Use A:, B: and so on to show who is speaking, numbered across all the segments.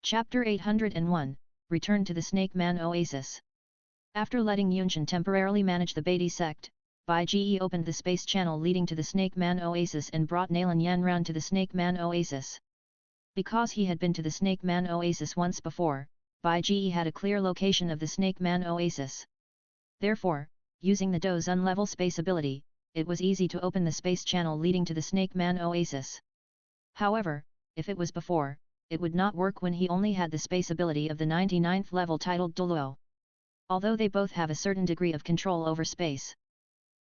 A: Chapter 801, Return to the Snake Man Oasis. After letting Yunshan temporarily manage the Beatty sect, Bai Ji opened the space channel leading to the Snake Man Oasis and brought Nalan Yan round to the Snake Man Oasis. Because he had been to the Snake Man Oasis once before, Bai Ji had a clear location of the Snake Man Oasis. Therefore, using the Douzun level space ability, it was easy to open the space channel leading to the Snake Man Oasis. However, if it was before, it would not work when he only had the space ability of the 99th level titled Douluo. Although they both have a certain degree of control over space.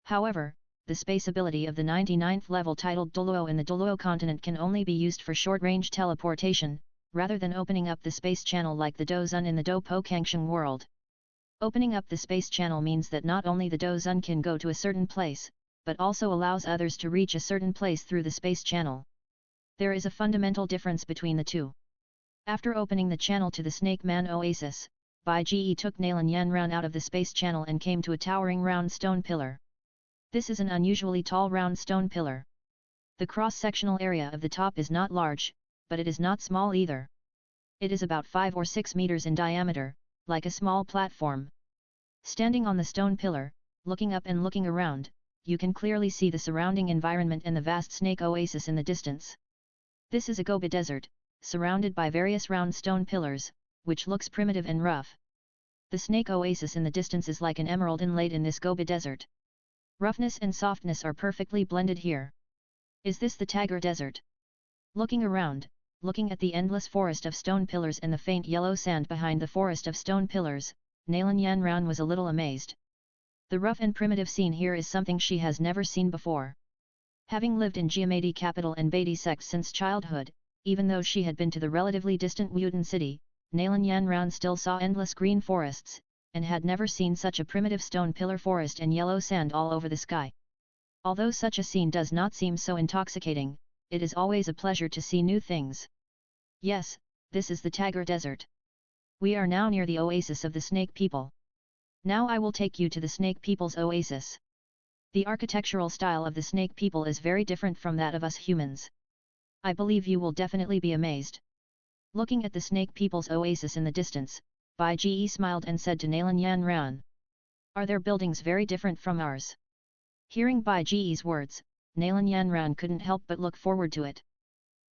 A: However, the space ability of the 99th level titled Douluo in the Douluo continent can only be used for short-range teleportation, rather than opening up the space channel like the Douzun in the Doupo Kangsheng world. Opening up the space channel means that not only the Douzun can go to a certain place, but also allows others to reach a certain place through the space channel. There is a fundamental difference between the two. After opening the channel to the Snake Man Oasis, Bai Ji took Nalan Yan round out of the space channel and came to a towering round stone pillar. This is an unusually tall round stone pillar. The cross-sectional area of the top is not large, but it is not small either. It is about 5 or 6 meters in diameter, like a small platform. Standing on the stone pillar, looking up and looking around, you can clearly see the surrounding environment and the vast snake oasis in the distance. This is a Gobi desert, surrounded by various round stone pillars, which looks primitive and rough. The snake oasis in the distance is like an emerald inlaid in this Gobi desert. Roughness and softness are perfectly blended here. Is this the Tagar Desert? Looking around, looking at the endless forest of stone pillars and the faint yellow sand behind the forest of stone pillars, Nalan Yan Round was a little amazed. The rough and primitive scene here is something she has never seen before. Having lived in Jiamadi capital and Beatty sect since childhood, even though she had been to the relatively distant Wudin city, Nalan Yan Round still saw endless green forests, and had never seen such a primitive stone pillar forest and yellow sand all over the sky. Although such a scene does not seem so intoxicating, it is always a pleasure to see new things. Yes, this is the Tagar Desert. We are now near the oasis of the Snake People. Now I will take you to the Snake People's oasis. The architectural style of the Snake People is very different from that of us humans. I believe you will definitely be amazed. Looking at the Snake People's oasis in the distance, Bai Ji smiled and said to Nalan Yan Round, "Are their buildings very different from ours?" Hearing Bai Ji's words, Nalan Yan Round couldn't help but look forward to it.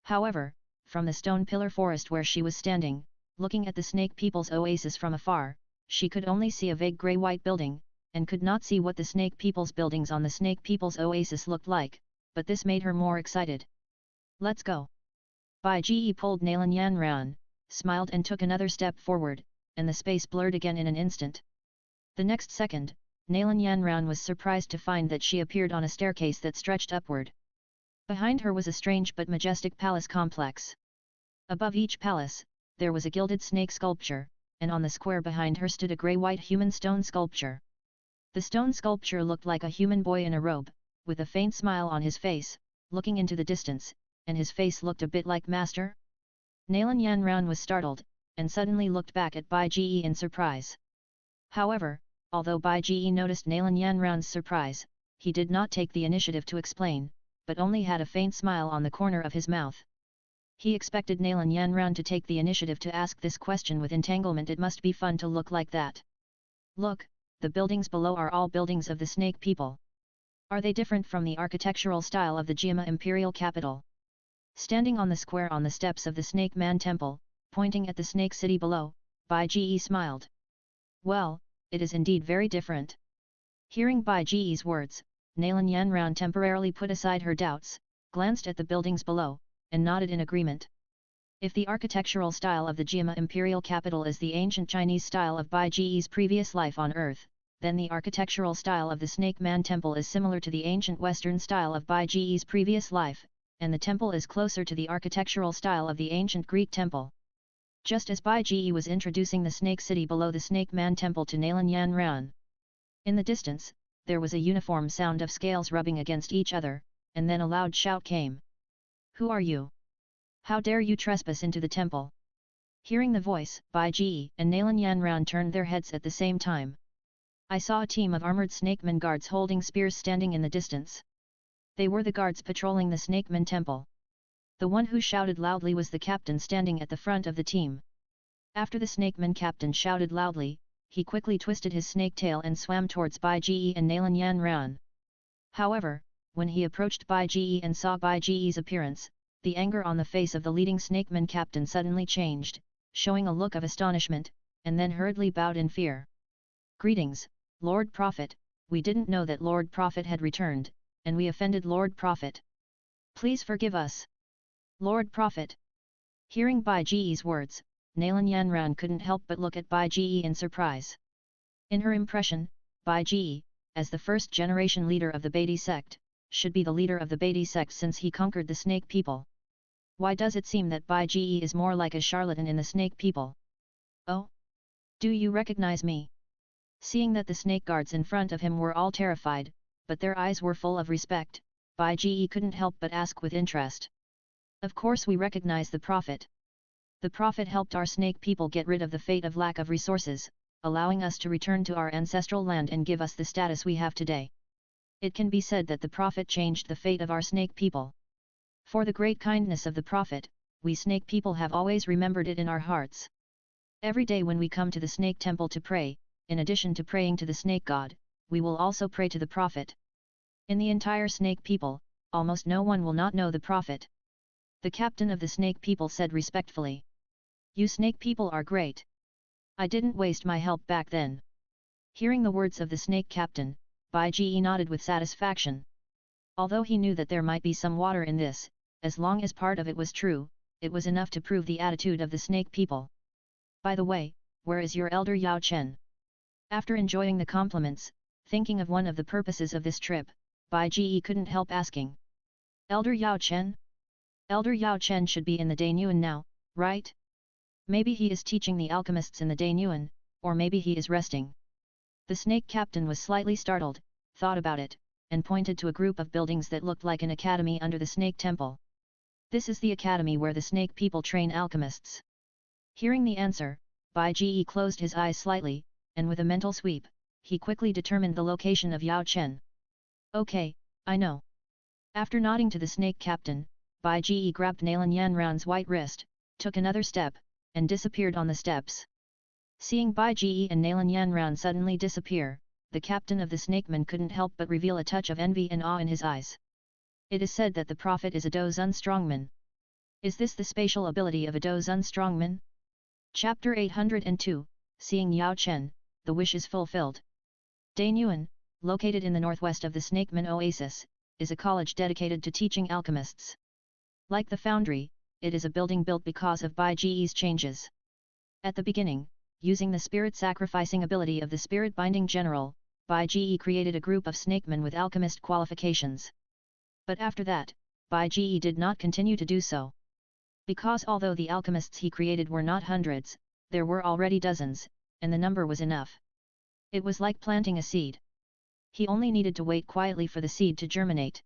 A: However, from the stone pillar forest where she was standing, looking at the Snake People's oasis from afar, she could only see a vague grey-white building, and could not see what the Snake People's buildings on the Snake People's oasis looked like, but this made her more excited. "Let's go." Bai Ji pulled Nalan Yan Round, smiled and took another step forward, and the space blurred again in an instant. The next second, Nalan Yan Round was surprised to find that she appeared on a staircase that stretched upward. Behind her was a strange but majestic palace complex. Above each palace, there was a gilded snake sculpture, and on the square behind her stood a grey-white human stone sculpture. The stone sculpture looked like a human boy in a robe, with a faint smile on his face, looking into the distance, and his face looked a bit like Master. Nalan Yan Round was startled, and suddenly looked back at Bai Ji in surprise. However, although Bai Ji noticed Nalan Yan Round's surprise, he did not take the initiative to explain, but only had a faint smile on the corner of his mouth. He expected Nalan Yan Round to take the initiative to ask this question with entanglement. It must be fun to look like that. "Look, the buildings below are all buildings of the Snake People. Are they different from the architectural style of the Jiama imperial capital?" Standing on the square on the steps of the Snake Man Temple, pointing at the Snake City below, Bai Ji smiled. "Well, it is indeed very different." Hearing Bai Ji's words, Nalan Yan Round temporarily put aside her doubts, glanced at the buildings below, and nodded in agreement. If the architectural style of the Jiama imperial capital is the ancient Chinese style of Bai Ji's previous life on Earth, then the architectural style of the Snake Man Temple is similar to the ancient Western style of Bai Ji's previous life, and the temple is closer to the architectural style of the ancient Greek temple. Just as Bai Ji was introducing the Snake City below the Snake Man Temple to Nalan Yan Round. In the distance, there was a uniform sound of scales rubbing against each other, and then a loud shout came. "Who are you? How dare you trespass into the temple?" Hearing the voice, Bai Ji and Nalan Yan Round turned their heads at the same time. I saw a team of armored snakemen guards holding spears standing in the distance. They were the guards patrolling the Snakeman Temple. The one who shouted loudly was the captain standing at the front of the team, After the snakeman captain shouted loudly, he quickly twisted his snake tail and swam towards Bai Ji and Nalan Yan Ran. However, when he approached Bai Ji and saw Bai Ji's appearance, the anger on the face of the leading snakeman captain suddenly changed, showing a look of astonishment, and then hurriedly bowed in fear. "Greetings, Lord Prophet, we didn't know that Lord Prophet had returned, and we offended Lord Prophet. Please forgive us. Lord Prophet." Hearing Bai Ji's words, Nalan Yanran couldn't help but look at Bai Ji in surprise. In her impression, Bai Ji, as the first-generation leader of the Beatty sect, should be the leader of the Beatty sect since he conquered the snake people. Why does it seem that Bai Ji is more like a charlatan in the snake people? "Oh? Do you recognize me?" Seeing that the snake guards in front of him were all terrified, but their eyes were full of respect, Bai Ji couldn't help but ask with interest. "Of course we recognize the Prophet. The Prophet helped our snake people get rid of the fate of lack of resources, allowing us to return to our ancestral land and give us the status we have today. It can be said that the Prophet changed the fate of our snake people. For the great kindness of the Prophet, we snake people have always remembered it in our hearts. Every day when we come to the snake temple to pray, in addition to praying to the snake god, we will also pray to the Prophet. In the entire snake people, almost no one will not know the Prophet." The captain of the snake people said respectfully. "You snake people are great. I didn't waste my help back then." Hearing the words of the snake captain, Bai Ji nodded with satisfaction. Although he knew that there might be some water in this, as long as part of it was true, it was enough to prove the attitude of the snake people. "By the way, where is your elder Yao Chen?" After enjoying the compliments, thinking of one of the purposes of this trip, Bai Ji couldn't help asking. "Elder Yao Chen? Elder Yao Chen should be in the Danyuan now, right? Maybe he is teaching the alchemists in the Danyuan, or maybe he is resting." The snake captain was slightly startled, thought about it, and pointed to a group of buildings that looked like an academy under the snake temple. "This is the academy where the snake people train alchemists." Hearing the answer, Bai Ji closed his eyes slightly, and with a mental sweep, he quickly determined the location of Yao Chen. "Okay, I know." After nodding to the snake captain, Bai Ji grabbed Nalan Yanran's white wrist, took another step, and disappeared on the steps. Seeing Bai Ji and Nalan Yanran suddenly disappear, the captain of the snakemen couldn't help but reveal a touch of envy and awe in his eyes. It is said that the Prophet is a Douzun strongman. Is this the spatial ability of a Douzun strongman? Chapter 802, Seeing Yao Chen, the wish is fulfilled. Danyuan, located in the northwest of the Snakeman Oasis, is a college dedicated to teaching alchemists. Like the foundry, it is a building built because of Bai Ji's changes. At the beginning, using the spirit sacrificing ability of the spirit binding general, Bai Ji created a group of snakemen with alchemist qualifications. But after that, Bai Ji did not continue to do so. Because although the alchemists he created were not hundreds, there were already dozens, and the number was enough. It was like planting a seed. He only needed to wait quietly for the seed to germinate.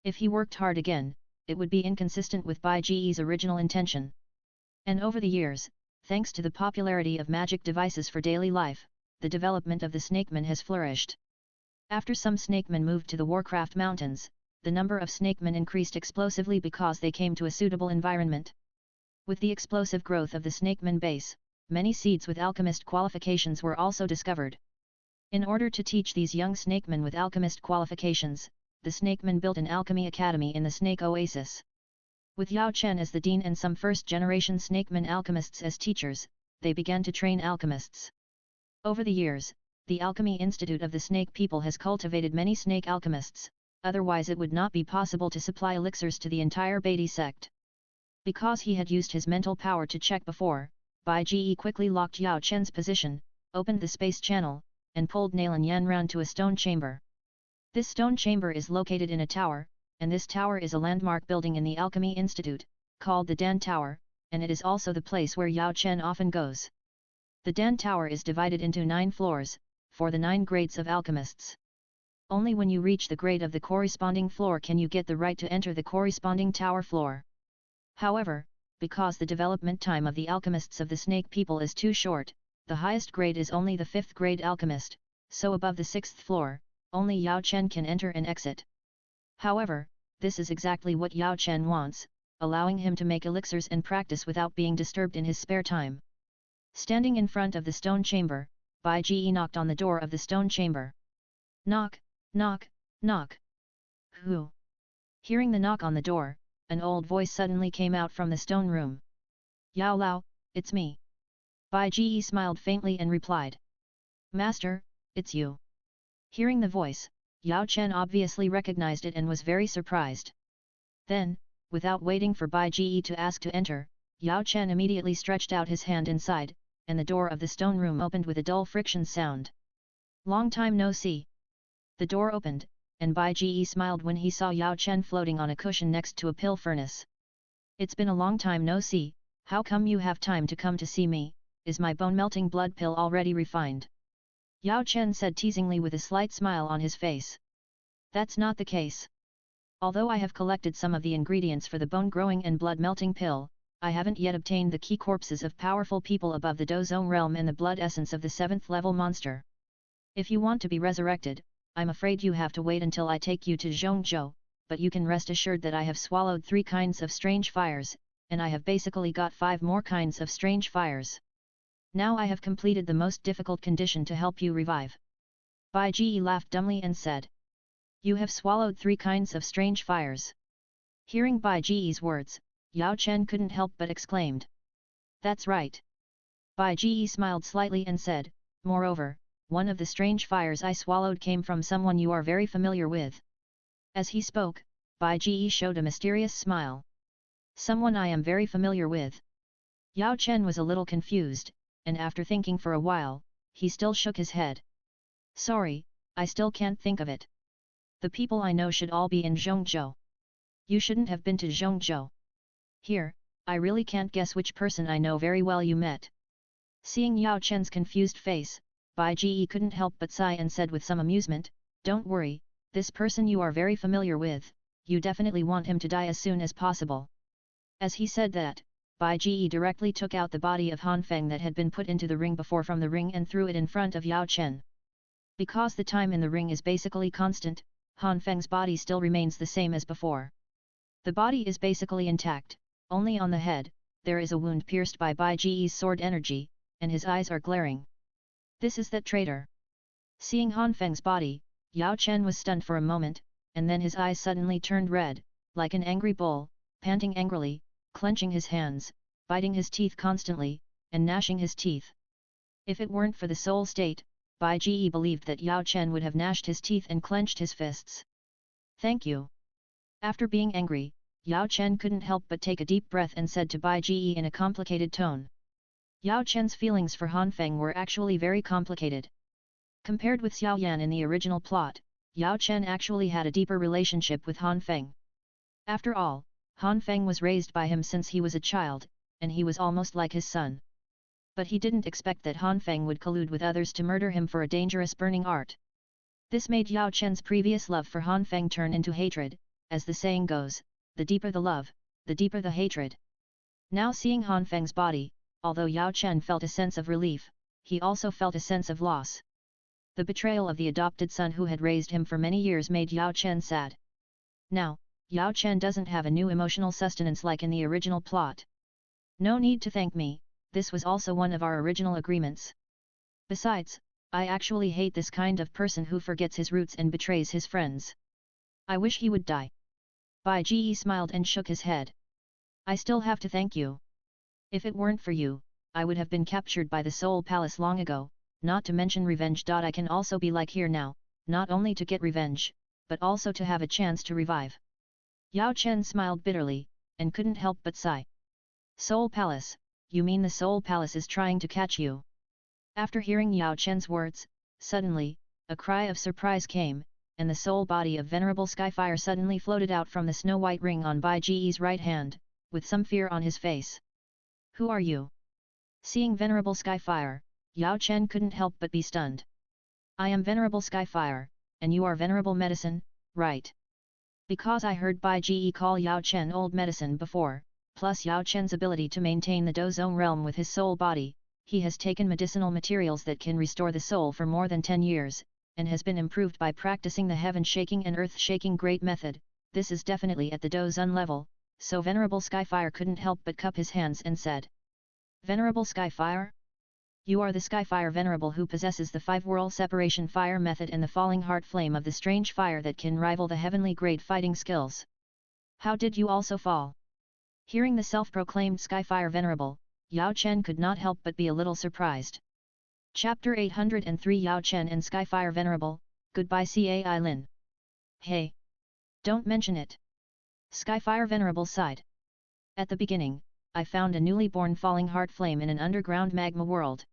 A: If he worked hard again, it would be inconsistent with Bai Ji's original intention. And over the years, thanks to the popularity of magic devices for daily life, the development of the snakemen has flourished. After some snakemen moved to the Warcraft Mountains, the number of snakemen increased explosively because they came to a suitable environment. With the explosive growth of the snakemen base, many seeds with alchemist qualifications were also discovered. In order to teach these young snakemen with alchemist qualifications, the snakemen built an alchemy academy in the Snake Oasis. With Yao Chen as the dean and some first-generation snakemen alchemists as teachers, they began to train alchemists. Over the years, the Alchemy Institute of the Snake People has cultivated many snake alchemists, otherwise it would not be possible to supply elixirs to the entire Beatty sect. Because he had used his mental power to check before, Bai Ji quickly locked Yao Chen's position, opened the space channel, and pulled Nalan Yanran to a stone chamber. This stone chamber is located in a tower, and this tower is a landmark building in the Alchemy Institute, called the Dan Tower, and it is also the place where Yao Chen often goes. The Dan Tower is divided into 9 floors, for the 9 grades of alchemists. Only when you reach the grade of the corresponding floor can you get the right to enter the corresponding tower floor. However, because the development time of the alchemists of the Snake People is too short, the highest grade is only the 5th grade alchemist, so above the 6th floor, only Yao Chen can enter and exit. However, this is exactly what Yao Chen wants, allowing him to make elixirs and practice without being disturbed in his spare time. Standing in front of the stone chamber, Bai Ji knocked on the door of the stone chamber. Knock, knock, knock. Who? Hearing the knock on the door, an old voice suddenly came out from the stone room. Yao Lao, it's me. Bai Ji smiled faintly and replied. Master, it's you. Hearing the voice, Yao Chen obviously recognized it and was very surprised. Then, without waiting for Bai Ji to ask to enter, Yao Chen immediately stretched out his hand inside, and the door of the stone room opened with a dull friction sound. Long time no see. The door opened, and Bai Ji smiled when he saw Yao Chen floating on a cushion next to a pill furnace. It's been a long time no see, how come you have time to come to see me, is my bone-melting blood pill already refined? Yao Chen said teasingly with a slight smile on his face. That's not the case. Although I have collected some of the ingredients for the bone-growing and blood-melting pill, I haven't yet obtained the key corpses of powerful people above the Douluo realm and the blood essence of the 7th level monster. If you want to be resurrected, I'm afraid you have to wait until I take you to Zhongzhou, but you can rest assured that I have swallowed 3 kinds of strange fires, and I have basically got 5 more kinds of strange fires. Now I have completed the most difficult condition to help you revive. Bai Ji laughed dumbly and said. You have swallowed 3 kinds of strange fires. Hearing Bai Ji's words, Yao Chen couldn't help but exclaimed. That's right. Bai Ji smiled slightly and said, moreover, one of the strange fires I swallowed came from someone you are very familiar with. As he spoke, Bai Ji showed a mysterious smile. Someone I am very familiar with. Yao Chen was a little confused, and after thinking for a while, he still shook his head. Sorry, I still can't think of it. The people I know should all be in Zhongzhou. You shouldn't have been to Zhongzhou. Here, I really can't guess which person I know very well you met. Seeing Yao Chen's confused face, Bai Ji couldn't help but sigh and said with some amusement, don't worry, this person you are very familiar with, you definitely want him to die as soon as possible. As he said that, Bai Ji directly took out the body of Han Feng that had been put into the ring before from the ring and threw it in front of Yao Chen. Because the time in the ring is basically constant, Han Feng's body still remains the same as before. The body is basically intact, only on the head, there is a wound pierced by Bai Ji's sword energy, and his eyes are glaring. This is that traitor. Seeing Han Feng's body, Yao Chen was stunned for a moment, and then his eyes suddenly turned red, like an angry bull, panting angrily, clenching his hands, biting his teeth constantly, and gnashing his teeth. If it weren't for the soul state, Bai Ji believed that Yao Chen would have gnashed his teeth and clenched his fists. Thank you. After being angry, Yao Chen couldn't help but take a deep breath and said to Bai Ji in a complicated tone. Yao Chen's feelings for Han Feng were actually very complicated. Compared with Xiao Yan in the original plot, Yao Chen actually had a deeper relationship with Han Feng. After all, Han Feng was raised by him since he was a child, and he was almost like his son. But he didn't expect that Han Feng would collude with others to murder him for a dangerous burning art. This made Yao Chen's previous love for Han Feng turn into hatred, as the saying goes, the deeper the love, the deeper the hatred. Now seeing Han Feng's body, although Yao Chen felt a sense of relief, he also felt a sense of loss. The betrayal of the adopted son who had raised him for many years made Yao Chen sad. Now, Yao Chen doesn't have a new emotional sustenance like in the original plot. No need to thank me, this was also one of our original agreements. Besides, I actually hate this kind of person who forgets his roots and betrays his friends. I wish he would die. Bai Ji smiled and shook his head. I still have to thank you. If it weren't for you, I would have been captured by the Soul Palace long ago, not to mention revenge. I can also be like here now, not only to get revenge, but also to have a chance to revive. Yao Chen smiled bitterly, and couldn't help but sigh. Soul Palace, you mean the Soul Palace is trying to catch you? After hearing Yao Chen's words, suddenly, a cry of surprise came, and the soul body of Venerable Skyfire suddenly floated out from the snow-white ring on Bai Ji's right hand, with some fear on his face. Who are you? Seeing Venerable Skyfire, Yao Chen couldn't help but be stunned. I am Venerable Skyfire, and you are Venerable Medicine, right? Because I heard Bai Ji call Yao Chen Old Medicine before, plus Yao Chen's ability to maintain the Douluo realm with his soul body, he has taken medicinal materials that can restore the soul for more than 10 years, and has been improved by practicing the heaven-shaking and earth-shaking great method. This is definitely at the Douluo level, so Venerable Skyfire couldn't help but cup his hands and said. Venerable Skyfire? You are the Skyfire Venerable who possesses the 5-whirl separation fire method and the falling heart flame of the strange fire that can rival the heavenly grade fighting skills. How did you also fall? Hearing the self-proclaimed Skyfire Venerable, Yao Chen could not help but be a little surprised. Chapter 803 Yao Chen and Skyfire Venerable, Goodbye Cai Lin. Hey! Don't mention it. Skyfire Venerable sighed. At the beginning, I found a newly born falling heart flame in an underground magma world.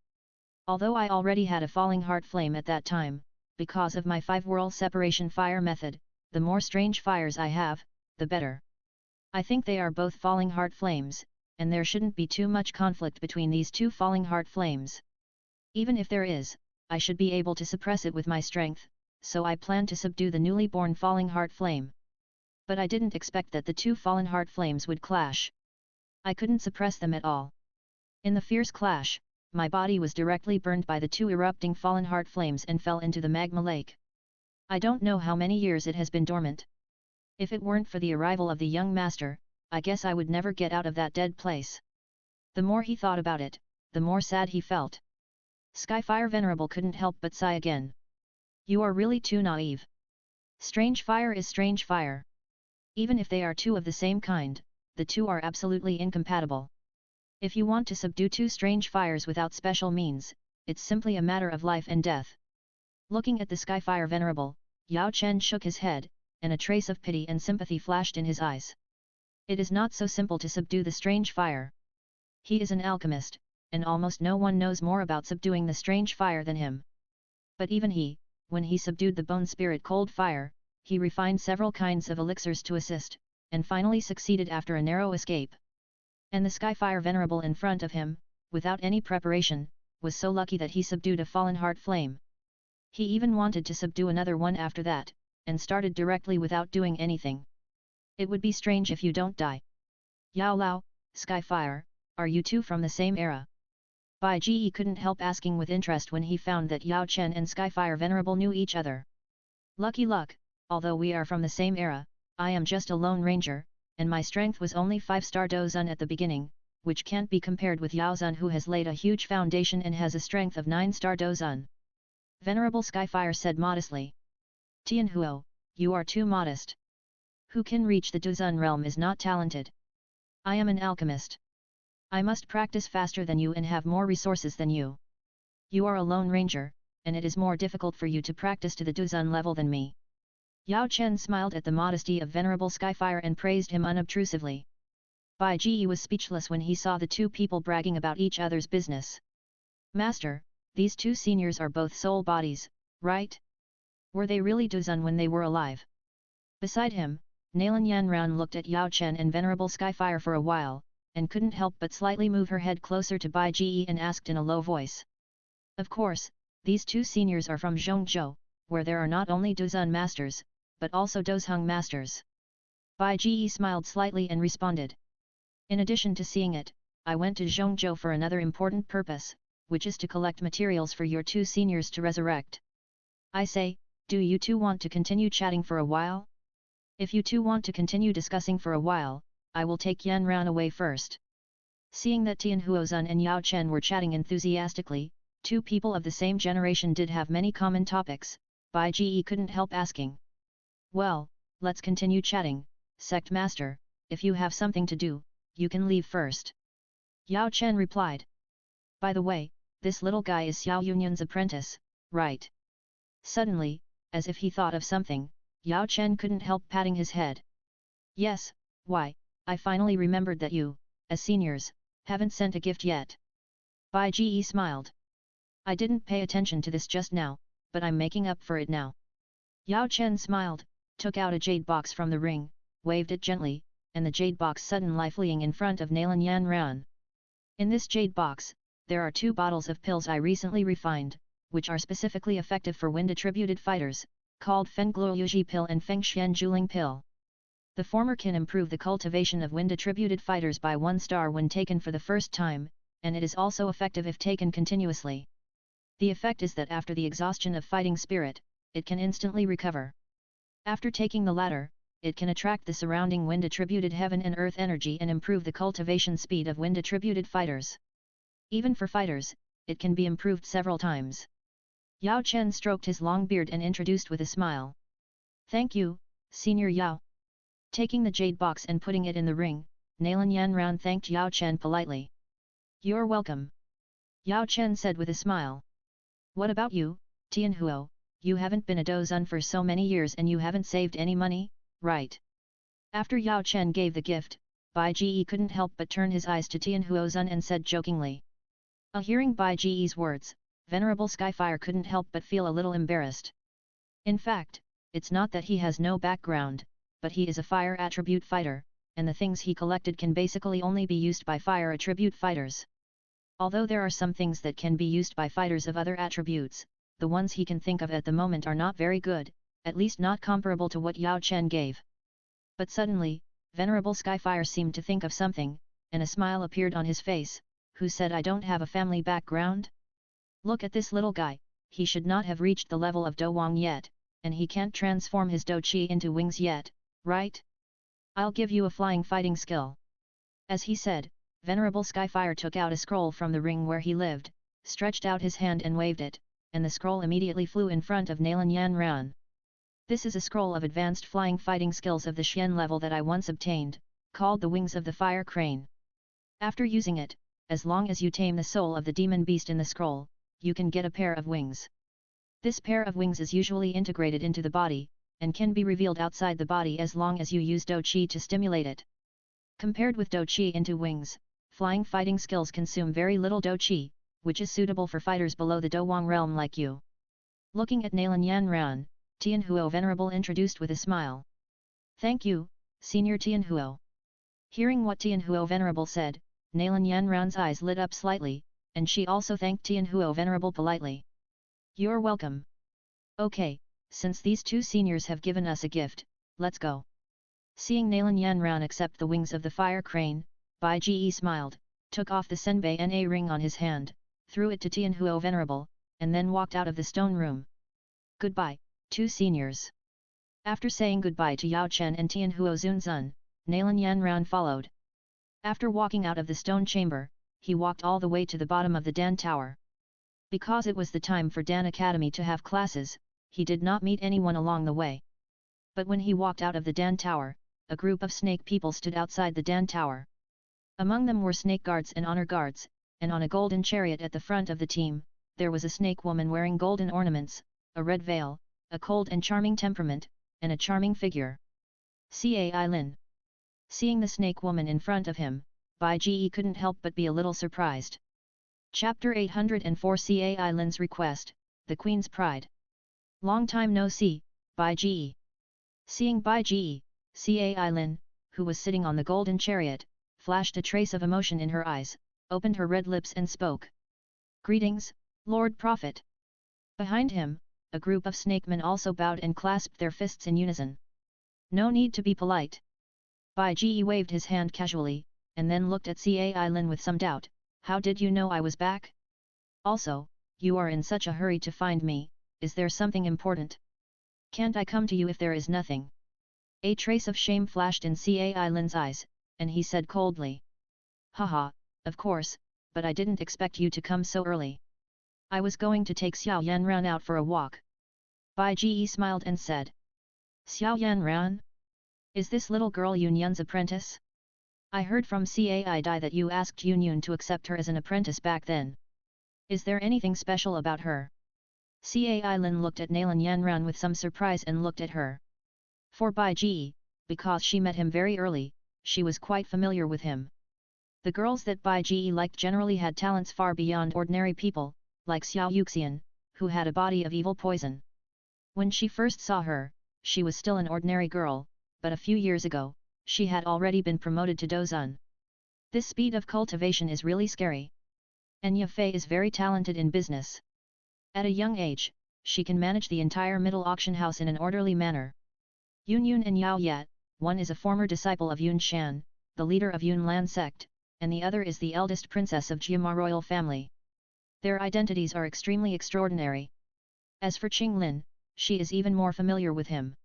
A: Although I already had a falling heart flame at that time, because of my 5-whirl separation fire method, the more strange fires I have, the better. I think they are both falling heart flames, and there shouldn't be too much conflict between these two falling heart flames. Even if there is, I should be able to suppress it with my strength, so I plan to subdue the newly born falling heart flame. But I didn't expect that the two fallen heart flames would clash. I couldn't suppress them at all. In the fierce clash, my body was directly burned by the two erupting fallen heart flames and fell into the magma lake. I don't know how many years it has been dormant. If it weren't for the arrival of the young master, I guess I would never get out of that dead place. The more he thought about it, the more sad he felt. Skyfire Venerable couldn't help but sigh again. You are really too naive. Strange fire is strange fire. Even if they are two of the same kind, the two are absolutely incompatible. If you want to subdue two strange fires without special means, it's simply a matter of life and death. Looking at the Skyfire Venerable, Yao Chen shook his head, and a trace of pity and sympathy flashed in his eyes. It is not so simple to subdue the strange fire. He is an alchemist, and almost no one knows more about subduing the strange fire than him. But even he, when he subdued the bone spirit cold fire, he refined several kinds of elixirs to assist, and finally succeeded after a narrow escape. And the Skyfire Venerable in front of him, without any preparation, was so lucky that he subdued a fallen heart flame. He even wanted to subdue another one after that, and started directly without doing anything. It would be strange if you don't die. Yao Lao, Skyfire, are you two from the same era? Bai Ji couldn't help asking with interest when he found that Yao Chen and Skyfire Venerable knew each other. Lucky luck, although we are from the same era, I am just a lone ranger, and my strength was only 5-star Dozun at the beginning, which can't be compared with Yao Zun who has laid a huge foundation and has a strength of 9-star Dozun. Venerable Skyfire said modestly. Tianhuo, you are too modest. Who can reach the Dozun realm is not talented. I am an alchemist. I must practice faster than you and have more resources than you. You are a lone ranger, and it is more difficult for you to practice to the Dozun level than me. Yao Chen smiled at the modesty of Venerable Skyfire and praised him unobtrusively. Bai Ji was speechless when he saw the two people bragging about each other's business. Master, these two seniors are both soul bodies, right? Were they really Dozun when they were alive? Beside him, Nalan Yanran looked at Yao Chen and Venerable Skyfire for a while, and couldn't help but slightly move her head closer to Bai Ji and asked in a low voice. Of course, these two seniors are from Zhongzhou, where there are not only Dozun masters, but also Dozhung masters. Bai Ji smiled slightly and responded. In addition to seeing it, I went to Zhongzhou for another important purpose, which is to collect materials for your two seniors to resurrect. I say, do you two want to continue chatting for a while? If you two want to continue discussing for a while, I will take Yan Ran away first. Seeing that Tianhuozun and Yao Chen were chatting enthusiastically, two people of the same generation did have many common topics, Bai Ji couldn't help asking. Well, let's continue chatting, Sect Master, if you have something to do, you can leave first. Yao Chen replied. By the way, this little guy is Xiao Yunyan's apprentice, right? Suddenly, as if he thought of something, Yao Chen couldn't help patting his head. Yes, why, I finally remembered that you, as seniors, haven't sent a gift yet. Bai Ji smiled. I didn't pay attention to this just now, but I'm making up for it now. Yao Chen smiled, took out a jade box from the ring, waved it gently, and the jade box sudden life fleeing in front of Nalan Yanran. In this jade box, there are 2 bottles of pills I recently refined, which are specifically effective for wind-attributed fighters, called Feng Gluo Yuji pill and Feng Xian Juling pill. The former can improve the cultivation of wind-attributed fighters by 1 star when taken for the first time, and it is also effective if taken continuously. The effect is that after the exhaustion of fighting spirit, it can instantly recover. After taking the latter, it can attract the surrounding wind-attributed heaven and earth energy and improve the cultivation speed of wind-attributed fighters. Even for fighters, it can be improved several times. Yao Chen stroked his long beard and introduced with a smile. Thank you, Senior Yao. Taking the jade box and putting it in the ring, Nalan Yanran thanked Yao Chen politely. You're welcome. Yao Chen said with a smile. What about you, Tianhuo? You haven't been a Douzun for so many years and you haven't saved any money, right? After Yao Chen gave the gift, Bai Ji couldn't help but turn his eyes to Tianhuozun and said jokingly. Hearing Bai Ji's words, Venerable Skyfire couldn't help but feel a little embarrassed. In fact, it's not that he has no background, but he is a fire attribute fighter, and the things he collected can basically only be used by fire attribute fighters. Although there are some things that can be used by fighters of other attributes, the ones he can think of at the moment are not very good, at least not comparable to what Yao Chen gave. But suddenly, Venerable Skyfire seemed to think of something, and a smile appeared on his face, who said I don't have a family background? Look at this little guy, he should not have reached the level of Do Wang yet, and he can't transform his Do Qi into wings yet, right? I'll give you a flying fighting skill. As he said, Venerable Skyfire took out a scroll from the ring where he lived, stretched out his hand and waved it, and the scroll immediately flew in front of Nalan Yanran. This is a scroll of advanced flying fighting skills of the Xian level that I once obtained, called the Wings of the Fire Crane. After using it, as long as you tame the soul of the demon beast in the scroll, you can get a pair of wings. This pair of wings is usually integrated into the body, and can be revealed outside the body as long as you use Do Qi to stimulate it. Compared with Do Qi into wings, flying fighting skills consume very little Do Qi, which is suitable for fighters below the Do Wang realm like you. Looking at Nalan Yanran, Tianhuo Venerable introduced with a smile. Thank you, Senior Tianhuo. Hearing what Tianhuo Venerable said, Nalan Yanran's eyes lit up slightly, and she also thanked Tianhuo Venerable politely. You're welcome. Okay, since these two seniors have given us a gift, let's go. Seeing Nalan Yanran accept the wings of the fire crane, Bai Ji smiled, took off the Senbei Na ring on his hand, threw it to Tianhuo Venerable, and then walked out of the stone room. Goodbye, two seniors. After saying goodbye to Yao Chen and Tianhuo Zunzun, Nalan Yanran followed. After walking out of the stone chamber, he walked all the way to the bottom of the Dan Tower. Because it was the time for Dan Academy to have classes, he did not meet anyone along the way. But when he walked out of the Dan Tower, a group of snake people stood outside the Dan Tower. Among them were snake guards and honor guards, and on a golden chariot at the front of the team, there was a snake woman wearing golden ornaments, a red veil, a cold and charming temperament, and a charming figure. Cai Lin. Seeing the snake woman in front of him, Bai Ji couldn't help but be a little surprised. Chapter 804 Cai Lin's Request, The Queen's Pride. Long time no see, Bai Ji. Seeing Bai Ji, Cai Lin, who was sitting on the golden chariot, flashed a trace of emotion in her eyes, opened her red lips and spoke. Greetings, Lord Prophet. Behind him, a group of snakemen also bowed and clasped their fists in unison. No need to be polite. Bai Ji waved his hand casually, and then looked at Cai Lin with some doubt. How did you know I was back? Also, you are in such a hurry to find me, is there something important? Can't I come to you if there is nothing? A trace of shame flashed in Cai Lin's eyes, and he said coldly. Haha, of course, but I didn't expect you to come so early. I was going to take Xiao Yanran out for a walk. Bai Ji smiled and said. Xiao Yanran? Is this little girl Yunyun's apprentice? I heard from Cai Dai that you asked Yunyun to accept her as an apprentice back then. Is there anything special about her? Cai Lin looked at Nalan Yanran with some surprise and looked at her. For Bai Ji, because she met him very early, she was quite familiar with him. The girls that Bai Ji liked generally had talents far beyond ordinary people, like Xiao Yuxian, who had a body of evil poison. When she first saw her, she was still an ordinary girl, but a few years ago, she had already been promoted to Douzun. This speed of cultivation is really scary. And Yafei is very talented in business. At a young age, she can manage the entire middle auction house in an orderly manner. Yunyun and Yao Yat, one is a former disciple of Yun Shan, the leader of Yunlan sect, and the other is the eldest princess of Jiama royal family. Their identities are extremely extraordinary. As for Qing Lin, she is even more familiar with him.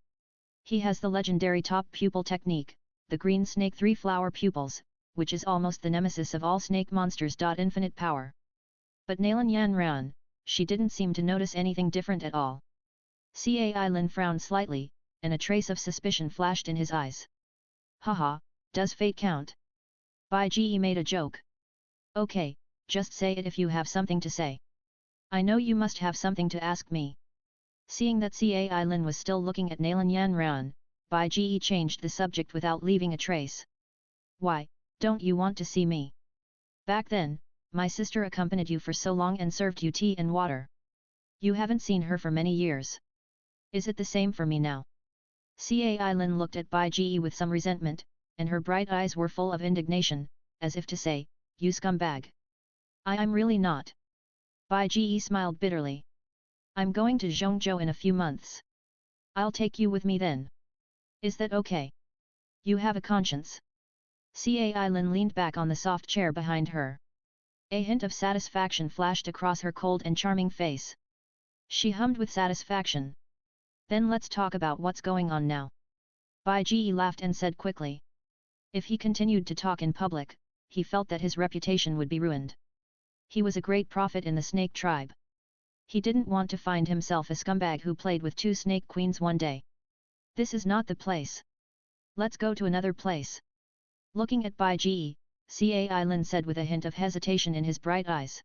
A: He has the legendary top pupil technique, the green snake 3-flower pupils, which is almost the nemesis of all snake monsters. Infinite power. But Nalan Yan ran, she didn't seem to notice anything different at all. Cai Lin frowned slightly, and a trace of suspicion flashed in his eyes. Haha, does fate count? Bai Ji made a joke. Okay, just say it if you have something to say. I know you must have something to ask me. Seeing that Cai Lin was still looking at Nalan Yan ran, Bai Ji changed the subject without leaving a trace. Why, don't you want to see me? Back then, my sister accompanied you for so long and served you tea and water. You haven't seen her for many years. Is it the same for me now? Cai Lin looked at Bai Ji with some resentment, and her bright eyes were full of indignation, as if to say, you scumbag. I'm really not. Bai Ji smiled bitterly. I'm going to Zhongzhou in a few months. I'll take you with me then. Is that okay? You have a conscience. Cai Lin leaned back on the soft chair behind her. A hint of satisfaction flashed across her cold and charming face. She hummed with satisfaction. Then let's talk about what's going on now. Bai Ji laughed and said quickly. If he continued to talk in public, he felt that his reputation would be ruined. He was a great prophet in the snake tribe. He didn't want to find himself a scumbag who played with two snake queens one day. This is not the place. Let's go to another place. Looking at Bai Ji, Cai Lin said with a hint of hesitation in his bright eyes.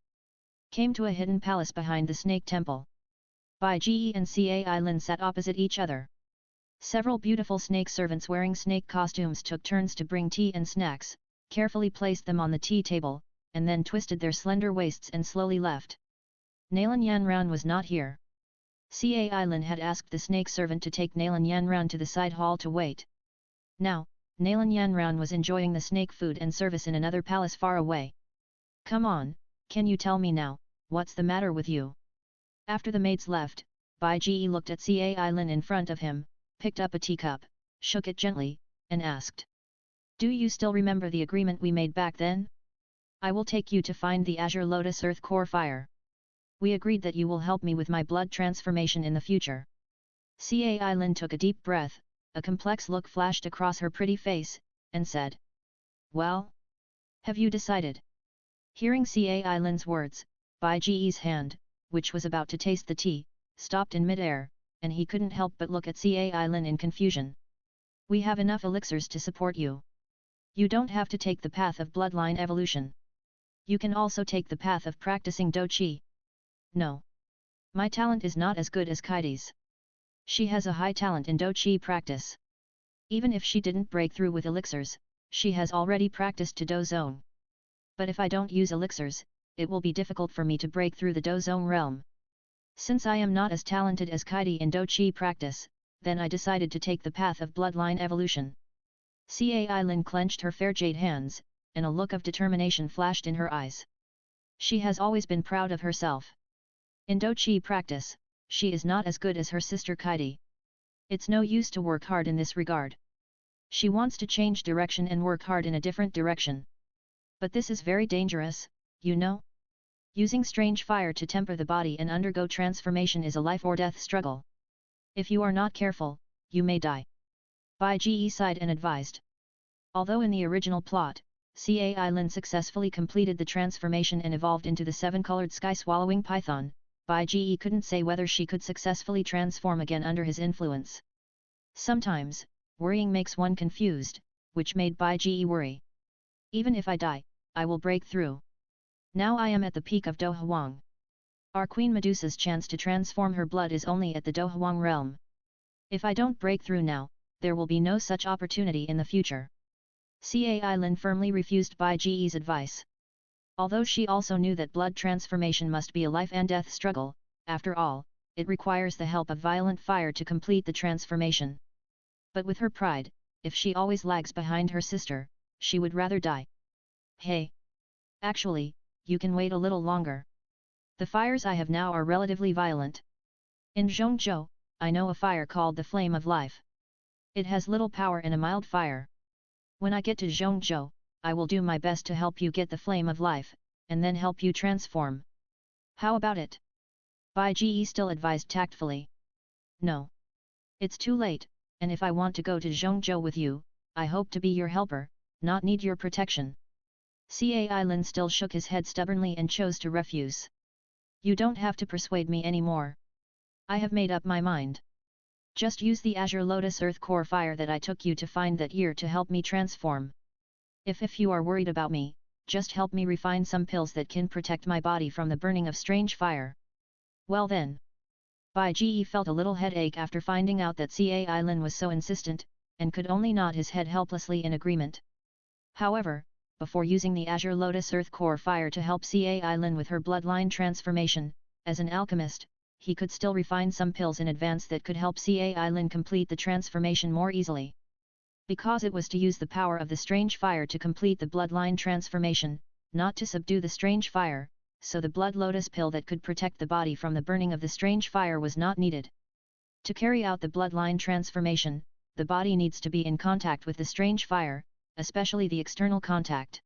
A: Came to a hidden palace behind the snake temple. Bai Ji and Cai Lin sat opposite each other. Several beautiful snake servants wearing snake costumes took turns to bring tea and snacks, carefully placed them on the tea table, and then twisted their slender waists and slowly left. Nalan Yanran was not here. Cai Lin had asked the snake servant to take Nalan Yanran to the side hall to wait. Now, Nalan Yanran was enjoying the snake food and service in another palace far away. Come on, can you tell me now, what's the matter with you? After the maids left, Bai Ji looked at Cai Lin in front of him, picked up a teacup, shook it gently, and asked. Do you still remember the agreement we made back then? I will take you to find the Azure Lotus Earth Core Fire. We agreed that you will help me with my blood transformation in the future. Cai Lin took a deep breath, a complex look flashed across her pretty face, and said. Well? Have you decided? Hearing Cai Lin's words, Bai Ji's hand, which was about to taste the tea, stopped in mid-air, and he couldn't help but look at Cai Lin in confusion. We have enough elixirs to support you. You don't have to take the path of bloodline evolution. You can also take the path of practicing Do Qi. No. My talent is not as good as Kaidi's. She has a high talent in Do Qi practice. Even if she didn't break through with elixirs, she has already practiced to Do Zone. But if I don't use elixirs, it will be difficult for me to break through the Do Zone realm. Since I am not as talented as Kaidi in Do Qi practice, then I decided to take the path of bloodline evolution. Cai Lin clenched her fair jade hands, and a look of determination flashed in her eyes. She has always been proud of herself. In Do Qi practice, she is not as good as her sister Kaidi. It's no use to work hard in this regard. She wants to change direction and work hard in a different direction. But this is very dangerous, you know? Using strange fire to temper the body and undergo transformation is a life or death struggle. If you are not careful, you may die. Bai Ji sighed and advised. Although in the original plot, Cai Lin successfully completed the transformation and evolved into the seven-colored sky-swallowing python, Bai Ji couldn't say whether she could successfully transform again under his influence. Sometimes, worrying makes one confused, which made Bai Ji worry. Even if I die, I will break through. Now I am at the peak of Do Huang. Our Queen Medusa's chance to transform her blood is only at the Do Huang realm. If I don't break through now, there will be no such opportunity in the future. Cai Lin firmly refused Bai Ji's advice. Although she also knew that blood transformation must be a life and death struggle, after all, it requires the help of violent fire to complete the transformation. But with her pride, if she always lags behind her sister, she would rather die. Hey! Actually, you can wait a little longer. The fires I have now are relatively violent. In Zhongzhou, I know a fire called the Flame of Life. It has little power and a mild fire. When I get to Zhongzhou, I will do my best to help you get the Flame of Life, and then help you transform. How about it? Bai Ji still advised tactfully. No. It's too late, and if I want to go to Zhongzhou with you, I hope to be your helper, not need your protection. Cai Lin still shook his head stubbornly and chose to refuse. You don't have to persuade me anymore. I have made up my mind. Just use the Azure Lotus Earth Core Fire that I took you to find that year to help me transform. If you are worried about me, just help me refine some pills that can protect my body from the burning of strange fire. Well then. Bai Ge felt a little headache after finding out that Cai Lin was so insistent, and could only nod his head helplessly in agreement. However, before using the Azure Lotus Earth Core Fire to help Cai Lin with her bloodline transformation, as an alchemist, he could still refine some pills in advance that could help Cai Lin complete the transformation more easily. Because it was to use the power of the strange fire to complete the bloodline transformation, not to subdue the strange fire, so the blood lotus pill that could protect the body from the burning of the strange fire was not needed. To carry out the bloodline transformation, the body needs to be in contact with the strange fire, especially the external contact.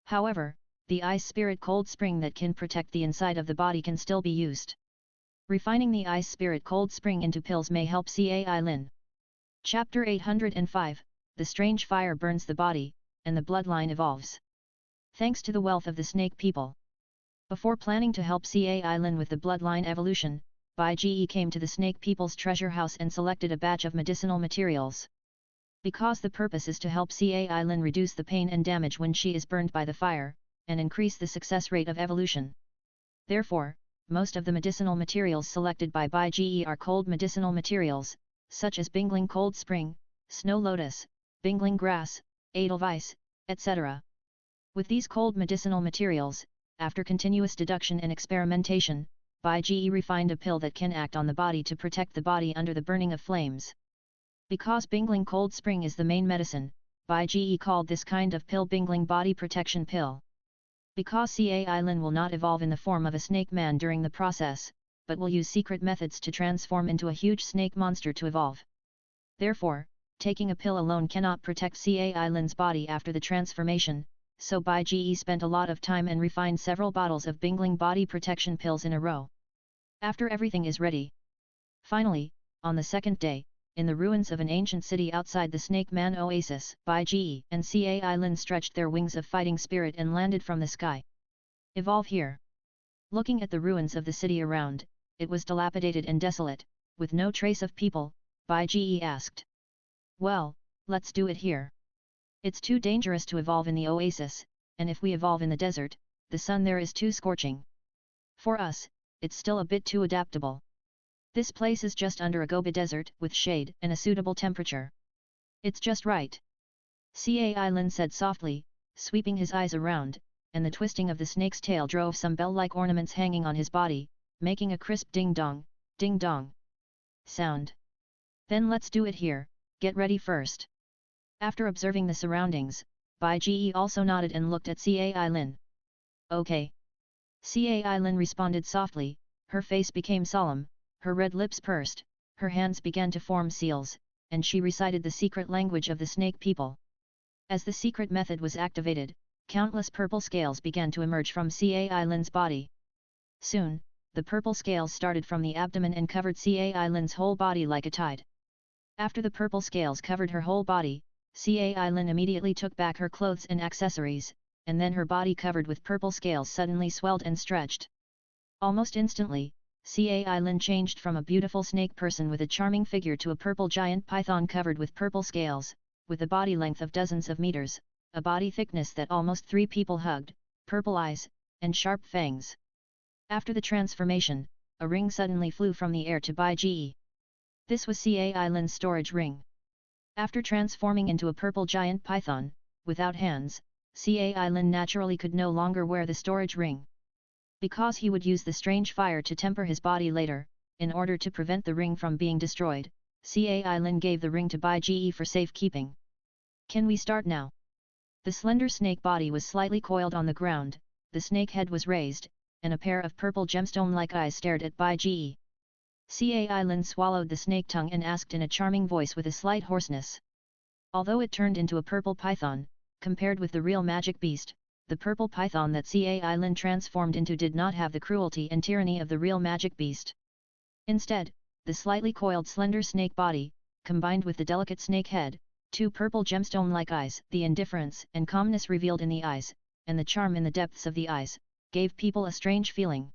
A: However, the ice spirit cold spring that can protect the inside of the body can still be used. Refining the ice spirit cold spring into pills may help Cai Lin. Chapter 805, The Strange Fire Burns the Body, and the Bloodline Evolves. Thanks to the wealth of the snake people. Before planning to help Cai Lin with the bloodline evolution, Bai Ge came to the snake people's treasure house and selected a batch of medicinal materials. Because the purpose is to help Cai Lin reduce the pain and damage when she is burned by the fire, and increase the success rate of evolution. Therefore, most of the medicinal materials selected by Bai Ge are cold medicinal materials, such as Bingling Cold Spring, Snow Lotus, Bingling Grass, Edelweiss, etc. With these cold medicinal materials, after continuous deduction and experimentation, Bai Ge refined a pill that can act on the body to protect the body under the burning of flames. Because Bingling Cold Spring is the main medicine, Bai Ge called this kind of pill Bingling Body Protection Pill. Because Cai Lin will not evolve in the form of a snake man during the process, but will use secret methods to transform into a huge snake monster to evolve. Therefore, taking a pill alone cannot protect Cai Lin's body after the transformation, so Bai Ge spent a lot of time and refined several bottles of Bingling Body Protection Pills in a row. After everything is ready. Finally, on the second day, in the ruins of an ancient city outside the Snake Man Oasis, Bai Ge and Cai Lin stretched their wings of fighting spirit and landed from the sky. Evolve here. Looking at the ruins of the city around, it was dilapidated and desolate, with no trace of people. Bai Ge asked. Well, let's do it here. It's too dangerous to evolve in the oasis, and if we evolve in the desert, the sun there is too scorching. For us, it's still a bit too adaptable. This place is just under a Gobi desert with shade and a suitable temperature. It's just right. Cai Lin said softly, sweeping his eyes around, and the twisting of the snake's tail drove some bell-like ornaments hanging on his body, making a crisp ding-dong sound. Then let's do it here, get ready first. After observing the surroundings, Bai Ge also nodded and looked at Cai Lin. Okay. Cai Lin responded softly, her face became solemn, her red lips pursed, her hands began to form seals, and she recited the secret language of the snake people. As the secret method was activated, countless purple scales began to emerge from Cai Lin's body. Soon, the purple scales started from the abdomen and covered Cai Lin's whole body like a tide. After the purple scales covered her whole body, Cai Lin immediately took back her clothes and accessories, and then her body covered with purple scales suddenly swelled and stretched. Almost instantly, Cai Lin changed from a beautiful snake person with a charming figure to a purple giant python covered with purple scales, with a body length of dozens of meters, a body thickness that almost 3 people hugged, purple eyes, and sharp fangs. After the transformation, a ring suddenly flew from the air to Bai Ge. This was Cai Lin's storage ring. After transforming into a purple giant python, without hands, Cai Lin naturally could no longer wear the storage ring. Because he would use the strange fire to temper his body later, in order to prevent the ring from being destroyed, Cai Lin gave the ring to Bai Ge for safekeeping. Can we start now? The slender snake body was slightly coiled on the ground, the snake head was raised, and a pair of purple gemstone-like eyes stared at Bai Ge. Cai Lin swallowed the snake tongue and asked in a charming voice with a slight hoarseness. Although it turned into a purple python, compared with the real magic beast, the purple python that Cai Lin transformed into did not have the cruelty and tyranny of the real magic beast. Instead, the slightly coiled slender snake body, combined with the delicate snake head, 2 purple gemstone-like eyes, the indifference and calmness revealed in the eyes, and the charm in the depths of the eyes, gave people a strange feeling.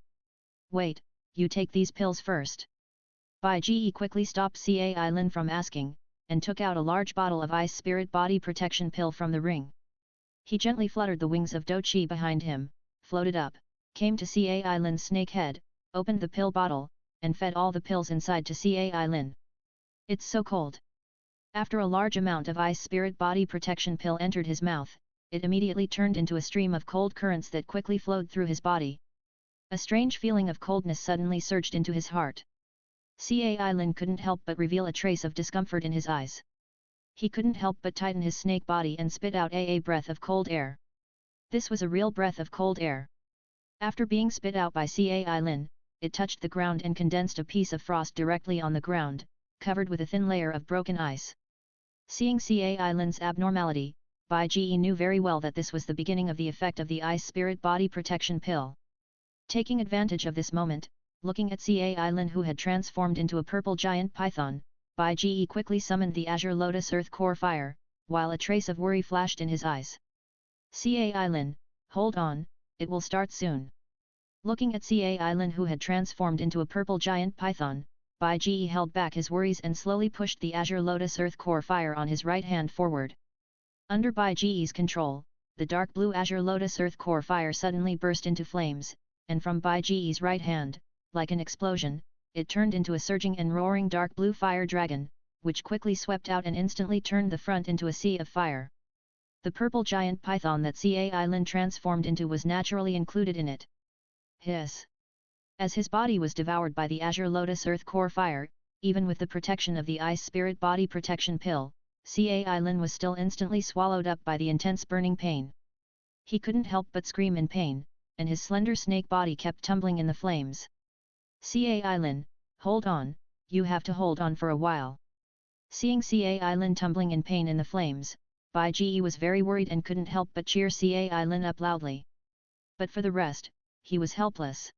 A: "Wait, you take these pills first." Bai Ji quickly stopped Cai Lin from asking, and took out a large bottle of ice spirit body protection pill from the ring. He gently fluttered the wings of Dochi behind him, floated up, came to Cai Lin's snake head, opened the pill bottle, and fed all the pills inside to Cai Lin. "It's so cold." After a large amount of ice spirit body protection pill entered his mouth, it immediately turned into a stream of cold currents that quickly flowed through his body. A strange feeling of coldness suddenly surged into his heart. Cai Lin couldn't help but reveal a trace of discomfort in his eyes. He couldn't help but tighten his snake body and spit out a breath of cold air. This was a real breath of cold air. After being spit out by Cai Lin, it touched the ground and condensed a piece of frost directly on the ground, covered with a thin layer of broken ice. Seeing Cai Lin's abnormality, Bai Ji knew very well that this was the beginning of the effect of the ice spirit body protection pill. Taking advantage of this moment, looking at Cai Lin who had transformed into a purple giant python, Bai Ji quickly summoned the Azure Lotus Earth Core Fire, while a trace of worry flashed in his eyes. "Cai Lin, hold on, it will start soon." Looking at Cai Lin who had transformed into a purple giant python, Bai Ji held back his worries and slowly pushed the Azure Lotus Earth Core Fire on his right hand forward. Under Bai Ji's control, the dark blue Azure Lotus Earth Core Fire suddenly burst into flames, and from Bai Ji's right hand, like an explosion, it turned into a surging and roaring dark blue fire dragon, which quickly swept out and instantly turned the front into a sea of fire. The purple giant python that Cai Lin transformed into was naturally included in it. Hiss! As his body was devoured by the Azure Lotus Earth Core Fire, even with the protection of the Ice Spirit Body Protection Pill, Cai Lin was still instantly swallowed up by the intense burning pain. He couldn't help but scream in pain, and his slender snake body kept tumbling in the flames. "Cai Lin, hold on, you have to hold on for a while." Seeing Cai Lin tumbling in pain in the flames, Bai Ji was very worried and couldn't help but cheer Cai Lin up loudly. But for the rest, he was helpless.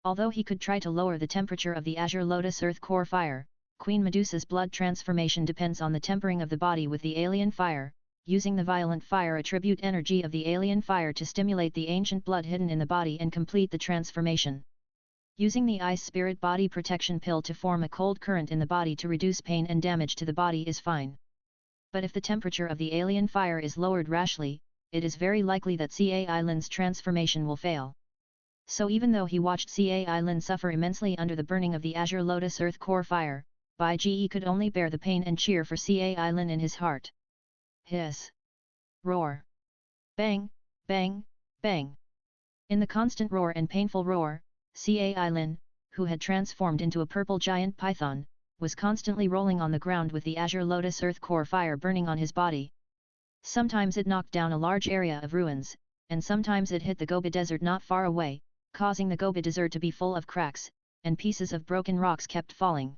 A: Although he could try to lower the temperature of the Azure Lotus Earth Core Fire, Queen Medusa's blood transformation depends on the tempering of the body with the alien fire, using the violent fire attribute energy of the alien fire to stimulate the ancient blood hidden in the body and complete the transformation. Using the Ice Spirit Body Protection Pill to form a cold current in the body to reduce pain and damage to the body is fine. But if the temperature of the alien fire is lowered rashly, it is very likely that Cai Lin's transformation will fail. So even though he watched Cai Lin suffer immensely under the burning of the Azure Lotus Earth Core Fire, Bai Ji could only bear the pain and cheer for Cai Lin in his heart. Hiss! Roar! Bang! Bang! Bang! In the constant roar and painful roar, Cai Lin, who had transformed into a purple giant python, was constantly rolling on the ground with the Azure Lotus Earth Core Fire burning on his body. Sometimes it knocked down a large area of ruins, and sometimes it hit the Gobi Desert not far away, causing the Gobi Desert to be full of cracks, and pieces of broken rocks kept falling.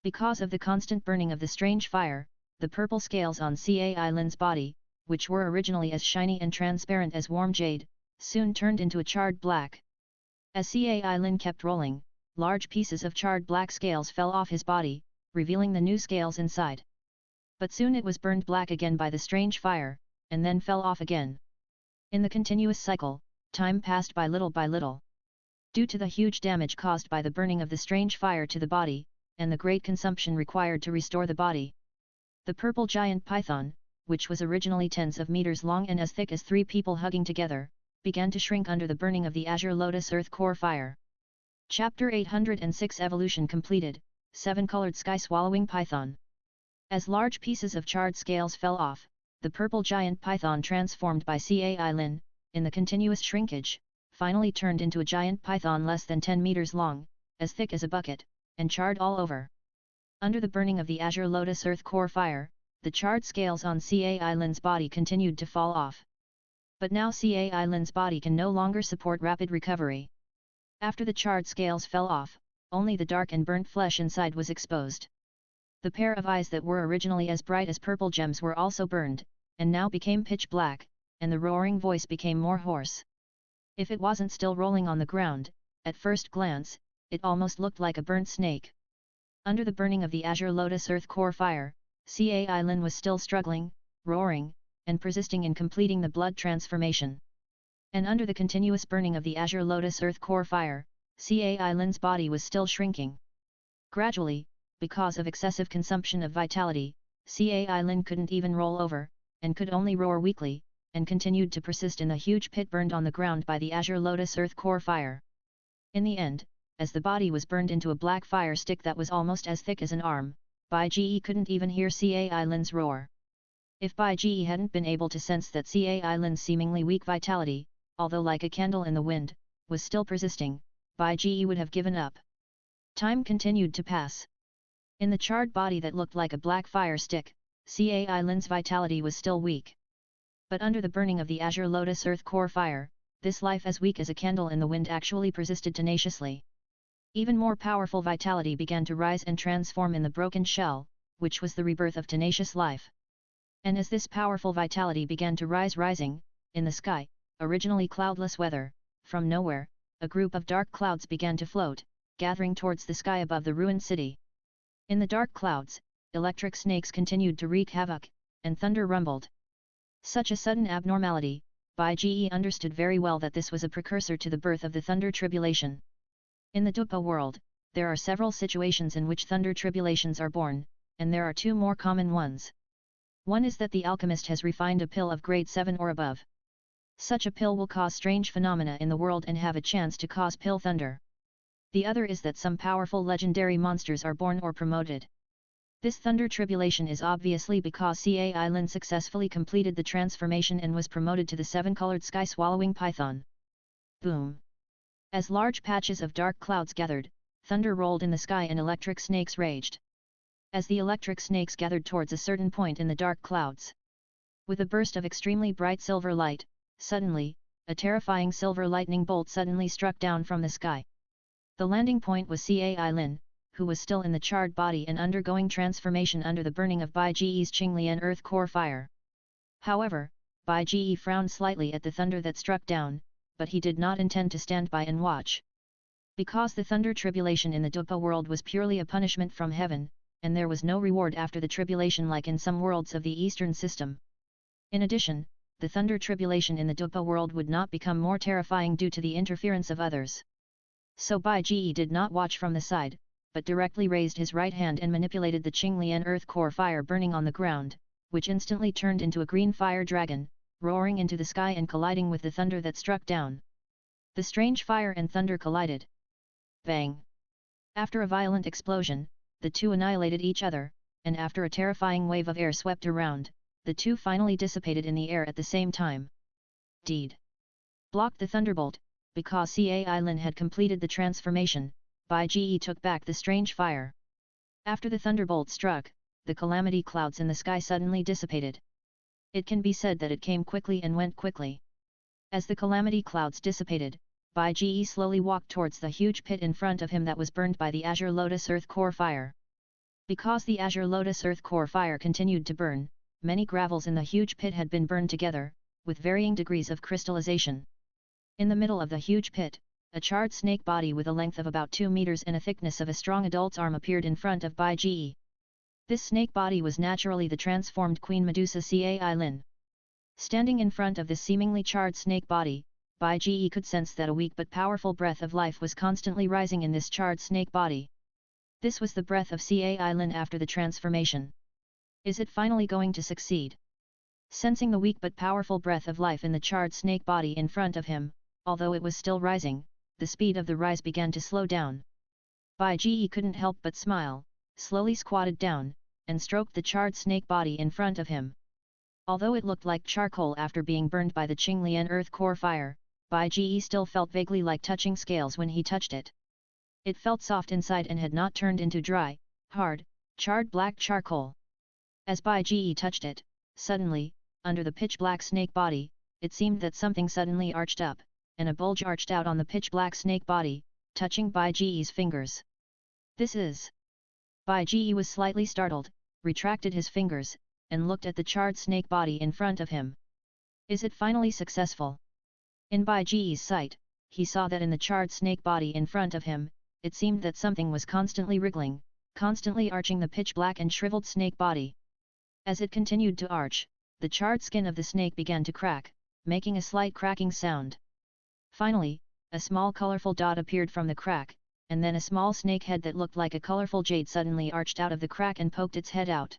A: Because of the constant burning of the strange fire, the purple scales on Cai Lin's body, which were originally as shiny and transparent as warm jade, soon turned into a charred black. As Cai Lin kept rolling, large pieces of charred black scales fell off his body, revealing the new scales inside. But soon it was burned black again by the strange fire, and then fell off again. In the continuous cycle, time passed by little by little. Due to the huge damage caused by the burning of the strange fire to the body, and the great consumption required to restore the body, the purple giant python, which was originally tens of meters long and as thick as 3 people hugging together, began to shrink under the burning of the Azure Lotus Earth Core Fire. Chapter 806 Evolution completed, 7-colored sky-swallowing python. As large pieces of charred scales fell off, the purple giant python transformed by Cai Lin, in the continuous shrinkage, finally turned into a giant python less than 10 meters long, as thick as a bucket, and charred all over. Under the burning of the Azure Lotus Earth Core Fire, the charred scales on Cai Lin's body continued to fall off. But now Cai Lin's body can no longer support rapid recovery. After the charred scales fell off, only the dark and burnt flesh inside was exposed. The pair of eyes that were originally as bright as purple gems were also burned, and now became pitch black, and the roaring voice became more hoarse. If it wasn't still rolling on the ground, at first glance, it almost looked like a burnt snake. Under the burning of the Azure Lotus Earth Core Fire, Cai Lin was still struggling, roaring, and persisting in completing the blood transformation. And under the continuous burning of the azure lotus earth core fire, Cai Lin's body was still shrinking. Gradually, because of excessive consumption of vitality, Cai Lin couldn't even roll over, and could only roar weakly, and continued to persist in the huge pit burned on the ground by the azure lotus earth core fire. In the end, as the body was burned into a black fire stick that was almost as thick as an arm, Bai Ji couldn't even hear Cai Lin's roar. If Bai Ji hadn't been able to sense that Cai Lin's seemingly weak vitality, although like a candle in the wind, was still persisting, Bai Ji would have given up. Time continued to pass. In the charred body that looked like a black fire stick, Cai Lin's vitality was still weak. But under the burning of the azure lotus earth core fire, this life as weak as a candle in the wind actually persisted tenaciously. Even more powerful vitality began to rise and transform in the broken shell, which was the rebirth of tenacious life. And as this powerful vitality began to rising, in the sky, originally cloudless weather, from nowhere, a group of dark clouds began to float, gathering towards the sky above the ruined city. In the dark clouds, electric snakes continued to wreak havoc, and thunder rumbled. Such a sudden abnormality, Bai Ji understood very well that this was a precursor to the birth of the thunder tribulation. In the Douluo world, there are several situations in which thunder tribulations are born, and there are two more common ones. One is that the alchemist has refined a pill of grade 7 or above. Such a pill will cause strange phenomena in the world and have a chance to cause pill thunder. The other is that some powerful legendary monsters are born or promoted. This thunder tribulation is obviously because Cai Lin successfully completed the transformation and was promoted to the 7-colored sky-swallowing python. Boom! As large patches of dark clouds gathered, thunder rolled in the sky and electric snakes raged. As the electric snakes gathered towards a certain point in the dark clouds, with a burst of extremely bright silver light, suddenly, a terrifying silver lightning bolt suddenly struck down from the sky. The landing point was Cai Lin, who was still in the charred body and undergoing transformation under the burning of Bai Ji's Qinglian earth core fire. However, Bai Ji frowned slightly at the thunder that struck down, but he did not intend to stand by and watch. Because the thunder tribulation in the Douluo world was purely a punishment from heaven, and there was no reward after the tribulation like in some worlds of the Eastern system. In addition, the thunder tribulation in the Douluo world would not become more terrifying due to the interference of others. So Bai Ji did not watch from the side, but directly raised his right hand and manipulated the Qinglian earth core fire burning on the ground, which instantly turned into a green fire dragon, roaring into the sky and colliding with the thunder that struck down. The strange fire and thunder collided. Bang! After a violent explosion, the two annihilated each other, and after a terrifying wave of air swept around, the two finally dissipated in the air at the same time. Deed! Blocked the thunderbolt, because Cai Lin had completed the transformation, Bai Ji took back the strange fire. After the thunderbolt struck, the calamity clouds in the sky suddenly dissipated. It can be said that it came quickly and went quickly. As the calamity clouds dissipated, Bai Ji slowly walked towards the huge pit in front of him that was burned by the azure lotus earth core fire. Because the azure lotus earth core fire continued to burn, many gravels in the huge pit had been burned together, with varying degrees of crystallization. In the middle of the huge pit, a charred snake body with a length of about 2 meters and a thickness of a strong adult's arm appeared in front of Bai Ji. This snake body was naturally the transformed Queen Medusa Cai Lin. Standing in front of this seemingly charred snake body, Bai Ji could sense that a weak but powerful breath of life was constantly rising in this charred snake body. This was the breath of Cai Lin after the transformation. Is it finally going to succeed? Sensing the weak but powerful breath of life in the charred snake body in front of him, although it was still rising, the speed of the rise began to slow down. Bai Ji couldn't help but smile, slowly squatted down, and stroked the charred snake body in front of him. Although it looked like charcoal after being burned by the Qinglian earth core fire, Bai Ji still felt vaguely like touching scales when he touched it. It felt soft inside and had not turned into dry, hard, charred black charcoal. As Bai Ji touched it, suddenly, under the pitch-black snake body, it seemed that something suddenly arched up, and a bulge arched out on the pitch-black snake body, touching Bai Ji's fingers. This is... Bai Ji was slightly startled, retracted his fingers, and looked at the charred snake body in front of him. Is it finally successful? In Bai Ji's sight, he saw that in the charred snake body in front of him, it seemed that something was constantly wriggling, constantly arching the pitch-black and shriveled snake body. As it continued to arch, the charred skin of the snake began to crack, making a slight cracking sound. Finally, a small colorful dot appeared from the crack, and then a small snake head that looked like a colorful jade suddenly arched out of the crack and poked its head out.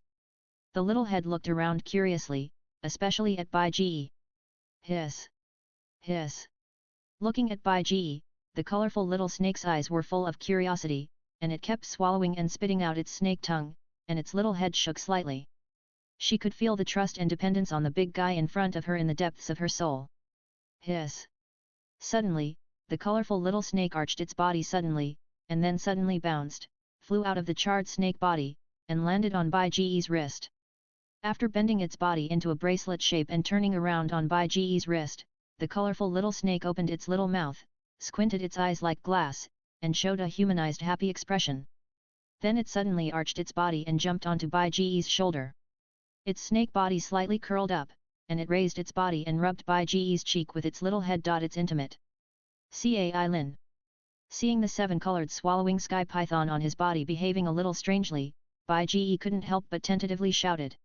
A: The little head looked around curiously, especially at Bai Ji. Hiss! Hiss! Looking at Bai Ji, the colorful little snake's eyes were full of curiosity, and it kept swallowing and spitting out its snake tongue, and its little head shook slightly. She could feel the trust and dependence on the big guy in front of her in the depths of her soul. Hiss! Suddenly, the colorful little snake arched its body suddenly, and then suddenly bounced, flew out of the charred snake body, and landed on Bai Ji's wrist. After bending its body into a bracelet shape and turning around on Bai Ji's wrist, the colorful little snake opened its little mouth, squinted its eyes like glass, and showed a humanized happy expression. Then it suddenly arched its body and jumped onto Bai Ji's shoulder. Its snake body slightly curled up, and it raised its body and rubbed Bai Ji's cheek with its little head. It's intimate. Cai Lin. Seeing the seven-colored swallowing sky python on his body behaving a little strangely, Bai Ji couldn't help but tentatively shouted.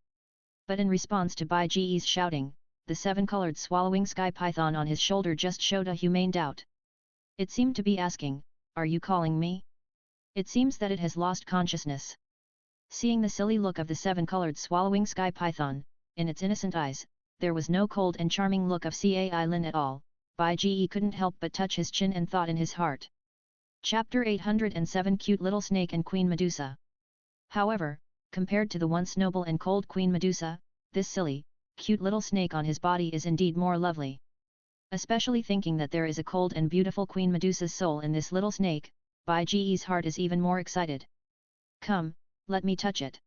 A: But in response to Bai Ji's shouting, the seven-colored swallowing sky python on his shoulder just showed a humane doubt. It seemed to be asking, "Are you calling me?" It seems that it has lost consciousness. Seeing the silly look of the seven-colored swallowing sky python, in its innocent eyes, there was no cold and charming look of Cai Lin at all. Bai Ji couldn't help but touch his chin and thought in his heart. Chapter 807 Cute Little Snake and Queen Medusa. However, compared to the once noble and cold Queen Medusa, this silly, cute little snake on his body is indeed more lovely. Especially thinking that there is a cold and beautiful Queen Medusa's soul in this little snake, Bai Ji's heart is even more excited. Come, let me touch it.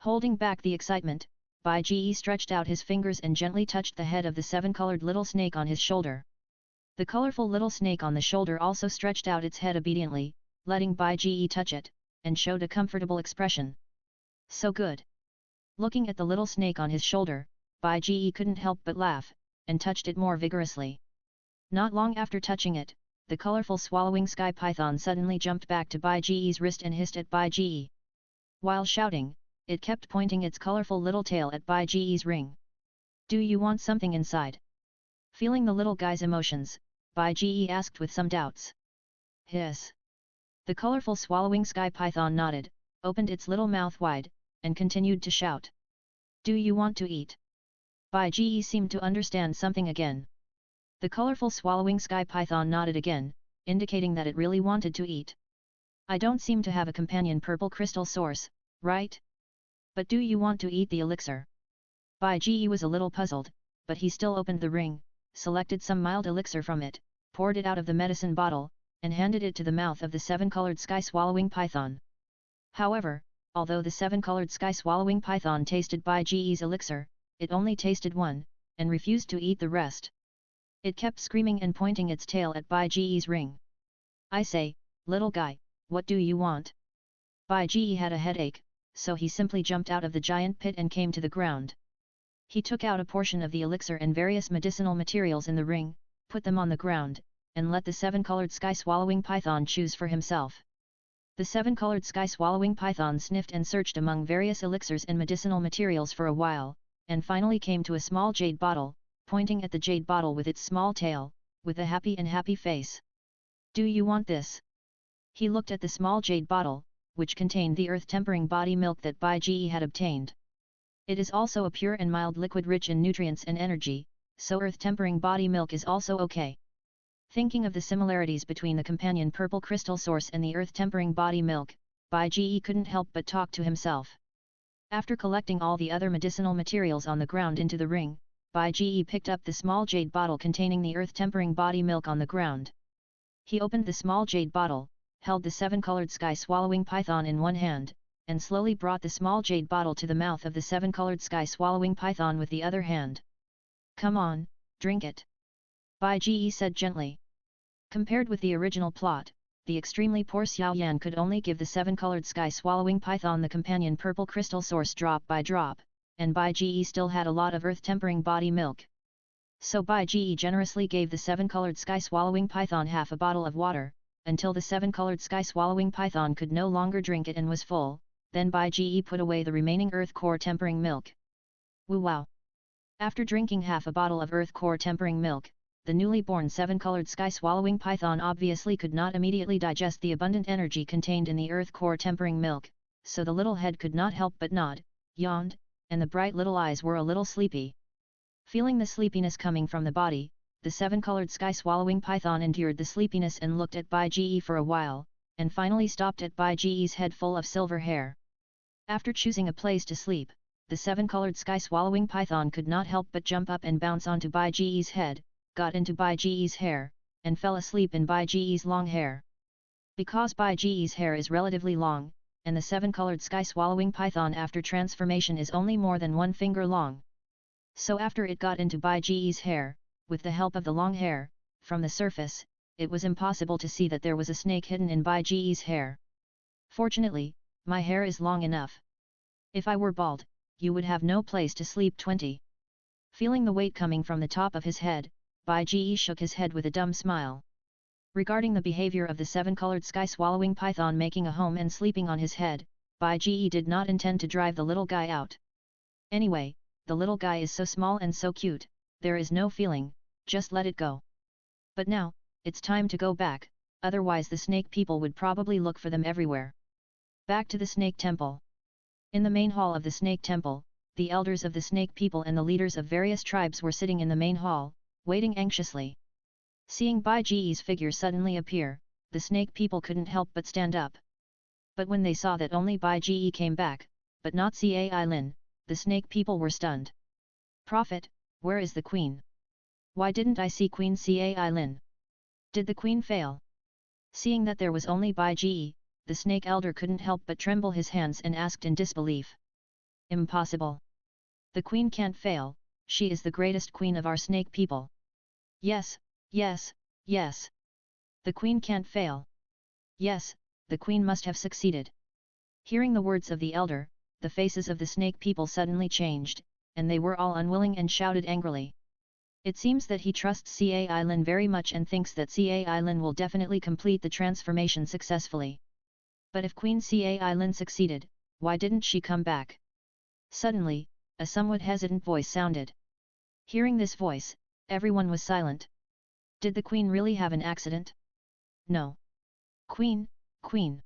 A: Holding back the excitement, Bai Ji stretched out his fingers and gently touched the head of the seven-colored little snake on his shoulder. The colorful little snake on the shoulder also stretched out its head obediently, letting Bai Ji touch it, and showed a comfortable expression. So good! Looking at the little snake on his shoulder, Bai Ji couldn't help but laugh, and touched it more vigorously. Not long after touching it, the colorful swallowing sky python suddenly jumped back to Bai Ji's wrist and hissed at Bai Ji. While shouting, it kept pointing its colorful little tail at Bai Ji's ring. Do you want something inside? Feeling the little guy's emotions, Bai Ji asked with some doubts. Hiss! The colorful swallowing sky python nodded, opened its little mouth wide, and continued to shout. Do you want to eat? Bai Ji seemed to understand something again. The colorful swallowing sky python nodded again, indicating that it really wanted to eat. I don't seem to have a companion purple crystal source, right? But do you want to eat the elixir? Bai Ji was a little puzzled, but he still opened the ring, selected some mild elixir from it, poured it out of the medicine bottle, and handed it to the mouth of the seven-colored sky-swallowing python. However, although the seven-colored sky-swallowing python tasted Bai Ji's elixir, it only tasted one, and refused to eat the rest. It kept screaming and pointing its tail at Bai Ji's ring. I say, little guy, what do you want? Bai Ji had a headache, so he simply jumped out of the giant pit and came to the ground. He took out a portion of the elixir and various medicinal materials in the ring, put them on the ground, and let the seven-colored sky-swallowing python choose for himself. The seven-colored sky-swallowing python sniffed and searched among various elixirs and medicinal materials for a while, and finally came to a small jade bottle, pointing at the jade bottle with its small tail, with a happy face. Do you want this? He looked at the small jade bottle, which contained the earth-tempering body milk that Bai Ji had obtained. It is also a pure and mild liquid rich in nutrients and energy, so earth-tempering body milk is also okay. Thinking of the similarities between the companion purple crystal source and the earth-tempering body milk, Bai Ji couldn't help but talk to himself. After collecting all the other medicinal materials on the ground into the ring, Bai Ji picked up the small jade bottle containing the earth-tempering body milk on the ground. He opened the small jade bottle, held the seven-colored sky-swallowing python in one hand, and slowly brought the small jade bottle to the mouth of the seven-colored sky-swallowing python with the other hand. Come on, drink it. Bai Ji said gently. Compared with the original plot, the extremely poor Xiao Yan could only give the seven-colored sky-swallowing python the companion purple crystal source drop by drop, and Bai Ji still had a lot of earth-tempering body milk. So Bai Ji generously gave the seven-colored sky-swallowing python half a bottle of water, until the seven-colored sky-swallowing python could no longer drink it and was full. Then Bai Ji put away the remaining earth core tempering milk. Woo wow! After drinking half a bottle of earth core tempering milk, the newly born seven-colored sky-swallowing python obviously could not immediately digest the abundant energy contained in the earth core tempering milk, so the little head could not help but nod, yawned, and the bright little eyes were a little sleepy. Feeling the sleepiness coming from the body, the seven-colored sky-swallowing python endured the sleepiness and looked at Bai Ge for a while, and finally stopped at Bai Ge's head full of silver hair. After choosing a place to sleep, the seven-colored sky-swallowing python could not help but jump up and bounce onto Bai Ge's head, got into Bai Ge's hair, and fell asleep in Bai Ge's long hair. Because Bai Ge's hair is relatively long, and the seven-colored sky-swallowing python after transformation is only more than 1 finger long. So after it got into Bai Ge's hair, with the help of the long hair, from the surface, it was impossible to see that there was a snake hidden in Bai Ge's hair. Fortunately, my hair is long enough. If I were bald, you would have no place to sleep. 20. Feeling the weight coming from the top of his head, Bai Ge shook his head with a dumb smile. Regarding the behavior of the seven-colored sky-swallowing python making a home and sleeping on his head, Bai Ge did not intend to drive the little guy out. Anyway, the little guy is so small and so cute, there is no feeling, just let it go. But now, it's time to go back, otherwise the snake people would probably look for them everywhere. Back to the snake temple. In the main hall of the snake temple, the elders of the snake people and the leaders of various tribes were sitting in the main hall, waiting anxiously. Seeing Bai Ge's figure suddenly appear, the snake people couldn't help but stand up. But when they saw that only Bai Ge came back, but not Cai Lin, the snake people were stunned. Prophet, where is the queen? Why didn't I see Queen Cai Lin? Did the queen fail? Seeing that there was only Bai Ge, the snake elder couldn't help but tremble his hands and asked in disbelief. Impossible. The queen can't fail, she is the greatest queen of our snake people. Yes, yes, yes. The queen can't fail. Yes, the queen must have succeeded. Hearing the words of the elder, the faces of the snake people suddenly changed, and they were all unwilling and shouted angrily. It seems that he trusts Cai Lin very much and thinks that Cai Lin will definitely complete the transformation successfully. But if Queen Cai Lin succeeded, why didn't she come back? Suddenly, a somewhat hesitant voice sounded. Hearing this voice, everyone was silent. Did the queen really have an accident? No. Queen, queen.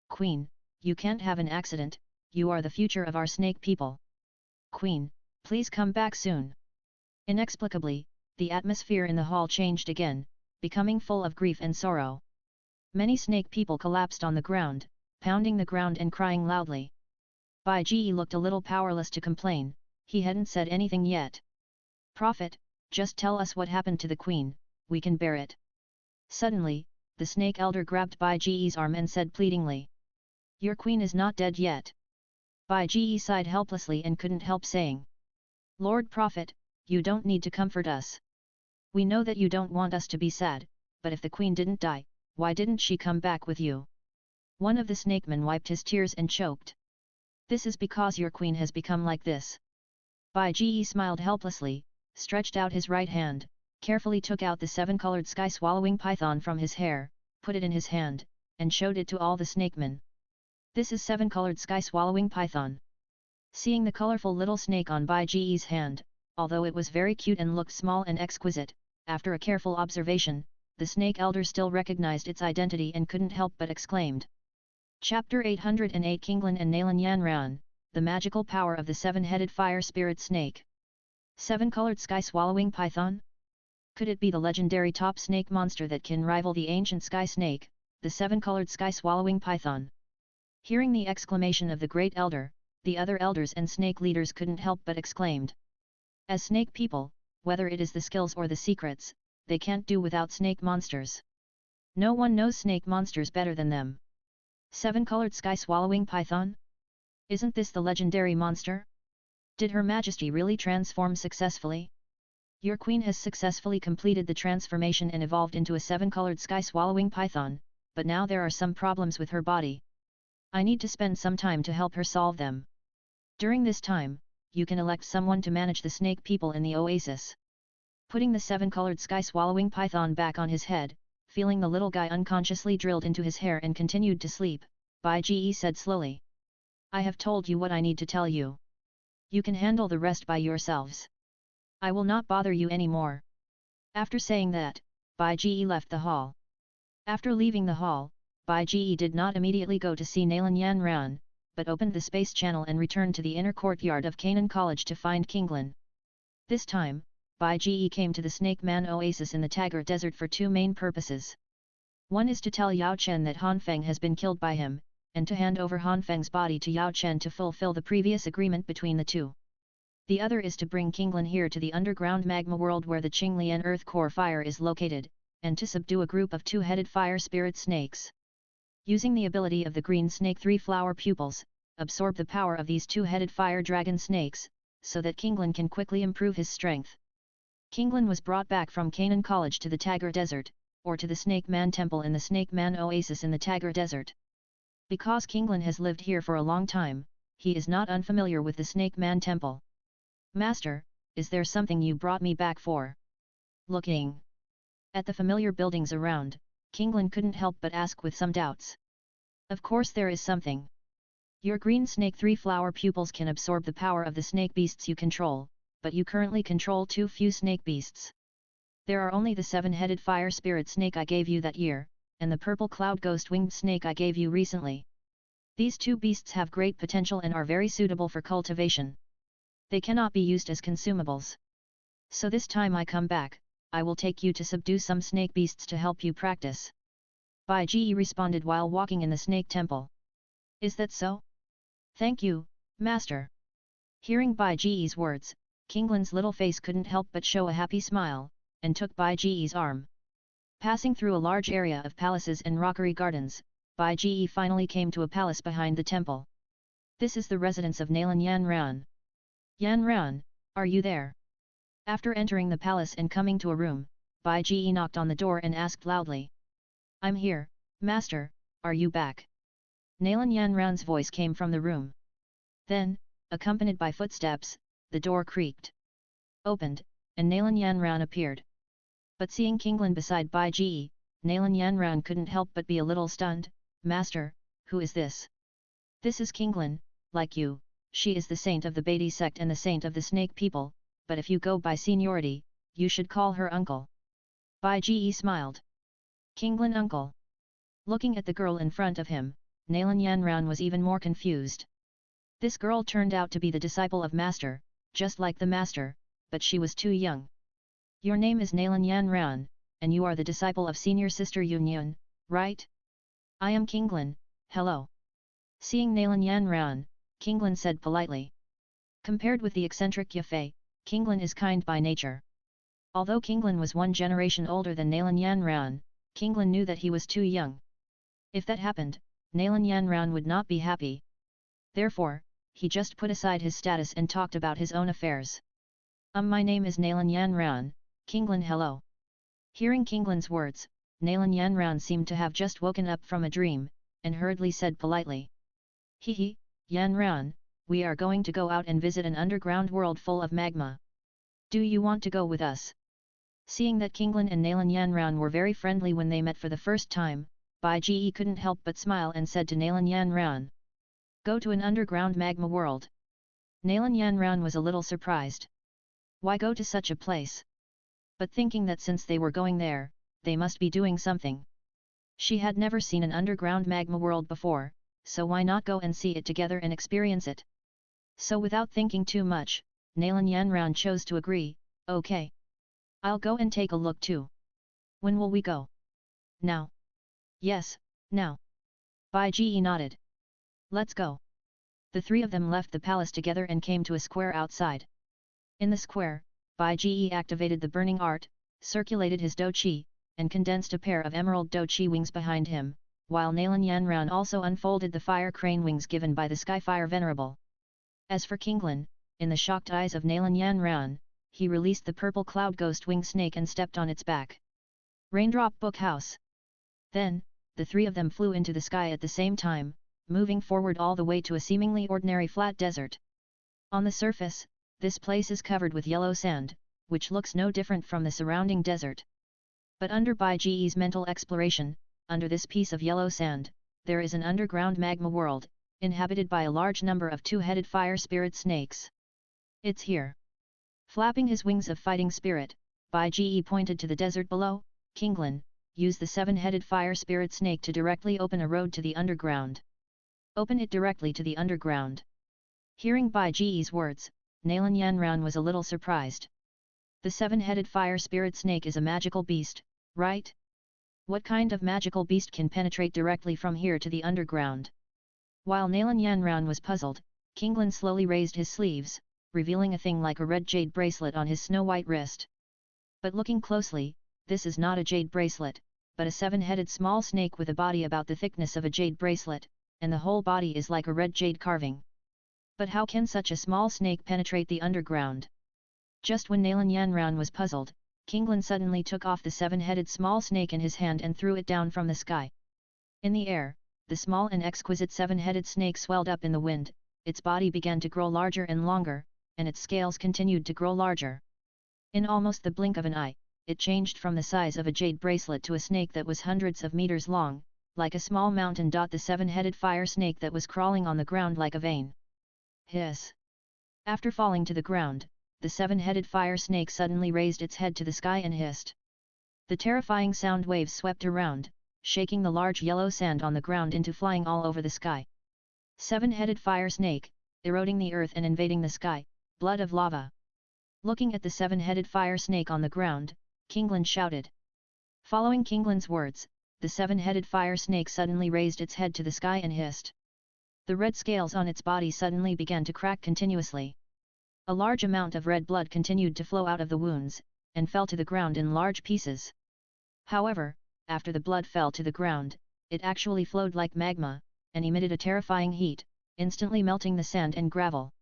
A: Queen, you can't have an accident, you are the future of our snake people. Queen, please come back soon. Inexplicably, the atmosphere in the hall changed again, becoming full of grief and sorrow. Many snake people collapsed on the ground, pounding the ground and crying loudly. Bai Ge looked a little powerless to complain, he hadn't said anything yet. Prophet, just tell us what happened to the queen, we can bear it. Suddenly, the snake elder grabbed Bai Ge's arm and said pleadingly. Your queen is not dead yet. Bai Ge sighed helplessly and couldn't help saying. Lord Prophet, you don't need to comfort us. We know that you don't want us to be sad, but if the queen didn't die, why didn't she come back with you? One of the snakemen wiped his tears and choked. This is because your queen has become like this. Bai Ge smiled helplessly, stretched out his right hand, carefully took out the seven-colored sky-swallowing python from his hair, put it in his hand, and showed it to all the snakemen. This is seven-colored sky-swallowing python. Seeing the colorful little snake on Bai Ge's hand, although it was very cute and looked small and exquisite, after a careful observation, the snake elder still recognized its identity and couldn't help but exclaimed. Chapter 808 Kinglin and Nalan Yanran, the magical power of the seven-headed fire spirit snake. Seven-colored sky-swallowing python? Could it be the legendary top snake monster that can rival the ancient sky snake, the seven-colored sky-swallowing python? Hearing the exclamation of the great elder, the other elders and snake leaders couldn't help but exclaimed. As snake people, whether it is the skills or the secrets, they can't do without snake monsters. No one knows snake monsters better than them. Seven-colored sky-swallowing python? Isn't this the legendary monster? Did Her Majesty really transform successfully? Your queen has successfully completed the transformation and evolved into a seven-colored sky-swallowing python, but now there are some problems with her body. I need to spend some time to help her solve them. During this time, you can elect someone to manage the snake people in the oasis. Putting the seven-colored sky-swallowing python back on his head, feeling the little guy unconsciously drilled into his hair and continued to sleep, Bai Ge said slowly. I have told you what I need to tell you. You can handle the rest by yourselves. I will not bother you anymore. After saying that, Bai Ji left the hall. After leaving the hall, Bai Ji did not immediately go to see Nalan Yan Ran, but opened the space channel and returned to the inner courtyard of Canaan College to find Kinglin. This time, Bai Ji came to the Snake Man Oasis in the Tagar Desert for two main purposes. One is to tell Yao Chen that Han Feng has been killed by him, and to hand over Han Feng's body to Yao Chen to fulfill the previous agreement between the two. The other is to bring Kinglin here to the underground magma world where the Qinglian earth core fire is located, and to subdue a group of two-headed fire spirit snakes. Using the ability of the green snake three-flower pupils, absorb the power of these two-headed fire dragon snakes, so that Kinglin can quickly improve his strength. Kinglin was brought back from Canaan College to the Tagar Desert, or to the Snake Man Temple in the Snake Man Oasis in the Tagar Desert. Because Kinglin has lived here for a long time, he is not unfamiliar with the Snake Man Temple. Master, is there something you brought me back for? Looking at the familiar buildings around, Kinglin couldn't help but ask with some doubts. Of course there is something. Your green snake three-flower pupils can absorb the power of the snake beasts you control, but you currently control too few snake beasts. There are only the seven-headed fire spirit snake I gave you that year, and the purple cloud ghost-winged snake I gave you recently. These two beasts have great potential and are very suitable for cultivation. They cannot be used as consumables. So this time I come back, I will take you to subdue some snake beasts to help you practice. Bai Ji responded while walking in the snake temple. Is that so? Thank you, Master. Hearing Bai Ji's words, Kinglin's little face couldn't help but show a happy smile, and took Bai Ji's arm. Passing through a large area of palaces and rockery gardens, Bai Ji finally came to a palace behind the temple. This is the residence of Nalan Yan Ran. Yan Ran, are you there? After entering the palace and coming to a room, Bai Ji knocked on the door and asked loudly. I'm here, Master, are you back? Nalan Yan Ran's voice came from the room. Then, accompanied by footsteps, the door creaked. Opened, and Nalan Yan Ran appeared. But seeing Kinglin beside Bai Ji, Nalan Yan Ran couldn't help but be a little stunned. Master, who is this? This is Kinglin, like you, she is the saint of the Beatty sect and the saint of the snake people, but if you go by seniority, you should call her uncle. Bai Ji smiled. Kinglin uncle. Looking at the girl in front of him, Nalan Yan Ran was even more confused. This girl turned out to be the disciple of Master, just like the Master, but she was too young. Your name is Nalan Yan Ran, and you are the disciple of senior sister Yun Yun, right? I am Kinglin, hello. Seeing Nalan Yan Ran, Kinglin said politely. Compared with the eccentric Yafei, Kinglin is kind by nature. Although Kinglin was one generation older than Nalan Yan Ran, Kinglin knew that he was too young. If that happened, Nalan Yan Ran would not be happy. Therefore, he just put aside his status and talked about his own affairs. My name is Nalan Yan Ran, Kinglin hello. Hearing Kinglin's words, Nalan Yan Ran seemed to have just woken up from a dream, and hurriedly said politely. Hehe, Yan Ran, we are going to go out and visit an underground world full of magma. Do you want to go with us? Seeing that Kinglin and Nalan Yan Ran were very friendly when they met for the first time, Bai Ji couldn't help but smile and said to Nalan Yan Ran. Go to an underground magma world. Nalan Yan Ran was a little surprised. Why go to such a place? But thinking that since they were going there, they must be doing something. She had never seen an underground magma world before, so why not go and see it together and experience it? So without thinking too much, Nalan Yan Ran chose to agree. Okay. I'll go and take a look too. When will we go? Now. Yes, now. Bai Ji nodded. Let's go. The three of them left the palace together and came to a square outside. In the square, Bai Ji activated the burning art, circulated his Do Chi, and condensed a pair of emerald Do Chi wings behind him, while Nalan Yan Ran also unfolded the fire crane wings given by the Skyfire Venerable. As for Kinglin, in the shocked eyes of Nalan Yan Ran, he released the purple cloud ghost wing snake and stepped on its back. Raindrop Book House. Then, the three of them flew into the sky at the same time, moving forward all the way to a seemingly ordinary flat desert. On the surface, this place is covered with yellow sand, which looks no different from the surrounding desert. But under Bai Ji's mental exploration, under this piece of yellow sand, there is an underground magma world, inhabited by a large number of two-headed fire spirit snakes. It's here. Flapping his wings of fighting spirit, Bai Ji pointed to the desert below. Kinglin, use the seven-headed fire spirit snake to directly open a road to the underground. Open it directly to the underground. Hearing Bai Ji's words, Nalan Yanran was a little surprised. The seven-headed fire spirit snake is a magical beast, right? What kind of magical beast can penetrate directly from here to the underground? While Nalan Yanran was puzzled, Kinglin slowly raised his sleeves, revealing a thing like a red jade bracelet on his snow-white wrist. But looking closely, this is not a jade bracelet, but a seven-headed small snake with a body about the thickness of a jade bracelet, and the whole body is like a red jade carving. But how can such a small snake penetrate the underground? Just when Nalan Yanran was puzzled, Kinglin suddenly took off the seven-headed small snake in his hand and threw it down from the sky. In the air, the small and exquisite seven-headed snake swelled up in the wind, its body began to grow larger and longer, and its scales continued to grow larger. In almost the blink of an eye, it changed from the size of a jade bracelet to a snake that was hundreds of meters long, like a small mountain. The seven-headed fire snake that was crawling on the ground like a vein. Hiss! After falling to the ground, the seven-headed fire snake suddenly raised its head to the sky and hissed. The terrifying sound waves swept around, shaking the large yellow sand on the ground into flying all over the sky. Seven-headed fire snake, eroding the earth and invading the sky, blood of lava. Looking at the seven-headed fire snake on the ground, Kinglin shouted. Following Kinglin's words, the seven-headed fire snake suddenly raised its head to the sky and hissed. The red scales on its body suddenly began to crack continuously. A large amount of red blood continued to flow out of the wounds, and fell to the ground in large pieces. However, after the blood fell to the ground, it actually flowed like magma, and emitted a terrifying heat, instantly melting the sand and gravel.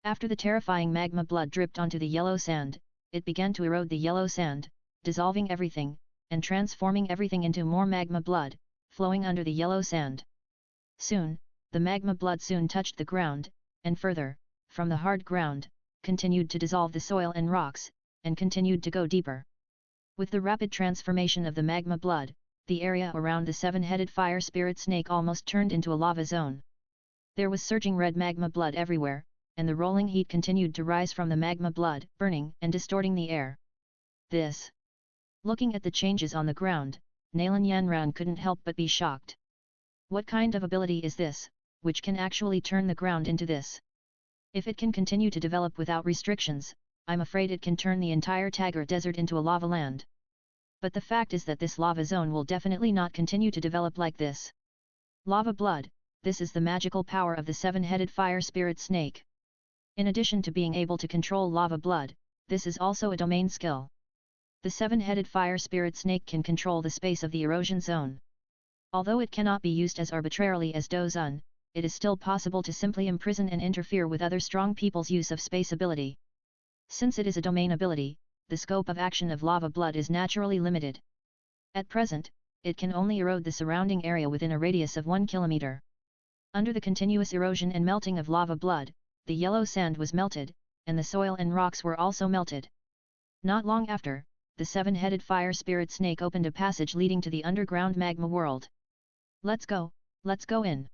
A: After the terrifying magma blood dripped onto the yellow sand, it began to erode the yellow sand, dissolving everything, and transforming everything into more magma blood, flowing under the yellow sand. Soon, the magma blood soon touched the ground, and further, from the hard ground, continued to dissolve the soil and rocks, and continued to go deeper. With the rapid transformation of the magma blood, the area around the seven-headed fire spirit snake almost turned into a lava zone. There was surging red magma blood everywhere, and the rolling heat continued to rise from the magma blood, burning and distorting the air. This. Looking at the changes on the ground, Nalan Yanran couldn't help but be shocked. What kind of ability is this, which can actually turn the ground into this? If it can continue to develop without restrictions, I'm afraid it can turn the entire Tagar Desert into a lava land. But the fact is that this lava zone will definitely not continue to develop like this. Lava blood, this is the magical power of the seven-headed fire spirit snake. In addition to being able to control lava blood, this is also a domain skill. The seven-headed fire spirit snake can control the space of the erosion zone. Although it cannot be used as arbitrarily as Dozun, it is still possible to simply imprison and interfere with other strong people's use of space ability. Since it is a domain ability, the scope of action of lava blood is naturally limited. At present, it can only erode the surrounding area within a radius of 1 kilometer. Under the continuous erosion and melting of lava blood, the yellow sand was melted, and the soil and rocks were also melted. Not long after, the seven-headed fire spirit snake opened a passage leading to the underground magma world. Let's go in.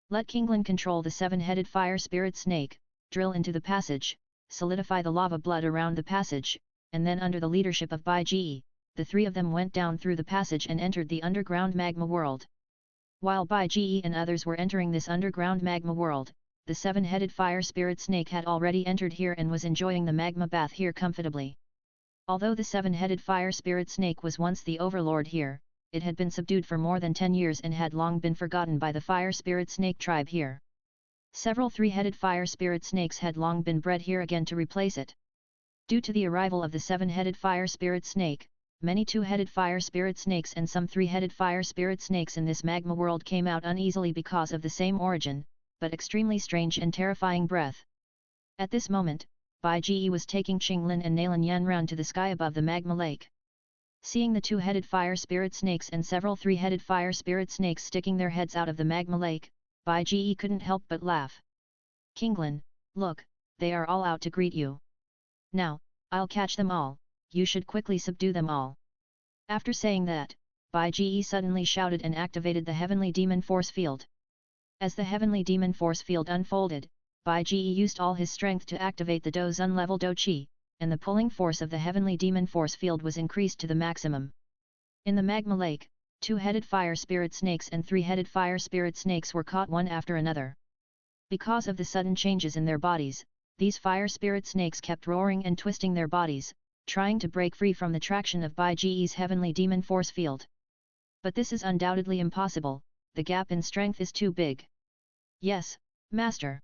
A: Let Kinglin control the seven-headed fire spirit snake, drill into the passage, solidify the lava blood around the passage, and then under the leadership of Bai Ji, the three of them went down through the passage and entered the underground magma world. While Bai Ji and others were entering this underground magma world, the seven-headed fire spirit snake had already entered here and was enjoying the magma bath here comfortably. Although the seven-headed fire spirit snake was once the overlord here, it had been subdued for more than 10 years and had long been forgotten by the fire spirit snake tribe here. Several three-headed fire spirit snakes had long been bred here again to replace it. Due to the arrival of the seven-headed fire spirit snake, many two-headed fire spirit snakes and some three-headed fire spirit snakes in this magma world came out uneasily because of the same origin, but extremely strange and terrifying breath. At this moment, Bai Ji was taking Qinglin and Nalan Yanran to the sky above the magma lake. Seeing the two-headed fire spirit snakes and several three-headed fire spirit snakes sticking their heads out of the magma lake, Bai Ji couldn't help but laugh. Kinglin, look, they are all out to greet you. Now, I'll catch them all, you should quickly subdue them all. After saying that, Bai Ji suddenly shouted and activated the heavenly demon force field. As the heavenly demon force field unfolded, Bai Ji used all his strength to activate the Dozun level Do Chi, and the pulling force of the heavenly demon force field was increased to the maximum. In the magma lake, 2-headed fire spirit snakes and 3-headed fire spirit snakes were caught one after another. Because of the sudden changes in their bodies, these fire spirit snakes kept roaring and twisting their bodies, trying to break free from the traction of Bai Ji's heavenly demon force field. But this is undoubtedly impossible, the gap in strength is too big. Yes, Master.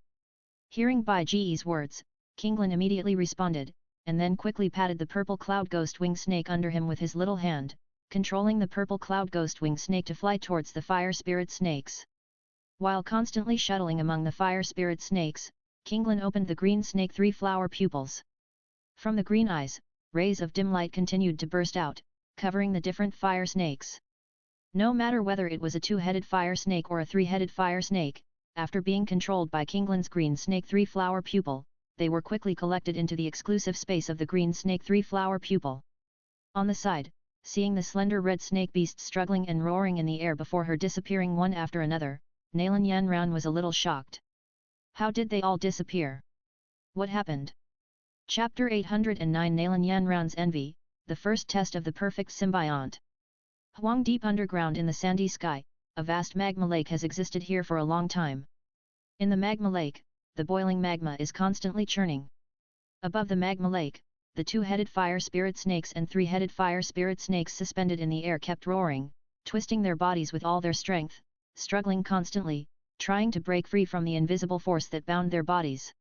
A: Hearing Bai Ji's words, Kinglin immediately responded, and then quickly patted the purple cloud ghost wing snake under him with his little hand, controlling the purple cloud ghost wing snake to fly towards the fire spirit snakes. While constantly shuttling among the fire spirit snakes, Kinglin opened the green snake 3-flower pupils. From the green eyes, rays of dim light continued to burst out, covering the different fire snakes. No matter whether it was a 2-headed fire snake or a 3-headed fire snake, after being controlled by Kinglin's green snake 3-flower pupil, they were quickly collected into the exclusive space of the green snake 3-flower pupil. On the side, seeing the slender red snake beasts struggling and roaring in the air before her disappearing one after another, Nalan Yanran was a little shocked. How did they all disappear? What happened? Chapter 809 Nalan Yanran's Envy, the first test of the perfect symbiont. Huang deep underground in the sandy sky, a vast magma lake has existed here for a long time. In the magma lake, the boiling magma is constantly churning. Above the magma lake, the 2-headed fire spirit snakes and 3-headed fire spirit snakes suspended in the air kept roaring, twisting their bodies with all their strength, struggling constantly, trying to break free from the invisible force that bound their bodies.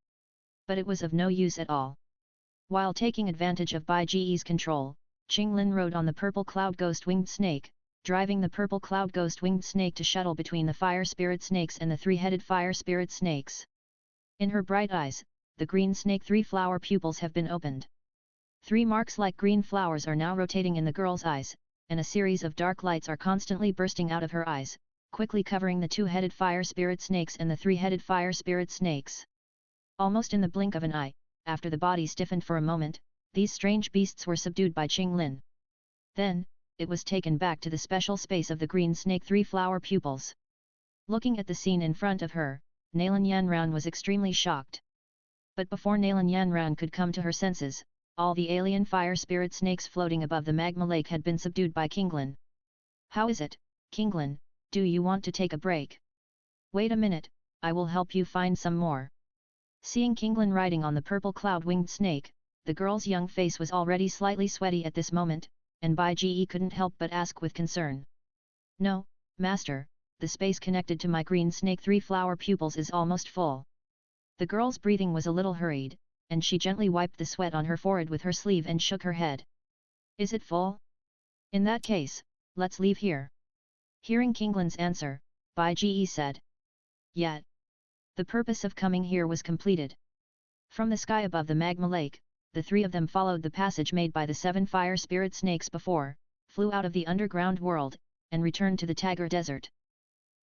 A: But it was of no use at all. While taking advantage of Bai Ji's control, Qinglin rode on the purple cloud ghost winged snake, driving the purple cloud ghost winged snake to shuttle between the fire spirit snakes and the 3-headed fire spirit snakes. In her bright eyes, the green snake 3-flower pupils have been opened. 3 marks like green flowers are now rotating in the girl's eyes, and a series of dark lights are constantly bursting out of her eyes, quickly covering the 2-headed fire spirit snakes and the 3-headed fire spirit snakes. Almost in the blink of an eye, after the body stiffened for a moment, these strange beasts were subdued by Qinglin. Then, it was taken back to the special space of the green snake 3-flower pupils. Looking at the scene in front of her, Nalan Yanran was extremely shocked. But before Nalan Yanran could come to her senses, all the alien fire spirit snakes floating above the magma lake had been subdued by Kinglin. How is it, Kinglin, do you want to take a break? Wait a minute, I will help you find some more. Seeing Kinglin riding on the purple cloud-winged snake, the girl's young face was already slightly sweaty at this moment, and Bai Ji couldn't help but ask with concern. No, Master, the space connected to my green snake 3-flower pupils is almost full. The girl's breathing was a little hurried, and she gently wiped the sweat on her forehead with her sleeve and shook her head. Is it full? In that case, let's leave here. Hearing Kinglin's answer, Bai Ji said. Yet, the purpose of coming here was completed. From the sky above the magma lake, the 3 of them followed the passage made by the 7 fire spirit snakes before, flew out of the underground world, and returned to the Tagar Desert.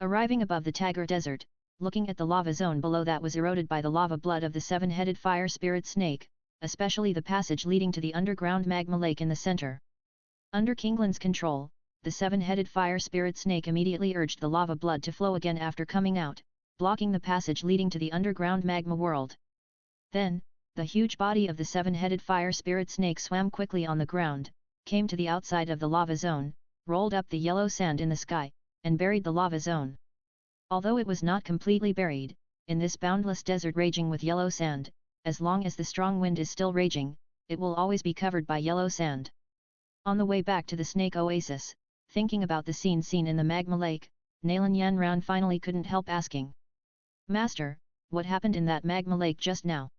A: Arriving above the Tagar Desert, looking at the lava zone below that was eroded by the lava blood of the 7-headed fire spirit snake, especially the passage leading to the underground magma lake in the center. Under Kinglin's control, the 7-headed fire spirit snake immediately urged the lava blood to flow again after coming out, blocking the passage leading to the underground magma world. Then, the huge body of the 7-headed fire spirit snake swam quickly on the ground, came to the outside of the lava zone, rolled up the yellow sand in the sky, and buried the lava zone. Although it was not completely buried, in this boundless desert raging with yellow sand, as long as the strong wind is still raging, it will always be covered by yellow sand. On the way back to the snake oasis, thinking about the scene seen in the magma lake, Nalan Yanran finally couldn't help asking. Master, what happened in that magma lake just now?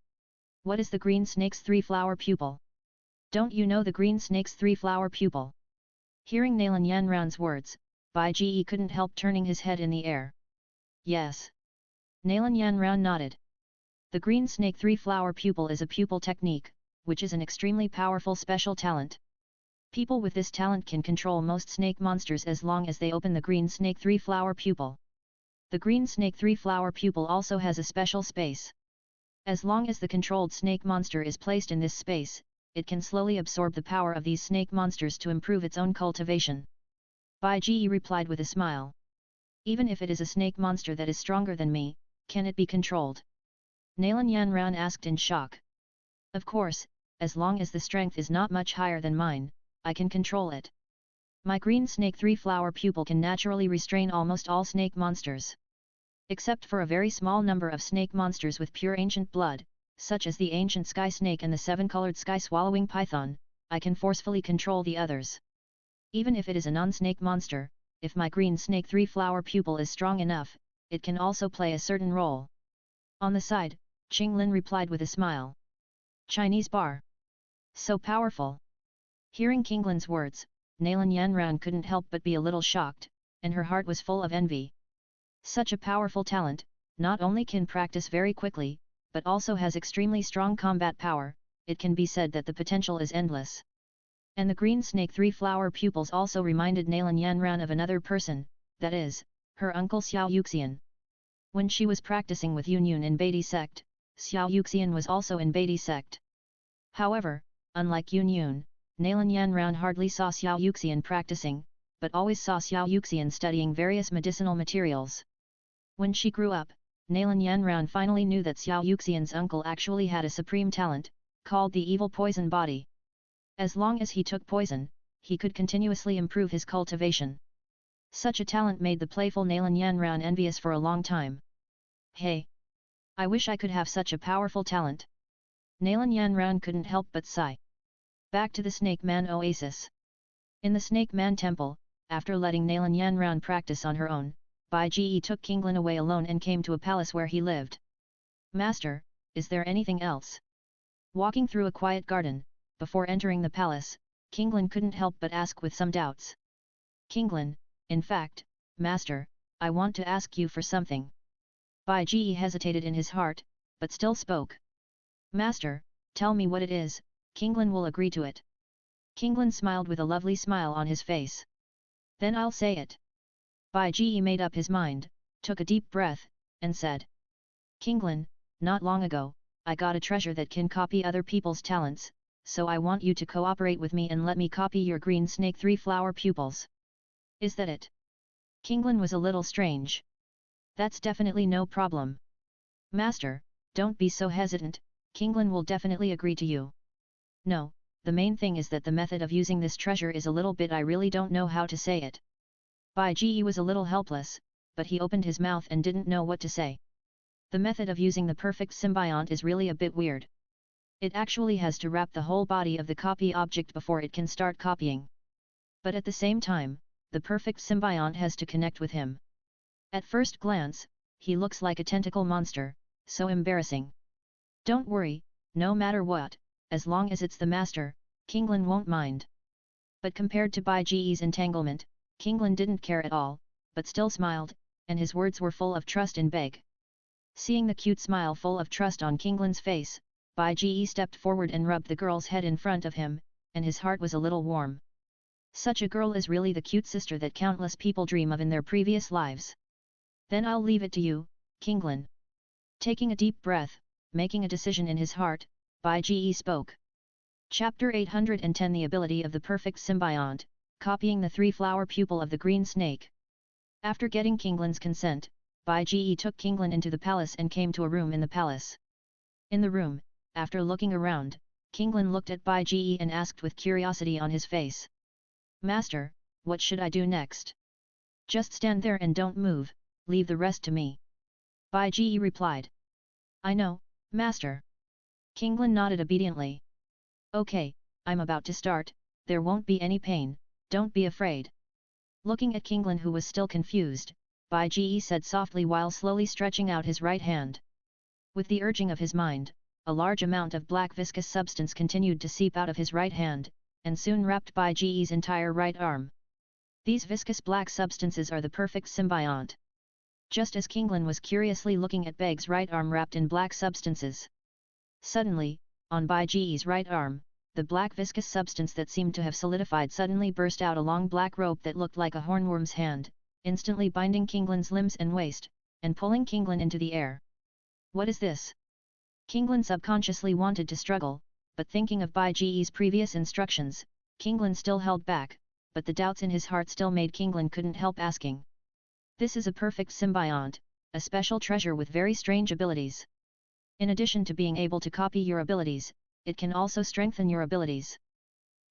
A: What is the green snake's 3-flower pupil? Don't you know the green snake's 3-flower pupil? Hearing Nalan Yanran's words, Bai Ji couldn't help turning his head in the air. Yes. Nalan Yanran nodded. The green snake 3-flower pupil is a pupil technique, which is an extremely powerful special talent. People with this talent can control most snake monsters as long as they open the green snake 3-flower pupil. The green snake 3-flower pupil also has a special space. As long as the controlled snake monster is placed in this space, it can slowly absorb the power of these snake monsters to improve its own cultivation. Bai Ji replied with a smile. Even if it is a snake monster that is stronger than me, can it be controlled? Nalan Yanran asked in shock. Of course, as long as the strength is not much higher than mine, I can control it. My green snake 3-flower pupil can naturally restrain almost all snake monsters. Except for a very small number of snake monsters with pure ancient blood, such as the ancient sky snake and the 7-colored sky-swallowing python, I can forcefully control the others. Even if it is a non-snake monster, if my green snake 3-flower pupil is strong enough, it can also play a certain role. On the side, Qinglin replied with a smile. Chinese bar. So powerful. Hearing Qinglin's words, Nalan Yanran couldn't help but be a little shocked, and her heart was full of envy. Such a powerful talent, not only can practice very quickly, but also has extremely strong combat power. It can be said that the potential is endless. And the green snake 3-flower pupils also reminded Nalan Yanran of another person, that is, her uncle Xiao Yuxian. When she was practicing with Yun in Beatty sect, Xiao Yuxian was also in Beatty sect. However, unlike Yun, Nalan Yanran hardly saw Xiao Yuxian practicing, but always saw Xiao Yuxian studying various medicinal materials. When she grew up, Nalan Yanran finally knew that Xiao Yuxian's uncle actually had a supreme talent, called the evil poison body. As long as he took poison, he could continuously improve his cultivation. Such a talent made the playful Nalan Yanran envious for a long time. Hey! I wish I could have such a powerful talent. Nalan Yanran couldn't help but sigh. Back to the Snake Man Oasis. In the Snake Man Temple, after letting Nalan Yanran practice on her own, Bai Ji took Qinglin away alone and came to a palace where he lived. Master, is there anything else? Walking through a quiet garden, before entering the palace, Qinglin couldn't help but ask with some doubts. Qinglin, in fact, Master, I want to ask you for something. Bai Ji hesitated in his heart, but still spoke. Master, tell me what it is, Qinglin will agree to it. Qinglin smiled with a lovely smile on his face. Then I'll say it. Bai Ji made up his mind, took a deep breath, and said. Qinglin, not long ago, I got a treasure that can copy other people's talents, so I want you to cooperate with me and let me copy your green snake 3-flower pupils. Is that it? Qinglin was a little strange. That's definitely no problem. Master, don't be so hesitant, Qinglin will definitely agree to you. No, the main thing is that the method of using this treasure is a little bit I really don't know how to say it. Bai Ji was a little helpless, but he opened his mouth and didn't know what to say. The method of using the perfect symbiont is really a bit weird. It actually has to wrap the whole body of the copy object before it can start copying. But at the same time, the perfect symbiont has to connect with him. At first glance, he looks like a tentacle monster, so embarrassing. Don't worry, no matter what, as long as it's the master, Qinglin won't mind. But compared to Bai Ji's entanglement, Qinglin didn't care at all, but still smiled, and his words were full of trust and beg. Seeing the cute smile full of trust on Qinglin's face, Bai Ji stepped forward and rubbed the girl's head in front of him, and his heart was a little warm. Such a girl is really the cute sister that countless people dream of in their previous lives. Then I'll leave it to you, Qinglin. Taking a deep breath, making a decision in his heart, Bai Ji spoke. Chapter 810 The Ability of the Perfect Symbiont, Copying the 3-flower Pupil of the Green Snake. After getting Qinglin's consent, Bai Ji took Qinglin into the palace and came to a room in the palace. In the room, after looking around, Qinglin looked at Bai Ji and asked with curiosity on his face. Master, what should I do next? Just stand there and don't move, leave the rest to me. Bai Ji replied. I know, Master. Qinglin nodded obediently. Okay, I'm about to start, there won't be any pain, don't be afraid. Looking at Qinglin who was still confused, Bai Ji said softly while slowly stretching out his right hand. With the urging of his mind, a large amount of black viscous substance continued to seep out of his right hand, and soon wrapped Bai Ji's entire right arm. These viscous black substances are the perfect symbiont. Just as Qinglin was curiously looking at Beg's right arm wrapped in black substances. Suddenly, on Bai Ji's right arm, the black viscous substance that seemed to have solidified suddenly burst out a long black rope that looked like a hornworm's hand, instantly binding Qinglin's limbs and waist, and pulling Qinglin into the air. What is this? Qinglin subconsciously wanted to struggle, but thinking of Bai Ji's previous instructions, Qinglin still held back, but the doubts in his heart still made Qinglin couldn't help asking. This is a perfect symbiont, a special treasure with very strange abilities. In addition to being able to copy your abilities, it can also strengthen your abilities.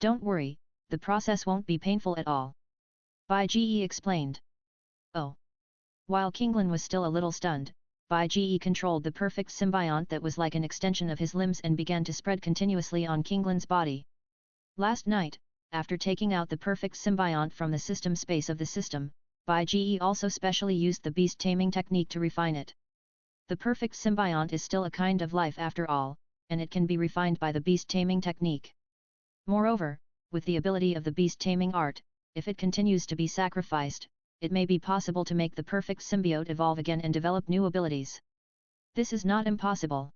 A: Don't worry, the process won't be painful at all. Bai Ji explained. Oh. While Kinglin was still a little stunned, Bai Ji controlled the perfect symbiont that was like an extension of his limbs and began to spread continuously on Kinglin's body. Last night, after taking out the perfect symbiont from the system space of the system, Bai Ji also specially used the beast taming technique to refine it. The perfect symbiont is still a kind of life after all, and it can be refined by the beast taming technique. Moreover, with the ability of the beast taming art, if it continues to be sacrificed, it may be possible to make the perfect symbiote evolve again and develop new abilities. This is not impossible.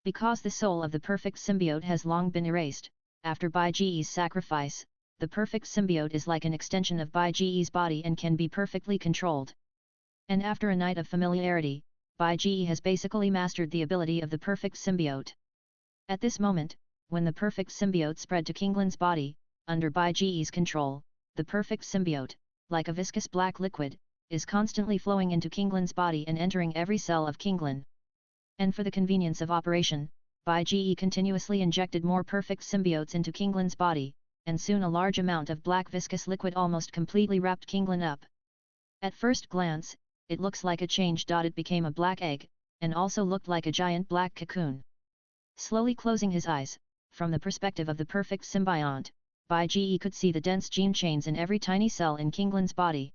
A: Because the soul of the perfect symbiote has long been erased, after Bai Ji's sacrifice, the perfect symbiote is like an extension of Bai Ji's body and can be perfectly controlled. And after a night of familiarity, Bai Ji has basically mastered the ability of the perfect symbiote. At this moment, when the perfect symbiote spread to Kinglin's body, under Bai Ji's control, the perfect symbiote, like a viscous black liquid, is constantly flowing into Kinglin's body and entering every cell of Kinglin. And for the convenience of operation, Bai Ji continuously injected more perfect symbiotes into Kinglin's body, and soon a large amount of black viscous liquid almost completely wrapped Kinglin up. At first glance, it looks like a change. It became a black egg, and also looked like a giant black cocoon. Slowly closing his eyes, from the perspective of the perfect symbiont, Bai Ji could see the dense gene chains in every tiny cell in Kinglin's body.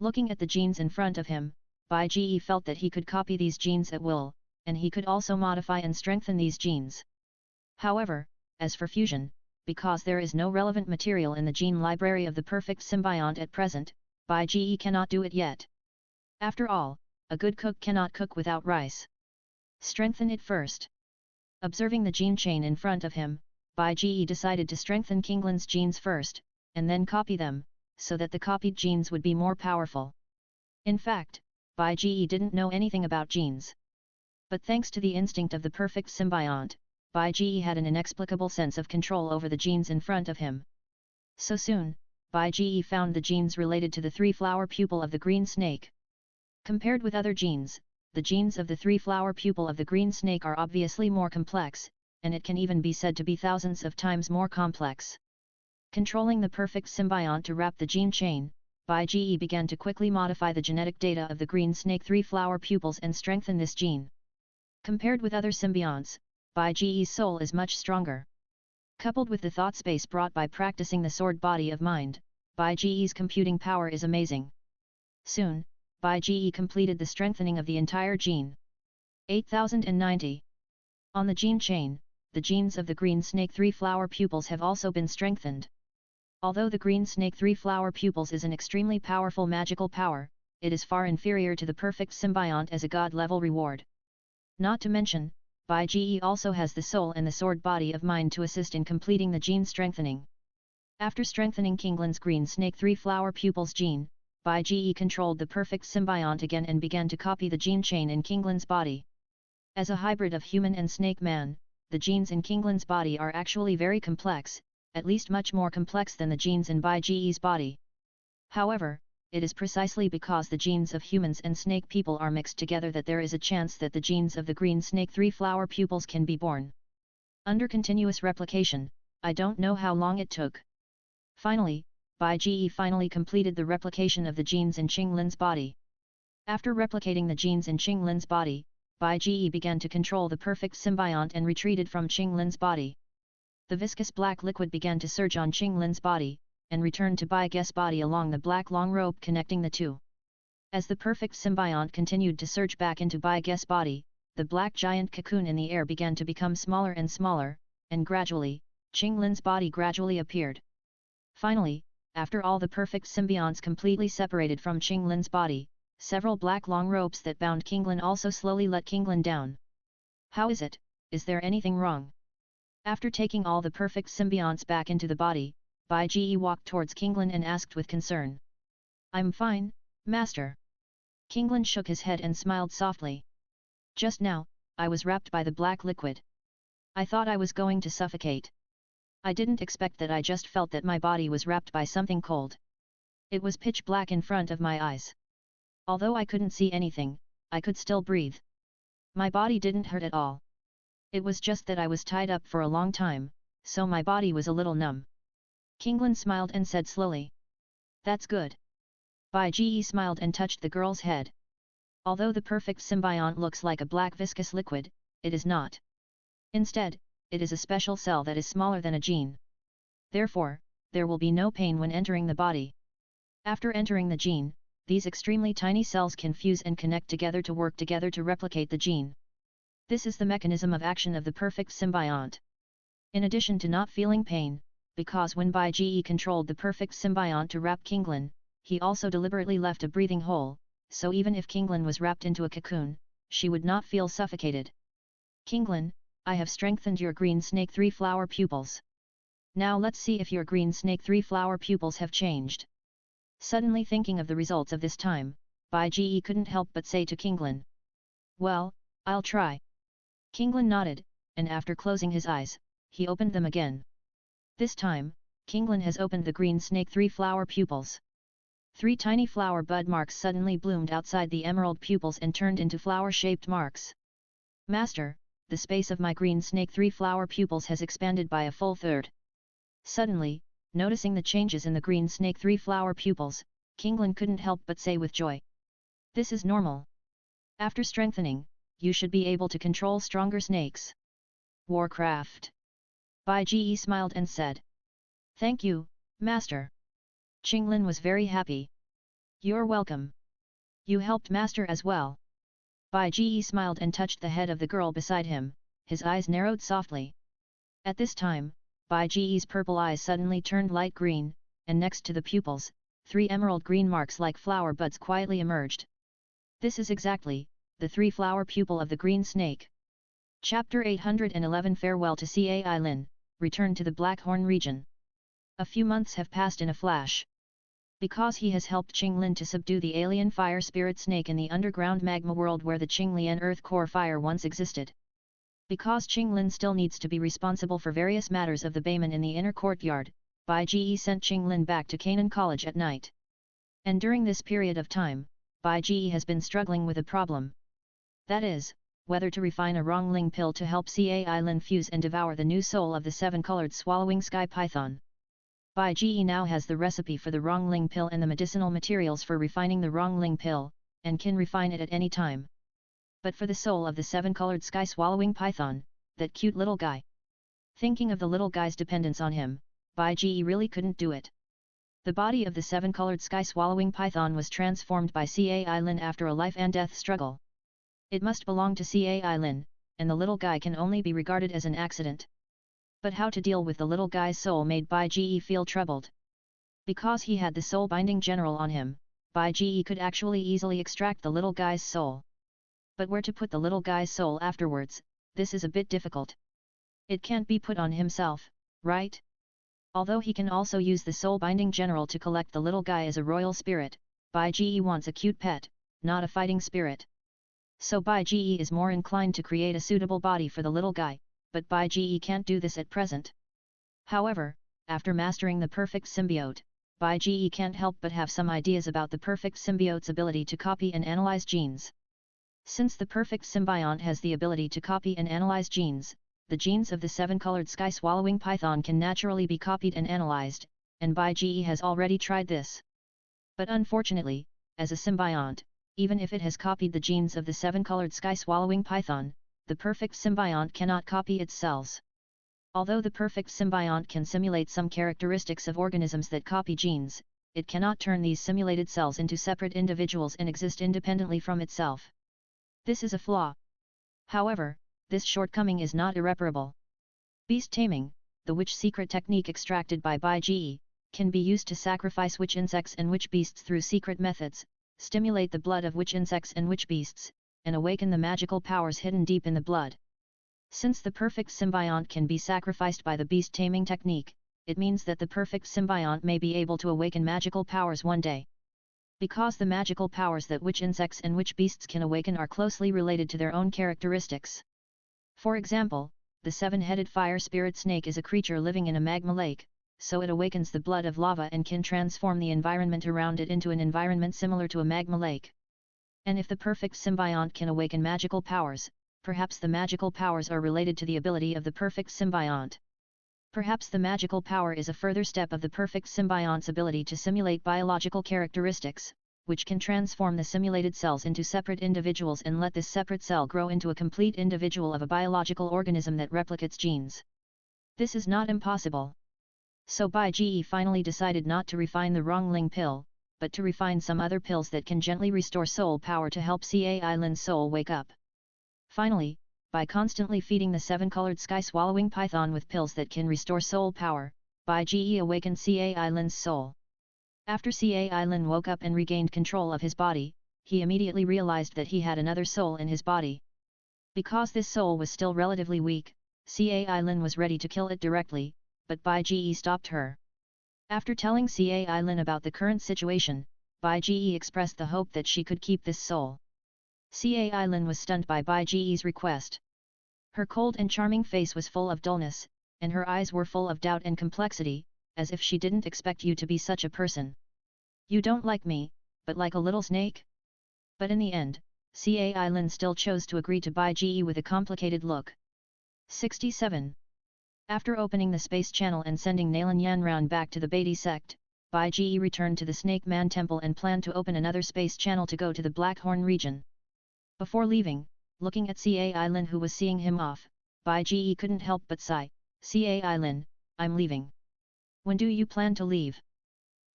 A: Looking at the genes in front of him, Bai Ji felt that he could copy these genes at will, and he could also modify and strengthen these genes. However, as for fusion, because there is no relevant material in the gene library of the perfect symbiont at present, Bai Ji cannot do it yet. After all, a good cook cannot cook without rice. Strengthen it first. Observing the gene chain in front of him, Bai Ji decided to strengthen Kinglin's genes first, and then copy them, so that the copied genes would be more powerful. In fact, Bai Ji didn't know anything about genes. But thanks to the instinct of the perfect symbiont, Bai Ji had an inexplicable sense of control over the genes in front of him. So soon, Bai Ji found the genes related to the three-flower pupil of the green snake. Compared with other genes, the genes of the three-flower pupil of the green snake are obviously more complex, and it can even be said to be thousands of times more complex. Controlling the perfect symbiont to wrap the gene chain, Bai Ji began to quickly modify the genetic data of the green snake three-flower pupils and strengthen this gene. Compared with other symbionts, Bai Ji's soul is much stronger. Coupled with the thought space brought by practicing the sword body of mind, Bai Ji's computing power is amazing. Soon, Bai Ji completed the strengthening of the entire gene. 8090. On the gene chain, the genes of the green snake three-flower pupils have also been strengthened. Although the green snake three-flower pupils is an extremely powerful magical power, it is far inferior to the perfect symbiont as a god-level reward. Not to mention, Bai Ji also has the soul and the sword body of mind to assist in completing the gene strengthening. After strengthening Kinglin's green snake three-flower pupils gene, Bai Ji controlled the perfect symbiont again and began to copy the gene chain in Kinglin's body. As a hybrid of human and snake man, the genes in Kinglin's body are actually very complex, at least much more complex than the genes in Bai Ji's body. However, it is precisely because the genes of humans and snake people are mixed together that there is a chance that the genes of the green snake three-flower pupils can be born. Under continuous replication, I don't know how long it took. Finally, Bai Ji finally completed the replication of the genes in Qinglin's body. After replicating the genes in Qinglin's body, Bai Ji began to control the perfect symbiont and retreated from Qinglin's body. The viscous black liquid began to surge on Qinglin's body, and returned to Bai Ge's body along the black long rope connecting the two. As the perfect symbiont continued to surge back into Bai Ge's body, the black giant cocoon in the air began to become smaller and smaller, and gradually, Qinglin's body gradually appeared. Finally, after all the perfect symbionts completely separated from Qinglin's body, several black long ropes that bound Kinglin also slowly let Kinglin down. How is it? Is there anything wrong? After taking all the perfect symbionts back into the body, Bai Ji walked towards Kinglin and asked with concern. I'm fine, Master. Kinglin shook his head and smiled softly. Just now, I was wrapped by the black liquid. I thought I was going to suffocate. I didn't expect that. I just felt that my body was wrapped by something cold. It was pitch black in front of my eyes. Although I couldn't see anything, I could still breathe. My body didn't hurt at all. It was just that I was tied up for a long time, so my body was a little numb. Kinglin smiled and said slowly. That's good. Bai Ji smiled and touched the girl's head. Although the perfect symbiont looks like a black viscous liquid, it is not. Instead, it is a special cell that is smaller than a gene. Therefore, there will be no pain when entering the body. After entering the gene, these extremely tiny cells can fuse and connect together to work together to replicate the gene. This is the mechanism of action of the perfect symbiont. In addition to not feeling pain, because when Bai Ji controlled the perfect symbiont to wrap Kinglin, he also deliberately left a breathing hole, so even if Kinglin was wrapped into a cocoon, she would not feel suffocated. Kinglin, I have strengthened your green snake 3-flower pupils. Now let's see if your green snake 3-flower pupils have changed. Suddenly thinking of the results of this time, Bai Ji couldn't help but say to Kinglin. Well, I'll try. Kinglin nodded, and after closing his eyes, he opened them again. This time, Kinglin has opened the green snake 3-flower pupils. 3 tiny flower bud marks suddenly bloomed outside the emerald pupils and turned into flower-shaped marks. Master, the space of my green snake 3-flower pupils has expanded by a full third. Suddenly, noticing the changes in the green snake 3-flower pupils, Kinglin couldn't help but say with joy. This is normal. After strengthening, you should be able to control stronger snakes. Warcraft. Bai Ji smiled and said. Thank you, Master. Qinglin was very happy. You're welcome. You helped Master as well. Bai Ji smiled and touched the head of the girl beside him, his eyes narrowed softly. At this time, Bai Ji's purple eyes suddenly turned light green, and next to the pupils, 3 emerald green marks like flower buds quietly emerged. This is exactly the 3-flower pupil of the green snake. Chapter 811 Farewell to Cai Lin, Return to the Blackhorn region. A few months have passed in a flash. Because he has helped Qinglin to subdue the alien fire spirit snake in the underground magma world where the Qinglian earth core fire once existed. Because Qinglin still needs to be responsible for various matters of the Bayman in the inner courtyard, Bai Ji sent Qinglin back to Canaan College at night. And during this period of time, Bai Ji has been struggling with a problem. That is, whether to refine a Rongling pill to help Cai Lin fuse and devour the new soul of the 7-colored swallowing sky python. Bai Ji now has the recipe for the Rongling pill and the medicinal materials for refining the Rongling pill, and can refine it at any time. But for the soul of the 7-colored sky swallowing python, that cute little guy. Thinking of the little guy's dependence on him, Bai Ji really couldn't do it. The body of the 7-colored sky swallowing python was transformed by Cai Lin after a life and death struggle. It must belong to Cai Lin, and the little guy can only be regarded as an accident. But how to deal with the little guy's soul made Bai Ji feel troubled. Because he had the soul binding general on him, Bai Ji could actually easily extract the little guy's soul. But where to put the little guy's soul afterwards, this is a bit difficult. It can't be put on himself, right? Although he can also use the soul binding general to collect the little guy as a royal spirit, Bai Ji wants a cute pet, not a fighting spirit. So Bai Ji is more inclined to create a suitable body for the little guy, but Bai Ji can't do this at present. However, after mastering the perfect symbiote, Bai Ji can't help but have some ideas about the perfect symbiote's ability to copy and analyze genes. Since the perfect symbiont has the ability to copy and analyze genes, the genes of the 7-colored sky swallowing python can naturally be copied and analyzed, and Bai Ji has already tried this. But unfortunately, as a symbiont, even if it has copied the genes of the 7-colored sky swallowing python, the perfect symbiont cannot copy its cells. Although the perfect symbiont can simulate some characteristics of organisms that copy genes, it cannot turn these simulated cells into separate individuals and exist independently from itself. This is a flaw. However, this shortcoming is not irreparable. Beast taming, the witch secret technique extracted by Bai Ji, can be used to sacrifice witch insects and witch beasts through secret methods, stimulate the blood of witch insects and witch beasts, and awaken the magical powers hidden deep in the blood. Since the perfect symbiont can be sacrificed by the beast taming technique, it means that the perfect symbiont may be able to awaken magical powers one day. Because the magical powers that witch insects and witch beasts can awaken are closely related to their own characteristics. For example, the 7-headed fire spirit snake is a creature living in a magma lake, so it awakens the blood of lava and can transform the environment around it into an environment similar to a magma lake. And if the perfect symbiont can awaken magical powers, Perhaps the magical powers are related to the ability of the perfect symbiont. Perhaps the magical power is a further step of the perfect symbiont's ability to simulate biological characteristics, which can transform the simulated cells into separate individuals and let this separate cell grow into a complete individual of a biological organism that replicates genes. This is not impossible. So Bai Ge finally decided not to refine the Rongling pill, but to refine some other pills that can gently restore soul power to help Cai Lin's soul wake up. Finally, by constantly feeding the seven-colored sky-swallowing python with pills that can restore soul power, Bai Ge awakened Cai Lin's soul. After Cai Lin woke up and regained control of his body, he immediately realized that he had another soul in his body. Because this soul was still relatively weak, Cai Lin was ready to kill it directly, but Bai Ge stopped her. After telling Cai Lin about the current situation, Bai Ge expressed the hope that she could keep this soul. Cai Lin was stunned by Bai Ge's request. Her cold and charming face was full of dullness, and her eyes were full of doubt and complexity, as if she didn't expect you to be such a person. You don't like me, but like a little snake? But in the end, Cai Lin still chose to agree to Bai Ge with a complicated look. 67. After opening the space channel and sending Nalan Yanran back to the Beatty sect, Bai Ge returned to the Snake Man Temple and planned to open another space channel to go to the Blackhorn region. Before leaving, looking at Cai Lin who was seeing him off, Bai Ge couldn't help but sigh, Cai Lin, I'm leaving. When do you plan to leave?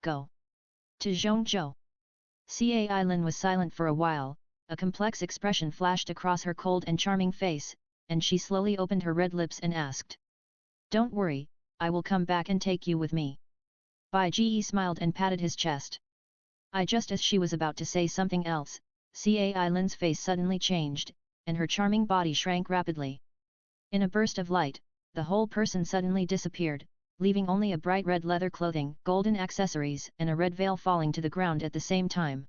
A: Go. To Zhongzhou. Cai Lin was silent for a while, a complex expression flashed across her cold and charming face, and she slowly opened her red lips and asked. Don't worry, I will come back and take you with me. Bai Ge smiled and patted his chest. Just as she was about to say something else, Cai Lin's face suddenly changed, and her charming body shrank rapidly. In a burst of light, the whole person suddenly disappeared, leaving only a bright red leather clothing, golden accessories and a red veil falling to the ground at the same time.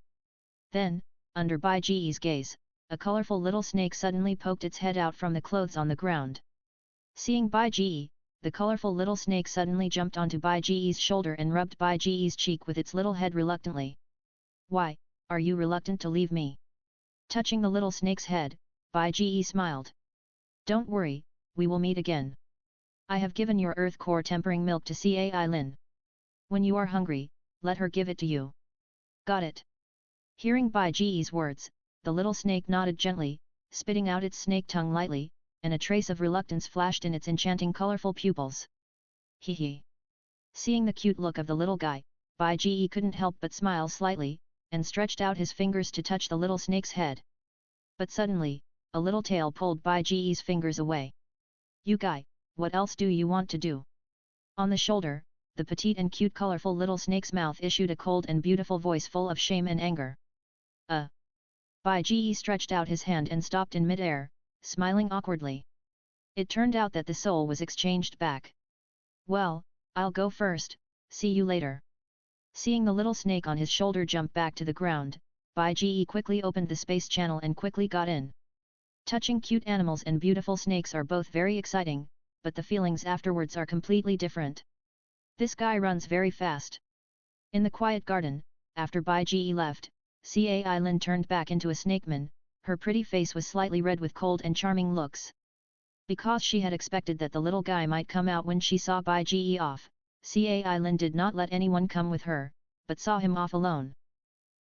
A: Then, under Bai Ge's gaze, a colorful little snake suddenly poked its head out from the clothes on the ground. Seeing Bai Ge, the colorful little snake suddenly jumped onto Bai Ge's shoulder and rubbed Bai Ge's cheek with its little head reluctantly. Why, are you reluctant to leave me? Touching the little snake's head, Bai Ge smiled. Don't worry, we will meet again. I have given your earth core tempering milk to Cai Lin. When you are hungry, let her give it to you. Got it? Hearing Bai Ge's words, the little snake nodded gently, spitting out its snake tongue lightly, and a trace of reluctance flashed in its enchanting colorful pupils. Hee hee. Seeing the cute look of the little guy, Bai Ge couldn't help but smile slightly, and stretched out his fingers to touch the little snake's head. But suddenly, a little tail pulled Bai Ge's fingers away. You guy, what else do you want to do? On the shoulder, the petite and cute colorful little snake's mouth issued a cold and beautiful voice full of shame and anger. Bai Ge stretched out his hand and stopped in mid-air, smiling awkwardly. It turned out that the soul was exchanged back. Well, I'll go first, see you later. Seeing the little snake on his shoulder jump back to the ground, Bai Ge quickly opened the space channel and quickly got in. Touching cute animals and beautiful snakes are both very exciting, but the feelings afterwards are completely different. This guy runs very fast. In the quiet garden, after Bai Ge left, Cai Lin turned back into a snakeman, her pretty face was slightly red with cold and charming looks. Because she had expected that the little guy might come out when she saw Bai Ge off, Cai Lin did not let anyone come with her, but saw him off alone.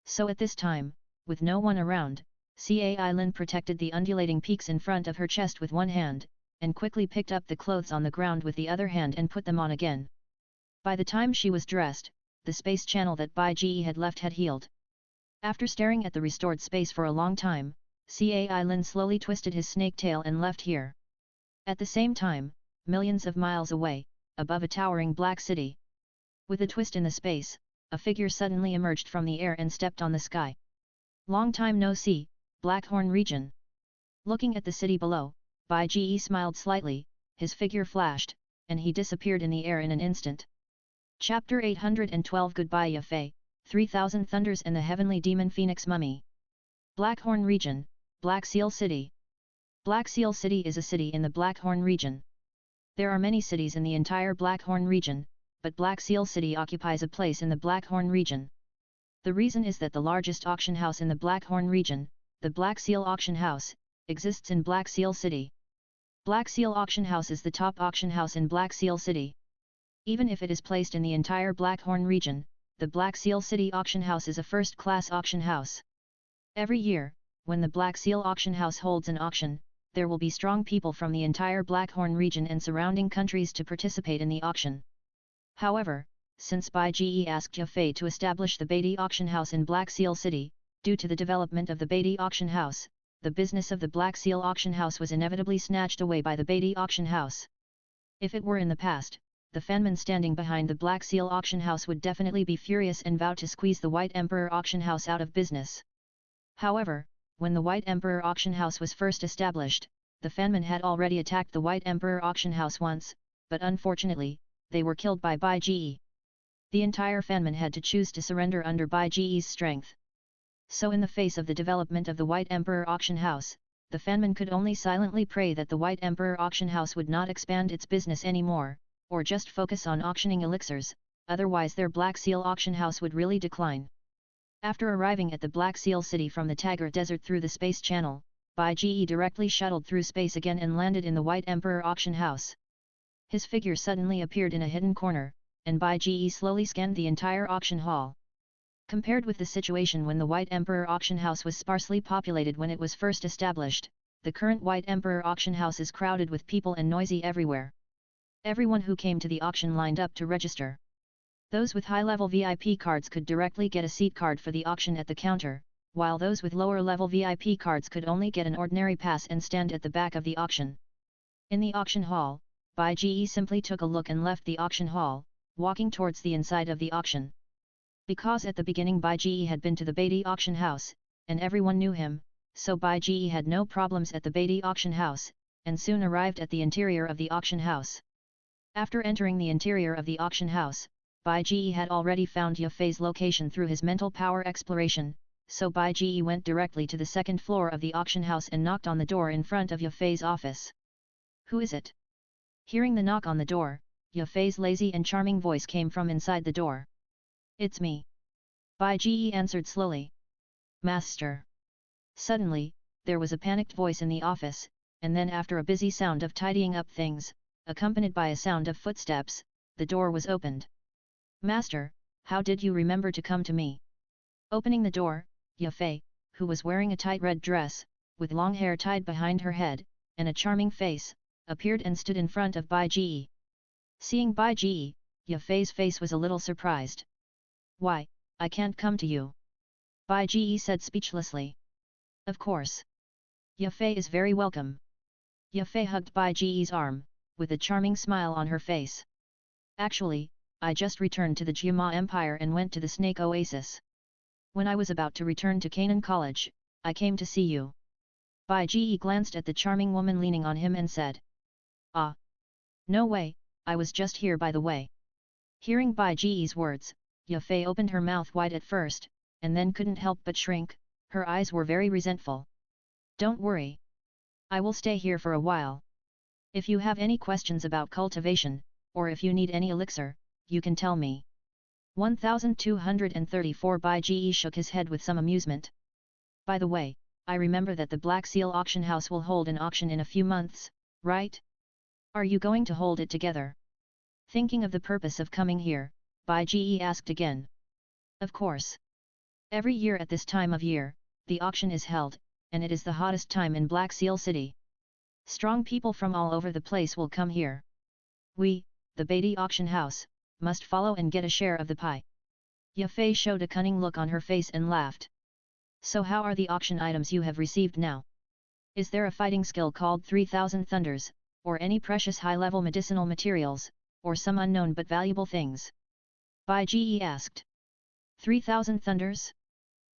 A: So at this time, with no one around, Cai Lin protected the undulating peaks in front of her chest with one hand, and quickly picked up the clothes on the ground with the other hand and put them on again. By the time she was dressed, the space channel that Bai Ge had left had healed. After staring at the restored space for a long time, Cai Lin slowly twisted his snake tail and left here. At the same time, millions of miles away, above a towering black city. With a twist in the space, a figure suddenly emerged from the air and stepped on the sky. Long time no see, Blackhorn region. Looking at the city below, Bai Ge smiled slightly, his figure flashed, and he disappeared in the air in an instant. Chapter 812 Goodbye Yafei, 3000 Thunders and the Heavenly Demon Phoenix Mummy. Blackhorn region, Black Seal City. Black Seal City is a city in the Blackhorn region. There are many cities in the entire Blackhorn region, but Black Seal City occupies a place in the Blackhorn region. The reason is that the largest auction house in the Blackhorn region, the Black Seal Auction House, exists in Black Seal City. Black Seal Auction House is the top auction house in Black Seal City. Even if it is placed in the entire Blackhorn region, the Black Seal City Auction House is a first-class auction house. Every year, when the Black Seal Auction House holds an auction, there will be strong people from the entire Blackhorn region and surrounding countries to participate in the auction. However, since Bai Ge asked Yafei to establish the Beatty Auction House in Black Seal City, due to the development of the Beatty Auction House, the business of the Black Seal Auction House was inevitably snatched away by the Beatty Auction House. If it were in the past, the fanman standing behind the Black Seal Auction House would definitely be furious and vow to squeeze the White Emperor Auction House out of business. However, when the White Emperor Auction House was first established, the fanman had already attacked the White Emperor Auction House once, but unfortunately, they were killed by Bai Ge. The entire fanman had to choose to surrender under Bai Ge's strength. So in the face of the development of the White Emperor Auction House, the fanman could only silently pray that the White Emperor Auction House would not expand its business anymore, or just focus on auctioning elixirs, otherwise their Black Seal Auction House would really decline. After arriving at the Black Seal City from the Tagar Desert through the Space Channel, Bai Ge directly shuttled through space again and landed in the White Emperor Auction House. His figure suddenly appeared in a hidden corner, and Bai Ge slowly scanned the entire auction hall. Compared with the situation when the White Emperor Auction House was sparsely populated when it was first established, the current White Emperor Auction House is crowded with people and noisy everywhere. Everyone who came to the auction lined up to register. Those with high-level VIP cards could directly get a seat card for the auction at the counter, while those with lower-level VIP cards could only get an ordinary pass and stand at the back of the auction. In the auction hall, Bai Ge simply took a look and left the auction hall, walking towards the inside of the auction. Because at the beginning Bai Ge had been to the Beatty Auction House, and everyone knew him, so Bai Ge had no problems at the Beatty Auction House, and soon arrived at the interior of the auction house. After entering the interior of the auction house, Bai Ge had already found Yafei's location through his mental power exploration, so Bai Ge went directly to the second floor of the auction house and knocked on the door in front of Yafei's office. "Who is it?" Hearing the knock on the door, Yafei's lazy and charming voice came from inside the door. "It's me." Bai Ge answered slowly. "Master." Suddenly, there was a panicked voice in the office, and then after a busy sound of tidying up things, accompanied by a sound of footsteps, the door was opened. "Master, how did you remember to come to me?" Opening the door, Yafei, who was wearing a tight red dress, with long hair tied behind her head, and a charming face, appeared and stood in front of Bai Ge. Seeing Bai Ge, Yafei's face was a little surprised. "Why, I can't come to you," Bai Ge said speechlessly. "Of course. Yafei is very welcome." Yafei hugged Bai Ge's arm, with a charming smile on her face. "Actually, I just returned to the Jiama Empire and went to the Snake Oasis. When I was about to return to Canaan College, I came to see you." Bai Ge glanced at the charming woman leaning on him and said. "Ah. No way, I was just here by the way." Hearing Bai Ge's words, Yafei opened her mouth wide at first, and then couldn't help but shrink, her eyes were very resentful. "Don't worry. I will stay here for a while. If you have any questions about cultivation, or if you need any elixir, you can tell me." 1234 Bai Ge shook his head with some amusement. "By the way, I remember that the Black Seal Auction House will hold an auction in a few months, right? Are you going to hold it together?" Thinking of the purpose of coming here, Bai Ge asked again. "Of course. Every year at this time of year, the auction is held, and it is the hottest time in Black Seal City. Strong people from all over the place will come here. We, the Beatty Auction House, must follow and get a share of the pie." Yafei showed a cunning look on her face and laughed. "So how are the auction items you have received now? Is there a fighting skill called 3000 Thunders, or any precious high-level medicinal materials, or some unknown but valuable things?" Bai Ge asked. 3000 Thunders?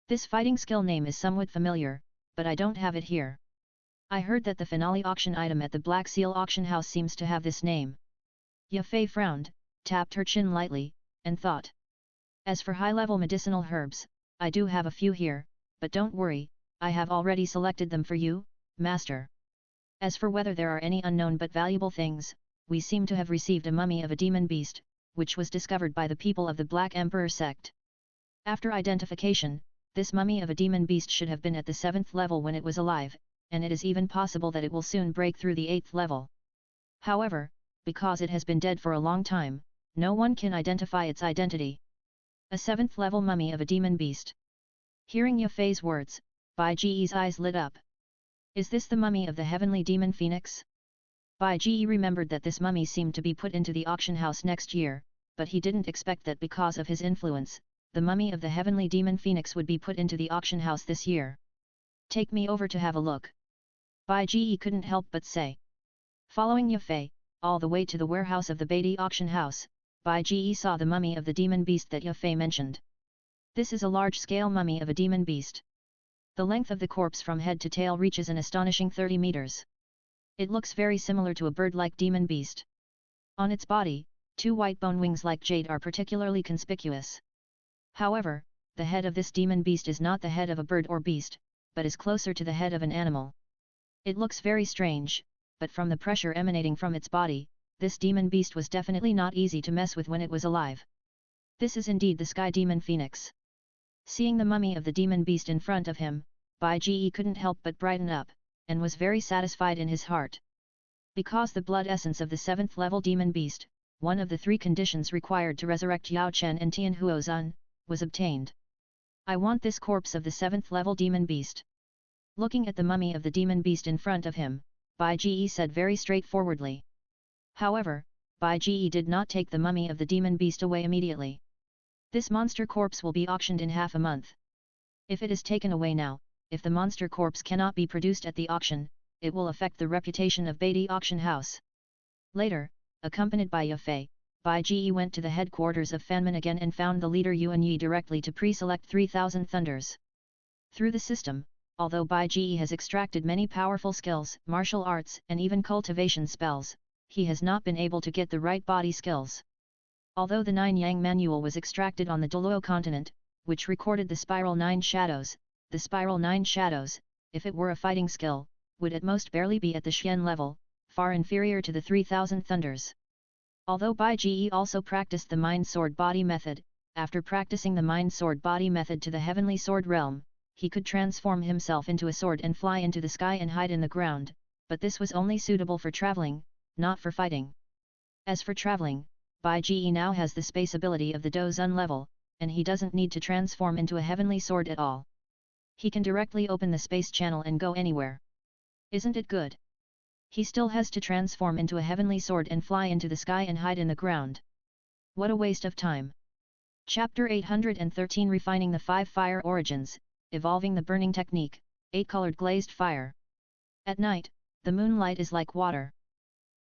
A: This fighting skill name is somewhat familiar, but I don't have it here. I heard that the finale auction item at the Black Seal Auction House seems to have this name. Yafei frowned, tapped her chin lightly, and thought. "As for high-level medicinal herbs, I do have a few here, but don't worry, I have already selected them for you, Master. As for whether there are any unknown but valuable things, we seem to have received a mummy of a demon beast, which was discovered by the people of the Black Emperor sect. After identification, this mummy of a demon beast should have been at the 7th level when it was alive, and it is even possible that it will soon break through the 8th level. However, because it has been dead for a long time, no one can identify its identity. A 7th level mummy of a demon beast. Hearing Yafei's words, Bai Ji's eyes lit up. Is this the mummy of the heavenly demon phoenix? Bai Ji remembered that this mummy seemed to be put into the auction house next year, but he didn't expect that because of his influence, the mummy of the heavenly demon phoenix would be put into the auction house this year. Take me over to have a look. Bai Ji couldn't help but say. Following Yafei, all the way to the warehouse of the Beatty auction house, Bai Ji saw the mummy of the demon beast that Yafei mentioned. This is a large-scale mummy of a demon beast. The length of the corpse from head to tail reaches an astonishing 30 meters. It looks very similar to a bird-like demon beast. On its body, 2 white bone wings like jade are particularly conspicuous. However, the head of this demon beast is not the head of a bird or beast, but is closer to the head of an animal. It looks very strange, but from the pressure emanating from its body, this demon beast was definitely not easy to mess with when it was alive. This is indeed the Sky Demon Phoenix. Seeing the mummy of the demon beast in front of him, Bai Ji couldn't help but brighten up, and was very satisfied in his heart. Because the blood essence of the 7th level demon beast, one of the 3 conditions required to resurrect Yao Chen and Tian Huozun, was obtained. I want this corpse of the 7th level demon beast. Looking at the mummy of the demon beast in front of him, Bai Ji said very straightforwardly. However, Bai Ji did not take the mummy of the demon beast away immediately. This monster corpse will be auctioned in half a month. If it is taken away now, if the monster corpse cannot be produced at the auction, it will affect the reputation of Beatty auction house. Later, accompanied by Yafei, Bai Ji went to the headquarters of Fanman again and found the leader Yuan Yi directly to pre-select 3000 thunders. Through the system, although Bai Ji has extracted many powerful skills, martial arts and even cultivation spells, he has not been able to get the right body skills. Although the 9 Yang manual was extracted on the Douluo continent, which recorded the Spiral 9 Shadows, the Spiral 9 Shadows, if it were a fighting skill, would at most barely be at the Xian level, far inferior to the 3000 thunders. Although Bai Ji also practiced the Mind Sword Body method, after practicing the Mind Sword Body method to the Heavenly Sword realm, he could transform himself into a sword and fly into the sky and hide in the ground, but this was only suitable for traveling, not for fighting. As for traveling, Bai Ji now has the space ability of the Douzun level, and he doesn't need to transform into a heavenly sword at all. He can directly open the space channel and go anywhere. Isn't it good? He still has to transform into a heavenly sword and fly into the sky and hide in the ground. What a waste of time. Chapter 813 Refining the 5 Fire Origins, Evolving the Burning Technique, 8-Colored Glazed Fire. At night, the moonlight is like water.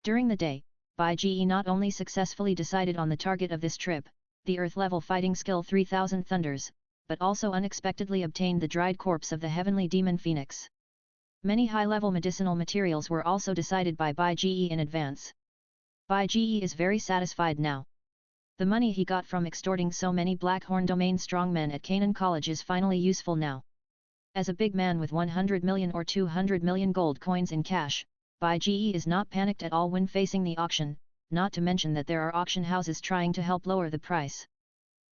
A: During the day, Bai Ji not only successfully decided on the target of this trip, the Earth-level fighting skill 3000 thunders, but also unexpectedly obtained the dried corpse of the heavenly demon phoenix. Many high-level medicinal materials were also decided by Bai Ji in advance. Bai Ji is very satisfied now. The money he got from extorting so many Blackhorn domain strongmen at Canaan College is finally useful now. As a big man with 100 million or 200 million gold coins in cash, Bai Ji is not panicked at all when facing the auction, not to mention that there are auction houses trying to help lower the price.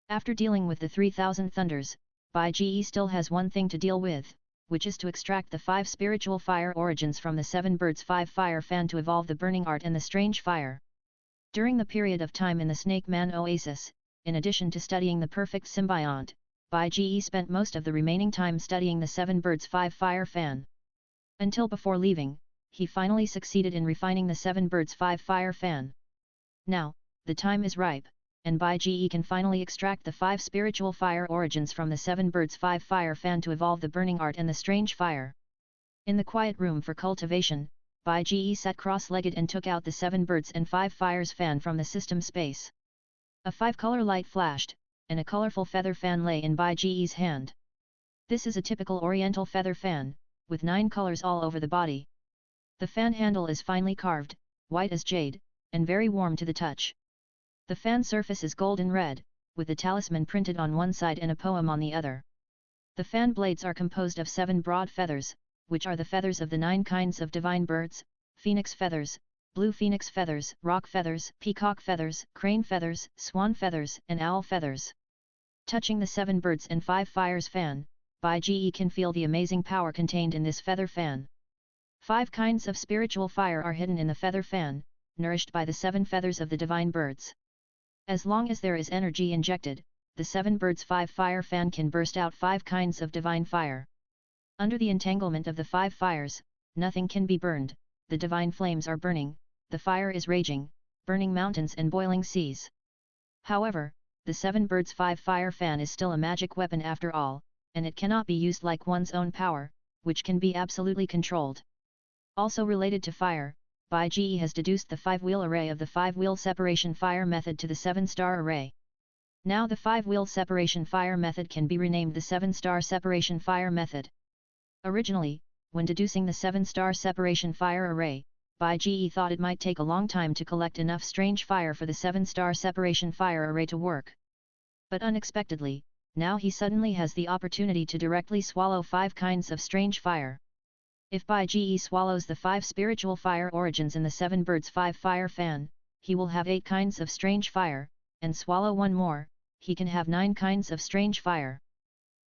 A: After dealing with the 3000 thunders, Bai Ji still has one thing to deal with, which is to extract the 5 spiritual fire origins from the 7 birds 5 fire fan to evolve the burning art and the strange fire. During the period of time in the Snake Man Oasis, in addition to studying the perfect symbiont, Bai Ji spent most of the remaining time studying the 7 birds 5 fire fan. Until before leaving, he finally succeeded in refining the 7 birds 5 fire fan. Now, the time is ripe, and Bai Ji can finally extract the 5 spiritual fire origins from the 7 birds 5 fire fan to evolve the burning art and the strange fire. In the quiet room for cultivation, Bai Ji sat cross-legged and took out the 7 birds and 5 fires fan from the system space. A 5-color light flashed, and a colorful feather fan lay in Bai Ji's hand. This is a typical oriental feather fan, with 9 colors all over the body. The fan handle is finely carved, white as jade, and very warm to the touch. The fan surface is golden red, with the talisman printed on one side and a poem on the other. The fan blades are composed of 7 broad feathers, which are the feathers of the 9 kinds of divine birds: phoenix feathers, blue phoenix feathers, rock feathers, peacock feathers, crane feathers, swan feathers, and owl feathers. Touching the 7 birds and 5 fires fan, Bai Ji can feel the amazing power contained in this feather fan. 5 kinds of spiritual fire are hidden in the feather fan, nourished by the 7 feathers of the divine birds. As long as there is energy injected, the 7 birds' 5 fire fan can burst out 5 kinds of divine fire. Under the entanglement of the 5 fires, nothing can be burned, the divine flames are burning, the fire is raging, burning mountains and boiling seas. However, the 7 birds' 5 fire fan is still a magic weapon after all, and it cannot be used like one's own power, which can be absolutely controlled. Also related to fire, Bai Ge has deduced the 5-wheel array of the 5-wheel separation fire method to the 7-star array. Now the 5-wheel separation fire method can be renamed the 7-star separation fire method. Originally, when deducing the 7-star separation fire array, Bai Ge thought it might take a long time to collect enough strange fire for the 7-star separation fire array to work. But unexpectedly, now he suddenly has the opportunity to directly swallow 5 kinds of strange fire. If Bai Ge swallows the 5 spiritual fire origins in the 7 birds' 5 fire fan, he will have 8 kinds of strange fire, and swallow one more, he can have 9 kinds of strange fire.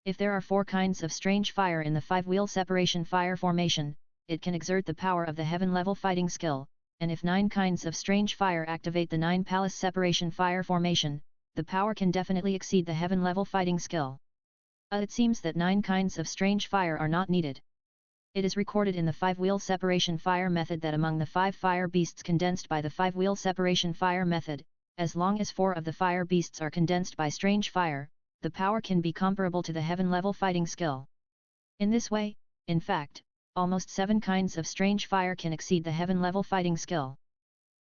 A: If there are 4 kinds of strange fire in the 5-wheel separation fire formation, it can exert the power of the heaven-level fighting skill, and if 9 kinds of strange fire activate the 9 palace separation fire formation, the power can definitely exceed the heaven-level fighting skill. It seems that 9 kinds of strange fire are not needed. It is recorded in the 5-wheel separation fire method that among the 5 fire beasts condensed by the 5-wheel separation fire method, as long as 4 of the fire beasts are condensed by strange fire, the power can be comparable to the heaven-level fighting skill. In this way, in fact, almost 7 kinds of strange fire can exceed the heaven-level fighting skill.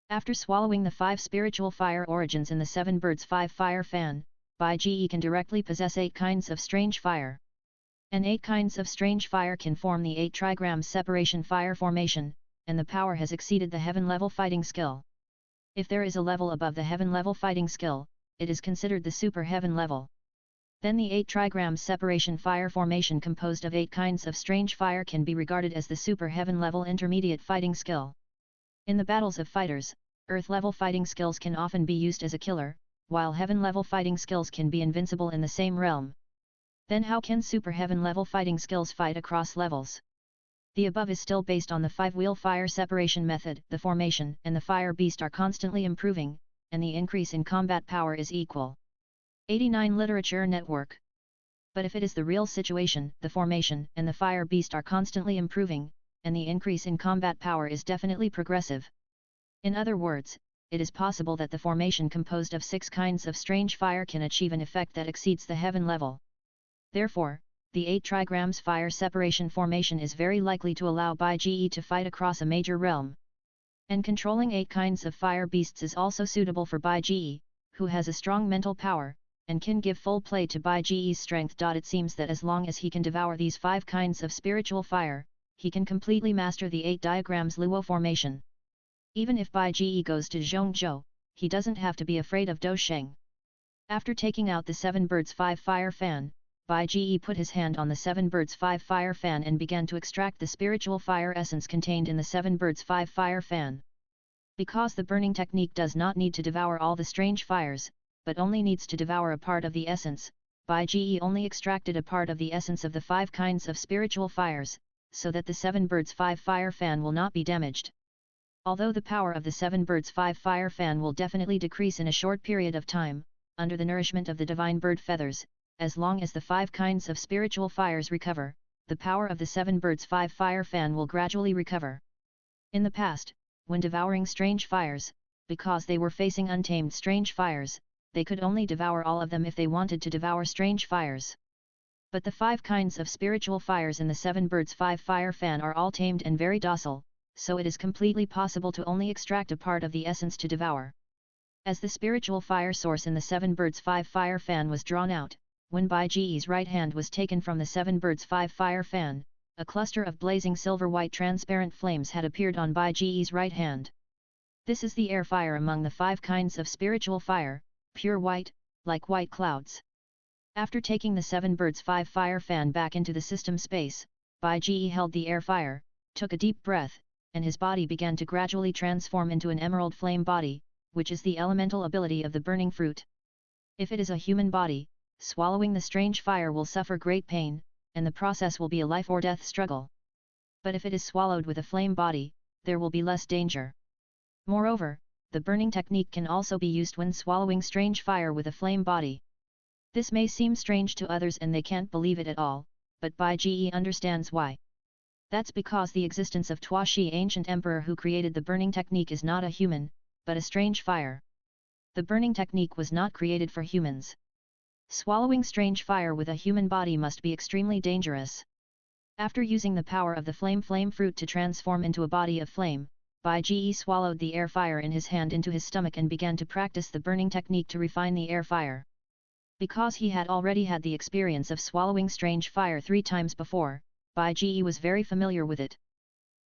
A: After swallowing the 5 spiritual fire origins in the 7 birds' 5 fire fan, Bai Ge can directly possess 8 kinds of strange fire. And 8 kinds of strange fire can form the 8 trigrams separation fire formation, and the power has exceeded the heaven-level fighting skill. If there is a level above the heaven-level fighting skill, it is considered the super heaven level. Then the 8 trigrams separation fire formation composed of 8 kinds of strange fire can be regarded as the super heaven level intermediate fighting skill. In the battles of fighters, earth-level fighting skills can often be used as a killer, while heaven-level fighting skills can be invincible in the same realm. Then how can super heaven-level fighting skills fight across levels? The above is still based on the 5-wheel fire separation method. The formation and the fire beast are constantly improving, and the increase in combat power is equal. 89 Literature Network. But if it is the real situation, the formation and the fire beast are constantly improving, and the increase in combat power is definitely progressive. In other words, it is possible that the formation composed of 6 kinds of strange fire can achieve an effect that exceeds the heaven level. Therefore, the 8 trigrams fire separation formation is very likely to allow Bai Ge to fight across a major realm. And controlling 8 kinds of fire beasts is also suitable for Bai Ge, who has a strong mental power, and can give full play to Bai Ge's strength. It seems that as long as he can devour these 5 kinds of spiritual fire, he can completely master the 8 diagrams Luo formation. Even if Bai Ge goes to Zhongzhou, he doesn't have to be afraid of Do Sheng. After taking out the 7 birds' 5 fire fan, Bai Ge put his hand on the 7 birds' 5 fire fan and began to extract the spiritual fire essence contained in the 7 birds' 5 fire fan. Because the burning technique does not need to devour all the strange fires, but only needs to devour a part of the essence, Bai Ge only extracted a part of the essence of the 5 kinds of spiritual fires, so that the 7 birds' 5 fire fan will not be damaged. Although the power of the 7 birds' 5 fire fan will definitely decrease in a short period of time, under the nourishment of the divine bird feathers, as long as the 5 kinds of spiritual fires recover, the power of the 7 birds' 5 fire fan will gradually recover. In the past, when devouring strange fires, because they were facing untamed strange fires, they could only devour all of them if they wanted to devour strange fires. But the 5 kinds of spiritual fires in the 7 birds' 5 fire fan are all tamed and very docile, so it is completely possible to only extract a part of the essence to devour. As the spiritual fire source in the 7 birds' 5 fire fan was drawn out, when Bai Ge's right hand was taken from the 7 birds' 5 fire fan, a cluster of blazing silver-white transparent flames had appeared on Bai Ge's right hand. This is the air fire among the 5 kinds of spiritual fire, pure white, like white clouds. After taking the 7 birds' 5 fire fan back into the system space, Bai Ge held the air fire, took a deep breath, and his body began to gradually transform into an emerald flame body, which is the elemental ability of the burning fruit. If it is a human body, swallowing the strange fire will suffer great pain, and the process will be a life or death struggle. But if it is swallowed with a flame body, there will be less danger. Moreover, the burning technique can also be used when swallowing strange fire with a flame body. This may seem strange to others and they can't believe it at all, but Bai Ge understands why. That's because the existence of Tua Shi, ancient emperor who created the burning technique, is not a human, but a strange fire. The burning technique was not created for humans. Swallowing strange fire with a human body must be extremely dangerous. After using the power of the flame fruit to transform into a body of flame, Bai Ge swallowed the air fire in his hand into his stomach and began to practice the burning technique to refine the air fire. Because he had already had the experience of swallowing strange fire 3 times before, Bai Ge was very familiar with it.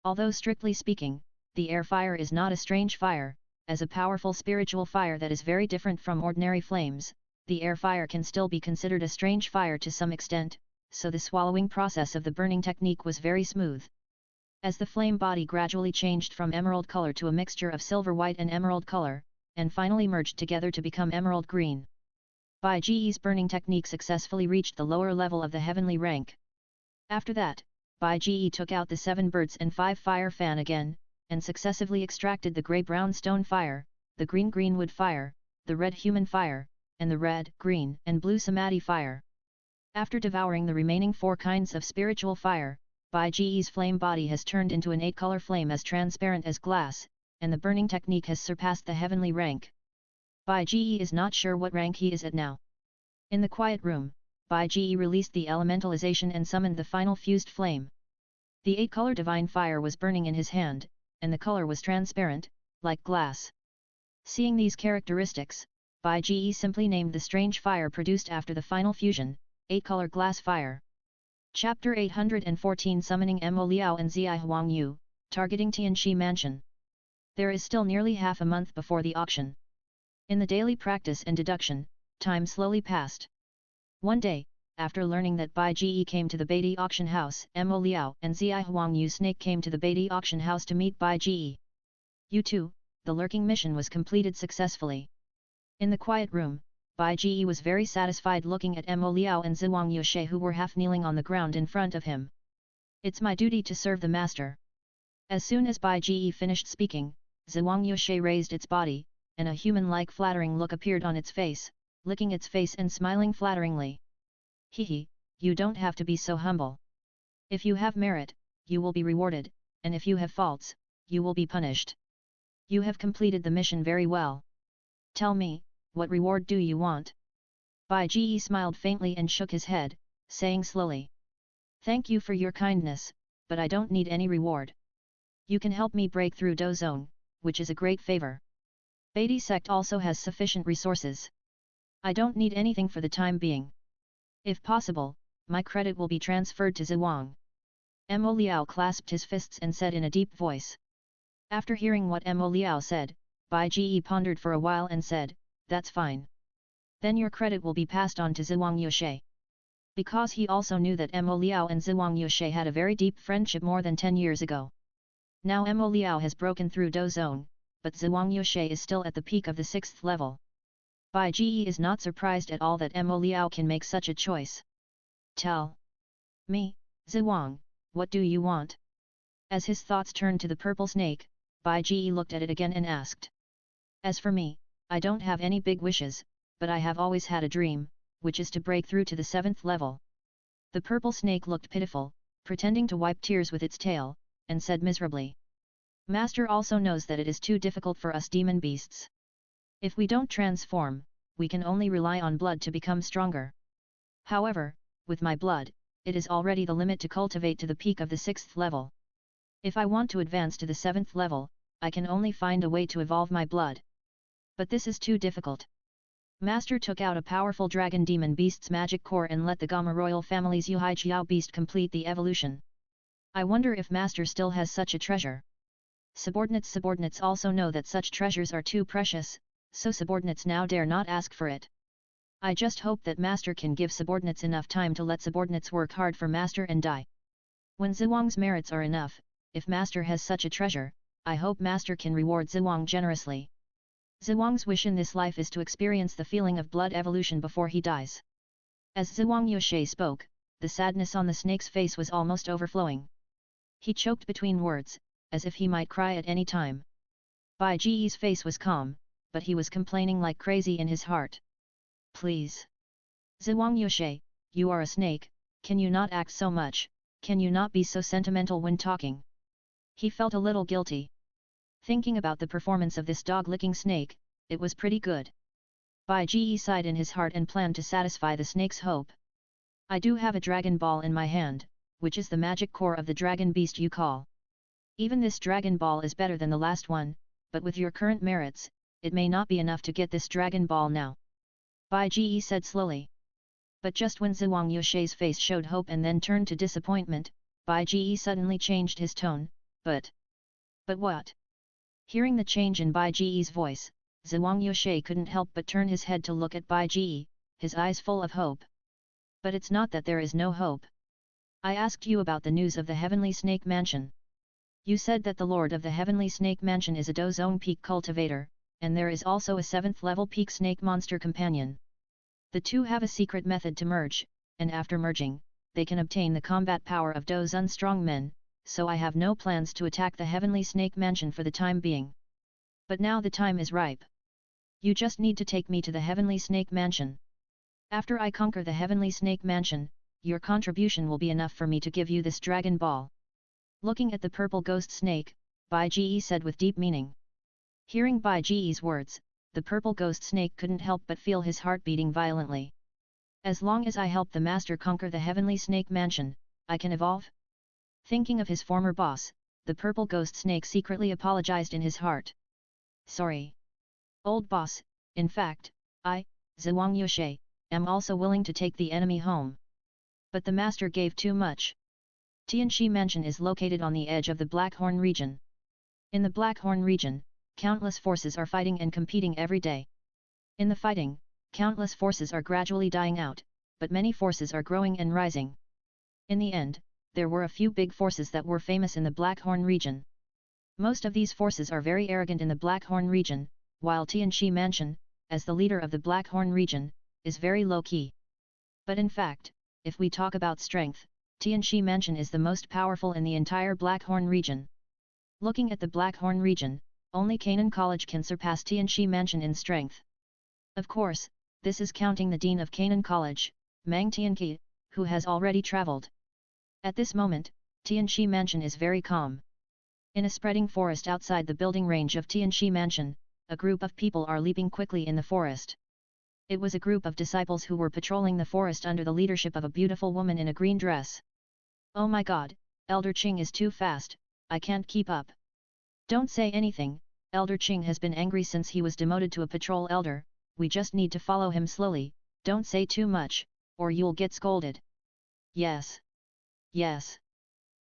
A: Although strictly speaking, the air fire is not a strange fire, as a powerful spiritual fire that is very different from ordinary flames, the air fire can still be considered a strange fire to some extent, so the swallowing process of the burning technique was very smooth. As the flame body gradually changed from emerald color to a mixture of silver white and emerald color, and finally merged together to become emerald green, Bai Ge's burning technique successfully reached the lower level of the heavenly rank. After that, Bai Ge took out the 7 birds and 5 fire fan again, and successively extracted the grey-brown stone fire, the green wood fire, the red human fire, and the red, green, and blue samadhi fire. After devouring the remaining 4 kinds of spiritual fire, Bai Ge's flame body has turned into an 8-color flame as transparent as glass, and the burning technique has surpassed the heavenly rank. Bai Ge is not sure what rank he is at now. In the quiet room, Bai Ge released the elementalization and summoned the final fused flame. The 8-color divine fire was burning in his hand, and the color was transparent, like glass. Seeing these characteristics, Bai Ge simply named the strange fire produced after the final fusion, 8-color glass fire. Chapter 814, Summoning Mo Liao and Zai Huang Yu, targeting Tianxi Mansion. There is still nearly half a month before the auction. In the daily practice and deduction, time slowly passed. One day, after learning that Bai Ge came to the Beidi auction house, Mo Liao and Zai Huang Yu Snake came to the Beidi auction house to meet Bai Ge. You too, the lurking mission was completed successfully. In the quiet room, Bai Ge was very satisfied looking at Mo Liao and Zhuang Yushe, who were half kneeling on the ground in front of him. It's my duty to serve the master. As soon as Bai Ge finished speaking, Zhuang Yushe raised its body, and a human-like flattering look appeared on its face, licking its face and smiling flatteringly. Hehe, you don't have to be so humble. If you have merit, you will be rewarded, and if you have faults, you will be punished. You have completed the mission very well. Tell me, what reward do you want? Bai Ge smiled faintly and shook his head, saying slowly. Thank you for your kindness, but I don't need any reward. You can help me break through Do Zone, which is a great favor. Beidi sect also has sufficient resources. I don't need anything for the time being. If possible, my credit will be transferred to Zhuang. Mo Liao clasped his fists and said in a deep voice. After hearing what Mo Liao said, Bai Ge pondered for a while and said, that's fine. Then your credit will be passed on to Zhuang Yushe. Because he also knew that Mo Liao and Zhuang Yushe had a very deep friendship more than 10 years ago. Now Mo Liao has broken through Do Zone, but Zhuang Yushe is still at the peak of the 6th level. Bai Ge is not surprised at all that Mo Liao can make such a choice. Tell me, Zhuang, what do you want? As his thoughts turned to the purple snake, Bai Ge looked at it again and asked. As for me, I don't have any big wishes, but I have always had a dream, which is to break through to the 7th level. The purple snake looked pitiful, pretending to wipe tears with its tail, and said miserably. Master also knows that it is too difficult for us demon beasts. If we don't transform, we can only rely on blood to become stronger. However, with my blood, it is already the limit to cultivate to the peak of the 6th level. If I want to advance to the 7th level, I can only find a way to evolve my blood. But this is too difficult. Master took out a powerful dragon demon beast's magic core and let the Gama royal family's Yuhai Jiao beast complete the evolution. I wonder if Master still has such a treasure. Subordinates also know that such treasures are too precious, so subordinates now dare not ask for it. I just hope that Master can give subordinates enough time to let subordinates work hard for Master and die. When Zhuang's merits are enough, if Master has such a treasure, I hope Master can reward Zhuang generously. Zhuang's wish in this life is to experience the feeling of blood evolution before he dies. As Zhuang Yushe spoke, the sadness on the snake's face was almost overflowing. He choked between words, as if he might cry at any time. Bai Ji's face was calm, but he was complaining like crazy in his heart. Please. Zhuang Yushe, you are a snake, can you not act so much, can you not be so sentimental when talking? He felt a little guilty. Thinking about the performance of this dog-licking snake, it was pretty good. Bai Ji sighed in his heart and planned to satisfy the snake's hope. I do have a dragon ball in my hand, which is the magic core of the dragon beast you call. Even this dragon ball is better than the last one, but with your current merits, it may not be enough to get this dragon ball now. Bai Ji said slowly. But just when Zhuang Yushe's face showed hope and then turned to disappointment, Bai Ji suddenly changed his tone, But what? Hearing the change in Bai Ji's voice, Zhuang Yushe couldn't help but turn his head to look at Bai Ji, his eyes full of hope. But it's not that there is no hope. I asked you about the news of the Heavenly Snake Mansion. You said that the Lord of the Heavenly Snake Mansion is a Douzone Peak cultivator, and there is also a 7th level Peak Snake Monster companion. The two have a secret method to merge, and after merging, they can obtain the combat power of Douzone strongmen, so I have no plans to attack the Heavenly Snake Mansion for the time being. But now the time is ripe. You just need to take me to the Heavenly Snake Mansion. After I conquer the Heavenly Snake Mansion, your contribution will be enough for me to give you this Dragon Ball. Looking at the purple ghost snake, Bai Ji said with deep meaning. Hearing Bai Ji's words, the purple ghost snake couldn't help but feel his heart beating violently. As long as I help the master conquer the Heavenly Snake Mansion, I can evolve? Thinking of his former boss, the purple ghost snake secretly apologized in his heart. Sorry. Old boss, in fact, I, Zhuang Yushe, am also willing to take the enemy home. But the master gave too much. Tianxi Mansion is located on the edge of the Blackhorn region. In the Blackhorn region, countless forces are fighting and competing every day. In the fighting, countless forces are gradually dying out, but many forces are growing and rising. In the end, there were a few big forces that were famous in the Blackhorn region. Most of these forces are very arrogant in the Blackhorn region, while Tianxi Mansion, as the leader of the Blackhorn region, is very low-key. But in fact, if we talk about strength, Tianxi Mansion is the most powerful in the entire Blackhorn region. Looking at the Blackhorn region, only Canaan College can surpass Tianxi Mansion in strength. Of course, this is counting the Dean of Canaan College, Mang Tianqi, who has already traveled. At this moment, Tianxi Mansion is very calm. In a spreading forest outside the building range of Tianxi Mansion, a group of people are leaping quickly in the forest. It was a group of disciples who were patrolling the forest under the leadership of a beautiful woman in a green dress. Oh my god, Elder Qing is too fast, I can't keep up. Don't say anything, Elder Qing has been angry since he was demoted to a patrol elder, we just need to follow him slowly, don't say too much, or you'll get scolded. Yes. Yes.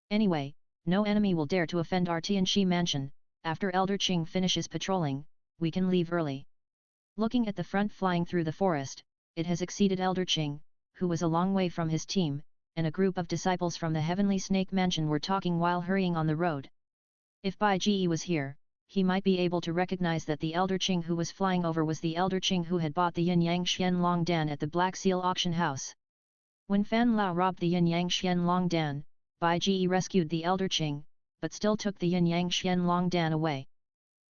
A: Anyway, no enemy will dare to offend our Tianxi Mansion, after Elder Qing finishes patrolling, we can leave early. Looking at the front flying through the forest, it has exceeded Elder Qing, who was a long way from his team, and a group of disciples from the Heavenly Snake Mansion were talking while hurrying on the road. If Bai Ji was here, he might be able to recognize that the Elder Qing who was flying over was the Elder Qing who had bought the Yin Yang Xian Long Dan at the Black Seal auction house. When Fan Lao robbed the Yin Yang Xian Long Dan, Bai Ji rescued the Elder Qing, but still took the Yin Yang Xian Long Dan away.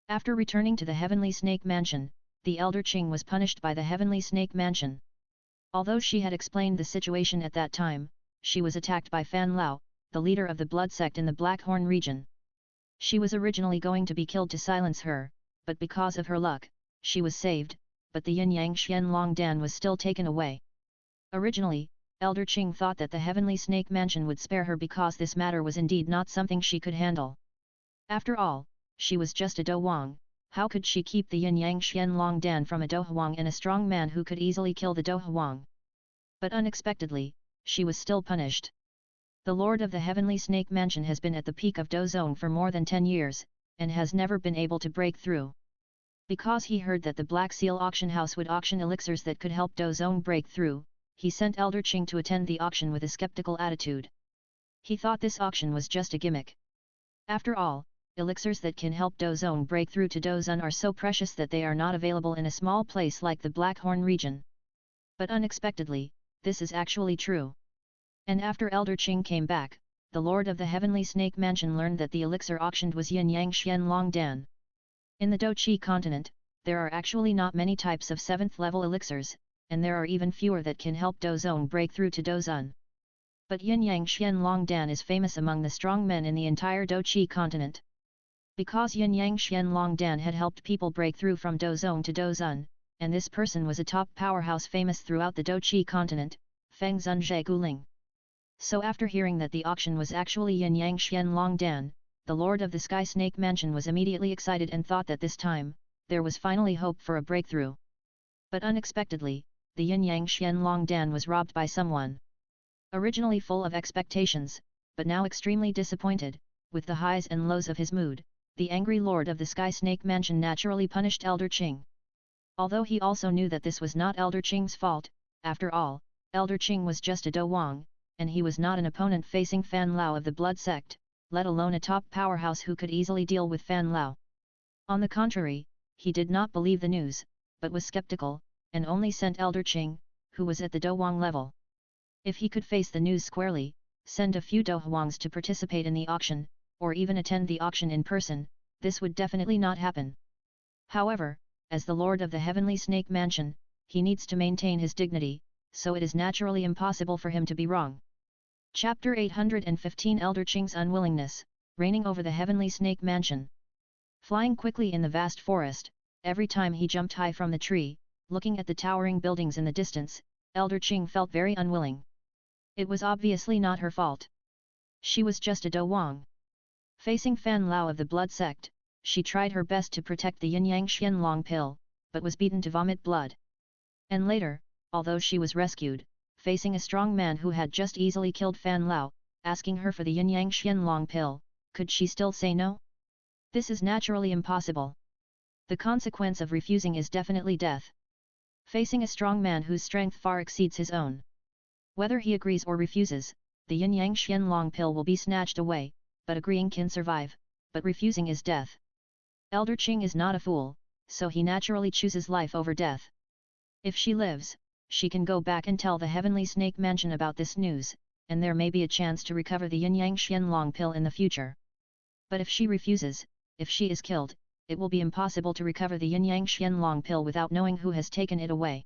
A: After returning to the Heavenly Snake Mansion, the Elder Qing was punished by the Heavenly Snake Mansion. Although she had explained the situation at that time, she was attacked by Fan Lao, the leader of the blood sect in the Blackhorn region. She was originally going to be killed to silence her, but because of her luck, she was saved, but the Yin Yang Xian Long Dan was still taken away. Originally, Elder Qing thought that the Heavenly Snake Mansion would spare her because this matter was indeed not something she could handle. After all, she was just a Do Wang, how could she keep the Yin Yang Xian Long Dan from a Do Huang and a strong man who could easily kill the Do Huang? But unexpectedly, she was still punished. The Lord of the Heavenly Snake Mansion has been at the peak of Do Zone for more than 10 years, and has never been able to break through. Because he heard that the Black Seal auction house would auction elixirs that could help Do Zone break through, he sent Elder Qing to attend the auction with a skeptical attitude. He thought this auction was just a gimmick. After all, elixirs that can help Do Zone break through to Do Zone are so precious that they are not available in a small place like the Blackhorn region. But unexpectedly, this is actually true. And after Elder Qing came back, the lord of the heavenly snake mansion learned that the elixir auctioned was Yin Yang Xian Long Dan. In the Dochi continent, there are actually not many types of 7th level elixirs, and there are even fewer that can help Dozong break through to Dozun. But Yin Yang Xian Long Dan is famous among the strong men in the entire Dochi continent. Because Yin Yang Xian Long Dan had helped people break through from Dozong to Dozun, and this person was a top powerhouse famous throughout the Dochi continent, Feng Zunzhe Guling. So after hearing that the auction was actually Yin Yang Xian Long Dan, the Lord of the Sky Snake Mansion was immediately excited and thought that this time, there was finally hope for a breakthrough. But unexpectedly, the Yin Yang Xian Long Dan was robbed by someone. Originally full of expectations, but now extremely disappointed, with the highs and lows of his mood, the angry Lord of the Sky Snake Mansion naturally punished Elder Qing. Although he also knew that this was not Elder Qing's fault, after all, Elder Qing was just a Do Wang, and he was not an opponent facing Fan Lao of the Blood Sect, let alone a top powerhouse who could easily deal with Fan Lao. On the contrary, he did not believe the news, but was skeptical, and only sent Elder Qing, who was at the Do Wang level. If he could face the news squarely, send a few Do Huangs to participate in the auction, or even attend the auction in person, this would definitely not happen. However, as the Lord of the Heavenly Snake Mansion, he needs to maintain his dignity, so it is naturally impossible for him to be wrong. Chapter 815 Elder Qing's Unwillingness, Reigning over the Heavenly Snake Mansion. Flying quickly in the vast forest, every time he jumped high from the tree, looking at the towering buildings in the distance, Elder Qing felt very unwilling. It was obviously not her fault. She was just a Do Wang. Facing Fan Lao of the Blood Sect, she tried her best to protect the Yin Yang Xian Long pill, but was beaten to vomit blood. And later, although she was rescued, facing a strong man who had just easily killed Fan Lao, asking her for the Yin Yang Xian Long pill, could she still say no? This is naturally impossible. The consequence of refusing is definitely death. Facing a strong man whose strength far exceeds his own. Whether he agrees or refuses, the Yin Yang Xian Long pill will be snatched away, but agreeing can survive, but refusing is death. Elder Qing is not a fool, so he naturally chooses life over death. If she lives, she can go back and tell the Heavenly Snake Mansion about this news, and there may be a chance to recover the Yin Yang Xian Long pill in the future. But if she refuses, if she is killed, it will be impossible to recover the Yin Yang Xian Long pill without knowing who has taken it away.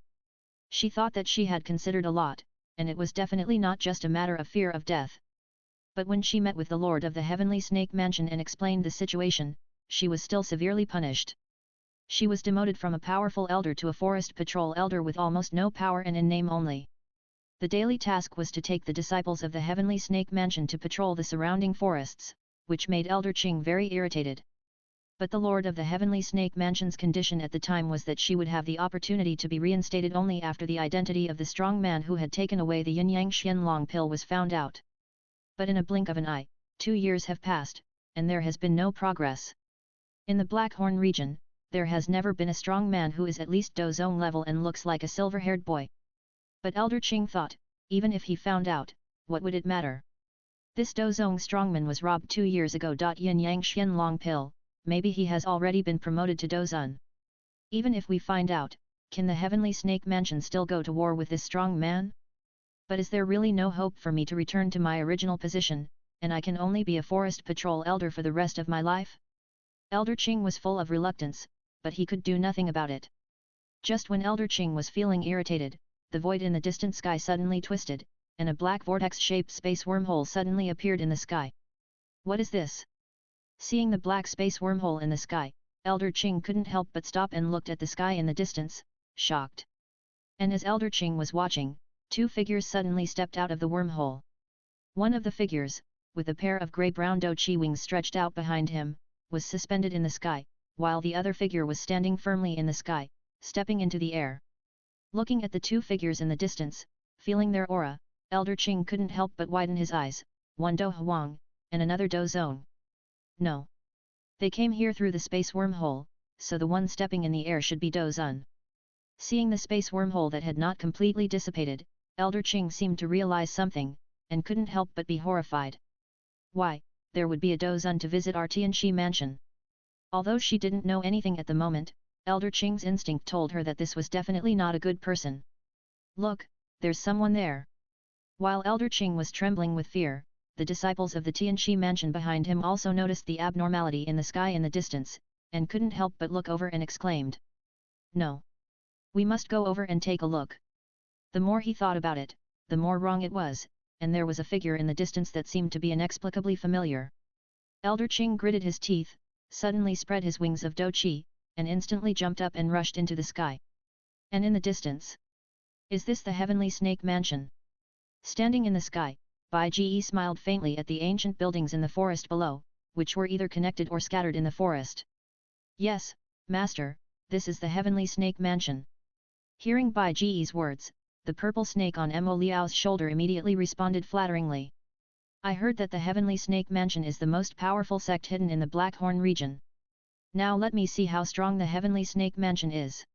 A: She thought that she had considered a lot, and it was definitely not just a matter of fear of death. But when she met with the Lord of the Heavenly Snake Mansion and explained the situation, she was still severely punished. She was demoted from a powerful elder to a forest patrol elder with almost no power and in name only. The daily task was to take the disciples of the Heavenly Snake Mansion to patrol the surrounding forests, which made Elder Qing very irritated. But the Lord of the Heavenly Snake Mansion's condition at the time was that she would have the opportunity to be reinstated only after the identity of the strong man who had taken away the Yin Yang Xian Long pill was found out. But in a blink of an eye, 2 years have passed, and there has been no progress. In the Blackhorn region, there has never been a strong man who is at least Dozong level and looks like a silver-haired boy. But Elder Qing thought, even if he found out, what would it matter? This Dozong strongman was robbed 2 years ago. Yin Yang Xian Long pill, maybe he has already been promoted to Dozun. Even if we find out, can the Heavenly Snake Mansion still go to war with this strong man? But is there really no hope for me to return to my original position, and I can only be a forest patrol elder for the rest of my life? Elder Qing was full of reluctance, but he could do nothing about it. Just when Elder Qing was feeling irritated, the void in the distant sky suddenly twisted, and a black vortex-shaped space wormhole suddenly appeared in the sky. What is this? Seeing the black space wormhole in the sky, Elder Qing couldn't help but stop and looked at the sky in the distance, shocked. And as Elder Qing was watching, 2 figures suddenly stepped out of the wormhole. One of the figures, with a pair of grey-brown dochi wings stretched out behind him, was suspended in the sky, while the other figure was standing firmly in the sky, stepping into the air. Looking at the 2 figures in the distance, feeling their aura, Elder Qing couldn't help but widen his eyes, one Do Huang, and another Do Zong. No. They came here through the space wormhole, so the one stepping in the air should be Do Zun. Seeing the space wormhole that had not completely dissipated, Elder Qing seemed to realize something, and couldn't help but be horrified. Why, there would be a Do Zun to visit our Tianxi mansion. Although she didn't know anything at the moment, Elder Qing's instinct told her that this was definitely not a good person. Look, there's someone there. While Elder Qing was trembling with fear, the disciples of the Tianxi mansion behind him also noticed the abnormality in the sky in the distance, and couldn't help but look over and exclaimed. No. We must go over and take a look. The more he thought about it, the more wrong it was, and there was a figure in the distance that seemed to be inexplicably familiar. Elder Qing gritted his teeth, suddenly spread his wings of Douqi, and instantly jumped up and rushed into the sky. And in the distance? Is this the heavenly snake mansion? Standing in the sky, Bai Ji smiled faintly at the ancient buildings in the forest below, which were either connected or scattered in the forest. Yes, master, this is the heavenly snake mansion. Hearing Bai Ji's words, the purple snake on Mo Liao's shoulder immediately responded flatteringly. I heard that the heavenly snake mansion is the most powerful sect hidden in the Blackhorn region. Now let me see how strong the heavenly snake mansion is.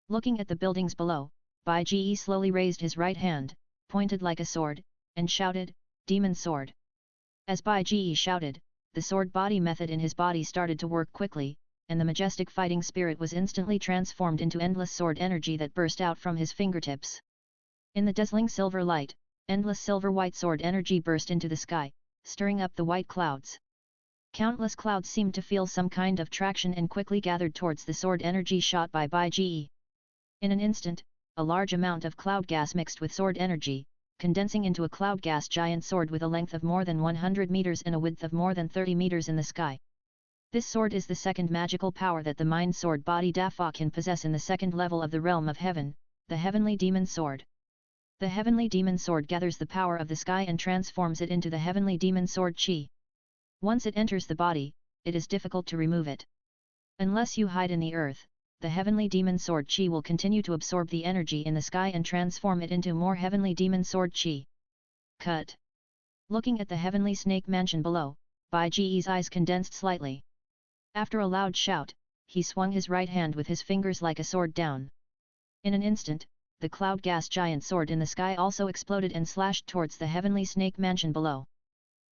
A: Looking at the buildings below, Bai Ji slowly raised his right hand, pointed like a sword, and shouted, Demon Sword. As Bai Ji shouted, the sword body method in his body started to work quickly, and the majestic fighting spirit was instantly transformed into endless sword energy that burst out from his fingertips. In the dazzling silver light, endless silver-white sword energy burst into the sky, stirring up the white clouds. Countless clouds seemed to feel some kind of traction and quickly gathered towards the sword energy shot by Bai Ji. In an instant, a large amount of cloud gas mixed with sword energy, condensing into a cloud gas giant sword with a length of more than 100 meters and a width of more than 30 meters in the sky. This sword is the second magical power that the Mind Sword body Dafa can possess in the second level of the realm of heaven, the Heavenly Demon Sword. The Heavenly Demon Sword gathers the power of the sky and transforms it into the Heavenly Demon Sword Qi. Once it enters the body, it is difficult to remove it. Unless you hide in the earth, the Heavenly Demon Sword Qi will continue to absorb the energy in the sky and transform it into more Heavenly Demon Sword Qi. Cut. Looking at the Heavenly Snake Mansion below, Bai Ji's eyes condensed slightly. After a loud shout, he swung his right hand with his fingers like a sword down. In an instant, the cloud gas giant sword in the sky also exploded and slashed towards the Heavenly Snake Mansion below.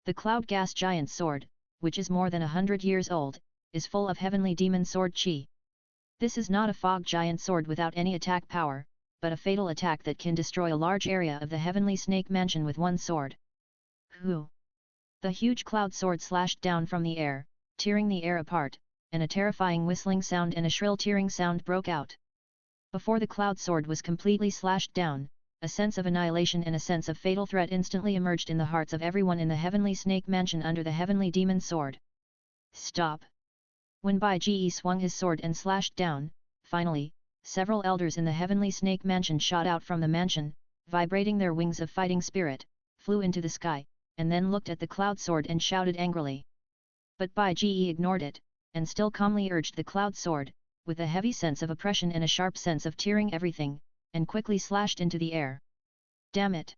A: The cloud gas giant sword, which is more than 100 years old, is full of Heavenly Demon Sword Qi. This is not a fog giant sword without any attack power, but a fatal attack that can destroy a large area of the Heavenly Snake Mansion with one sword. Hoo! The huge cloud sword slashed down from the air, tearing the air apart, and a terrifying whistling sound and a shrill tearing sound broke out. Before the cloud sword was completely slashed down, a sense of annihilation and a sense of fatal threat instantly emerged in the hearts of everyone in the Heavenly Snake Mansion under the Heavenly Demon Sword. Stop! When Bai Ji swung his sword and slashed down, finally, several elders in the Heavenly Snake Mansion shot out from the mansion, vibrating their wings of fighting spirit, flew into the sky, and then looked at the cloud sword and shouted angrily. But Bai Ji ignored it, and still calmly urged the cloud sword, with a heavy sense of oppression and a sharp sense of tearing everything, and quickly slashed into the air. Damn it!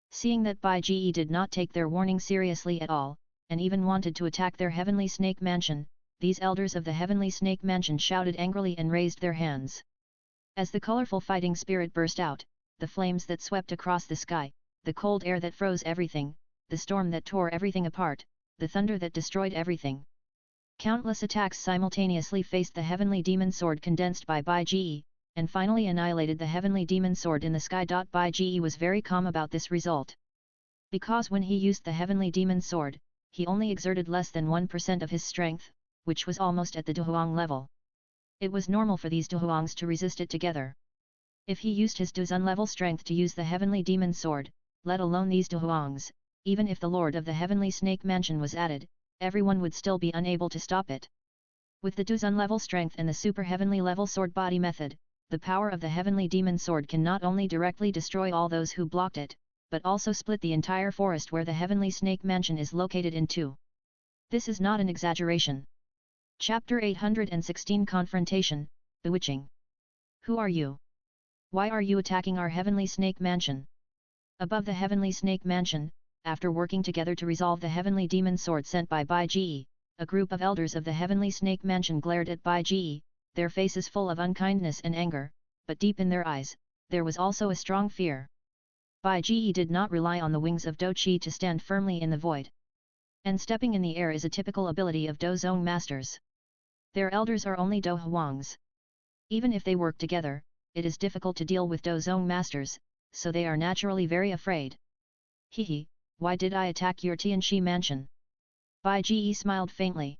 A: Seeing that Bai Ji did not take their warning seriously at all, and even wanted to attack their Heavenly Snake Mansion, these elders of the Heavenly Snake Mansion shouted angrily and raised their hands. As the colorful fighting spirit burst out, the flames that swept across the sky, the cold air that froze everything, the storm that tore everything apart, the thunder that destroyed everything. Countless attacks simultaneously faced the Heavenly Demon Sword condensed by Bai Ji, and finally annihilated the Heavenly Demon Sword in the sky. Bai Ji was very calm about this result. Because when he used the Heavenly Demon Sword, he only exerted less than 1% of his strength, which was almost at the Duhuang level. It was normal for these Duhuangs to resist it together. If he used his Duzun level strength to use the Heavenly Demon Sword, let alone these Duhuangs, even if the Lord of the Heavenly Snake Mansion was added, everyone would still be unable to stop it. With the Duzun level strength and the Super Heavenly level sword body method, the power of the Heavenly Demon Sword can not only directly destroy all those who blocked it, but also split the entire forest where the Heavenly Snake Mansion is located in two. This is not an exaggeration. Chapter 816 Confrontation, Bewitching. Who are you? Why are you attacking our Heavenly Snake Mansion? Above the Heavenly Snake Mansion, after working together to resolve the Heavenly Demon Sword sent by Bai Ji, a group of elders of the Heavenly Snake Mansion glared at Bai Ji, their faces full of unkindness and anger, but deep in their eyes, there was also a strong fear. Bai Ji did not rely on the wings of Douqi to stand firmly in the void. And stepping in the air is a typical ability of Dozong masters. Their elders are only Do Huangs. Even if they work together, it is difficult to deal with Dozong masters, so they are naturally very afraid. Hehe, why did I attack your Tianxi mansion? Bai Ji smiled faintly.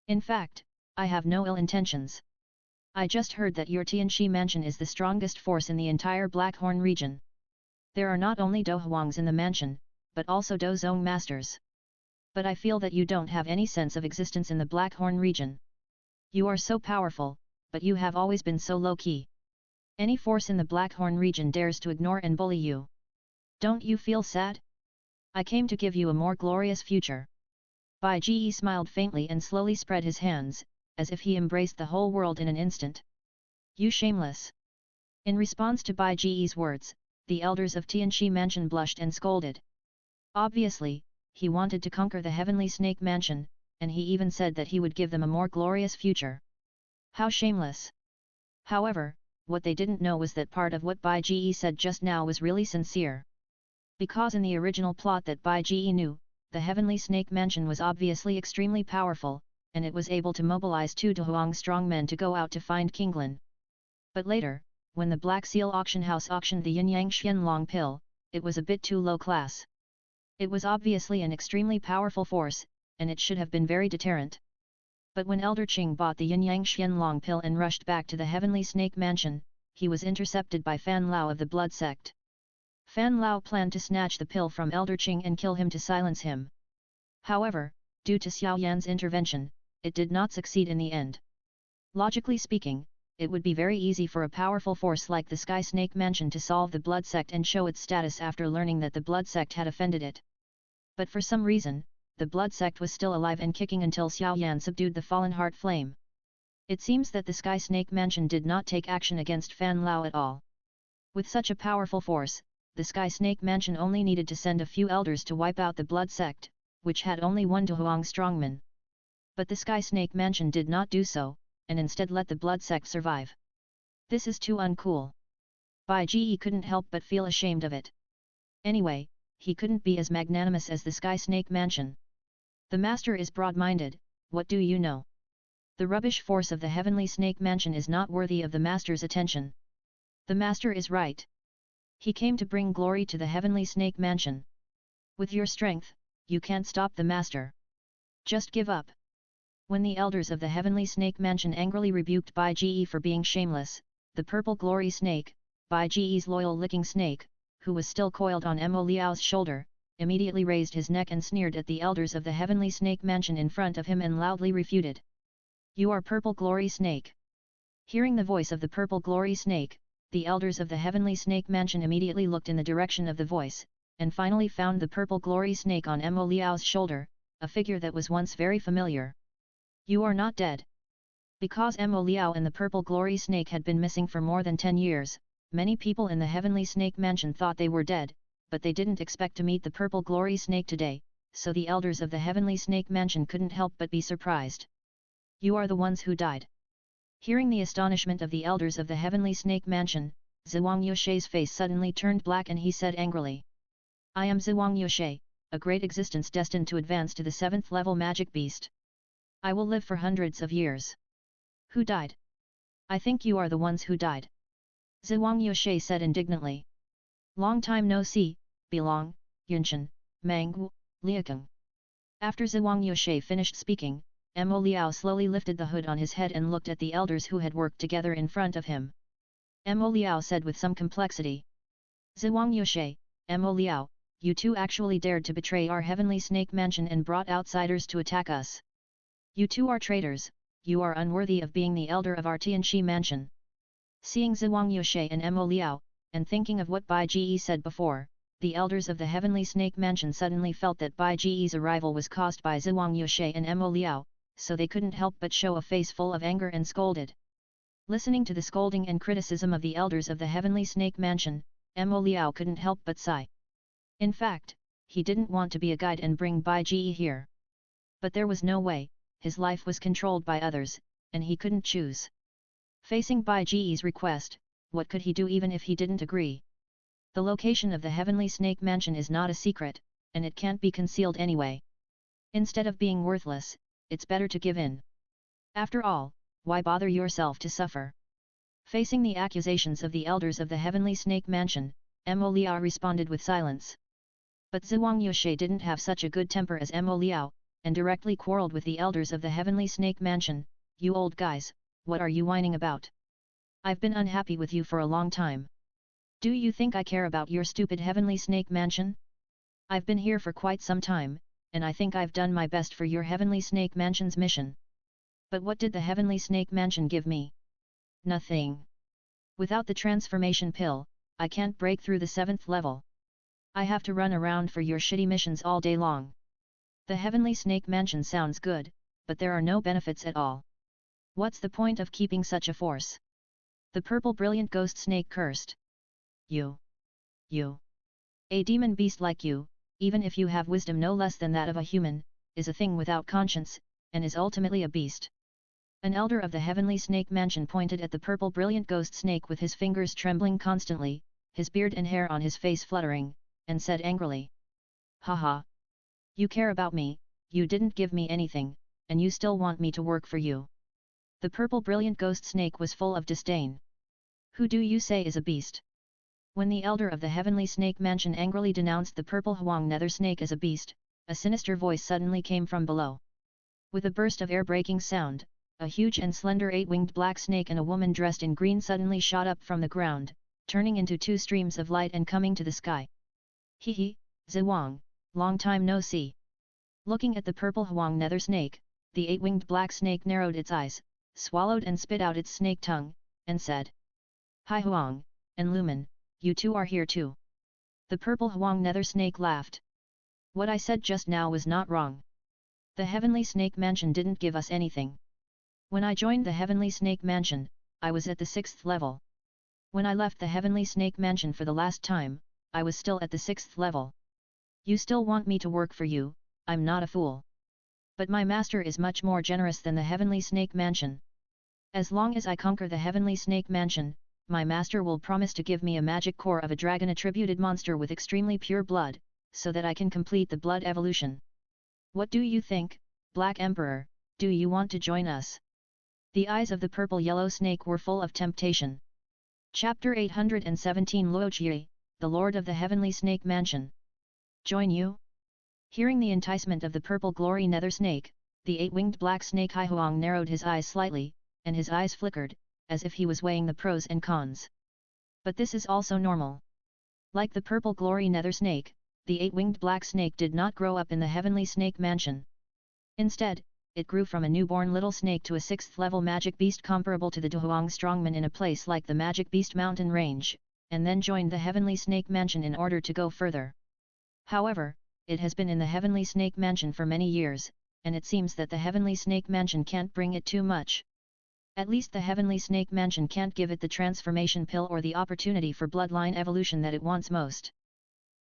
A: In fact, I have no ill intentions. I just heard that your Tianxi mansion is the strongest force in the entire Blackhorn region. There are not only Do Huangs in the mansion, but also Do Zong masters. But I feel that you don't have any sense of existence in the Blackhorn region. You are so powerful, but you have always been so low-key. Any force in the Blackhorn region dares to ignore and bully you. Don't you feel sad? I came to give you a more glorious future. Bai Ji smiled faintly and slowly spread his hands, as if he embraced the whole world in an instant. You shameless! In response to Bai Ji's words, the elders of Tianxi Mansion blushed and scolded. Obviously, he wanted to conquer the Heavenly Snake Mansion, and he even said that he would give them a more glorious future. How shameless! However, what they didn't know was that part of what Bai Ji said just now was really sincere. Because in the original plot that Bai Ji knew, the Heavenly Snake Mansion was obviously extremely powerful, and it was able to mobilize 2 Dohuang strongmen to go out to find Kinglin. But later, when the Black Seal auction house auctioned the Yin-Yang Xianlong pill, it was a bit too low class. It was obviously an extremely powerful force, and it should have been very deterrent. But when Elder Qing bought the Yin-Yang Xianlong pill and rushed back to the Heavenly Snake Mansion, he was intercepted by Fan Lao of the Blood Sect. Fan Lao planned to snatch the pill from Elder Qing and kill him to silence him. However, due to Xiao Yan's intervention, it did not succeed in the end. Logically speaking, it would be very easy for a powerful force like the Sky Snake Mansion to solve the Blood Sect and show its status after learning that the Blood Sect had offended it. But for some reason, the Blood Sect was still alive and kicking until Xiao Yan subdued the fallen heart flame. It seems that the Sky Snake Mansion did not take action against Fan Lao at all. With such a powerful force, the Sky Snake Mansion only needed to send a few elders to wipe out the Blood Sect, which had only 1 Dohuang strongman. But the Sky Snake Mansion did not do so, and instead let the Blood Sect survive. This is too uncool. Bai Ji couldn't help but feel ashamed of it. Anyway, he couldn't be as magnanimous as the Sky Snake Mansion. The master is broad-minded, what do you know? The rubbish force of the Heavenly Snake Mansion is not worthy of the master's attention. The master is right. He came to bring glory to the Heavenly Snake Mansion. With your strength, you can't stop the master. Just give up. When the elders of the Heavenly Snake Mansion angrily rebuked Bai Ji for being shameless, the Purple Glory Snake, Bai Ji's loyal licking snake, who was still coiled on Mo Liao's shoulder, immediately raised his neck and sneered at the elders of the Heavenly Snake Mansion in front of him and loudly refuted. You are Purple Glory Snake. Hearing the voice of the Purple Glory Snake, the elders of the Heavenly Snake Mansion immediately looked in the direction of the voice, and finally found the Purple Glory Snake on Mo Liao's shoulder, a figure that was once very familiar. You are not dead. Because Mo Liao and the Purple Glory Snake had been missing for more than 10 years, many people in the Heavenly Snake Mansion thought they were dead, but they didn't expect to meet the Purple Glory Snake today, so the elders of the Heavenly Snake Mansion couldn't help but be surprised. You are the ones who died. Hearing the astonishment of the elders of the Heavenly Snake Mansion, Zhuang Yuxie's face suddenly turned black and he said angrily. I am Zhuang Yuxie, a great existence destined to advance to the 7th level magic beast. I will live for hundreds of years. Who died? I think you are the ones who died. Zhuang Yuxie said indignantly. Long time no see, Belong, Yunshan, Mangwu, Liakeng. After Zhuang Yuxie finished speaking, Mo Liao slowly lifted the hood on his head and looked at the elders who had worked together in front of him. Mo Liao said with some complexity. Zhuang Yuxie, Mo Liao, you two actually dared to betray our Heavenly Snake Mansion and brought outsiders to attack us. You two are traitors, you are unworthy of being the elder of our Tianxi Mansion. Seeing Zhuang Yuxie and Mo Liao, and thinking of what Bai Ji said before, the elders of the Heavenly Snake Mansion suddenly felt that Bai Ji's arrival was caused by Zhuang Yuxie and Mo Liao, so they couldn't help but show a face full of anger and scolded. Listening to the scolding and criticism of the elders of the Heavenly Snake Mansion, Mo Liao couldn't help but sigh. In fact, he didn't want to be a guide and bring Bai Ji here. But there was no way, his life was controlled by others, and he couldn't choose. Facing Bai Ji's request, what could he do even if he didn't agree? The location of the Heavenly Snake Mansion is not a secret, and it can't be concealed anyway. Instead of being worthless, it's better to give in. After all, why bother yourself to suffer? Facing the accusations of the elders of the Heavenly Snake Mansion, Mo Liao responded with silence. But Zhuang Yushe didn't have such a good temper as Mo Liao, and directly quarreled with the elders of the Heavenly Snake Mansion. You old guys, what are you whining about? I've been unhappy with you for a long time. Do you think I care about your stupid Heavenly Snake Mansion? I've been here for quite some time, and I think I've done my best for your Heavenly Snake Mansion's mission. But what did the Heavenly Snake Mansion give me? Nothing. Without the transformation pill, I can't break through the 7th level. I have to run around for your shitty missions all day long. The Heavenly Snake Mansion sounds good, but there are no benefits at all. What's the point of keeping such a force? The purple brilliant ghost snake cursed. You. A demon beast like you, even if you have wisdom no less than that of a human, is a thing without conscience, and is ultimately a beast. An elder of the Heavenly Snake Mansion pointed at the purple brilliant ghost snake with his fingers trembling constantly, his beard and hair on his face fluttering, and said angrily. Haha. You care about me, you didn't give me anything, and you still want me to work for you. The purple brilliant ghost snake was full of disdain. Who do you say is a beast? When the elder of the Heavenly Snake Mansion angrily denounced the purple Huang nether snake as a beast, a sinister voice suddenly came from below. With a burst of air-breaking sound, a huge and slender 8-winged black snake and a woman dressed in green suddenly shot up from the ground, turning into 2 streams of light and coming to the sky. Hee, Zhuang, long time no see. Looking at the purple Huang nether snake, the 8-winged black snake narrowed its eyes, swallowed and spit out its snake tongue, and said. Hi Huang, and Lumen, you two are here too. The purple Huang nether snake laughed. What I said just now was not wrong. The Heavenly Snake Mansion didn't give us anything. When I joined the Heavenly Snake Mansion, I was at the 6th level. When I left the Heavenly Snake Mansion for the last time, I was still at the 6th level. You still want me to work for you, I'm not a fool. But my master is much more generous than the Heavenly Snake Mansion. As long as I conquer the Heavenly Snake Mansion, my master will promise to give me a magic core of a dragon-attributed monster with extremely pure blood, so that I can complete the blood evolution. What do you think, Black Emperor, do you want to join us? The eyes of the purple-yellow snake were full of temptation. Chapter 817 Luojie, the Lord of the Heavenly Snake Mansion. Join you? Hearing the enticement of the purple glory nether snake, the 8-winged black snake Haihuang narrowed his eyes slightly, and his eyes flickered, as if he was weighing the pros and cons. But this is also normal. Like the purple glory nether snake, the 8-winged black snake did not grow up in the Heavenly Snake Mansion. Instead, it grew from a newborn little snake to a 6th-level magic beast comparable to the Duhuang strongman in a place like the Magic Beast Mountain Range, and then joined the Heavenly Snake Mansion in order to go further. However, it has been in the Heavenly Snake Mansion for many years, and it seems that the Heavenly Snake Mansion can't bring it too much. At least the Heavenly Snake Mansion can't give it the transformation pill or the opportunity for bloodline evolution that it wants most.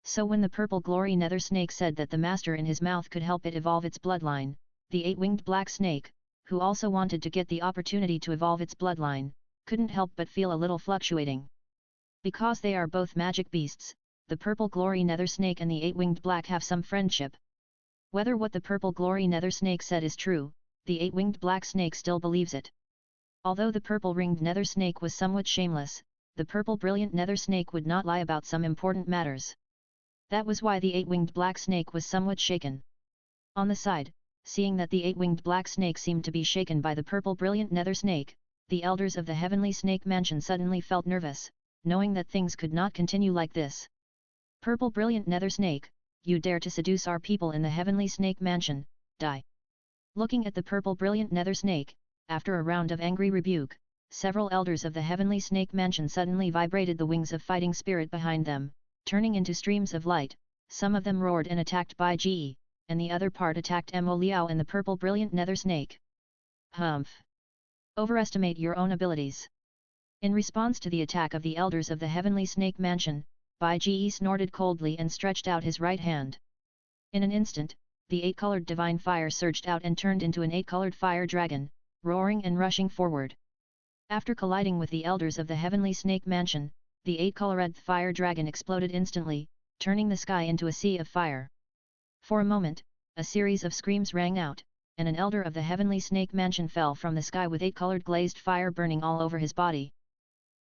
A: So when the purple glory nether snake said that the master in his mouth could help it evolve its bloodline, the 8-winged black snake, who also wanted to get the opportunity to evolve its bloodline, couldn't help but feel a little fluctuating. Because they are both magic beasts, the purple glory nether snake and the 8-winged black have some friendship. Whether what the purple glory nether snake said is true, the 8-winged black snake still believes it. Although the purple ringed nether snake was somewhat shameless, the purple brilliant nether snake would not lie about some important matters. That was why the 8-winged black snake was somewhat shaken. On the side, seeing that the 8-winged black snake seemed to be shaken by the purple brilliant nether snake, the elders of the Heavenly Snake Mansion suddenly felt nervous, knowing that things could not continue like this. Purple brilliant nether snake, you dare to seduce our people in the Heavenly Snake Mansion, die. Looking at the purple brilliant nether snake, after a round of angry rebuke, several elders of the Heavenly Snake Mansion suddenly vibrated the wings of fighting spirit behind them, turning into streams of light. Some of them roared and attacked Bai Ji, and the other part attacked Mo Liao and the purple brilliant nether snake. Humph! Overestimate your own abilities. In response to the attack of the elders of the Heavenly Snake Mansion, Bai Ji snorted coldly and stretched out his right hand. In an instant, the 8-colored divine fire surged out and turned into an 8-colored fire dragon, roaring and rushing forward. After colliding with the elders of the Heavenly Snake Mansion, the 8-colored fire dragon exploded instantly, turning the sky into a sea of fire. For a moment, a series of screams rang out, and an elder of the Heavenly Snake Mansion fell from the sky with 8-colored glazed fire burning all over his body.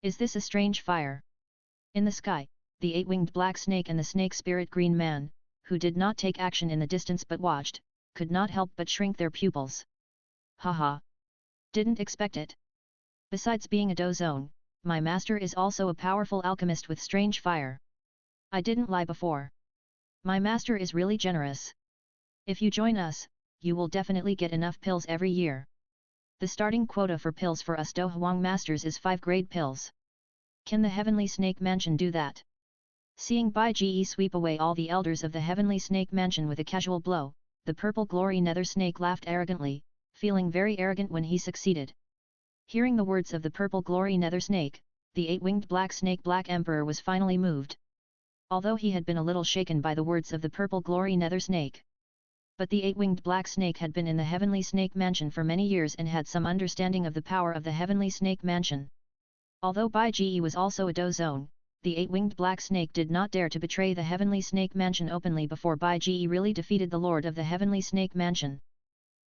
A: Is this a strange fire? In the sky, the 8-winged black snake and the snake spirit green man, who did not take action in the distance but watched, could not help but shrink their pupils. Haha! Didn't expect it. Besides being a Douzone, my master is also a powerful alchemist with strange fire. I didn't lie before. My master is really generous. If you join us, you will definitely get enough pills every year. The starting quota for pills for us Douhuang masters is 5 grade pills. Can the Heavenly Snake Mansion do that? Seeing Bai Ge sweep away all the elders of the Heavenly Snake Mansion with a casual blow, the purple glory nether snake laughed arrogantly, feeling very arrogant when he succeeded. Hearing the words of the purple glory nether snake, the 8-winged black snake Black Emperor was finally moved. Although he had been a little shaken by the words of the purple glory nether snake. But the 8-winged black snake had been in the Heavenly Snake Mansion for many years and had some understanding of the power of the Heavenly Snake Mansion. Although Bai Ge was also a Douzone, the 8-winged black snake did not dare to betray the Heavenly Snake Mansion openly before Bai Ge really defeated the Lord of the Heavenly Snake Mansion.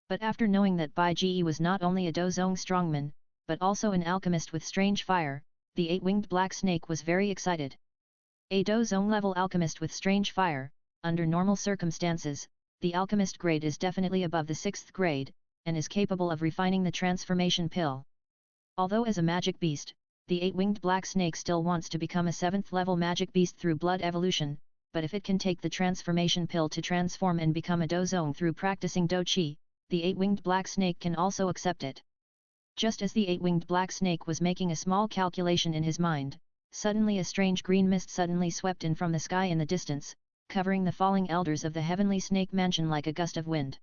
A: But after knowing that Bai Ge was not only a Douzone strongman, but also an alchemist with strange fire, the 8-winged black snake was very excited. A Douzone level alchemist with strange fire, under normal circumstances, the alchemist grade is definitely above the 6th grade, and is capable of refining the transformation pill. Although as a magic beast, the 8-winged black snake still wants to become a 7th level magic beast through blood evolution, but if it can take the transformation pill to transform and become a Douzone through practicing Do Chi, the 8-winged black snake can also accept it. Just as the 8-winged black snake was making a small calculation in his mind, suddenly a strange green mist suddenly swept in from the sky in the distance, covering the falling elders of the Heavenly Snake Mansion like a gust of wind.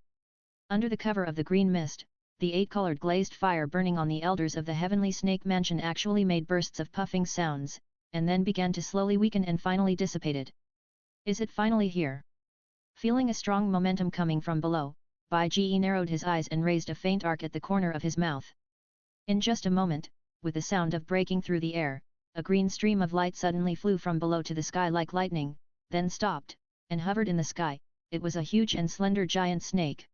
A: Under the cover of the green mist, the 8-colored glazed fire burning on the elders of the Heavenly Snake Mansion actually made bursts of puffing sounds, and then began to slowly weaken and finally dissipated. Is it finally here? Feeling a strong momentum coming from below, Bai Ge narrowed his eyes and raised a faint arc at the corner of his mouth. In just a moment, with the sound of breaking through the air, a green stream of light suddenly flew from below to the sky like lightning, then stopped, and hovered in the sky. It was a huge and slender giant snake.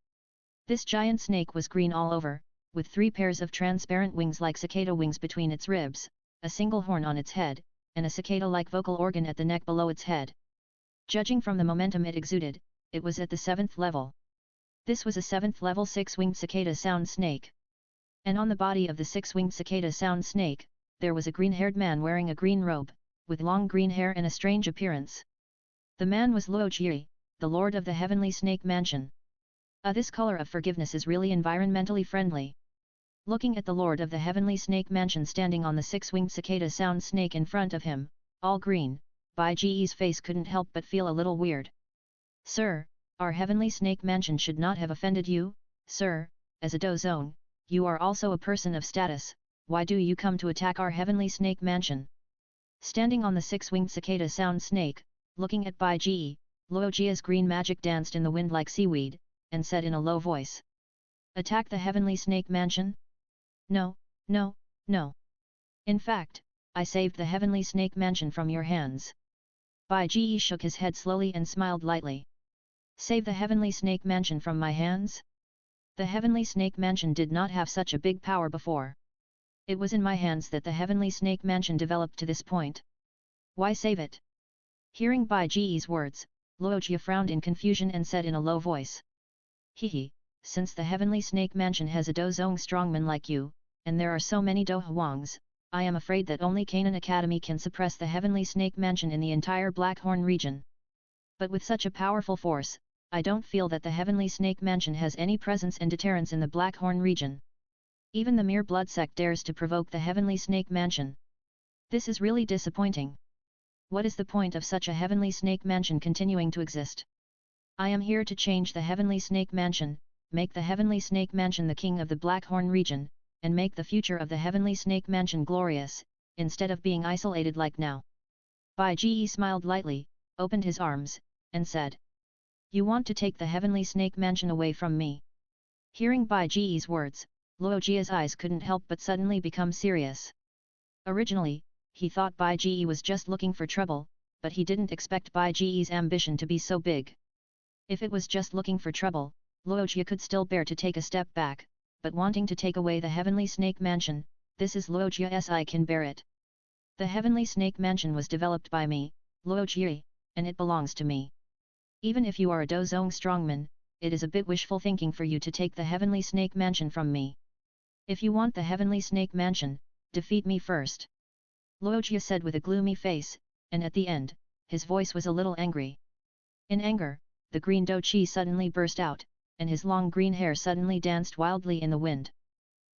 A: This giant snake was green all over, with 3 pairs of transparent wings like cicada wings between its ribs, a single horn on its head, and a cicada-like vocal organ at the neck below its head. Judging from the momentum it exuded, it was at the 7th level. This was a 7th level 6-winged cicada sound snake. And on the body of the 6-winged cicada sound snake, there was a green-haired man wearing a green robe, with long green hair and a strange appearance. The man was Luo Jie, the Lord of the Heavenly Snake Mansion. This color of forgiveness is really environmentally friendly. Looking at the Lord of the Heavenly Snake Mansion standing on the 6-winged cicada sound snake in front of him, all green, Bai Ge's face couldn't help but feel a little weird. Sir, our Heavenly Snake Mansion should not have offended you, sir, as a Douzone, you are also a person of status, why do you come to attack our Heavenly Snake Mansion? Standing on the 6-winged cicada sound snake, looking at Bai Ge, Luo Jie's green magic danced in the wind like seaweed, and said in a low voice. Attack the Heavenly Snake Mansion? No, no, no. In fact, I saved the Heavenly Snake Mansion from your hands. Bai Ge shook his head slowly and smiled lightly. Save the Heavenly Snake Mansion from my hands? The Heavenly Snake Mansion did not have such a big power before. It was in my hands that the Heavenly Snake Mansion developed to this point. Why save it? Hearing Bai Ge's words, Luo Jie frowned in confusion and said in a low voice. Hehe, since the Heavenly Snake Mansion has a Douzone strongman like you, and there are so many Douhuangs, I am afraid that only Canaan Academy can suppress the Heavenly Snake Mansion in the entire Blackhorn region. But with such a powerful force, I don't feel that the Heavenly Snake Mansion has any presence and deterrence in the Blackhorn region. Even the mere blood sect dares to provoke the Heavenly Snake Mansion. This is really disappointing. What is the point of such a Heavenly Snake Mansion continuing to exist? I am here to change the Heavenly Snake Mansion, make the Heavenly Snake Mansion the king of the Blackhorn region, and make the future of the Heavenly Snake Mansion glorious, instead of being isolated like now. Bai Ge smiled lightly, opened his arms, and said. You want to take the Heavenly Snake Mansion away from me? Hearing Bai Ge's words, Luo Jie's eyes couldn't help but suddenly become serious. Originally, he thought Bai Ge was just looking for trouble, but he didn't expect Bai Ge's ambition to be so big. If it was just looking for trouble, Luo Jie could still bear to take a step back, but wanting to take away the Heavenly Snake Mansion, this is Luo Jie's I can bear it. The Heavenly Snake Mansion was developed by me, Luo Jie, and it belongs to me. Even if you are a Douzong strongman, it is a bit wishful thinking for you to take the Heavenly Snake Mansion from me. If you want the Heavenly Snake Mansion, defeat me first. Luojia said with a gloomy face, and at the end, his voice was a little angry. In anger, the green Douqi suddenly burst out, and his long green hair suddenly danced wildly in the wind.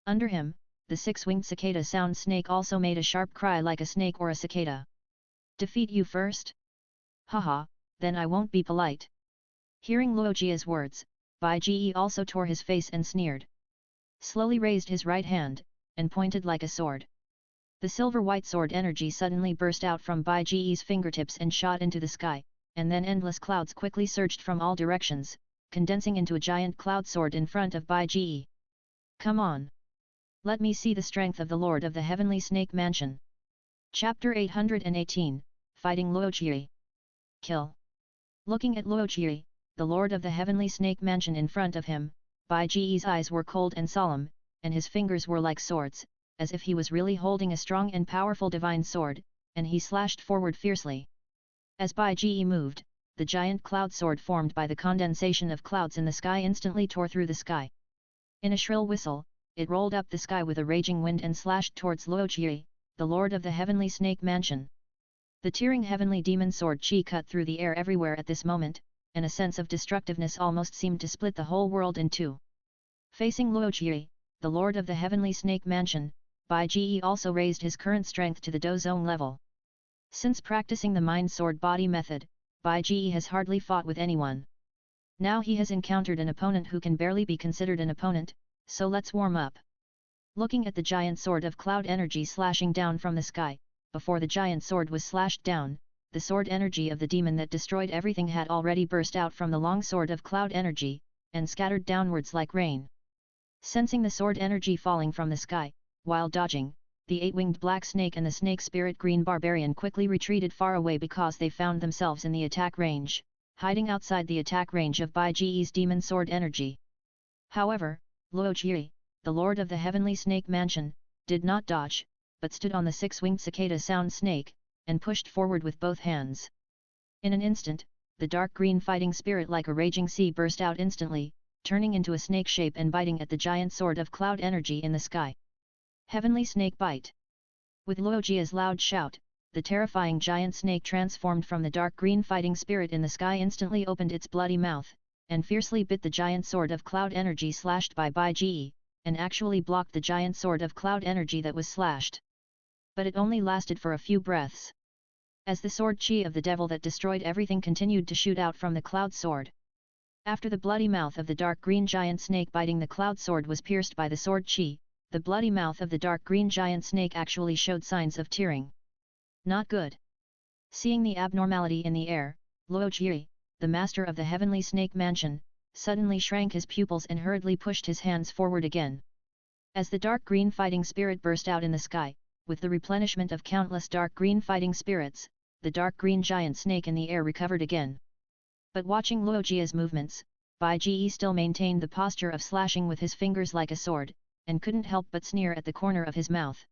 A: Under him, the six-winged cicada sound snake also made a sharp cry like a snake or a cicada. Defeat you first? Haha, then I won't be polite. Hearing Luojia's words, Bai Ji also tore his face and sneered. Slowly raised his right hand, and pointed like a sword. The silver-white sword energy suddenly burst out from Bai Ji's fingertips and shot into the sky, and then endless clouds quickly surged from all directions, condensing into a giant cloud sword in front of Bai Ji. Come on! Let me see the strength of the Lord of the Heavenly Snake Mansion. Chapter 818, Fighting Luojie. Kill. Looking at Luojie, the Lord of the Heavenly Snake Mansion in front of him, Bai Ji's eyes were cold and solemn, and his fingers were like swords, as if he was really holding a strong and powerful divine sword, and he slashed forward fiercely. As Bai Ji moved, the giant cloud sword formed by the condensation of clouds in the sky instantly tore through the sky. In a shrill whistle, it rolled up the sky with a raging wind and slashed towards Luojie, the Lord of the Heavenly Snake Mansion. The tearing heavenly demon sword chi cut through the air everywhere at this moment, and a sense of destructiveness almost seemed to split the whole world in two. Facing Luojie, the Lord of the Heavenly Snake Mansion, Bai Ji also raised his current strength to the Douzong level. Since practicing the mind sword body method, Bai Ji has hardly fought with anyone. Now he has encountered an opponent who can barely be considered an opponent, so let's warm up. Looking at the giant sword of cloud energy slashing down from the sky, before the giant sword was slashed down, the sword energy of the demon that destroyed everything had already burst out from the long sword of cloud energy, and scattered downwards like rain. Sensing the sword energy falling from the sky, while dodging, the eight-winged black snake and the snake spirit green barbarian quickly retreated far away because they found themselves in the attack range, hiding outside the attack range of Bai Ji's demon sword energy. However, Luojie, the Lord of the Heavenly Snake Mansion, did not dodge, but stood on the six-winged cicada sound snake, and pushed forward with both hands. In an instant, the dark green fighting spirit like a raging sea burst out instantly, turning into a snake shape and biting at the giant sword of cloud energy in the sky. Heavenly Snake Bite. With Luojia's loud shout, the terrifying giant snake transformed from the dark green fighting spirit in the sky instantly opened its bloody mouth, and fiercely bit the giant sword of cloud energy slashed by Bai Ji, and actually blocked the giant sword of cloud energy that was slashed. But it only lasted for a few breaths. As the sword chi of the devil that destroyed everything continued to shoot out from the cloud sword. After the bloody mouth of the dark green giant snake biting the cloud sword was pierced by the sword chi, the bloody mouth of the dark green giant snake actually showed signs of tearing. Not good. Seeing the abnormality in the air, Luojie, the master of the Heavenly Snake Mansion, suddenly shrank his pupils and hurriedly pushed his hands forward again. As the dark green fighting spirit burst out in the sky, with the replenishment of countless dark green fighting spirits, the dark green giant snake in the air recovered again. But watching Luojia's movements, Bai Ji still maintained the posture of slashing with his fingers like a sword, and couldn't help but sneer at the corner of his mouth.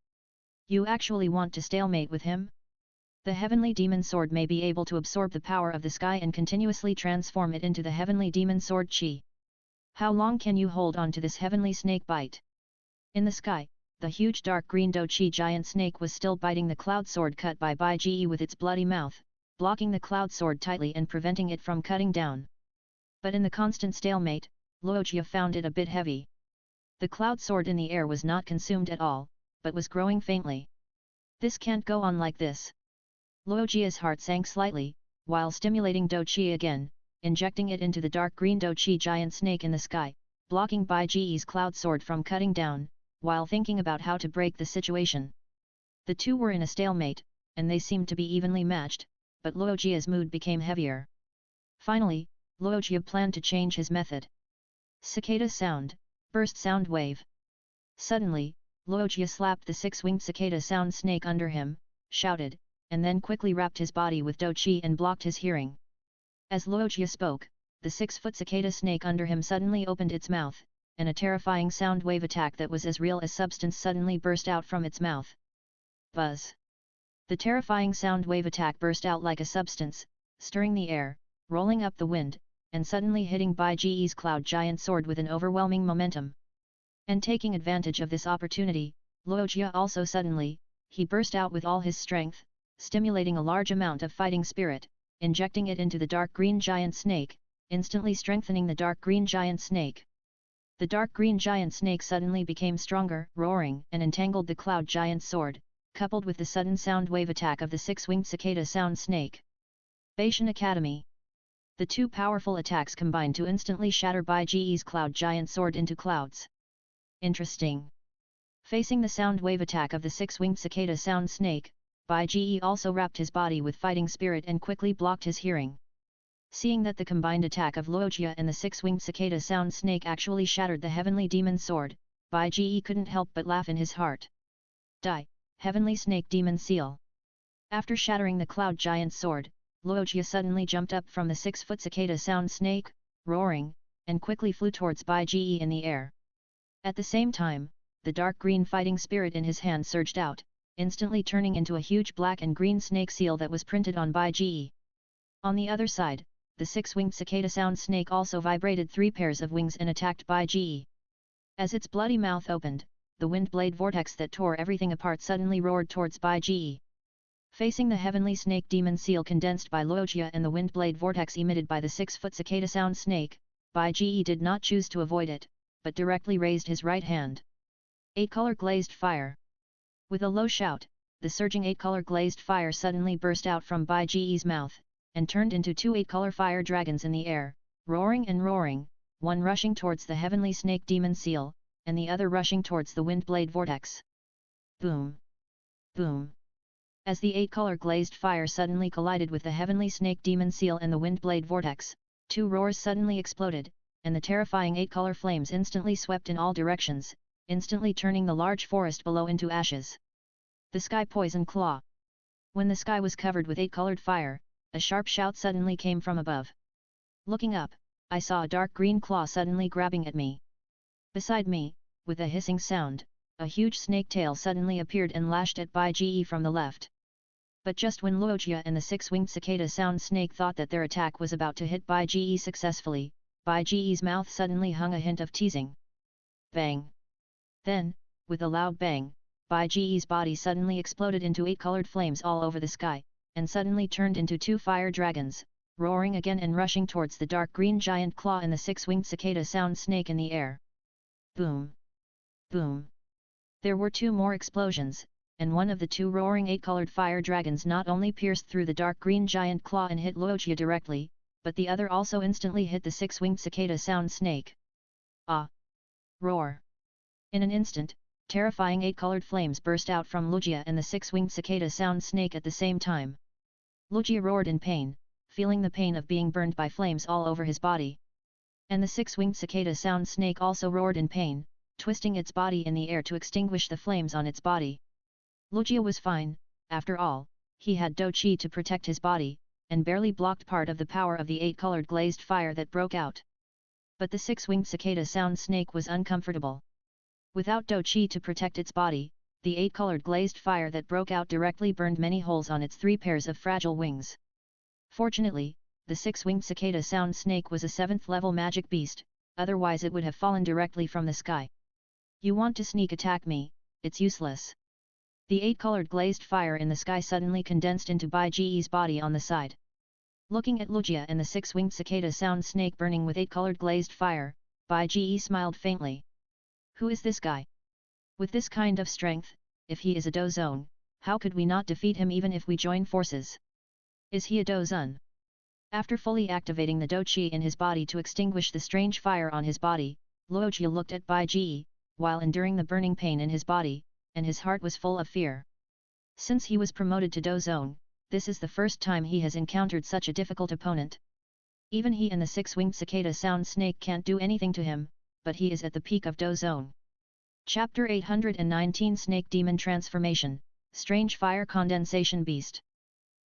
A: You actually want to stalemate with him? The heavenly demon sword may be able to absorb the power of the sky and continuously transform it into the heavenly demon sword chi. How long can you hold on to this heavenly snake bite? In the sky, the huge dark green Douqi giant snake was still biting the cloud sword cut by Bai Ji with its bloody mouth, blocking the cloud sword tightly and preventing it from cutting down. But in the constant stalemate, Luojia found it a bit heavy. The cloud sword in the air was not consumed at all, but was growing faintly. This can't go on like this. Luojia's heart sank slightly, while stimulating Douqi again, injecting it into the dark green Douqi giant snake in the sky, blocking Bai Ji's cloud sword from cutting down, while thinking about how to break the situation. The two were in a stalemate, and they seemed to be evenly matched, but Luojia's mood became heavier. Finally, Luojia planned to change his method. Cicada sound, burst sound wave. Suddenly, Luojia slapped the six-winged cicada sound snake under him, shouted, and then quickly wrapped his body with Douqi and blocked his hearing. As Luojia spoke, the 6-foot cicada snake under him suddenly opened its mouth, and a terrifying sound wave attack that was as real as substance suddenly burst out from its mouth. Buzz! The terrifying sound wave attack burst out like a substance, stirring the air, rolling up the wind, and suddenly hitting Bai Ji's cloud giant sword with an overwhelming momentum. And taking advantage of this opportunity, Luojia also suddenly, he burst out with all his strength, stimulating a large amount of fighting spirit, injecting it into the dark green giant snake, instantly strengthening the dark green giant snake. The dark green giant snake suddenly became stronger, roaring, and entangled the cloud giant's sword, coupled with the sudden sound wave attack of the six-winged cicada sound snake. Bashan Academy. The two powerful attacks combined to instantly shatter Bai Ji's cloud giant sword into clouds. Interesting. Facing the sound wave attack of the six-winged cicada sound snake, Bai Ji also wrapped his body with fighting spirit and quickly blocked his hearing. Seeing that the combined attack of Luojia and the six-winged cicada sound snake actually shattered the heavenly demon sword, Bai Ji couldn't help but laugh in his heart. Die, heavenly snake demon seal. After shattering the cloud giant's sword, Luojia suddenly jumped up from the 6-foot cicada sound snake, roaring, and quickly flew towards Bai Ji in the air. At the same time, the dark green fighting spirit in his hand surged out, instantly turning into a huge black and green snake seal that was printed on Bai Ji. On the other side, the 6-winged cicada sound snake also vibrated 3 pairs of wings and attacked Bai Ji. As its bloody mouth opened, the wind blade vortex that tore everything apart suddenly roared towards Bai Ji. Facing the heavenly snake demon seal condensed by Luojia and the wind blade vortex emitted by the 6-foot cicada sound snake, Bai Ji did not choose to avoid it, but directly raised his right hand. 8-color glazed fire. With a low shout, the surging 8-color glazed fire suddenly burst out from Bai Ji's mouth, and turned into 2 8-color fire dragons in the air, roaring and roaring, one rushing towards the heavenly snake demon seal, and the other rushing towards the wind blade vortex. Boom! Boom! As the 8-color glazed fire suddenly collided with the heavenly snake demon seal and the wind blade vortex, 2 roars suddenly exploded, and the terrifying 8-color flames instantly swept in all directions, instantly turning the large forest below into ashes. The sky poison claw. When the sky was covered with 8-colored fire, a sharp shout suddenly came from above. Looking up, I saw a dark green claw suddenly grabbing at me. Beside me, with a hissing sound, a huge snake tail suddenly appeared and lashed at Bai Ji from the left. But just when Luojia and the 6-winged cicada sound snake thought that their attack was about to hit Bai Ji successfully, Bai Ji's mouth suddenly hung a hint of teasing. Bang! Then, with a loud bang, Bai Ji's body suddenly exploded into 8-colored flames all over the sky, and suddenly turned into 2 fire dragons, roaring again and rushing towards the dark green giant claw and the 6-winged cicada sound snake in the air. Boom! Boom! There were 2 more explosions, and one of the 2 roaring 8-colored fire dragons not only pierced through the dark green giant claw and hit Luojia directly, but the other also instantly hit the 6-winged cicada sound snake. Ah! Roar! In an instant, terrifying 8-colored flames burst out from Luojia and the 6-winged cicada sound snake at the same time. Luojia roared in pain, feeling the pain of being burned by flames all over his body. And the 6-winged cicada sound snake also roared in pain, twisting its body in the air to extinguish the flames on its body. Luojia was fine, after all, he had Do Chi to protect his body, and barely blocked part of the power of the 8-colored glazed fire that broke out. But the 6-winged cicada sound snake was uncomfortable. Without Do Chi to protect its body, the 8-colored glazed fire that broke out directly burned many holes on its 3 pairs of fragile wings. Fortunately, the 6-winged cicada sound snake was a 7th-level magic beast, otherwise it would have fallen directly from the sky. You want to sneak attack me, it's useless. The 8-colored glazed fire in the sky suddenly condensed into Bai Ji's body on the side. Looking at Luojia and the 6-winged cicada sound snake burning with 8-colored glazed fire, Bai Ji smiled faintly. Who is this guy? With this kind of strength, if he is a Dozone, how could we not defeat him even if we join forces? Is he a Dozun? After fully activating the Do Chi in his body to extinguish the strange fire on his body, Luojia looked at Bai Ji, while enduring the burning pain in his body, and his heart was full of fear. Since he was promoted to Dozone, this is the first time he has encountered such a difficult opponent. Even he and the 6-winged cicada sound snake can't do anything to him, but he is at the peak of Dozone. Chapter 819 Snake Demon Transformation, Strange Fire Condensation Beast.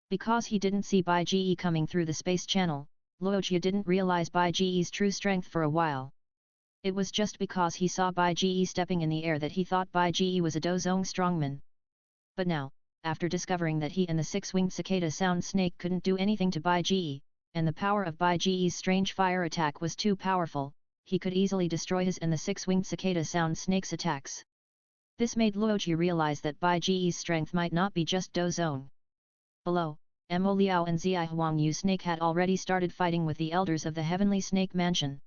A: Because he didn't see Bai Ji coming through the space channel, Luojia didn't realize Bai Ji's true strength for a while. It was just because he saw Bai Ji stepping in the air that he thought Bai Ji was a Dozone strongman. But now, after discovering that he and the 6-winged cicada sound snake couldn't do anything to Bai Ji, and the power of Bai Ji's strange fire attack was too powerful, he could easily destroy his and the six-winged cicada sound snake's attacks. This made Luoji realize that Bai Ji's strength might not be just Dou's own. Below, Mo Liao and Zai Huangyu Snake had already started fighting with the elders of the Heavenly Snake Mansion.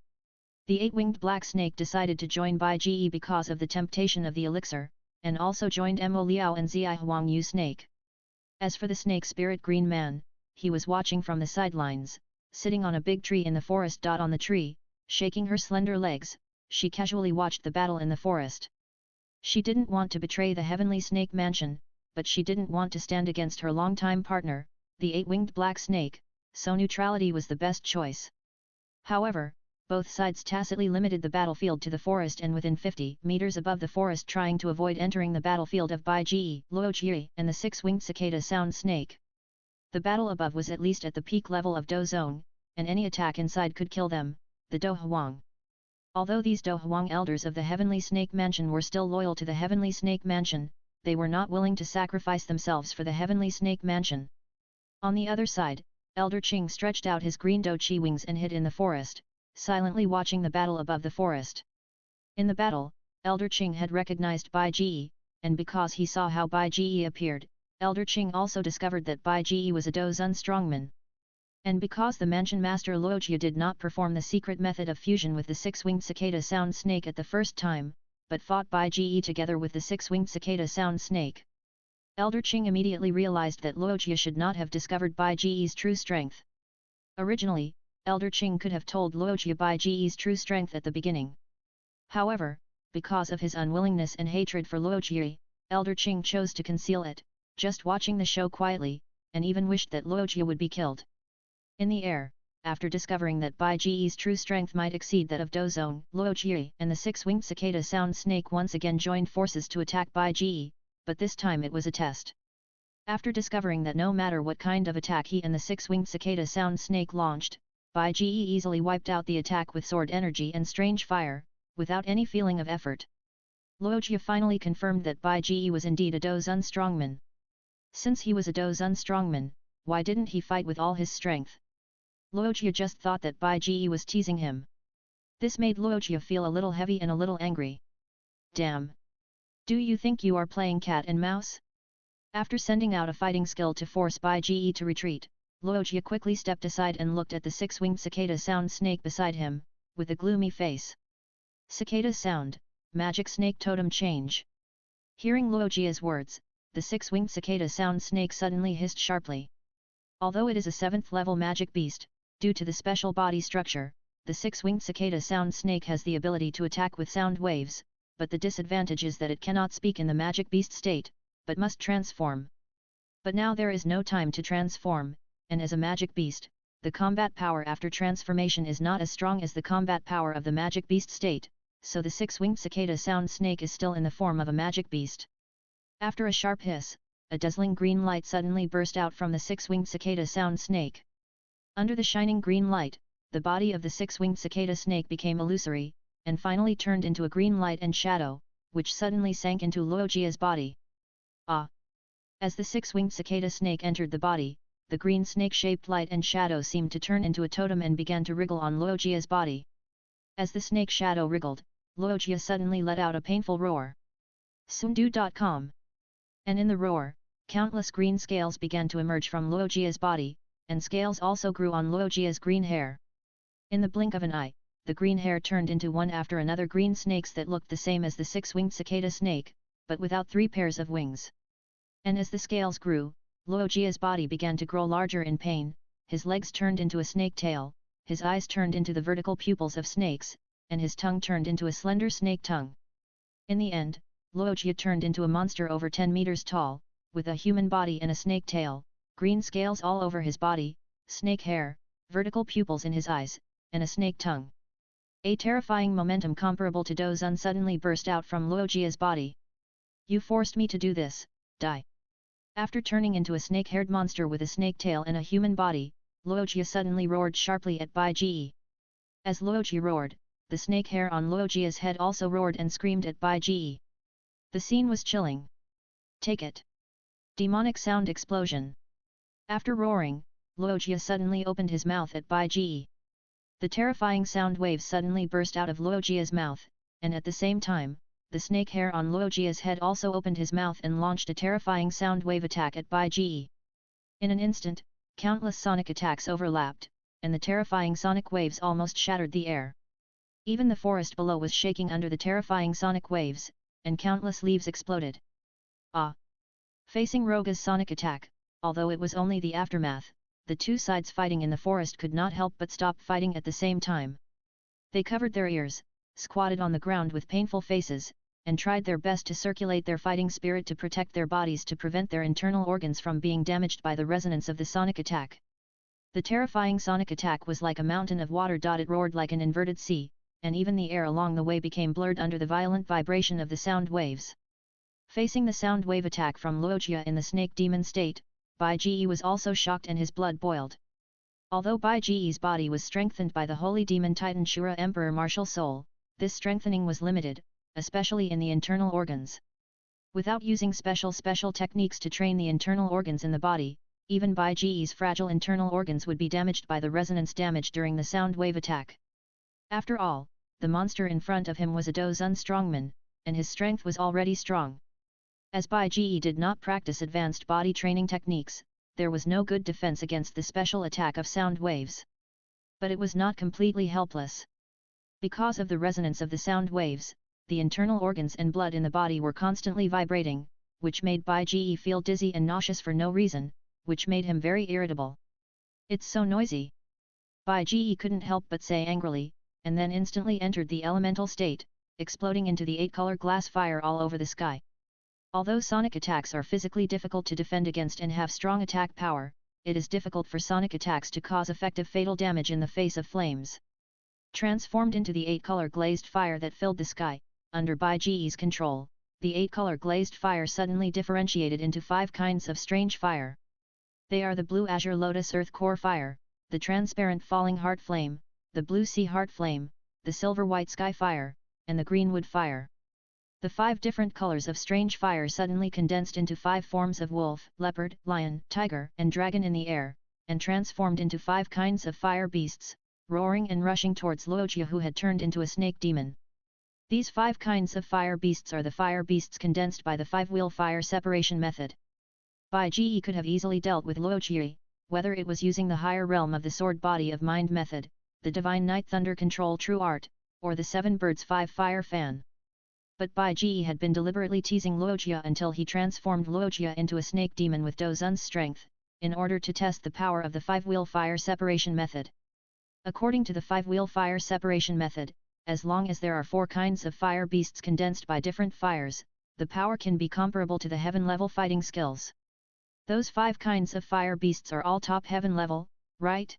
A: The eight-winged black snake decided to join Bai Ji because of the temptation of the elixir, and also joined Mo Liao and Zai Huangyu Snake. As for the snake spirit green man, he was watching from the sidelines, sitting on a big tree in the forest. On the tree, shaking her slender legs, she casually watched the battle in the forest. She didn't want to betray the Heavenly Snake Mansion, but she didn't want to stand against her longtime partner, the eight-winged black snake, so neutrality was the best choice. However, both sides tacitly limited the battlefield to the forest and within 50 meters above the forest, trying to avoid entering the battlefield of Bai Ji, Luoji, and the six-winged cicada sound snake. The battle above was at least at the peak level of Do Zone, and any attack inside could kill them, the Do Huang. Although these Do Huang elders of the Heavenly Snake Mansion were still loyal to the Heavenly Snake Mansion, they were not willing to sacrifice themselves for the Heavenly Snake Mansion. On the other side, Elder Qing stretched out his green Do Chi wings and hid in the forest, silently watching the battle above the forest. In the battle, Elder Qing had recognized Bai Ji, and because he saw how Bai Ji appeared, Elder Qing also discovered that Bai Ji was a Do Zun strongman. And because the mansion master Luoji did not perform the secret method of fusion with the six-winged cicada sound snake at the first time, but fought Bai Ji together with the six-winged cicada sound snake, Elder Qing immediately realized that Luoji should not have discovered Bai Ji's true strength. Originally, Elder Qing could have told Luoji Bai Ji's true strength at the beginning. However, because of his unwillingness and hatred for Luoji, Elder Qing chose to conceal it, just watching the show quietly, and even wished that Luoji would be killed. In the air, after discovering that Bai Ji's true strength might exceed that of Dozone, Luoji and the six-winged cicada sound snake once again joined forces to attack Bai Ji, but this time it was a test. After discovering that no matter what kind of attack he and the six-winged cicada sound snake launched, Bai Ji easily wiped out the attack with sword energy and strange fire, without any feeling of effort. Luoji finally confirmed that Bai Ji was indeed a Dozun strongman. Since he was a Dozun strongman, why didn't he fight with all his strength? Luoji just thought that Bai Ji was teasing him. This made Luoji feel a little heavy and a little angry. Damn! Do you think you are playing cat and mouse? After sending out a fighting skill to force Bai Ji to retreat, Luoji quickly stepped aside and looked at the six-winged cicada sound snake beside him, with a gloomy face. Cicada sound, magic snake totem change. Hearing Luoji's words, the six-winged cicada sound snake suddenly hissed sharply. Although it is a 7th level magic beast, due to the special body structure, the six-winged cicada sound snake has the ability to attack with sound waves, but the disadvantage is that it cannot speak in the magic beast state, but must transform. But now there is no time to transform, and as a magic beast, the combat power after transformation is not as strong as the combat power of the magic beast state, so the six-winged cicada sound snake is still in the form of a magic beast. After a sharp hiss, a dazzling green light suddenly burst out from the six-winged cicada sound snake. Under the shining green light, the body of the six-winged cicada snake became illusory, and finally turned into a green light and shadow, which suddenly sank into Luoji's body. Ah! As the six-winged cicada snake entered the body, the green snake-shaped light and shadow seemed to turn into a totem and began to wriggle on Luoji's body. As the snake shadow wriggled, Luoji suddenly let out a painful roar. Sundu.com. And in the roar, countless green scales began to emerge from Luoji's body, and scales also grew on Luoji's green hair. In the blink of an eye, the green hair turned into one after another green snakes that looked the same as the six-winged cicada snake, but without 3 pairs of wings. And as the scales grew, Luoji's body began to grow larger in pain, his legs turned into a snake tail, his eyes turned into the vertical pupils of snakes, and his tongue turned into a slender snake tongue. In the end, Luoji turned into a monster over 10 meters tall, with a human body and a snake tail, green scales all over his body, snake hair, vertical pupils in his eyes, and a snake tongue. A terrifying momentum comparable to Dozun suddenly burst out from Luoji's body. You forced me to do this, die. After turning into a snake-haired monster with a snake tail and a human body, Luoji suddenly roared sharply at Bai Ji. As Luoji roared, the snake hair on Luoji's head also roared and screamed at Bai Ji. The scene was chilling. Take it. Demonic sound explosion. After roaring, Luojia suddenly opened his mouth at Bai Ji. The terrifying sound waves suddenly burst out of Luojia's mouth, and at the same time, the snake hair on Luojia's head also opened his mouth and launched a terrifying sound wave attack at Bai Ji. In an instant, countless sonic attacks overlapped, and the terrifying sonic waves almost shattered the air. Even the forest below was shaking under the terrifying sonic waves, and countless leaves exploded. Ah! Facing Roga's sonic attack, although it was only the aftermath, the two sides fighting in the forest could not help but stop fighting at the same time. They covered their ears, squatted on the ground with painful faces, and tried their best to circulate their fighting spirit to protect their bodies to prevent their internal organs from being damaged by the resonance of the sonic attack. The terrifying sonic attack was like a mountain of water. It roared like an inverted sea, and even the air along the way became blurred under the violent vibration of the sound waves. Facing the sound wave attack from Luojia in the snake demon state, Bai Ji was also shocked and his blood boiled. Although Bai Ji's body was strengthened by the holy demon titan Shura Emperor Martial Soul, this strengthening was limited, especially in the internal organs. Without using special techniques to train the internal organs in the body, even Bai Ji's fragile internal organs would be damaged by the resonance damage during the sound wave attack. After all, the monster in front of him was a Douzun strongman, and his strength was already strong. As Bai Ji did not practice advanced body training techniques, there was no good defense against the special attack of sound waves. But it was not completely helpless. Because of the resonance of the sound waves, the internal organs and blood in the body were constantly vibrating, which made Bai Ji feel dizzy and nauseous for no reason, which made him very irritable. "It's so noisy!" Bai Ji couldn't help but say angrily, and then instantly entered the elemental state, exploding into the 8-color glass fire all over the sky. Although sonic attacks are physically difficult to defend against and have strong attack power, it is difficult for sonic attacks to cause effective fatal damage in the face of flames. Transformed into the 8-color glazed fire that filled the sky, under Bai Ji's control, the 8-color glazed fire suddenly differentiated into 5 kinds of strange fire. They are the blue azure lotus earth core fire, the transparent falling heart flame, the blue sea heart flame, the silver white sky fire, and the green wood fire. The 5 different colors of strange fire suddenly condensed into 5 forms of wolf, leopard, lion, tiger, and dragon in the air, and transformed into 5 kinds of fire beasts, roaring and rushing towards Luojia, who had turned into a snake demon. These 5 kinds of fire beasts are the fire beasts condensed by the 5-wheel fire separation method. Bai Ji could have easily dealt with Luojia, whether it was using the higher realm of the sword body of mind method, the divine night thunder control true art, or the 7 birds 5 fire fan. But Bai Ji had been deliberately teasing Luojia until he transformed Luojia into a snake demon with Douzun's strength, in order to test the power of the 5-wheel fire separation method. According to the 5-wheel fire separation method, as long as there are 4 kinds of fire beasts condensed by different fires, the power can be comparable to the heaven-level fighting skills. Those 5 kinds of fire beasts are all top heaven level, right?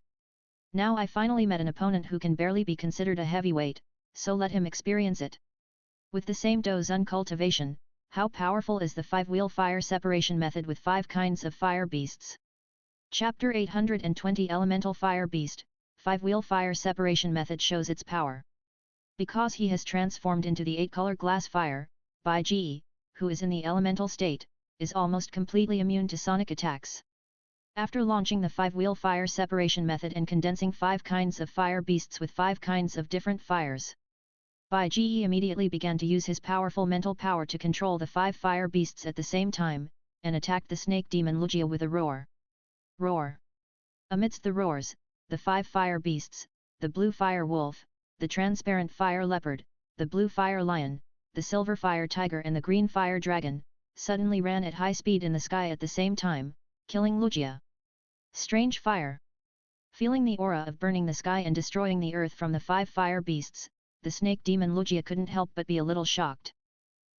A: Now I finally met an opponent who can barely be considered a heavyweight, so let him experience it. With the same Douzun cultivation, how powerful is the 5-wheel fire separation method with 5 kinds of fire beasts? Chapter 820 Elemental Fire Beast, 5-wheel fire separation method shows its power. Because he has transformed into the 8-color glass fire, Bai Ji, who is in the elemental state, is almost completely immune to sonic attacks. After launching the 5-wheel fire separation method and condensing 5 kinds of fire beasts with 5 kinds of different fires, Bai Ji immediately began to use his powerful mental power to control the 5 fire beasts at the same time, and attacked the snake demon Luojia with a roar. Roar! Amidst the roars, the 5 fire beasts, the blue fire wolf, the transparent fire leopard, the blue fire lion, the silver fire tiger and the green fire dragon, suddenly ran at high speed in the sky at the same time, killing Luojia. Strange fire! Feeling the aura of burning the sky and destroying the earth from the 5 fire beasts, the snake demon Luojia couldn't help but be a little shocked.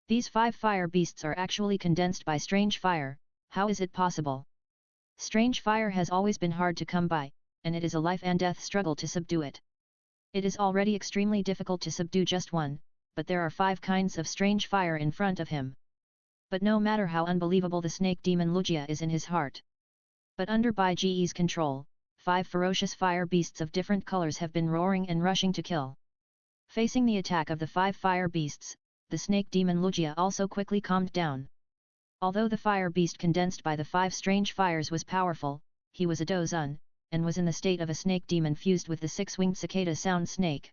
A: These 5 fire beasts are actually condensed by strange fire, how is it possible? Strange fire has always been hard to come by, and it is a life and death struggle to subdue it. It is already extremely difficult to subdue just one, but there are 5 kinds of strange fire in front of him. But no matter how unbelievable the snake demon Luojia is in his heart. But under Bai Ji's control, 5 ferocious fire beasts of different colors have been roaring and rushing to kill. Facing the attack of the 5 fire beasts, the snake demon Luojia also quickly calmed down. Although the fire beast condensed by the 5 strange fires was powerful, he was a Douzun, and was in the state of a snake demon fused with the six-winged cicada sound snake.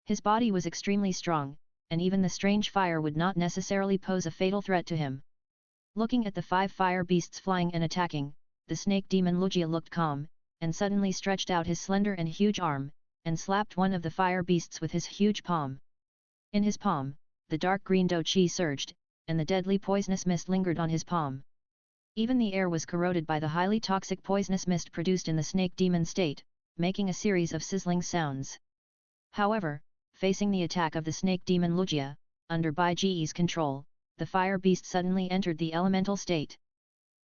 A: His body was extremely strong, and even the strange fire would not necessarily pose a fatal threat to him. Looking at the 5 fire beasts flying and attacking, the snake demon Lugia looked calm, and suddenly stretched out his slender and huge arm, and slapped one of the fire beasts with his huge palm. In his palm, the dark green do chi surged, and the deadly poisonous mist lingered on his palm. Even the air was corroded by the highly toxic poisonous mist produced in the snake demon state, making a series of sizzling sounds. However, facing the attack of the snake demon Lugia, under Bai Ji's control, the fire beast suddenly entered the elemental state.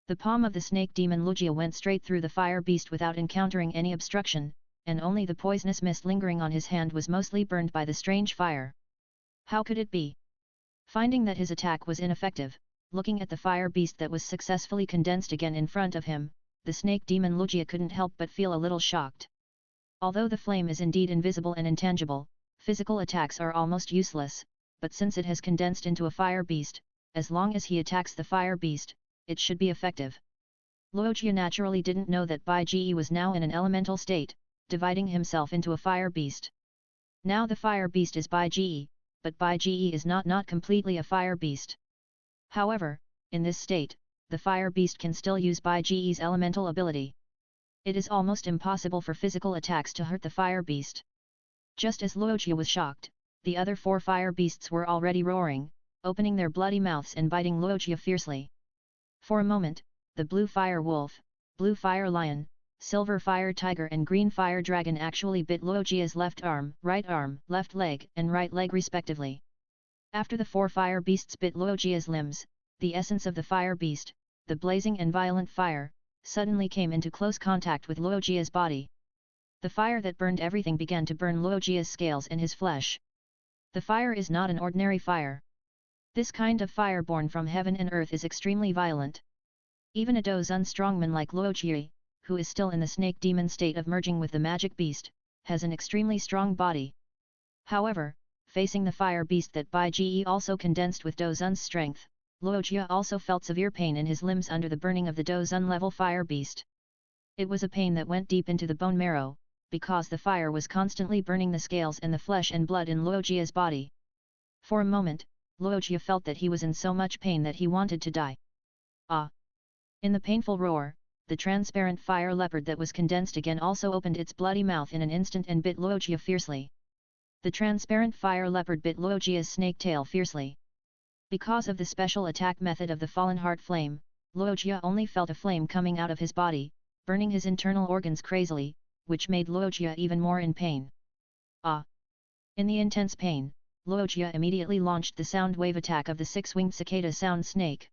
A: The palm of the snake demon Lugia went straight through the fire beast without encountering any obstruction, and only the poisonous mist lingering on his hand was mostly burned by the strange fire. How could it be? Finding that his attack was ineffective, looking at the fire beast that was successfully condensed again in front of him, the snake demon Lugia couldn't help but feel a little shocked. Although the flame is indeed invisible and intangible, physical attacks are almost useless, but since it has condensed into a fire beast, as long as he attacks the fire beast, it should be effective. Luogia naturally didn't know that Bai Ji was now in an elemental state, dividing himself into a fire beast. Now the fire beast is Bai Ji, but Bai Ji is not completely a fire beast. However, in this state, the fire beast can still use Bai Ji's elemental ability. It is almost impossible for physical attacks to hurt the fire beast. Just as Luogia was shocked, the other 4 fire beasts were already roaring, opening their bloody mouths and biting Luogia fiercely. For a moment, the blue fire wolf, blue fire lion, silver fire tiger and green fire dragon actually bit Luogia's left arm, left leg and right leg respectively. After the 4 fire beasts bit Luogia's limbs, the essence of the fire beast, the blazing and violent fire, suddenly came into close contact with Luogia's body. The fire that burned everything began to burn Luogia's scales and his flesh. The fire is not an ordinary fire. This kind of fire born from heaven and earth is extremely violent. Even a Dozun strongman like Luogia, who is still in the snake demon state of merging with the magic beast, has an extremely strong body. However, facing the fire beast that Bai Ji also condensed with Dozun's strength, Luogia also felt severe pain in his limbs under the burning of the Dozun level fire beast. It was a pain that went deep into the bone marrow, because the fire was constantly burning the scales and the flesh and blood in Luogia's body. For a moment, Luogia felt that he was in so much pain that he wanted to die. Ah! In the painful roar, the transparent fire leopard that was condensed again also opened its bloody mouth in an instant and bit Luogia fiercely. The transparent fire leopard bit Luogia's snake tail fiercely. Because of the special attack method of the fallen heart flame, Luogia only felt a flame coming out of his body, burning his internal organs crazily, which made Luogia even more in pain. Ah! In the intense pain, Luogia immediately launched the sound wave attack of the 6-winged cicada sound snake.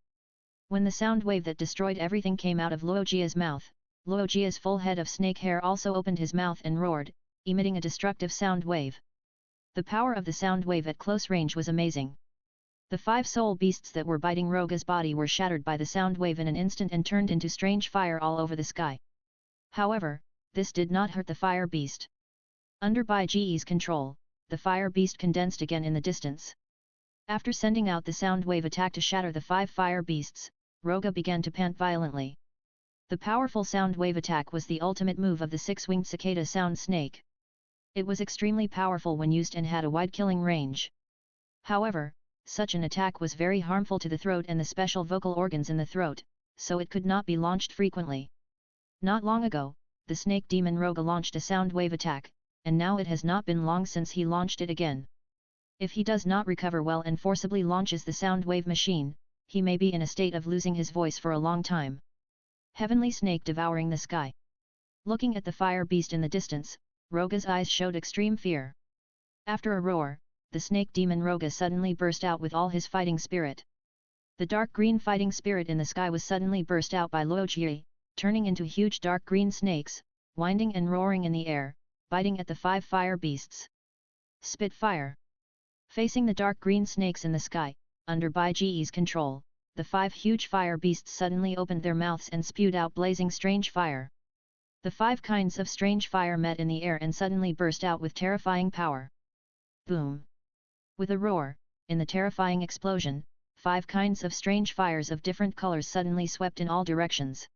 A: When the sound wave that destroyed everything came out of Luogia's mouth, Luogia's full head of snake hair also opened his mouth and roared, emitting a destructive sound wave. The power of the sound wave at close range was amazing. The 5 soul beasts that were biting Roga's body were shattered by the sound wave in an instant and turned into strange fire all over the sky. However, this did not hurt the fire beast. Under Bai Ji's control, the fire beast condensed again in the distance. After sending out the sound wave attack to shatter the 5 fire beasts, Roga began to pant violently. The powerful sound wave attack was the ultimate move of the 6-winged cicada sound snake. It was extremely powerful when used and had a wide killing range. However, such an attack was very harmful to the throat and the special vocal organs in the throat, so it could not be launched frequently. Not long ago, the snake demon Roga launched a sound wave attack, and now it has not been long since he launched it again. If he does not recover well and forcibly launches the sound wave machine, he may be in a state of losing his voice for a long time. Heavenly snake devouring the sky. Looking at the fire beast in the distance, Roga's eyes showed extreme fear. After a roar, the snake demon Roga suddenly burst out with all his fighting spirit. The dark green fighting spirit in the sky was suddenly burst out by Luogia, turning into huge dark green snakes, winding and roaring in the air, biting at the 5 fire beasts. Spit fire. Facing the dark green snakes in the sky, under Bai Ji's control, the 5 huge fire beasts suddenly opened their mouths and spewed out blazing strange fire. The 5 kinds of strange fire met in the air and suddenly burst out with terrifying power. Boom! With a roar, in the terrifying explosion, 5 kinds of strange fires of different colors suddenly swept in all directions.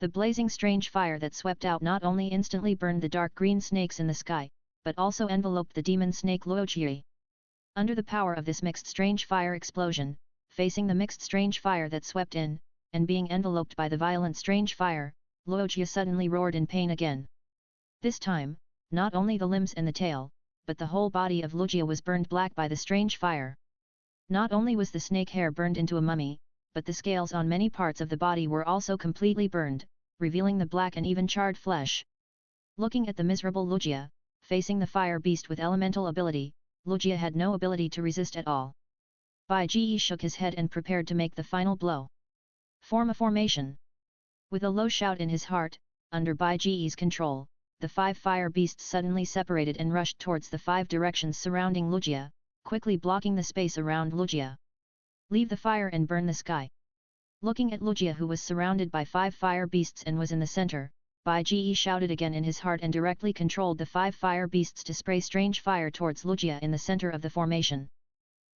A: The blazing strange fire that swept out not only instantly burned the dark green snakes in the sky, but also enveloped the demon snake Luojie. Under the power of this mixed strange fire explosion, facing the mixed strange fire that swept in, and being enveloped by the violent strange fire, Luojie suddenly roared in pain again. This time, not only the limbs and the tail, but the whole body of Luojie was burned black by the strange fire. Not only was the snake hair burned into a mummy, but the scales on many parts of the body were also completely burned, revealing the black and even charred flesh. Looking at the miserable Luojie, facing the fire beast with elemental ability, Luojie had no ability to resist at all. Bai Ji shook his head and prepared to make the final blow. Form a formation. With a low shout in his heart, under Bai Ji's control, the 5 fire beasts suddenly separated and rushed towards the 5 directions surrounding Luojie, quickly blocking the space around Luojie. Leave the fire and burn the sky. Looking at Luojie, who was surrounded by 5 fire beasts and was in the center, Bai Ji shouted again in his heart and directly controlled the 5 fire beasts to spray strange fire towards Luojie in the center of the formation.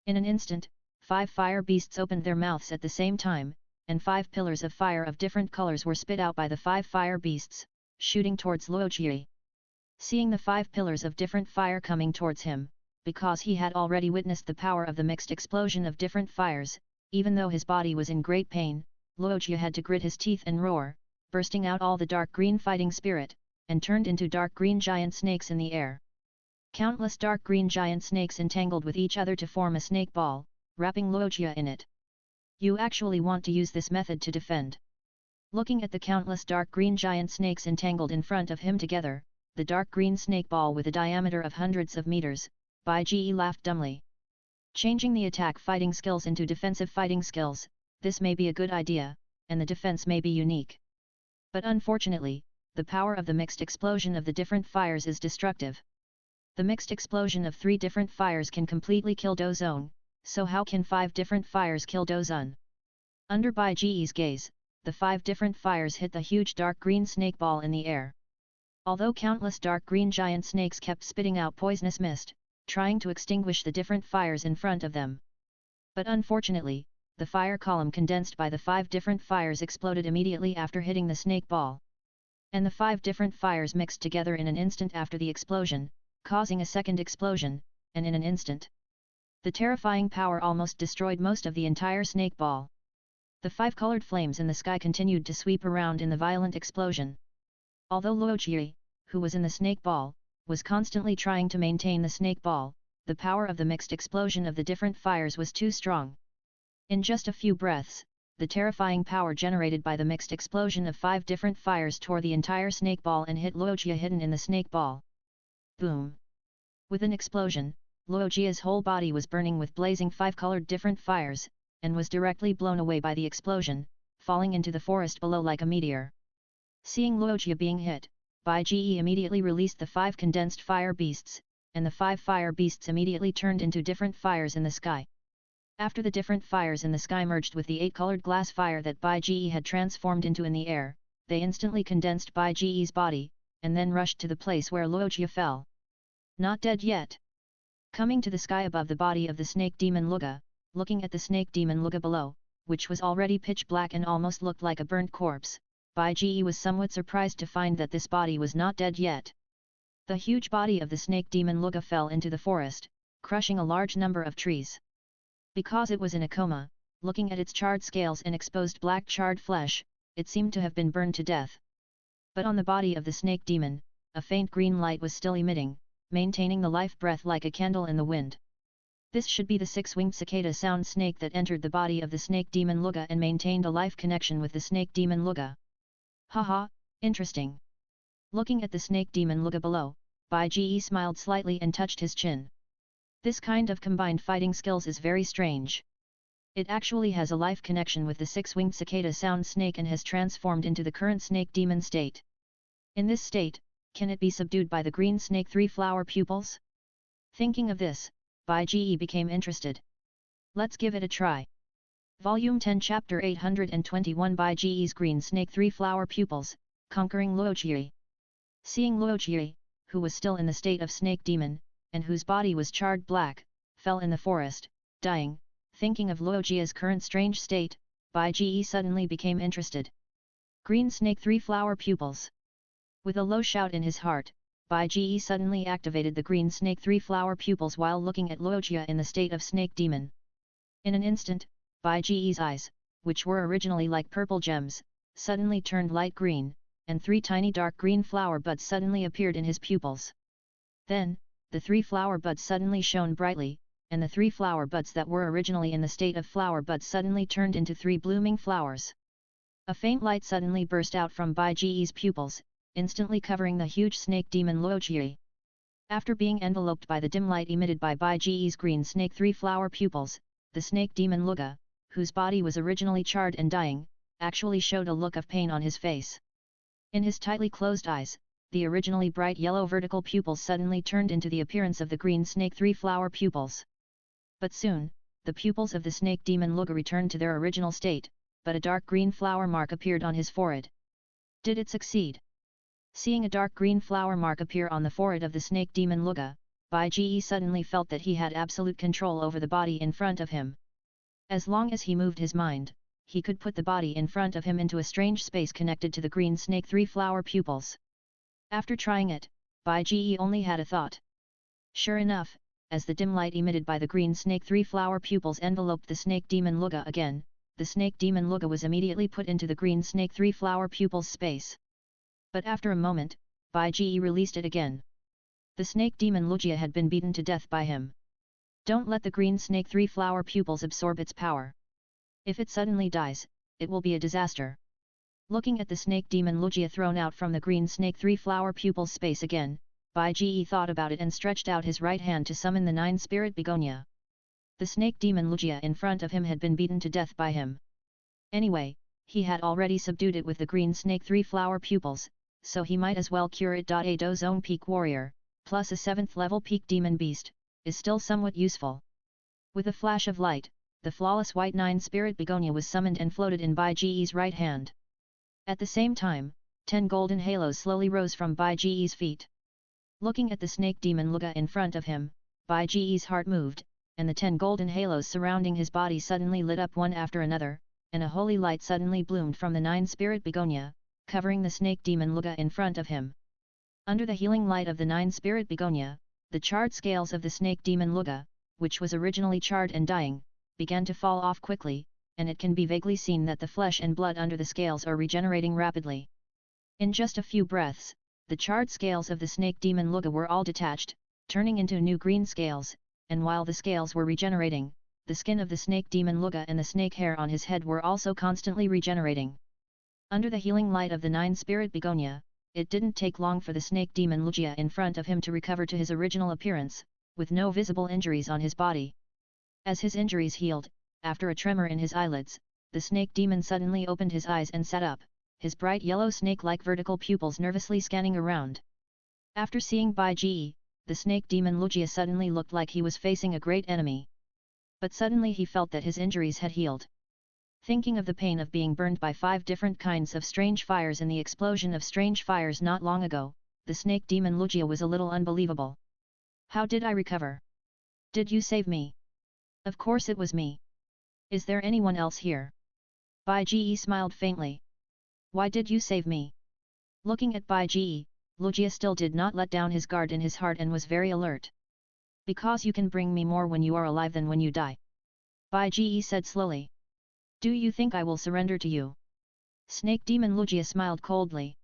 A: In an instant, 5 fire beasts opened their mouths at the same time, and 5 pillars of fire of different colors were spit out by the 5 fire beasts, shooting towards Luojie. Seeing the 5 pillars of different fire coming towards him, because he had already witnessed the power of the mixed explosion of different fires, even though his body was in great pain, Luojie had to grit his teeth and roar, bursting out all the dark green fighting spirit, and turned into dark green giant snakes in the air. Countless dark green giant snakes entangled with each other to form a snake ball, wrapping Luojie in it. You actually want to use this method to defend? Looking at the countless dark green giant snakes entangled in front of him together, the dark green snake ball with a diameter of hundreds of meters, Bai Ji laughed dumbly. Changing the attack fighting skills into defensive fighting skills, this may be a good idea, and the defense may be unique. But unfortunately, the power of the mixed explosion of the different fires is destructive. The mixed explosion of 3 different fires can completely kill Dozong, so how can 5 different fires kill Dozun? Under Bai Ji's gaze, the 5 different fires hit the huge dark green snake ball in the air. Although countless dark green giant snakes kept spitting out poisonous mist, trying to extinguish the different fires in front of them. But unfortunately, the fire column condensed by the 5 different fires exploded immediately after hitting the snake ball. And the 5 different fires mixed together in an instant after the explosion, causing a second explosion, and in an instant, the terrifying power almost destroyed most of the entire snake ball. The 5 colored flames in the sky continued to sweep around in the violent explosion. Although Luojie, who was in the snake ball, was constantly trying to maintain the snake ball, the power of the mixed explosion of the different fires was too strong. In just a few breaths, the terrifying power generated by the mixed explosion of 5 different fires tore the entire snake ball and hit Luojie hidden in the snake ball. Boom! With an explosion, Luojie's whole body was burning with blazing 5-colored different fires, and was directly blown away by the explosion, falling into the forest below like a meteor. Seeing Luojie being hit, Bai Ji immediately released the 5 condensed fire beasts, and the 5 fire beasts immediately turned into different fires in the sky. After the different fires in the sky merged with the 8-colored glass fire that Bai Ji had transformed into in the air, they instantly condensed Bai Ji's body, and then rushed to the place where Luojie fell. Not dead yet. Coming to the sky above the body of the snake demon Luga, looking at the snake demon Luga below, which was already pitch black and almost looked like a burnt corpse, Bai Ji was somewhat surprised to find that this body was not dead yet. The huge body of the snake demon Luga fell into the forest, crushing a large number of trees. Because it was in a coma, looking at its charred scales and exposed black charred flesh, it seemed to have been burned to death. But on the body of the snake demon, a faint green light was still emitting, maintaining the life breath like a candle in the wind. This should be the 6-winged cicada sound snake that entered the body of the snake demon Luga and maintained a life connection with the snake demon Luga. Haha, interesting. Looking at the snake demon Luga below, Bai Ji smiled slightly and touched his chin. This kind of combined fighting skills is very strange. It actually has a life connection with the 6-winged cicada sound snake and has transformed into the current snake demon state. In this state, can it be subdued by the green snake 3-flower pupils? Thinking of this, Bai Ji became interested. Let's give it a try. Volume 10 Chapter 821 Bai Ji's Green Snake 3-flower pupils, conquering Luojie. Seeing Luojie, who was still in the state of snake demon, and whose body was charred black, fell in the forest, dying, thinking of Luojie's current strange state, Bai Ji suddenly became interested. Green snake 3 flower pupils. With a low shout in his heart, Bai Ji suddenly activated the green snake 3 flower pupils while looking at Luojia in the state of snake demon. In an instant, Bai Ji's eyes, which were originally like purple gems, suddenly turned light green, and 3 tiny dark green flower buds suddenly appeared in his pupils. Then, the 3 flower buds suddenly shone brightly, and the 3 flower buds that were originally in the state of flower buds suddenly turned into 3 blooming flowers. A faint light suddenly burst out from Bai Ji's pupils, instantly covering the huge snake demon Luojia. After being enveloped by the dim light emitted by Bai Ji's green snake 3 flower pupils, the snake demon Luga, whose body was originally charred and dying, actually showed a look of pain on his face. In his tightly closed eyes, the originally bright yellow vertical pupils suddenly turned into the appearance of the green snake 3 flower pupils. But soon, the pupils of the snake demon Luga returned to their original state, but a dark green flower mark appeared on his forehead. Did it succeed? Seeing a dark green flower mark appear on the forehead of the snake demon Luga, Bai Ji suddenly felt that he had absolute control over the body in front of him. As long as he moved his mind, he could put the body in front of him into a strange space connected to the green snake 3 flower pupils. After trying it, Bai Ji only had a thought. Sure enough, as the dim light emitted by the green snake 3 flower pupils enveloped the snake demon Luga again, the snake demon Luga was immediately put into the green snake 3 flower pupils space. But after a moment, Bai Ji released it again. The snake demon Luojia had been beaten to death by him. Don't let the green snake 3 flower pupils absorb its power. If it suddenly dies, it will be a disaster. Looking at the snake demon Luojia thrown out from the green snake 3 flower pupils space again, Bai Ji thought about it and stretched out his right hand to summon the 9 spirit begonia. The snake demon Luojia in front of him had been beaten to death by him. Anyway, he had already subdued it with the green snake 3 flower pupils, so he might as well cure it. A Dozone Peak Warrior, plus a 7th level Peak Demon Beast, is still somewhat useful. With a flash of light, the flawless white 9 spirit begonia was summoned and floated in Bai Ji's right hand. At the same time, 10 golden halos slowly rose from Bai Ji's feet. Looking at the snake demon Luga in front of him, Bai Ji's heart moved, and the 10 golden halos surrounding his body suddenly lit up one after another, and a holy light suddenly bloomed from the 9 spirit begonia, covering the snake demon Luga in front of him. Under the healing light of the 9 spirit begonia, the charred scales of the snake demon Luga, which was originally charred and dying, began to fall off quickly, and it can be vaguely seen that the flesh and blood under the scales are regenerating rapidly. In just a few breaths, the charred scales of the snake demon Luga were all detached, turning into new green scales, and while the scales were regenerating, the skin of the snake demon Luga and the snake hair on his head were also constantly regenerating. Under the healing light of the 9 spirit begonia, it didn't take long for the snake demon Luojia in front of him to recover to his original appearance, with no visible injuries on his body. As his injuries healed, after a tremor in his eyelids, the snake demon suddenly opened his eyes and sat up, his bright yellow snake-like vertical pupils nervously scanning around. After seeing Bai Ji, the snake demon Luojia suddenly looked like he was facing a great enemy. But suddenly he felt that his injuries had healed. Thinking of the pain of being burned by 5 different kinds of strange fires in the explosion of strange fires not long ago, the snake demon Luojia was a little unbelievable. How did I recover? Did you save me? Of course it was me. Is there anyone else here? Bai Ji smiled faintly. Why did you save me? Looking at Bai Ji, Luojia still did not let down his guard in his heart and was very alert. Because you can bring me more when you are alive than when you die. Bai Ji said slowly. Do you think I will surrender to you? Snake demon Luojia smiled coldly.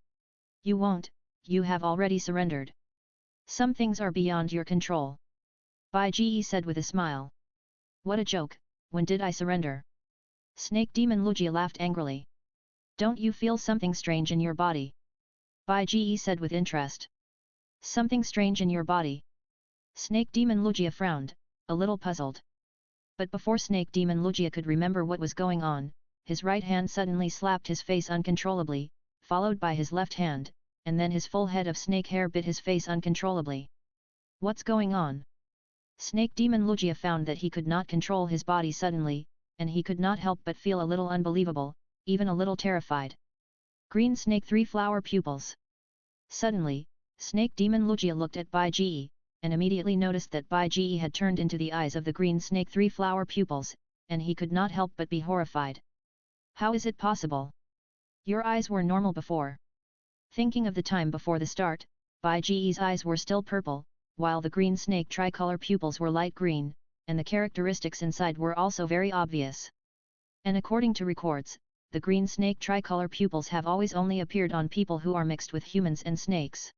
A: You won't, you have already surrendered. Some things are beyond your control. Bai Ji said with a smile. What a joke, when did I surrender? Snake demon Luojia laughed angrily. Don't you feel something strange in your body? Bai Ji said with interest. Something strange in your body? Snake demon Luojia frowned, a little puzzled. But before snake demon Luojia could remember what was going on, his right hand suddenly slapped his face uncontrollably, followed by his left hand, and then his full head of snake hair bit his face uncontrollably. What's going on? Snake demon Luojia found that he could not control his body suddenly, and he could not help but feel a little unbelievable, even a little terrified. Green snake 3 flower pupils. Suddenly, snake demon Luojia looked at Bai Ji, and immediately noticed that Bai Ji had turned into the eyes of the green snake 3 flower pupils, and he could not help but be horrified. How is it possible? Your eyes were normal before. Thinking of the time before the start, Bai Ji's eyes were still purple, while the green snake tricolor pupils were light green, and the characteristics inside were also very obvious. And according to records, the green snake tricolor pupils have always only appeared on people who are mixed with humans and snakes.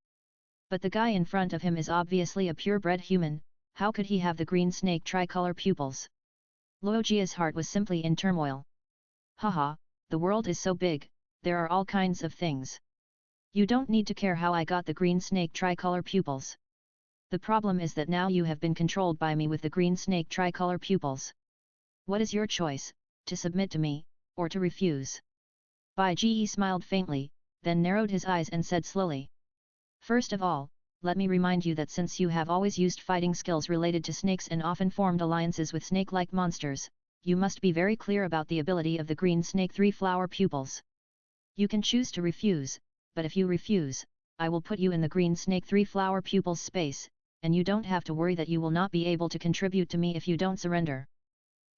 A: But the guy in front of him is obviously a purebred human, how could he have the green snake tricolor pupils? Luojia's heart was simply in turmoil. Haha, the world is so big, there are all kinds of things. You don't need to care how I got the green snake tricolor pupils. The problem is that now you have been controlled by me with the green snake tricolor pupils. What is your choice, to submit to me, or to refuse? Bai Ji smiled faintly, then narrowed his eyes and said slowly. First of all, let me remind you that since you have always used fighting skills related to snakes and often formed alliances with snake-like monsters, you must be very clear about the ability of the green snake three-flower pupils. You can choose to refuse, but if you refuse, I will put you in the green snake three-flower pupils space, and you don't have to worry that you will not be able to contribute to me if you don't surrender.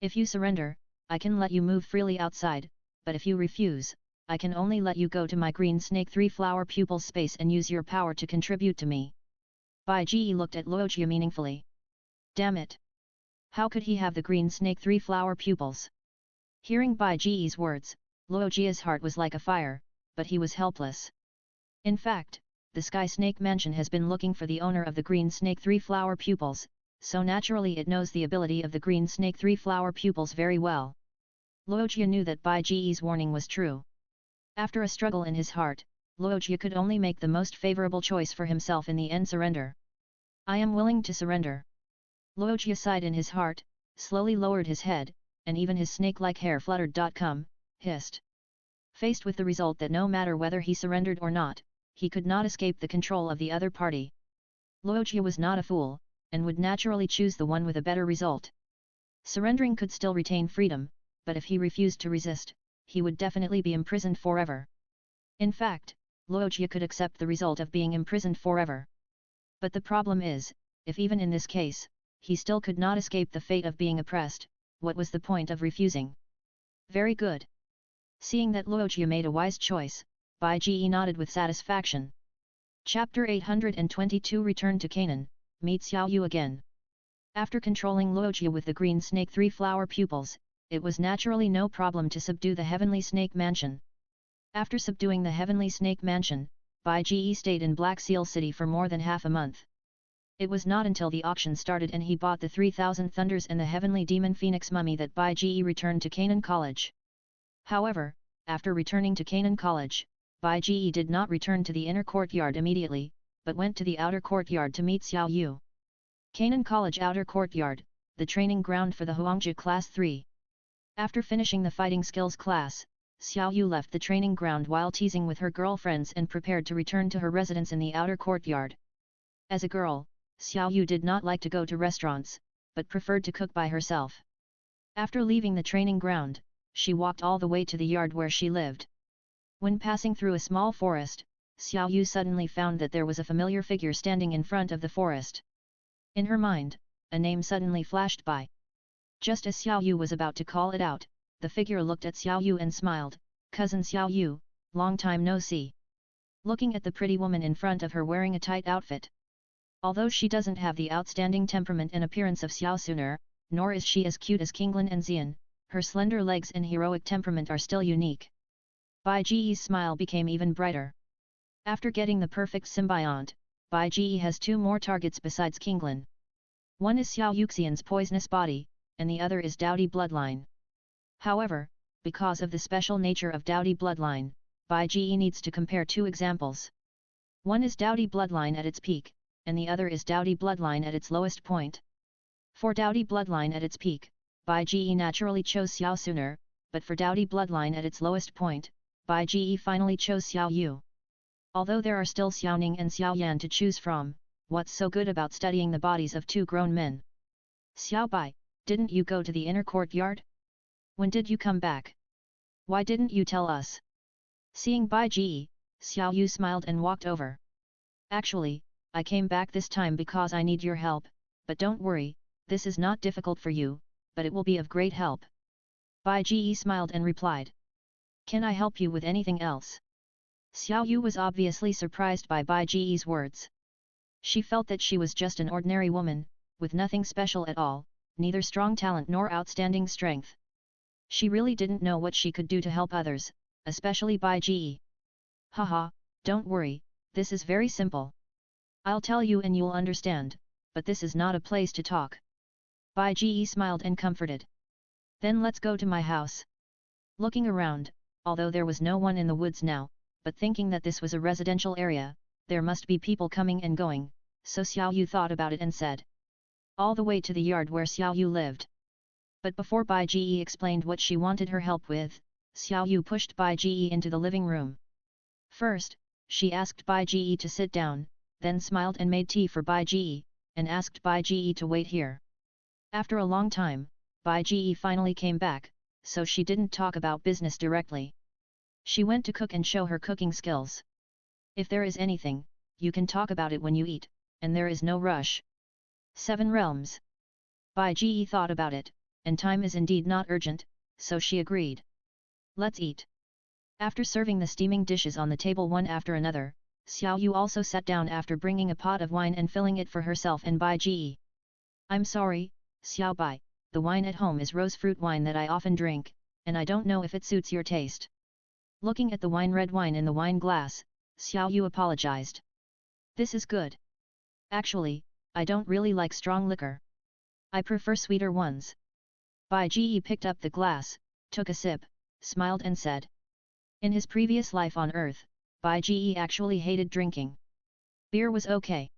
A: If you surrender, I can let you move freely outside, but if you refuse, I can only let you go to my green snake three-flower pupils space and use your power to contribute to me. Bai Ji looked at Luojia meaningfully. Damn it! How could he have the green snake three-flower pupils? Hearing Bai Ji's words, Luojia's heart was like a fire, but he was helpless. In fact, the Sky Snake Mansion has been looking for the owner of the green snake three-flower pupils, so naturally it knows the ability of the green snake three-flower pupils very well. Luojia knew that Bai Ji's warning was true. After a struggle in his heart, Luojia could only make the most favorable choice for himself in the end: surrender. I am willing to surrender. Luojia sighed in his heart, slowly lowered his head, and even his snake-like hair fluttered. Hissed. Faced with the result that no matter whether he surrendered or not, he could not escape the control of the other party. Luojia was not a fool, and would naturally choose the one with a better result. Surrendering could still retain freedom, but if he refused to resist, he would definitely be imprisoned forever. In fact, Luojia could accept the result of being imprisoned forever. But the problem is, if even in this case, he still could not escape the fate of being oppressed, what was the point of refusing? Very good. Seeing that Luojia made a wise choice, Bai Ji nodded with satisfaction. Chapter 822 Return to Canaan, meet Xiao Yu again. After controlling Luojia with the green snake three-flower pupils, it was naturally no problem to subdue the Heavenly Snake Mansion. After subduing the Heavenly Snake Mansion, Bai Ji stayed in Black Seal City for more than half a month. It was not until the auction started and he bought the 3000 Thunders and the Heavenly Demon Phoenix Mummy that Bai Ji returned to Canaan College. However, after returning to Canaan College, Bai Ji did not return to the inner courtyard immediately, but went to the outer courtyard to meet Xiao Yu. Canaan College Outer Courtyard, the training ground for the Huangji Class 3. After finishing the fighting skills class, Xiao Yu left the training ground while teasing with her girlfriends and prepared to return to her residence in the outer courtyard. As a girl, Xiao Yu did not like to go to restaurants, but preferred to cook by herself. After leaving the training ground, she walked all the way to the yard where she lived. When passing through a small forest, Xiao Yu suddenly found that there was a familiar figure standing in front of the forest. In her mind, a name suddenly flashed by. Just as Xiao Yu was about to call it out, the figure looked at Xiao Yu and smiled, "Cousin Xiao Yu, long time no see." Looking at the pretty woman in front of her wearing a tight outfit. Although she doesn't have the outstanding temperament and appearance of Xiao Suner, nor is she as cute as Qinglin and Xian, her slender legs and heroic temperament are still unique. Bai Ji's smile became even brighter. After getting the perfect symbiont, Bai Ji has two more targets besides Qinglin. One is Xiao Yuxian's poisonous body, and the other is Dowdy bloodline. However, because of the special nature of Dowdy bloodline, Bai Ji needs to compare two examples. One is Dowdy bloodline at its peak, and the other is Dowdy bloodline at its lowest point. For Dowdy bloodline at its peak, Bai Ji naturally chose Xiao Suner, but for Dowdy bloodline at its lowest point, Bai Ji finally chose Xiao Yu. Although there are still Xiao Ning and Xiao Yan to choose from, what's so good about studying the bodies of two grown men? Xiao Bai, didn't you go to the inner courtyard? When did you come back? Why didn't you tell us? Seeing Bai Ji, Xiao Yu smiled and walked over. Actually, I came back this time because I need your help, but don't worry, this is not difficult for you, but it will be of great help. Bai Ji smiled and replied. Can I help you with anything else? Xiao Yu was obviously surprised by Bai Ji's words. She felt that she was just an ordinary woman, with nothing special at all, neither strong talent nor outstanding strength. She really didn't know what she could do to help others, especially Bai Ji. Haha, don't worry, this is very simple. I'll tell you and you'll understand, but this is not a place to talk. Bai Ji smiled and comforted. Then let's go to my house. Looking around, although there was no one in the woods now, but thinking that this was a residential area, there must be people coming and going, so Xiao Yu thought about it and said. All the way to the yard where Xiao Yu lived. But before Bai Ji explained what she wanted her help with, Xiao Yu pushed Bai Ji into the living room. First, she asked Bai Ji to sit down, then smiled and made tea for Bai Ji, and asked Bai Ji to wait here. After a long time, Bai Ji finally came back, so she didn't talk about business directly. She went to cook and show her cooking skills. If there is anything, you can talk about it when you eat, and there is no rush. 7 realms. Bai Ji thought about it, and time is indeed not urgent, so she agreed. Let's eat. After serving the steaming dishes on the table one after another, Xiao Yu also sat down after bringing a pot of wine and filling it for herself and Bai Ji. I'm sorry, Xiao Bai, the wine at home is rose fruit wine that I often drink, and I don't know if it suits your taste. Looking at the red wine in the wine glass, Xiao Yu apologized. This is good. Actually, I don't really like strong liquor. I prefer sweeter ones. Bai Ji picked up the glass, took a sip, smiled and said. In his previous life on Earth, Bai Ji actually hated drinking. Beer was okay.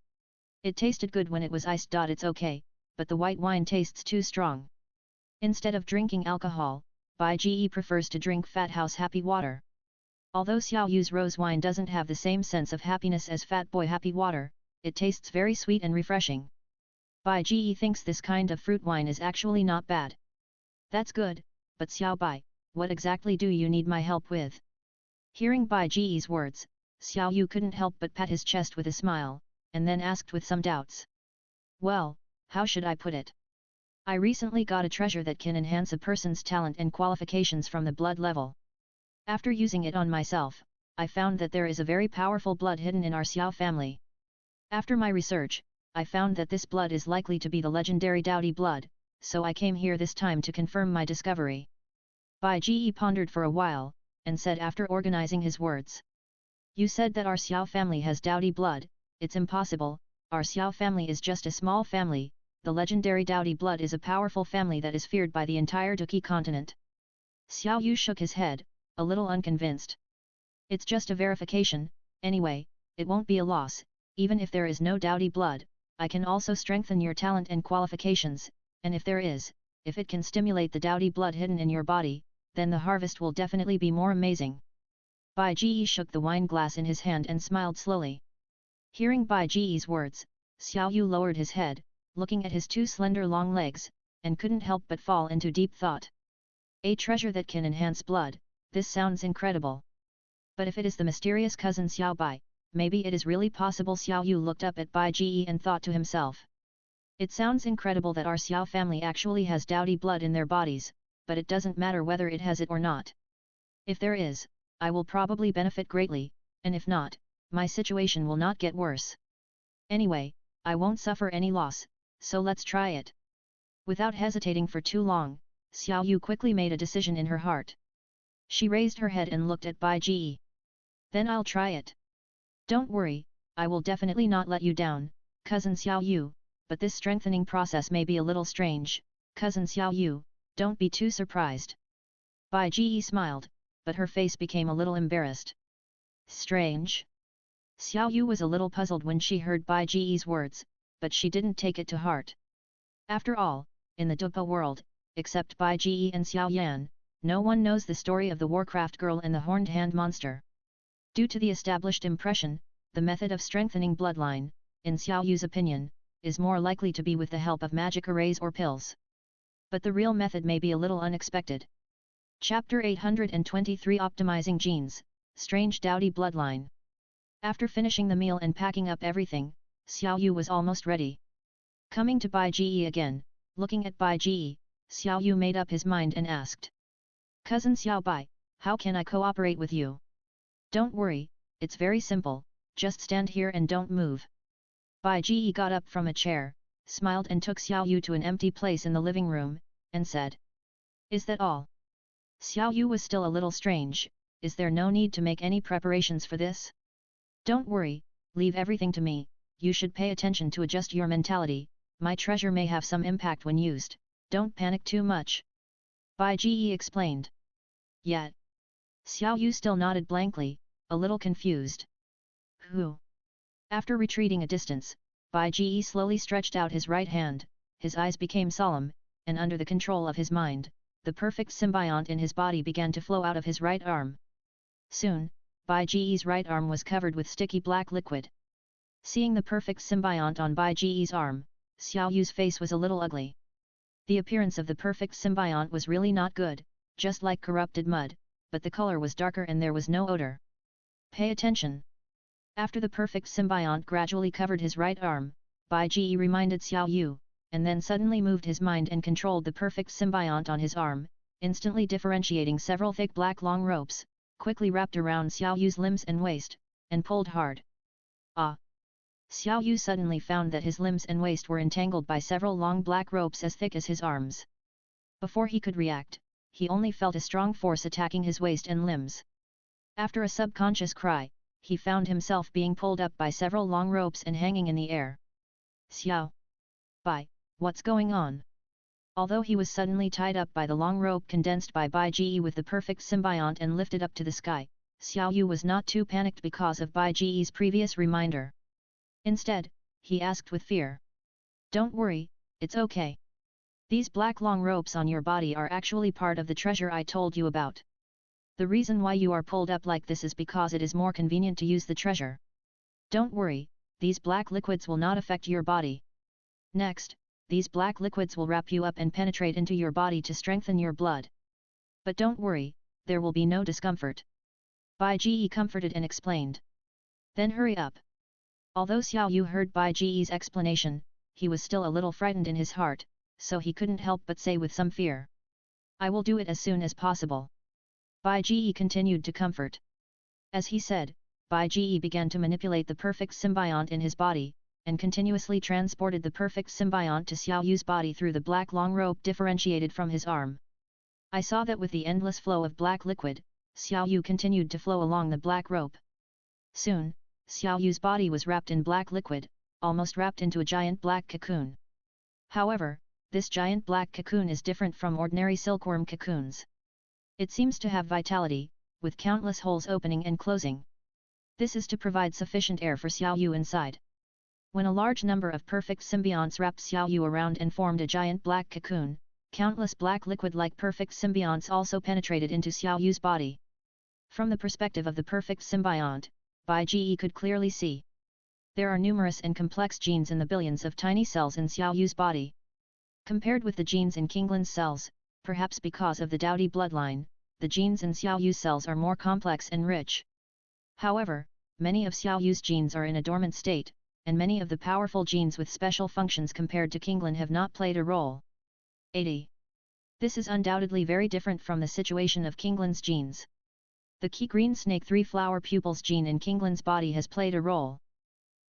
A: It tasted good when it was iced. It's okay, but the white wine tastes too strong. Instead of drinking alcohol, Bai Ji prefers to drink Fat House Happy Water. Although Xiao Yu's rose wine doesn't have the same sense of happiness as Fat Boy Happy Water, it tastes very sweet and refreshing. Bai Ji thinks this kind of fruit wine is actually not bad. That's good, but Xiao Bai, what exactly do you need my help with? Hearing Bai Ji's words, Xiao Yu couldn't help but pat his chest with a smile, and then asked with some doubts. Well, how should I put it? I recently got a treasure that can enhance a person's talent and qualifications from the blood level. After using it on myself, I found that there is a very powerful blood hidden in our Xiao family. After my research, I found that this blood is likely to be the legendary Douluo blood, so I came here this time to confirm my discovery. Bai Ji pondered for a while, and said after organizing his words. You said that our Xiao family has Douluo blood. It's impossible, our Xiao family is just a small family, the legendary Douluo blood is a powerful family that is feared by the entire Duqi continent. Xiao Yu shook his head, a little unconvinced. It's just a verification, anyway, it won't be a loss, even if there is no Douluo blood, I can also strengthen your talent and qualifications, and if there is, if it can stimulate the Douluo blood hidden in your body, then the harvest will definitely be more amazing. Bai Ji shook the wine glass in his hand and smiled slowly. Hearing Bai Ji's words, Xiao Yu lowered his head, looking at his 2 slender long legs, and couldn't help but fall into deep thought. A treasure that can enhance blood, this sounds incredible. But if it is the mysterious cousin Xiao Bai, maybe it is really possible. Xiao Yu looked up at Bai Ji and thought to himself. It sounds incredible that our Xiao family actually has Douluo blood in their bodies, but it doesn't matter whether it has it or not. If there is, I will probably benefit greatly, and if not, my situation will not get worse. Anyway, I won't suffer any loss, so let's try it. Without hesitating for too long, Xiao Yu quickly made a decision in her heart. She raised her head and looked at Bai Ji. Then I'll try it. Don't worry, I will definitely not let you down, cousin Xiao Yu, but this strengthening process may be a little strange, cousin Xiao Yu, don't be too surprised. Bai Ji smiled, but her face became a little embarrassed. Strange? Xiao Yu was a little puzzled when she heard Bai Ji's words, but she didn't take it to heart. After all, in the Douluo world, except Bai Ji and Xiao Yan, no one knows the story of the Warcraft girl and the horned hand monster. Due to the established impression, the method of strengthening bloodline, in Xiao Yu's opinion, is more likely to be with the help of magic arrays or pills. But the real method may be a little unexpected. Chapter 823 Optimizing Genes, Strange Douluo Bloodline. After finishing the meal and packing up everything, Xiao Yu was almost ready. Coming to Bai Ji again, looking at Bai Ji, Xiao Yu made up his mind and asked. Cousin Xiao Bai, How can I cooperate with you? Don't worry, it's very simple, just stand here and don't move. Bai Ji got up from a chair, smiled and took Xiao Yu to an empty place in the living room, and said. Is that all? Xiao Yu was still a little strange. Is there no need to make any preparations for this? Don't worry, leave everything to me, you should pay attention to adjust your mentality, my treasure may have some impact when used, don't panic too much. Bai Ji explained. Yet. Xiao Yu still nodded blankly, a little confused. Who? After retreating a distance, Bai Ji slowly stretched out his right hand, his eyes became solemn, and under the control of his mind, the perfect symbiont in his body began to flow out of his right arm. Soon, Bai Ji's right arm was covered with sticky black liquid. Seeing the perfect symbiont on Bai Ji's arm, Xiao Yu's face was a little ugly. The appearance of the perfect symbiont was really not good, just like corrupted mud, but the color was darker and there was no odor. Pay attention. After the perfect symbiont gradually covered his right arm, Bai Ji reminded Xiao Yu, and then suddenly moved his mind and controlled the perfect symbiont on his arm, instantly differentiating several thick black long ropes, quickly wrapped around Xiao Yu's limbs and waist, and pulled hard. Ah! Xiao Yu suddenly found that his limbs and waist were entangled by several long black ropes as thick as his arms. Before he could react, he only felt a strong force attacking his waist and limbs. After a subconscious cry, he found himself being pulled up by several long ropes and hanging in the air. Xiao Bai, what's going on? Although he was suddenly tied up by the long rope condensed by Bai Ji with the perfect symbiont and lifted up to the sky, Xiao Yu was not too panicked because of Bai Ji's previous reminder. Instead, he asked with fear. Don't worry, it's okay. These black long ropes on your body are actually part of the treasure I told you about. The reason why you are pulled up like this is because it is more convenient to use the treasure. Don't worry, these black liquids will not affect your body. Next, these black liquids will wrap you up and penetrate into your body to strengthen your blood. But don't worry, there will be no discomfort. Bai Ji comforted and explained. Then hurry up. Although Xiao Yu heard Bai Ji's explanation, he was still a little frightened in his heart, so he couldn't help but say with some fear. I will do it as soon as possible. Bai Ji continued to comfort. As he said, Bai Ji began to manipulate the perfect symbiont in his body, and continuously transported the perfect symbiont to Xiao Yu's body through the black long rope differentiated from his arm. I saw that with the endless flow of black liquid, Xiao Yu continued to flow along the black rope. Soon, Xiao Yu's body was wrapped in black liquid, almost wrapped into a giant black cocoon. However, this giant black cocoon is different from ordinary silkworm cocoons. It seems to have vitality, with countless holes opening and closing. This is to provide sufficient air for Xiao Yu inside. When a large number of perfect symbionts wrapped Xiao Yu around and formed a giant black cocoon, countless black liquid-like perfect symbionts also penetrated into Xiao Yu's body. From the perspective of the perfect symbiont, Bai Ji could clearly see. There are numerous and complex genes in the billions of tiny cells in Xiao Yu's body. Compared with the genes in Kinglin's cells, perhaps because of the Daodi bloodline, the genes in Xiao Yu's cells are more complex and rich. However, many of Xiao Yu's genes are in a dormant state, and many of the powerful genes with special functions compared to Kinglin have not played a role. 80. This is undoubtedly very different from the situation of Kinglin's genes. The key green snake 3-flower pupils gene in Kinglin's body has played a role.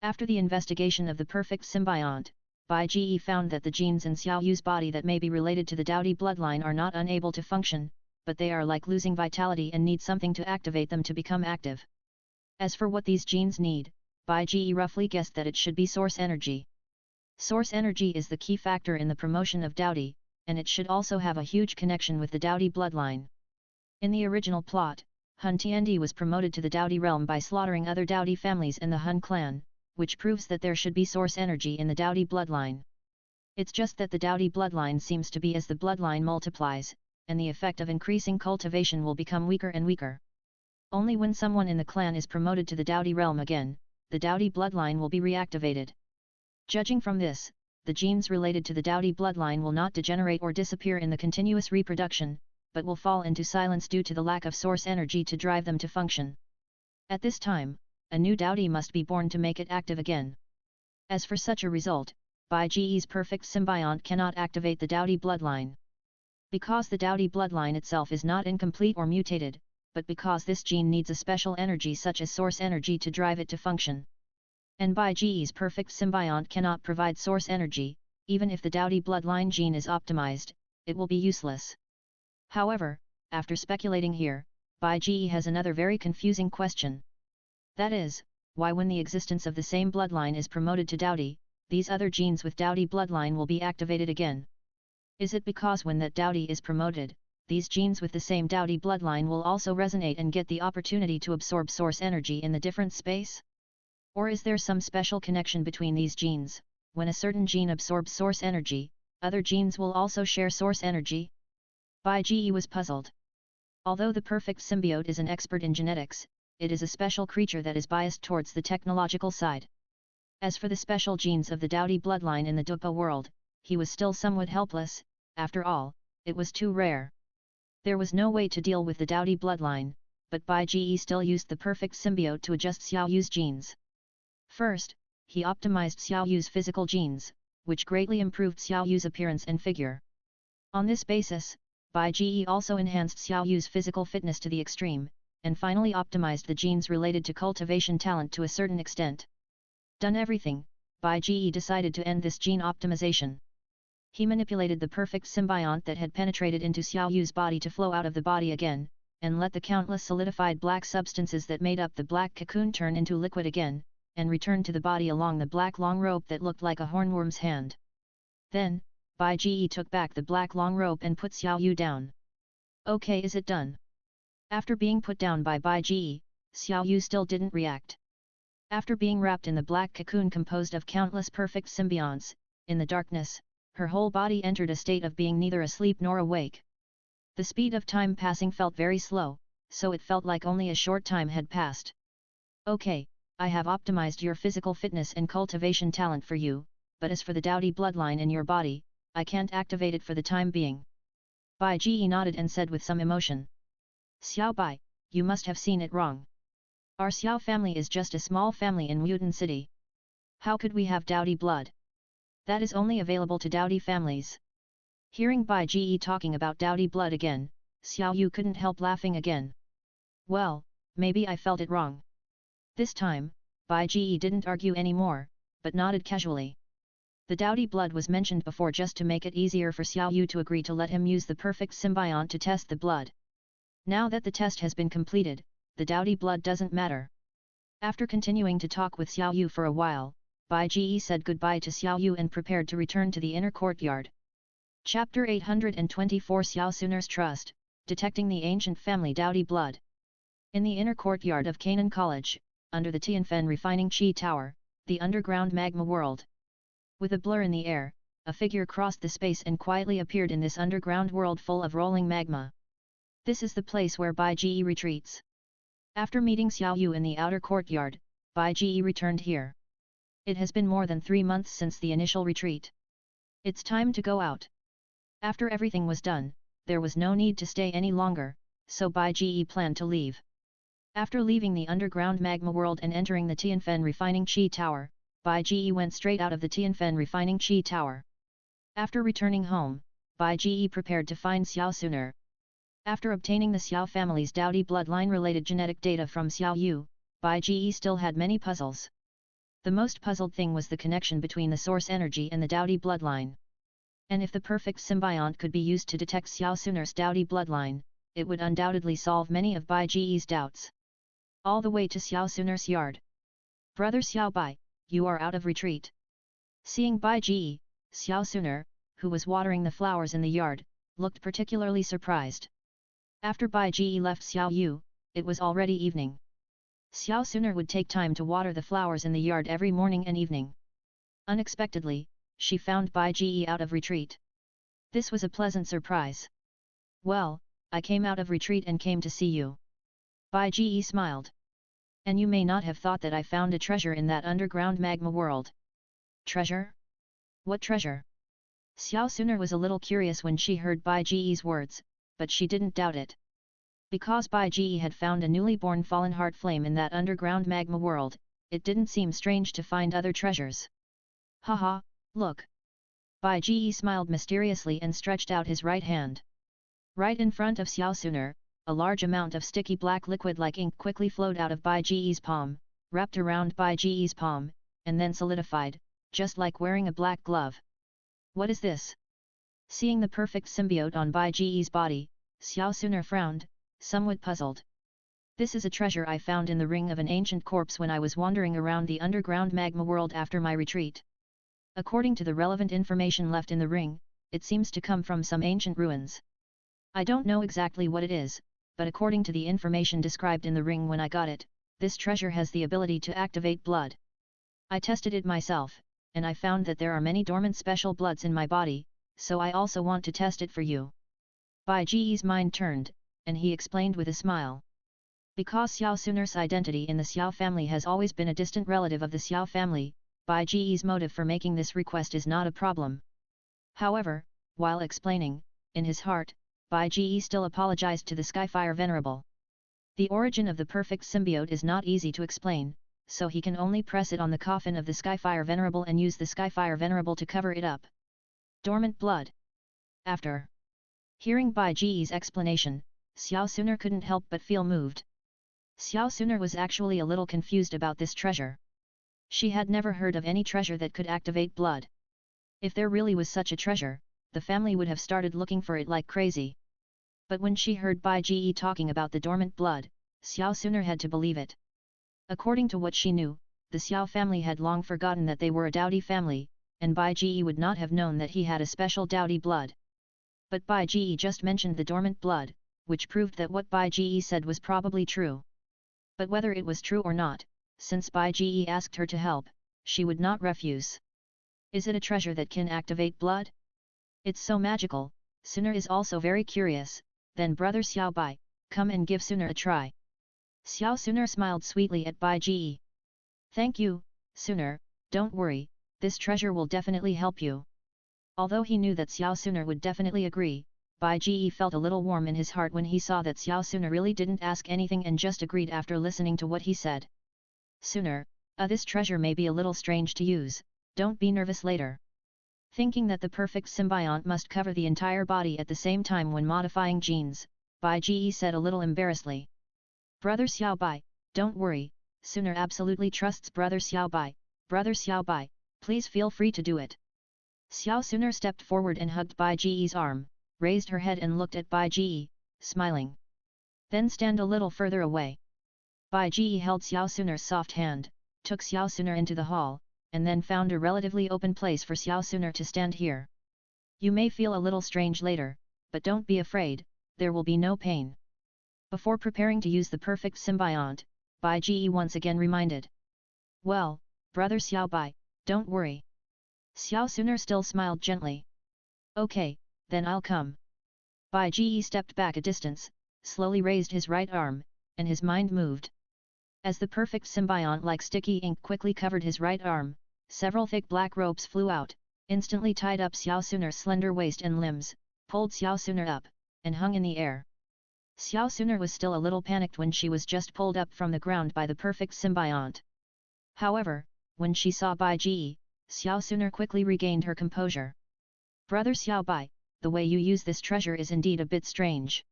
A: After the investigation of the perfect symbiont, Bai Ji found that the genes in Xiao Yu's body that may be related to the Daodi bloodline are not unable to function, but they are like losing vitality and need something to activate them to become active. As for what these genes need, Bai Ji roughly guessed that it should be source energy. Source energy is the key factor in the promotion of Daodi, and it should also have a huge connection with the Daodi bloodline. In the original plot, Hun Tiandi was promoted to the Daodi realm by slaughtering other Daodi families in the Hun clan, which proves that there should be source energy in the Daodi bloodline. It's just that the Daodi bloodline seems to be as the bloodline multiplies, and the effect of increasing cultivation will become weaker and weaker. Only when someone in the clan is promoted to the Daodi realm again, the Daodi bloodline will be reactivated. Judging from this, the genes related to the Daodi bloodline will not degenerate or disappear in the continuous reproduction, but will fall into silence due to the lack of source energy to drive them to function. At this time, a new Daodi must be born to make it active again. As for such a result, Bai Ji's perfect symbiont cannot activate the Daodi bloodline. Because the Daodi bloodline itself is not incomplete or mutated, but because this gene needs a special energy such as source energy to drive it to function. And Bai Ji's perfect symbiont cannot provide source energy, even if the Daudi bloodline gene is optimized, it will be useless. However, after speculating here, Bai Ji has another very confusing question. That is, why when the existence of the same bloodline is promoted to Daudi, these other genes with Daudi bloodline will be activated again? Is it because when that Daudi is promoted, these genes with the same Daudi bloodline will also resonate and get the opportunity to absorb source energy in the different space? Or is there some special connection between these genes? When a certain gene absorbs source energy, other genes will also share source energy? Bai Ji was puzzled. Although the perfect symbiote is an expert in genetics, it is a special creature that is biased towards the technological side. As for the special genes of the Daudi bloodline in the Dupa world, he was still somewhat helpless. After all, it was too rare. There was no way to deal with the Daudi bloodline, but Bai Ji still used the perfect symbiote to adjust Xiao Yu's genes. First, he optimized Xiao Yu's physical genes, which greatly improved Xiao Yu's appearance and figure. On this basis, Bai Ji also enhanced Xiao Yu's physical fitness to the extreme, and finally optimized the genes related to cultivation talent to a certain extent. Done everything, Bai Ji decided to end this gene optimization. He manipulated the perfect symbiont that had penetrated into Xiao Yu's body to flow out of the body again, and let the countless solidified black substances that made up the black cocoon turn into liquid again, and return to the body along the black long rope that looked like a hornworm's hand. Then, Bai Ji took back the black long rope and put Xiao Yu down. Okay, is it done? After being put down by Bai Ji, Xiao Yu still didn't react. After being wrapped in the black cocoon composed of countless perfect symbionts, in the darkness, her whole body entered a state of being neither asleep nor awake. The speed of time passing felt very slow, so it felt like only a short time had passed. Okay, I have optimized your physical fitness and cultivation talent for you, but as for the Daudi bloodline in your body, I can't activate it for the time being. Bai Ji nodded and said with some emotion. Xiao Bai, you must have seen it wrong. Our Xiao family is just a small family in Mutan City. How could we have Daudi blood? That is only available to Daudi families. Hearing Bai Ji talking about Daudi blood again, Xiao Yu couldn't help laughing again. Well, maybe I felt it wrong. This time, Bai Ji didn't argue anymore, but nodded casually. The Daudi blood was mentioned before just to make it easier for Xiao Yu to agree to let him use the perfect symbiont to test the blood. Now that the test has been completed, the Daudi blood doesn't matter. After continuing to talk with Xiao Yu for a while, Bai Ji said goodbye to Xiao Yu and prepared to return to the inner courtyard. Chapter 824 Xiao Suner's Trust, Detecting the Ancient Family Daudi Blood. In the inner courtyard of Canaan College, under the Tianfen Refining Chi Tower, the underground magma world. With a blur in the air, a figure crossed the space and quietly appeared in this underground world full of rolling magma. This is the place where Bai Ji retreats. After meeting Xiao Yu in the outer courtyard, Bai Ji returned here. It has been more than 3 months since the initial retreat. It's time to go out. After everything was done, there was no need to stay any longer, so Bai Ji planned to leave. After leaving the underground magma world and entering the Tianfen Refining Chi Tower, Bai Ji went straight out of the Tianfen Refining Chi Tower. After returning home, Bai Ji prepared to find Xiao Suner. After obtaining the Xiao family's Daudi bloodline-related genetic data from Xiao Yu, Bai Ji still had many puzzles. The most puzzled thing was the connection between the source energy and the Daudi bloodline. And if the perfect symbiont could be used to detect Xiao Suner's Daudi bloodline, it would undoubtedly solve many of Bai Ji's doubts. All the way to Xiao Suner's yard. Brother Xiao Bai, you are out of retreat. Seeing Bai Ji, Xiao Suner, who was watering the flowers in the yard, looked particularly surprised. After Bai Ji left Xiao Yu, it was already evening. Xiao Suner would take time to water the flowers in the yard every morning and evening. Unexpectedly, she found Bai Ji out of retreat. This was a pleasant surprise. Well, I came out of retreat and came to see you. Bai Ji smiled. And you may not have thought that I found a treasure in that underground magma world. Treasure? What treasure? Xiao Suner was a little curious when she heard Bai Ji's words, but she didn't doubt it. Because Bai Ji had found a newly born fallen heart flame in that underground magma world, it didn't seem strange to find other treasures. Haha, look! Bai Ji smiled mysteriously and stretched out his right hand. Right in front of Xiao Suner, a large amount of sticky black liquid like ink quickly flowed out of Bai Ji's palm, wrapped around Bai Ji's palm, and then solidified, just like wearing a black glove. What is this? Seeing the perfect symbiote on Bai Ji's body, Xiao Suner frowned, somewhat puzzled. This is a treasure I found in the ring of an ancient corpse when I was wandering around the underground magma world after my retreat. According to the relevant information left in the ring, it seems to come from some ancient ruins. I don't know exactly what it is, but according to the information described in the ring when I got it, this treasure has the ability to activate blood. I tested it myself, and I found that there are many dormant special bloods in my body, so I also want to test it for you. Bai Ji's mind turned, and he explained with a smile. Because Xiao Suner's identity in the Xiao family has always been a distant relative of the Xiao family, Bai Ji's motive for making this request is not a problem. However, while explaining, in his heart, Bai Ji still apologized to the Skyfire Venerable. The origin of the perfect symbiote is not easy to explain, so he can only press it on the coffin of the Skyfire Venerable and use the Skyfire Venerable to cover it up. Dormant blood. After hearing Bai Ji's explanation, Xiao Suner couldn't help but feel moved. Xiao Suner was actually a little confused about this treasure. She had never heard of any treasure that could activate blood. If there really was such a treasure, the family would have started looking for it like crazy. But when she heard Bai Ji talking about the dormant blood, Xiao Suner had to believe it. According to what she knew, the Xiao family had long forgotten that they were a Dowdy family, and Bai Ji would not have known that he had a special Dowdy blood. But Bai Ji just mentioned the dormant blood, which proved that what Bai Ji said was probably true. But whether it was true or not, since Bai Ji asked her to help, she would not refuse. Is it a treasure that can activate blood? It's so magical. Suner is also very curious. Then brother Xiao Bai, come and give Suner a try. Xiao Suner smiled sweetly at Bai Ji. Thank you, Suner, don't worry, this treasure will definitely help you. Although he knew that Xiao Suner would definitely agree, Bai Ji felt a little warm in his heart when he saw that Xiao Suner really didn't ask anything and just agreed after listening to what he said. Suner, this treasure may be a little strange to use, don't be nervous later. Thinking that the perfect symbiont must cover the entire body at the same time when modifying genes, Bai Ji said a little embarrassedly. Brother Xiao Bai, don't worry, Suner absolutely trusts Brother Xiao Bai. Brother Xiao Bai, please feel free to do it. Xiao Suner stepped forward and hugged Bai Ji's arm, raised her head and looked at Bai Ji, smiling. Then stand a little further away. Bai Ji held Xiao Suner's soft hand, took Xiao Suner into the hall, and then found a relatively open place for Xiao Suner to stand here. You may feel a little strange later, but don't be afraid, there will be no pain. Before preparing to use the perfect symbiont, Bai Ji once again reminded. Well, brother Xiao Bai, don't worry. Xiao Suner still smiled gently. Okay, then I'll come. Bai Ji stepped back a distance, slowly raised his right arm, and his mind moved. As the perfect symbiont like sticky ink quickly covered his right arm, several thick black ropes flew out, instantly tied up Xiao Suner's slender waist and limbs, pulled Xiao Suner up, and hung in the air. Xiao Suner was still a little panicked when she was just pulled up from the ground by the perfect symbiont. However, when she saw Bai Ji, Xiao Suner quickly regained her composure. Brother Xiao Bai, the way you use this treasure is indeed a bit strange.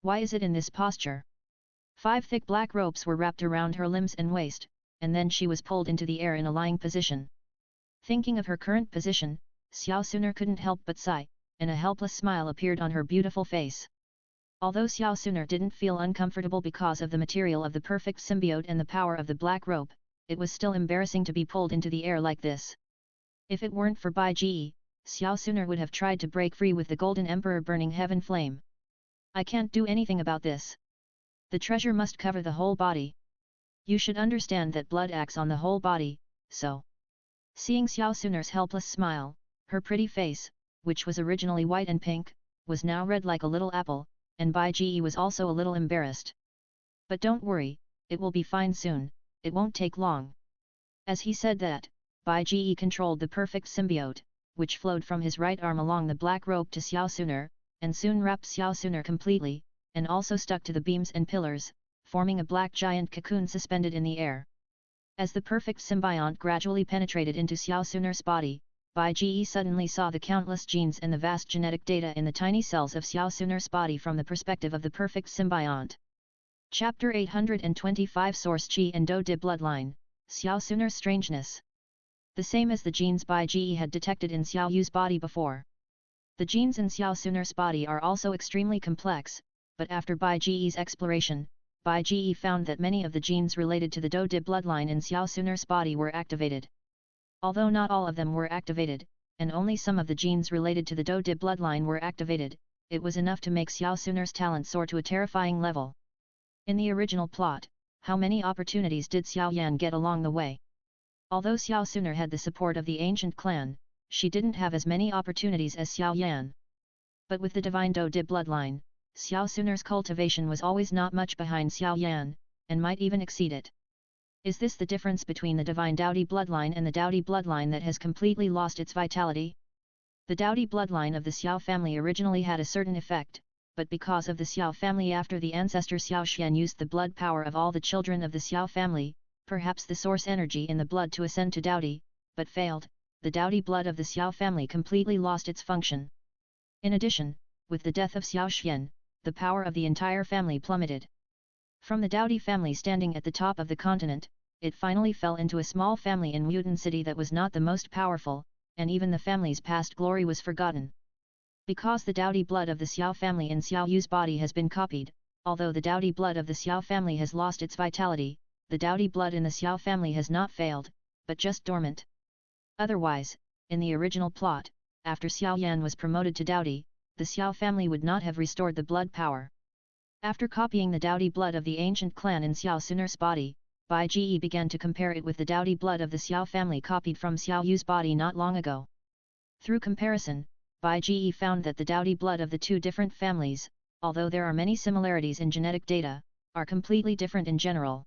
A: Why is it in this posture? 5 thick black ropes were wrapped around her limbs and waist, and then she was pulled into the air in a lying position. Thinking of her current position, Xiao Suner couldn't help but sigh, and a helpless smile appeared on her beautiful face. Although Xiao Suner didn't feel uncomfortable because of the material of the perfect symbiote and the power of the black rope, it was still embarrassing to be pulled into the air like this. If it weren't for Bai Ji, Xiao Suner would have tried to break free with the Golden Emperor burning heaven flame. I can't do anything about this. The treasure must cover the whole body. You should understand that blood acts on the whole body, so. Seeing Xiao Suner's helpless smile, her pretty face, which was originally white and pink, was now red like a little apple, and Bai Ji was also a little embarrassed. But don't worry, it will be fine soon, it won't take long. As he said that, Bai Ji controlled the perfect symbiote, which flowed from his right arm along the black rope to Xiao Suner, and soon wrapped Xiao Suner completely, and also stuck to the beams and pillars, forming a black giant cocoon suspended in the air. As the perfect symbiont gradually penetrated into Xiao Suner's body, Bai Ji suddenly saw the countless genes and the vast genetic data in the tiny cells of Xiao Sun'er's body from the perspective of the perfect symbiont. Chapter 825 Source Qi and Do Di Bloodline, Xiao Sun'er's Strangeness. The same as the genes Bai Ji had detected in Xiao Yu's body before. The genes in Xiao Sun'er's body are also extremely complex, but after Bai Ji's exploration, Bai Ji found that many of the genes related to the Do Di bloodline in Xiao Sun'er's body were activated. Although not all of them were activated, and only some of the genes related to the Do Di bloodline were activated, it was enough to make Xiao Sun'er's talent soar to a terrifying level. In the original plot, how many opportunities did Xiao Yan get along the way? Although Xiao Sun'er had the support of the ancient clan, she didn't have as many opportunities as Xiao Yan. But with the divine Do Di bloodline, Xiao Sun'er's cultivation was always not much behind Xiao Yan, and might even exceed it. Is this the difference between the divine Doudi bloodline and the Doudi bloodline that has completely lost its vitality? The Doudi bloodline of the Xiao family originally had a certain effect, but because of the Xiao family after the ancestor Xiao Xian used the blood power of all the children of the Xiao family, perhaps the source energy in the blood to ascend to Doudi, but failed, the Doudi blood of the Xiao family completely lost its function. In addition, with the death of Xiao Xian, the power of the entire family plummeted. From the Doudi family standing at the top of the continent, it finally fell into a small family in Mutant City that was not the most powerful, and even the family's past glory was forgotten. Because the Doudi blood of the Xiao family in Xiao Yu's body has been copied, although the Doudi blood of the Xiao family has lost its vitality, the Doudi blood in the Xiao family has not failed, but just dormant. Otherwise, in the original plot, after Xiao Yan was promoted to Doudi, the Xiao family would not have restored the blood power. After copying the Doudi blood of the ancient clan in Xiao Sun'er's body, Bai Ji began to compare it with the Doudi blood of the Xiao family copied from Xiao Yu's body not long ago. Through comparison, Bai Ji found that the Doudi blood of the two different families, although there are many similarities in genetic data, are completely different in general.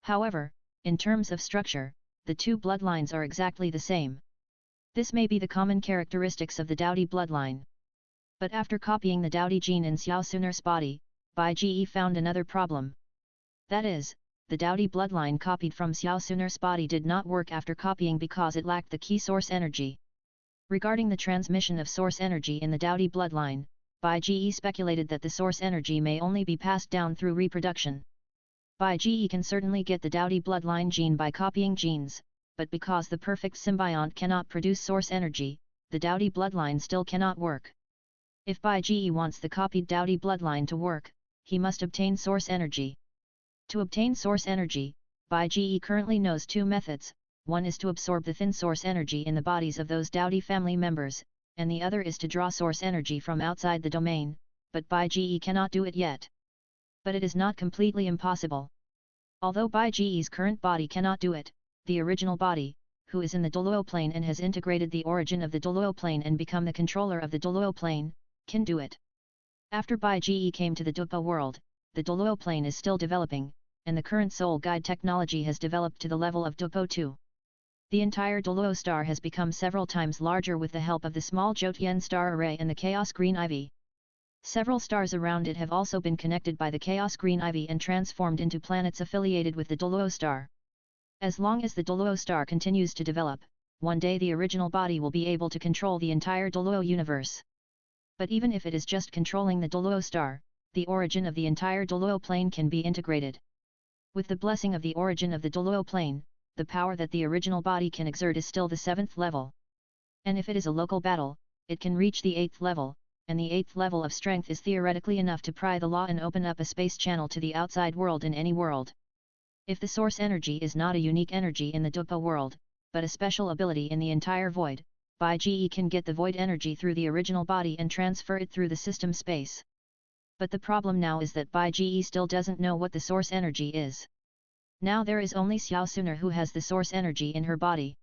A: However, in terms of structure, the two bloodlines are exactly the same. This may be the common characteristics of the Doudi bloodline. But after copying the Doudi gene in Xiao Sun'er's body, Bai Ji found another problem. That is, the Doudi bloodline copied from Xiao Sun'er's body did not work after copying because it lacked the key source energy. Regarding the transmission of source energy in the Doudi bloodline, Bai Ji speculated that the source energy may only be passed down through reproduction. Bai Ji can certainly get the Doudi bloodline gene by copying genes, but because the perfect symbiont cannot produce source energy, the Doudi bloodline still cannot work. If Bai Ji wants the copied Doudi bloodline to work, he must obtain source energy. To obtain source energy, Bai Ji currently knows two methods. One is to absorb the thin source energy in the bodies of those Doudi family members, and the other is to draw source energy from outside the domain, but Bai Ji cannot do it yet. But it is not completely impossible. Although Bai Ji's current body cannot do it, the original body, who is in the Douluo plane and has integrated the origin of the Douluo plane and become the controller of the Douluo plane, can do it. After Bai Ji came to the Douluo world, the Douluo plane is still developing, and the current soul guide technology has developed to the level of Douluo 2. The entire Douluo star has become several times larger with the help of the small Jotian star array and the Chaos Green Ivy. Several stars around it have also been connected by the Chaos Green Ivy and transformed into planets affiliated with the Douluo star. As long as the Douluo star continues to develop, one day the original body will be able to control the entire Douluo universe. But even if it is just controlling the Douluo star, the origin of the entire Douluo plane can be integrated. With the blessing of the origin of the Douluo plane, the power that the original body can exert is still the 7th level. And if it is a local battle, it can reach the 8th level, and the 8th level of strength is theoretically enough to pry the law and open up a space channel to the outside world in any world. If the source energy is not a unique energy in the Douluo world, but a special ability in the entire void, Bai Ji can get the void energy through the original body and transfer it through the system space. But the problem now is that Bai Ji still doesn't know what the source energy is. Now there is only Xiao Sun'er who has the source energy in her body.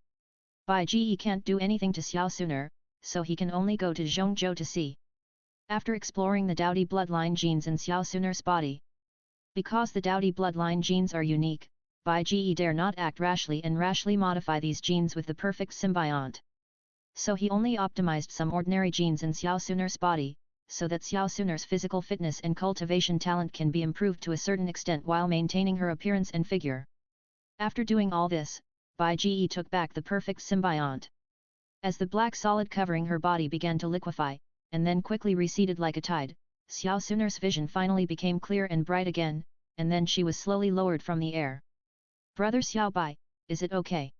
A: Bai Ji can't do anything to Xiao Sun'er, so he can only go to Zhongzhou to see. After exploring the Doudi bloodline genes in Xiao Sun'er's body. Because the Doudi bloodline genes are unique, Bai Ji dare not act rashly and rashly modify these genes with the perfect symbiont. So he only optimized some ordinary genes in Xiao Sun'er's body, so that Xiao Sun'er's physical fitness and cultivation talent can be improved to a certain extent while maintaining her appearance and figure. After doing all this, Bai Ji took back the perfect symbiont. As the black solid covering her body began to liquefy, and then quickly receded like a tide, Xiao Sun'er's vision finally became clear and bright again, and then she was slowly lowered from the air. "Brother Xiao Bai, is it okay?"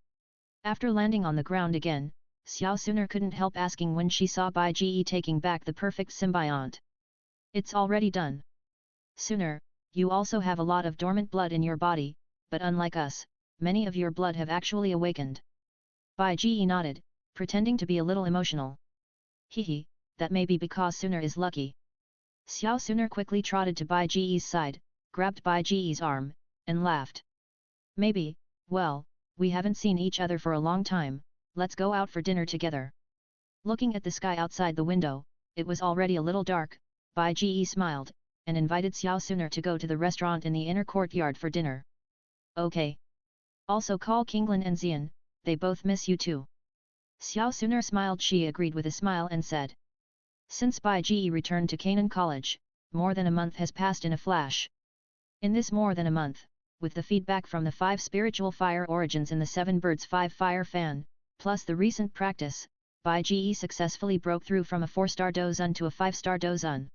A: After landing on the ground again, Xiao Sun'er couldn't help asking when she saw Bai Ji taking back the perfect symbiont. "It's already done. Sun'er, you also have a lot of dormant blood in your body, but unlike us, many of your blood have actually awakened." Bai Ji nodded, pretending to be a little emotional. "Hehe, that may be because Sun'er is lucky." Xiao Sun'er quickly trotted to Bai Ji's side, grabbed Bai Ji's arm, and laughed. "Maybe, well, we haven't seen each other for a long time, let's go out for dinner together." Looking at the sky outside the window, it was already a little dark. Bai Ji smiled, and invited Xiao Sun'er to go to the restaurant in the inner courtyard for dinner. "Okay. Also call Kinglin and Xian, they both miss you too." Xiao Sun'er smiled. She agreed with a smile and said. Since Bai Ji returned to Canaan College, more than a month has passed in a flash. In this more than a month, with the feedback from the 5 spiritual fire origins in the 7 birds 5 fire fan, plus the recent practice, Bai Ji successfully broke through from a 4-star Dozun to a 5-star Dozun.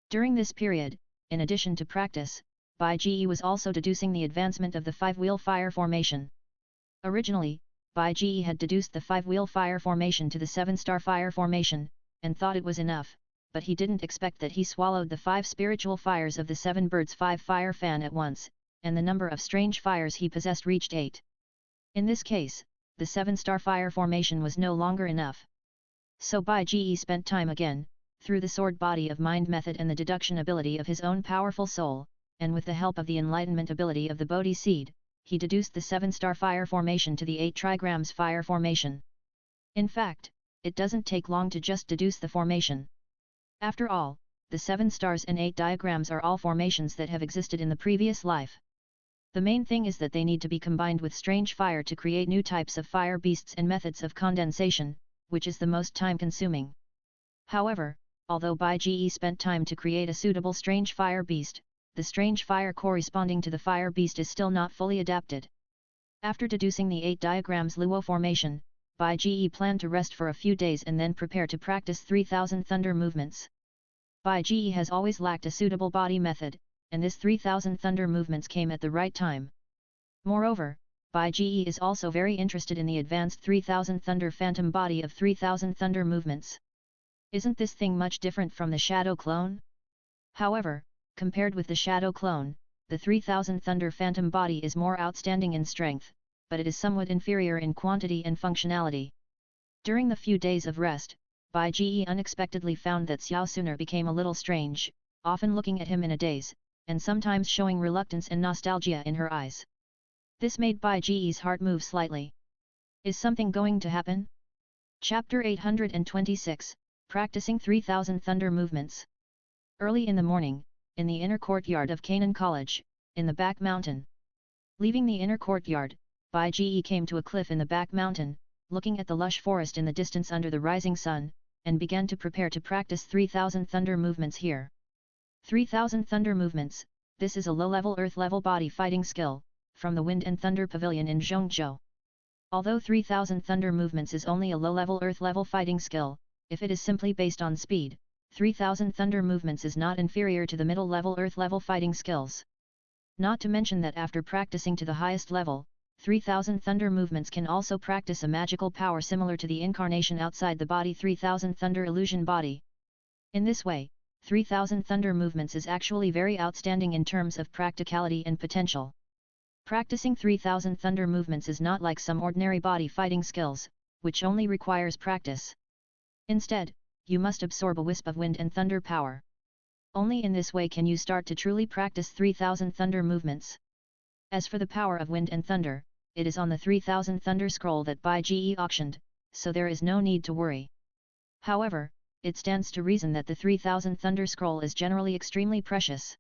A: During this period, in addition to practice, Bai Ji was also deducing the advancement of the 5-wheel fire formation. Originally, Bai Ji had deduced the 5-wheel fire formation to the 7-star fire formation, and thought it was enough, but he didn't expect that he swallowed the 5 spiritual fires of the 7 birds 5 fire fan at once, and the number of strange fires he possessed reached 8. In this case, the 7-star fire formation was no longer enough. So Bai Ji spent time again, through the sword body of mind method and the deduction ability of his own powerful soul, and with the help of the enlightenment ability of the Bodhi seed, he deduced the 7-star fire formation to the 8 trigrams fire formation. In fact, it doesn't take long to just deduce the formation. After all, the 7 stars and 8 diagrams are all formations that have existed in the previous life. The main thing is that they need to be combined with strange fire to create new types of fire beasts and methods of condensation, which is the most time-consuming. However, although Bai Ji spent time to create a suitable strange fire beast, the strange fire corresponding to the fire beast is still not fully adapted. After deducing the 8 diagrams Luo formation, Bai Ji planned to rest for a few days and then prepare to practice 3000 thunder movements. Bai Ji has always lacked a suitable body method, and this 3000 thunder movements came at the right time. Moreover, Bai Ji is also very interested in the advanced 3000 thunder phantom body of 3000 thunder movements. Isn't this thing much different from the shadow clone? However, compared with the shadow clone, the 3000 thunder phantom body is more outstanding in strength, but it is somewhat inferior in quantity and functionality. During the few days of rest, Bai Ji unexpectedly found that Xiao Sun'er became a little strange, often looking at him in a daze, and sometimes showing reluctance and nostalgia in her eyes. This made Bai Ji's heart move slightly. Is something going to happen? Chapter 826, Practicing 3000 Thunder Movements. Early in the morning, in the inner courtyard of Canaan College, in the back mountain. Leaving the inner courtyard, Bai Ji came to a cliff in the back mountain, looking at the lush forest in the distance under the rising sun, and began to prepare to practice 3000 thunder movements here. 3000 thunder movements, this is a low-level earth-level body fighting skill, from the Wind and Thunder Pavilion in Zhongzhou. Although 3000 thunder movements is only a low-level earth-level fighting skill, if it is simply based on speed, 3000 thunder movements is not inferior to the middle-level earth-level fighting skills. Not to mention that after practicing to the highest level, 3000 thunder movements can also practice a magical power similar to the incarnation outside the body 3000 thunder illusion body. In this way, 3000 thunder movements is actually very outstanding in terms of practicality and potential. Practicing 3000 thunder movements is not like some ordinary body fighting skills, which only requires practice. Instead, you must absorb a wisp of wind and thunder power. Only in this way can you start to truly practice 3000 thunder movements. As for the power of wind and thunder, it is on the 3000 thunder scroll that Bai Ji auctioned, so there is no need to worry. However, it stands to reason that the 3000 thunder scroll is generally extremely precious.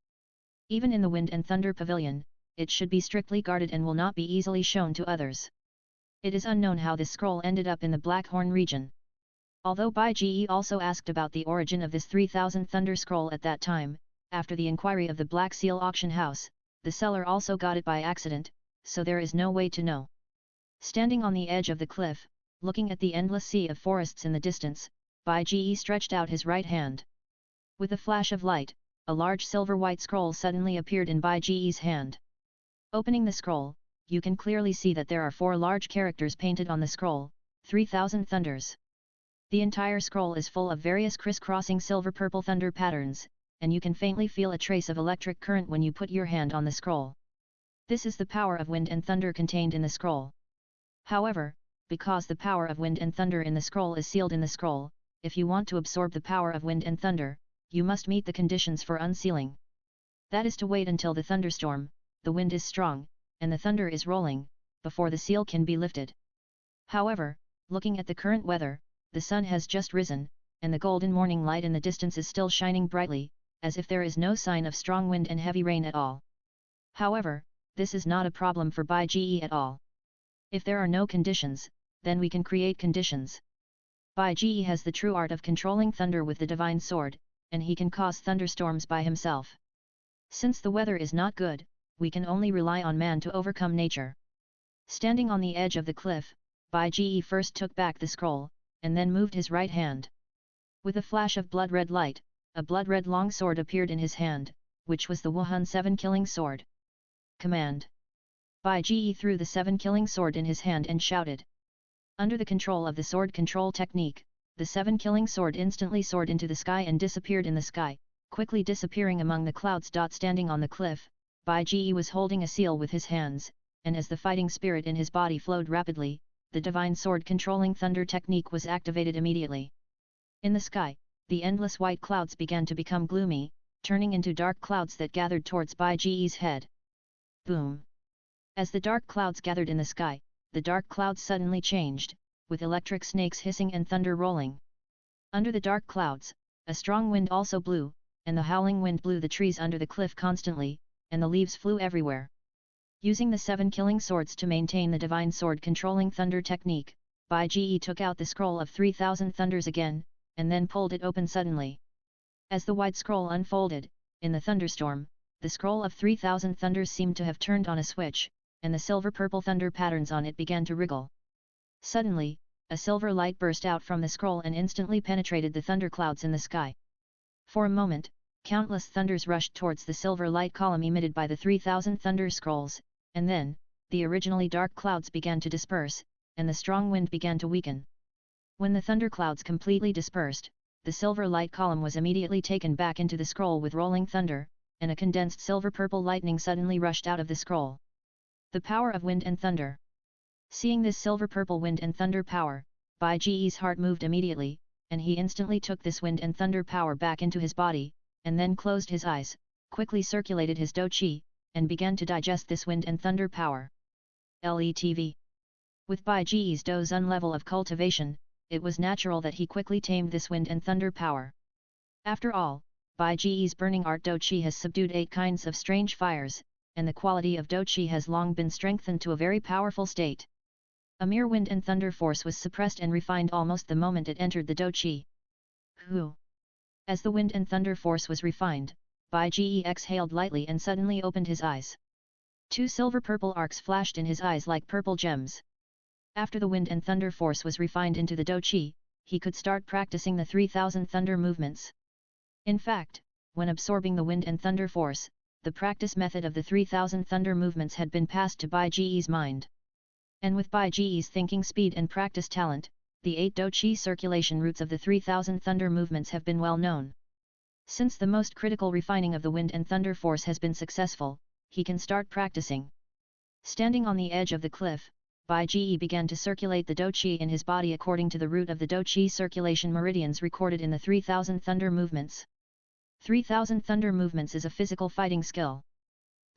A: Even in the Wind and Thunder Pavilion, it should be strictly guarded and will not be easily shown to others. It is unknown how this scroll ended up in the Blackhorn region. Although Bai Ji also asked about the origin of this 3000 thunder scroll at that time, after the inquiry of the Black Seal auction house, the seller also got it by accident, so there is no way to know. Standing on the edge of the cliff, looking at the endless sea of forests in the distance, Bai Ji stretched out his right hand. With a flash of light, a large silver-white scroll suddenly appeared in Bai Ji's hand. Opening the scroll, you can clearly see that there are 4 large characters painted on the scroll, 3000 thunders. The entire scroll is full of various crisscrossing silver-purple thunder patterns, and you can faintly feel a trace of electric current when you put your hand on the scroll. This is the power of wind and thunder contained in the scroll. However, because the power of wind and thunder in the scroll is sealed in the scroll, if you want to absorb the power of wind and thunder, you must meet the conditions for unsealing. That is to wait until the thunderstorm, the wind is strong, and the thunder is rolling, before the seal can be lifted. However, looking at the current weather, the sun has just risen, and the golden morning light in the distance is still shining brightly, as if there is no sign of strong wind and heavy rain at all. However, this is not a problem for Bai Ji at all. If there are no conditions, then we can create conditions. Bai Ji has the true art of controlling thunder with the divine sword, and he can cause thunderstorms by himself. Since the weather is not good, we can only rely on man to overcome nature. Standing on the edge of the cliff, Bai Ji first took back the scroll, and then moved his right hand. With a flash of blood-red light, a blood-red long sword appeared in his hand, which was the Wuhan 7 killing sword. Command! Bai Ji threw the 7 killing sword in his hand and shouted. Under the control of the sword control technique, the 7 killing sword instantly soared into the sky and disappeared in the sky, quickly disappearing among the clouds. Standing on the cliff, Bai Ji was holding a seal with his hands, and as the fighting spirit in his body flowed rapidly, the divine sword controlling thunder technique was activated immediately. In the sky, the endless white clouds began to become gloomy, turning into dark clouds that gathered towards Bai Ji's head. Boom! As the dark clouds gathered in the sky, the dark clouds suddenly changed, with electric snakes hissing and thunder rolling. Under the dark clouds, a strong wind also blew, and the howling wind blew the trees under the cliff constantly, and the leaves flew everywhere. Using the 7 killing swords to maintain the divine sword controlling thunder technique, Bai Ji took out the scroll of 3000 thunders again, and then pulled it open suddenly. As the white scroll unfolded, in the thunderstorm, the scroll of 3000 thunders seemed to have turned on a switch, and the silver-purple thunder patterns on it began to wriggle. Suddenly, a silver light burst out from the scroll and instantly penetrated the thunderclouds in the sky. For a moment, countless thunders rushed towards the silver light column emitted by the 3000 thunder scrolls, and then, the originally dark clouds began to disperse, and the strong wind began to weaken. When the thunderclouds completely dispersed, the silver light column was immediately taken back into the scroll with rolling thunder, and a condensed silver-purple lightning suddenly rushed out of the scroll. The power of wind and thunder. Seeing this silver-purple wind and thunder power, Bai Ji's heart moved immediately, and he instantly took this wind and thunder power back into his body, and then closed his eyes, quickly circulated his dou qi, and began to digest this wind and thunder power. LETV. With Bai Ji's dou zun level of cultivation, it was natural that he quickly tamed this wind and thunder power. After all, Bai Ji's burning art dou qi has subdued 8 kinds of strange fires, and the quality of dou qi has long been strengthened to a very powerful state. A mere wind and thunder force was suppressed and refined almost the moment it entered the dou qi. Hu! As the wind and thunder force was refined, Bai Ji exhaled lightly and suddenly opened his eyes. 2 silver-purple arcs flashed in his eyes like purple gems. After the wind and thunder force was refined into the dou qi, he could start practicing the 3000 thunder movements. In fact, when absorbing the wind and thunder force, the practice method of the 3000 thunder movements had been passed to Bai Ji's mind. And with Bai Ji's thinking speed and practice talent, the 8 dou qi circulation routes of the 3000 thunder movements have been well known. Since the most critical refining of the wind and thunder force has been successful, he can start practicing. Standing on the edge of the cliff, Bai Ji began to circulate the dou qi in his body according to the route of the dou qi circulation meridians recorded in the 3000 thunder movements. 3000 thunder movements is a physical fighting skill.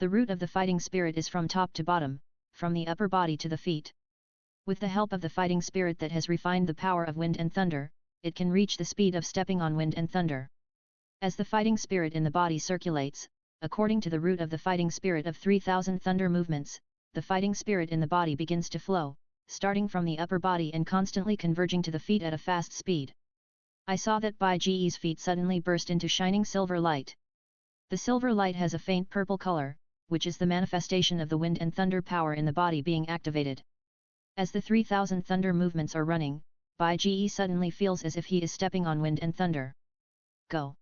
A: The root of the fighting spirit is from top to bottom, from the upper body to the feet. With the help of the fighting spirit that has refined the power of wind and thunder, it can reach the speed of stepping on wind and thunder. As the fighting spirit in the body circulates, according to the root of the fighting spirit of 3000 thunder movements, the fighting spirit in the body begins to flow, starting from the upper body and constantly converging to the feet at a fast speed. I saw that Bai Ji's feet suddenly burst into shining silver light. The silver light has a faint purple color, which is the manifestation of the wind and thunder power in the body being activated. As the 3000 thunder movements are running, Bai Ji suddenly feels as if he is stepping on wind and thunder. Go!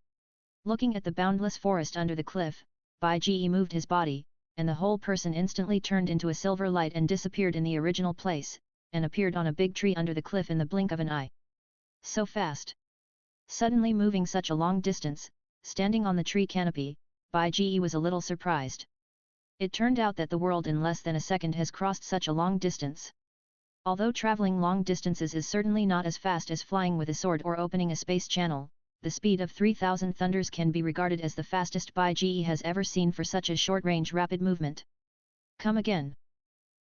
A: Looking at the boundless forest under the cliff, Bai Ji moved his body, and the whole person instantly turned into a silver light and disappeared in the original place, and appeared on a big tree under the cliff in the blink of an eye. So fast! Suddenly moving such a long distance, standing on the tree canopy, Bai Ji was a little surprised. It turned out that the world in less than a second has crossed such a long distance. Although traveling long distances is certainly not as fast as flying with a sword or opening a space channel, the speed of 3000 thunders can be regarded as the fastest Bai Ji has ever seen for such a short-range rapid movement. Come again!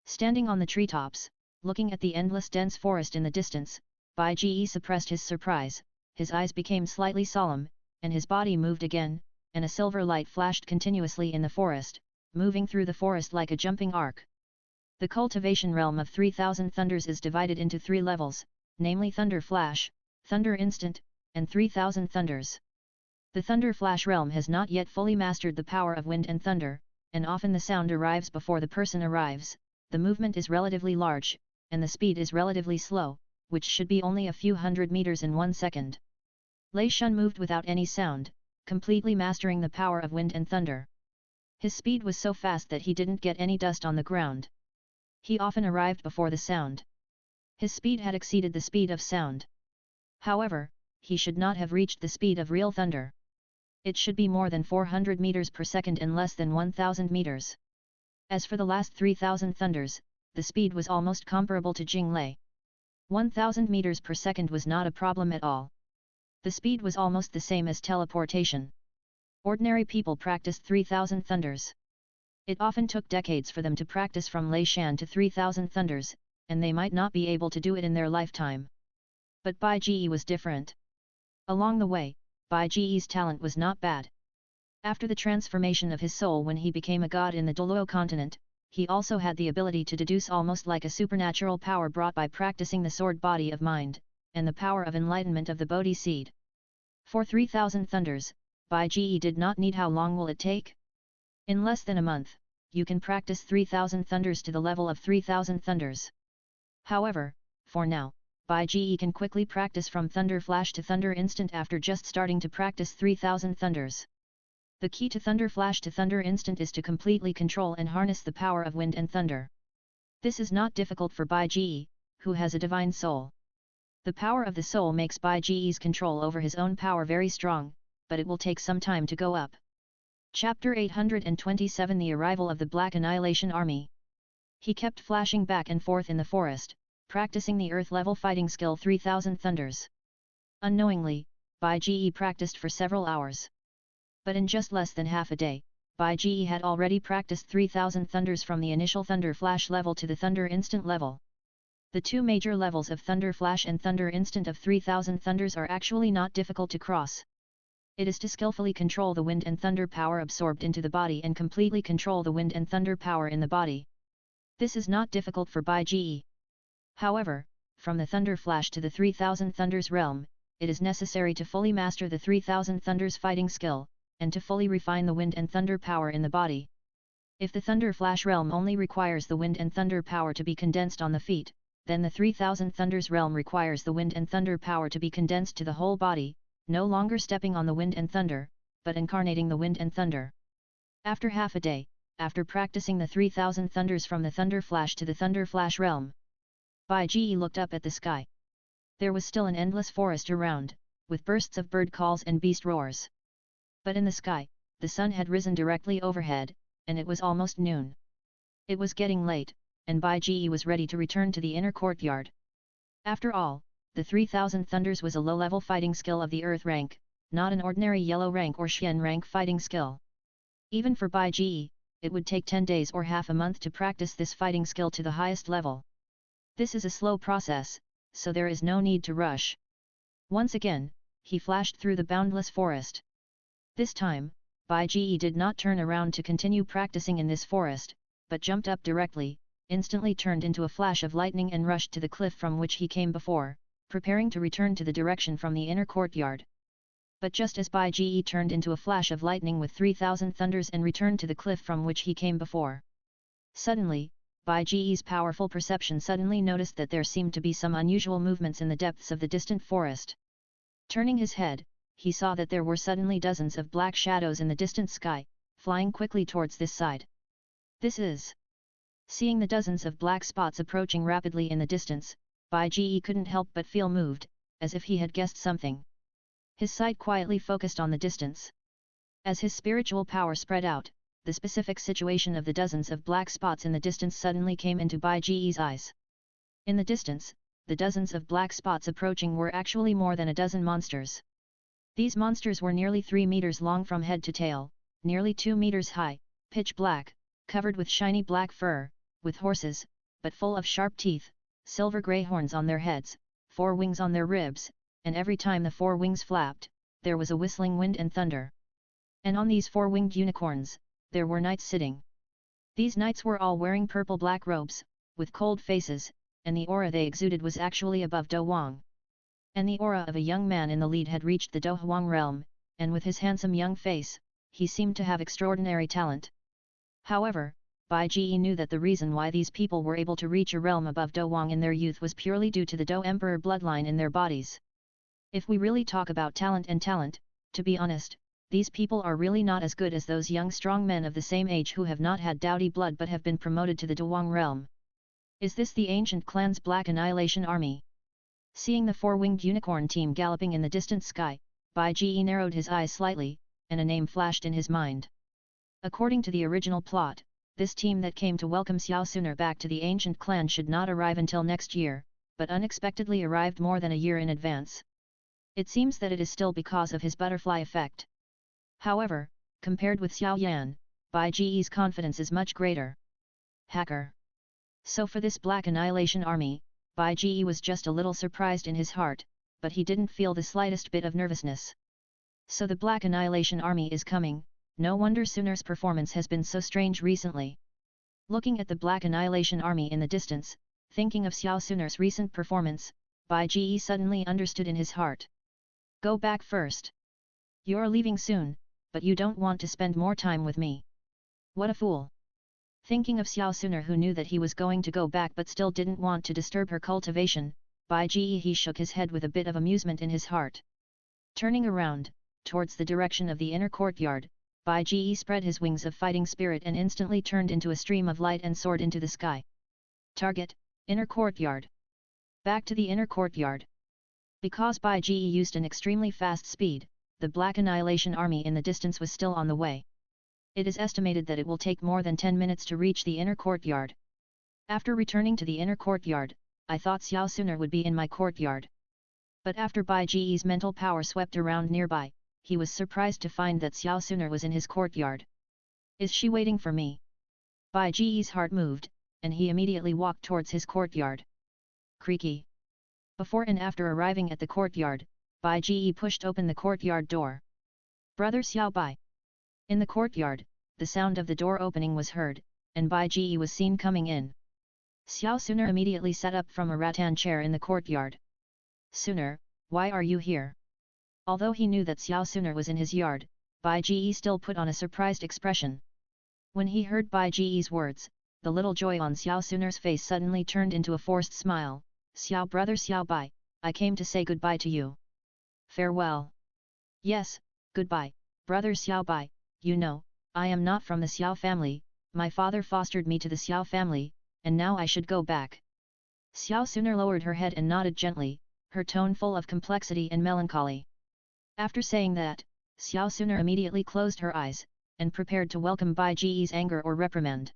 A: Standing on the treetops, looking at the endless dense forest in the distance, Bai Ji suppressed his surprise, his eyes became slightly solemn, and his body moved again, and a silver light flashed continuously in the forest, moving through the forest like a jumping arc. The cultivation realm of 3000 thunders is divided into 3 levels, namely Thunder Flash, Thunder Instant, and 3000 thunders. The Thunder Flash realm has not yet fully mastered the power of wind and thunder, and often the sound arrives before the person arrives, the movement is relatively large, and the speed is relatively slow, which should be only a few hundred meters in 1 second. Lei Shun moved without any sound, completely mastering the power of wind and thunder. His speed was so fast that he didn't get any dust on the ground. He often arrived before the sound. His speed had exceeded the speed of sound. However, he should not have reached the speed of real thunder. It should be more than 400 meters per second and less than 1000 meters. As for the last 3000 thunders, the speed was almost comparable to Jing Lei. 1000 meters per second was not a problem at all. The speed was almost the same as teleportation. Ordinary people practiced 3000 thunders. It often took decades for them to practice from Lei Shan to 3000 thunders, and they might not be able to do it in their lifetime. But Bai Ji was different. Along the way, Bai Ji's talent was not bad. After the transformation of his soul when he became a god in the Douluo continent, he also had the ability to deduce almost like a supernatural power brought by practicing the sword body of mind, and the power of enlightenment of the Bodhi seed. For 3000 thunders, Bai Ji did not need. How long will it take? In less than a month, you can practice 3000 thunders to the level of 3000 thunders. However, for now, Bai Ji can quickly practice from Thunder Flash to Thunder Instant after just starting to practice 3000 thunders. The key to Thunder Flash to Thunder Instant is to completely control and harness the power of wind and thunder. This is not difficult for Bai Ji, who has a divine soul. The power of the soul makes Bai Ji's control over his own power very strong, but it will take some time to go up. Chapter 827 The Arrival of the Black Annihilation Army. He kept flashing back and forth in the forest, practicing the earth-level fighting skill 3000 thunders. Unknowingly, Bai Ji practiced for several hours. But in just less than half a day, Bai Ji had already practiced 3000 thunders from the initial Thunder Flash level to the Thunder Instant level. The 2 major levels of Thunder Flash and Thunder Instant of 3000 thunders are actually not difficult to cross. It is to skillfully control the wind and thunder power absorbed into the body and completely control the wind and thunder power in the body. This is not difficult for Bai Ji. However, from the Thunder Flash to the 3000 thunders realm, it is necessary to fully master the 3000 thunders fighting skill, and to fully refine the wind and thunder power in the body. If the Thunder Flash realm only requires the wind and thunder power to be condensed on the feet, then the 3000 thunders realm requires the wind and thunder power to be condensed to the whole body, no longer stepping on the wind and thunder, but incarnating the wind and thunder. After half a day, after practicing the 3000 thunders from the Thunder Flash to the Thunder Flash realm, Bai Ji looked up at the sky. There was still an endless forest around, with bursts of bird calls and beast roars. But in the sky, the sun had risen directly overhead, and it was almost noon. It was getting late, and Bai Ji was ready to return to the inner courtyard. After all, the 3000 thunders was a low-level fighting skill of the earth rank, not an ordinary yellow rank or Xian rank fighting skill. Even for Bai Ji, it would take 10 days or half a month to practice this fighting skill to the highest level. This is a slow process, so there is no need to rush. Once again, he flashed through the boundless forest. This time, Bai Ji did not turn around to continue practicing in this forest, but jumped up directly, instantly turned into a flash of lightning and rushed to the cliff from which he came before, preparing to return to the direction from the inner courtyard. But just as Bai Ji turned into a flash of lightning with 3000 thunders and returned to the cliff from which he came before, suddenly, Bai Ji's powerful perception suddenly noticed that there seemed to be some unusual movements in the depths of the distant forest. Turning his head, he saw that there were suddenly dozens of black shadows in the distant sky, flying quickly towards this side. This is... Seeing the dozens of black spots approaching rapidly in the distance, Bai Ji couldn't help but feel moved, as if he had guessed something. His sight quietly focused on the distance. As his spiritual power spread out, the specific situation of the dozens of black spots in the distance suddenly came into Bai Ji's eyes. In the distance, the dozens of black spots approaching were actually more than a dozen monsters. These monsters were nearly 3 meters long from head to tail, nearly 2 meters high, pitch black, covered with shiny black fur, with horses, but full of sharp teeth, silver grey horns on their heads, 4 wings on their ribs, and every time the 4 wings flapped, there was a whistling wind and thunder. And on these 4-winged unicorns, there were knights sitting. These knights were all wearing purple-black robes, with cold faces, and the aura they exuded was actually above Do Huang. And the aura of a young man in the lead had reached the Do Huang realm, and with his handsome young face, he seemed to have extraordinary talent. However, Bai Ji knew that the reason why these people were able to reach a realm above Do Huang in their youth was purely due to the Do Emperor bloodline in their bodies. If we really talk about talent, to be honest, these people are really not as good as those young strong men of the same age who have not had Daodi blood but have been promoted to the Do Huang realm. Is this the ancient clan's Black Annihilation Army? Seeing the 4-winged unicorn team galloping in the distant sky, Bai Ji narrowed his eyes slightly, and a name flashed in his mind. According to the original plot, this team that came to welcome Xiao Suner back to the ancient clan should not arrive until next year, but unexpectedly arrived more than a year in advance. It seems that it is still because of his butterfly effect. However, compared with Xiao Yan, Bai Ji's confidence is much greater. Hacker. So for this Black Annihilation Army, Bai Ji was just a little surprised in his heart, but he didn't feel the slightest bit of nervousness. So the Black Annihilation Army is coming, no wonder Suner's performance has been so strange recently. Looking at the Black Annihilation Army in the distance, thinking of Xiao Suner's recent performance, Bai Ji suddenly understood in his heart. Go back first. You're leaving soon, but you don't want to spend more time with me. What a fool! Thinking of Xiao Suner who knew that he was going to go back but still didn't want to disturb her cultivation, Bai Ji he shook his head with a bit of amusement in his heart. Turning around, towards the direction of the inner courtyard, Bai Ji spread his wings of fighting spirit and instantly turned into a stream of light and soared into the sky. Target, inner courtyard. Back to the inner courtyard. Because Bai Ji used an extremely fast speed, the Black Annihilation Army in the distance was still on the way. It is estimated that it will take more than 10 minutes to reach the inner courtyard. After returning to the inner courtyard, I thought Xiao Suner would be in my courtyard. But after Bai Ji's mental power swept around nearby, he was surprised to find that Xiao Suner was in his courtyard. Is she waiting for me? Bai Ji's heart moved, and he immediately walked towards his courtyard. Creaky. Before and after arriving at the courtyard, Bai Ji pushed open the courtyard door. Brother Xiao Bai. In the courtyard, the sound of the door opening was heard, and Bai Ji was seen coming in. Xiao Suner immediately sat up from a rattan chair in the courtyard. Suner, why are you here? Although he knew that Xiao Suner was in his yard, Bai Ji still put on a surprised expression. When he heard Bai Ji's words, the little joy on Xiao Suner's face suddenly turned into a forced smile. Xiao brother Xiao Bai, I came to say goodbye to you. Farewell. Yes, goodbye, brother Xiao Bai. You know, I am not from the Xiao family, my father fostered me to the Xiao family, and now I should go back. Xiao Suner lowered her head and nodded gently, her tone full of complexity and melancholy. After saying that, Xiao Suner immediately closed her eyes, and prepared to welcome Bai Ji's anger or reprimand.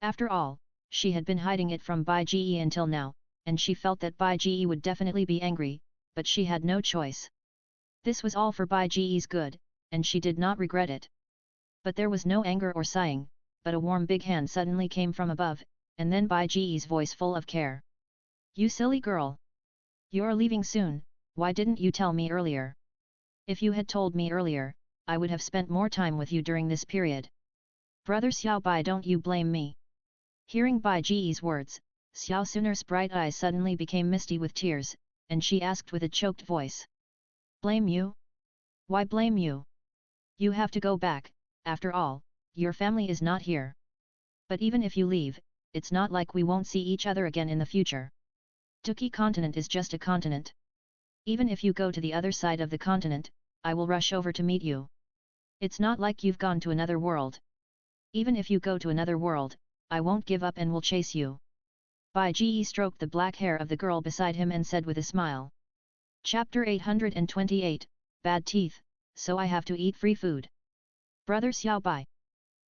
A: After all, she had been hiding it from Bai Ji until now, and she felt that Bai Ji would definitely be angry, but she had no choice. This was all for Bai Ji's good, and she did not regret it. But there was no anger or sighing, but a warm big hand suddenly came from above, and then Bai Ji's voice full of care. You silly girl! You're leaving soon, why didn't you tell me earlier? If you had told me earlier, I would have spent more time with you during this period. Brother Xiao Bai, don't you blame me. Hearing Bai Ji's words, Xiao Suner's bright eyes suddenly became misty with tears, and she asked with a choked voice. Blame you? Why blame you? You have to go back, after all, your family is not here. But even if you leave, it's not like we won't see each other again in the future. Duki continent is just a continent. Even if you go to the other side of the continent, I will rush over to meet you. It's not like you've gone to another world. Even if you go to another world, I won't give up and will chase you. Bai Ji stroked the black hair of the girl beside him and said with a smile. Chapter 828, Bad Teeth, so I have to eat free food. Brother Xiao Bai.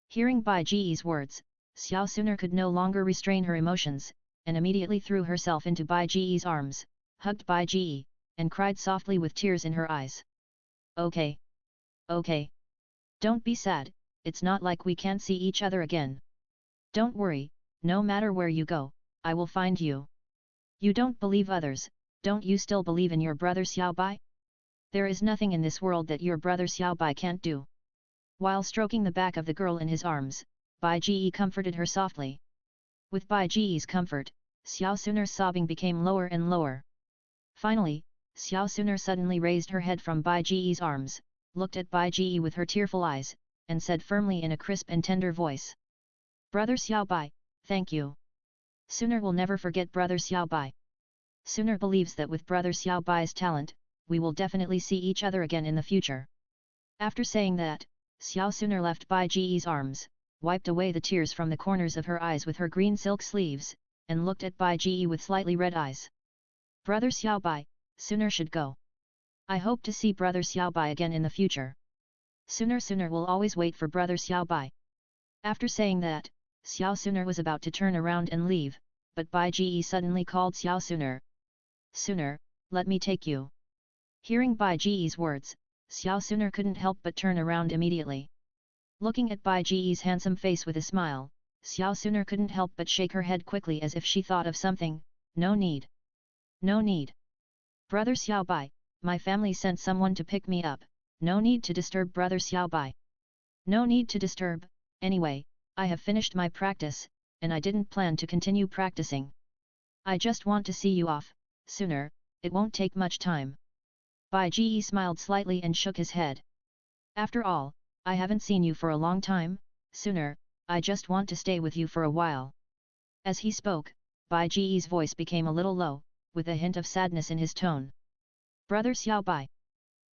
A: Hearing Bai Ji's words, Xiao Suner could no longer restrain her emotions, and immediately threw herself into Bai Ji's arms, hugged Bai Ji, and cried softly with tears in her eyes. Okay. Okay. Don't be sad, it's not like we can't see each other again. Don't worry, no matter where you go, I will find you. You don't believe others, don't you still believe in your brother Xiao Bai? There is nothing in this world that your brother Xiao Bai can't do. While stroking the back of the girl in his arms, Bai Ji comforted her softly. With Bai Ji's comfort, Xiao Suner's sobbing became lower and lower. Finally, Xiao Suner suddenly raised her head from Bai Ji's arms, looked at Bai Ji with her tearful eyes, and said firmly in a crisp and tender voice. Brother Xiao Bai, thank you. Suner will never forget Brother Xiao Bai. Suner believes that with Brother Xiao Bai's talent, we will definitely see each other again in the future. After saying that, Xiao Suner left Bai Ji's arms, wiped away the tears from the corners of her eyes with her green silk sleeves, and looked at Bai Ji with slightly red eyes. Brother Xiao Bai, Suner should go. I hope to see Brother Xiao Bai again in the future. Suner will always wait for Brother Xiao Bai. After saying that, Xiao Suner was about to turn around and leave, but Bai Ji suddenly called Xiao Suner. Suner, let me take you. Hearing Bai Ji's words, Xiao Suner couldn't help but turn around immediately. Looking at Bai Ji's handsome face with a smile, Xiao Suner couldn't help but shake her head quickly as if she thought of something. No need. No need. Brother Xiao Bai, my family sent someone to pick me up, no need to disturb Brother Xiao Bai. No need to disturb, anyway, I have finished my practice, and I didn't plan to continue practicing. I just want to see you off, Suner, it won't take much time. Bai Ji smiled slightly and shook his head. After all, I haven't seen you for a long time, Suner, I just want to stay with you for a while. As he spoke, Bai Ji's voice became a little low, with a hint of sadness in his tone. Brother Xiao Bai.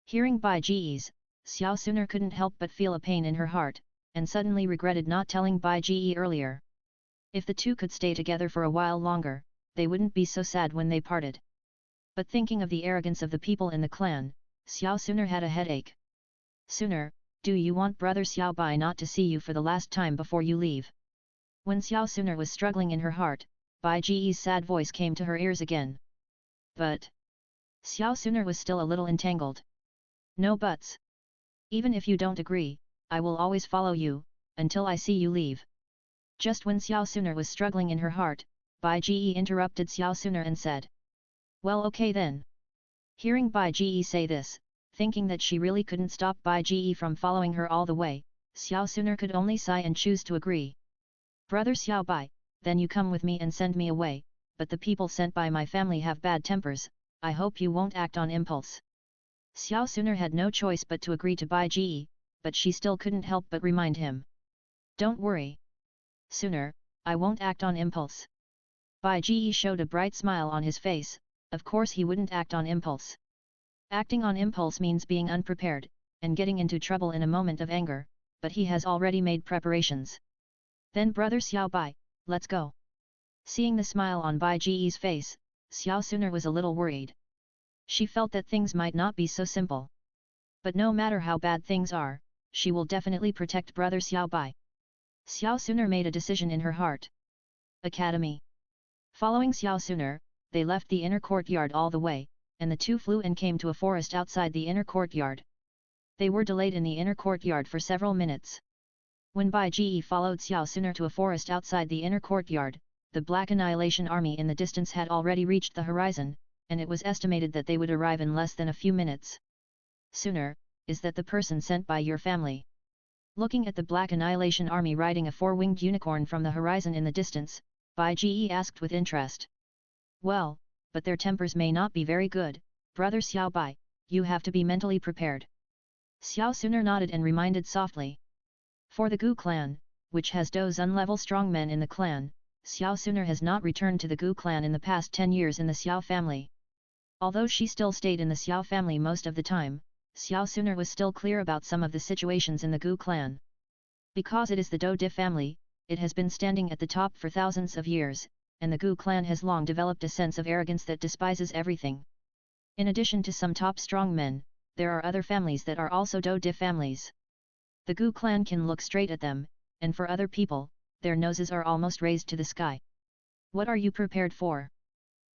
A: Hearing Bai Ji's, Xiao Suner couldn't help but feel a pain in her heart, and suddenly regretted not telling Bai Ji earlier. If the two could stay together for a while longer, they wouldn't be so sad when they parted. But thinking of the arrogance of the people in the clan, Xiao Suner had a headache. Suner, do you want Brother Xiao Bai not to see you for the last time before you leave? When Xiao Suner was struggling in her heart, Bai Ji's sad voice came to her ears again. But Xiao Suner was still a little entangled. No buts. Even if you don't agree, I will always follow you, until I see you leave. Just when Xiao Suner was struggling in her heart, Bai Ji interrupted Xiao Suner and said. Well, okay then. Hearing Bai Ji say this, thinking that she really couldn't stop Bai Ji from following her all the way, Xiao Suner could only sigh and choose to agree. Brother Xiao Bai, then you come with me and send me away, but the people sent by my family have bad tempers, I hope you won't act on impulse. Xiao Suner had no choice but to agree to Bai Ji, but she still couldn't help but remind him. Don't worry. Suner, I won't act on impulse. Bai Ji showed a bright smile on his face. Of course he wouldn't act on impulse. Acting on impulse means being unprepared, and getting into trouble in a moment of anger, but he has already made preparations. Then Brother Xiao Bai, let's go. Seeing the smile on Bai Ji's face, Xiao Suner was a little worried. She felt that things might not be so simple. But no matter how bad things are, she will definitely protect Brother Xiao Bai. Xiao Suner made a decision in her heart. Academy. Following Xiao Suner, they left the inner courtyard all the way, and the two flew and came to a forest outside the inner courtyard. They were delayed in the inner courtyard for several minutes. When Bai Ji followed Xiao Suner to a forest outside the inner courtyard, the Black Annihilation Army in the distance had already reached the horizon, and it was estimated that they would arrive in less than a few minutes. Suner, is that the person sent by your family? Looking at the Black Annihilation Army riding a four-winged unicorn from the horizon in the distance, Bai Ji asked with interest. Well, but their tempers may not be very good, Brother Xiao Bai, you have to be mentally prepared. Xiao Suner nodded and reminded softly. For the Gu clan, which has those unlevel strongmen in the clan, Xiao Suner has not returned to the Gu clan in the past 10 years in the Xiao family. Although she still stayed in the Xiao family most of the time, Xiao Suner was still clear about some of the situations in the Gu clan. Because it is the Dou Di family, it has been standing at the top for thousands of years, and the Gu clan has long developed a sense of arrogance that despises everything. In addition to some top strong men, there are other families that are also Dou Di families. The Gu clan can look straight at them, and for other people, their noses are almost raised to the sky. What are you prepared for?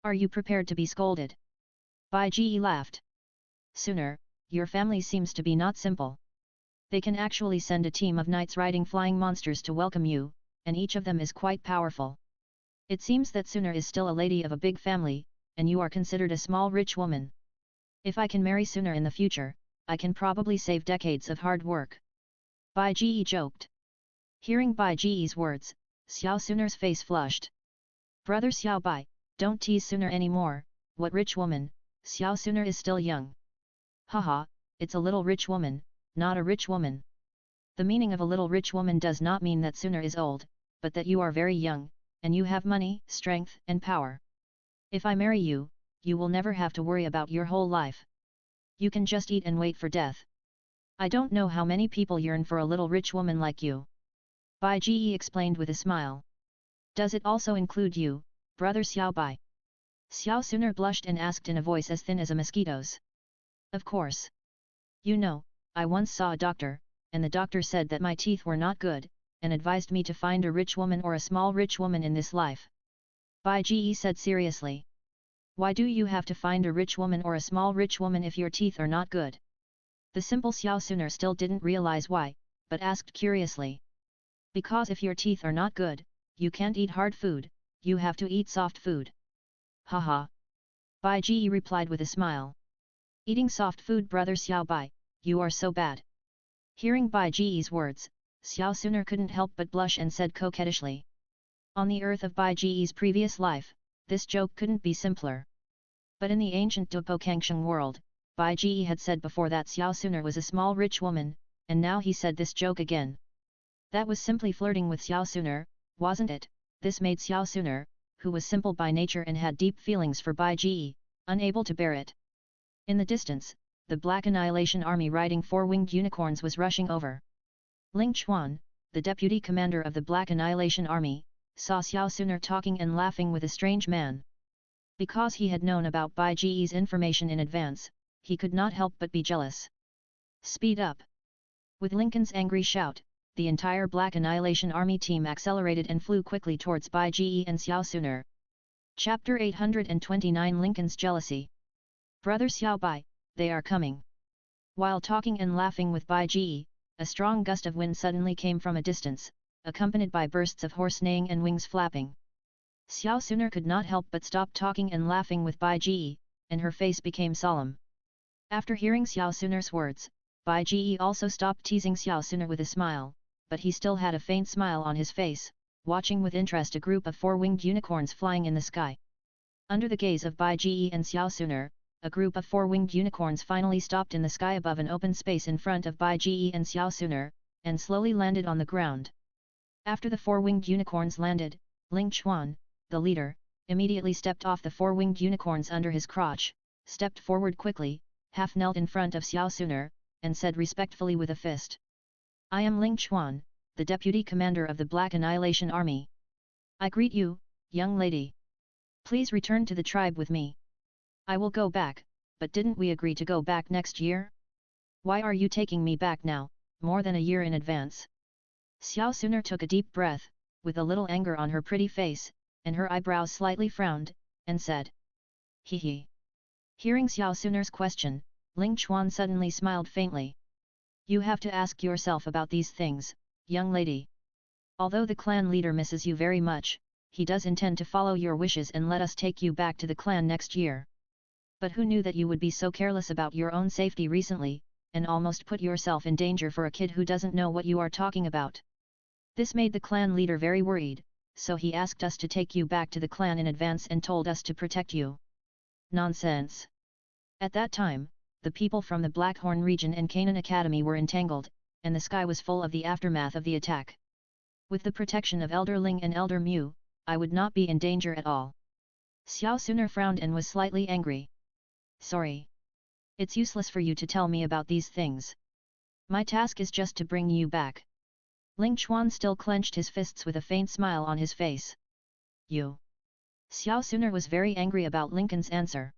A: Are you prepared to be scolded? Bai Ji laughed. Suner, your family seems to be not simple. They can actually send a team of knights riding flying monsters to welcome you, and each of them is quite powerful. It seems that Suner is still a lady of a big family, and you are considered a small rich woman. If I can marry Suner in the future, I can probably save decades of hard work. Bai Ji joked. Hearing Bai Ji's words, Xiao Suner's face flushed. Brother Xiao Bai, don't tease Suner anymore. What rich woman? Xiao Suner is still young. Haha, it's a little rich woman, not a rich woman. The meaning of a little rich woman does not mean that Suner is old, but that you are very young, and you have money, strength, and power. If I marry you, you will never have to worry about your whole life. You can just eat and wait for death. I don't know how many people yearn for a little rich woman like you. Bai Ji explained with a smile. Does it also include you, brother Xiao Bai? Xiao Suner blushed and asked in a voice as thin as a mosquito's. Of course. You know, I once saw a doctor, and the doctor said that my teeth were not good, and advised me to find a rich woman or a small rich woman in this life. Bai Ji said seriously. Why do you have to find a rich woman or a small rich woman if your teeth are not good? The simple Xiao Suner still didn't realize why, but asked curiously. Because if your teeth are not good, you can't eat hard food, you have to eat soft food. Haha. Bai Ji replied with a smile. Eating soft food, brother Xiao Bai, you are so bad. Hearing Bai Ji's words, Xiao Suner couldn't help but blush and said coquettishly. On the earth of Bai Ji's previous life, this joke couldn't be simpler. But in the ancient Douluo Kangsheng world, Bai Ji had said before that Xiao Suner was a small rich woman, and now he said this joke again. That was simply flirting with Xiao Suner, wasn't it? This made Xiao Suner, who was simple by nature and had deep feelings for Bai Ji, unable to bear it. In the distance, the Black Annihilation Army riding 4-winged unicorns was rushing over. Ling Chuan, the deputy commander of the Black Annihilation Army, saw Xiao Suner talking and laughing with a strange man. Because he had known about Bai Ji's information in advance, he could not help but be jealous. Speed up! With Lincoln's angry shout, the entire Black Annihilation Army team accelerated and flew quickly towards Bai Ji and Xiao Suner. Chapter 829 Lincoln's Jealousy. Brother Xiao Bai, they are coming. While talking and laughing with Bai Ji, a strong gust of wind suddenly came from a distance, accompanied by bursts of horse neighing and wings flapping. Xiao Suner could not help but stop talking and laughing with Bai Ji, and her face became solemn. After hearing Xiao Suner's words, Bai Ji also stopped teasing Xiao Suner with a smile, but he still had a faint smile on his face, watching with interest a group of 4-winged unicorns flying in the sky. Under the gaze of Bai Ji and Xiao Suner, a group of 4-winged unicorns finally stopped in the sky above an open space in front of Bai Ji and Xiao Suner, and slowly landed on the ground. After the 4-winged unicorns landed, Ling Chuan, the leader, immediately stepped off the 4-winged unicorns under his crotch, stepped forward quickly, half knelt in front of Xiao Suner, and said respectfully with a fist. I am Ling Chuan, the deputy commander of the Black Annihilation Army. I greet you, young lady. Please return to the tribe with me. I will go back, but didn't we agree to go back next year? Why are you taking me back now, more than a year in advance? Xiao Suner took a deep breath, with a little anger on her pretty face, and her eyebrows slightly frowned, and said. Hee hee. Hearing Xiao Suner's question, Ling Chuan suddenly smiled faintly. You have to ask yourself about these things, young lady. Although the clan leader misses you very much, he does intend to follow your wishes and let us take you back to the clan next year. But who knew that you would be so careless about your own safety recently, and almost put yourself in danger for a kid who doesn't know what you are talking about? This made the clan leader very worried, so he asked us to take you back to the clan in advance and told us to protect you. Nonsense! At that time, the people from the Blackhorn region and Canaan Academy were entangled, and the sky was full of the aftermath of the attack. With the protection of Elder Ling and Elder Mu, I would not be in danger at all. Xiao Suner frowned and was slightly angry. Sorry. It's useless for you to tell me about these things. My task is just to bring you back. Ling Chuan still clenched his fists with a faint smile on his face. You. Xiao Suner was very angry about Lincoln's answer.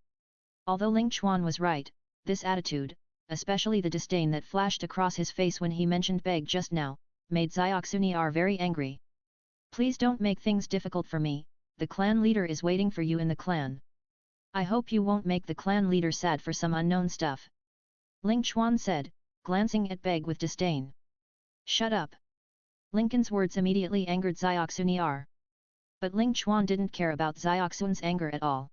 A: Although Ling Chuan was right, this attitude, especially the disdain that flashed across his face when he mentioned Beg just now, made Xioxuniar very angry. Please don't make things difficult for me, the clan leader is waiting for you in the clan. I hope you won't make the clan leader sad for some unknown stuff. Ling Chuan said, glancing at Beg with disdain. Shut up. Lincoln's words immediately angered Xioxuniar. But Ling Chuan didn't care about Xioxun's anger at all.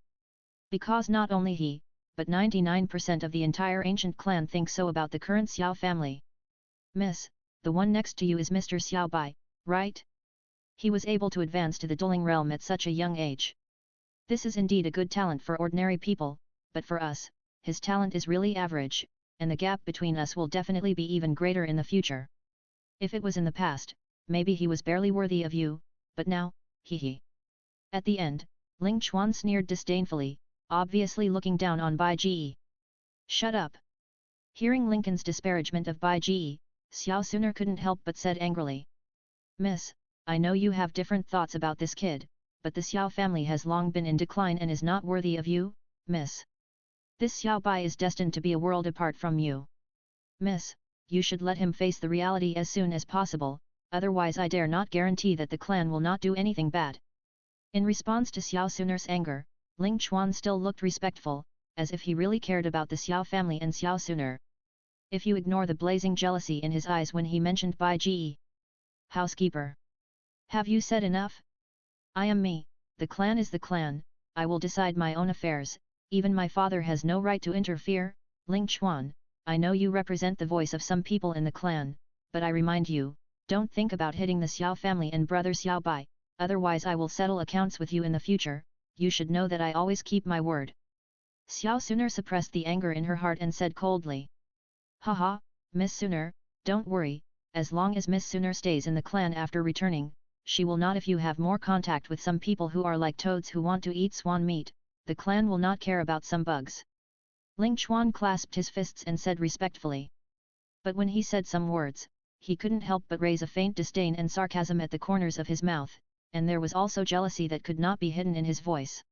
A: Because not only he, but 99% of the entire ancient clan think so about the current Xiao family. Miss, the one next to you is Mr. Xiao Bai, right? He was able to advance to the dueling realm at such a young age. This is indeed a good talent for ordinary people, but for us, his talent is really average, and the gap between us will definitely be even greater in the future. If it was in the past, maybe he was barely worthy of you, but now, hee. At the end, Ling Chuan sneered disdainfully, obviously looking down on Bai Ji. Shut up! Hearing Lincoln's disparagement of Bai Ji, Xiao Suner couldn't help but said angrily. Miss, I know you have different thoughts about this kid, but the Xiao family has long been in decline and is not worthy of you, miss. This Xiao Bai is destined to be a world apart from you. Miss, you should let him face the reality as soon as possible, otherwise I dare not guarantee that the clan will not do anything bad. In response to Xiao Suner's anger, Ling Chuan still looked respectful, as if he really cared about the Xiao family and Xiao Suner. If you ignore the blazing jealousy in his eyes when he mentioned Bai Ji. Housekeeper. Have you said enough? I am me, the clan is the clan, I will decide my own affairs, even my father has no right to interfere. Ling Chuan, I know you represent the voice of some people in the clan, but I remind you, don't think about hitting the Xiao family and brother Xiao Bai, otherwise I will settle accounts with you in the future, you should know that I always keep my word. Xiao Suner suppressed the anger in her heart and said coldly. Haha, Miss Suner, don't worry, as long as Miss Suner stays in the clan after returning, she will not. If you have more contact with some people who are like toads who want to eat swan meat, the clan will not care about some bugs. Ling Chuan clasped his fists and said respectfully. But when he said some words, he couldn't help but raise a faint disdain and sarcasm at the corners of his mouth, and there was also jealousy that could not be hidden in his voice.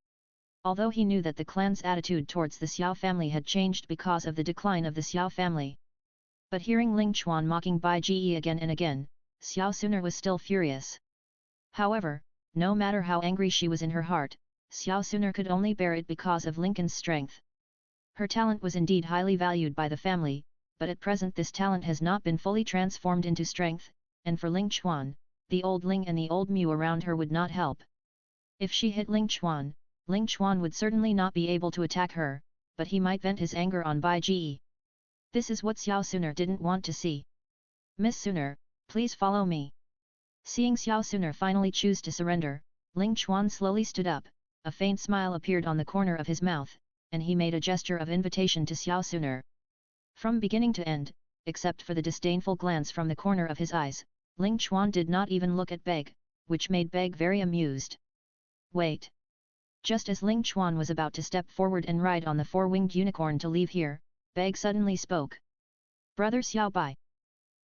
A: Although he knew that the clan's attitude towards the Xiao family had changed because of the decline of the Xiao family. But hearing Ling Chuan mocking Bai Ji again and again, Xiao Suner was still furious. However, no matter how angry she was in her heart, Xiao Suner could only bear it because of Lincoln's strength. Her talent was indeed highly valued by the family, but at present this talent has not been fully transformed into strength, and for Ling Chuan, the old Ling and the old Mu around her would not help. If she hit Ling Chuan would certainly not be able to attack her, but he might vent his anger on Bai Ji. This is what Xiao Suner didn't want to see. Miss Suner, please follow me. Seeing Xiao Suner finally choose to surrender, Ling Chuan slowly stood up, a faint smile appeared on the corner of his mouth, and he made a gesture of invitation to Xiao Suner. From beginning to end, except for the disdainful glance from the corner of his eyes, Ling Chuan did not even look at Beg, which made Beg very amused. Wait! Just as Ling Chuan was about to step forward and ride on the four-winged unicorn to leave here, Beg suddenly spoke. Brother Xiao Bai.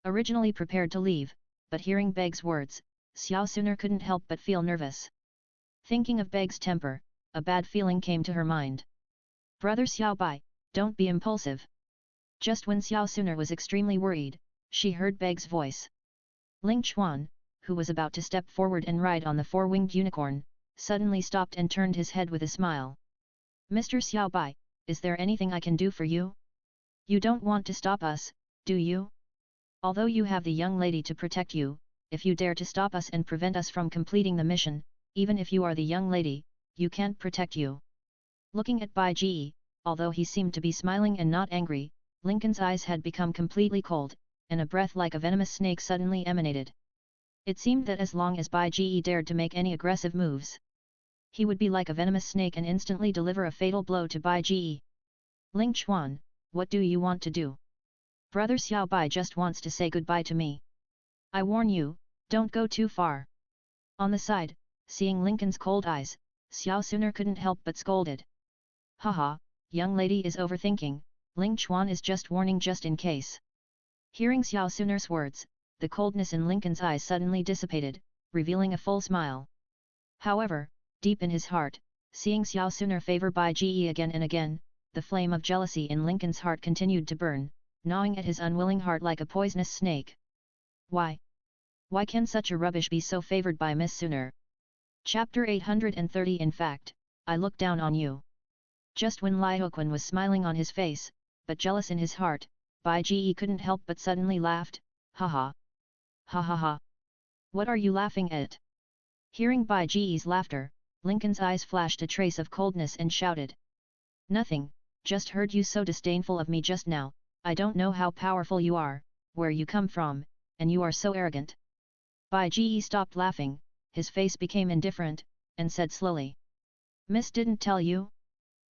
A: Originally prepared to leave, but hearing Beg's words, Xiao Suner couldn't help but feel nervous. Thinking of Beg's temper, a bad feeling came to her mind. Brother Xiao Bai, don't be impulsive. Just when Xiao Suner was extremely worried, she heard Beg's voice. Ling Chuan, who was about to step forward and ride on the four-winged unicorn, suddenly stopped and turned his head with a smile. Mr. Xiao Bai, is there anything I can do for you? You don't want to stop us, do you? Although you have the young lady to protect you, if you dare to stop us and prevent us from completing the mission, even if you are the young lady, you can't protect you. Looking at Bai Ji, although he seemed to be smiling and not angry, Lincoln's eyes had become completely cold, and a breath like a venomous snake suddenly emanated. It seemed that as long as Bai Ji dared to make any aggressive moves, he would be like a venomous snake and instantly deliver a fatal blow to Bai Ji. Ling Chuan, what do you want to do? Brother Xiao Bai just wants to say goodbye to me. I warn you, don't go too far. On the side, seeing Lincoln's cold eyes, Xiao Suner couldn't help but scolded. Haha, young lady is overthinking, Ling Chuan is just warning just in case. Hearing Xiao Suner's words, the coldness in Lincoln's eyes suddenly dissipated, revealing a full smile. However, deep in his heart, seeing Xiao Suner favor Bai Ji again and again, the flame of jealousy in Lincoln's heart continued to burn, gnawing at his unwilling heart like a poisonous snake. Why? Why can such a rubbish be so favored by Miss Suner? Chapter 830. In fact, I look down on you. Just when Lai Hoquan was smiling on his face, but jealous in his heart, Bai Ji couldn't help but suddenly laughed. Ha. Ha ha ha. What are you laughing at? Hearing Bai Ji's laughter, Lincoln's eyes flashed a trace of coldness and shouted. Nothing, just heard you so disdainful of me just now. I don't know how powerful you are, where you come from, and you are so arrogant. Bai Ji stopped laughing, his face became indifferent, and said slowly. Miss didn't tell you?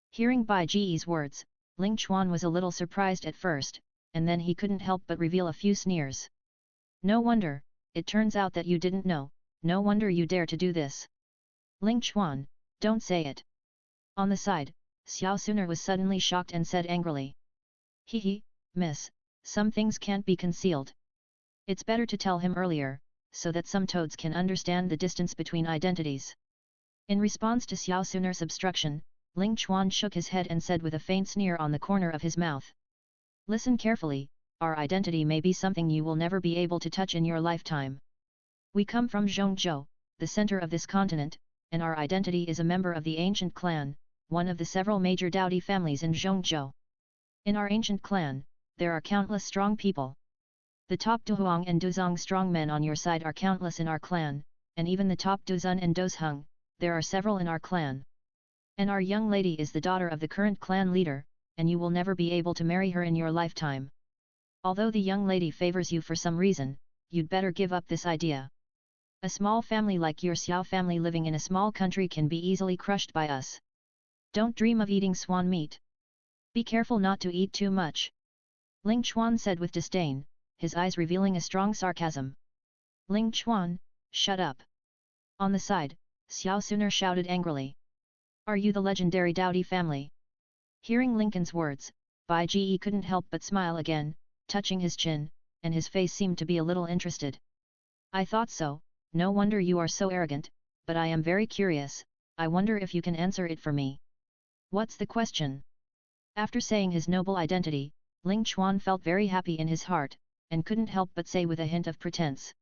A: Hearing Bai Ji's words, Ling Chuan was a little surprised at first, and then he couldn't help but reveal a few sneers. No wonder, it turns out that you didn't know, no wonder you dare to do this. Ling Chuan, don't say it. On the side, Xiao Suner was suddenly shocked and said angrily. He, miss, some things can't be concealed. It's better to tell him earlier, so that some toads can understand the distance between identities. In response to Xiao Suner's obstruction, Ling Chuan shook his head and said with a faint sneer on the corner of his mouth. Listen carefully, our identity may be something you will never be able to touch in your lifetime. We come from Zhongzhou, the center of this continent, and our identity is a member of the ancient clan, one of the several major Dowdy families in Zhongzhou. In our ancient clan, there are countless strong people. The top Duhuang and Duzong strong men on your side are countless in our clan, and even the top Duzun and Dozheng, there are several in our clan. And our young lady is the daughter of the current clan leader, and you will never be able to marry her in your lifetime. Although the young lady favors you for some reason, you'd better give up this idea. A small family like your Xiao family living in a small country can be easily crushed by us. Don't dream of eating swan meat. Be careful not to eat too much. Ling Chuan said with disdain, his eyes revealing a strong sarcasm. Ling Chuan, shut up. On the side, Xiao Suner shouted angrily. Are you the legendary Dowdy family? Hearing Lincoln's words, Bai Ji couldn't help but smile again, touching his chin, and his face seemed to be a little interested. I thought so, no wonder you are so arrogant, but I am very curious, I wonder if you can answer it for me. What's the question? After saying his noble identity, Ling Chuan felt very happy in his heart, and couldn't help but say with a hint of pretense.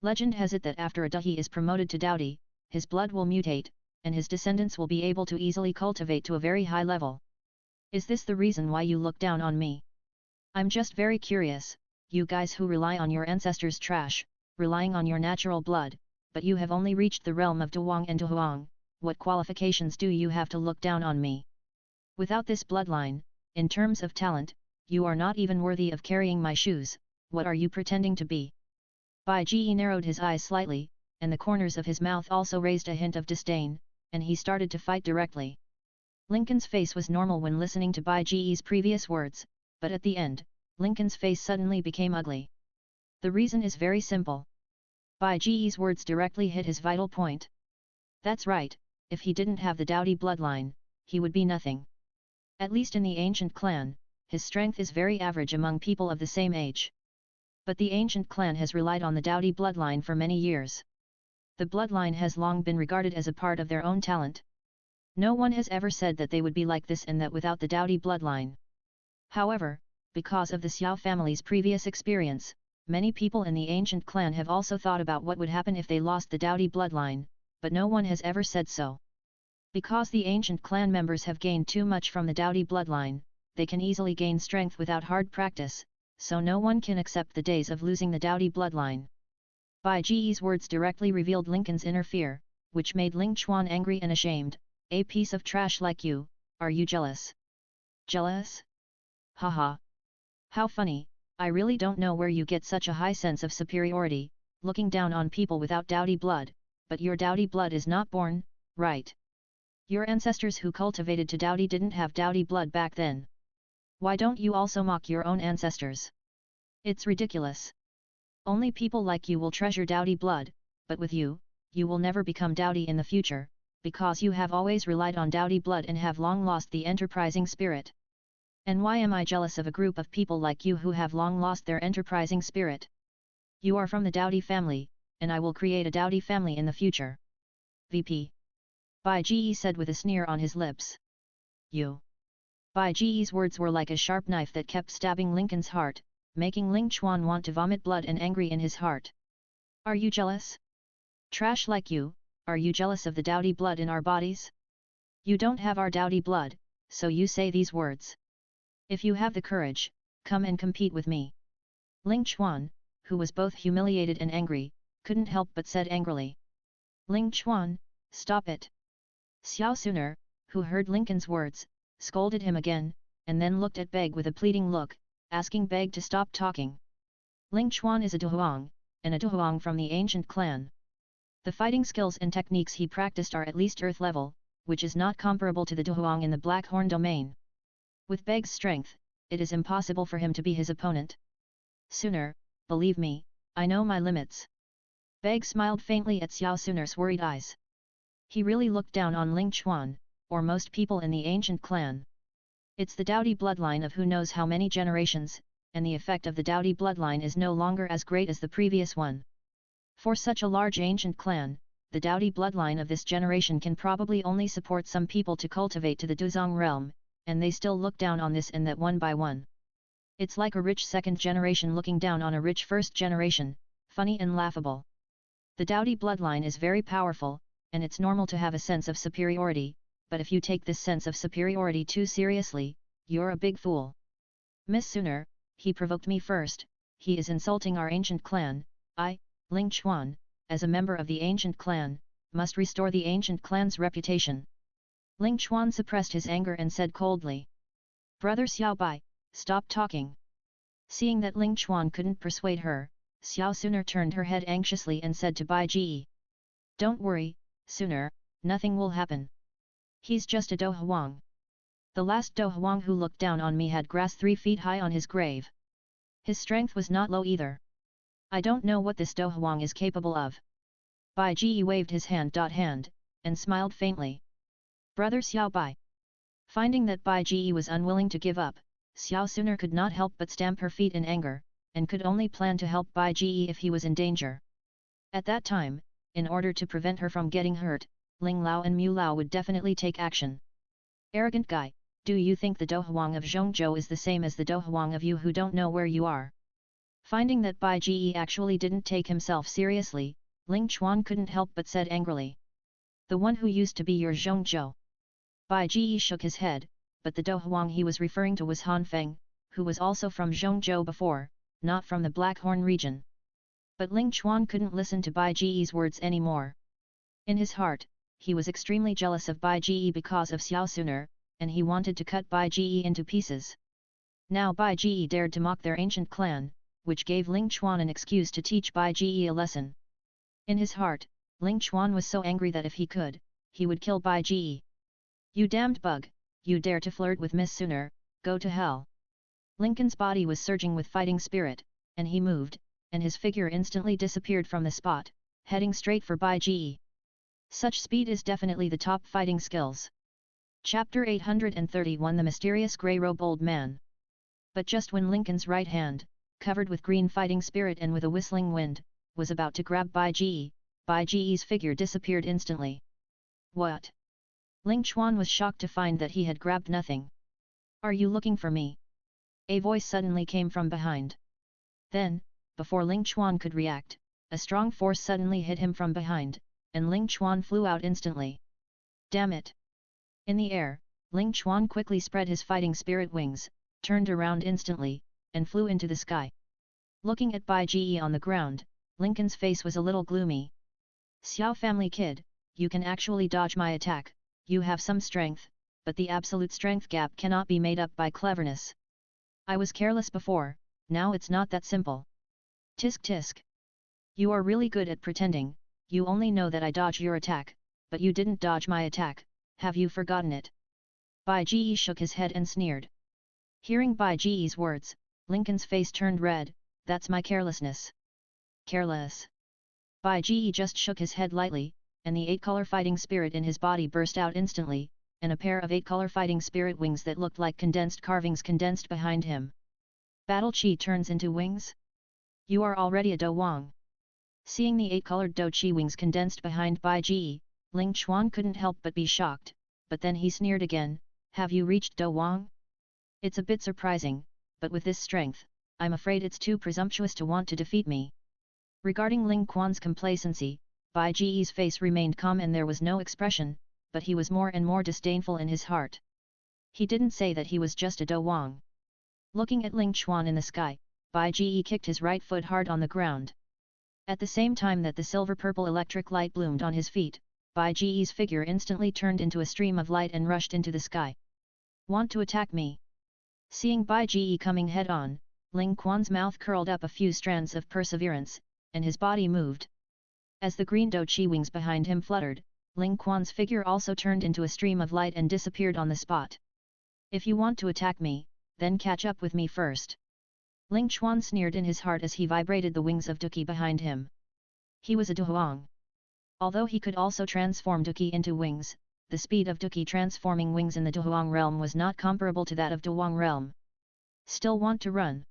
A: Legend has it that after a Dahi is promoted to Dowdy, his blood will mutate, and his descendants will be able to easily cultivate to a very high level. Is this the reason why you look down on me? I'm just very curious, you guys who rely on your ancestors' trash, relying on your natural blood, but you have only reached the realm of Duwang and Duhuang, what qualifications do you have to look down on me? Without this bloodline, in terms of talent, you are not even worthy of carrying my shoes, what are you pretending to be? Bai Ji narrowed his eyes slightly, and the corners of his mouth also raised a hint of disdain, and he started to fight directly. Lincoln's face was normal when listening to Bai Ji's previous words, but at the end, Lincoln's face suddenly became ugly. The reason is very simple. Bai Ji's words directly hit his vital point. That's right, if he didn't have the Dowdy bloodline, he would be nothing. At least in the ancient clan, his strength is very average among people of the same age. But the ancient clan has relied on the Dowdy bloodline for many years. The bloodline has long been regarded as a part of their own talent. No one has ever said that they would be like this and that without the Dowdy bloodline. However, because of the Xiao family's previous experience, many people in the ancient clan have also thought about what would happen if they lost the Dowdy bloodline, but no one has ever said so. Because the ancient clan members have gained too much from the Dowdy bloodline, they can easily gain strength without hard practice, so no one can accept the days of losing the Dowdy bloodline. Bai Ji's words directly revealed Lincoln's inner fear, which made Ling Chuan angry and ashamed. A piece of trash like you, are you jealous? Jealous? Haha. How funny, I really don't know where you get such a high sense of superiority, looking down on people without Dowdy blood, but your Dowdy blood is not born, right? Your ancestors who cultivated to Dowdy didn't have Dowdy blood back then. Why don't you also mock your own ancestors? It's ridiculous. Only people like you will treasure Dowdy blood, but with you, you will never become dowdy in the future, because you have always relied on dowdy blood and have long lost the enterprising spirit. And why am I jealous of a group of people like you who have long lost their enterprising spirit? You are from the dowdy family, and I will create a dowdy family in the future. VP. Bai Ji said with a sneer on his lips. You. Bai Ji's words were like a sharp knife that kept stabbing Lincoln's heart, making Ling Chuan want to vomit blood and angry in his heart. Are you jealous? Trash like you, are you jealous of the dowdy blood in our bodies? You don't have our dowdy blood, so you say these words. If you have the courage, come and compete with me. Ling Chuan, who was both humiliated and angry, couldn't help but said angrily. Ling Chuan, stop it. Xiao Suner, who heard Lincoln's words, scolded him again, and then looked at Beg with a pleading look, asking Beg to stop talking. Ling Chuan is a Duhuang, and a Duhuang from the ancient clan. The fighting skills and techniques he practiced are at least earth level, which is not comparable to the Duhuang in the Black Horn domain. With Beg's strength, it is impossible for him to be his opponent. Suner, believe me, I know my limits. Beg smiled faintly at Xiao Suner's worried eyes. He really looked down on Ling Chuan, or most people in the ancient clan. It's the dowdy bloodline of who knows how many generations, and the effect of the dowdy bloodline is no longer as great as the previous one. For such a large ancient clan, the dowdy bloodline of this generation can probably only support some people to cultivate to the Duzong realm, and they still look down on this and that one by one. It's like a rich second generation looking down on a rich first generation, funny and laughable. The dowdy bloodline is very powerful, and it's normal to have a sense of superiority, but if you take this sense of superiority too seriously, you're a big fool. Miss Suner, he provoked me first, he is insulting our ancient clan. I, Ling Chuan, as a member of the ancient clan, must restore the ancient clan's reputation. Ling Chuan suppressed his anger and said coldly. Brother Xiao Bai, stop talking. Seeing that Ling Chuan couldn't persuade her, Xiao Suner turned her head anxiously and said to Bai Ji. Don't worry, Suner, nothing will happen. He's just a Do Huang. The last Do Huang who looked down on me had grass 3 feet high on his grave. His strength was not low either. I don't know what this Do Huang is capable of. Bai Ji waved his hand, and smiled faintly. Brother Xiao Bai. Finding that Bai Ji was unwilling to give up, Xiao Suner could not help but stamp her feet in anger, and could only plan to help Bai Ji if he was in danger. At that time, in order to prevent her from getting hurt, Ling Lao and Mu Lao would definitely take action. Arrogant guy, do you think the Do Huang of Zhongzhou is the same as the Do Huang of you who don't know where you are? Finding that Bai Ji actually didn't take himself seriously, Ling Chuan couldn't help but said angrily. The one who used to be your Zhongzhou. Bai Ji shook his head, but the Do Huang he was referring to was Han Feng, who was also from Zhongzhou before, not from the Black Horn region. But Ling Chuan couldn't listen to Bai Ji's words anymore. In his heart, he was extremely jealous of Bai Ji because of Xiao Suner, and he wanted to cut Bai Ji into pieces. Now Bai Ji dared to mock their ancient clan, which gave Ling Chuan an excuse to teach Bai Ji a lesson. In his heart, Ling Chuan was so angry that if he could, he would kill Bai Ji. You damned bug, you dare to flirt with Miss Suner, go to hell. Lincoln's body was surging with fighting spirit, and he moved, and his figure instantly disappeared from the spot, heading straight for Bai Ji. Such speed is definitely the top fighting skills. Chapter 831 The Mysterious Grey-Robed Old Man. But just when Lincoln's right hand, covered with green fighting spirit and with a whistling wind, was about to grab Bai Ji's figure disappeared instantly. What? Ling Chuan was shocked to find that he had grabbed nothing. Are you looking for me? A voice suddenly came from behind. Then, before Ling Chuan could react, a strong force suddenly hit him from behind, and Ling Chuan flew out instantly. Damn it! In the air, Ling Chuan quickly spread his fighting spirit wings, turned around instantly, and flew into the sky. Looking at Bai Ji on the ground, Lincoln's face was a little gloomy. Xiao family kid, you can actually dodge my attack, you have some strength, but the absolute strength gap cannot be made up by cleverness. I was careless before, now it's not that simple. Tisk tisk. You are really good at pretending, you only know that I dodge your attack, but you didn't dodge my attack, have you forgotten it? Bai Ji shook his head and sneered. Hearing Bai Ji's words, Lincoln's face turned red, that's my carelessness. Careless. Bai Ji just shook his head lightly, and the 8-color fighting spirit in his body burst out instantly, and a pair of 8-color fighting spirit wings that looked like condensed carvings condensed behind him. Battle Chi turns into wings? You are already a Do Wang. Seeing the 8-colored Do Chi wings condensed behind Bai Ji, Ling Chuan couldn't help but be shocked, but then he sneered again, have you reached Do Wang? It's a bit surprising, but with this strength, I'm afraid it's too presumptuous to want to defeat me. Regarding Ling Quan's complacency, Bai Ji's face remained calm and there was no expression, but he was more and more disdainful in his heart. He didn't say that he was just a Do Wang. Looking at Ling Chuan in the sky, Bai Ji kicked his right foot hard on the ground. At the same time that the silver-purple electric light bloomed on his feet, Bai Ji's figure instantly turned into a stream of light and rushed into the sky. Want to attack me? Seeing Bai Ji coming head-on, Ling Quan's mouth curled up a few strands of perseverance, and his body moved. As the green Do Chi wings behind him fluttered, Ling Quan's figure also turned into a stream of light and disappeared on the spot. If you want to attack me, then catch up with me first. Ling Chuan sneered in his heart as he vibrated the wings of Duqi behind him. He was a Duhuang. Although he could also transform Duqi into wings, the speed of Duqi transforming wings in the Duhuang realm was not comparable to that of Duhuang realm. Still want to run?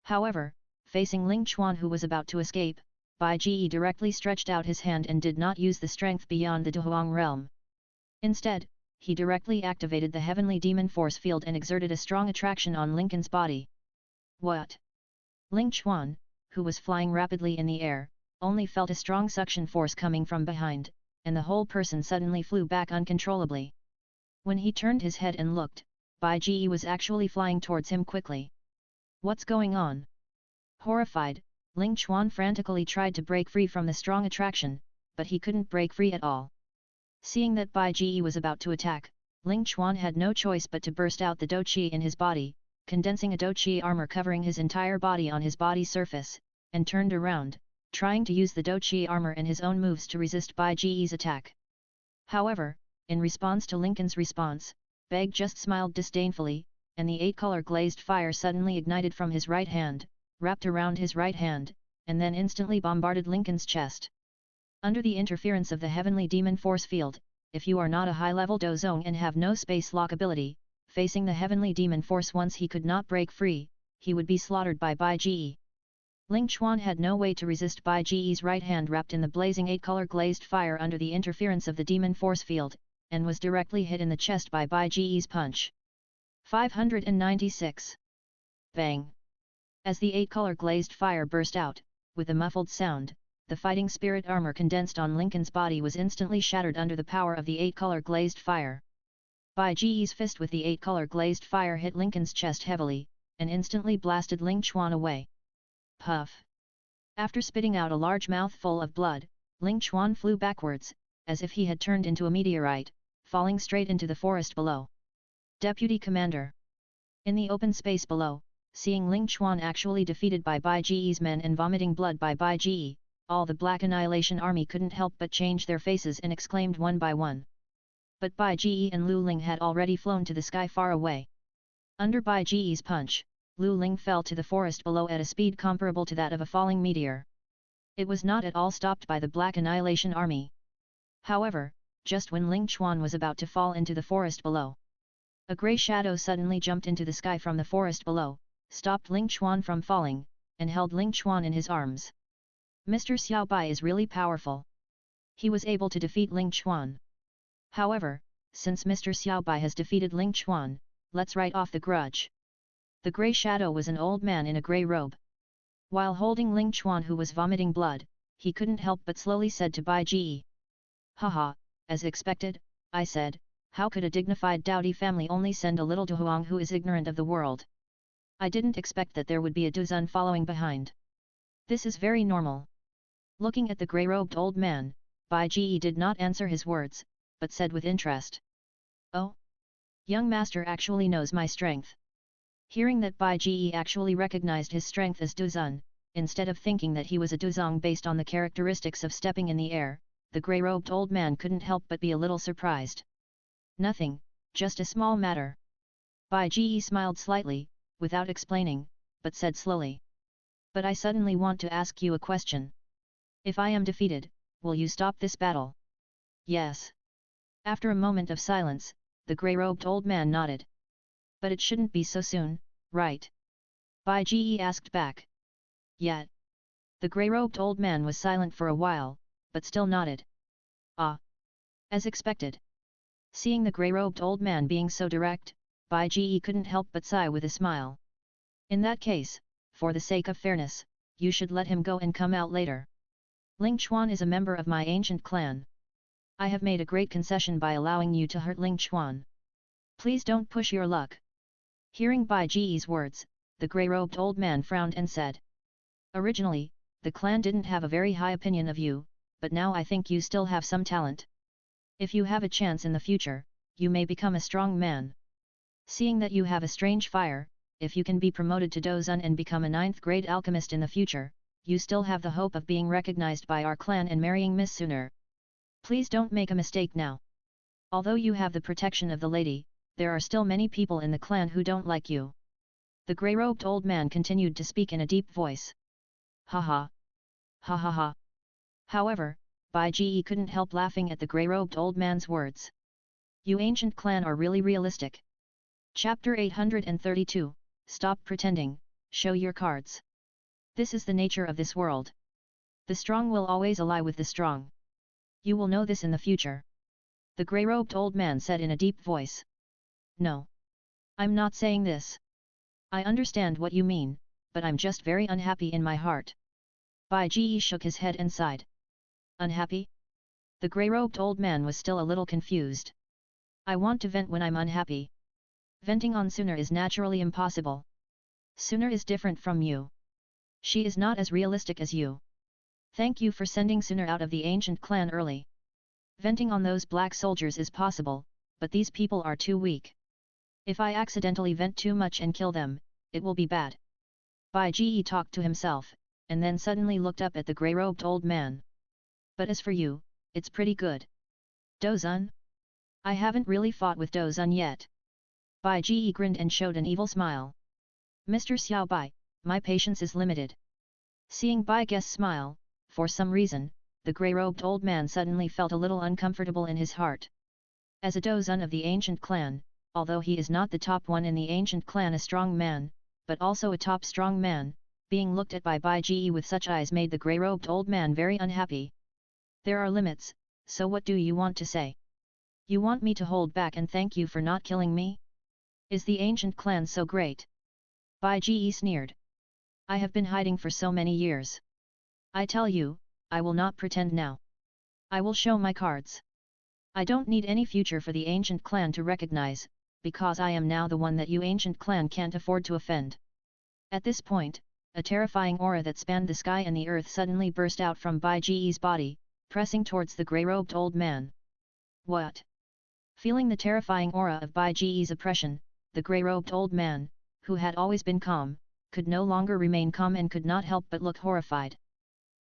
A: However, facing Ling Chuan who was about to escape, Bai Ji directly stretched out his hand and did not use the strength beyond the Duhuang realm. Instead, he directly activated the heavenly demon force field and exerted a strong attraction on Lincoln's body. What? Ling Chuan, who was flying rapidly in the air, only felt a strong suction force coming from behind, and the whole person suddenly flew back uncontrollably. When he turned his head and looked, Bai Ji was actually flying towards him quickly. What's going on? Horrified, Ling Chuan frantically tried to break free from the strong attraction, but he couldn't break free at all. Seeing that Bai Ji was about to attack, Ling Chuan had no choice but to burst out the Do Chi in his body, condensing a Do Chi armor covering his entire body on his body surface, and turned around, trying to use the Do Chi armor and his own moves to resist Bai Ji's attack. However, in response to Lincoln's response, Beg just smiled disdainfully, and the 8-color glazed fire suddenly ignited from his right hand, wrapped around his right hand, and then instantly bombarded Lincoln's chest. Under the interference of the heavenly demon force field, if you are not a high-level Dozong and have no space lock ability, facing the heavenly demon force once he could not break free, he would be slaughtered by Bai Ji. Ling Chuan had no way to resist Bai Ji's right hand wrapped in the blazing 8-color glazed fire under the interference of the demon force field, and was directly hit in the chest by Bai Ji's punch. 596. Bang! As the 8-color glazed fire burst out, with a muffled sound, the fighting spirit armor condensed on Lincoln's body was instantly shattered under the power of the 8-color glazed fire. Bai Ji's fist with the 8-color glazed fire hit Lincoln's chest heavily, and instantly blasted Ling Chuan away. Puff! After spitting out a large mouthful of blood, Ling Chuan flew backwards, as if he had turned into a meteorite, falling straight into the forest below. Deputy Commander. In the open space below, seeing Ling Chuan actually defeated by Bai Ji's men and vomiting blood by Bai Ji, all the Black Annihilation Army couldn't help but change their faces and exclaimed one by one. But Bai Ji and Lu Ling had already flown to the sky far away. Under Bai Ji's punch, Lu Ling fell to the forest below at a speed comparable to that of a falling meteor. It was not at all stopped by the Black Annihilation Army. However, just when Ling Chuan was about to fall into the forest below, a grey shadow suddenly jumped into the sky from the forest below, stopped Ling Chuan from falling, and held Ling Chuan in his arms. Mr. Xiao Bai is really powerful. He was able to defeat Ling Chuan. However, since Mr. Xiao Bai has defeated Ling Chuan, let's write off the grudge. The grey shadow was an old man in a grey robe. While holding Ling Chuan who was vomiting blood, he couldn't help but slowly said to Bai Ji. Haha, as expected, I said, how could a dignified Dowdy family only send a little Duhuang who is ignorant of the world? I didn't expect that there would be a Duzun following behind. This is very normal. Looking at the grey-robed old man, Bai Ji did not answer his words, but said with interest. Oh? Young master actually knows my strength. Hearing that Bai Ji actually recognized his strength as Duzun, instead of thinking that he was a Duzong based on the characteristics of stepping in the air, the grey-robed old man couldn't help but be a little surprised. Nothing, just a small matter. Bai Ji smiled slightly, without explaining, but said slowly. But I suddenly want to ask you a question. If I am defeated, will you stop this battle? Yes. After a moment of silence, the grey-robed old man nodded. But it shouldn't be so soon, right? Bai Ji asked back. Yet. The grey-robed old man was silent for a while, but still nodded. Ah. As expected. Seeing the grey-robed old man being so direct, Bai Ji couldn't help but sigh with a smile. In that case, for the sake of fairness, you should let him go and come out later. Ling Chuan is a member of my ancient clan. I have made a great concession by allowing you to hurt Ling Chuan. Please don't push your luck. Hearing Bai Ji's words, the grey-robed old man frowned and said. Originally, the clan didn't have a very high opinion of you, but now I think you still have some talent. If you have a chance in the future, you may become a strong man. Seeing that you have a strange fire, if you can be promoted to Dozun and become a 9th grade alchemist in the future, you still have the hope of being recognized by our clan and marrying Miss sooner. Please don't make a mistake now. Although you have the protection of the lady, there are still many people in the clan who don't like you. The grey-robed old man continued to speak in a deep voice. Ha ha. Ha ha ha. However, Bai Ji couldn't help laughing at the grey-robed old man's words. You ancient clan are really realistic. Chapter 832, Stop pretending, show your cards. This is the nature of this world. The strong will always ally with the strong. You will know this in the future. The grey-robed old man said in a deep voice. No. I'm not saying this. I understand what you mean, but I'm just very unhappy in my heart. Bai Ji shook his head and sighed. Unhappy? The grey-robed old man was still a little confused. I want to vent when I'm unhappy. Venting on Sooner is naturally impossible. Sooner is different from you. She is not as realistic as you. Thank you for sending Sooner out of the ancient clan early. Venting on those black soldiers is possible, but these people are too weak. If I accidentally vent too much and kill them, it will be bad. Bai Ji talked to himself, and then suddenly looked up at the grey-robed old man. But as for you, it's pretty good. Dozun? I haven't really fought with Dozun yet. Bai Ji grinned and showed an evil smile. Mr. Xiao Bai, my patience is limited. Seeing Bai Guess smile, for some reason, the grey-robed old man suddenly felt a little uncomfortable in his heart. As a Dozun of the ancient clan, although he is not the top one in the ancient clan a strong man, but also a top strong man, being looked at by Bai Ji with such eyes made the grey-robed old man very unhappy. There are limits, so what do you want to say? You want me to hold back and thank you for not killing me? Is the ancient clan so great? Bai Ji sneered. I have been hiding for so many years. I tell you, I will not pretend now. I will show my cards. I don't need any future for the ancient clan to recognize, because I am now the one that you ancient clan can't afford to offend. At this point, a terrifying aura that spanned the sky and the earth suddenly burst out from Bai Ji's body, pressing towards the grey-robed old man. What? Feeling the terrifying aura of Bai Ji's oppression, the grey-robed old man, who had always been calm, could no longer remain calm and could not help but look horrified.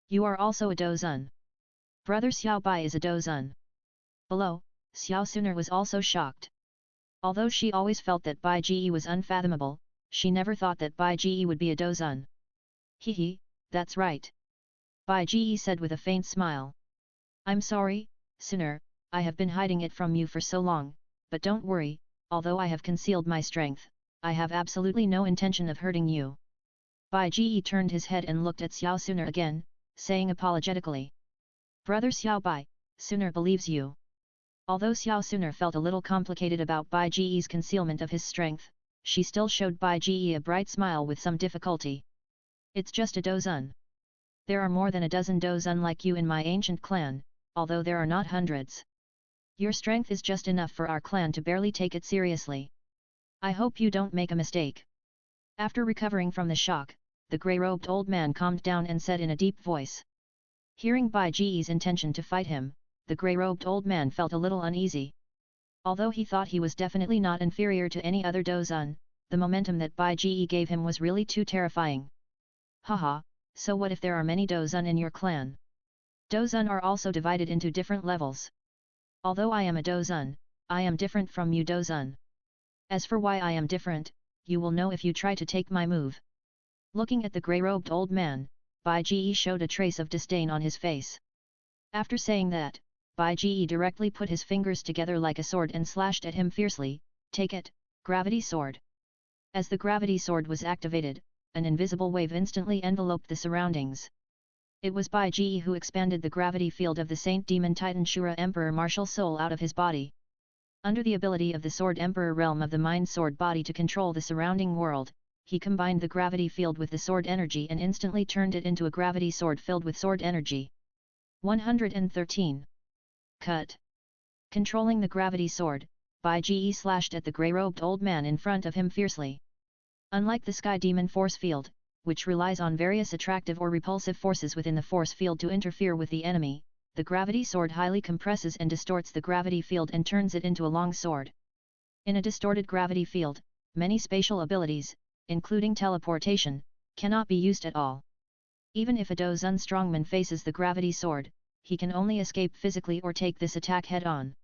A: You are also a Dozun. Brother Xiao Bai is a Dozun. Below, Xiao Sooner was also shocked. Although she always felt that Bai Ji was unfathomable, she never thought that Bai Ji would be a Dozun. Hehe, that's right. Bai Ji said with a faint smile. I'm sorry, Sooner, I have been hiding it from you for so long, but don't worry, although I have concealed my strength, I have absolutely no intention of hurting you. Bai Ji turned his head and looked at Xiao Sooner again, saying apologetically. Brother Xiao Bai, Sooner believes you. Although Xiao Sooner felt a little complicated about Bai Ji's concealment of his strength, she still showed Bai Ji a bright smile with some difficulty. It's just a Dozun. There are more than a dozen Dozun like you in my ancient clan, although there are not hundreds. Your strength is just enough for our clan to barely take it seriously. I hope you don't make a mistake. After recovering from the shock, the grey-robed old man calmed down and said in a deep voice. Hearing Bai Ji's intention to fight him, the grey-robed old man felt a little uneasy. Although he thought he was definitely not inferior to any other Dozun, the momentum that Bai Ji gave him was really too terrifying. Haha, so what if there are many Dozun in your clan? Dozun are also divided into different levels. Although I am a Dozun, I am different from you Dozun. As for why I am different, you will know if you try to take my move. Looking at the grey-robed old man, Bai Ji showed a trace of disdain on his face. After saying that, Bai Ji directly put his fingers together like a sword and slashed at him fiercely. Take it, gravity sword. As the gravity sword was activated, an invisible wave instantly enveloped the surroundings. It was Bai Ji who expanded the gravity field of the Saint Demon Titan Shura Emperor martial soul out of his body. Under the ability of the Sword Emperor realm of the Mind Sword body to control the surrounding world, he combined the gravity field with the sword energy and instantly turned it into a gravity sword filled with sword energy. 113. Cut. Controlling the gravity sword, Bai Ji slashed at the grey-robed old man in front of him fiercely. Unlike the Sky Demon force field, which relies on various attractive or repulsive forces within the force field to interfere with the enemy, the gravity sword highly compresses and distorts the gravity field and turns it into a long sword. In a distorted gravity field, many spatial abilities, including teleportation, cannot be used at all. Even if a Douzun strongman faces the gravity sword, he can only escape physically or take this attack head-on.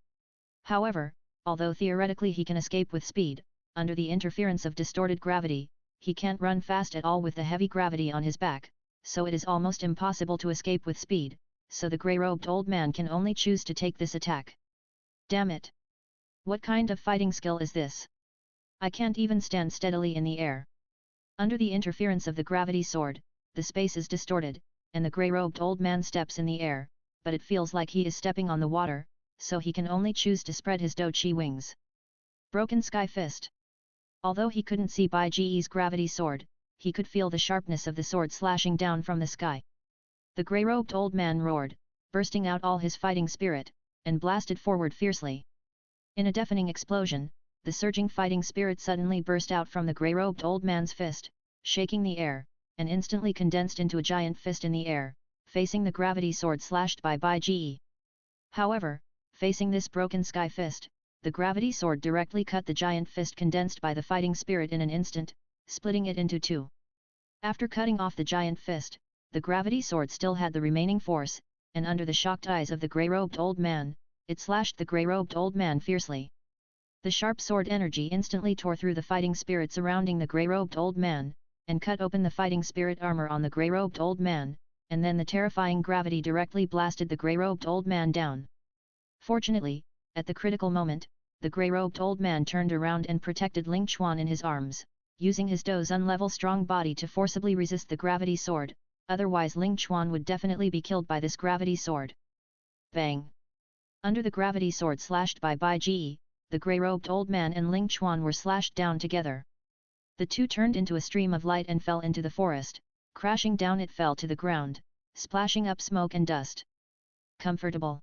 A: However, although theoretically he can escape with speed, under the interference of distorted gravity, he can't run fast at all with the heavy gravity on his back, so it is almost impossible to escape with speed, so the grey-robed old man can only choose to take this attack. Damn it! What kind of fighting skill is this? I can't even stand steadily in the air. Under the interference of the gravity sword, the space is distorted, and the grey-robed old man steps in the air, but it feels like he is stepping on the water, so he can only choose to spread his Douqi wings. Broken Sky Fist. Although he couldn't see Bai Ji's gravity sword, he could feel the sharpness of the sword slashing down from the sky. The grey-robed old man roared, bursting out all his fighting spirit, and blasted forward fiercely. In a deafening explosion, the surging fighting spirit suddenly burst out from the grey-robed old man's fist, shaking the air, and instantly condensed into a giant fist in the air, facing the gravity sword slashed by Bai Ji. However, facing this broken sky fist, the gravity sword directly cut the giant fist condensed by the fighting spirit in an instant, splitting it into two. After cutting off the giant fist, the gravity sword still had the remaining force, and under the shocked eyes of the grey-robed old man, it slashed the grey-robed old man fiercely. The sharp sword energy instantly tore through the fighting spirit surrounding the grey-robed old man, and cut open the fighting spirit armor on the grey-robed old man, and then the terrifying gravity directly blasted the grey-robed old man down. Fortunately, at the critical moment, the grey-robed old man turned around and protected Ling Chuan in his arms, using his Douzun level strong body to forcibly resist the gravity sword, otherwise Ling Chuan would definitely be killed by this gravity sword. Bang! Under the gravity sword slashed by Bai Ji, the grey-robed old man and Ling Chuan were slashed down together. The two turned into a stream of light and fell into the forest. Crashing down it fell to the ground, splashing up smoke and dust. Comfortable.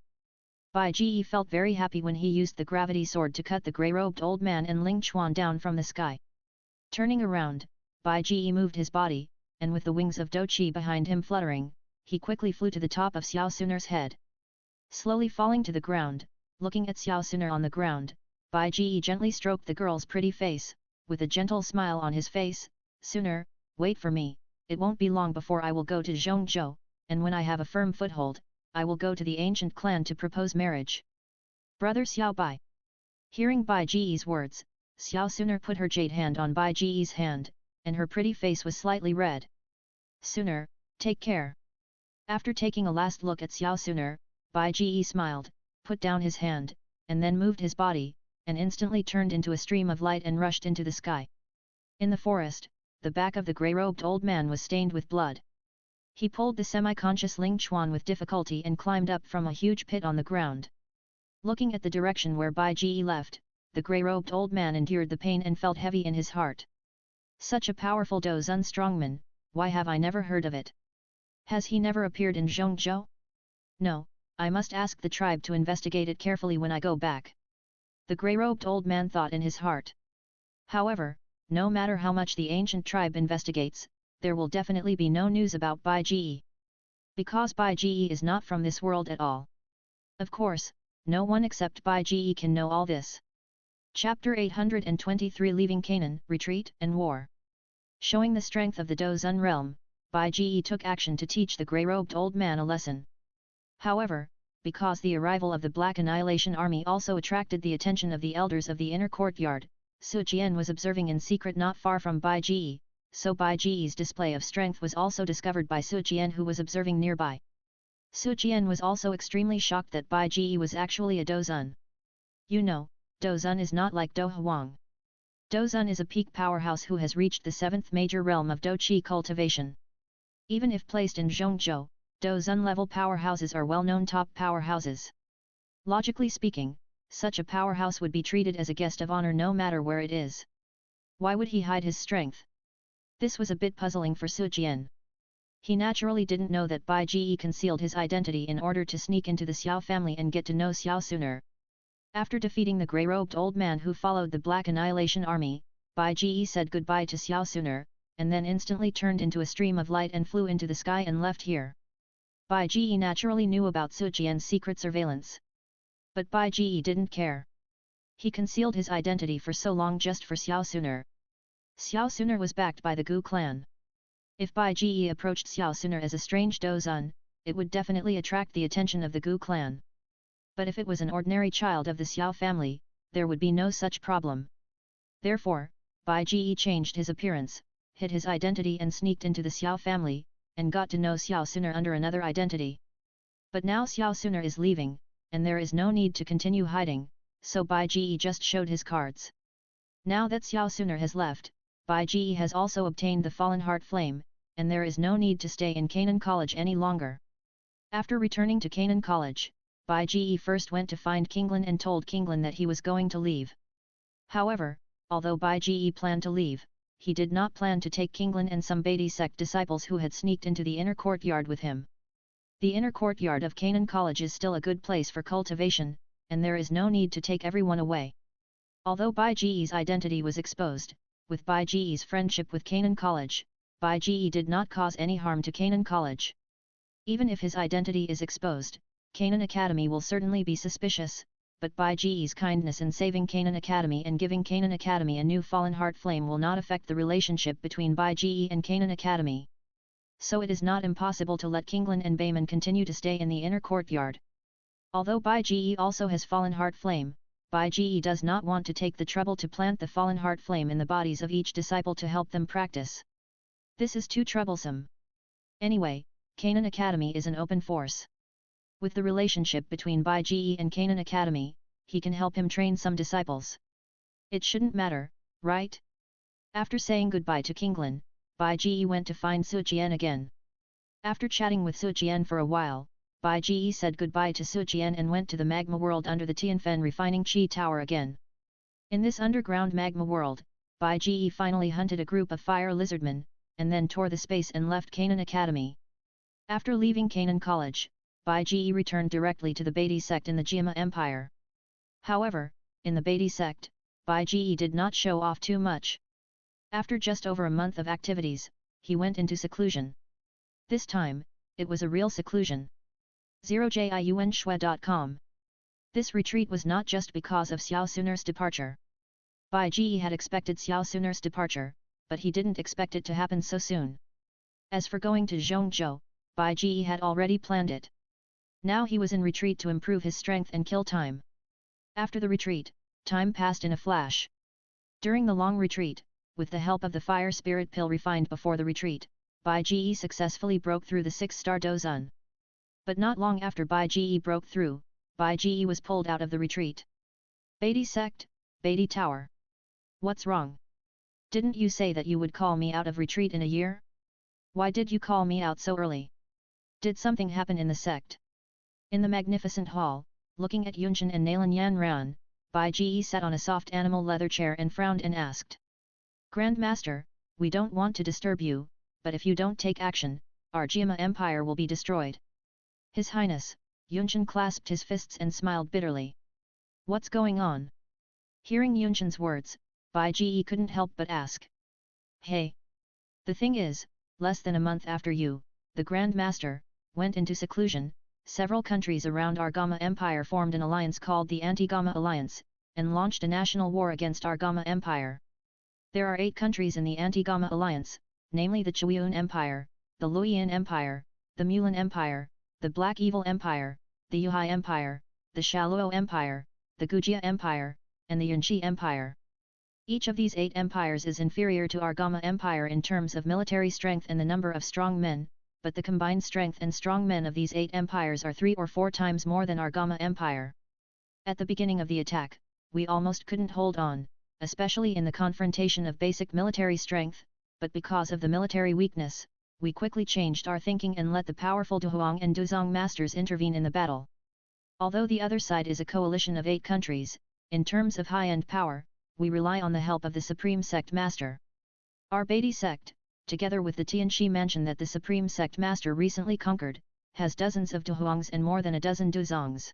A: Bai Ji felt very happy when he used the gravity sword to cut the grey-robed old man and Ling Chuan down from the sky. Turning around, Bai Ji moved his body, and with the wings of Douqi behind him fluttering, he quickly flew to the top of Xiao Suner's head. Slowly falling to the ground, looking at Xiao Suner on the ground, Bai Ji gently stroked the girl's pretty face, with a gentle smile on his face. Suner, wait for me. It won't be long before I will go to Zhongzhou, and when I have a firm foothold, I will go to the ancient clan to propose marriage. Brother Xiao Bai. Hearing Bai Ji's words, Xiao Suner put her jade hand on Bai Ji's hand, and her pretty face was slightly red. Suner, take care. After taking a last look at Xiao Suner, Bai Ji smiled, put down his hand, and then moved his body, and instantly turned into a stream of light and rushed into the sky. In the forest, the back of the grey-robed old man was stained with blood. He pulled the semi-conscious Ling Chuan with difficulty and climbed up from a huge pit on the ground. Looking at the direction where Bai Ji left, the grey-robed old man endured the pain and felt heavy in his heart. Such a powerful Douzun strongman, why have I never heard of it? Has he never appeared in Zhongzhou? No, I must ask the tribe to investigate it carefully when I go back. The grey-robed old man thought in his heart. However, no matter how much the ancient tribe investigates, there will definitely be no news about Bai Ji. Because Bai Ji is not from this world at all. Of course, no one except Bai Ji can know all this. Chapter 823 Leaving Canaan, Retreat and War. Showing the strength of the Douzun realm, Bai Ji took action to teach the grey-robed old man a lesson. However, because the arrival of the Black Annihilation Army also attracted the attention of the elders of the inner courtyard, Su Jian was observing in secret not far from Bai Ji, so Bai Ji's display of strength was also discovered by Su Jian, who was observing nearby. Su Jian was also extremely shocked that Bai Ji was actually a Douzun. You know, Douzun is not like Do Huang. Douzun is a peak powerhouse who has reached the 7th major realm of Do Qi cultivation. Even if placed in Zhongzhou, Douzun level powerhouses are well-known top powerhouses. Logically speaking, such a powerhouse would be treated as a guest of honor no matter where it is. Why would he hide his strength? This was a bit puzzling for Su Jian. He naturally didn't know that Bai Ji concealed his identity in order to sneak into the Xiao family and get to know Xiao sooner. After defeating the grey-robed old man who followed the Black Annihilation Army, Bai Ji said goodbye to Xiao sooner, and then instantly turned into a stream of light and flew into the sky and left here. Bai Ji naturally knew about Su Jian's secret surveillance. But Bai Ji didn't care. He concealed his identity for so long just for Xiao sooner. Xiao sooner was backed by the Gu clan. If Bai Ji approached Xiao sooner as a strange Douzun, it would definitely attract the attention of the Gu clan. But if it was an ordinary child of the Xiao family, there would be no such problem. Therefore, Bai Ji changed his appearance, hid his identity and sneaked into the Xiao family, and got to know Xiao sooner under another identity. But now Xiao sooner is leaving, and there is no need to continue hiding, so Bai Ji just showed his cards. Now that Xiao sooner has left, Bai Ji has also obtained the Fallen Heart Flame, and there is no need to stay in Canaan College any longer. After returning to Canaan College, Bai Ji first went to find Kinglin and told Kinglin that he was going to leave. However, although Bai Ji planned to leave, he did not plan to take Kinglin and some Beatty sect disciples who had sneaked into the inner courtyard with him. The inner courtyard of Canaan College is still a good place for cultivation, and there is no need to take everyone away. Although Bai Ji's identity was exposed, with Bai Ji's friendship with Canaan College, Bai Ji did not cause any harm to Canaan College. Even if his identity is exposed, Canaan Academy will certainly be suspicious, but Bai Ji's kindness in saving Canaan Academy and giving Canaan Academy a new Fallen Heart Flame will not affect the relationship between Bai Ji and Canaan Academy. So it is not impossible to let Kinglin and Bayman continue to stay in the inner courtyard. Although Bai Ji also has Fallen Heart Flame, Bai Ji does not want to take the trouble to plant the Fallen Heart Flame in the bodies of each disciple to help them practice. This is too troublesome. Anyway, Canaan Academy is an open force. With the relationship between Bai Ji and Canaan Academy, he can help him train some disciples. It shouldn't matter, right? After saying goodbye to Kinglin, Bai Ji went to find Su Jian again. After chatting with Su Jian for a while, Bai Ji said goodbye to Su Jian and went to the magma world under the Tianfen refining Qi Tower again. In this underground magma world, Bai Ji finally hunted a group of fire lizardmen, and then tore the space and left Canaan Academy. After leaving Canaan College, Bai Ji returned directly to the Beatty sect in the Jiama Empire. However, in the Beatty sect, Bai Ji did not show off too much. After just over a month of activities, he went into seclusion. This time, it was a real seclusion. 0jiunshui.com. This retreat was not just because of Xiao Suner's departure. Bai Ji had expected Xiao Suner's departure, but he didn't expect it to happen so soon. As for going to Zhongzhou, Bai Ji had already planned it. Now he was in retreat to improve his strength and kill time. After the retreat, time passed in a flash. During the long retreat, with the help of the fire spirit pill refined before the retreat, Bai Ji successfully broke through the 6-star Douzun. But not long after Bai Ji broke through, Bai Ji was pulled out of the retreat. Beatty sect, Beatty Tower. What's wrong? Didn't you say that you would call me out of retreat in a year? Why did you call me out so early? Did something happen in the sect? In the magnificent hall, looking at Yunshan and Nalan Yanran, Bai Ji sat on a soft animal leather chair and frowned and asked. Grandmaster, we don't want to disturb you, but if you don't take action, our Jiama Empire will be destroyed. His Highness, Yunshan clasped his fists and smiled bitterly. What's going on? Hearing Yunshan's words, Bai Ji couldn't help but ask. Hey! The thing is, less than a month after you, the Grand Master, went into seclusion, several countries around our Gama Empire formed an alliance called the Anti-Gama Alliance, and launched a national war against our Gama Empire. There are 8 countries in the Anti-Gama Alliance, namely the Chuiyun Empire, the Luoyan Empire, the Mulan Empire, the Black Evil Empire, the Yuhai Empire, the Shaluo Empire, the Gujia Empire, and the Yunchi Empire. Each of these 8 empires is inferior to our Gama Empire in terms of military strength and the number of strong men, but the combined strength and strong men of these 8 empires are 3 or 4 times more than our Gama Empire. At the beginning of the attack, we almost couldn't hold on, especially in the confrontation of basic military strength, but because of the military weakness, we quickly changed our thinking and let the powerful Duhuang and Duzong masters intervene in the battle. Although the other side is a coalition of 8 countries, in terms of high-end power, we rely on the help of the Supreme Sect Master. Our Beatty sect, together with the Tianxi mansion that the Supreme Sect Master recently conquered, has dozens of Duhuangs and more than a dozen Duzongs.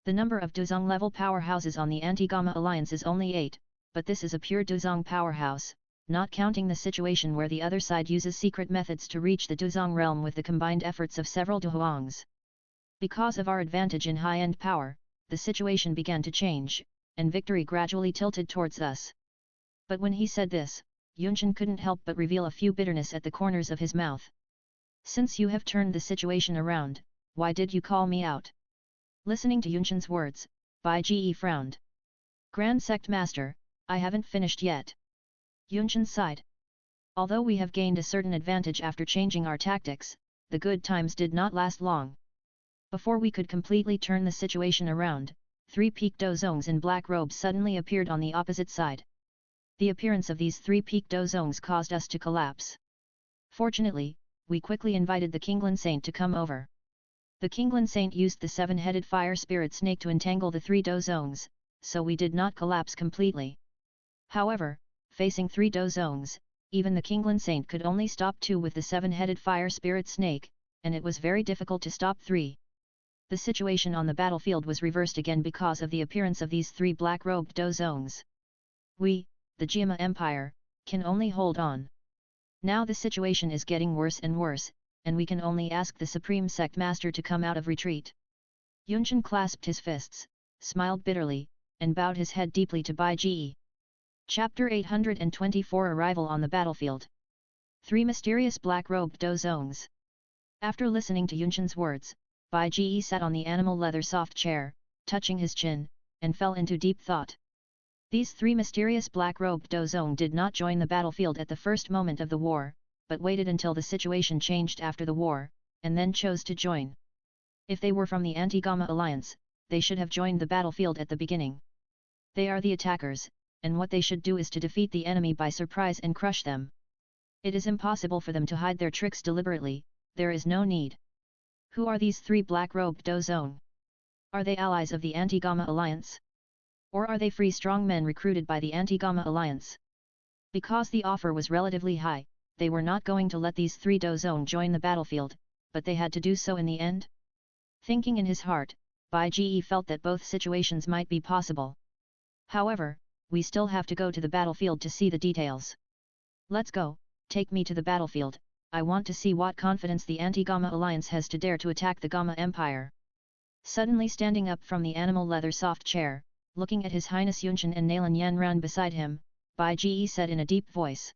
A: The number of Duzong-level powerhouses on the Anti-Gama Alliance is only 8, but this is a pure Duzong powerhouse, not counting the situation where the other side uses secret methods to reach the Duzong realm with the combined efforts of several Duhuangs. Because of our advantage in high-end power, the situation began to change, and victory gradually tilted towards us. But when he said this, Yunshan couldn't help but reveal a few bitterness at the corners of his mouth. Since you have turned the situation around, why did you call me out? Listening to Yunshan's words, Bai Ge frowned. Grand Sect Master, I haven't finished yet. Yunshan sighed. Although we have gained a certain advantage after changing our tactics, the good times did not last long. Before we could completely turn the situation around, 3 peaked Dozongs in black robes suddenly appeared on the opposite side. The appearance of these 3 peaked Dozongs caused us to collapse. Fortunately, we quickly invited the Kinglan Saint to come over. The Kinglan Saint used the 7-headed fire spirit snake to entangle the 3 Dozongs, so we did not collapse completely. However, facing 3 Dozongs, even the Kinglan Saint could only stop 2 with the 7-headed fire spirit snake, and it was very difficult to stop 3. The situation on the battlefield was reversed again because of the appearance of these 3 black-robed Dozongs. We, the Jima Empire, can only hold on. Now the situation is getting worse and worse, and we can only ask the Supreme Sect Master to come out of retreat. Yunshan clasped his fists, smiled bitterly, and bowed his head deeply to Bai Ge. Chapter 824 Arrival on the Battlefield. 3 Mysterious Black-Robed Dozongs. After listening to Yunshan's words, Bai Ge sat on the animal leather soft chair, touching his chin, and fell into deep thought. These 3 mysterious black-robed Dozong did not join the battlefield at the first moment of the war, but waited until the situation changed after the war, and then chose to join. If they were from the Anti-Gama Alliance, they should have joined the battlefield at the beginning. They are the attackers, and what they should do is to defeat the enemy by surprise and crush them. It is impossible for them to hide their tricks deliberately, there is no need. Who are these 3 black-robed Dozong? Are they allies of the Anti-Gama Alliance? Or are they free strong men recruited by the Anti-Gama Alliance? Because the offer was relatively high, they were not going to let these 3 Dozong join the battlefield, but they had to do so in the end? Thinking in his heart, Bai Ge felt that both situations might be possible. However, we still have to go to the battlefield to see the details. Let's go, take me to the battlefield, I want to see what confidence the Anti-Gama Alliance has to dare to attack the Gama Empire. Suddenly standing up from the animal leather soft chair, looking at His Highness Yunshan and Nalan Yanran beside him, Bai Ge said in a deep voice.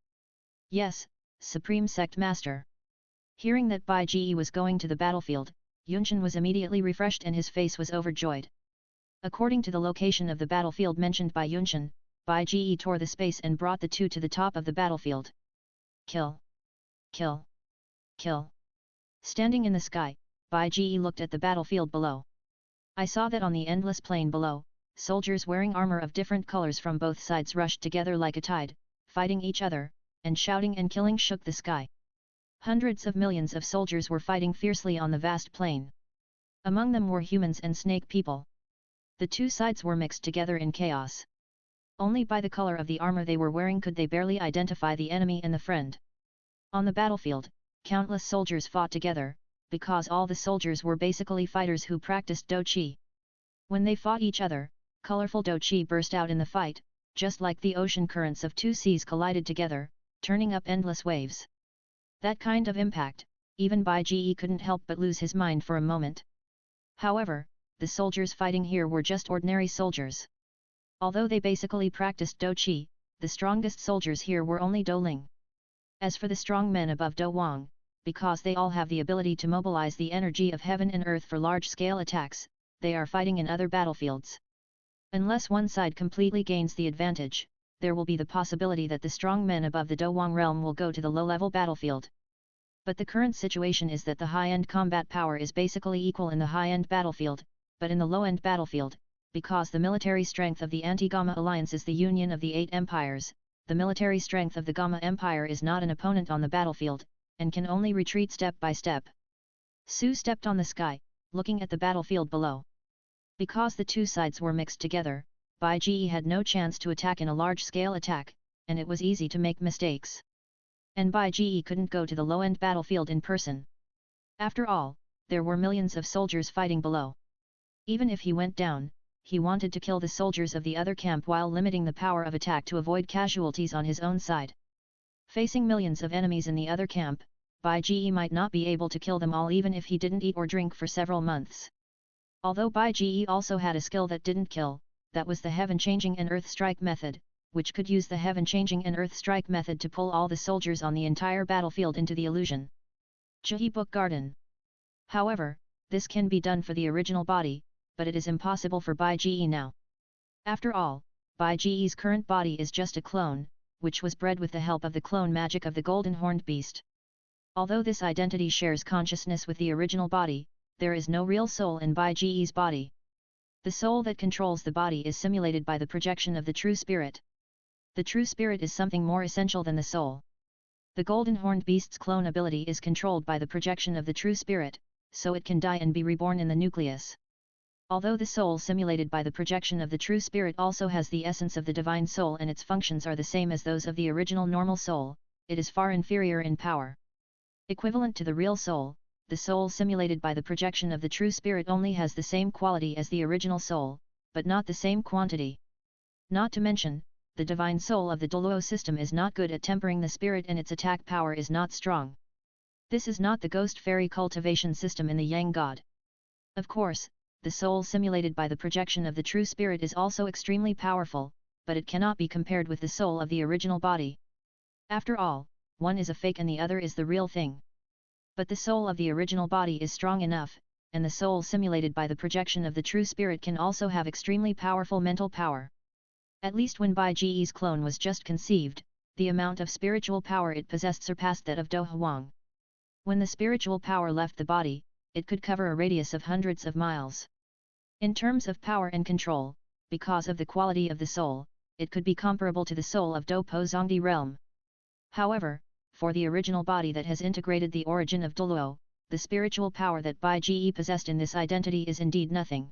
A: Yes, Supreme Sect Master. Hearing that Bai Ge was going to the battlefield, Yunshan was immediately refreshed and his face was overjoyed. According to the location of the battlefield mentioned by Yunshan, Bai Ge tore the space and brought the 2 to the top of the battlefield. Kill! Kill! Kill! Standing in the sky, Bai Ge looked at the battlefield below. I saw that on the endless plain below, soldiers wearing armor of different colors from both sides rushed together like a tide, fighting each other, and shouting and killing shook the sky. Hundreds of millions of soldiers were fighting fiercely on the vast plain. Among them were humans and snake people. The 2 sides were mixed together in chaos. Only by the color of the armor they were wearing could they barely identify the enemy and the friend. On the battlefield, countless soldiers fought together, because all the soldiers were basically fighters who practiced Do Chi. When they fought each other, colorful Do Chi burst out in the fight, just like the ocean currents of 2 seas collided together, turning up endless waves. That kind of impact, even Bai Ge couldn't help but lose his mind for a moment. However, the soldiers fighting here were just ordinary soldiers. Although they basically practiced Do Chi, the strongest soldiers here were only Do Ling. As for the strong men above Do Wang, because they all have the ability to mobilize the energy of heaven and earth for large-scale attacks, they are fighting in other battlefields. Unless one side completely gains the advantage, there will be the possibility that the strong men above the Dowang realm will go to the low-level battlefield. But the current situation is that the high-end combat power is basically equal in the high-end battlefield, but in the low-end battlefield, because the military strength of the anti-Gamma alliance is the union of the 8 empires, the military strength of the Gamma Empire is not an opponent on the battlefield, and can only retreat step by step. Su stepped on the sky, looking at the battlefield below. Because the two sides were mixed together, Bai Ji had no chance to attack in a large-scale attack, and it was easy to make mistakes. And Bai Ji couldn't go to the low-end battlefield in person. After all, there were millions of soldiers fighting below. Even if he went down, he wanted to kill the soldiers of the other camp while limiting the power of attack to avoid casualties on his own side. Facing millions of enemies in the other camp, Bai Ji might not be able to kill them all even if he didn't eat or drink for several months. Although Bai Ji also had a skill that didn't kill, that was the heaven-changing and earth-strike method, which could use the heaven-changing and earth-strike method to pull all the soldiers on the entire battlefield into the illusion. Audiobook Garden. However, this can be done for the original body, but it is impossible for Bai Ji now. After all, Bai Ji's current body is just a clone, which was bred with the help of the clone magic of the golden horned beast. Although this identity shares consciousness with the original body, there is no real soul in Bai Ji's body. The soul that controls the body is simulated by the projection of the true spirit. The true spirit is something more essential than the soul. The golden horned beast's clone ability is controlled by the projection of the true spirit, so it can die and be reborn in the nucleus. Although the soul simulated by the projection of the true spirit also has the essence of the divine soul and its functions are the same as those of the original normal soul, it is far inferior in power. Equivalent to the real soul, the soul simulated by the projection of the true spirit only has the same quality as the original soul, but not the same quantity. Not to mention, the divine soul of the Douluo system is not good at tempering the spirit and its attack power is not strong. This is not the ghost fairy cultivation system in the Yang God. Of course, the soul simulated by the projection of the true spirit is also extremely powerful, but it cannot be compared with the soul of the original body. After all, one is a fake and the other is the real thing. But the soul of the original body is strong enough, and the soul simulated by the projection of the true spirit can also have extremely powerful mental power. At least when Bai Ji's clone was just conceived, the amount of spiritual power it possessed surpassed that of Do Huang. When the spiritual power left the body, it could cover a radius of hundreds of miles. In terms of power and control, because of the quality of the soul, it could be comparable to the soul of Do Po Zongdi realm. However, for the original body that has integrated the origin of Douluo, the spiritual power that Bai Ji possessed in this identity is indeed nothing.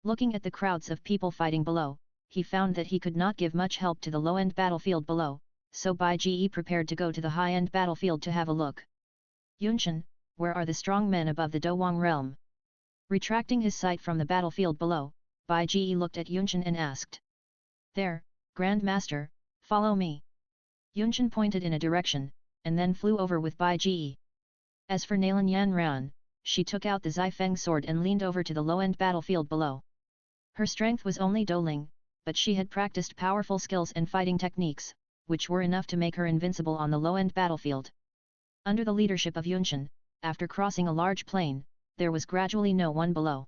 A: Looking at the crowds of people fighting below, he found that he could not give much help to the low-end battlefield below, so Bai Ji prepared to go to the high-end battlefield to have a look. Yunshan, where are the strong men above the Dowang realm? Retracting his sight from the battlefield below, Bai Ji looked at Yunshan and asked. There, Grand Master, follow me. Yunshan pointed in a direction, and then flew over with Bai Ji. As for Nalan Yanran, she took out the Zifeng sword and leaned over to the low-end battlefield below. Her strength was only Douling, but she had practiced powerful skills and fighting techniques, which were enough to make her invincible on the low-end battlefield. Under the leadership of Yunshan, after crossing a large plain, there was gradually no one below.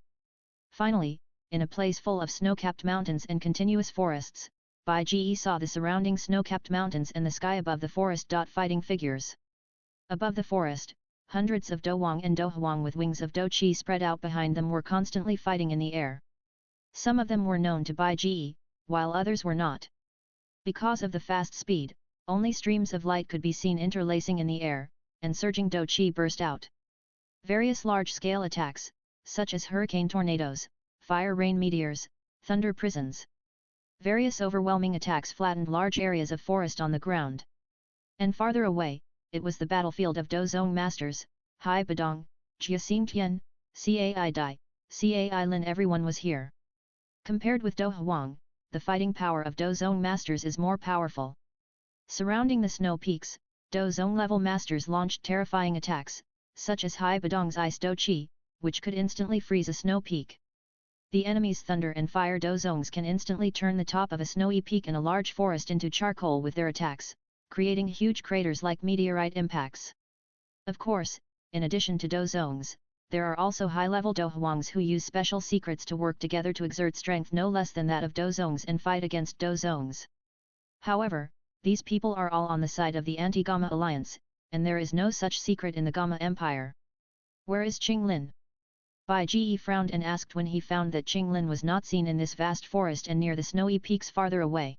A: Finally, in a place full of snow-capped mountains and continuous forests, Bai Ji saw the surrounding snow-capped mountains and the sky above the forest. Fighting figures. Above the forest, hundreds of Dowang and Dohuang with wings of Do Chi spread out behind them were constantly fighting in the air. Some of them were known to Bai Ji, while others were not. Because of the fast speed, only streams of light could be seen interlacing in the air, and surging Do Chi burst out. Various large-scale attacks, such as hurricane tornadoes, fire rain meteors, thunder prisons. Various overwhelming attacks flattened large areas of forest on the ground. And farther away, it was the battlefield of Dozong Masters, Hai Badong, Jiaxing Tian, Cai Dai, Cai Lin. Everyone was here. Compared with Do Huang, the fighting power of Dozong Masters is more powerful. Surrounding the snow peaks, Dozong level masters launched terrifying attacks, such as Hai Badong's Ice Do Chi, which could instantly freeze a snow peak. The enemy's thunder and fire Dozongs can instantly turn the top of a snowy peak in a large forest into charcoal with their attacks, creating huge craters like meteorite impacts. Of course, in addition to Dozongs, there are also high-level Dohuangs who use special secrets to work together to exert strength no less than that of Dozongs and fight against Dozongs. However, these people are all on the side of the anti-Gamma alliance, and there is no such secret in the Gamma Empire. Where is Qinglin? Bai Ji frowned and asked when he found that Qinglin was not seen in this vast forest and near the snowy peaks farther away.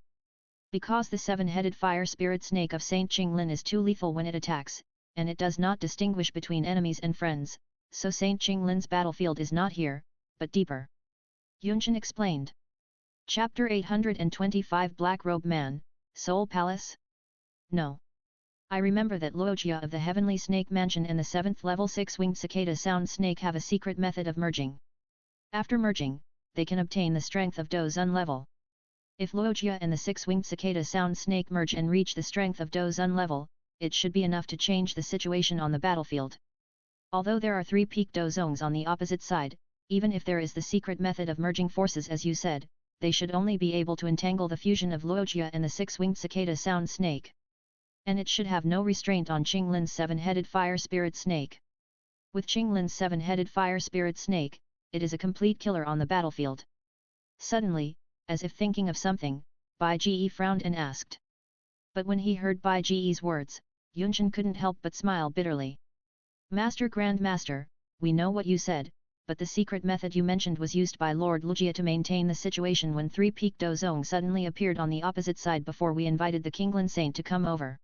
A: Because the seven-headed fire spirit snake of Saint Qinglin is too lethal when it attacks, and it does not distinguish between enemies and friends, so Saint Qinglin's battlefield is not here, but deeper. Yunchen explained. Chapter 825 Black Robe Man, Soul Palace? No. I remember that Luojia of the Heavenly Snake Mansion and the 7th level 6-winged cicada sound snake have a secret method of merging. After merging, they can obtain the strength of Dozun level. If Luojia and the 6-winged cicada sound snake merge and reach the strength of Dozun level, it should be enough to change the situation on the battlefield. Although there are 3 peak Dozongs on the opposite side, even if there is the secret method of merging forces as you said, they should only be able to entangle the fusion of Luojia and the 6-winged cicada sound snake. And it should have no restraint on Qinglin's 7-headed fire spirit snake. With Qinglin's 7-headed fire spirit snake, it is a complete killer on the battlefield. Suddenly, as if thinking of something, Bai Ji frowned and asked. But when he heard Bai Ji's words, Yunchen couldn't help but smile bitterly. Master Grand Master, we know what you said, but the secret method you mentioned was used by Lord Luojia to maintain the situation when 3 peak Dozong suddenly appeared on the opposite side before we invited the Qinglin Saint to come over.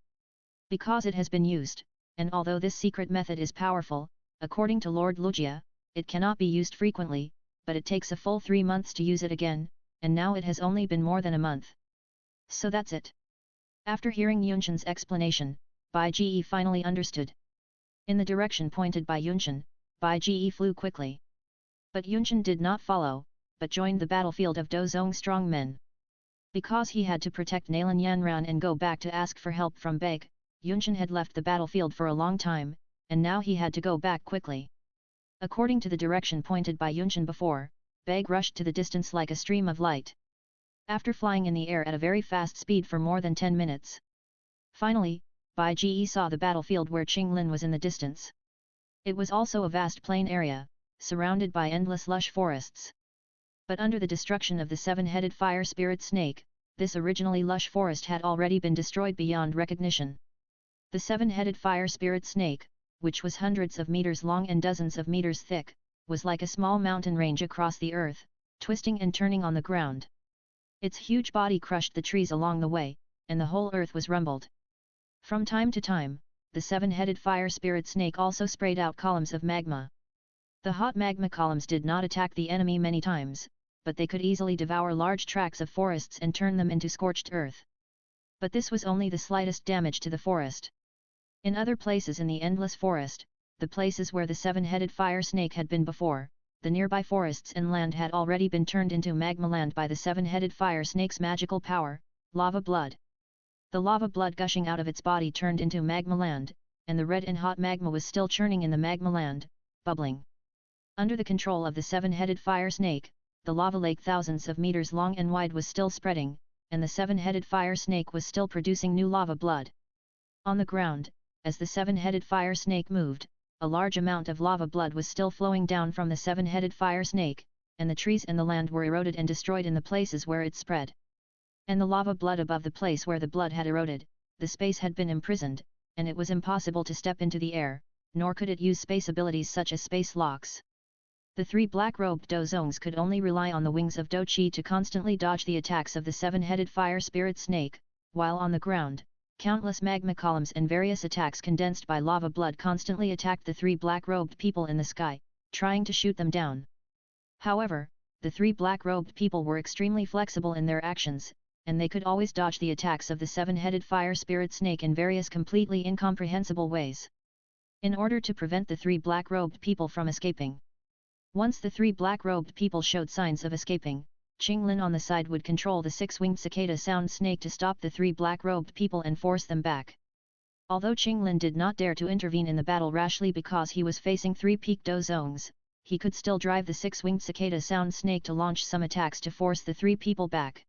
A: Because it has been used, and although this secret method is powerful, according to Lord Luojia, it cannot be used frequently, but it takes a full 3 months to use it again, and now it has only been more than a month. So that's it. After hearing Yunchen's explanation, Bai Ji finally understood. In the direction pointed by Yunchen, Bai Ji flew quickly. But Yunchen did not follow, but joined the battlefield of Dozong strongmen. Because he had to protect Nalan Yanran and go back to ask for help from Beg, Yunchen had left the battlefield for a long time, and now he had to go back quickly. According to the direction pointed by Yunchen before, Beg rushed to the distance like a stream of light. After flying in the air at a very fast speed for more than 10 minutes. Finally, Bai Ji saw the battlefield where Qinglin was in the distance. It was also a vast plain area, surrounded by endless lush forests. But under the destruction of the 7-headed fire spirit snake, this originally lush forest had already been destroyed beyond recognition. The 7-headed fire spirit snake, which was hundreds of meters long and dozens of meters thick, was like a small mountain range across the earth, twisting and turning on the ground. Its huge body crushed the trees along the way, and the whole earth was rumbled. From time to time, the 7-headed fire spirit snake also sprayed out columns of magma. The hot magma columns did not attack the enemy many times, but they could easily devour large tracts of forests and turn them into scorched earth. But this was only the slightest damage to the forest. In other places in the endless forest, the places where the 7-headed fire snake had been before, the nearby forests and land had already been turned into magma land by the 7-headed fire snake's magical power, lava blood. The lava blood gushing out of its body turned into magma land, and the red and hot magma was still churning in the magma land, bubbling. Under the control of the 7-headed fire snake, the lava lake thousands of meters long and wide was still spreading, and the 7-headed fire snake was still producing new lava blood. On the ground, as the 7-headed fire snake moved, a large amount of lava blood was still flowing down from the 7-headed fire snake, and the trees and the land were eroded and destroyed in the places where it spread. And the lava blood above the place where the blood had eroded, the space had been imprisoned, and it was impossible to step into the air, nor could it use space abilities such as space locks. The 3 black-robed Dozongs could only rely on the wings of Doqi to constantly dodge the attacks of the 7-headed fire spirit snake, while on the ground, countless magma columns and various attacks condensed by lava blood constantly attacked the 3 black-robed people in the sky, trying to shoot them down. However, the 3 black-robed people were extremely flexible in their actions, and they could always dodge the attacks of the 7-headed fire spirit snake in various completely incomprehensible ways. In order to prevent the 3 black-robed people from escaping. Once the 3 black-robed people showed signs of escaping, Qinglin on the side would control the 6-winged cicada sound snake to stop the 3 black-robed people and force them back. Although Qinglin did not dare to intervene in the battle rashly because he was facing 3 peak Dozongs, he could still drive the 6-winged cicada sound snake to launch some attacks to force the 3 people back.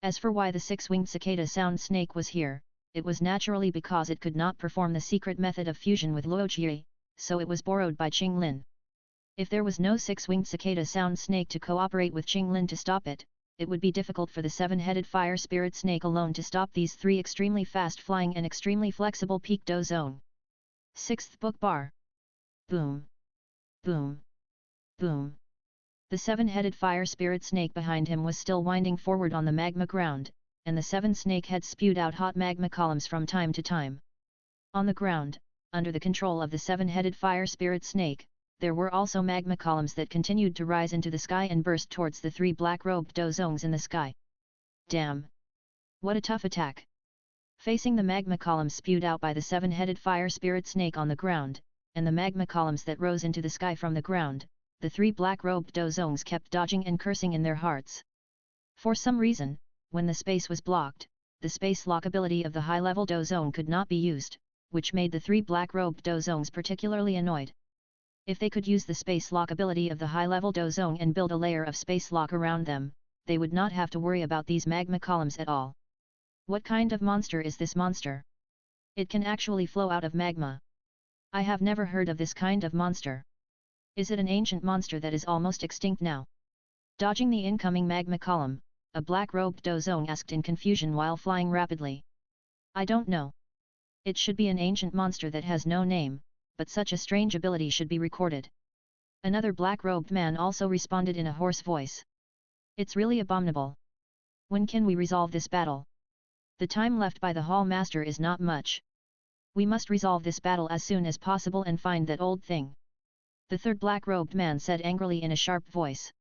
A: As for why the 6-winged cicada sound snake was here, it was naturally because it could not perform the secret method of fusion with Luojia, so it was borrowed by Qinglin. If there was no 6-winged cicada sound snake to cooperate with Qinglin to stop it, it would be difficult for the seven-headed fire spirit snake alone to stop these three extremely fast-flying and extremely flexible peak dozone. 6th book bar. Boom. Boom. Boom. The seven-headed fire spirit snake behind him was still winding forward on the magma ground, and the seven snake heads spewed out hot magma columns from time to time. On the ground, under the control of the seven-headed fire spirit snake, there were also magma columns that continued to rise into the sky and burst towards the three black-robed dozones in the sky. Damn! What a tough attack! Facing the magma columns spewed out by the seven-headed fire spirit snake on the ground, and the magma columns that rose into the sky from the ground, the three black-robed dozones kept dodging and cursing in their hearts. For some reason, when the space was blocked, the space lock ability of the high-level dozone could not be used, which made the three black-robed dozones particularly annoyed. If they could use the space lock ability of the high-level dozone and build a layer of space lock around them, they would not have to worry about these magma columns at all. What kind of monster is this monster? It can actually flow out of magma. I have never heard of this kind of monster. Is it an ancient monster that is almost extinct now? Dodging the incoming magma column, a black-robed dozone asked in confusion while flying rapidly. I don't know. It should be an ancient monster that has no name, but such a strange ability should be recorded. Another black-robed man also responded in a hoarse voice. It's really abominable. When can we resolve this battle? The time left by the Hall Master is not much. We must resolve this battle as soon as possible and find that old thing. The third black-robed man said angrily in a sharp voice.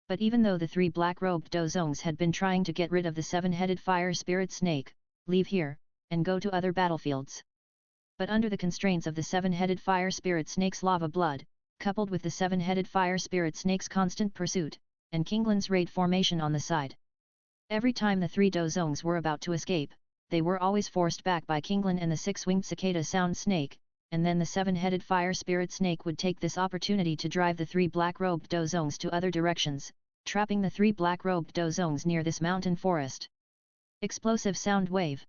A: But even though the three black-robed dozones had been trying to get rid of the seven-headed fire spirit snake, leave here, and go to other battlefields. But under the constraints of the seven-headed fire spirit snake's lava blood, coupled with the seven-headed fire spirit snake's constant pursuit, and Kinglin's raid formation on the side. Every time the three dozones were about to escape, they were always forced back by Kinglin and the six-winged cicada sound snake, and then the seven-headed fire spirit snake would take this opportunity to drive the three black-robed dozones to other directions, trapping the three black-robed dozones near this mountain forest. Explosive sound wave.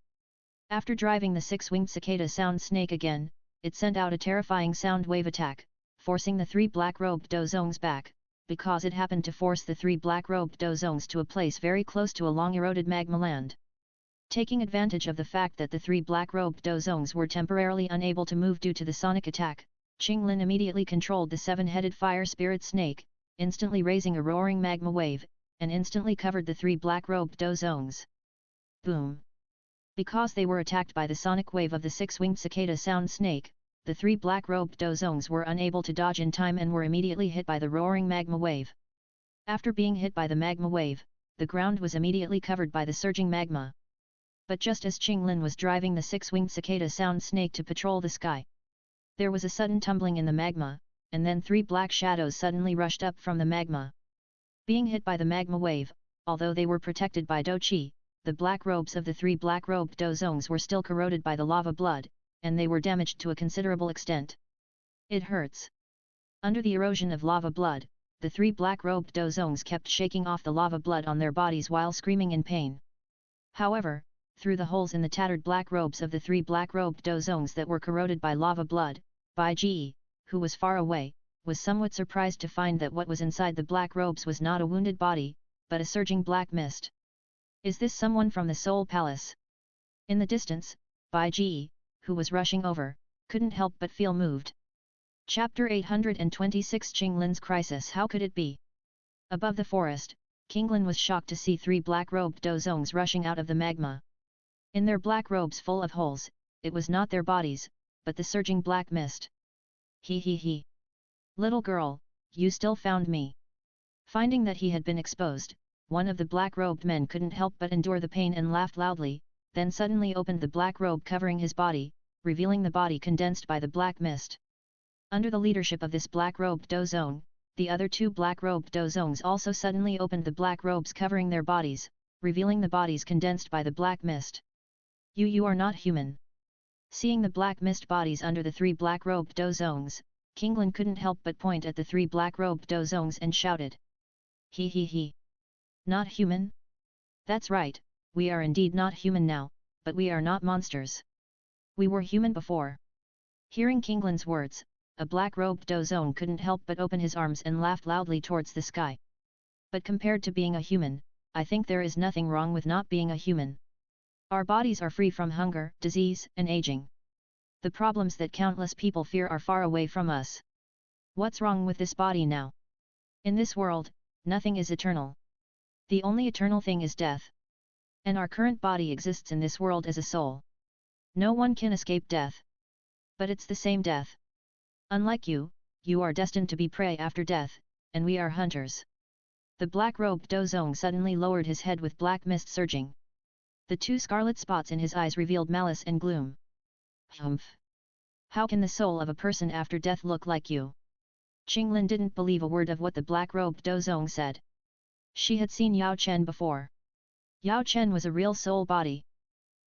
A: After driving the six-winged cicada sound snake again, it sent out a terrifying sound wave attack, forcing the three black-robed dozones back, because it happened to force the three black-robed dozones to a place very close to a long-eroded magma land. Taking advantage of the fact that the three black-robed dozones were temporarily unable to move due to the sonic attack, Qinglin immediately controlled the seven-headed fire spirit snake, instantly raising a roaring magma wave, and instantly covered the three black-robed dozones. Boom! Because they were attacked by the sonic wave of the six-winged cicada sound snake, the three black-robed dozones were unable to dodge in time and were immediately hit by the roaring magma wave. After being hit by the magma wave, the ground was immediately covered by the surging magma. But just as Qinglin was driving the six-winged cicada sound snake to patrol the sky, there was a sudden tumbling in the magma, and then three black shadows suddenly rushed up from the magma. Being hit by the magma wave, although they were protected by Doqi, the black robes of the three black-robed dozones were still corroded by the lava blood, and they were damaged to a considerable extent. It hurts. Under the erosion of lava blood, the three black-robed dozones kept shaking off the lava blood on their bodies while screaming in pain. However, through the holes in the tattered black robes of the three black-robed dozones that were corroded by lava blood, Bai Ji, who was far away, was somewhat surprised to find that what was inside the black robes was not a wounded body, but a surging black mist. Is this someone from the Soul Palace? In the distance, Bai Ji, who was rushing over, couldn't help but feel moved. Chapter 826 Qinglin's Crisis. How could it be? Above the forest, Qinglin was shocked to see three black-robed dozones rushing out of the magma. In their black robes full of holes, it was not their bodies, but the surging black mist. He. Little girl, you still found me. Finding that he had been exposed, one of the black-robed men couldn't help but endure the pain and laughed loudly, then suddenly opened the black robe covering his body, revealing the body condensed by the black mist. Under the leadership of this black-robed dozone, the other two black-robed dozones also suddenly opened the black robes covering their bodies, revealing the bodies condensed by the black mist. You are not human. Seeing the black mist bodies under the three black-robed dozones, Qinglin couldn't help but point at the three black-robed dozones and shouted. He. Not human? That's right, we are indeed not human now, but we are not monsters. We were human before. Hearing Qinglin's words, a black-robed dozone couldn't help but open his arms and laughed loudly towards the sky. But compared to being a human, I think there is nothing wrong with not being a human. Our bodies are free from hunger, disease, and aging. The problems that countless people fear are far away from us. What's wrong with this body now? In this world, nothing is eternal. The only eternal thing is death. And our current body exists in this world as a soul. No one can escape death. But it's the same death. Unlike you, you are destined to be prey after death, and we are hunters. The black-robed Dozong suddenly lowered his head with black mist surging. The two scarlet spots in his eyes revealed malice and gloom. Humph! How can the soul of a person after death look like you? Qinglin didn't believe a word of what the black-robed Dozong said. She had seen Yao Chen before. Yao Chen was a real soul body.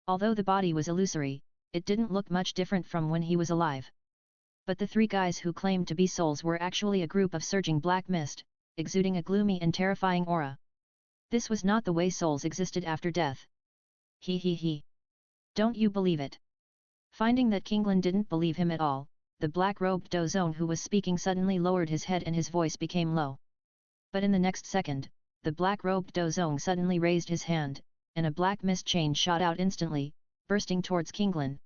A: Although the body was illusory, it didn't look much different from when he was alive. But the three guys who claimed to be souls were actually a group of surging black mist, exuding a gloomy and terrifying aura. This was not the way souls existed after death. He. Don't you believe it? Finding that Qinglin didn't believe him at all, the black-robed Dozong who was speaking suddenly lowered his head and his voice became low. But in the next second, the black-robed Dozong suddenly raised his hand, and a black mist chain shot out instantly, bursting towards Qinglin.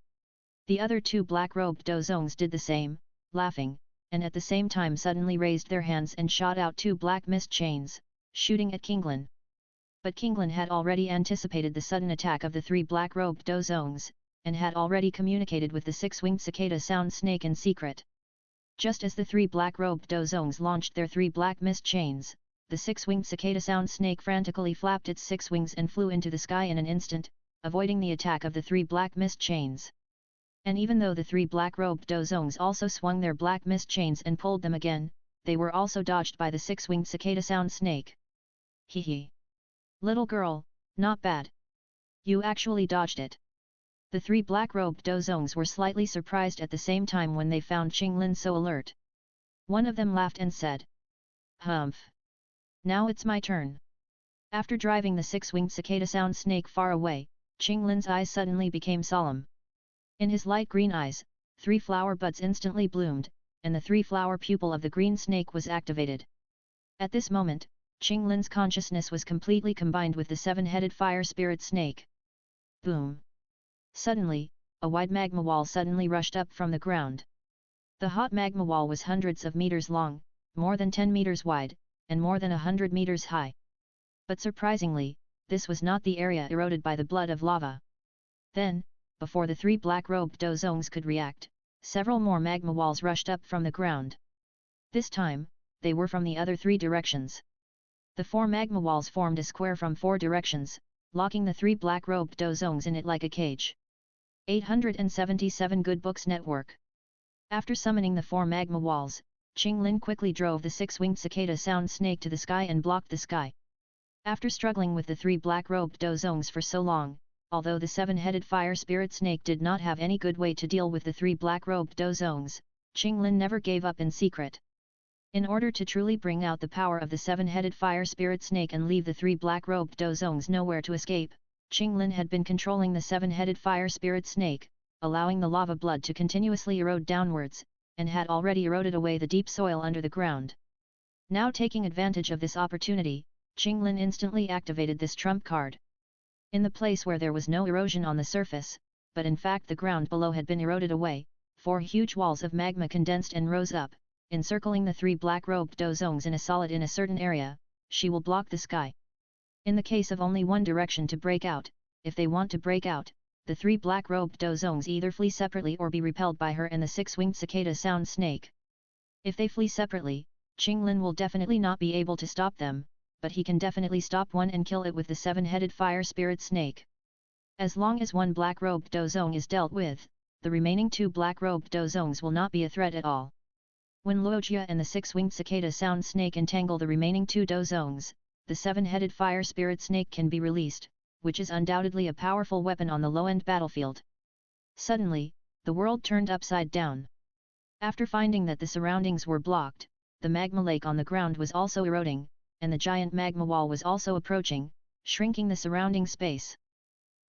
A: The other two black-robed Dozongs did the same, laughing, and at the same time suddenly raised their hands and shot out two black mist chains, shooting at Qinglin. But Qinglin had already anticipated the sudden attack of the three black-robed Dozongs, and had already communicated with the six-winged cicada sound snake in secret. Just as the three black-robed Dozongs launched their three black mist chains, the six-winged cicada sound snake frantically flapped its six wings and flew into the sky in an instant, avoiding the attack of the three black mist chains. And even though the three black-robed Dozongs also swung their black mist chains and pulled them again, they were also dodged by the six-winged cicada sound snake. Hee. Little girl, not bad. You actually dodged it. The three black-robed Dozongs were slightly surprised at the same time when they found Qinglin so alert. One of them laughed and said, "Humph. Now it's my turn." After driving the six-winged cicada sound snake far away, Qinglin's eyes suddenly became solemn. In his light green eyes, three flower buds instantly bloomed, and the three-flower pupil of the green snake was activated. At this moment, Qinglin's consciousness was completely combined with the seven-headed fire spirit snake. Boom! Suddenly, a wide magma wall suddenly rushed up from the ground. The hot magma wall was hundreds of meters long, more than 10 meters wide, and more than 100 meters high. But surprisingly, this was not the area eroded by the blood of lava. Then, before the three black-robed Dozongs could react, several more magma walls rushed up from the ground. This time, they were from the other three directions. The four magma walls formed a square from four directions, locking the three black-robed Dozongs in it like a cage. 877 Good Books Network. After summoning the four magma walls, Qinglin quickly drove the six-winged cicada sound snake to the sky and blocked the sky. After struggling with the three black-robed Dozongs for so long, although the seven-headed fire spirit snake did not have any good way to deal with the three black-robed Dozongs, Qinglin never gave up in secret. In order to truly bring out the power of the seven-headed fire spirit snake and leave the three black-robed Dozongs nowhere to escape, Qinglin had been controlling the seven-headed fire spirit snake, allowing the lava blood to continuously erode downwards, and had already eroded away the deep soil under the ground. Now taking advantage of this opportunity, Qinglin instantly activated this trump card. In the place where there was no erosion on the surface, but in fact the ground below had been eroded away, four huge walls of magma condensed and rose up, encircling the three black-robed Dozongs in a certain area. She will block the sky. In the case of only one direction to break out, if they want to break out, the three black-robed Dozongs either flee separately or be repelled by her and the six-winged cicada sound snake. If they flee separately, Qinglin will definitely not be able to stop them, but he can definitely stop one and kill it with the seven-headed fire spirit snake. As long as one black-robed Dozong is dealt with, the remaining two black-robed Dozongs will not be a threat at all. When Luojia and the six-winged cicada sound snake entangle the remaining two Dozongs, the seven-headed fire spirit snake can be released, which is undoubtedly a powerful weapon on the low-end battlefield. Suddenly, the world turned upside down. After finding that the surroundings were blocked, the magma lake on the ground was also eroding, and the giant magma wall was also approaching, shrinking the surrounding space.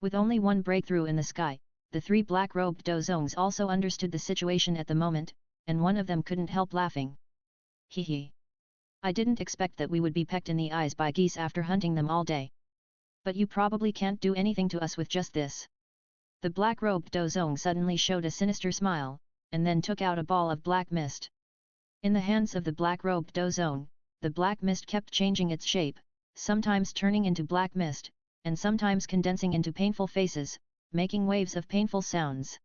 A: With only one breakthrough in the sky, the three black-robed Dozongs also understood the situation at the moment, and one of them couldn't help laughing. Hee. I didn't expect that we would be pecked in the eyes by geese after hunting them all day. But you probably can't do anything to us with just this. The black-robed Dozong suddenly showed a sinister smile, and then took out a ball of black mist. In the hands of the black-robed Dozong, the black mist kept changing its shape, sometimes turning into black mist, and sometimes condensing into painful faces, making waves of painful sounds.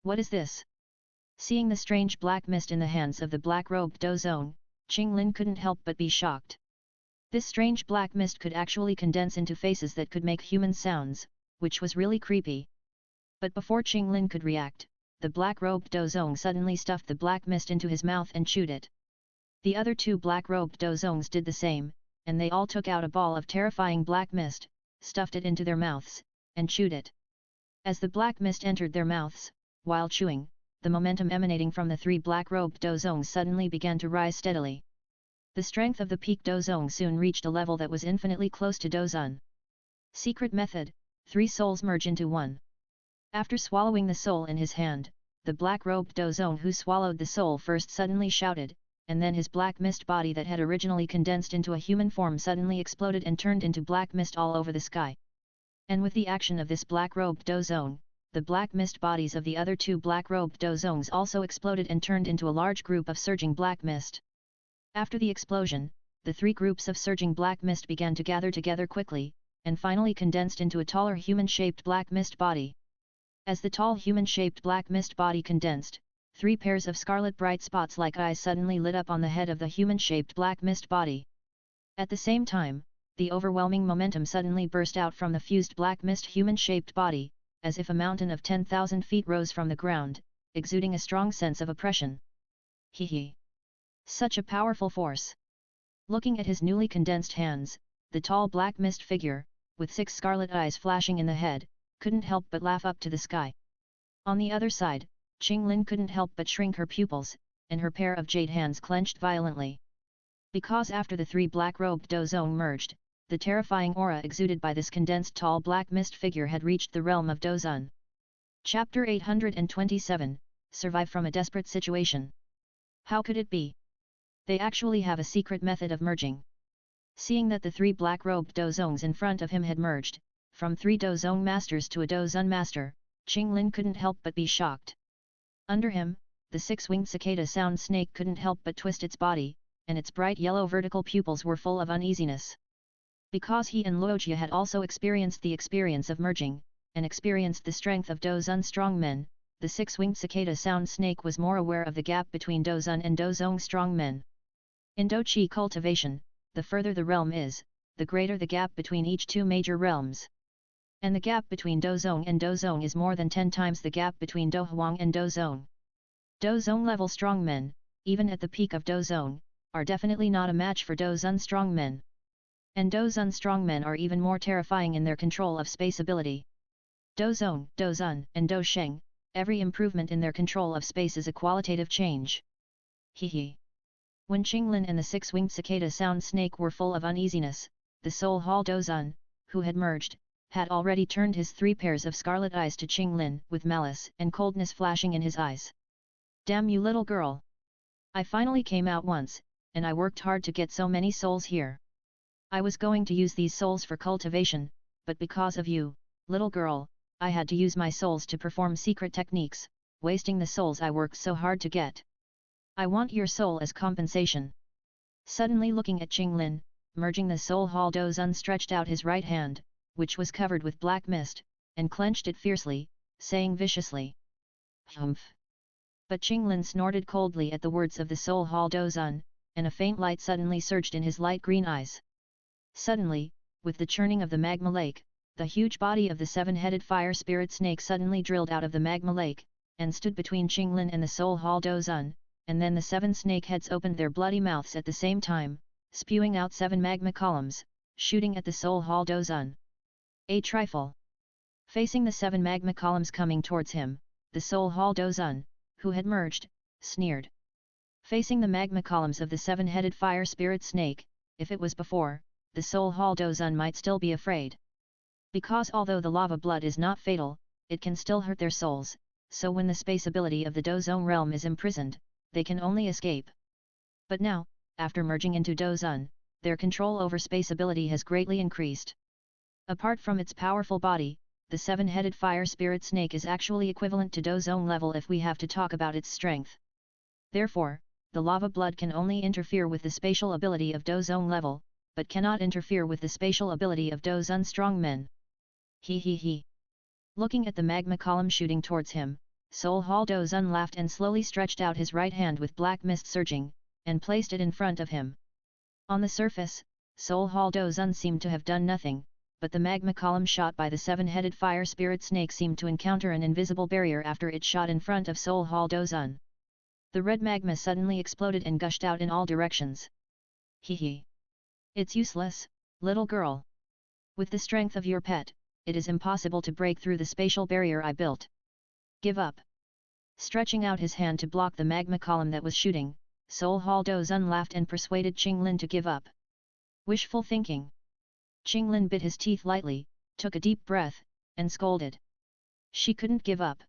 A: What is this? Seeing the strange black mist in the hands of the black-robed Dozong, Qinglin couldn't help but be shocked. This strange black mist could actually condense into faces that could make human sounds, which was really creepy. But before Qinglin could react, the black-robed Dozong suddenly stuffed the black mist into his mouth and chewed it. The other two black-robed Dozongs did the same, and they all took out a ball of terrifying black mist, stuffed it into their mouths, and chewed it. As the black mist entered their mouths, while chewing, the momentum emanating from the three black-robed Dozongs suddenly began to rise steadily. The strength of the peak Dozong soon reached a level that was infinitely close to Dozun. Secret method: 3 souls merge into 1. After swallowing the soul in his hand, the black-robed Dozong who swallowed the soul first suddenly shouted, and then his black mist body that had originally condensed into a human form suddenly exploded and turned into black mist all over the sky. And with the action of this black-robed Dozong, the black mist bodies of the other two black-robed Dozongs also exploded and turned into a large group of surging black mist. After the explosion, the 3 groups of surging black mist began to gather together quickly, and finally condensed into a taller human-shaped black mist body. As the tall human-shaped black mist body condensed, 3 pairs of scarlet bright spots like eyes suddenly lit up on the head of the human-shaped black mist body. At the same time, the overwhelming momentum suddenly burst out from the fused black mist human-shaped body, as if a mountain of 10,000 feet rose from the ground, exuding a strong sense of oppression. Hee. Such a powerful force! Looking at his newly condensed hands, the tall black mist figure, with 6 scarlet eyes flashing in the head, couldn't help but laugh up to the sky. On the other side, Qinglin couldn't help but shrink her pupils, and her pair of jade hands clenched violently. Because after the 3 black-robed Dozong merged, the terrifying aura exuded by this condensed tall black mist figure had reached the realm of Dozun. Chapter 827, Survive from a Desperate Situation. How could it be? They actually have a secret method of merging. Seeing that the 3 black-robed Dozongs in front of him had merged, from 3 Dozong masters to a Dozun master, Qinglin couldn't help but be shocked. Under him, the 6-winged cicada sound snake couldn't help but twist its body, and its bright yellow vertical pupils were full of uneasiness. Because he and Luojia had also experienced the experience of merging, and experienced the strength of Dozun strongmen, the 6-winged cicada sound snake was more aware of the gap between Dozun and Dozong strongmen. In Doqi cultivation, the further the realm is, the greater the gap between each 2 major realms. And the gap between Dozong and Dozong is more than 10 times the gap between Dohuang and Dozong. Dozong level strongmen, even at the peak of Dozong, are definitely not a match for Dozun strongmen. And Dozun strongmen are even more terrifying in their control of space ability. Dozong, Dozun, and Dosheng, every improvement in their control of space is a qualitative change. Hee. When Qinglin and the 6-winged cicada sound snake were full of uneasiness, the Soul Hall Dozun, who had merged, had already turned his 3 pairs of scarlet eyes to Qinglin with malice and coldness flashing in his eyes. Damn you little girl! I finally came out once, and I worked hard to get so many souls here. I was going to use these souls for cultivation, but because of you, little girl, I had to use my souls to perform secret techniques, wasting the souls I worked so hard to get. I want your soul as compensation. Suddenly looking at Qinglin, merging the Soul Hall Dozun stretched out his right hand, which was covered with black mist, and clenched it fiercely, saying viciously, "Humph!" But Qinglin snorted coldly at the words of the Soul Hall Dozun, and a faint light suddenly surged in his light green eyes. Suddenly, with the churning of the magma lake, the huge body of the 7-headed fire spirit snake suddenly drilled out of the magma lake, and stood between Qinglin and the Soul Hall Dozun, and then the 7 snake heads opened their bloody mouths at the same time, spewing out 7 magma columns, shooting at the Soul Hall Dozun. A trifle. Facing the 7 magma columns coming towards him, the Soul Hall Dozun, who had merged, sneered. Facing the magma columns of the 7-headed fire spirit snake, if it was before, the Soul Hall Dozun might still be afraid. Because although the lava blood is not fatal, it can still hurt their souls, so when the space ability of the Dozong realm is imprisoned, they can only escape. But now, after merging into Dozun, their control over space ability has greatly increased. Apart from its powerful body, the seven-headed fire spirit snake is actually equivalent to Douzone level if we have to talk about its strength. Therefore, the lava blood can only interfere with the spatial ability of Douzone level, but cannot interfere with the spatial ability of Douzone strongmen. He. Looking at the magma column shooting towards him, Soul Hall Douzone laughed and slowly stretched out his right hand with black mist surging, and placed it in front of him. On the surface, Soul Hall Douzone seemed to have done nothing, but the magma column shot by the seven-headed fire spirit snake seemed to encounter an invisible barrier after it shot in front of Soul Hall Douzone. The red magma suddenly exploded and gushed out in all directions. He. It's useless, little girl. With the strength of your pet, it is impossible to break through the spatial barrier I built. Give up. Stretching out his hand to block the magma column that was shooting, Soul Hall Douzone laughed and persuaded Qinglin to give up. Wishful thinking. Qinglin bit his teeth lightly, took a deep breath, and scolded. She couldn't give up.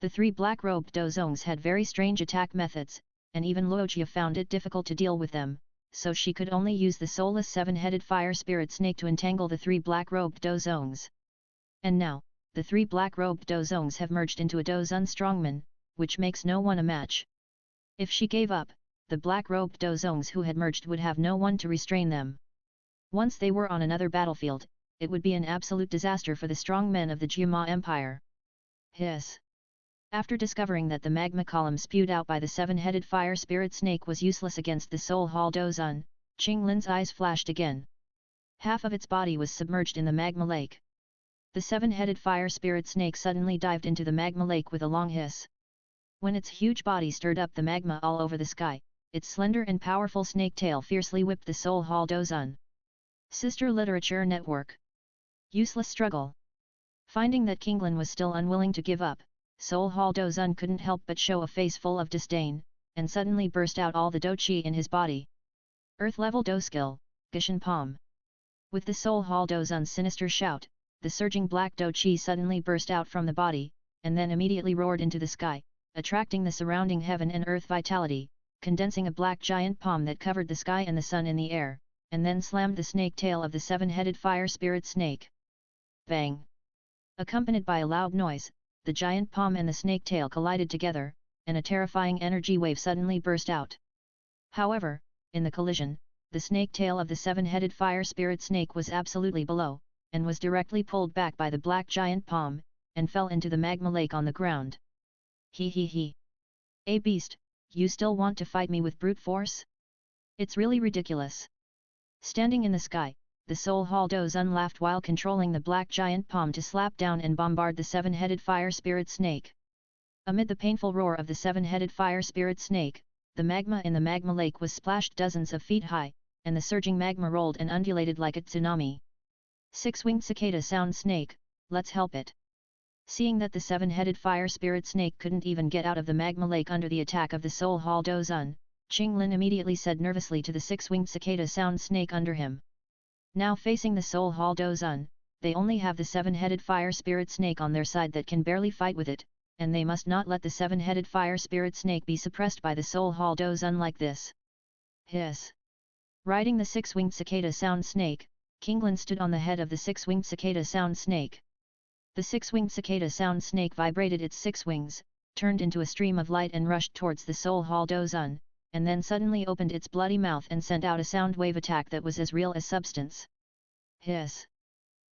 A: The three black-robed Douzongs had very strange attack methods, and even Luojia found it difficult to deal with them, so she could only use the soulless seven-headed fire spirit snake to entangle the three black-robed Douzongs. And now, the three black-robed Douzongs have merged into a Douzone strongman, which makes no one a match. If she gave up, the black-robed Douzongs who had merged would have no one to restrain them. Once they were on another battlefield, it would be an absolute disaster for the strong men of the Jiama Empire. Hiss. After discovering that the magma column spewed out by the seven-headed fire spirit snake was useless against the Soul Hall Douzone, Qinglin's eyes flashed again. Half of its body was submerged in the magma lake. The seven-headed fire spirit snake suddenly dived into the magma lake with a long hiss. When its huge body stirred up the magma all over the sky, its slender and powerful snake tail fiercely whipped the Soul Hall Douzone. Sister Literature Network. Useless struggle. Finding that Qinglin was still unwilling to give up, Soul Hall Douzone couldn't help but show a face full of disdain, and suddenly burst out all the Do-Chi in his body. Earth-level Do-Skill, Gishan Palm. With the Soul Hall Douzone's sinister shout, the surging black Do-Chi suddenly burst out from the body, and then immediately roared into the sky, attracting the surrounding heaven and earth vitality, condensing a black giant palm that covered the sky and the sun in the air, and then slammed the snake tail of the seven-headed fire spirit snake. Bang! Accompanied by a loud noise, the giant palm and the snake tail collided together, and a terrifying energy wave suddenly burst out. However, in the collision, the snake tail of the seven-headed fire spirit snake was absolutely below, and was directly pulled back by the black giant palm, and fell into the magma lake on the ground. He. A beast, you still want to fight me with brute force? It's really ridiculous. Standing in the sky, the Soul Hall Douzone laughed while controlling the black giant palm to slap down and bombard the seven-headed fire spirit snake. Amid the painful roar of the seven-headed fire spirit snake, the magma in the magma lake was splashed dozens of feet high, and the surging magma rolled and undulated like a tsunami. Six-winged cicada sound snake, let's help it. Seeing that the seven-headed fire spirit snake couldn't even get out of the magma lake under the attack of the Soul Hall Douzone, Qinglin immediately said nervously to the six-winged cicada sound snake under him. Now facing the Soul Hall Douzone, they only have the seven-headed fire spirit snake on their side that can barely fight with it, and they must not let the seven-headed fire spirit snake be suppressed by the Soul Hall Douzone like this. Hiss. Riding the six-winged cicada sound snake, Qinglin stood on the head of the six-winged cicada sound snake. The six-winged cicada sound snake vibrated its six wings, turned into a stream of light and rushed towards the Soul Hall Douzone, and then suddenly opened its bloody mouth and sent out a sound wave attack that was as real as substance. Hiss.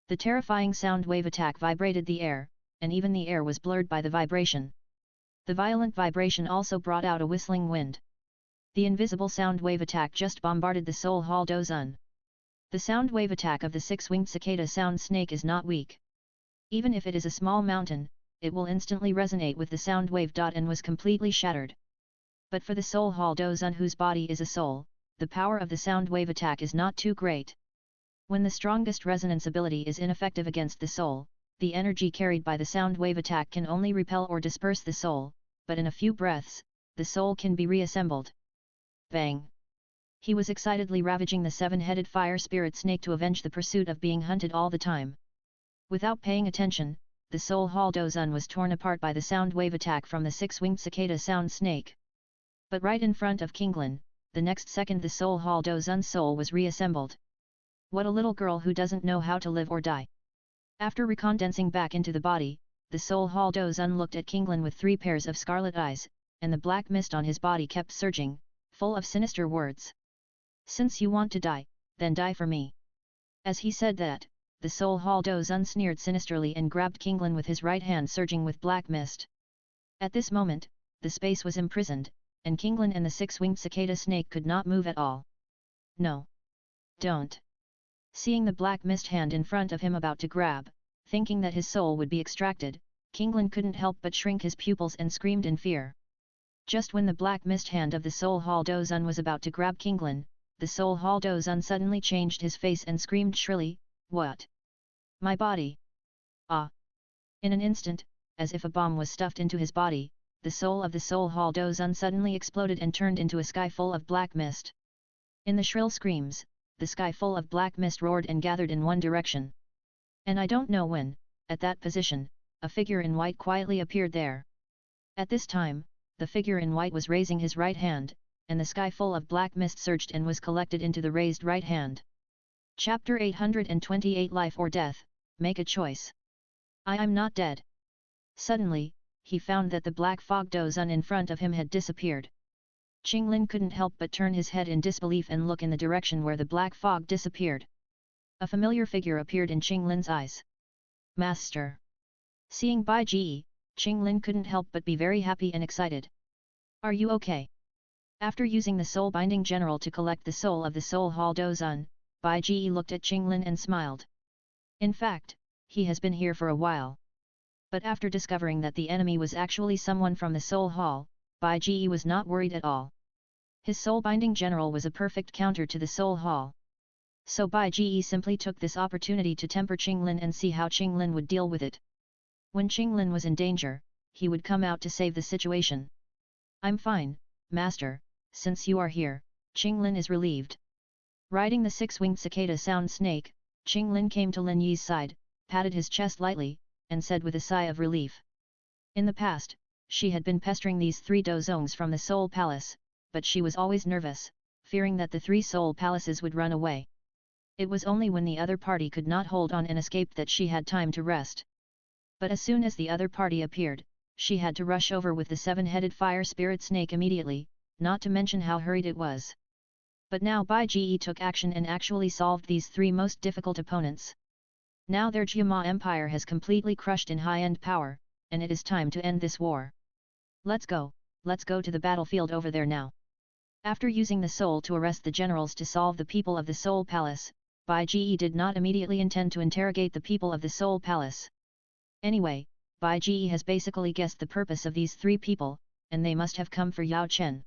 A: The terrifying sound wave attack vibrated the air, and even the air was blurred by the vibration. The violent vibration also brought out a whistling wind. The invisible sound wave attack just bombarded the Soul Hall Douzone. The sound wave attack of the six-winged cicada sound snake is not weak. Even if it is a small mountain, it will instantly resonate with the sound wave. And was completely shattered. But for the Soul Hall Douzone whose body is a soul, the power of the sound wave attack is not too great. When the strongest resonance ability is ineffective against the soul, the energy carried by the sound wave attack can only repel or disperse the soul, but in a few breaths, the soul can be reassembled. Bang! He was excitedly ravaging the seven-headed fire spirit snake to avenge the pursuit of being hunted all the time. Without paying attention, the Soul Hall Douzone was torn apart by the sound wave attack from the six-winged cicada sound snake. But right in front of Qinglin, the next second the Soul Hall Douzone's soul was reassembled. What a little girl who doesn't know how to live or die. After recondensing back into the body, the soul Hall Dozun looked at Kinglin with 3 pairs of scarlet eyes, and the black mist on his body kept surging, full of sinister words. Since you want to die, then die for me. As he said that, the soul Hall Dozun sneered sinisterly and grabbed Kinglin with his right hand surging with black mist. At this moment, the space was imprisoned, and Kinglin and the 6-winged cicada snake could not move at all. No. Don't. Seeing the black mist hand in front of him about to grab, thinking that his soul would be extracted, Kinglin couldn't help but shrink his pupils and screamed in fear. Just when the black mist hand of the soul Hall Dozun was about to grab Kinglin, the soul Hall Dozun suddenly changed his face and screamed shrilly, "What? My body! Ah!" In an instant, as if a bomb was stuffed into his body, the soul of the soul Hall Dozun suddenly exploded and turned into a sky full of black mist. In the shrill screams, the sky full of black mist roared and gathered in one direction. And I don't know when, at that position, a figure in white quietly appeared there. At this time, the figure in white was raising his right hand, and the sky full of black mist surged and was collected into the raised right hand. Chapter 828 Life or Death, Make a Choice. I'm not dead. Suddenly, he found that the black fog Dozun in front of him had disappeared. Qinglin couldn't help but turn his head in disbelief and look in the direction where the black fog disappeared. A familiar figure appeared in Qinglin's eyes. Master. Seeing Bai Ji, Qinglin couldn't help but be very happy and excited. Are you okay? After using the soul binding general to collect the soul of the soul Hall Dozun, Bai Ji looked at Qinglin and smiled. In fact, he has been here for a while. But after discovering that the enemy was actually someone from the soul hall, Bai Ji was not worried at all. His soul binding general was a perfect counter to the soul hall. So Bai Ji simply took this opportunity to temper Qinglin and see how Qinglin would deal with it. When Qinglin was in danger, he would come out to save the situation. I'm fine, master, since you are here, Qinglin is relieved. Riding the 6-winged cicada sound snake, Qinglin came to Lin Yi's side, patted his chest lightly, and said with a sigh of relief. In the past, she had been pestering these 3 dozongs from the Soul Palace, but she was always nervous, fearing that the 3 Soul Palaces would run away. It was only when the other party could not hold on and escaped that she had time to rest. But as soon as the other party appeared, she had to rush over with the 7-headed fire spirit snake immediately, not to mention how hurried it was. But now Bai Ji took action and actually solved these 3 most difficult opponents. Now their Jiama Empire has completely crushed in high-end power, and it is time to end this war. Let's go to the battlefield over there now. After using the soul to arrest the generals to solve the people of the Soul Palace, Bai Ji did not immediately intend to interrogate the people of the Soul Palace. Anyway, Bai Ji has basically guessed the purpose of these 3 people, and they must have come for Yao Chen.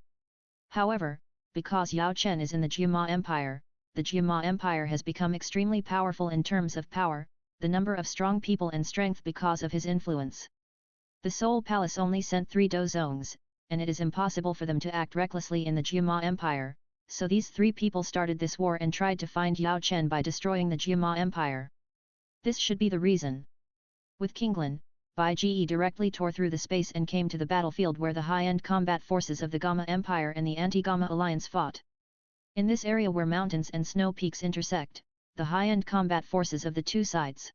A: However, because Yao Chen is in the Jiama Empire, the Jiama Empire has become extremely powerful in terms of power, the number of strong people and strength because of his influence. The Soul Palace only sent 3 dozongs, and it is impossible for them to act recklessly in the Jiama Empire, so these 3 people started this war and tried to find Yao Chen by destroying the Jiama Empire. This should be the reason. With Qinglin, Bai Ji directly tore through the space and came to the battlefield where the high-end combat forces of the Gamma Empire and the Anti-Gamma Alliance fought. In this area where mountains and snow peaks intersect, the high-end combat forces of the 2 sides.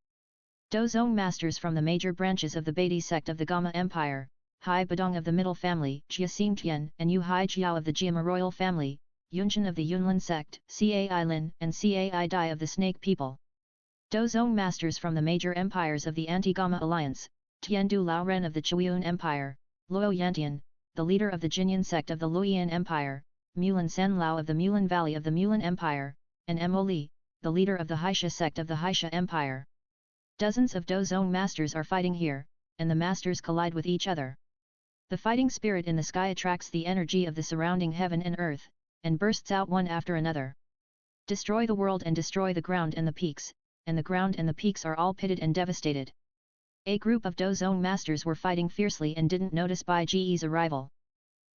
A: Dozong masters from the major branches of the Beatty sect of the Gamma Empire, Hai Badong of the Middle Family, Jia Xingtian and Yu Hai Jiao of the Jiama Royal Family, Yunchen of the Yunlin sect, Cai Lin and Cai Dai of the Snake People. Dozong masters from the major empires of the Anti-Gamma Alliance, Tiandu Lao Ren of the Chuyun Empire, Luo Yantian, the leader of the Jinyan sect of the Luoyan Empire, Mulan San Lao of the Mulan Valley of the Mulan Empire, and Mo Li, the leader of the Haisha sect of the Haisha Empire. Dozens of Dozong masters are fighting here, and the masters collide with each other. The fighting spirit in the sky attracts the energy of the surrounding heaven and earth, and bursts out one after another. Destroy the world and destroy the ground and the peaks, and the ground and the peaks are all pitted and devastated. A group of Dozong masters were fighting fiercely and didn't notice Bai Ji's arrival.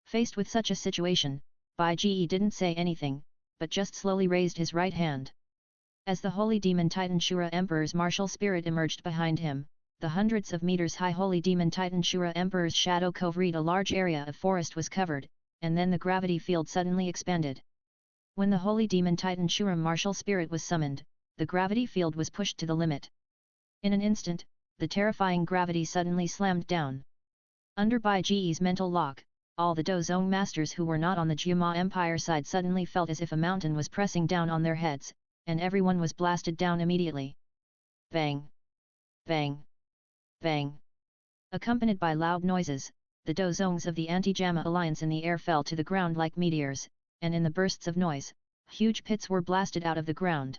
A: Faced with such a situation, Bai Ji didn't say anything, but just slowly raised his right hand. As the Holy Demon Titan Shura Emperor's martial spirit emerged behind him, the hundreds of meters high Holy Demon Titan Shura Emperor's shadow covered a large area of forest was covered, and then the gravity field suddenly expanded. When the Holy Demon Titan Shura martial spirit was summoned, the gravity field was pushed to the limit. In an instant, the terrifying gravity suddenly slammed down. Under Bai Ji's mental lock, all the Douzong masters who were not on the Jiama Empire side suddenly felt as if a mountain was pressing down on their heads, and everyone was blasted down immediately. Bang! Bang! Bang! Accompanied by loud noises, the Douzongs of the Anti-Jiama Alliance in the air fell to the ground like meteors, and in the bursts of noise, huge pits were blasted out of the ground.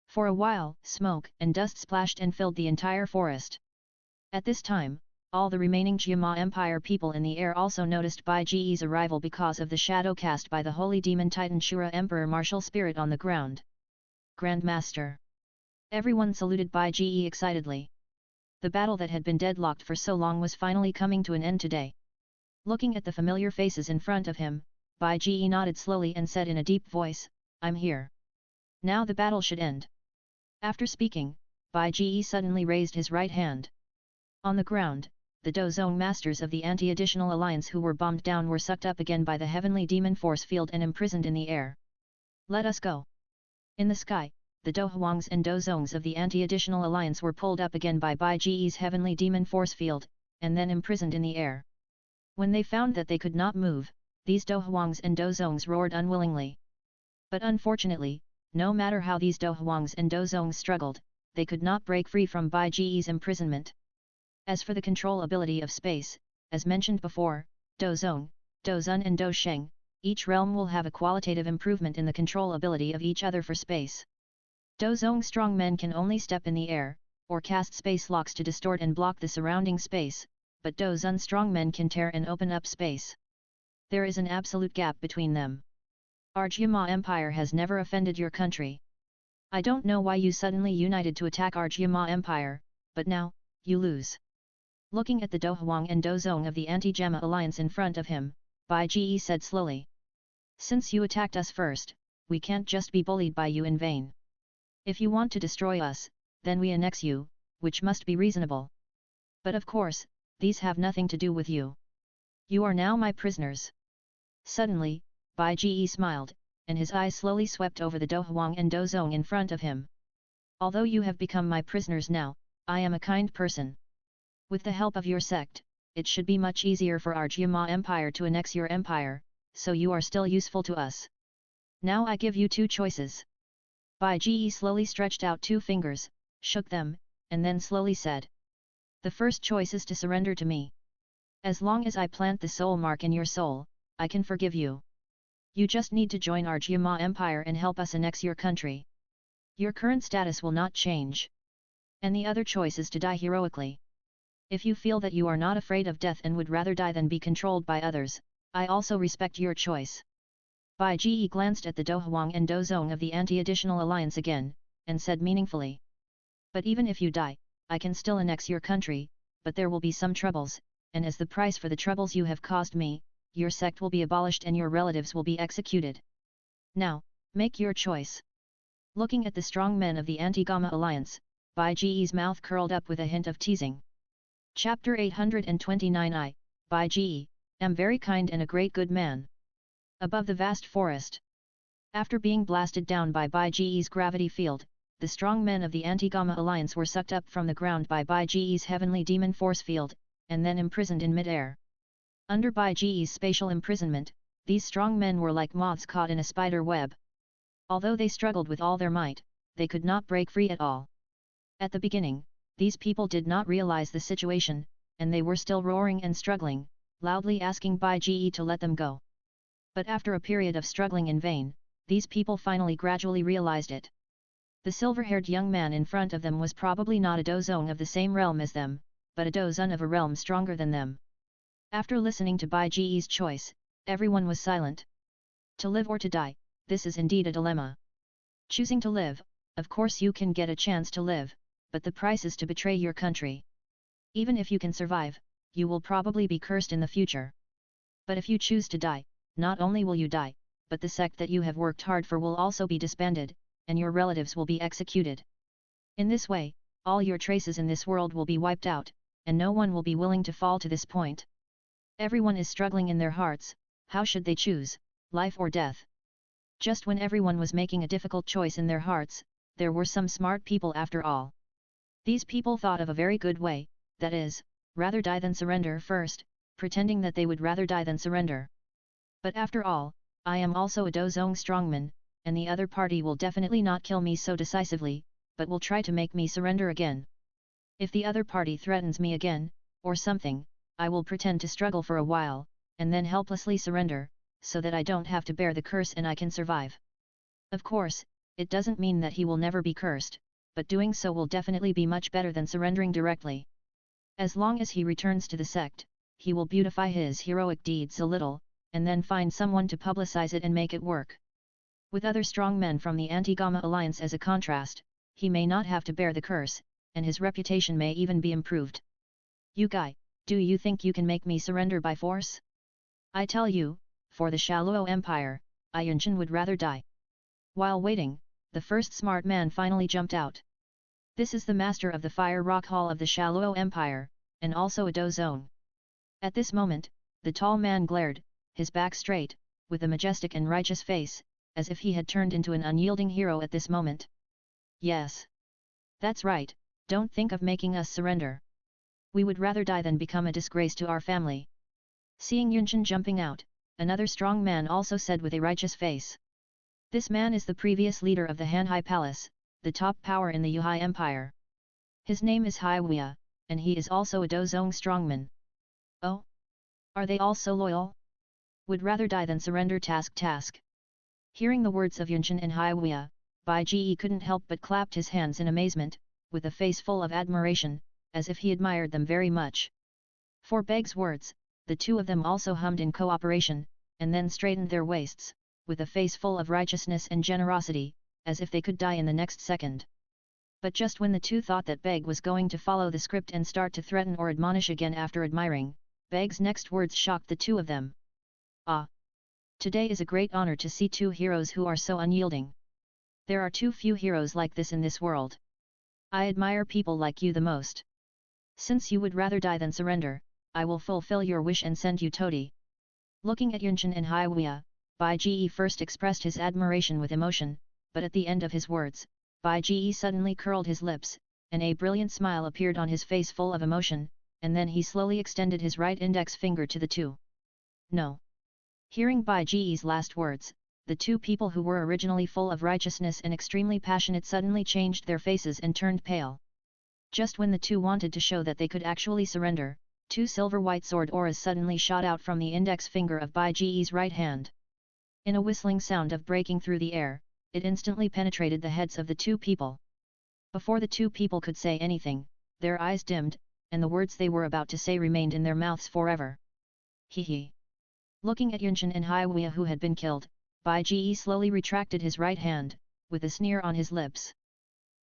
A: For a while, smoke and dust splashed and filled the entire forest. At this time, all the remaining Jiama Empire people in the air also noticed Bai Ji's arrival because of the shadow cast by the holy demon Titan Shura Emperor Martial Spirit on the ground. Grand Master! Everyone saluted Bai Ji excitedly. The battle that had been deadlocked for so long was finally coming to an end today. Looking at the familiar faces in front of him, Bai Ji nodded slowly and said in a deep voice, "I'm here. Now the battle should end." After speaking, Bai Ji suddenly raised his right hand. On the ground, the Douzong masters of the Anti-Additional Alliance who were bombed down were sucked up again by the heavenly demon force field and imprisoned in the air. Let us go. In the sky, the Dohuangs and Douzongs of the Anti-Additional Alliance were pulled up again by Bai Ji's heavenly demon force field, and then imprisoned in the air. When they found that they could not move, these Dohuangs and Douzongs roared unwillingly. But unfortunately, no matter how these Dohuangs and Douzongs struggled, they could not break free from Bai Ji's imprisonment. As for the control ability of space, as mentioned before, Douzong, Douzun and Dousheng, each realm will have a qualitative improvement in the control ability of each other for space. Douzong strong men can only step in the air, or cast space locks to distort and block the surrounding space, but Douzun strong men can tear and open up space. There is an absolute gap between them. Our Jiama Empire has never offended your country. I don't know why you suddenly united to attack our Jiama Empire, but now, you lose. Looking at the Dohuang and Douzong of the Anti-Jiama Alliance in front of him, Bai Ji said slowly. Since you attacked us first, we can't just be bullied by you in vain. If you want to destroy us, then we annex you, which must be reasonable. But of course, these have nothing to do with you. You are now my prisoners. Suddenly, Bai Ji smiled, and his eyes slowly swept over the Dohuang and Douzong in front of him. Although you have become my prisoners now, I am a kind person. With the help of your sect, it should be much easier for our Jiama Empire to annex your empire, so you are still useful to us. Now I give you two choices. Bai Ji slowly stretched out two fingers, shook them, and then slowly said. The first choice is to surrender to me. As long as I plant the soul mark in your soul, I can forgive you. You just need to join our Jiama Empire and help us annex your country. Your current status will not change. And the other choice is to die heroically. If you feel that you are not afraid of death and would rather die than be controlled by others, I also respect your choice. Bai Ji glanced at the Dohuang and Douzong of the Anti-Additional Alliance again, and said meaningfully. But even if you die, I can still annex your country, but there will be some troubles, and as the price for the troubles you have caused me, your sect will be abolished and your relatives will be executed. Now, make your choice. Looking at the strong men of the Anti-Gamma Alliance, Bai Ji's mouth curled up with a hint of teasing. Chapter 829 I, Bai Ji, am very kind and a great good man. Above the vast forest. After being blasted down by Bai Ji's gravity field, the strong men of the Anti-Gamma Alliance were sucked up from the ground by Bai Ji's heavenly demon force field, and then imprisoned in mid-air. Under Bai Ji's spatial imprisonment, these strong men were like moths caught in a spider web. Although they struggled with all their might, they could not break free at all. At the beginning, these people did not realize the situation, and they were still roaring and struggling, loudly asking Bai Ji to let them go. But after a period of struggling in vain, these people finally gradually realized it. The silver-haired young man in front of them was probably not a Douzong of the same realm as them, but a Douzun of a realm stronger than them. After listening to Bai Ji's choice, everyone was silent. To live or to die, this is indeed a dilemma. Choosing to live, of course you can get a chance to live, but the price is to betray your country. Even if you can survive, you will probably be cursed in the future. But if you choose to die, not only will you die, but the sect that you have worked hard for will also be disbanded, and your relatives will be executed. In this way, all your traces in this world will be wiped out, and no one will be willing to fall to this point. Everyone is struggling in their hearts, how should they choose, life or death? Just when everyone was making a difficult choice in their hearts, there were some smart people after all. These people thought of a very good way, that is, rather die than surrender first, pretending that they would rather die than surrender. But after all, I am also a Douzong strongman, and the other party will definitely not kill me so decisively, but will try to make me surrender again. If the other party threatens me again, or something, I will pretend to struggle for a while, and then helplessly surrender, so that I don't have to bear the curse and I can survive. Of course, it doesn't mean that he will never be cursed, but doing so will definitely be much better than surrendering directly. As long as he returns to the sect, he will beautify his heroic deeds a little, and then find someone to publicize it and make it work. With other strong men from the Anti-Gamma Alliance as a contrast, he may not have to bear the curse, and his reputation may even be improved. You guy, do you think you can make me surrender by force? I tell you, for the Shaluo Empire, I Yunshan would rather die. While waiting, the first smart man finally jumped out. This is the master of the Fire Rock Hall of the Shaluo Empire, and also a Douzong. At this moment, the tall man glared, his back straight, with a majestic and righteous face, as if he had turned into an unyielding hero at this moment. Yes. That's right, don't think of making us surrender. We would rather die than become a disgrace to our family. Seeing Yunshan jumping out, another strong man also said with a righteous face. This man is the previous leader of the Hanhai Palace, the top power in the Yuhai Empire. His name is Haiwia, and he is also a Douzong strongman. Oh? Are they all so loyal? Would rather die than surrender task. Hearing the words of Yunshan and Haiwia, Bai Ji couldn't help but clapped his hands in amazement, with a face full of admiration, as if he admired them very much. For Beg's words, the two of them also hummed in cooperation, and then straightened their waists, with a face full of righteousness and generosity, as if they could die in the next second. But just when the two thought that Beg was going to follow the script and start to threaten or admonish again after admiring, Beg's next words shocked the two of them. Ah! Today is a great honor to see two heroes who are so unyielding. There are too few heroes like this in this world. I admire people like you the most. Since you would rather die than surrender, I will fulfill your wish and send you Todi. Looking at Yunshan and Haiwia, Bai Ji first expressed his admiration with emotion, but at the end of his words, Bai Ji suddenly curled his lips, and a brilliant smile appeared on his face full of emotion, and then he slowly extended his right index finger to the two. No. Hearing Bai Ji's last words, the two people who were originally full of righteousness and extremely passionate suddenly changed their faces and turned pale. Just when the two wanted to show that they could actually surrender, two silver-white sword auras suddenly shot out from the index finger of Bai Ji's right hand. In a whistling sound of breaking through the air, it instantly penetrated the heads of the two people. Before the two people could say anything, their eyes dimmed, and the words they were about to say remained in their mouths forever. Hee. Looking at Yunshan and Haiwia who had been killed, Bai Ji slowly retracted his right hand, with a sneer on his lips.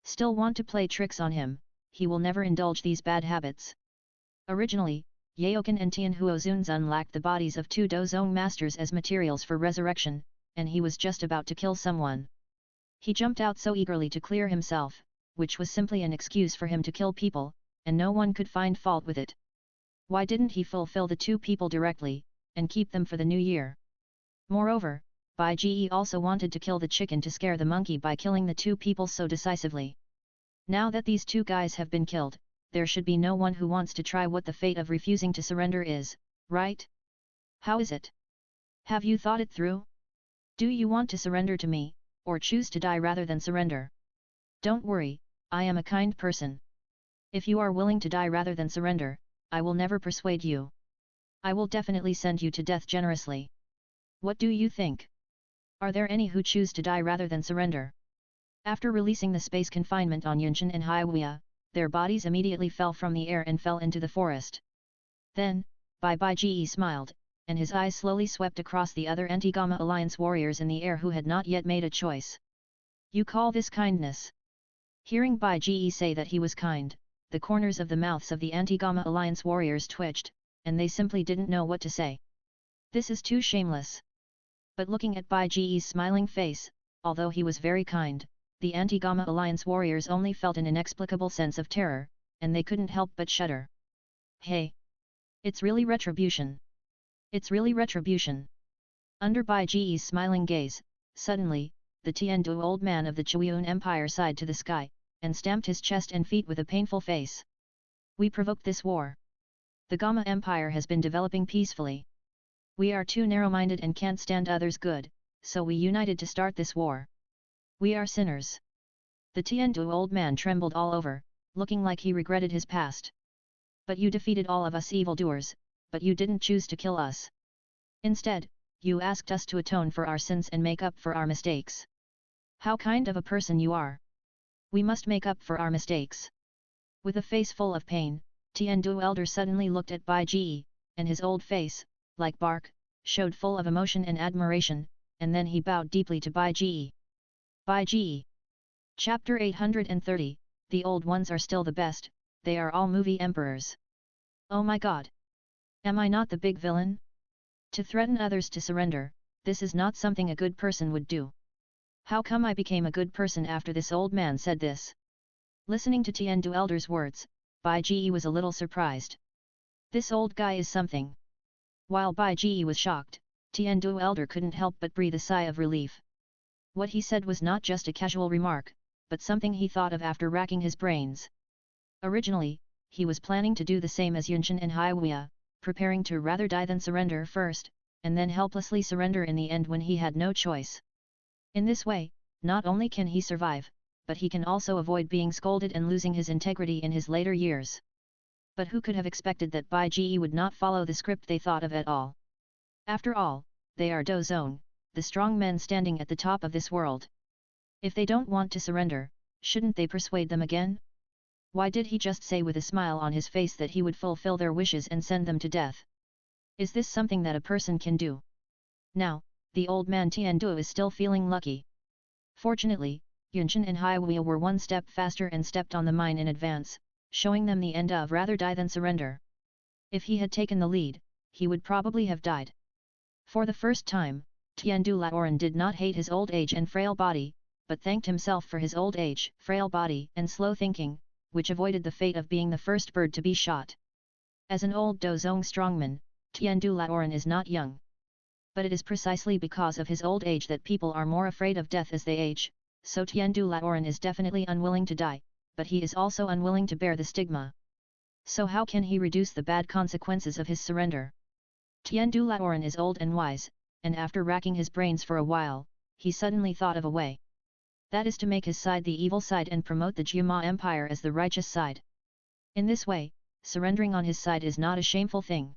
A: Still want to play tricks on him, he will never indulge these bad habits. Originally, Yaokan and Tianhuo Zunzun lacked the bodies of two Douzong masters as materials for resurrection, and he was just about to kill someone. He jumped out so eagerly to clear himself, which was simply an excuse for him to kill people, and no one could find fault with it. Why didn't he fulfill the two people directly, and keep them for the new year? Moreover, Bai Ji also wanted to kill the chicken to scare the monkey by killing the two people so decisively. Now that these two guys have been killed, there should be no one who wants to try what the fate of refusing to surrender is, right? How is it? Have you thought it through? Do you want to surrender to me, or choose to die rather than surrender? Don't worry, I am a kind person. If you are willing to die rather than surrender, I will never persuade you. I will definitely send you to death generously. What do you think? Are there any who choose to die rather than surrender? After releasing the space confinement on Yunshan and Haiwia, their bodies immediately fell from the air and fell into the forest. Then, Bai Ji smiled, and his eyes slowly swept across the other Anti-Gamma Alliance warriors in the air who had not yet made a choice. You call this kindness? Hearing Bai Ji say that he was kind, the corners of the mouths of the Anti-Gamma Alliance warriors twitched, and they simply didn't know what to say. This is too shameless. But looking at Bai Ji's smiling face, although he was very kind, the Anti-Gamma Alliance warriors only felt an inexplicable sense of terror, and they couldn't help but shudder. Hey! It's really retribution! It's really retribution! Under Bai Ji's smiling gaze, suddenly, the Tiandu old man of the Chuiyun Empire sighed to the sky, and stamped his chest and feet with a painful face. We provoked this war. The Gama Empire has been developing peacefully. We are too narrow-minded and can't stand others' good, so we united to start this war. We are sinners. The Tiandu old man trembled all over, looking like he regretted his past. But you defeated all of us evildoers, but you didn't choose to kill us. Instead, you asked us to atone for our sins and make up for our mistakes. How kind of a person you are. We must make up for our mistakes. With a face full of pain, Tiandu elder suddenly looked at Bai Ji, and his old face, like bark, showed full of emotion and admiration, and then he bowed deeply to Bai Ji. Bai Ji. Chapter 830, The old ones are still the best, they are all movie emperors. Oh my god! Am I not the big villain? To threaten others to surrender, this is not something a good person would do. How come I became a good person after this old man said this? Listening to Tiandu elder's words, Bai Ji was a little surprised. This old guy is something. While Bai Ji was shocked, Tiandu elder couldn't help but breathe a sigh of relief. What he said was not just a casual remark, but something he thought of after racking his brains. Originally, he was planning to do the same as Yunshan and Haiwia, preparing to rather die than surrender first, and then helplessly surrender in the end when he had no choice. In this way, not only can he survive, but he can also avoid being scolded and losing his integrity in his later years. But who could have expected that Bai Ji would not follow the script they thought of at all? After all, they are Douzong, the strong men standing at the top of this world. If they don't want to surrender, shouldn't they persuade them again? Why did he just say with a smile on his face that he would fulfill their wishes and send them to death? Is this something that a person can do? Now, the old man Tiandu is still feeling lucky. Fortunately, Yunshan and Haiwia were one step faster and stepped on the mine in advance, showing them the end of rather die than surrender. If he had taken the lead, he would probably have died. For the first time, Tiandu Laoran did not hate his old age and frail body, but thanked himself for his old age, frail body and slow thinking, which avoided the fate of being the first bird to be shot. As an old Douzong strongman, Tiandu Laoran is not young. But it is precisely because of his old age that people are more afraid of death as they age, so Tiandu Laoran is definitely unwilling to die, but he is also unwilling to bear the stigma. So how can he reduce the bad consequences of his surrender? Tiandu Laoran is old and wise, and after racking his brains for a while, he suddenly thought of a way. That is to make his side the evil side and promote the Jiuma Empire as the righteous side. In this way, surrendering on his side is not a shameful thing.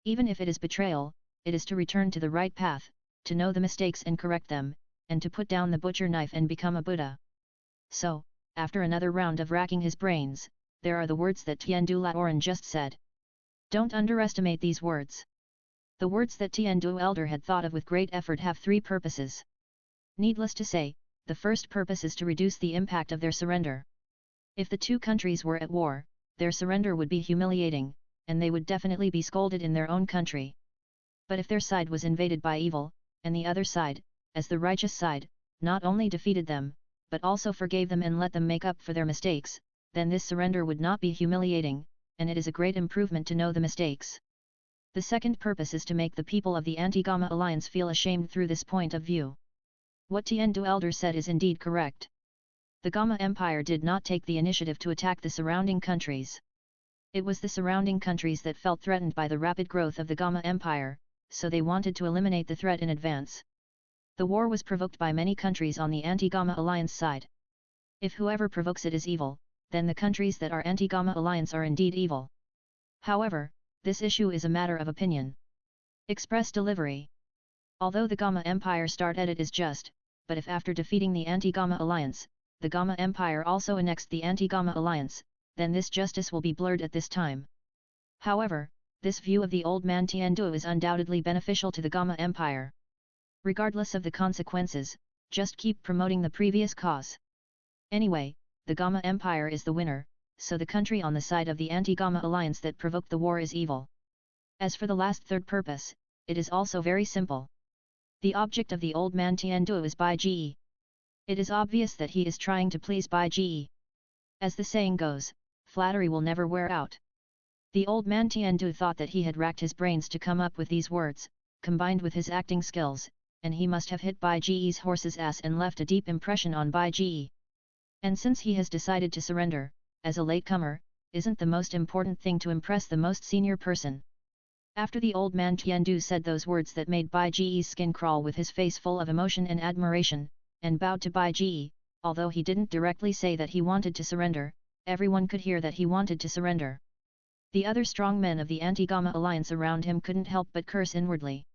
A: Even if it is betrayal, it is to return to the right path, to know the mistakes and correct them, and to put down the butcher knife and become a Buddha. So, after another round of racking his brains, there are the words that Tiandu Laoran just said. Don't underestimate these words. The words that Tiandu elder had thought of with great effort have three purposes. Needless to say, the first purpose is to reduce the impact of their surrender. If the two countries were at war, their surrender would be humiliating, and they would definitely be scolded in their own country. But if their side was invaded by evil, and the other side, as the righteous side, not only defeated them, but also forgave them and let them make up for their mistakes, then this surrender would not be humiliating, and it is a great improvement to know the mistakes. The second purpose is to make the people of the Anti-Gama Alliance feel ashamed through this point of view. What Tiandu elder said is indeed correct. The Gama Empire did not take the initiative to attack the surrounding countries. It was the surrounding countries that felt threatened by the rapid growth of the Gama Empire, so they wanted to eliminate the threat in advance. The war was provoked by many countries on the Anti-Gama Alliance side. If whoever provokes it is evil, then the countries that are Anti-Gama Alliance are indeed evil. However, this issue is a matter of opinion. Express delivery. Although the Gama Empire start edit is just, but if after defeating the Anti-Gama Alliance, the Gama Empire also annexed the Anti-Gama Alliance, then this justice will be blurred at this time. However, this view of the old man Tiandu is undoubtedly beneficial to the Gama Empire. Regardless of the consequences, just keep promoting the previous cause. Anyway, the Gama Empire is the winner, so the country on the side of the Anti-Gama Alliance that provoked the war is evil. As for the last third purpose, it is also very simple. The object of the old man Tiandu is Bai Ji. It is obvious that he is trying to please Bai Ji. As the saying goes, flattery will never wear out. The old man Tiandu thought that he had racked his brains to come up with these words, combined with his acting skills, and he must have hit Bai Ji's horse's ass and left a deep impression on Bai Ji. And since he has decided to surrender, as a latecomer, isn't the most important thing to impress the most senior person? After the old man Tiandu said those words that made Bai Ji's skin crawl with his face full of emotion and admiration, and bowed to Bai Ji, although he didn't directly say that he wanted to surrender, everyone could hear that he wanted to surrender. The other strong men of the anti-Gamma alliance around him couldn't help but curse inwardly.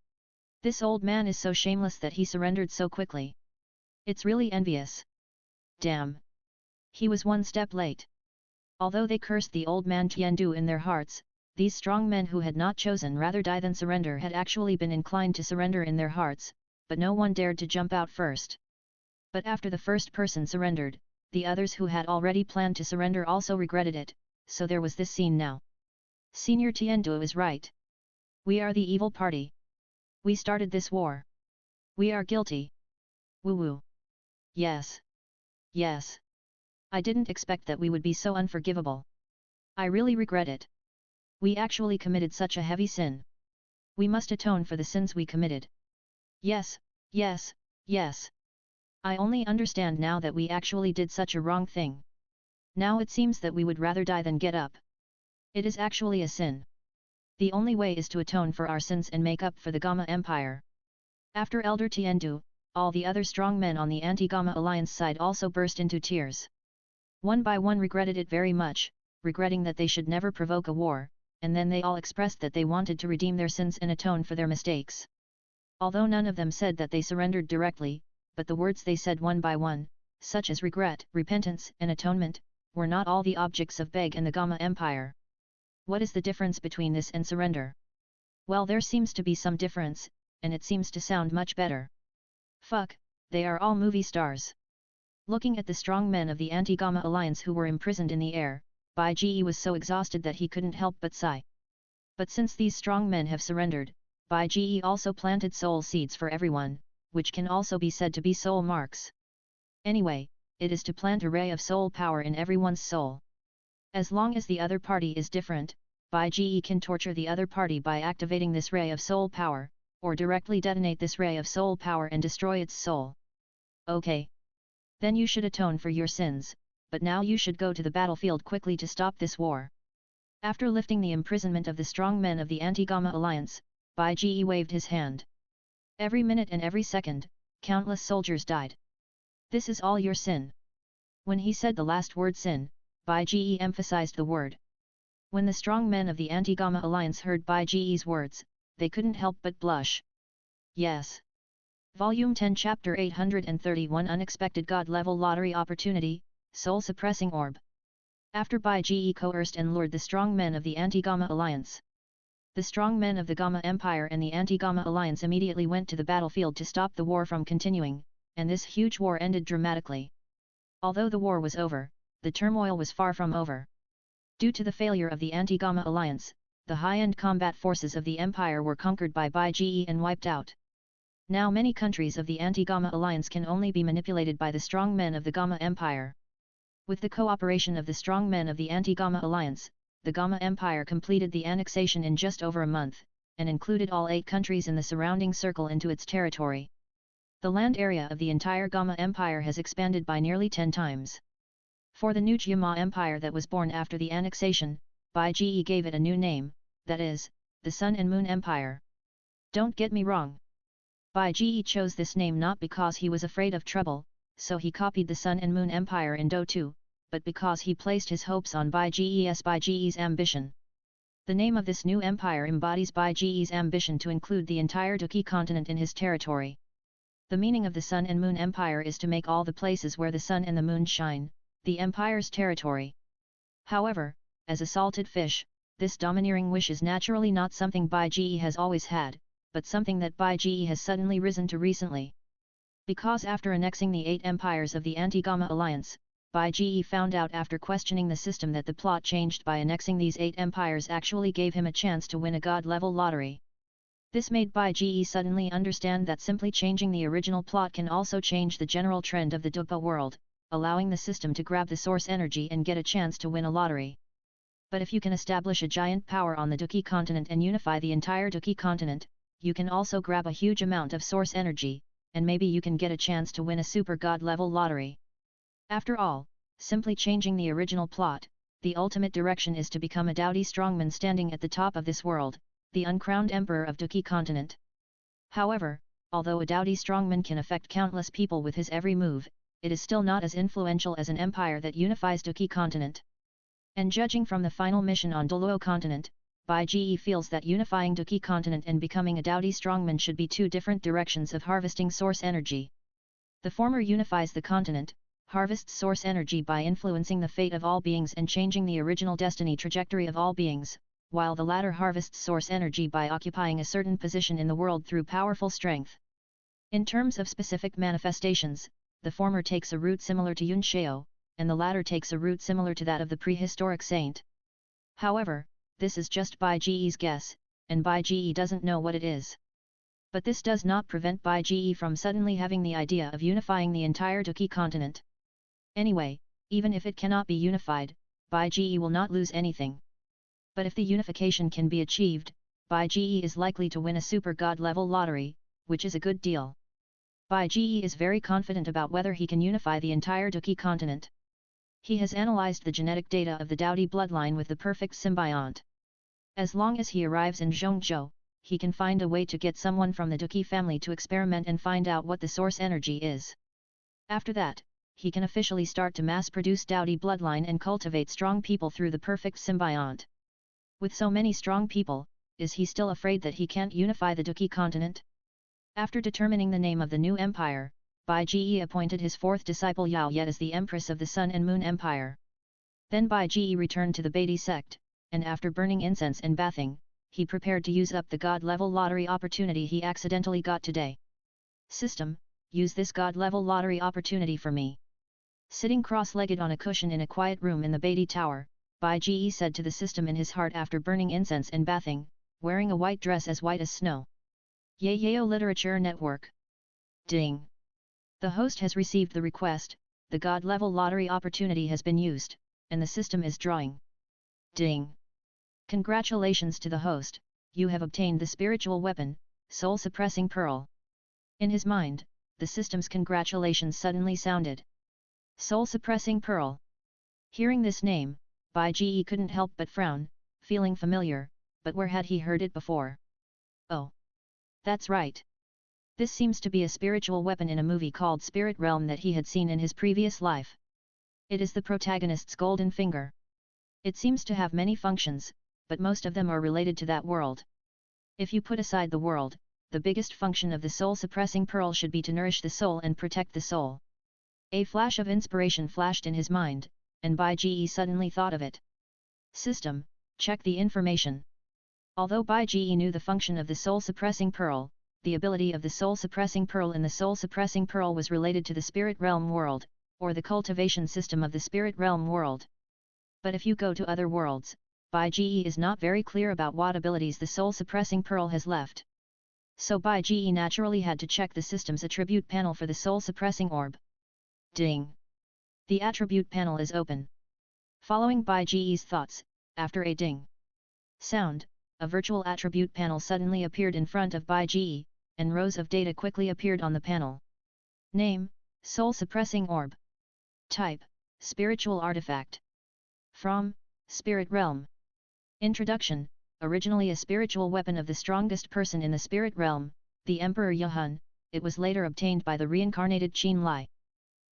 A: This old man is so shameless that he surrendered so quickly. It's really envious. Damn. He was one step late. Although they cursed the old man Tiandu in their hearts, these strong men who had not chosen rather die than surrender had actually been inclined to surrender in their hearts, but no one dared to jump out first. But after the first person surrendered, the others who had already planned to surrender also regretted it, so there was this scene now. Senior Tiandu is right. We are the evil party. We started this war. We are guilty. Woo woo. Yes. Yes. I didn't expect that we would be so unforgivable. I really regret it. We actually committed such a heavy sin. We must atone for the sins we committed. Yes, yes, yes. I only understand now that we actually did such a wrong thing. Now it seems that we would rather die than get up. It is actually a sin. The only way is to atone for our sins and make up for the Gamma Empire. After Elder Tiandu, all the other strong men on the anti-Gamma alliance side also burst into tears. One by one regretted it very much, regretting that they should never provoke a war, and then they all expressed that they wanted to redeem their sins and atone for their mistakes. Although none of them said that they surrendered directly, but the words they said one by one, such as regret, repentance and atonement, were not all the objects of Beg and the Gamma Empire. What is the difference between this and surrender? Well, there seems to be some difference, and it seems to sound much better. Fuck, they are all movie stars. Looking at the strong men of the anti-Gamma alliance who were imprisoned in the air, Bai Ji was so exhausted that he couldn't help but sigh. But since these strong men have surrendered, Bai Ji also planted soul seeds for everyone, which can also be said to be soul marks. Anyway, it is to plant a ray of soul power in everyone's soul. As long as the other party is different, Bai Ji can torture the other party by activating this ray of soul power, or directly detonate this ray of soul power and destroy its soul. Okay. Then you should atone for your sins, but now you should go to the battlefield quickly to stop this war. After lifting the imprisonment of the strong men of the anti-Gamma alliance, Bai Ji waved his hand. Every minute and every second, countless soldiers died. This is all your sin. When he said the last word sin, Bai Ji emphasized the word. When the strong men of the anti-Gamma alliance heard Bai Ji's words, they couldn't help but blush. Yes. Volume 10 Chapter 831 Unexpected God-Level Lottery Opportunity, Soul-Suppressing Orb. After Bai Ji coerced and lured the strong men of the anti-Gamma alliance, the strong men of the Gamma Empire and the anti-Gamma alliance immediately went to the battlefield to stop the war from continuing, and this huge war ended dramatically. Although the war was over, the turmoil was far from over. Due to the failure of the anti-Gamma alliance, the high-end combat forces of the Empire were conquered by Bai Ji and wiped out. Now many countries of the anti-Gamma alliance can only be manipulated by the strong men of the Gamma Empire. With the cooperation of the strong men of the anti-Gamma alliance, the Gamma Empire completed the annexation in just over a month, and included all 8 countries in the surrounding circle into its territory. The land area of the entire Gamma Empire has expanded by nearly 10 times. For the new Jiama Empire that was born after the annexation, Bai Ji gave it a new name, that is, the Sun and Moon Empire. Don't get me wrong. Bai Ji chose this name not because he was afraid of trouble, so he copied the Sun and Moon Empire in Do too, but because he placed his hopes on Bai Ji's ambition. The name of this new empire embodies Bai Ji's ambition to include the entire Duki continent in his territory. The meaning of the Sun and Moon Empire is to make all the places where the sun and the moon shine, the empire's territory. However, as a salted fish, this domineering wish is naturally not something Bai Ji has always had, but something that Bai Ji has suddenly risen to recently. Because after annexing the 8 empires of the anti-Gamma alliance, Bai Ji found out after questioning the system that the plot changed by annexing these 8 empires actually gave him a chance to win a god-level lottery. This made Bai Ji suddenly understand that simply changing the original plot can also change the general trend of the Douluo world, allowing the system to grab the source energy and get a chance to win a lottery. But if you can establish a giant power on the Duki continent and unify the entire Duki continent, you can also grab a huge amount of source energy, and maybe you can get a chance to win a super god level lottery. After all, simply changing the original plot, the ultimate direction is to become a doughty strongman standing at the top of this world, the uncrowned emperor of Duki continent. However, although a doughty strongman can affect countless people with his every move, it is still not as influential as an empire that unifies Duki continent. And judging from the final mission on Douluo continent, Bai Ge feels that unifying Duki continent and becoming a doughty strongman should be two different directions of harvesting source energy. The former unifies the continent, harvests source energy by influencing the fate of all beings and changing the original destiny trajectory of all beings, while the latter harvests source energy by occupying a certain position in the world through powerful strength. In terms of specific manifestations, the former takes a route similar to Yun Shao, and the latter takes a route similar to that of the prehistoric saint. However, this is just Bai Ge's guess, and Bai Ge doesn't know what it is. But this does not prevent Bai Ge from suddenly having the idea of unifying the entire Duki continent. Anyway, even if it cannot be unified, Bai Ge will not lose anything. But if the unification can be achieved, Bai Ge is likely to win a super god level lottery, which is a good deal. Bai Ge is very confident about whether he can unify the entire Duki continent. He has analyzed the genetic data of the doughty bloodline with the perfect symbiont. As long as he arrives in Zhongzhou, he can find a way to get someone from the Duki family to experiment and find out what the source energy is. After that, he can officially start to mass-produce doughty bloodline and cultivate strong people through the perfect symbiont. With so many strong people, is he still afraid that he can't unify the Duki continent? After determining the name of the new empire, Bai Ge appointed his fourth disciple Yao Yet as the Empress of the Sun and Moon Empire. Then Bai Ge returned to the Beatty sect, and after burning incense and bathing, he prepared to use up the god-level lottery opportunity he accidentally got today. System, use this god-level lottery opportunity for me. Sitting cross-legged on a cushion in a quiet room in the Beatty Tower, Bai Ge said to the system in his heart after burning incense and bathing, wearing a white dress as white as snow. Yayo Literature Network. Ding! The host has received the request, the god-level lottery opportunity has been used, and the system is drawing. Ding! Congratulations to the host, you have obtained the spiritual weapon, soul-suppressing pearl. In his mind, the system's congratulations suddenly sounded. Soul-suppressing pearl. Hearing this name, Bai Ge couldn't help but frown, feeling familiar, but where had he heard it before? Oh! That's right. This seems to be a spiritual weapon in a movie called Spirit Realm that he had seen in his previous life. It is the protagonist's golden finger. It seems to have many functions, but most of them are related to that world. If you put aside the world, the biggest function of the soul-suppressing pearl should be to nourish the soul and protect the soul. A flash of inspiration flashed in his mind, and Bai Ge suddenly thought of it. System, check the information. Although Bai Ge knew the function of the soul-suppressing pearl, the ability of the soul-suppressing pearl in the soul-suppressing pearl was related to the spirit realm world, or the cultivation system of the spirit realm world. But if you go to other worlds, Bai Ge is not very clear about what abilities the soul-suppressing pearl has left. So Bai Ge naturally had to check the system's attribute panel for the soul-suppressing orb. Ding! The attribute panel is open. Following Bai Ge's thoughts, after a ding sound, a virtual attribute panel suddenly appeared in front of Bai Ge, and rows of data quickly appeared on the panel. Name, Soul-Suppressing Orb. Type, Spiritual Artifact. From, Spirit Realm. Introduction, originally a spiritual weapon of the strongest person in the Spirit Realm, the Emperor Yehun, it was later obtained by the reincarnated Qin Lai.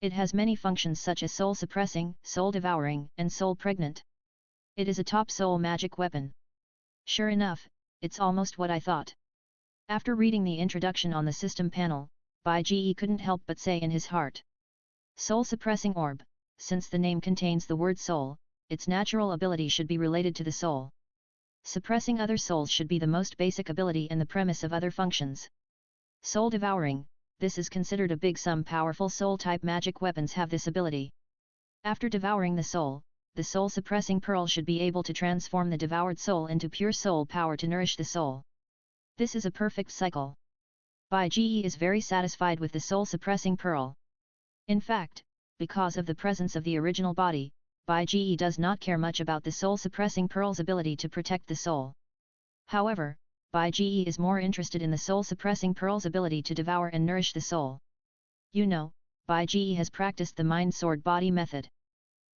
A: It has many functions such as soul-suppressing, soul-devouring, and soul-pregnant. It is a top soul magic weapon. Sure enough, it's almost what I thought. After reading the introduction on the system panel, Bai Ge couldn't help but say in his heart. Soul-suppressing orb, since the name contains the word soul, its natural ability should be related to the soul. Suppressing other souls should be the most basic ability and the premise of other functions. Soul-devouring, this is considered a big. Some powerful soul-type magic weapons have this ability. After devouring the soul-suppressing pearl should be able to transform the devoured soul into pure soul power to nourish the soul. This is a perfect cycle. Bai Ge is very satisfied with the soul-suppressing pearl. In fact, because of the presence of the original body, Bai Ge does not care much about the soul-suppressing pearl's ability to protect the soul. However, Bai Ji is more interested in the soul-suppressing pearl's ability to devour and nourish the soul. You know, Bai Ji has practiced the mind-sword-body method.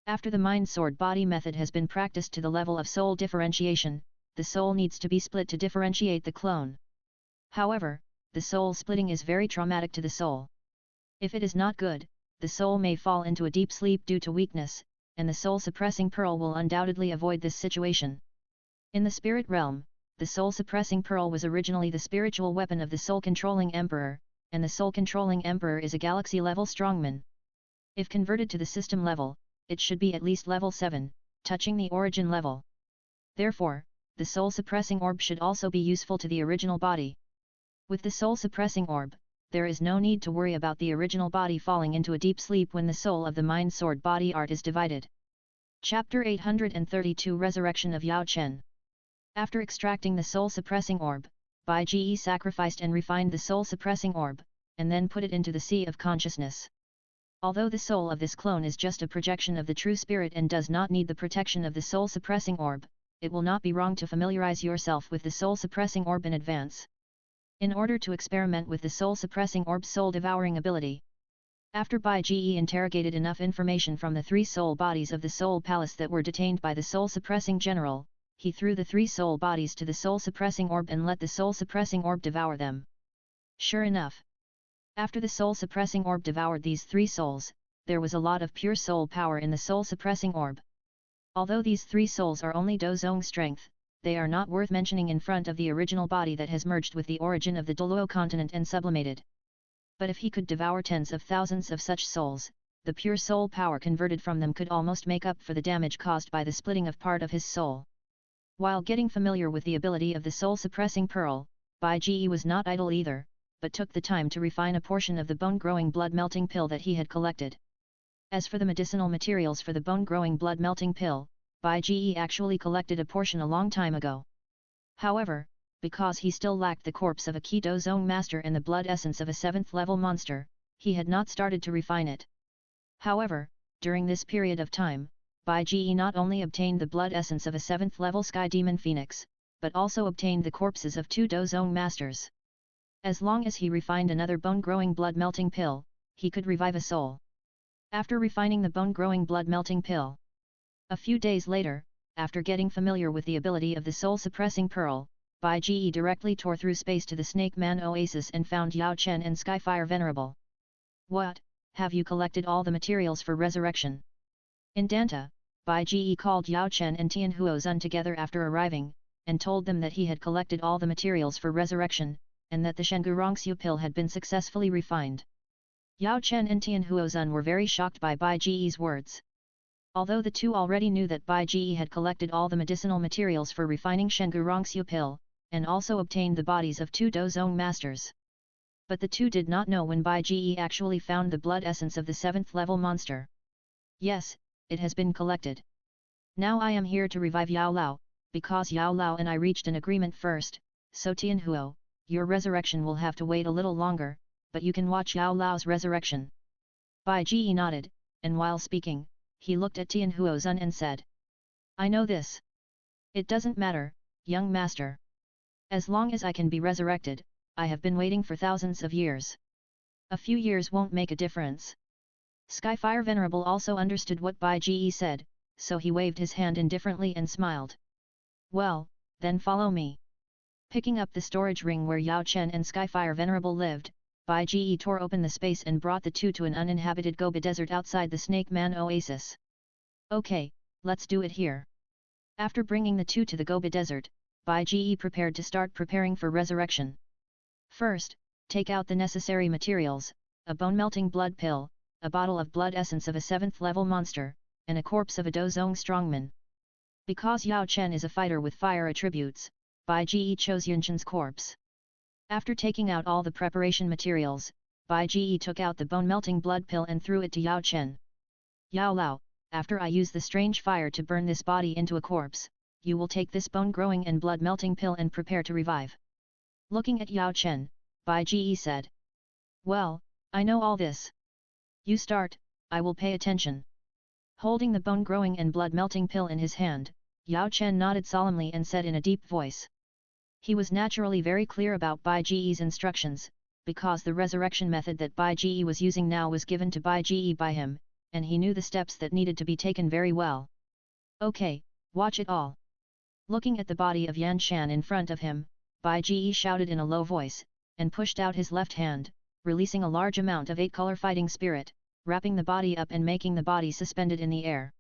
A: After the mind-sword-body method has been practiced to the level of soul differentiation, the soul needs to be split to differentiate the clone. However, the soul splitting is very traumatic to the soul. If it is not good, the soul may fall into a deep sleep due to weakness, and the soul-suppressing pearl will undoubtedly avoid this situation. In the spirit realm, the soul-suppressing pearl was originally the spiritual weapon of the soul-controlling emperor, and the soul-controlling emperor is a galaxy-level strongman. If converted to the system level, it should be at least level 7, touching the origin level. Therefore, the soul-suppressing orb should also be useful to the original body. With the soul-suppressing orb, there is no need to worry about the original body falling into a deep sleep when the soul of the mind-sword body art is divided. Chapter 832 Resurrection of Yao Chen. After extracting the soul-suppressing orb, Bai Ji sacrificed and refined the soul-suppressing orb, and then put it into the sea of consciousness. Although the soul of this clone is just a projection of the true spirit and does not need the protection of the soul-suppressing orb, it will not be wrong to familiarize yourself with the soul-suppressing orb in advance, in order to experiment with the soul-suppressing orb's soul-devouring ability. After Bai Ji interrogated enough information from the 3 soul bodies of the soul palace that were detained by the soul-suppressing general, he threw the 3 soul bodies to the soul-suppressing orb and let the soul-suppressing orb devour them. Sure enough, after the soul-suppressing orb devoured these 3 souls, there was a lot of pure soul power in the soul-suppressing orb. Although these 3 souls are only Douzong strength, they are not worth mentioning in front of the original body that has merged with the origin of the Douluo continent and sublimated. But if he could devour tens of thousands of such souls, the pure soul power converted from them could almost make up for the damage caused by the splitting of part of his soul. While getting familiar with the ability of the soul-suppressing pearl, Bai Ji was not idle either, but took the time to refine a portion of the bone-growing blood-melting pill that he had collected. As for the medicinal materials for the bone-growing blood-melting pill, Bai Ji actually collected a portion a long time ago. However, because he still lacked the corpse of a key Douzong master and the blood essence of a 7th-level monster, he had not started to refine it. However, during this period of time, Bai Ji not only obtained the blood essence of a 7th-level sky demon phoenix, but also obtained the corpses of 2 Douzong masters. As long as he refined another bone-growing blood-melting pill, he could revive a soul. After refining the bone-growing blood-melting pill, a few days later, after getting familiar with the ability of the soul-suppressing pearl, Bai Ji directly tore through space to the Snake Man Oasis and found Yao Chen and Skyfire Venerable. What, have you collected all the materials for resurrection? In Danta, Bai Ji called Yao Chen and Tian Huozun together after arriving, and told them that he had collected all the materials for resurrection, and that the Shengu Rongxiu pill had been successfully refined. Yao Chen and Tian Huozun were very shocked by Bai Ji's words. Although the 2 already knew that Bai Ji had collected all the medicinal materials for refining Shengu Rongxiu pill, and also obtained the bodies of 2 Douzong masters. But the 2 did not know when Bai Ji actually found the blood essence of the 7th-level monster. Yes, it has been collected. Now I am here to revive Yao Lao, because Yao Lao and I reached an agreement first, so Tian Huo, your resurrection will have to wait a little longer, but you can watch Yao Lao's resurrection. Bai Ji nodded, and while speaking, he looked at Tian Huozun and said, I know this. It doesn't matter, young master. As long as I can be resurrected, I have been waiting for thousands of years. A few years won't make a difference. Skyfire Venerable also understood what Bai Ji said, so he waved his hand indifferently and smiled. Well, then follow me. Picking up the storage ring where Yao Chen and Skyfire Venerable lived, Bai Ji tore open the space and brought the 2 to an uninhabited Gobi desert outside the Snake Man Oasis. Okay, let's do it here. After bringing the 2 to the Gobi desert, Bai Ji prepared to start preparing for resurrection. First, take out the necessary materials, a bone-melting blood pill, a bottle of blood essence of a 7th-level monster, and a corpse of a Douzong strongman. Because Yao Chen is a fighter with fire attributes, Bai Ji chose Yunshan's corpse. After taking out all the preparation materials, Bai Ji took out the bone-melting blood pill and threw it to Yao Chen. Yao Lao, after I use the strange fire to burn this body into a corpse, you will take this bone-growing and blood-melting pill and prepare to revive. Looking at Yao Chen, Bai Ji said. Well, I know all this. You start, I will pay attention. Holding the bone-growing and blood-melting pill in his hand, Yao Chen nodded solemnly and said in a deep voice. He was naturally very clear about Bai Ge's instructions, because the resurrection method that Bai Ge was using now was given to Bai Ge by him, and he knew the steps that needed to be taken very well. Okay, watch it all. Looking at the body of Yan Shan in front of him, Bai Ge shouted in a low voice, and pushed out his left hand, releasing a large amount of 8-color fighting spirit, wrapping the body up and making the body suspended in the air.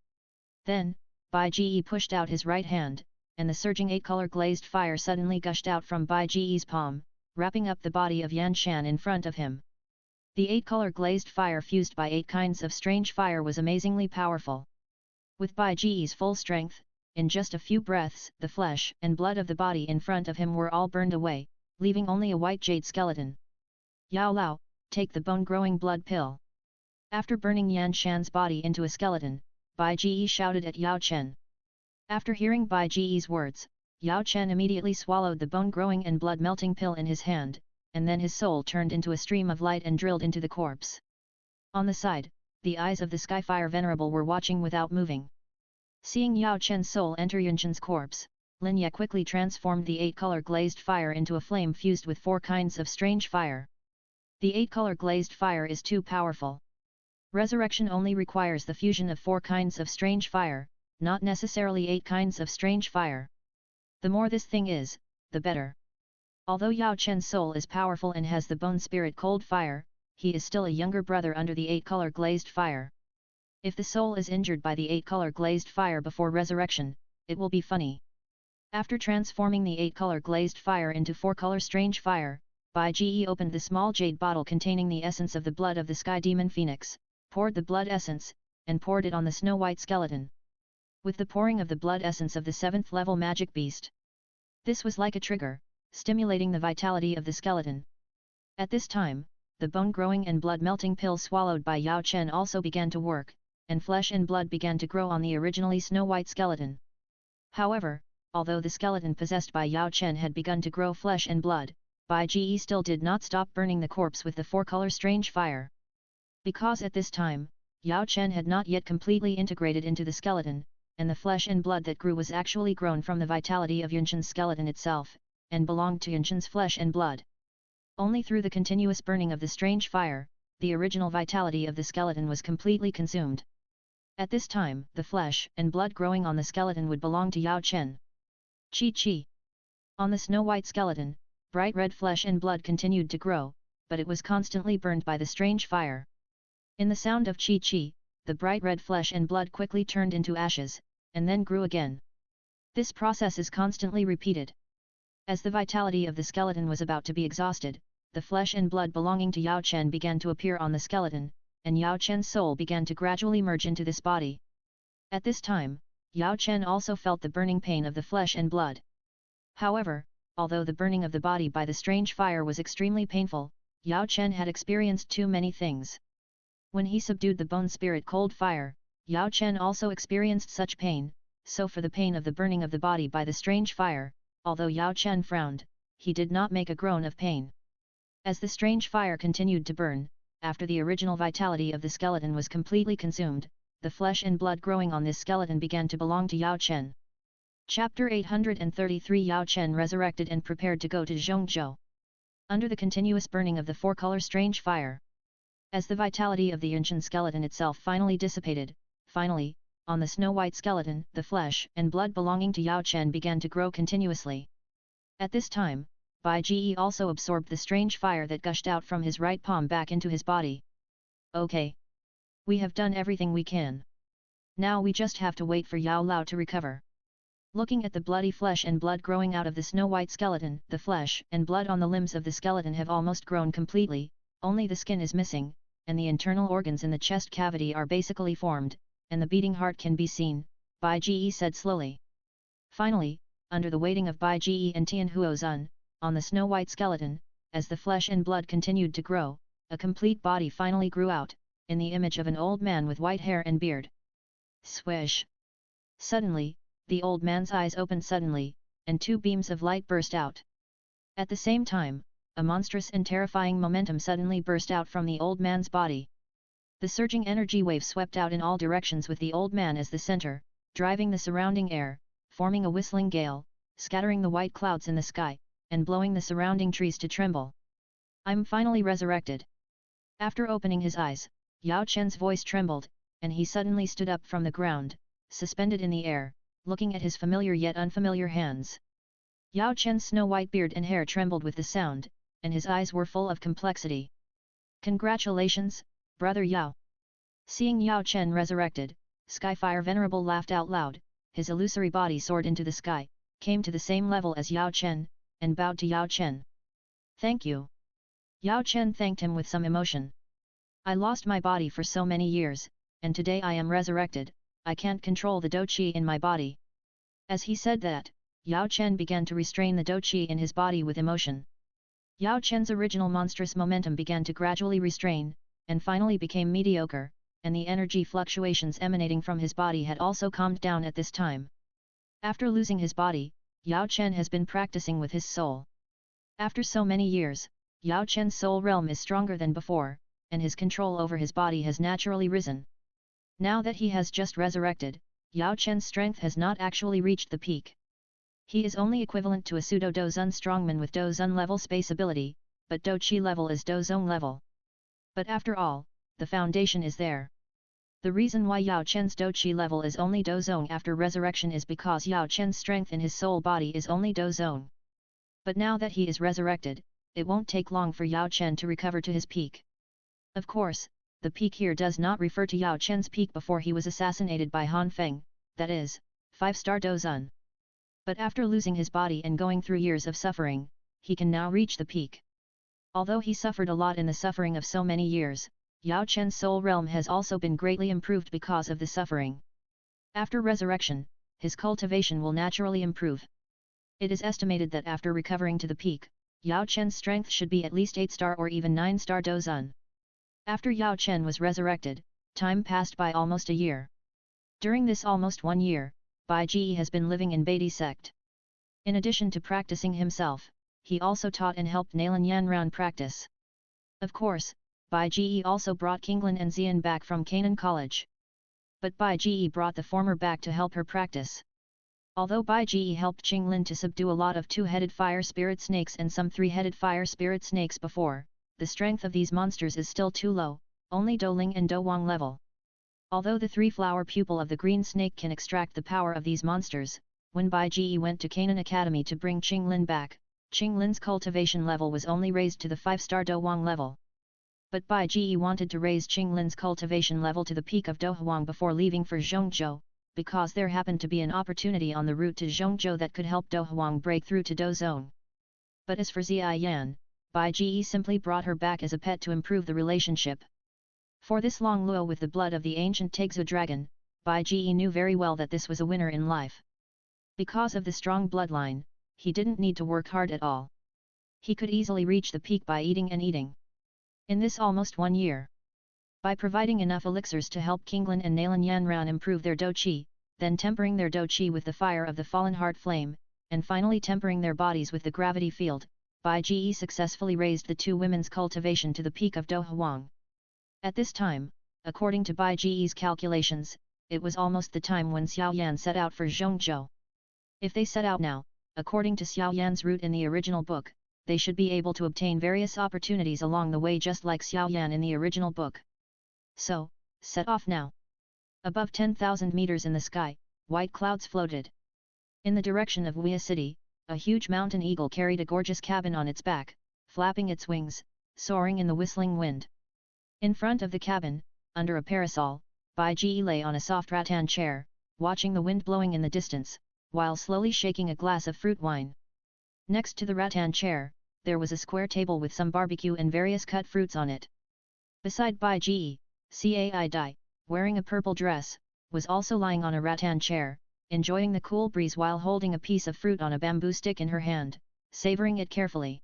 A: Then, Bai Ge pushed out his right hand, and the surging 8-color glazed fire suddenly gushed out from Bai Ge's palm, wrapping up the body of Yan Shan in front of him. The 8-color glazed fire fused by 8 kinds of strange fire was amazingly powerful. With Bai Ge's full strength, in just a few breaths, the flesh and blood of the body in front of him were all burned away, leaving only a white jade skeleton. Yao Lao, take the bone-growing blood pill. After burning Yan Shan's body into a skeleton, Bai Ge shouted at Yao Chen. After hearing Bai Ge's words, Yao Chen immediately swallowed the bone-growing and blood-melting pill in his hand, and then his soul turned into a stream of light and drilled into the corpse. On the side, the eyes of the Skyfire Venerable were watching without moving. Seeing Yao Chen's soul enter Yunshan's corpse, Lin Ye quickly transformed the 8-color glazed fire into a flame fused with 4 kinds of strange fire. The 8-color glazed fire is too powerful. Resurrection only requires the fusion of 4 kinds of strange fire, not necessarily 8 kinds of strange fire. The more this thing is, the better. Although Yao Chen's soul is powerful and has the bone spirit cold fire, he is still a younger brother under the 8-color glazed fire. If the soul is injured by the 8-color glazed fire before resurrection, it will be funny. After transforming the 8-color glazed fire into 4-color strange fire, Bai Ge opened the small jade bottle containing the essence of the blood of the sky demon phoenix, poured the blood essence, and poured it on the snow-white skeleton. With the pouring of the blood essence of the 7th level magic beast, this was like a trigger, stimulating the vitality of the skeleton. At this time, the bone-growing and blood-melting pill swallowed by Yao Chen also began to work, and flesh and blood began to grow on the originally snow-white skeleton. However, although the skeleton possessed by Yao Chen had begun to grow flesh and blood, Bai Ge still did not stop burning the corpse with the 4-color strange fire. Because at this time, Yao Chen had not yet completely integrated into the skeleton, and the flesh and blood that grew was actually grown from the vitality of Yunshan's skeleton itself, and belonged to Yunshan's flesh and blood. Only through the continuous burning of the strange fire, the original vitality of the skeleton was completely consumed. At this time, the flesh and blood growing on the skeleton would belong to Yao Chen. Chi Chi. On the snow-white skeleton, bright red flesh and blood continued to grow, but it was constantly burned by the strange fire. In the sound of Chi Chi, the bright red flesh and blood quickly turned into ashes, and then grew again. This process is constantly repeated. As the vitality of the skeleton was about to be exhausted, the flesh and blood belonging to Yao Chen began to appear on the skeleton, and Yao Chen's soul began to gradually merge into this body. At this time, Yao Chen also felt the burning pain of the flesh and blood. However, although the burning of the body by the strange fire was extremely painful, Yao Chen had experienced too many things. When he subdued the bone spirit cold fire, Yao Chen also experienced such pain, so for the pain of the burning of the body by the strange fire, although Yao Chen frowned, he did not make a groan of pain. As the strange fire continued to burn, after the original vitality of the skeleton was completely consumed, the flesh and blood growing on this skeleton began to belong to Yao Chen. Chapter 833 Yao Chen resurrected and prepared to go to Zhongzhou. Under the continuous burning of the 4-color strange fire. As the vitality of the Yunshan skeleton itself finally dissipated, on the snow-white skeleton, the flesh and blood belonging to Yao Chen began to grow continuously. At this time, Bai Ge also absorbed the strange fire that gushed out from his right palm back into his body. Okay. We have done everything we can. Now we just have to wait for Yao Lao to recover. Looking at the bloody flesh and blood growing out of the snow-white skeleton, the flesh and blood on the limbs of the skeleton have almost grown completely, only the skin is missing, and the internal organs in the chest cavity are basically formed, and the beating heart can be seen, Bai Ge said slowly. Finally, under the waiting of Bai Ge and Tian Huozun, on the snow-white skeleton, as the flesh and blood continued to grow, a complete body finally grew out, in the image of an old man with white hair and beard. Swish! Suddenly, the old man's eyes opened suddenly, and 2 beams of light burst out. At the same time, a monstrous and terrifying momentum suddenly burst out from the old man's body. The surging energy wave swept out in all directions with the old man as the center, driving the surrounding air, forming a whistling gale, scattering the white clouds in the sky, and blowing the surrounding trees to tremble. I'm finally resurrected. After opening his eyes, Yao Chen's voice trembled, and he suddenly stood up from the ground, suspended in the air, looking at his familiar yet unfamiliar hands. Yao Chen's snow-white beard and hair trembled with the sound, and his eyes were full of complexity. Congratulations, brother Yao. Seeing Yao Chen resurrected, Skyfire Venerable laughed out loud, his illusory body soared into the sky, came to the same level as Yao Chen, and bowed to Yao Chen. Thank you. Yao Chen thanked him with some emotion. I lost my body for so many years, and today I am resurrected, I can't control the dou qi in my body. As he said that, Yao Chen began to restrain the dou qi in his body with emotion. Yao Chen's original monstrous momentum began to gradually restrain, and finally became mediocre, and the energy fluctuations emanating from his body had also calmed down at this time. After losing his body, Yao Chen has been practicing with his soul. After so many years, Yao Chen's soul realm is stronger than before, and his control over his body has naturally risen. Now that he has just resurrected, Yao Chen's strength has not actually reached the peak. He is only equivalent to a pseudo Douzun strongman with Douzun level space ability, but Dou Qi level is Douzong level. But after all, the foundation is there. The reason why Yao Chen's Dou Qi level is only Douzong after resurrection is because Yao Chen's strength in his soul body is only Douzong. But now that he is resurrected, it won't take long for Yao Chen to recover to his peak. Of course, the peak here does not refer to Yao Chen's peak before he was assassinated by Han Feng, that is, 5-star Douzun. But after losing his body and going through years of suffering, he can now reach the peak. Although he suffered a lot in the suffering of so many years, Yao Chen's soul realm has also been greatly improved because of the suffering. After resurrection, his cultivation will naturally improve. It is estimated that after recovering to the peak, Yao Chen's strength should be at least 8-star or even 9-star Douzun. After Yao Chen was resurrected, time passed by almost a year. During this almost 1 year, Bai Ji has been living in Beatty sect. In addition to practicing himself, he also taught and helped Nalan Yanran practice. Of course, Bai Ji also brought Qinglin and Xian back from Canaan College. But Bai Ji brought the former back to help her practice. Although Bai Ji helped Qinglin to subdue a lot of 2-headed fire spirit snakes and some 3-headed fire spirit snakes before, the strength of these monsters is still too low, only Douling and Douwang level. Although the 3-flower pupil of the green snake can extract the power of these monsters, when Bai Ji went to Canaan Academy to bring Qinglin back, Qinglin's cultivation level was only raised to the 5-star Douwang level. But Bai Ji wanted to raise Qinglin's cultivation level to the peak of Douhuang before leaving for Zhongzhou, because there happened to be an opportunity on the route to Zhongzhou that could help Douhuang break through to Douzone. But as for Ziyan, Bai Ji simply brought her back as a pet to improve the relationship. For this long Luo with the blood of the ancient Tegzu dragon, Bai Ji knew very well that this was a winner in life. Because of the strong bloodline, he didn't need to work hard at all. He could easily reach the peak by eating and eating. In this almost 1 year, by providing enough elixirs to help Qinglin and Nalan Yanran improve their dou qi, then tempering their dou qi with the fire of the fallen heart flame, and finally tempering their bodies with the gravity field, Bai Ji successfully raised the 2 women's cultivation to the peak of Douhuang. At this time, according to Bai Ji's calculations, it was almost the time when Xiao Yan set out for Zhongzhou. If they set out now, according to Xiao Yan's route in the original book, they should be able to obtain various opportunities along the way just like Xiao Yan in the original book. So, set off now. Above 10,000 meters in the sky, white clouds floated. In the direction of Wuya City, a huge mountain eagle carried a gorgeous cabin on its back, flapping its wings, soaring in the whistling wind. In front of the cabin, under a parasol, Bai Ji lay on a soft rattan chair, watching the wind blowing in the distance, while slowly shaking a glass of fruit wine. Next to the rattan chair, there was a square table with some barbecue and various cut fruits on it. Beside Bai Ji, Cai Dai, wearing a purple dress, was also lying on a rattan chair, enjoying the cool breeze while holding a piece of fruit on a bamboo stick in her hand, savoring it carefully.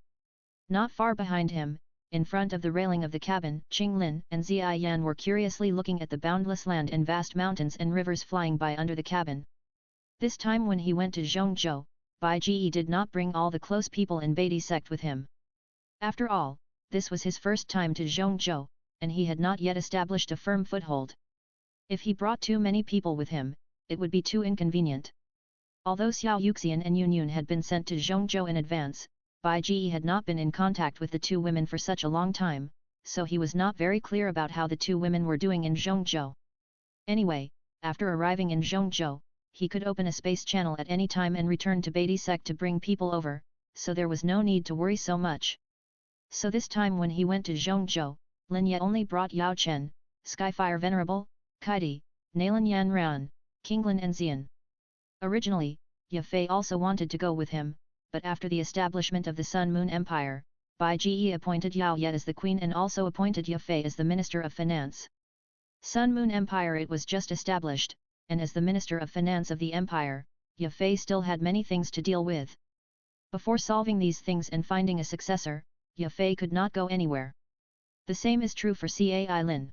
A: Not far behind him, in front of the railing of the cabin, Qinglin and Ziyan were curiously looking at the boundless land and vast mountains and rivers flying by under the cabin. This time when he went to Zhongzhou, Bai Ji did not bring all the close people in Beatty sect with him. After all, this was his first time to Zhongzhou, and he had not yet established a firm foothold. If he brought too many people with him, it would be too inconvenient. Although Xiao Yuxian and Yun Yun had been sent to Zhongzhou in advance, Bai Ji had not been in contact with the two women for such a long time, so he was not very clear about how the two women were doing in Zhongzhou. Anyway, after arriving in Zhongzhou, he could open a space channel at any time and return to Beatty Sect to bring people over, so there was no need to worry so much. So this time when he went to Zhongzhou, Lin Ye only brought Yao Chen, Skyfire Venerable, Kaidi, Nalan Yan Ran, Kinglin and Xian. Originally, Ye Fei also wanted to go with him, but after the establishment of the Sun Moon Empire, Bai Ji appointed Yao Ye as the queen and also appointed Ye Fei as the Minister of Finance. Sun Moon Empire it was just established, and as the Minister of Finance of the Empire, Ye Fei still had many things to deal with. Before solving these things and finding a successor, Ye Fei could not go anywhere. The same is true for Cai Lin.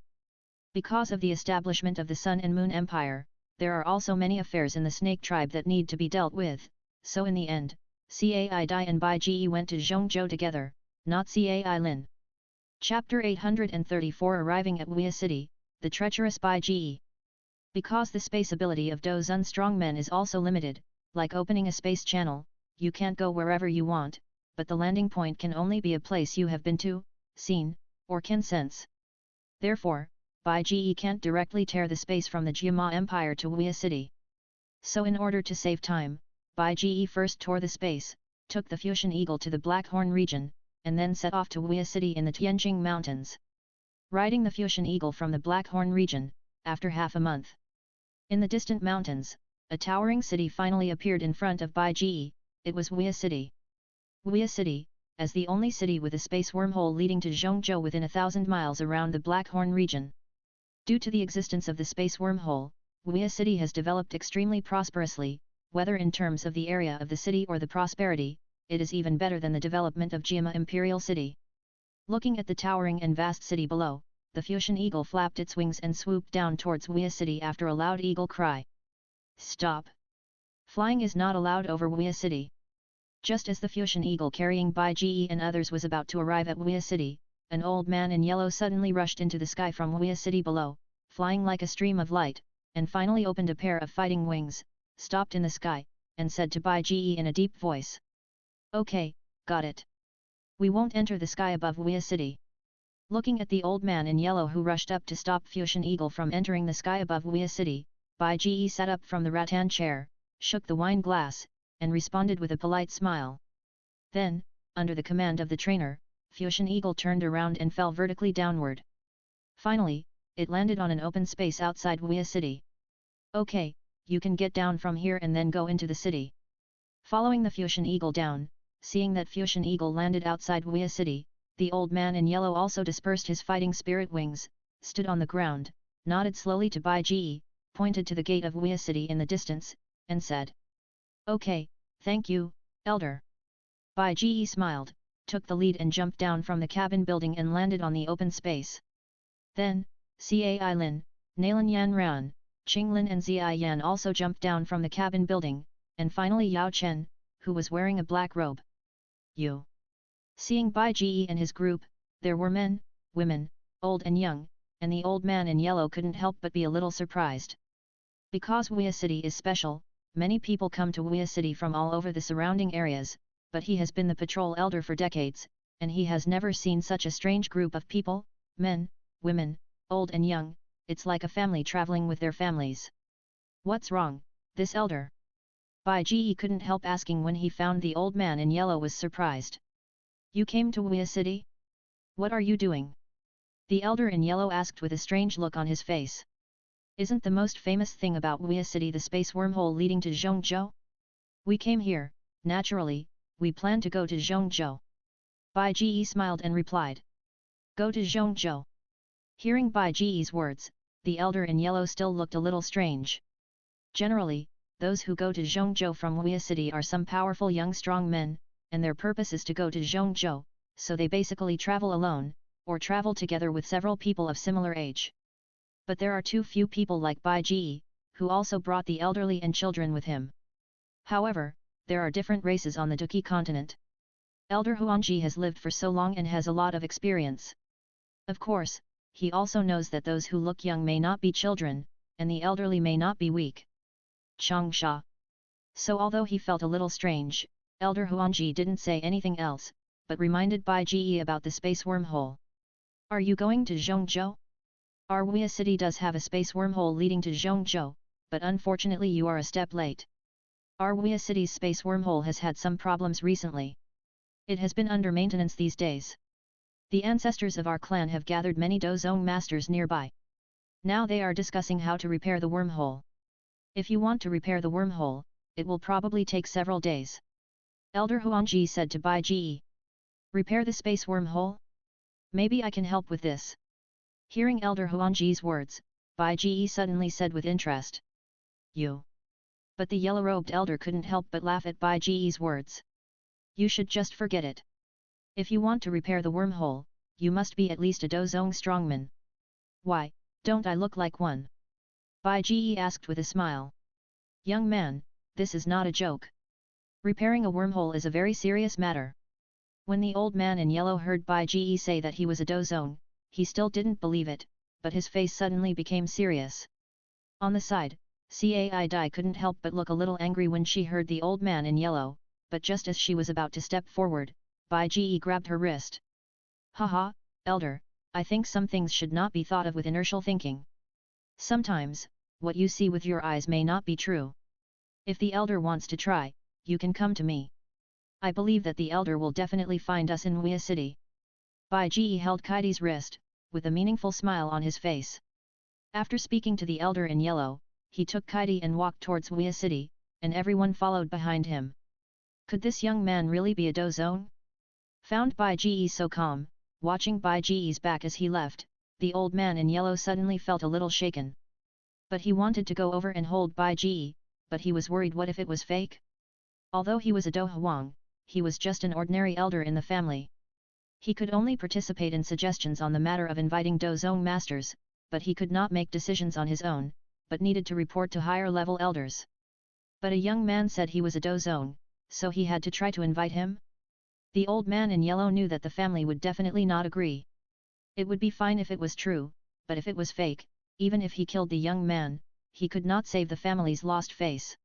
A: Because of the establishment of the Sun and Moon Empire, there are also many affairs in the Snake tribe that need to be dealt with, so in the end, Cai Dai and Bai Ji went to Zhongzhou together, not Cai Lin. Chapter 834 Arriving at Wuya City, the treacherous Bai Ji. Because the space ability of Dozun strongmen is also limited, like opening a space channel, you can't go wherever you want, but the landing point can only be a place you have been to, seen, or can sense. Therefore, Bai Ji can't directly tear the space from the Jiama Empire to Wuya City. So in order to save time, Bai Ji first tore the space, took the Fusion Eagle to the Blackhorn region, and then set off to Wuya City in the Tianjing Mountains. Riding the Fusion Eagle from the Blackhorn region, after half a month. In the distant mountains, a towering city finally appeared in front of Bai Ji, it was Wuya City. Wuya City, as the only city with a space wormhole leading to Zhongzhou within 1,000 miles around the Blackhorn region. Due to the existence of the space wormhole, Wuya City has developed extremely prosperously, whether in terms of the area of the city or the prosperity, it is even better than the development of Jiama Imperial City. Looking at the towering and vast city below, the Fusion Eagle flapped its wings and swooped down towards Wuya City after a loud eagle cry. Stop! Flying is not allowed over Wuya City. Just as the Fusion Eagle carrying Bai Ji and others was about to arrive at Wuya City, an old man in yellow suddenly rushed into the sky from Wuya City below, flying like a stream of light, and finally opened a pair of fighting wings, stopped in the sky, and said to Bai Ji in a deep voice. Okay, got it. We won't enter the sky above Wuya City. Looking at the old man in yellow who rushed up to stop Fusion Eagle from entering the sky above Wuya City, Bai Ji sat up from the rattan chair, shook the wine glass, and responded with a polite smile. Then, under the command of the trainer, Fusion Eagle turned around and fell vertically downward. Finally, it landed on an open space outside Wuya City. Okay, you can get down from here and then go into the city. Following the Fusion Eagle down, seeing that Fusion Eagle landed outside Wuya City, the old man in yellow also dispersed his fighting spirit wings, stood on the ground, nodded slowly to Bai Ji, pointed to the gate of Wuya City in the distance, and said. Okay, thank you, Elder. Bai Ji smiled, took the lead and jumped down from the cabin building and landed on the open space. Then, Cai Lin, Nalan Yan Ran, Qinglin and Zai Yan also jumped down from the cabin building, and finally Yao Chen, who was wearing a black robe. You. Seeing Bai Ji and his group, there were men, women, old and young, and the old man in yellow couldn't help but be a little surprised. Because Wuya City is special, many people come to Wuya City from all over the surrounding areas, but he has been the patrol elder for decades, and he has never seen such a strange group of people, men, women, old and young, it's like a family traveling with their families. What's wrong, this elder? Bai Ji couldn't help asking when he found the old man in yellow was surprised. You came to Wuya City? What are you doing? The elder in yellow asked with a strange look on his face. Isn't the most famous thing about Wuya City the space wormhole leading to Zhongzhou? We came here, naturally, we plan to go to Zhongzhou. Bai Ji smiled and replied. Go to Zhongzhou. Hearing Bai Ji's words, the elder in yellow still looked a little strange. Generally, those who go to Zhongzhou from Wuya City are some powerful young strong men, and their purpose is to go to Zhongzhou, so they basically travel alone, or travel together with several people of similar age. But there are too few people like Bai Ji, who also brought the elderly and children with him. However, there are different races on the Duqi continent. Elder Huangji has lived for so long and has a lot of experience. Of course, he also knows that those who look young may not be children, and the elderly may not be weak. Changsha. So although he felt a little strange, Elder Huangji didn't say anything else, but reminded Bai Ji about the space wormhole. Are you going to Zhongzhou? Our Wuya city does have a space wormhole leading to Zhongzhou, but unfortunately you are a step late. Our Wuya city's space wormhole has had some problems recently. It has been under maintenance these days. The ancestors of our clan have gathered many Dozong masters nearby. Now they are discussing how to repair the wormhole. If you want to repair the wormhole, it will probably take several days. Elder Huangji said to Bai Ji. Repair the space wormhole? Maybe I can help with this. Hearing Elder Huangji's words, Bai Ji suddenly said with interest. You. But the yellow-robed elder couldn't help but laugh at Bai Ji's words. You should just forget it. If you want to repair the wormhole, you must be at least a Dozong strongman. Why, don't I look like one? Bai Ji asked with a smile. Young man, this is not a joke. Repairing a wormhole is a very serious matter. When the old man in yellow heard Bai Ji say that he was a Dozong, he still didn't believe it, but his face suddenly became serious. On the side, Cai Dai couldn't help but look a little angry when she heard the old man in yellow, but just as she was about to step forward, Bai Ji grabbed her wrist. Haha, elder, I think some things should not be thought of with inertial thinking. Sometimes, what you see with your eyes may not be true. If the elder wants to try, you can come to me. I believe that the elder will definitely find us in Wuya City. Bai Ji held Kaidi's wrist, with a meaningful smile on his face. After speaking to the elder in yellow, he took Kaidi and walked towards Wuya City, and everyone followed behind him. Could this young man really be a Dozong? Found Bai Ji so calm, watching Bai Ji's back as he left, the old man in yellow suddenly felt a little shaken. But he wanted to go over and hold Bai Ji, but he was worried what if it was fake? Although he was a Do Huang, he was just an ordinary elder in the family. He could only participate in suggestions on the matter of inviting Dozong masters, but he could not make decisions on his own, but needed to report to higher-level elders. But a young man said he was a Dozong, so he had to try to invite him? The old man in yellow knew that the family would definitely not agree. It would be fine if it was true, but if it was fake, even if he killed the young man, he could not save the family's lost face.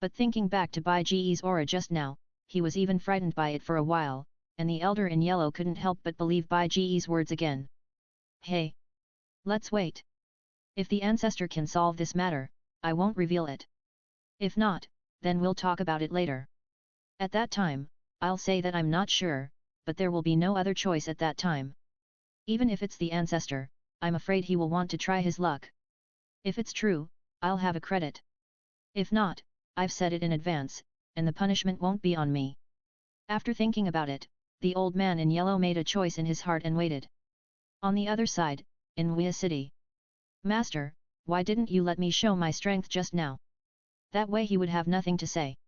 A: But thinking back to Bai Ji's aura just now, he was even frightened by it for a while, and the elder in yellow couldn't help but believe Bai Ji's words again. Hey! Let's wait. If the ancestor can solve this matter, I won't reveal it. If not, then we'll talk about it later. At that time, I'll say that I'm not sure, but there will be no other choice at that time. Even if it's the ancestor, I'm afraid he will want to try his luck. If it's true, I'll have a credit. If not, I've said it in advance, and the punishment won't be on me. After thinking about it, the old man in yellow made a choice in his heart and waited. On the other side, in Wuya City. Master, why didn't you let me show my strength just now? That way he would have nothing to say.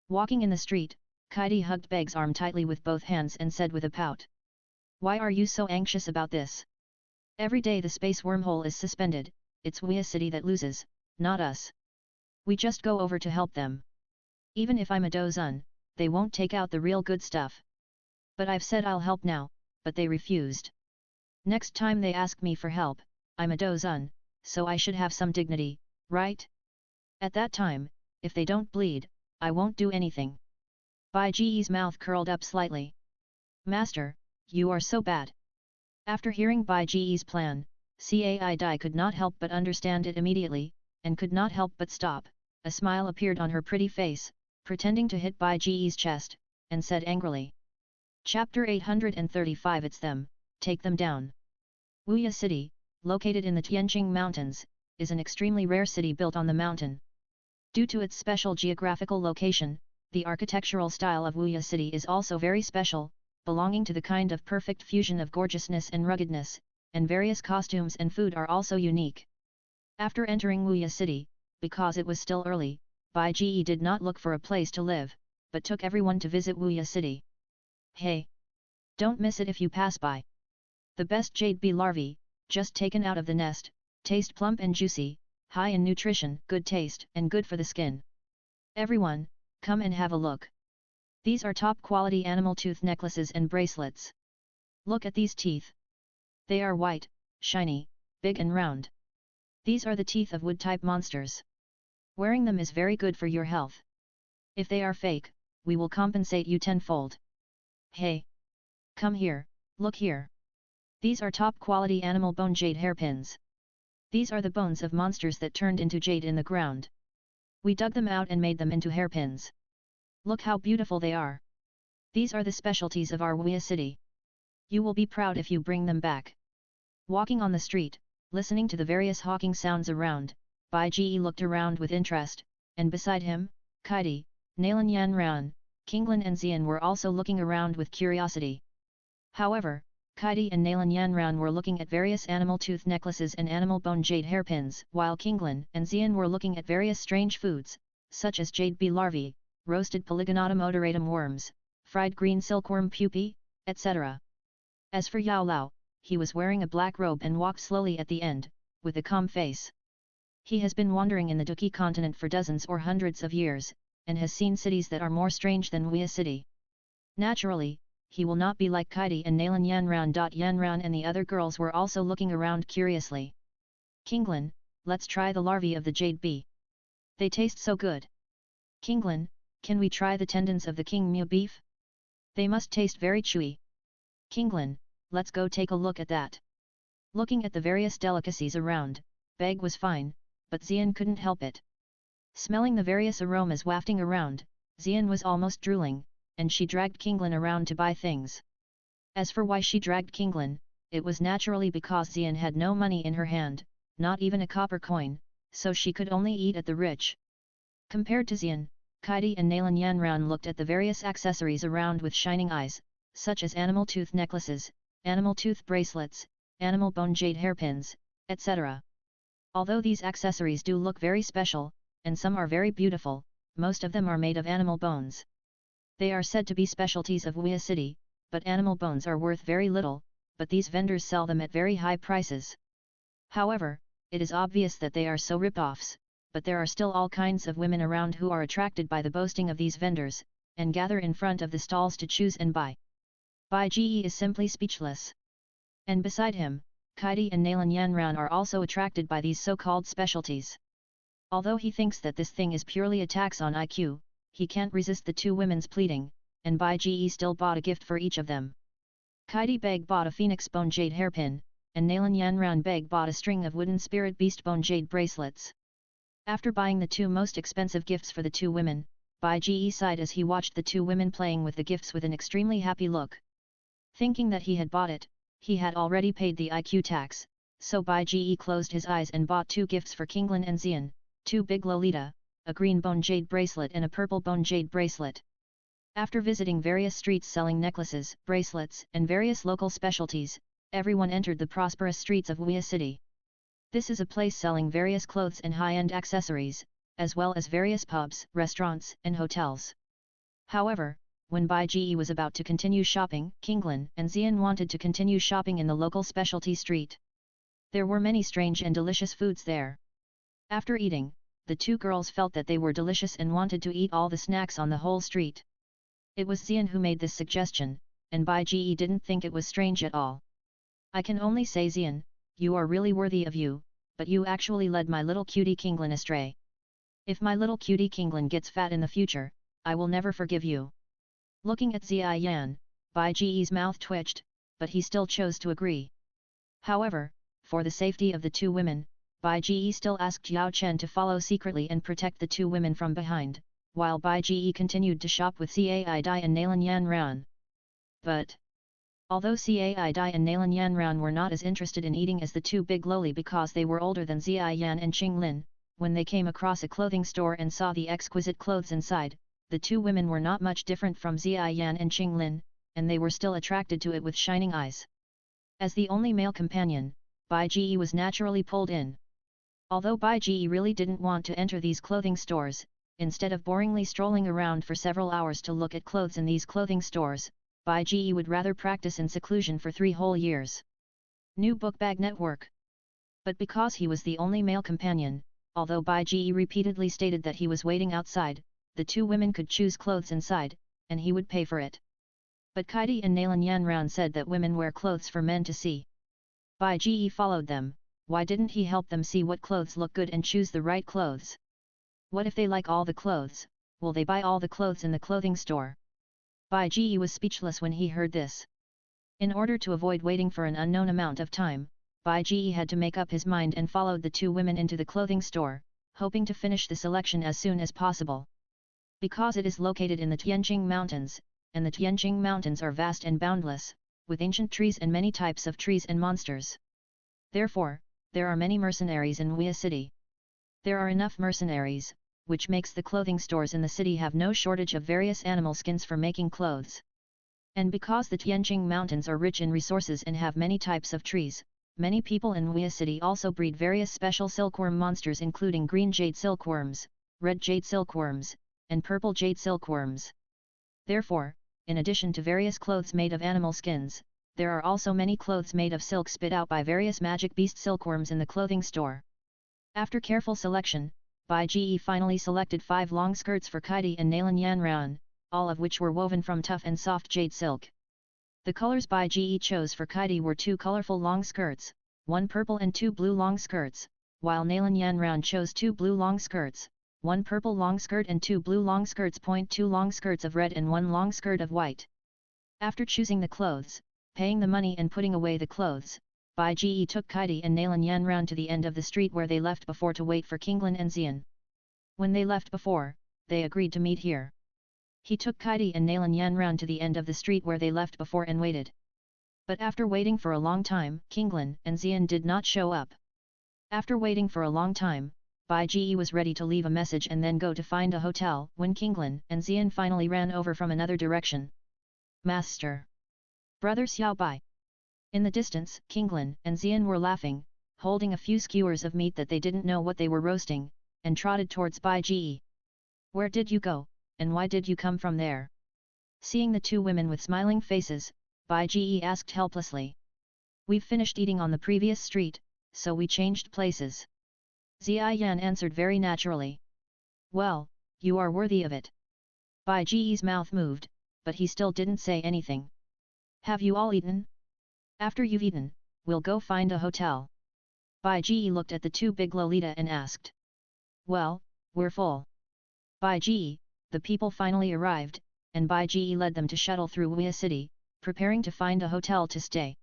A: Walking in the street, Kaidi hugged Beg's arm tightly with both hands and said with a pout. Why are you so anxious about this? Every day the space wormhole is suspended, it's Wuya City that loses, not us. We just go over to help them. Even if I'm a Dozun, they won't take out the real good stuff. But I've said I'll help now, but they refused. Next time they ask me for help, I'm a Dozun, so I should have some dignity, right? At that time, if they don't bleed, I won't do anything. Bai Ji's mouth curled up slightly. Master, you are so bad. After hearing Bai Ji's plan, Cai Dai could not help but understand it immediately, and could not help but stop. A smile appeared on her pretty face, pretending to hit Bai Ji's chest, and said angrily. Chapter 835 It's them, take them down. Wuya City, located in the Tianjing Mountains, is an extremely rare city built on the mountain. Due to its special geographical location, the architectural style of Wuya City is also very special, belonging to the kind of perfect fusion of gorgeousness and ruggedness, and various costumes and food are also unique. After entering Wuya City, because it was still early, Bai Ji did not look for a place to live, but took everyone to visit Wuya City. Hey! Don't miss it if you pass by. The best jade bee larvae, just taken out of the nest, taste plump and juicy, high in nutrition, good taste and good for the skin. Everyone, come and have a look. These are top quality animal tooth necklaces and bracelets. Look at these teeth. They are white, shiny, big and round. These are the teeth of wood-type monsters. Wearing them is very good for your health. If they are fake, we will compensate you tenfold. Hey! Come here, look here. These are top quality animal bone jade hairpins. These are the bones of monsters that turned into jade in the ground. We dug them out and made them into hairpins. Look how beautiful they are. These are the specialties of our Wuya city. You will be proud if you bring them back. Walking on the street, listening to the various hawking sounds around, Bai Ji looked around with interest, and beside him, Kaidi, Nalan Yanran, Kinglin and Xian were also looking around with curiosity. However, Kaidi and Nalan Yanran were looking at various animal tooth necklaces and animal bone jade hairpins, while Kinglin and Xian were looking at various strange foods, such as jade bee larvae, roasted Polygonatum odoratum worms, fried green silkworm pupae, etc. As for Yao Lao, he was wearing a black robe and walked slowly at the end, with a calm face. He has been wandering in the Duki continent for dozens or hundreds of years, and has seen cities that are more strange than Wuya city. Naturally, he will not be like Kaidi and Nalan Yanran. Yanran and the other girls were also looking around curiously. Kinglin, let's try the larvae of the jade bee. They taste so good. Kinglin, can we try the tendons of the king mu beef? They must taste very chewy. Kinglin, let's go take a look at that. Looking at the various delicacies around, Beg was fine, but Xian couldn't help it. Smelling the various aromas wafting around, Xian was almost drooling, and she dragged Kinglin around to buy things. As for why she dragged Kinglin, it was naturally because Xian had no money in her hand, not even a copper coin, so she could only eat at the rich. Compared to Xian, Kaidi and Nalan Yanran looked at the various accessories around with shining eyes, such as animal tooth necklaces, animal tooth bracelets, animal bone jade hairpins, etc. Although these accessories do look very special, and some are very beautiful, most of them are made of animal bones. They are said to be specialties of Wuya city, but animal bones are worth very little, but these vendors sell them at very high prices. However, it is obvious that they are so rip-offs, but there are still all kinds of women around who are attracted by the boasting of these vendors, and gather in front of the stalls to choose and buy. Bai Ji is simply speechless. And beside him, Kaidi and Nalan Yanran are also attracted by these so-called specialties. Although he thinks that this thing is purely a tax on IQ, he can't resist the two women's pleading, and Bai Ji still bought a gift for each of them. Kaidi Beg bought a phoenix bone jade hairpin, and Nalan Yanran Beg bought a string of wooden spirit beast bone jade bracelets. After buying the two most expensive gifts for the two women, Bai Ji sighed as he watched the two women playing with the gifts with an extremely happy look. Thinking that he had bought it, he had already paid the IQ tax, so Bai Ji closed his eyes and bought two gifts for Kinglin and Xian, two big Lolita, a green bone jade bracelet and a purple bone jade bracelet. After visiting various streets selling necklaces, bracelets, and various local specialties, everyone entered the prosperous streets of Wuya city. This is a place selling various clothes and high-end accessories, as well as various pubs, restaurants, and hotels. However, when Bai Ji was about to continue shopping, Kinglin and Xian wanted to continue shopping in the local specialty street. There were many strange and delicious foods there. After eating, the two girls felt that they were delicious and wanted to eat all the snacks on the whole street. It was Xian who made this suggestion, and Bai Ji didn't think it was strange at all. I can only say, Xian, you are really worthy of you, but you actually led my little cutie Kinglin astray. If my little cutie Kinglin gets fat in the future, I will never forgive you. Looking at Xia Yan, Bai Ji's mouth twitched, but he still chose to agree. However, for the safety of the two women, Bai Ji still asked Yao Chen to follow secretly and protect the two women from behind, while Bai Ji continued to shop with Cai Dai and Nalan Yanran. But although Cai Dai and Nalan Yanran were not as interested in eating as the two big loli because they were older than Xia Yan and Qing Lin, when they came across a clothing store and saw the exquisite clothes inside, the two women were not much different from Xia Yan and Qing Lin, and they were still attracted to it with shining eyes. As the only male companion, Bai Ji was naturally pulled in. Although Bai Ji really didn't want to enter these clothing stores, instead of boringly strolling around for several hours to look at clothes in these clothing stores, Bai Ji would rather practice in seclusion for 3 whole years. New Book Bag Network. But because he was the only male companion, although Bai Ji repeatedly stated that he was waiting outside, the two women could choose clothes inside, and he would pay for it. But Kaidi and Nalan Yanran said that women wear clothes for men to see. Bai Ji followed them. Why didn't he help them see what clothes look good and choose the right clothes? What if they like all the clothes, will they buy all the clothes in the clothing store? Bai Ji was speechless when he heard this. In order to avoid waiting for an unknown amount of time, Bai Ji had to make up his mind and followed the two women into the clothing store, hoping to finish the selection as soon as possible. Because it is located in the Tianjing Mountains, and the Tianjing Mountains are vast and boundless, with ancient trees and many types of trees and monsters. Therefore, there are many mercenaries in Wia City. There are enough mercenaries, which makes the clothing stores in the city have no shortage of various animal skins for making clothes. And because the Tianjing Mountains are rich in resources and have many types of trees, many people in Wia City also breed various special silkworm monsters including green jade silkworms, red jade silkworms, and purple jade silkworms. Therefore, in addition to various clothes made of animal skins, there are also many clothes made of silk spit out by various magic beast silkworms in the clothing store. After careful selection, Bai Ji finally selected 5 long skirts for Kaidi and Nalan Yanran, all of which were woven from tough and soft jade silk. The colors Bai Ji chose for Kaidi were 2 colorful long skirts, 1 purple and 2 blue long skirts, while Nalan Yanran chose 2 blue long skirts, 1 purple long skirt and 2 blue long skirts. 2 long skirts of red and 1 long skirt of white. After choosing the clothes, paying the money and putting away the clothes, Bai Ji took Kaidi and Nalan Yanran to the end of the street where they left before to wait for Kinglin and Xian. When they left before, they agreed to meet here. He took Kaidi and Nalan Yanran to the end of the street where they left before and waited. But after waiting for a long time, Kinglin and Xian did not show up. After waiting for a long time, Bai Ji was ready to leave a message and then go to find a hotel when Kinglin and Xian finally ran over from another direction. Master! Brother Xiao Bai! In the distance, Kinglin and Xian were laughing, holding a few skewers of meat that they didn't know what they were roasting, and trotted towards Bai Ji. Where did you go, and why did you come from there? Seeing the two women with smiling faces, Bai Ji asked helplessly. We've finished eating on the previous street, so we changed places. Xia Yan answered very naturally. Well, you are worthy of it. Bai Ji's mouth moved, but he still didn't say anything. Have you all eaten? After you've eaten, we'll go find a hotel. Bai Ji looked at the two big Lolita and asked. Well, we're full. Bai Ji, the people finally arrived, and Bai Ji led them to shuttle through Wia City, preparing to find a hotel to stay.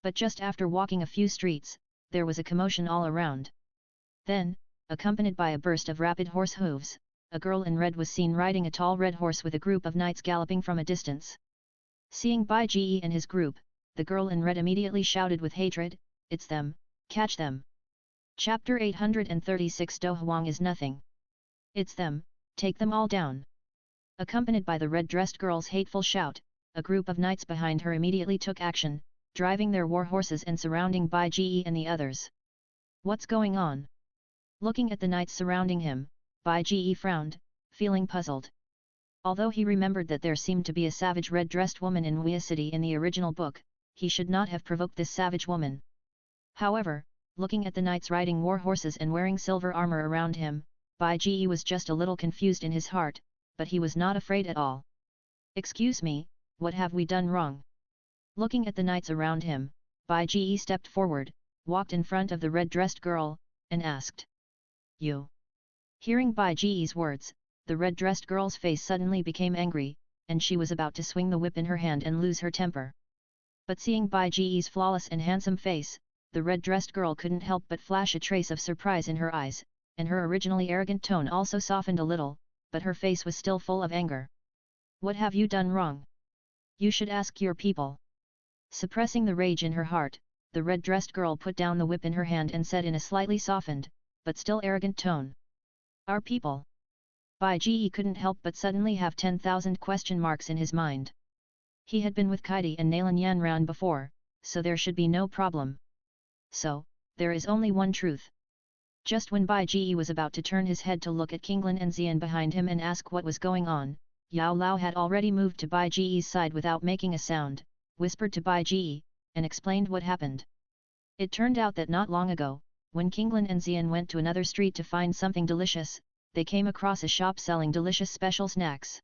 A: But just after walking a few streets, there was a commotion all around. Then, accompanied by a burst of rapid horse hooves, a girl in red was seen riding a tall red horse with a group of knights galloping from a distance. Seeing Bai Ji and his group, the girl in red immediately shouted with hatred, "It's them, catch them!" Chapter 836 Do Huang is nothing. It's them, take them all down. Accompanied by the red-dressed girl's hateful shout, a group of knights behind her immediately took action, driving their war horses and surrounding Bai Ji and the others. What's going on? Looking at the knights surrounding him, Bai Ji frowned, feeling puzzled. Although he remembered that there seemed to be a savage red-dressed woman in Wia City in the original book, he should not have provoked this savage woman. However, looking at the knights riding war horses and wearing silver armor around him, Bai Ji was just a little confused in his heart, but he was not afraid at all. Excuse me, what have we done wrong? Looking at the knights around him, Bai Ji stepped forward, walked in front of the red-dressed girl, and asked. You? Hearing Bai Ji's words, the red-dressed girl's face suddenly became angry, and she was about to swing the whip in her hand and lose her temper. But seeing Bai Ji's flawless and handsome face, the red-dressed girl couldn't help but flash a trace of surprise in her eyes, and her originally arrogant tone also softened a little, but her face was still full of anger. What have you done wrong? You should ask your people. Suppressing the rage in her heart, the red-dressed girl put down the whip in her hand and said in a slightly softened, but still arrogant tone. Our people. Bai Ji couldn't help but suddenly have 10,000 question marks in his mind. He had been with Kaidi and Nalan Yanran before, so there should be no problem. So, there is only one truth. Just when Bai Ji was about to turn his head to look at Kinglin and Xian behind him and ask what was going on, Yao Lao had already moved to Bai Ji's side without making a sound, whispered to Bai Ji, and explained what happened. It turned out that not long ago, when Kinglin and Xian went to another street to find something delicious, they came across a shop selling delicious special snacks.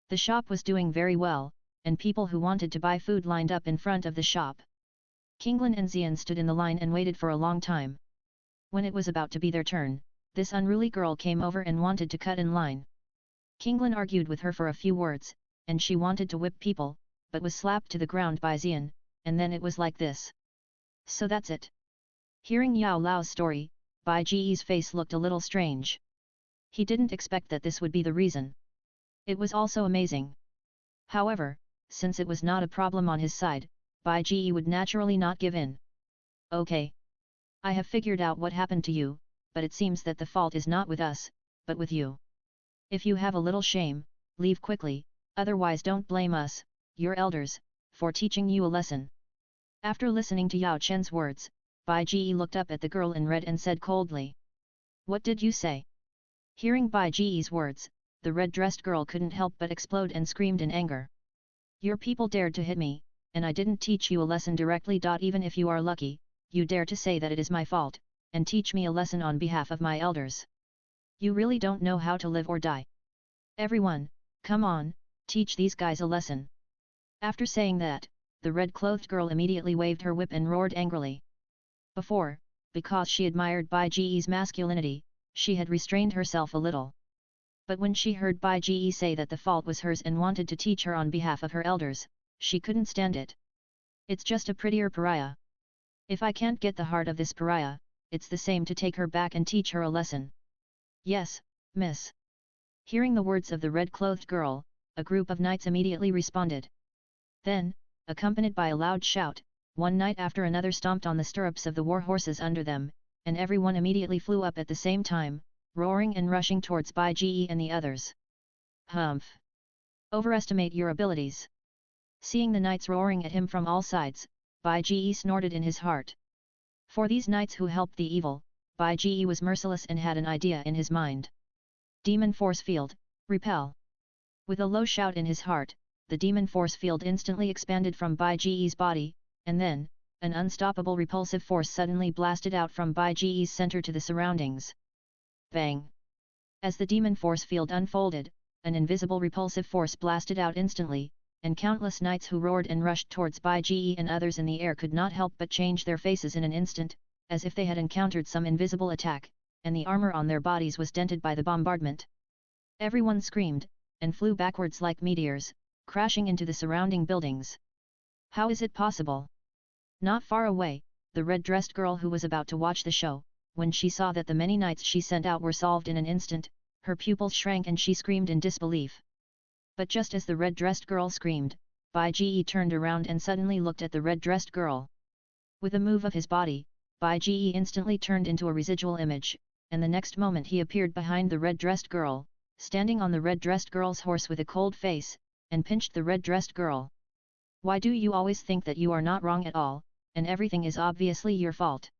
A: The shop was doing very well, and people who wanted to buy food lined up in front of the shop. Kinglin and Xian stood in the line and waited for a long time. When it was about to be their turn, this unruly girl came over and wanted to cut in line. Kinglin argued with her for a few words, and she wanted to whip people, but was slapped to the ground by Xian, and then it was like this. So that's it. Hearing Yao Lao's story, Bai Ji's face looked a little strange. He didn't expect that this would be the reason. It was also amazing. However, since it was not a problem on his side, Bai Ji would naturally not give in. Okay. I have figured out what happened to you, but it seems that the fault is not with us, but with you. If you have a little shame, leave quickly, otherwise don't blame us, your elders, for teaching you a lesson. After listening to Yao Chen's words, Bai Ji looked up at the girl in red and said coldly. What did you say? Hearing Bai Ji's words, the red-dressed girl couldn't help but explode and screamed in anger. Your people dared to hit me, and I didn't teach you a lesson directly. Even if you are lucky, you dare to say that it is my fault, and teach me a lesson on behalf of my elders. You really don't know how to live or die. Everyone, come on, teach these guys a lesson. After saying that, the red-clothed girl immediately waved her whip and roared angrily. Before, because she admired Bai Ji's masculinity, she had restrained herself a little. But when she heard Bai Ji say that the fault was hers and wanted to teach her on behalf of her elders, she couldn't stand it. It's just a prettier pariah. If I can't get the heart of this pariah, it's the same to take her back and teach her a lesson. Yes, miss. Hearing the words of the red-clothed girl, a group of knights immediately responded. Then, accompanied by a loud shout, one knight after another stomped on the stirrups of the war horses under them, and everyone immediately flew up at the same time, roaring and rushing towards Bai Ji and the others. Humph! Overestimate your abilities. Seeing the knights roaring at him from all sides, Bai Ji snorted in his heart. For these knights who helped the evil, Bai Ji was merciless and had an idea in his mind. Demon Force Field, repel. With a low shout in his heart, the demon force field instantly expanded from Bai Ji's body, and then, an unstoppable repulsive force suddenly blasted out from Bai Ji's center to the surroundings. Bang! As the demon force field unfolded, an invisible repulsive force blasted out instantly, and countless knights who roared and rushed towards Bai Ji and others in the air could not help but change their faces in an instant, as if they had encountered some invisible attack, and the armor on their bodies was dented by the bombardment. Everyone screamed, and flew backwards like meteors, crashing into the surrounding buildings. How is it possible? Not far away, the red-dressed girl who was about to watch the show, when she saw that the many knights she sent out were solved in an instant, her pupils shrank and she screamed in disbelief. But just as the red-dressed girl screamed, Bai Ji turned around and suddenly looked at the red-dressed girl. With a move of his body, Bai Ji instantly turned into a residual image, and the next moment he appeared behind the red-dressed girl, standing on the red-dressed girl's horse with a cold face, and pinched the red-dressed girl. Why do you always think that you are not wrong at all, and everything is obviously your fault?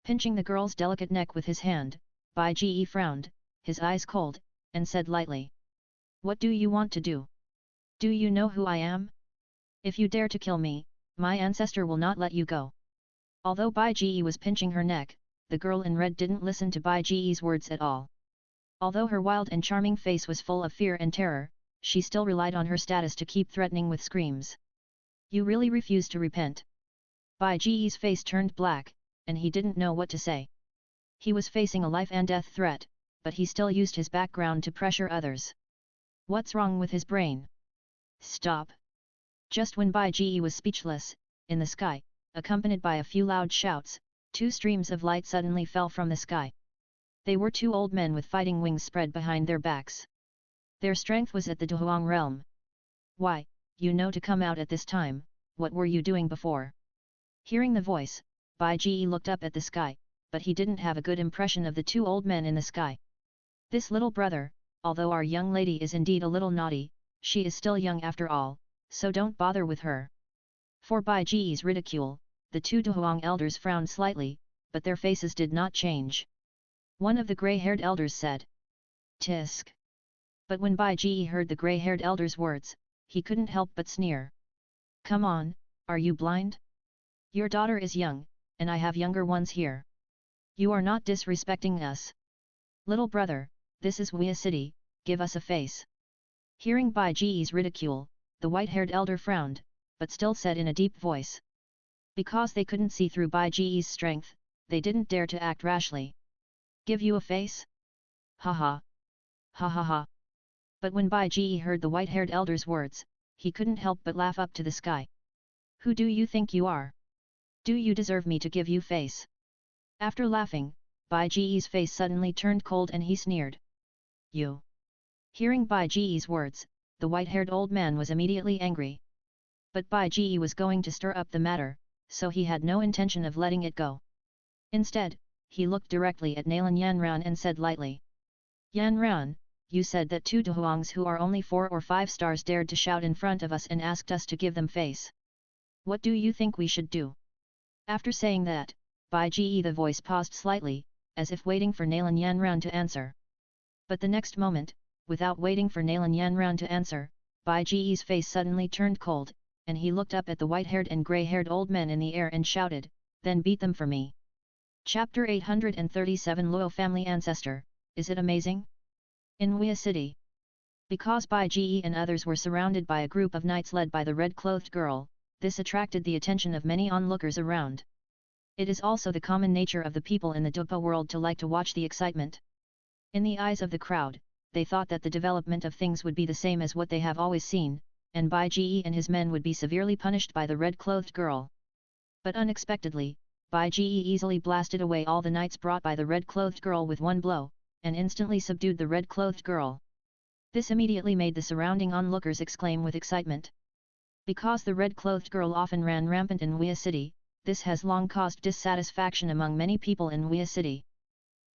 A: Pinching the girl's delicate neck with his hand, Bai Ji frowned, his eyes cold, and said lightly. What do you want to do? Do you know who I am? If you dare to kill me, my ancestor will not let you go. Although Bai Ji was pinching her neck, the girl in red didn't listen to Bai Ji's words at all. Although her wild and charming face was full of fear and terror, she still relied on her status to keep threatening with screams. You really refuse to repent? Bai Ji's face turned black, and he didn't know what to say. He was facing a life and death threat, but he still used his background to pressure others. What's wrong with his brain? Stop! Just when Bai Ji was speechless, in the sky, accompanied by a few loud shouts, two streams of light suddenly fell from the sky. They were two old men with fighting wings spread behind their backs. Their strength was at the Douluo realm. Why, you know to come out at this time, what were you doing before? Hearing the voice, Bai Ji looked up at the sky, but he didn't have a good impression of the two old men in the sky. This little brother, although our young lady is indeed a little naughty, she is still young after all, so don't bother with her. For Bai Ji's ridicule, the two Douluo elders frowned slightly, but their faces did not change. One of the grey-haired elders said, Tisk. But when Bai Ji heard the grey-haired elder's words, he couldn't help but sneer. Come on, are you blind? Your daughter is young, and I have younger ones here. You are not disrespecting us. Little brother, this is Wea City, give us a face. Hearing Bai Ji's ridicule, the white-haired elder frowned, but still said in a deep voice. Because they couldn't see through Bai Ji's strength, they didn't dare to act rashly. Give you a face? Ha ha. Ha ha ha. But when Bai Ji heard the white-haired elder's words, he couldn't help but laugh up to the sky. Who do you think you are? Do you deserve me to give you face? After laughing, Bai Ji's face suddenly turned cold and he sneered. You. Hearing Bai Ji's words, the white-haired old man was immediately angry. But Bai Ji was going to stir up the matter, so he had no intention of letting it go. Instead, he looked directly at Nalan Yanran and said lightly. Yanran, you said that two Dohuangs who are only 4 or 5 stars dared to shout in front of us and asked us to give them face. What do you think we should do? After saying that, Bai Ji the voice paused slightly, as if waiting for Nalan Yanran to answer. But the next moment, without waiting for Nalan Yanran to answer, Bai Ji's face suddenly turned cold, and he looked up at the white-haired and grey-haired old men in the air and shouted, then beat them for me. Chapter 837 Luo Family Ancestor, is it amazing? In Wea City. Because Bai Ji and others were surrounded by a group of knights led by the red-clothed girl, this attracted the attention of many onlookers around. It is also the common nature of the people in the Douluo world to like to watch the excitement. In the eyes of the crowd, they thought that the development of things would be the same as what they have always seen, and Bai Ji and his men would be severely punished by the red-clothed girl. But unexpectedly, Bai Ji easily blasted away all the knights brought by the red-clothed girl with one blow, and instantly subdued the red-clothed girl. This immediately made the surrounding onlookers exclaim with excitement. Because the red-clothed girl often ran rampant in Wea City, this has long caused dissatisfaction among many people in Wea City.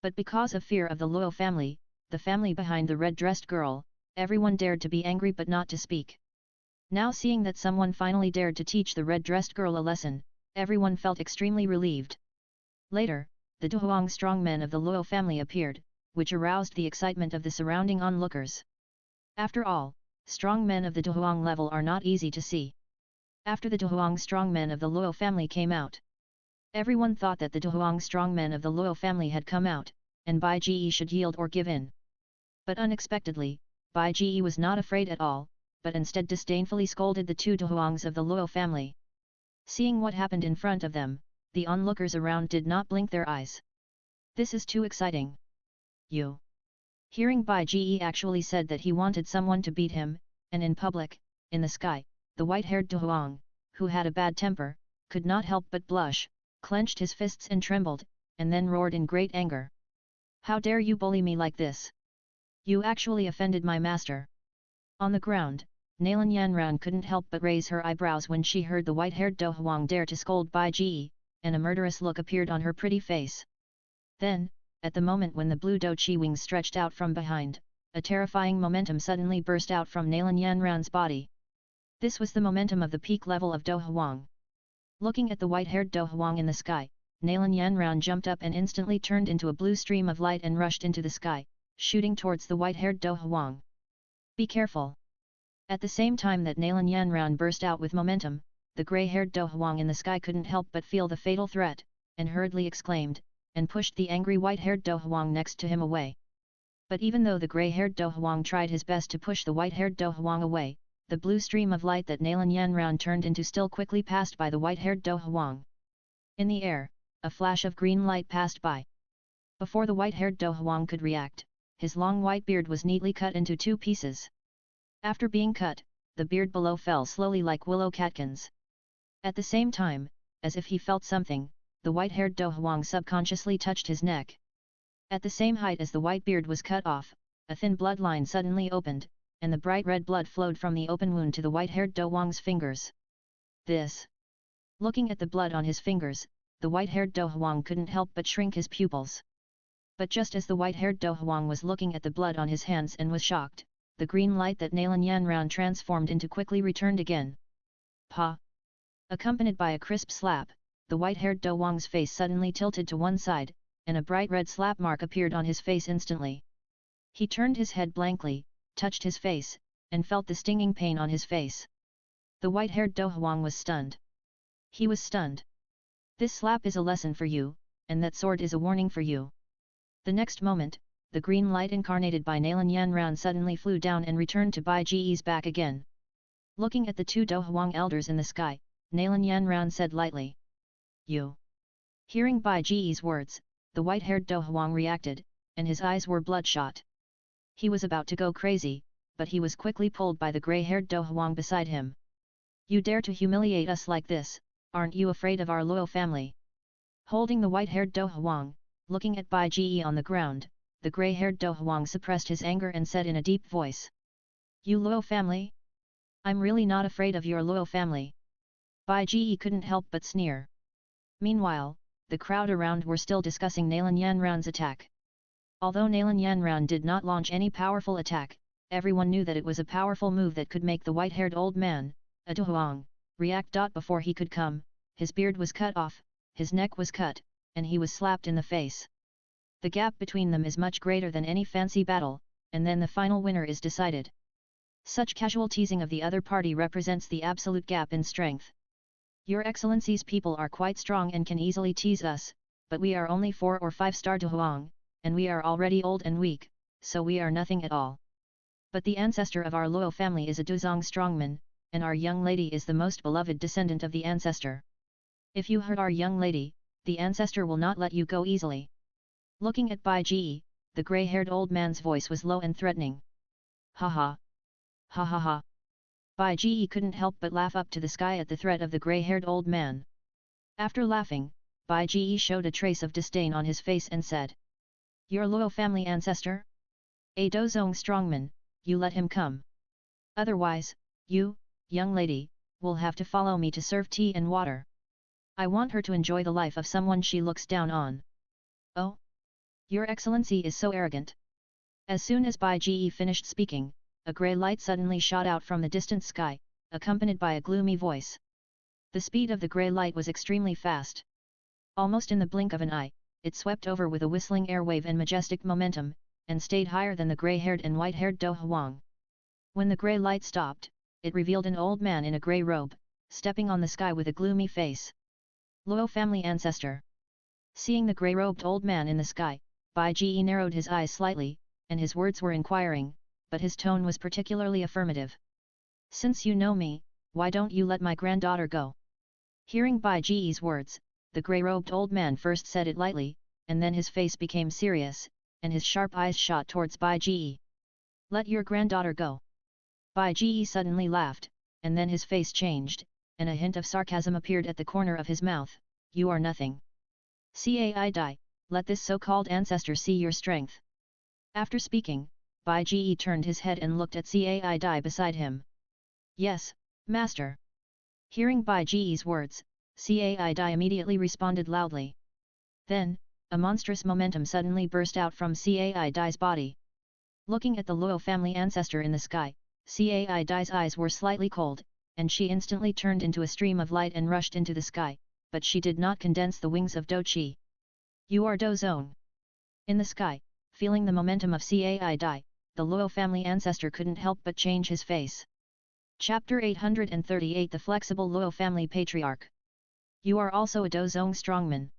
A: But because of fear of the Luo family, the family behind the red-dressed girl, everyone dared to be angry but not to speak. Now seeing that someone finally dared to teach the red-dressed girl a lesson, everyone felt extremely relieved. Later, the Dohuang strongmen of the Luo family appeared, which aroused the excitement of the surrounding onlookers. After all, strongmen of the Dohuang level are not easy to see. After the Dohuang strongmen of the Luo family came out, everyone thought that the Dohuang strongmen of the Luo family had come out, and Bai Ji should yield or give in. But unexpectedly, Bai Ji was not afraid at all, but instead disdainfully scolded the two Dohuangs of the Luo family. Seeing what happened in front of them, the onlookers around did not blink their eyes. This is too exciting. You. Hearing Bai Ji actually said that he wanted someone to beat him, and in public, in the sky, the white-haired Dohuang, who had a bad temper, could not help but blush, clenched his fists and trembled, and then roared in great anger. How dare you bully me like this? You actually offended my master. On the ground, Nalan Yanran couldn't help but raise her eyebrows when she heard the white-haired Dohuang dare to scold Bai Ji, and a murderous look appeared on her pretty face. Then, at the moment when the blue Dochi wings stretched out from behind, a terrifying momentum suddenly burst out from Nalan Yanran's body. This was the momentum of the peak level of Dohuang. Looking at the white-haired Dohuang in the sky, Nalan Yanran jumped up and instantly turned into a blue stream of light and rushed into the sky, shooting towards the white-haired Dohuang. Be careful! At the same time that Nalan Yanran burst out with momentum, the grey-haired Dohuang in the sky couldn't help but feel the fatal threat, and hurriedly exclaimed, and pushed the angry white-haired Dohuang next to him away. But even though the grey-haired Dohuang tried his best to push the white-haired Dohuang away, the blue stream of light that Nalan Yanran turned into still quickly passed by the white-haired Dohuang. In the air, a flash of green light passed by. Before the white-haired Dohuang could react, his long white beard was neatly cut into 2 pieces. After being cut, the beard below fell slowly like willow catkins. At the same time, as if he felt something, the white-haired Dohuang subconsciously touched his neck. At the same height as the white beard was cut off, a thin bloodline suddenly opened, and the bright red blood flowed from the open wound to the white-haired Dohuang's fingers. This. Looking at the blood on his fingers, the white-haired Dohuang couldn't help but shrink his pupils. But just as the white-haired Dohuang was looking at the blood on his hands and was shocked, the green light that Nalan Yanran transformed into quickly returned again. Pa! Accompanied by a crisp slap, the white-haired Dohuang's face suddenly tilted to one side, and a bright red slap mark appeared on his face instantly. He turned his head blankly, touched his face, and felt the stinging pain on his face. The white-haired Dohuang was stunned. He was stunned. This slap is a lesson for you, and that sword is a warning for you. The next moment, the green light incarnated by Nalan Yanran suddenly flew down and returned to Bai Ji's back again. Looking at the 2 Dohuang elders in the sky, Nalan Yanran said lightly. You. Hearing Bai Ji's words, the white-haired Dohuang reacted, and his eyes were bloodshot. He was about to go crazy, but he was quickly pulled by the grey-haired Do Huang beside him. "You dare to humiliate us like this, aren't you afraid of our Luo family?" Holding the white-haired Do Huang, looking at Bai Ji on the ground, the grey-haired Do Huang suppressed his anger and said in a deep voice. "You Luo family? I'm really not afraid of your Luo family." Bai Ji couldn't help but sneer. Meanwhile, the crowd around were still discussing Nalan Yanran's attack. Although Nalan Yanran did not launch any powerful attack, everyone knew that it was a powerful move that could make the white-haired old man, a Do Huang, react. Before he could come, his beard was cut off, his neck was cut, and he was slapped in the face. The gap between them is much greater than any fancy battle, and then the final winner is decided. Such casual teasing of the other party represents the absolute gap in strength. "Your Excellency's people are quite strong and can easily tease us, but we are only 4 or 5-star Do Huang, and we are already old and weak, so we are nothing at all. But the ancestor of our Luo family is a Duzong strongman, and our young lady is the most beloved descendant of the ancestor. If you hurt our young lady, the ancestor will not let you go easily." Looking at Bai Ji, the grey-haired old man's voice was low and threatening. "Ha ha! Ha ha ha!" Bai Ji couldn't help but laugh up to the sky at the threat of the grey-haired old man. After laughing, Bai Ji showed a trace of disdain on his face and said. "Your Luo family ancestor? A Dozong strongman, you let him come. Otherwise, you, young lady, will have to follow me to serve tea and water. I want her to enjoy the life of someone she looks down on." "Oh? Your Excellency is so arrogant." As soon as Bai Ji finished speaking, a grey light suddenly shot out from the distant sky, accompanied by a gloomy voice. The speed of the grey light was extremely fast. Almost in the blink of an eye, it swept over with a whistling airwave and majestic momentum, and stayed higher than the grey-haired and white-haired Do Huang. When the grey light stopped, it revealed an old man in a grey robe, stepping on the sky with a gloomy face. Luo family ancestor. Seeing the grey-robed old man in the sky, Bai Ji narrowed his eyes slightly, and his words were inquiring, but his tone was particularly affirmative. "Since you know me, why don't you let my granddaughter go?" Hearing Bai Ji's words, the grey-robed old man first said it lightly, and then his face became serious, and his sharp eyes shot towards Bai Ji. "Let your granddaughter go?" Bai Ji suddenly laughed, and then his face changed, and a hint of sarcasm appeared at the corner of his mouth. "You are nothing. Cai Dai, let this so-called ancestor see your strength." After speaking, Bai Ji turned his head and looked at Cai Dai beside him. "Yes, master." Hearing Bai Ji's words, Cai Dai immediately responded loudly. Then, a monstrous momentum suddenly burst out from Cai Dai's body. Looking at the Luo family ancestor in the sky, Cai Dai's eyes were slightly cold, and she instantly turned into a stream of light and rushed into the sky, but she did not condense the wings of Do Qi. "You are Do Zone." In the sky, feeling the momentum of Cai Dai, the Luo family ancestor couldn't help but change his face. Chapter 838 The Flexible Luo Family Patriarch. "You are also a Do Zone strongman."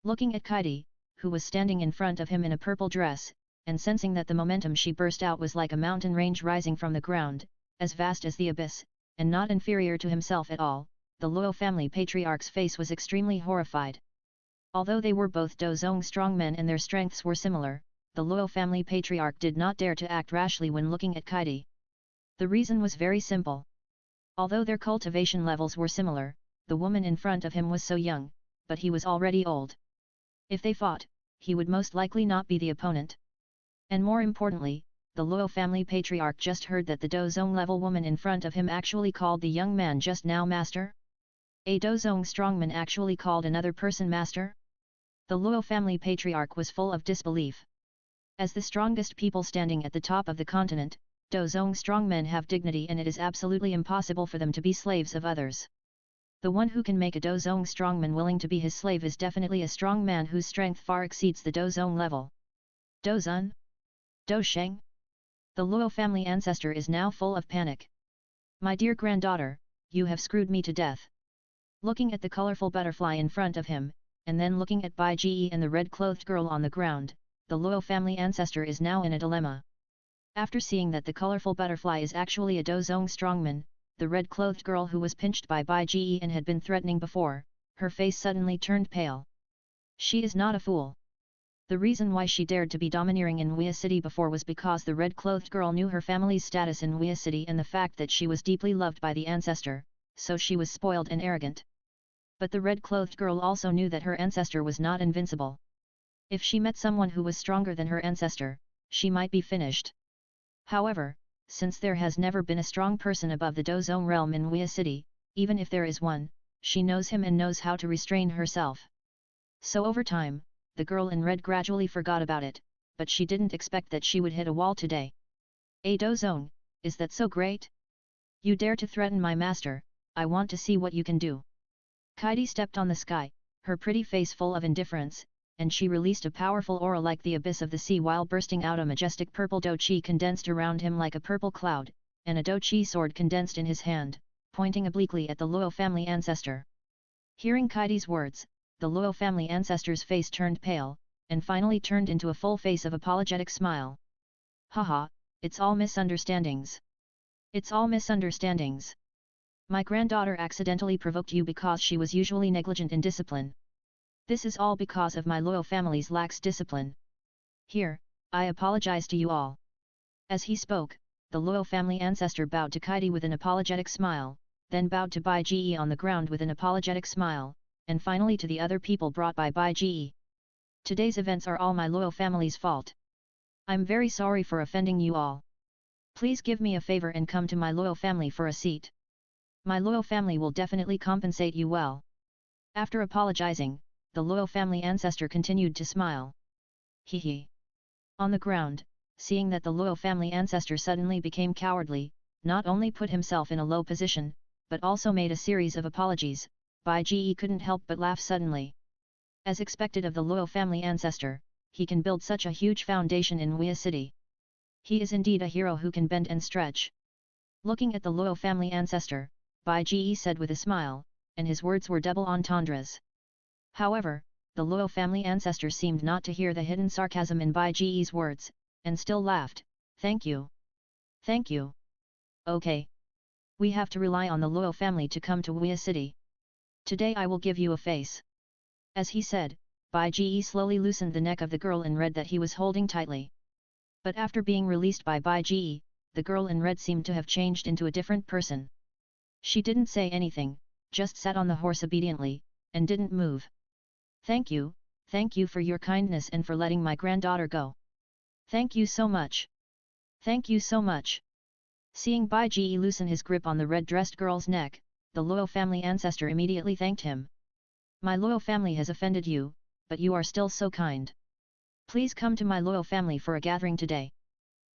A: Looking at Kaidi, who was standing in front of him in a purple dress, and sensing that the momentum she burst out was like a mountain range rising from the ground, as vast as the abyss, and not inferior to himself at all, the Luo family patriarch's face was extremely horrified. Although they were both Do Zong strongmen and their strengths were similar, the Luo family patriarch did not dare to act rashly when looking at Kaidi. The reason was very simple. Although their cultivation levels were similar, the woman in front of him was so young, but he was already old. If they fought, he would most likely not be the opponent. And more importantly, the Luo family patriarch just heard that the Dozong level woman in front of him actually called the young man just now master? A Dozong strongman actually called another person master? The Luo family patriarch was full of disbelief. As the strongest people standing at the top of the continent, Dozong strongmen have dignity and it is absolutely impossible for them to be slaves of others. The one who can make a Dozong strongman willing to be his slave is definitely a strong man whose strength far exceeds the Dozong level. Dozun? Dosheng? The Luo family ancestor is now full of panic. "My dear granddaughter, you have screwed me to death." Looking at the colorful butterfly in front of him, and then looking at Bai Ji and the red-clothed girl on the ground, the Luo family ancestor is now in a dilemma. After seeing that the colorful butterfly is actually a Dozong strongman, the red-clothed girl who was pinched by Bai Ji and had been threatening before, her face suddenly turned pale. She is not a fool. The reason why she dared to be domineering in Wea City before was because the red-clothed girl knew her family's status in Wea City and the fact that she was deeply loved by the ancestor, so she was spoiled and arrogant. But the red-clothed girl also knew that her ancestor was not invincible. If she met someone who was stronger than her ancestor, she might be finished. However, since there has never been a strong person above the Douluo realm in Wea City, even if there is one, she knows him and knows how to restrain herself. So over time, the girl in red gradually forgot about it, but she didn't expect that she would hit a wall today. Douluo, is that so great? You dare to threaten my master, I want to see what you can do. Kaidi stepped on the sky, her pretty face full of indifference, and she released a powerful aura like the abyss of the sea while bursting out a majestic purple dochi condensed around him like a purple cloud, and a dochi sword condensed in his hand, pointing obliquely at the Luo family ancestor. Hearing Kaidi's words, the Luo family ancestor's face turned pale, and finally turned into a full face of apologetic smile. Haha, it's all misunderstandings. It's all misunderstandings. My granddaughter accidentally provoked you because she was usually negligent in discipline. This is all because of my Luo family's lax discipline. Here, I apologize to you all. As he spoke, the Luo family ancestor bowed to Kaidi with an apologetic smile, then bowed to Bai Ge on the ground with an apologetic smile, and finally to the other people brought by Bai Ge. Today's events are all my Luo family's fault. I'm very sorry for offending you all. Please give me a favor and come to my Luo family for a seat. My Luo family will definitely compensate you well. After apologizing, the Luo family ancestor continued to smile. Hee. On the ground, seeing that the Luo family ancestor suddenly became cowardly, not only put himself in a low position, but also made a series of apologies, Bai Ge couldn't help but laugh suddenly. As expected of the Luo family ancestor, he can build such a huge foundation in Wea City. He is indeed a hero who can bend and stretch. Looking at the Luo family ancestor, Bai Ge said with a smile, and his words were double entendres. However, the Luo family ancestor seemed not to hear the hidden sarcasm in Bai Ge's words, and still laughed. Thank you. Thank you. Okay. We have to rely on the Luo family to come to Wea City. Today I will give you a face. As he said, Bai Ge slowly loosened the neck of the girl in red that he was holding tightly. But after being released by Bai Ge, the girl in red seemed to have changed into a different person. She didn't say anything, just sat on the horse obediently, and didn't move. Thank you for your kindness and for letting my granddaughter go. Thank you so much. Thank you so much. Seeing Bai Ge loosen his grip on the red-dressed girl's neck, the Luo family ancestor immediately thanked him. My Luo family has offended you, but you are still so kind. Please come to my Luo family for a gathering today.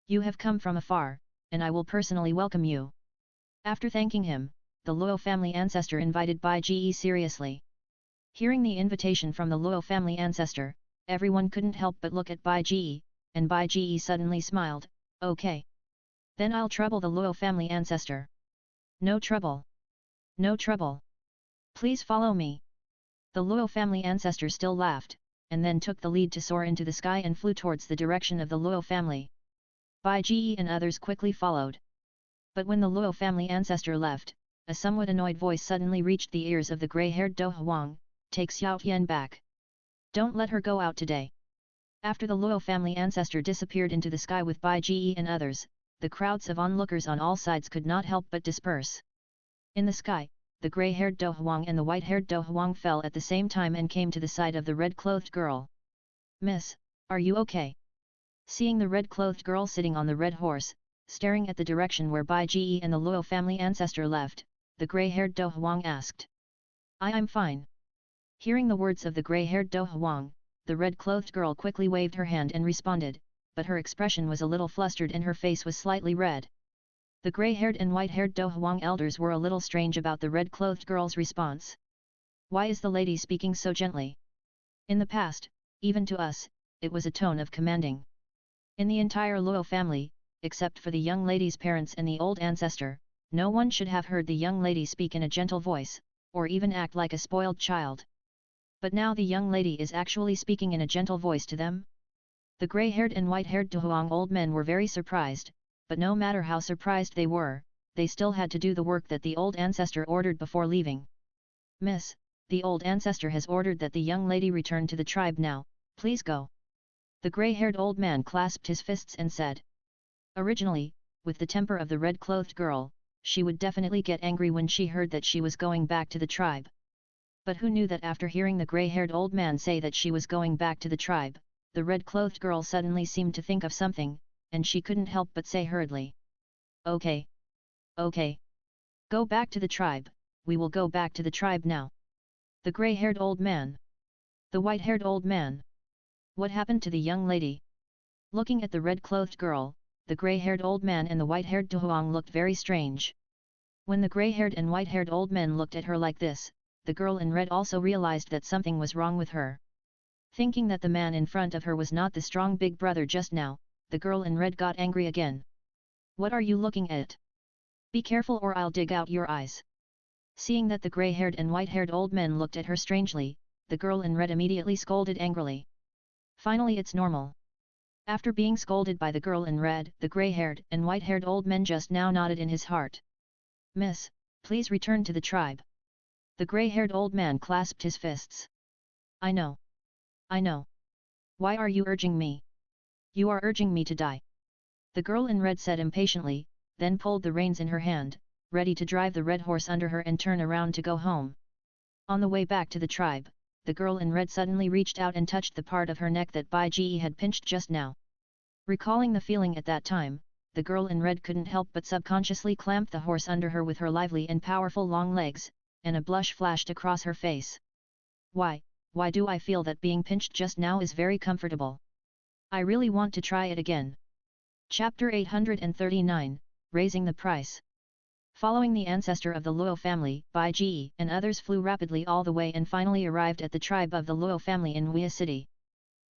A: You have come from afar, and I will personally welcome you. After thanking him, the Luo family ancestor invited Bai Ge seriously. Hearing the invitation from the Luo family ancestor, everyone couldn't help but look at Bai Ge, and Bai Ge suddenly smiled. Okay. Then I'll trouble the Luo family ancestor. No trouble. No trouble. Please follow me. The Luo family ancestor still laughed, and then took the lead to soar into the sky and flew towards the direction of the Luo family. Bai Ge and others quickly followed. But when the Luo family ancestor left, a somewhat annoyed voice suddenly reached the ears of the grey-haired Do Huang. Take Xiao Tian back. Don't let her go out today. After the Luo family ancestor disappeared into the sky with Bai Ge and others, the crowds of onlookers on all sides could not help but disperse. In the sky, the grey-haired Do Huang and the white-haired Do Huang fell at the same time and came to the side of the red-clothed girl. Miss, are you okay? Seeing the red-clothed girl sitting on the red horse, staring at the direction where Bai Ge and the Luo family ancestor left, the grey-haired Do Huang asked. I'm fine. Hearing the words of the grey-haired Do Huang, the red-clothed girl quickly waved her hand and responded, but her expression was a little flustered and her face was slightly red. The grey-haired and white-haired Do Huang elders were a little strange about the red-clothed girl's response. Why is the lady speaking so gently? In the past, even to us, it was a tone of commanding. In the entire Luo family, except for the young lady's parents and the old ancestor, no one should have heard the young lady speak in a gentle voice, or even act like a spoiled child. But now the young lady is actually speaking in a gentle voice to them? The grey-haired and white-haired Do Huang old men were very surprised, but no matter how surprised they were, they still had to do the work that the old ancestor ordered before leaving. Miss, the old ancestor has ordered that the young lady return to the tribe now, please go. The grey-haired old man clasped his fists and said. Originally, with the temper of the red-clothed girl, she would definitely get angry when she heard that she was going back to the tribe. But who knew that after hearing the grey-haired old man say that she was going back to the tribe, the red-clothed girl suddenly seemed to think of something, and she couldn't help but say hurriedly. Okay. Okay. Go back to the tribe, we will go back to the tribe now. The grey-haired old man. The white-haired old man. What happened to the young lady? Looking at the red-clothed girl, the grey-haired old man and the white-haired Douluo looked very strange. When the grey-haired and white-haired old men looked at her like this, the girl in red also realized that something was wrong with her. Thinking that the man in front of her was not the strong big brother just now, the girl in red got angry again. What are you looking at? Be careful or I'll dig out your eyes. Seeing that the grey-haired and white-haired old men looked at her strangely, the girl in red immediately scolded angrily. Finally, it's normal. After being scolded by the girl in red, the grey-haired and white-haired old man just now nodded in his heart. Miss, please return to the tribe. The grey-haired old man clasped his fists. I know. I know. Why are you urging me? You are urging me to die. The girl in red said impatiently, then pulled the reins in her hand, ready to drive the red horse under her and turn around to go home. On the way back to the tribe, the girl in red suddenly reached out and touched the part of her neck that Bai Ji had pinched just now. Recalling the feeling at that time, the girl in red couldn't help but subconsciously clamp the horse under her with her lively and powerful long legs, and a blush flashed across her face. Why do I feel that being pinched just now is very comfortable? I really want to try it again. Chapter 839, Raising the Price. Following the ancestor of the Luo family, Bai Ji and others flew rapidly all the way and finally arrived at the tribe of the Luo family in Wia City.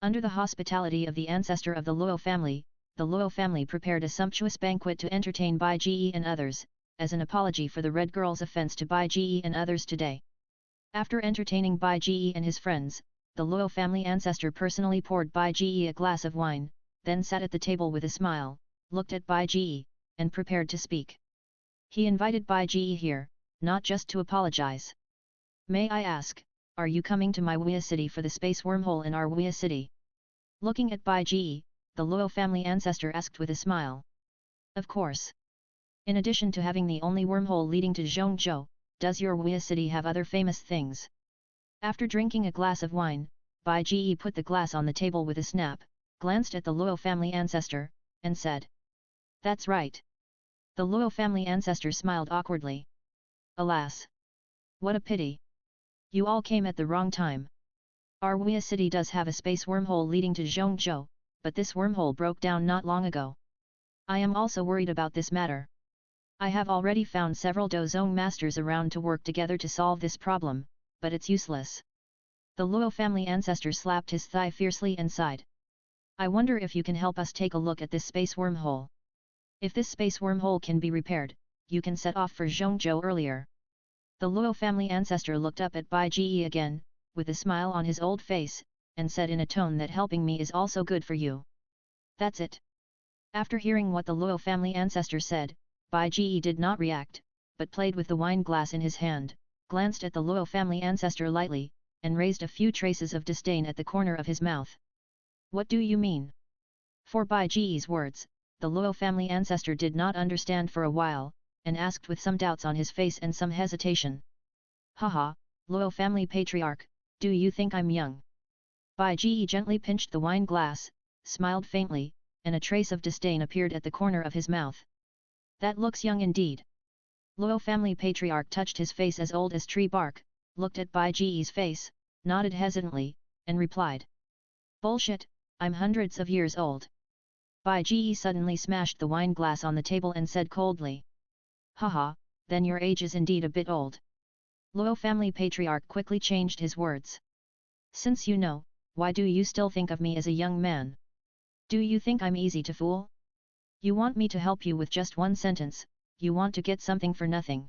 A: Under the hospitality of the ancestor of the Luo family, the Luo family prepared a sumptuous banquet to entertain Bai Ji and others, as an apology for the red girl's offense to Bai Ji and others today. After entertaining Bai Ji and his friends, the Luo family ancestor personally poured Bai Ji a glass of wine, then sat at the table with a smile, looked at Bai Ji, and prepared to speak. He invited Bai Ji here, not just to apologize. May I ask, are you coming to my Wia city for the space wormhole in our Wia city? Looking at Bai Ji, the Luo family ancestor asked with a smile. Of course. In addition to having the only wormhole leading to Zhongzhou, does your Wia city have other famous things? After drinking a glass of wine, Bai Ji put the glass on the table with a snap, glanced at the Luo family ancestor, and said. That's right. The Luo family ancestor smiled awkwardly. Alas! What a pity! You all came at the wrong time. Our Wia city does have a space wormhole leading to Zhongzhou, but this wormhole broke down not long ago. I am also worried about this matter. I have already found several Dozong masters around to work together to solve this problem, but it's useless. The Luo family ancestor slapped his thigh fiercely and sighed. I wonder if you can help us take a look at this space wormhole. If this space wormhole can be repaired, you can set off for Zhongzhou earlier. The Luo family ancestor looked up at Bai Ji again, with a smile on his old face, and said in a tone that helping me is also good for you. That's it. After hearing what the Luo family ancestor said, Bai Ji did not react, but played with the wine glass in his hand, glanced at the Luo family ancestor lightly, and raised a few traces of disdain at the corner of his mouth. What do you mean? For Bai Ji's words, the Luo family ancestor did not understand for a while, and asked with some doubts on his face and some hesitation. Haha, Luo family patriarch, do you think I'm young? Bai Ji gently pinched the wine glass, smiled faintly, and a trace of disdain appeared at the corner of his mouth. That looks young indeed. Luo family patriarch touched his face as old as tree bark, looked at Bai Ji's face, nodded hesitantly, and replied. Bullshit, I'm hundreds of years old. Bai Ji suddenly smashed the wine glass on the table and said coldly. Haha, then your age is indeed a bit old. Luo family patriarch quickly changed his words. Since you know, why do you still think of me as a young man? Do you think I'm easy to fool? You want me to help you with just one sentence, you want to get something for nothing.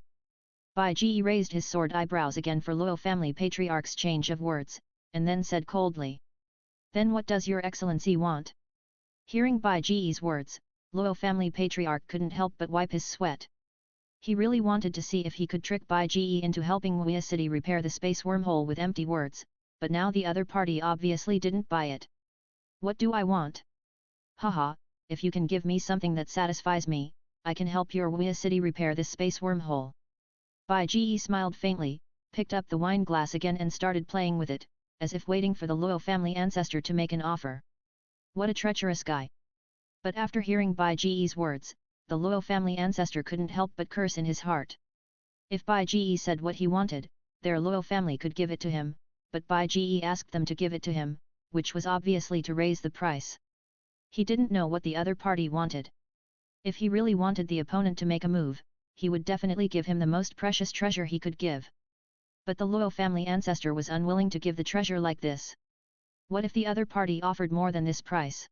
A: Bai Ji raised his sword eyebrows again for Luo family patriarch's change of words, and then said coldly. Then what does your excellency want? Hearing Bai Ji's words, Luo family patriarch couldn't help but wipe his sweat. He really wanted to see if he could trick Bai Ji into helping Wia City repair the space wormhole with empty words, but now the other party obviously didn't buy it. What do I want? Haha, if you can give me something that satisfies me, I can help your Wuya city repair this space wormhole. Bai Ji smiled faintly, picked up the wine glass again and started playing with it, as if waiting for the Luo family ancestor to make an offer. What a treacherous guy! But after hearing Bai Ji's words, the Luo family ancestor couldn't help but curse in his heart. If Bai Ji said what he wanted, their Luo family could give it to him, but Bai Ji asked them to give it to him, which was obviously to raise the price. He didn't know what the other party wanted. If he really wanted the opponent to make a move, he would definitely give him the most precious treasure he could give. But the Luo family ancestor was unwilling to give the treasure like this. What if the other party offered more than this price?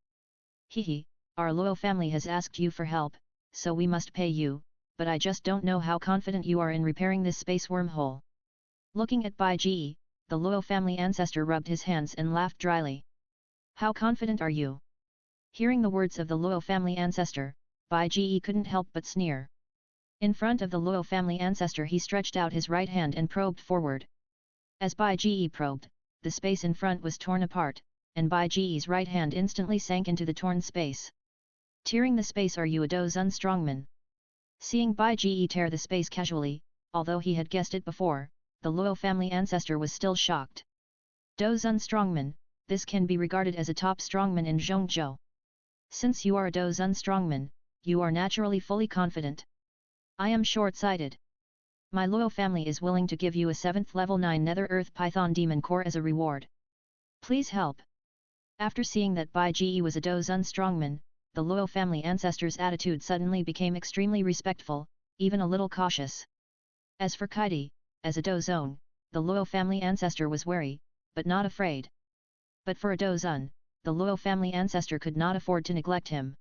A: Hehe, our Luo family has asked you for help, so we must pay you, but I just don't know how confident you are in repairing this space wormhole. Looking at Bai Ji, the Luo family ancestor rubbed his hands and laughed dryly. How confident are you? Hearing the words of the Luo family ancestor, Bai Ji couldn't help but sneer. In front of the Luo family ancestor he stretched out his right hand and probed forward. As Bai Ji probed, the space in front was torn apart, and Bai Ji's right hand instantly sank into the torn space. Tearing the space, are you a Douzun strongman? Seeing Bai Ji tear the space casually, although he had guessed it before, the Luo family ancestor was still shocked. Douzun strongman, this can be regarded as a top strongman in Zhongzhou. Since you are a Douzun strongman, you are naturally fully confident. I am short-sighted. My Luo family is willing to give you a 7th level 9 Nether Earth Python Demon Core as a reward. Please help. After seeing that Bai Ji was a Douzun strongman, the Luo family ancestor's attitude suddenly became extremely respectful, even a little cautious. As for Kaidi, as a Douzun, the Luo family ancestor was wary, but not afraid. But for a Douzun, the Luo family ancestor could not afford to neglect him.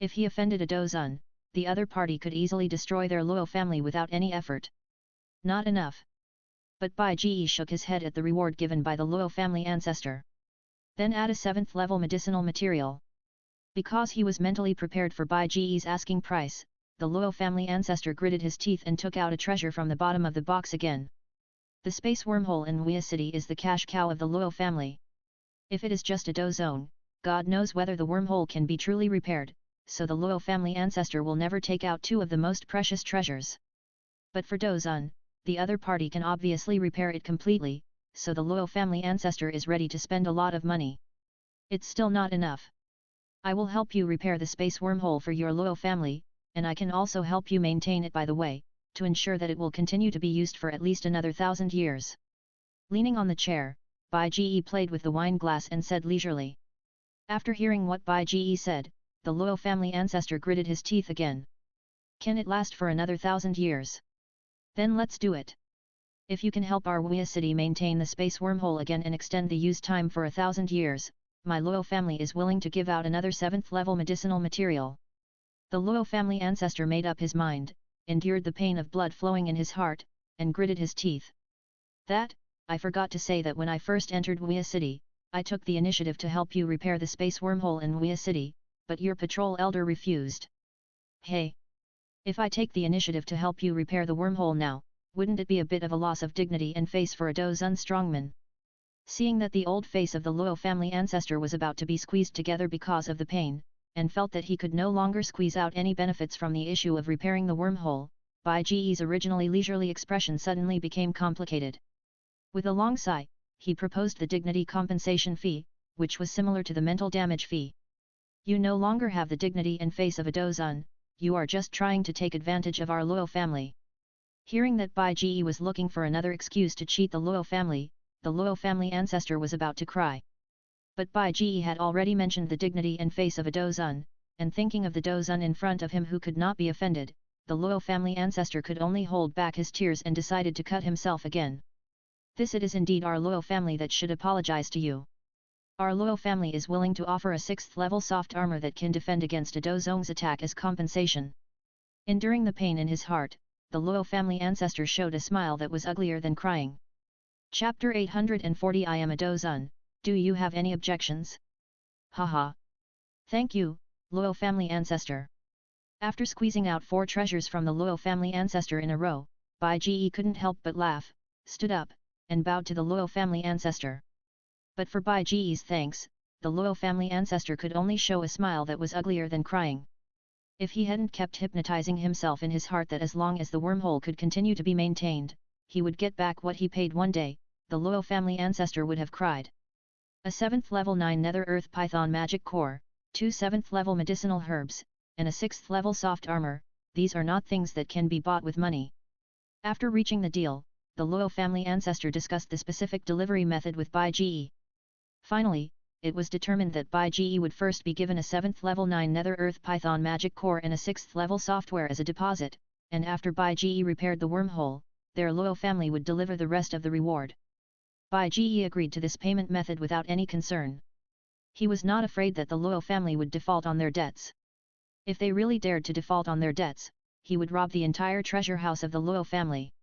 A: If he offended a Douzun, the other party could easily destroy their Luo family without any effort. Not enough. But Bai Ji shook his head at the reward given by the Luo family ancestor. Then add a 7th level medicinal material. Because he was mentally prepared for Bai Ji's asking price, the Luo family ancestor gritted his teeth and took out a treasure from the bottom of the box again. The space wormhole in Wuya City is the cash cow of the Luo family. If it is just a Douzun, God knows whether the wormhole can be truly repaired, so the Luo family ancestor will never take out 2 of the most precious treasures. But for Douzun, the other party can obviously repair it completely, so the Luo family ancestor is ready to spend a lot of money. It's still not enough. I will help you repair the space wormhole for your Luo family, and I can also help you maintain it by the way, to ensure that it will continue to be used for at least another 1,000 years. Leaning on the chair, Bai Ji played with the wine glass and said leisurely. After hearing what Bai Ji said, the Luo family ancestor gritted his teeth again. Can it last for another 1,000 years? Then let's do it. If you can help our Wuya city maintain the space wormhole again and extend the use time for 1,000 years, my Luo family is willing to give out another 7th level medicinal material. The Luo family ancestor made up his mind, endured the pain of blood flowing in his heart, and gritted his teeth. I forgot to say that when I first entered Wuya city, I took the initiative to help you repair the space wormhole in Wuya city, but your patrol elder refused. Hey! If I take the initiative to help you repair the wormhole now, wouldn't it be a bit of a loss of dignity and face for a Douzun strongman? Seeing that the old face of the Luo family ancestor was about to be squeezed together because of the pain, and felt that he could no longer squeeze out any benefits from the issue of repairing the wormhole, Bai Ji's originally leisurely expression suddenly became complicated. With a long sigh, he proposed the dignity compensation fee, which was similar to the mental damage fee. You no longer have the dignity and face of a Douzun, you are just trying to take advantage of our Luo family. Hearing that Bai Ji was looking for another excuse to cheat the Luo family ancestor was about to cry. But Bai Ji had already mentioned the dignity and face of a Douzun, and thinking of the Douzun in front of him who could not be offended, the Luo family ancestor could only hold back his tears and decided to cut himself again. This it is indeed our Luo family that should apologize to you. Our Luo family is willing to offer a 6th level soft armor that can defend against a Douzun's attack as compensation. Enduring the pain in his heart, the Luo family ancestor showed a smile that was uglier than crying. Chapter 840 I am a Douzun, do you have any objections? Haha. Thank you, Luo family ancestor. After squeezing out 4 treasures from the Luo family ancestor in a row, Bai Ji couldn't help but laugh, stood up, and bowed to the Luo family ancestor. But for Bai Ji's thanks, the Luo family ancestor could only show a smile that was uglier than crying. If he hadn't kept hypnotizing himself in his heart that as long as the wormhole could continue to be maintained, he would get back what he paid one day, the Luo family ancestor would have cried. A 7th level 9 Nether Earth Python magic core, 2 7th level medicinal herbs, and a 6th level soft armor, these are not things that can be bought with money. After reaching the deal, the Luo family ancestor discussed the specific delivery method with Bai Ge. Finally, it was determined that Bai Ge would first be given a 7th level 9 Nether Earth Python magic core and a 6th level software as a deposit, and after Bai Ge repaired the wormhole, their Luo family would deliver the rest of the reward. Bai Ge agreed to this payment method without any concern. He was not afraid that the Luo family would default on their debts. If they really dared to default on their debts, he would rob the entire treasure house of the Luo family.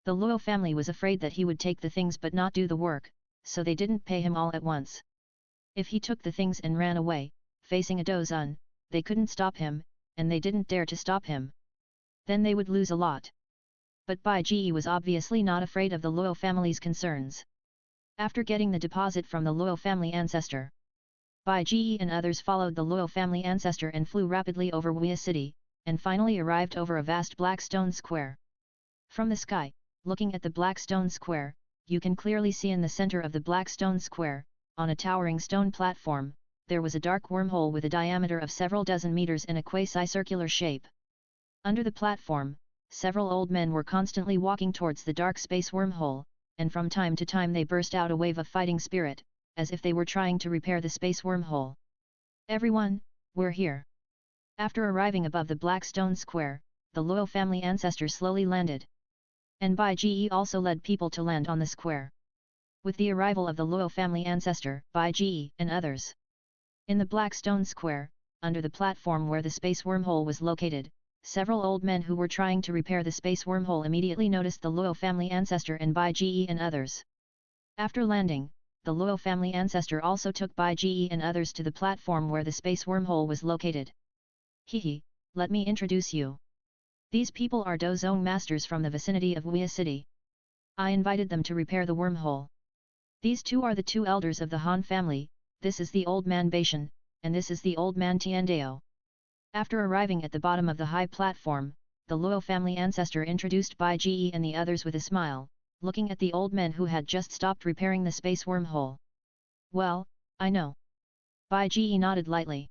A: The Luo family was afraid that he would take the things but not do the work, so they didn't pay him all at once. If he took the things and ran away, facing a Dozun, they couldn't stop him, and they didn't dare to stop him. Then they would lose a lot. But Bai Ge was obviously not afraid of the Luo family's concerns. After getting the deposit from the Luo family ancestor, Bai Ge and others followed the Luo family ancestor and flew rapidly over Wuya City, and finally arrived over a vast black stone square. From the sky, looking at the black stone square, you can clearly see in the center of the black stone square, on a towering stone platform, there was a dark wormhole with a diameter of several dozen meters in a quasi-circular shape. Under the platform, several old men were constantly walking towards the dark space wormhole, and from time to time they burst out a wave of fighting spirit, as if they were trying to repair the space wormhole. Everyone, we're here. After arriving above the black stone square, the Luo family ancestor slowly landed. And Bai Ge also led people to land on the square. With the arrival of the Luo family ancestor, Bai Ge and others. In the black stone square, under the platform where the space wormhole was located, several old men who were trying to repair the space wormhole immediately noticed the Luo family ancestor and Bai Ge and others. After landing, the Luo family ancestor also took Bai Ge and others to the platform where the space wormhole was located. Hehe, let me introduce you. These people are Dozong masters from the vicinity of Wuya City. I invited them to repair the wormhole. These two are the two elders of the Han family, this is the old man Baishan, and this is the old man Tiandao. After arriving at the bottom of the high platform, the Luo family ancestor introduced Bai Ge and the others with a smile, looking at the old men who had just stopped repairing the space wormhole. Well, I know. Bai Ge nodded lightly.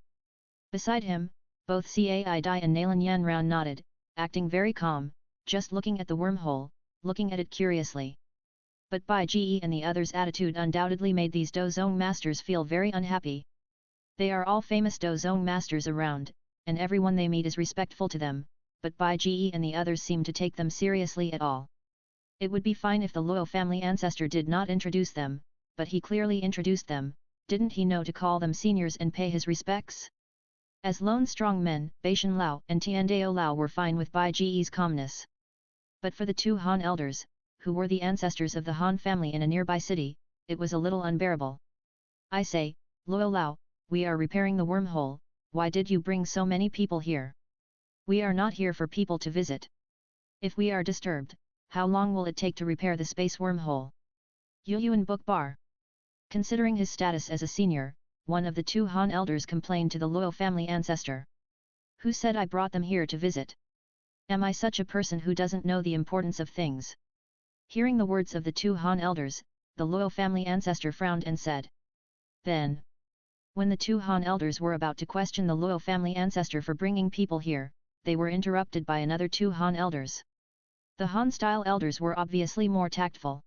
A: Beside him, both Cai Dai and Nalan Yanran nodded, acting very calm, just looking at the wormhole, looking at it curiously. But Bai Ge and the others' attitude undoubtedly made these Dozong masters feel very unhappy. They are all famous Dozong masters around, and everyone they meet is respectful to them, but Bai Ge and the others seem to take them seriously at all. It would be fine if the Luo family ancestor did not introduce them, but he clearly introduced them, didn't he know to call them seniors and pay his respects? As lone strong men, Baishan Lao and Tiandao Lao were fine with Bai Ge's calmness. But for the two Han elders, who were the ancestors of the Han family in a nearby city, it was a little unbearable. I say, Luo Lao, we are repairing the wormhole, why did you bring so many people here? We are not here for people to visit. If we are disturbed, how long will it take to repair the space wormhole? Yu Yuan Book Bar. Considering his status as a senior, one of the two Han elders complained to the Luo family ancestor. Who said I brought them here to visit? Am I such a person who doesn't know the importance of things? Hearing the words of the two Han elders, the Luo family ancestor frowned and said. Then, when the two Han elders were about to question the Luo family ancestor for bringing people here, they were interrupted by another two Han elders. The Han-style elders were obviously more tactful.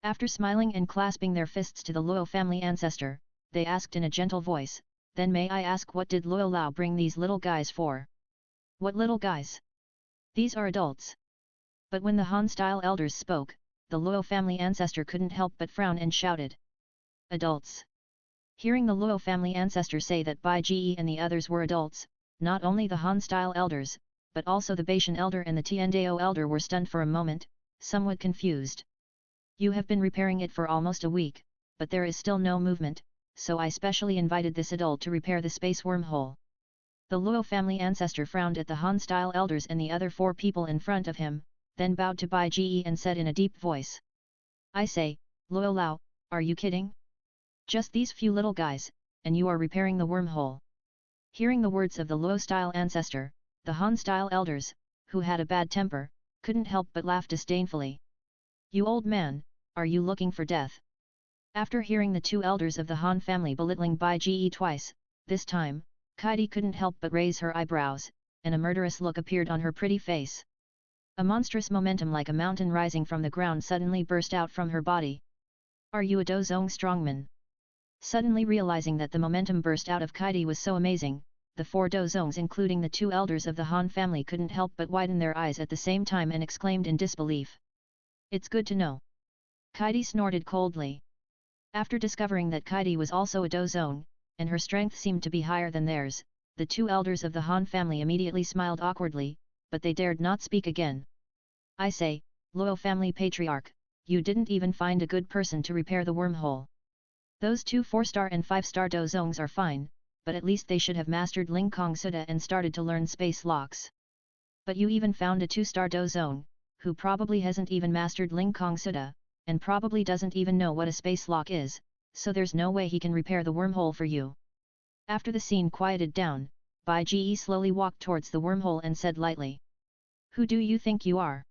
A: After smiling and clasping their fists to the Luo family ancestor, they asked in a gentle voice, then may I ask what did Luo Lao bring these little guys for? What little guys? These are adults. But when the Han-style elders spoke, the Luo family ancestor couldn't help but frown and shouted. Adults. Hearing the Luo family ancestor say that Bai Ge and the others were adults, not only the Han-style elders, but also the Baishan elder and the Tiandao elder were stunned for a moment, somewhat confused. You have been repairing it for almost a week, but there is still no movement, so I specially invited this adult to repair the space wormhole. The Luo family ancestor frowned at the Han-style elders and the other four people in front of him, then bowed to Bai Ge and said in a deep voice. I say, Luo Lao, are you kidding? Just these few little guys, and you are repairing the wormhole. Hearing the words of the Luo-style ancestor, the Han-style elders, who had a bad temper, couldn't help but laugh disdainfully. You old man, are you looking for death? After hearing the two elders of the Han family belittling Bai Ge twice, this time, Kaidi couldn't help but raise her eyebrows, and a murderous look appeared on her pretty face. A monstrous momentum like a mountain rising from the ground suddenly burst out from her body. Are you a Dozong strongman? Suddenly realizing that the momentum burst out of Kaidi was so amazing, the four Dozongs including the two elders of the Han family couldn't help but widen their eyes at the same time and exclaimed in disbelief. It's good to know. Kaidi snorted coldly. After discovering that Kaidi was also a Dozong, and her strength seemed to be higher than theirs, the two elders of the Han family immediately smiled awkwardly, but they dared not speak again. I say, Luo family patriarch, you didn't even find a good person to repair the wormhole. Those two 4-star and 5-star Dozongs are fine, but at least they should have mastered Ling Kong Suda and started to learn space locks. But you even found a 2-star Dozong, who probably hasn't even mastered Ling Kong Suda, and probably doesn't even know what a space lock is, so there's no way he can repair the wormhole for you. After the scene quieted down, Bai Ge slowly walked towards the wormhole and said lightly. Who do you think you are?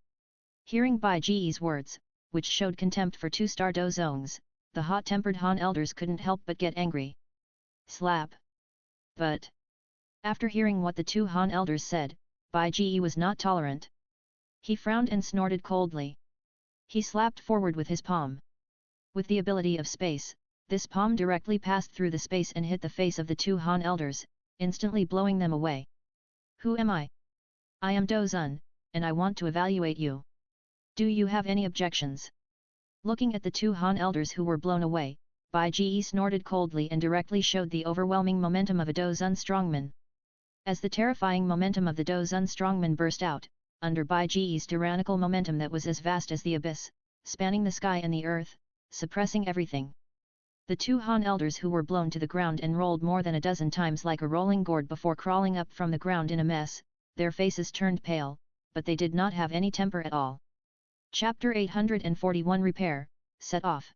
A: Hearing Bai Ge's words, which showed contempt for 2-star Dozongs, the hot-tempered Han elders couldn't help but get angry. Slap. But after hearing what the two Han elders said, Bai Ge was not tolerant. He frowned and snorted coldly. He slapped forward with his palm. With the ability of space, this palm directly passed through the space and hit the face of the two Han elders, instantly blowing them away. Who am I? I am Dozun, and I want to evaluate you. Do you have any objections? Looking at the two Han elders who were blown away, Bai Ge snorted coldly and directly showed the overwhelming momentum of a Dozun strongman. As the terrifying momentum of the Dozun strongman burst out, under Bai Ge's tyrannical momentum that was as vast as the abyss, spanning the sky and the earth, suppressing everything. The two Han elders who were blown to the ground and rolled more than a dozen times like a rolling gourd before crawling up from the ground in a mess, their faces turned pale, but they did not have any temper at all. Chapter 841 Repair, Set Off.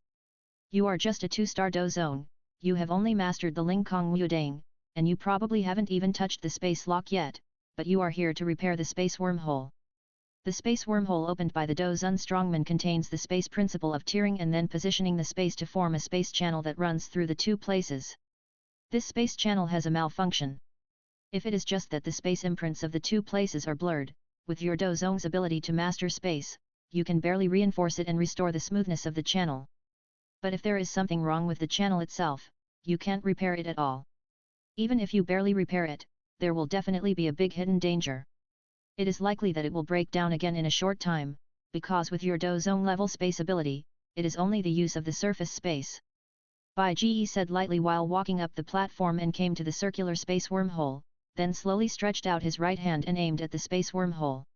A: You are just a 2-star Dozong, you have only mastered the Ling Kong Wudang, and you probably haven't even touched the space lock yet, but you are here to repair the space wormhole. The space wormhole opened by the Dozun strongman contains the space principle of tearing and then positioning the space to form a space channel that runs through the two places. This space channel has a malfunction. If it is just that the space imprints of the two places are blurred, with your Dozong's ability to master space, you can barely reinforce it and restore the smoothness of the channel. But if there is something wrong with the channel itself, you can't repair it at all. Even if you barely repair it, there will definitely be a big hidden danger. It is likely that it will break down again in a short time, because with your Dozong level space ability, it is only the use of the surface space. Bai Ge said lightly while walking up the platform and came to the circular space wormhole, then slowly stretched out his right hand and aimed at the space wormhole.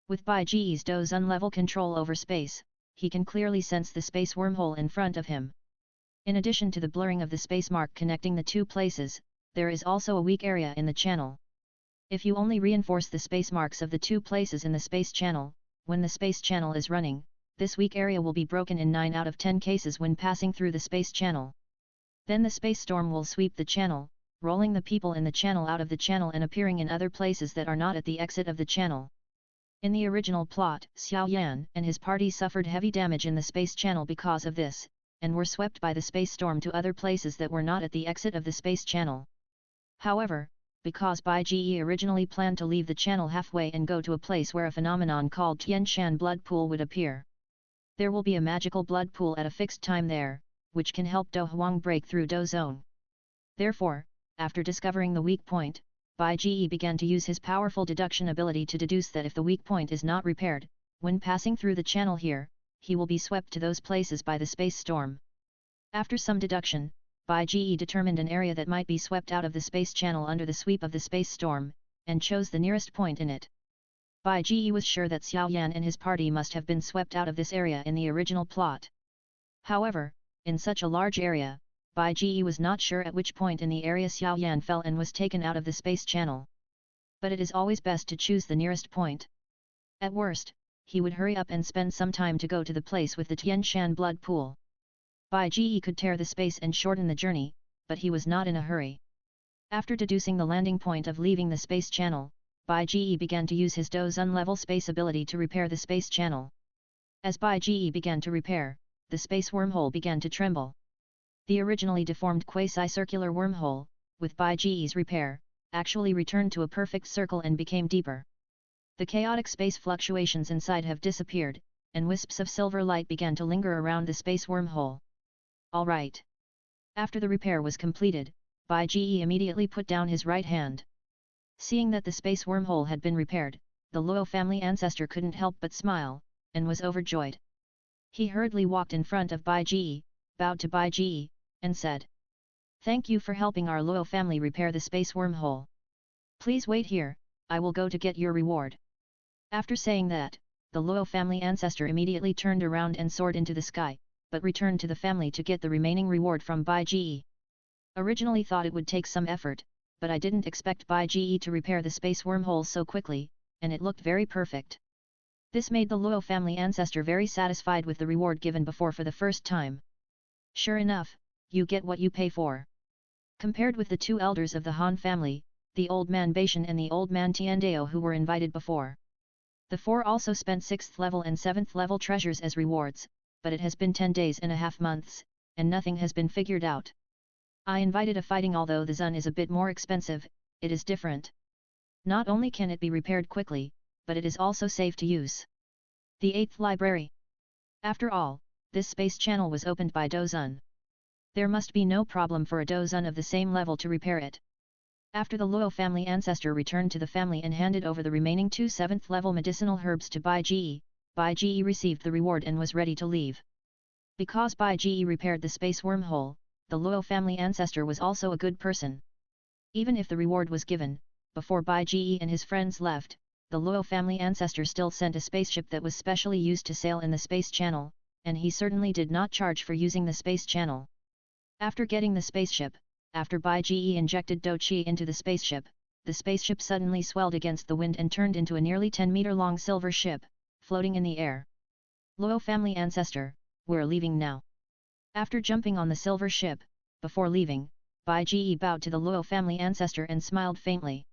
A: With Bai Ge's Dozun level control over space, he can clearly sense the space wormhole in front of him. In addition to the blurring of the space mark connecting the two places, there is also a weak area in the channel. If you only reinforce the space marks of the two places in the space channel, when the space channel is running, this weak area will be broken in 9 out of 10 cases when passing through the space channel. Then the space storm will sweep the channel, rolling the people in the channel out of the channel and appearing in other places that are not at the exit of the channel. In the original plot, Xiao Yan and his party suffered heavy damage in the space channel because of this, and were swept by the space storm to other places that were not at the exit of the space channel. However, because Bai Ge originally planned to leave the channel halfway and go to a place where a phenomenon called Tianshan blood pool would appear. There will be a magical blood pool at a fixed time there, which can help Do Huang break through Dozone. Therefore, after discovering the weak point, Bai Ge began to use his powerful deduction ability to deduce that if the weak point is not repaired, when passing through the channel here, he will be swept to those places by the space storm. After some deduction, Bai Ge determined an area that might be swept out of the space channel under the sweep of the space storm, and chose the nearest point in it. Bai Ge was sure that Xiao Yan and his party must have been swept out of this area in the original plot. However, in such a large area, Bai Ge was not sure at which point in the area Xiao Yan fell and was taken out of the space channel. But it is always best to choose the nearest point. At worst, he would hurry up and spend some time to go to the place with the Tianshan blood pool. Bai Ge could tear the space and shorten the journey, but he was not in a hurry. After deducing the landing point of leaving the space channel, Bai Ge began to use his Doulon level space ability to repair the space channel. As Bai Ge began to repair, the space wormhole began to tremble. The originally deformed quasi-circular wormhole, with Bai Ge's repair, actually returned to a perfect circle and became deeper. The chaotic space fluctuations inside have disappeared, and wisps of silver light began to linger around the space wormhole. All right. After the repair was completed, Bai Ge immediately put down his right hand. Seeing that the space wormhole had been repaired, the Luo family ancestor couldn't help but smile, and was overjoyed. He hurriedly walked in front of Bai Ge, bowed to Bai Ge, and said, "Thank you for helping our Luo family repair the space wormhole. Please wait here, I will go to get your reward." After saying that, the Luo family ancestor immediately turned around and soared into the sky, but returned to the family to get the remaining reward from Bai Ge. Originally thought it would take some effort, but I didn't expect Bai Ge to repair the space wormhole so quickly, and it looked very perfect. This made the Luo family ancestor very satisfied with the reward given before for the first time. Sure enough, you get what you pay for. Compared with the two elders of the Han family, the old man Baishan and the old man Tiandao who were invited before. The four also spent 6th level and 7th level treasures as rewards, but it has been 10 days and a half months, and nothing has been figured out. I invited a fighting, although the Zun is a bit more expensive, it is different. Not only can it be repaired quickly, but it is also safe to use. The 8th library. After all, this space channel was opened by Doulon. There must be no problem for a Doulon of the same level to repair it. After the Luo family ancestor returned to the family and handed over the remaining 2 7th level medicinal herbs to Bai Ge received the reward and was ready to leave. Because Bai Ge repaired the space wormhole, the Luo family ancestor was also a good person. Even if the reward was given, before Bai Ge and his friends left, the Luo family ancestor still sent a spaceship that was specially used to sail in the space channel, and he certainly did not charge for using the space channel. After getting the spaceship, after Bai Ge injected Do Qi into the spaceship suddenly swelled against the wind and turned into a nearly 10-meter long silver ship, floating in the air. Luo family ancestor, we're leaving now. After jumping on the silver ship, before leaving, Bai Ge bowed to the Luo family ancestor and smiled faintly.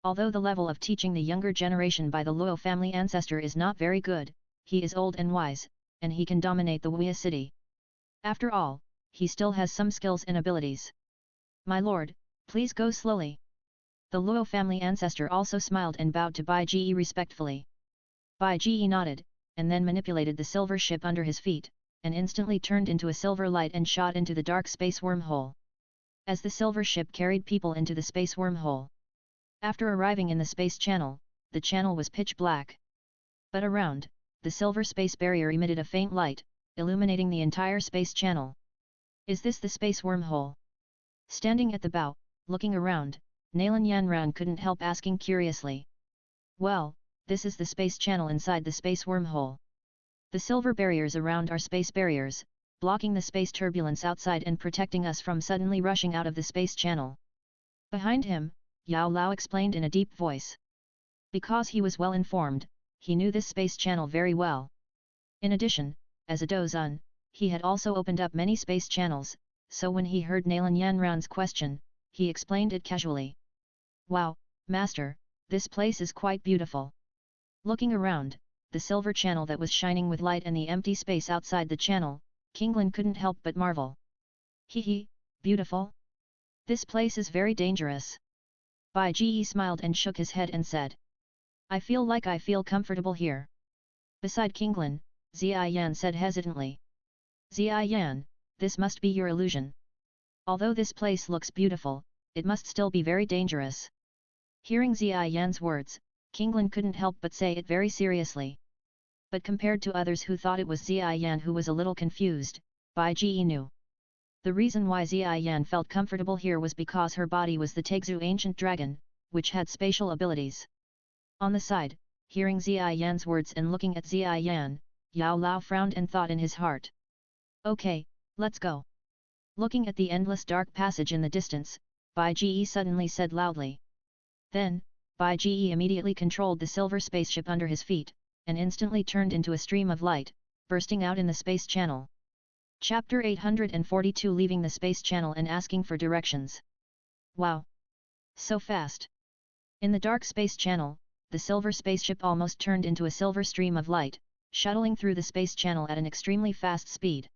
A: Although the level of teaching the younger generation by the Luo family ancestor is not very good, he is old and wise, and he can dominate the Wuya city. After all, he still has some skills and abilities. My lord, please go slowly. The Luo family ancestor also smiled and bowed to Bai Ge respectfully. Bai Ge nodded, and then manipulated the silver ship under his feet, and instantly turned into a silver light and shot into the dark space wormhole. As the silver ship carried people into the space wormhole. After arriving in the space channel, the channel was pitch black. But around, the silver space barrier emitted a faint light, illuminating the entire space channel. Is this the space wormhole? Standing at the bow, looking around, Nalan Yanran couldn't help asking curiously. Well, this is the space channel inside the space wormhole. The silver barriers around are space barriers, blocking the space turbulence outside and protecting us from suddenly rushing out of the space channel. Behind him, Yao Lao explained in a deep voice. Because he was well informed, he knew this space channel very well. In addition, as a Doulon, he had also opened up many space channels, so when he heard Nalan Yanran's question, he explained it casually. Wow, master, this place is quite beautiful. Looking around, the silver channel that was shining with light and the empty space outside the channel, Kinglin couldn't help but marvel. Hee, beautiful? This place is very dangerous. Bai Ge smiled and shook his head and said. I feel comfortable here. Beside Kinglin, Zia Yan said hesitantly. Zia Yan, this must be your illusion. Although this place looks beautiful, it must still be very dangerous. Hearing Zia Yan's words, Kinglin couldn't help but say it very seriously. But compared to others who thought it was Zia Yan who was a little confused, Bai Ge knew. The reason why Zia Yan felt comfortable here was because her body was the Tegzu ancient dragon, which had spatial abilities. On the side, hearing Zia Yan's words and looking at Zia Yan, Yao Lao frowned and thought in his heart. Okay, let's go. Looking at the endless dark passage in the distance, Bai Ge suddenly said loudly. Then, Bai Ge immediately controlled the silver spaceship under his feet, and instantly turned into a stream of light, bursting out in the space channel. Chapter 842 Leaving the Space Channel and Asking for Directions. Wow! So fast! In the dark space channel, the silver spaceship almost turned into a silver stream of light, shuttling through the space channel at an extremely fast speed.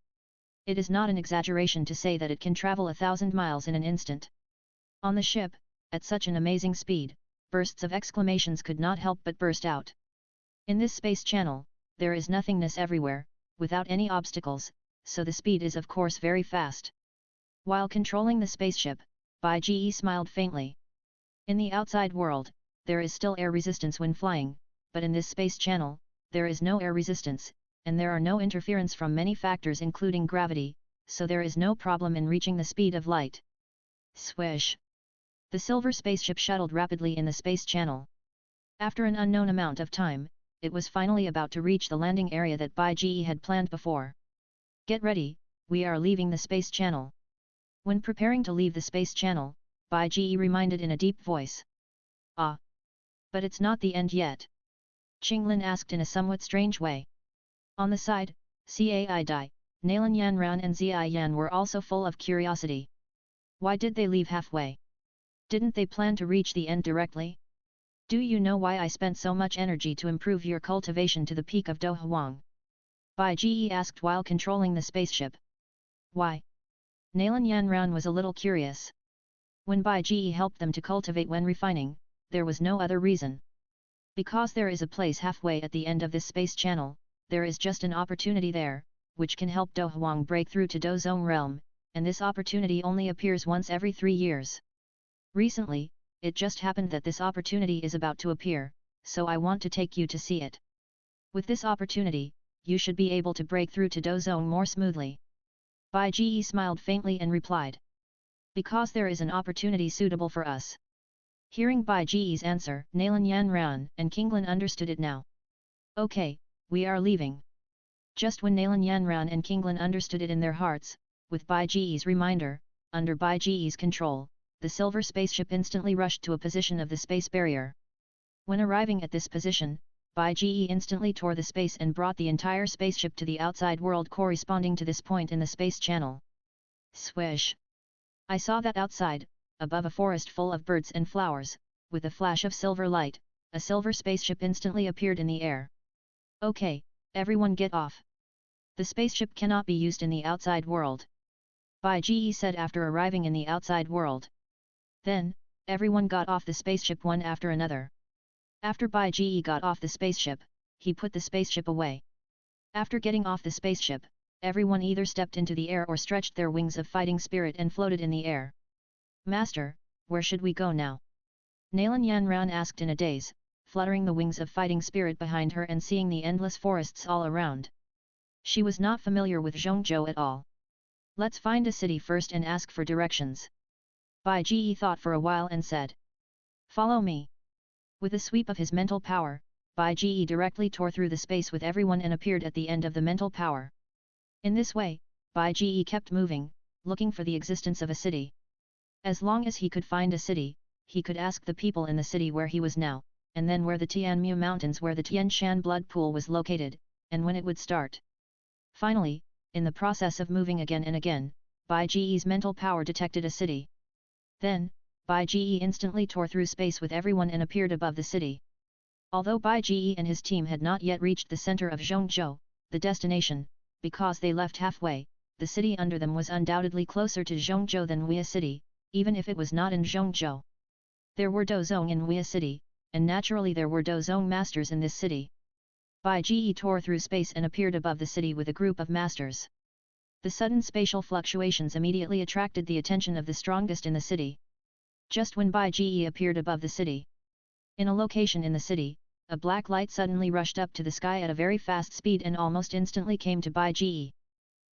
A: It is not an exaggeration to say that it can travel 1,000 miles in an instant. On the ship, at such an amazing speed, bursts of exclamations could not help but burst out. In this space channel, there is nothingness everywhere, without any obstacles, so the speed is of course very fast. While controlling the spaceship, Bai Ge smiled faintly. In the outside world, there is still air resistance when flying, but in this space channel, there is no air resistance, and there are no interference from many factors including gravity, so there is no problem in reaching the speed of light. Swish! The silver spaceship shuttled rapidly in the space channel. After an unknown amount of time, it was finally about to reach the landing area that Bai Ge had planned before. Get ready, we are leaving the space channel. When preparing to leave the space channel, Bai Ge reminded in a deep voice. Ah! But it's not the end yet. Qinglin asked in a somewhat strange way. On the side, Cai Dai, Nalan Yanran and Zai Yan were also full of curiosity. Why did they leave halfway? Didn't they plan to reach the end directly? Do you know why I spent so much energy to improve your cultivation to the peak of Do Huang? Bai Ge asked while controlling the spaceship. Why? Nalan Yanran was a little curious. When Bai Ge helped them to cultivate when refining, there was no other reason. Because there is a place halfway at the end of this space channel, there is just an opportunity there, which can help Do Huang break through to Do Zone realm, and this opportunity only appears once every 3 years. Recently, it just happened that this opportunity is about to appear, so I want to take you to see it. With this opportunity, you should be able to break through to Do Zone more smoothly. Bai Ge smiled faintly and replied. Because there is an opportunity suitable for us. Hearing Bai Ge's answer, Nalan Yanran and Qinglin understood it now. Okay, we are leaving. Just when Nalan Yanran and Qinglin understood it in their hearts, with Bai Ge's reminder, under Bai Ge's control, the silver spaceship instantly rushed to a position of the space barrier. When arriving at this position, Bai Ge instantly tore the space and brought the entire spaceship to the outside world corresponding to this point in the space channel. Swish! I saw that outside, above a forest full of birds and flowers, with a flash of silver light, a silver spaceship instantly appeared in the air. Okay, everyone get off. The spaceship cannot be used in the outside world. Bai Ge said after arriving in the outside world. Then, everyone got off the spaceship one after another. After Bai Ge got off the spaceship, he put the spaceship away. After getting off the spaceship, everyone either stepped into the air or stretched their wings of fighting spirit and floated in the air. Master, where should we go now? Nalan Yanran asked in a daze, fluttering the wings of fighting spirit behind her and seeing the endless forests all around. She was not familiar with Zhongzhou at all. Let's find a city first and ask for directions. Bai Ge thought for a while and said. Follow me. With a sweep of his mental power, Bai Ge directly tore through the space with everyone and appeared at the end of the mental power. In this way, Bai Ge kept moving, looking for the existence of a city. As long as he could find a city, he could ask the people in the city where he was now, and then where the Tianmu Mountains where the Tian Shan blood pool was located, and when it would start. Finally, in the process of moving again and again, Bai Ge's mental power detected a city. Then, Bai Ge instantly tore through space with everyone and appeared above the city. Although Bai Ge and his team had not yet reached the center of Zhongzhou, the destination, because they left halfway, the city under them was undoubtedly closer to Zhongzhou than Huia City, even if it was not in Zhongzhou. There were Dozong in Huia City, and naturally there were Dozong masters in this city. Bai Ge tore through space and appeared above the city with a group of masters. The sudden spatial fluctuations immediately attracted the attention of the strongest in the city. Just when Bai Ge appeared above the city, in a location in the city, a black light suddenly rushed up to the sky at a very fast speed and almost instantly came to Bai Ge.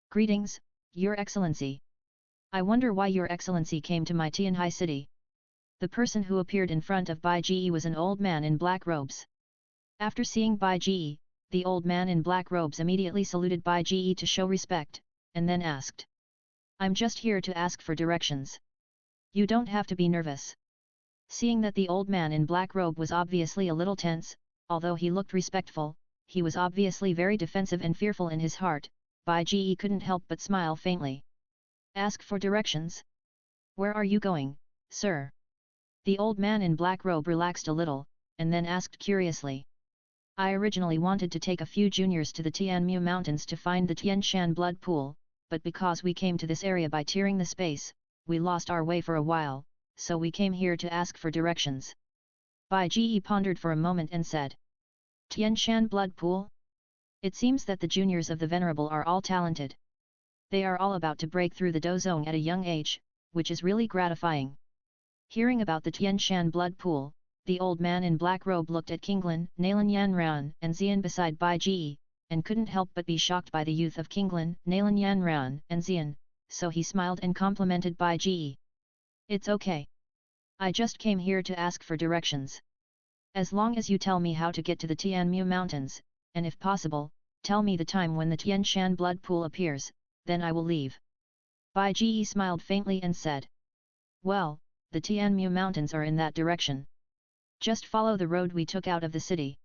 A: Greetings, Your Excellency. I wonder why Your Excellency came to my Tianhai city. The person who appeared in front of Bai Ge was an old man in black robes. After seeing Bai Ge, the old man in black robes immediately saluted Bai Ge to show respect, and then asked. I'm just here to ask for directions. You don't have to be nervous. Seeing that the old man in black robe was obviously a little tense, although he looked respectful, he was obviously very defensive and fearful in his heart, Bai Ji couldn't help but smile faintly. Ask for directions? Where are you going, sir? The old man in black robe relaxed a little, and then asked curiously. I originally wanted to take a few juniors to the Tianmu Mountains to find the Tian Shan blood pool, but because we came to this area by tearing the space, we lost our way for a while, so we came here to ask for directions. Bai Ji pondered for a moment and said. Tian Shan blood pool? It seems that the juniors of the Venerable are all talented. They are all about to break through the Douzong at a young age, which is really gratifying. Hearing about the Tian Shan blood pool, the old man in black robe looked at Kinglin, Nalan Yanran and Xian beside Bai Ji, and couldn't help but be shocked by the youth of Kinglin, Nalan Yanran and Xian, so he smiled and complimented Bai Ji. It's okay. I just came here to ask for directions. As long as you tell me how to get to the Tianmu Mountains, and if possible, tell me the time when the Tian Shan blood pool appears, then I will leave. Bai Ji smiled faintly and said. Well, the Tianmu Mountains are in that direction. Just follow the road we took out of the city.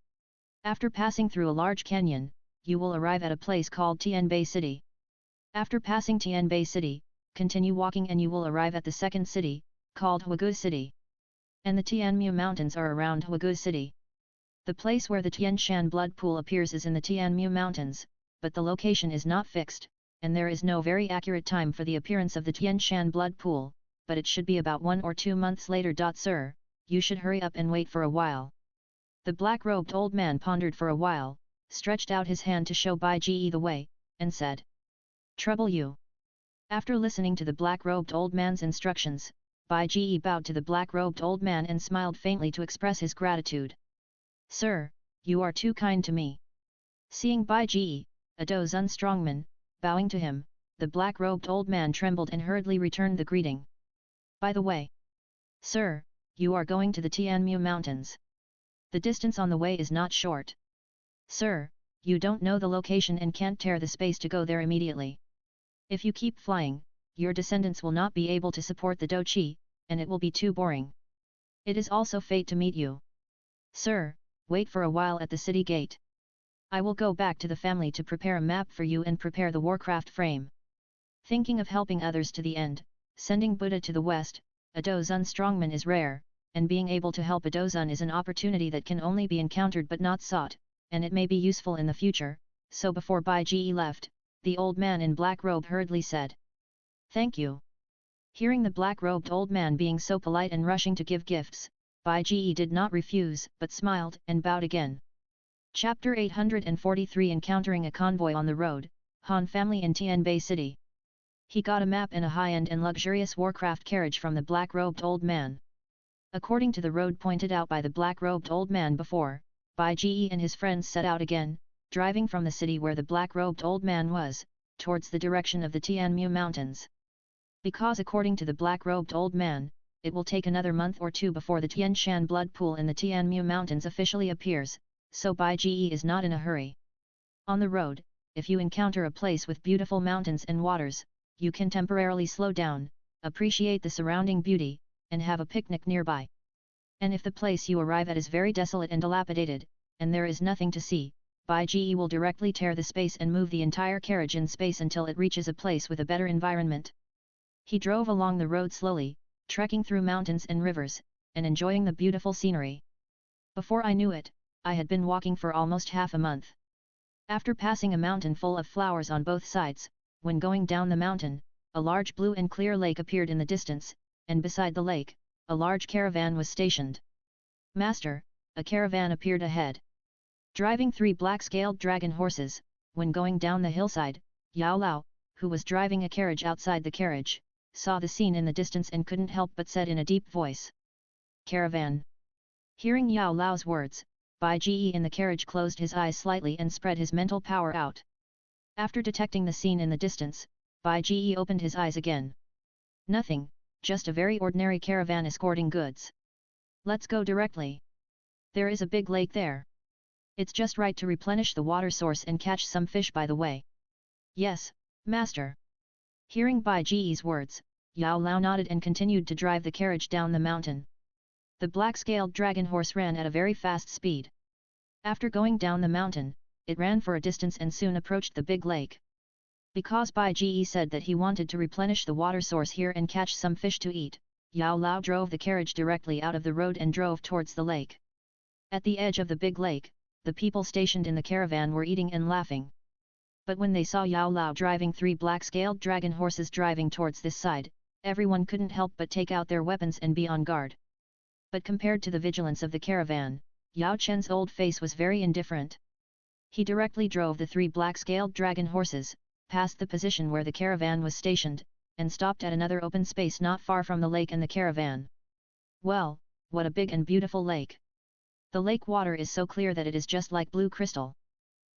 A: After passing through a large canyon, you will arrive at a place called Tianbei City. After passing Tianbei City, continue walking and you will arrive at the second city, called Huagu City. And the Tianmu Mountains are around Huagu City. The place where the Tian Shan blood pool appears is in the Tianmu Mountains, but the location is not fixed, and there is no very accurate time for the appearance of the Tian Shan blood pool, but it should be about 1 or 2 months later. Sir, you should hurry up and wait for a while. The black-robed old man pondered for a while, stretched out his hand to show Bai Ji the way, and said. Trouble you. After listening to the black-robed old man's instructions, Bai Ji bowed to the black-robed old man and smiled faintly to express his gratitude. Sir, you are too kind to me. Seeing Bai Ji, a Douzun strongman, bowing to him, the black-robed old man trembled and hurriedly returned the greeting. By the way, sir, you are going to the Tianmu Mountains. The distance on the way is not short. Sir, you don't know the location and can't tear the space to go there immediately. If you keep flying, your descendants will not be able to support the Douqi, and it will be too boring. It is also fate to meet you. Sir, wait for a while at the city gate. I will go back to the family to prepare a map for you and prepare the Warcraft frame. Thinking of helping others to the end, sending Buddha to the west, a Douzun strongman is rare, and being able to help a Douzun is an opportunity that can only be encountered but not sought, and it may be useful in the future, so before Bai Ji left, the old man in black robe hurriedly said. Thank you. Hearing the black-robed old man being so polite and rushing to give gifts, Bai Ji did not refuse but smiled and bowed again. Chapter 843 Encountering a convoy on the road, Han family in Tianbei City. He got a map and a high-end and luxurious Warcraft carriage from the black-robed old man. According to the road pointed out by the black-robed old man before, Bai Ji and his friends set out again, driving from the city where the black-robed old man was, towards the direction of the Tianmu Mountains. Because according to the black-robed old man, it will take another month or two before the Tian Shan blood pool in the Tianmu Mountains officially appears, so Bai Ji is not in a hurry. On the road, if you encounter a place with beautiful mountains and waters, you can temporarily slow down, appreciate the surrounding beauty, and have a picnic nearby. And if the place you arrive at is very desolate and dilapidated, and there is nothing to see, Bai Ji will directly tear the space and move the entire carriage in space until it reaches a place with a better environment. He drove along the road slowly, trekking through mountains and rivers, and enjoying the beautiful scenery. Before I knew it, I had been walking for almost half a month. After passing a mountain full of flowers on both sides, when going down the mountain, a large blue and clear lake appeared in the distance, and beside the lake, a large caravan was stationed. Master, a caravan appeared ahead. Driving 3 black-scaled dragon horses, when going down the hillside, Yao Lao, who was driving a carriage outside the carriage, saw the scene in the distance and couldn't help but said in a deep voice. Caravan. Hearing Yao Lao's words, Bai Ji in the carriage closed his eyes slightly and spread his mental power out. After detecting the scene in the distance, Bai Ji opened his eyes again. Nothing, just a very ordinary caravan escorting goods. Let's go directly. There is a big lake there. It's just right to replenish the water source and catch some fish by the way. Yes, master. Hearing Bai Ji's words, Yao Lao nodded and continued to drive the carriage down the mountain. The black-scaled dragon horse ran at a very fast speed. After going down the mountain, it ran for a distance and soon approached the big lake. Because Bai Ge said that he wanted to replenish the water source here and catch some fish to eat, Yao Lao drove the carriage directly out of the road and drove towards the lake. At the edge of the big lake, the people stationed in the caravan were eating and laughing. But when they saw Yao Lao driving 3 black-scaled dragon horses driving towards this side, everyone couldn't help but take out their weapons and be on guard. But compared to the vigilance of the caravan, Yao Chen's old face was very indifferent. He directly drove the 3 black-scaled dragon horses, past the position where the caravan was stationed, and stopped at another open space not far from the lake and the caravan. Well, what a big and beautiful lake! The lake water is so clear that it is just like blue crystal.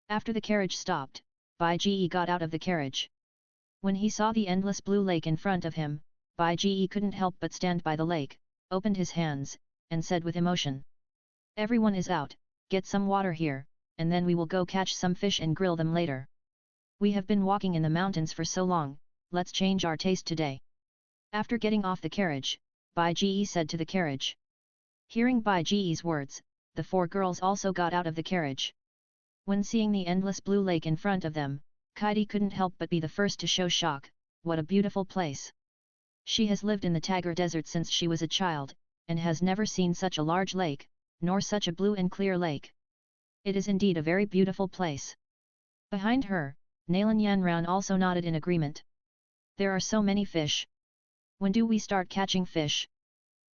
A: After the carriage stopped, Bai Ge got out of the carriage. When he saw the endless blue lake in front of him, Bai Ge couldn't help but stand by the lake, opened his hands, and said with emotion. Everyone is out, get some water here, and then we will go catch some fish and grill them later. We have been walking in the mountains for so long, let's change our taste today. After getting off the carriage, Bai Ge said to the carriage. Hearing Bai Ge's words, the 4 girls also got out of the carriage. When seeing the endless blue lake in front of them, Kaidi couldn't help but be the first to show shock. What a beautiful place! She has lived in the Tagar Desert since she was a child, and has never seen such a large lake, nor such a blue and clear lake. It is indeed a very beautiful place. Behind her, Nalan Yanran also nodded in agreement. There are so many fish. When do we start catching fish?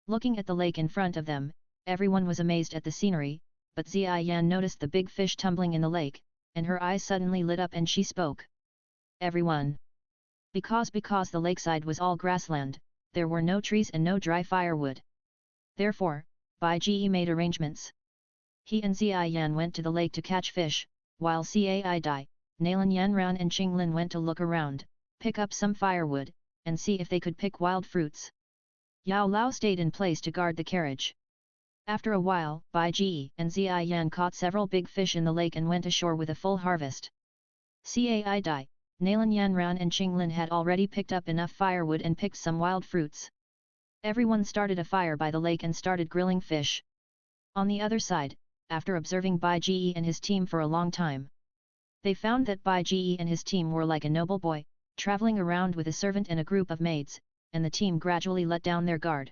A: Looking at the lake in front of them, everyone was amazed at the scenery, but Ziyan noticed the big fish tumbling in the lake, and her eyes suddenly lit up and she spoke. Everyone. Because the lakeside was all grassland, there were no trees and no dry firewood. Therefore, Bai Ge made arrangements. He and Ziyan went to the lake to catch fish, while Cai Dai, Nalan Yanran and Qinglin went to look around, pick up some firewood, and see if they could pick wild fruits. Yao Lao stayed in place to guard the carriage. After a while, Bai Ge and Ziyan caught several big fish in the lake and went ashore with a full harvest. Cai Dai, Nalan Yanran and Qinglin had already picked up enough firewood and picked some wild fruits. Everyone started a fire by the lake and started grilling fish. On the other side, after observing Bai Ge and his team for a long time, they found that Bai Ge and his team were like a noble boy, traveling around with a servant and a group of maids, and the team gradually let down their guard.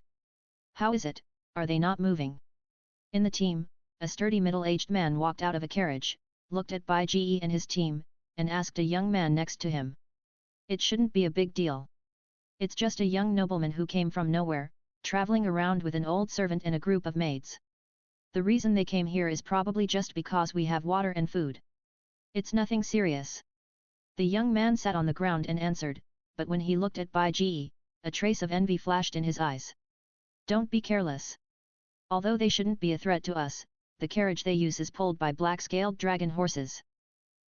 A: How is it, are they not moving? In the team, a sturdy middle-aged man walked out of a carriage, looked at Bai Ge and his team, and asked a young man next to him. It shouldn't be a big deal. It's just a young nobleman who came from nowhere, traveling around with an old servant and a group of maids. The reason they came here is probably just because we have water and food. It's nothing serious. The young man sat on the ground and answered, but when he looked at Bai Ge, a trace of envy flashed in his eyes. Don't be careless. Although they shouldn't be a threat to us, the carriage they use is pulled by black-scaled dragon horses.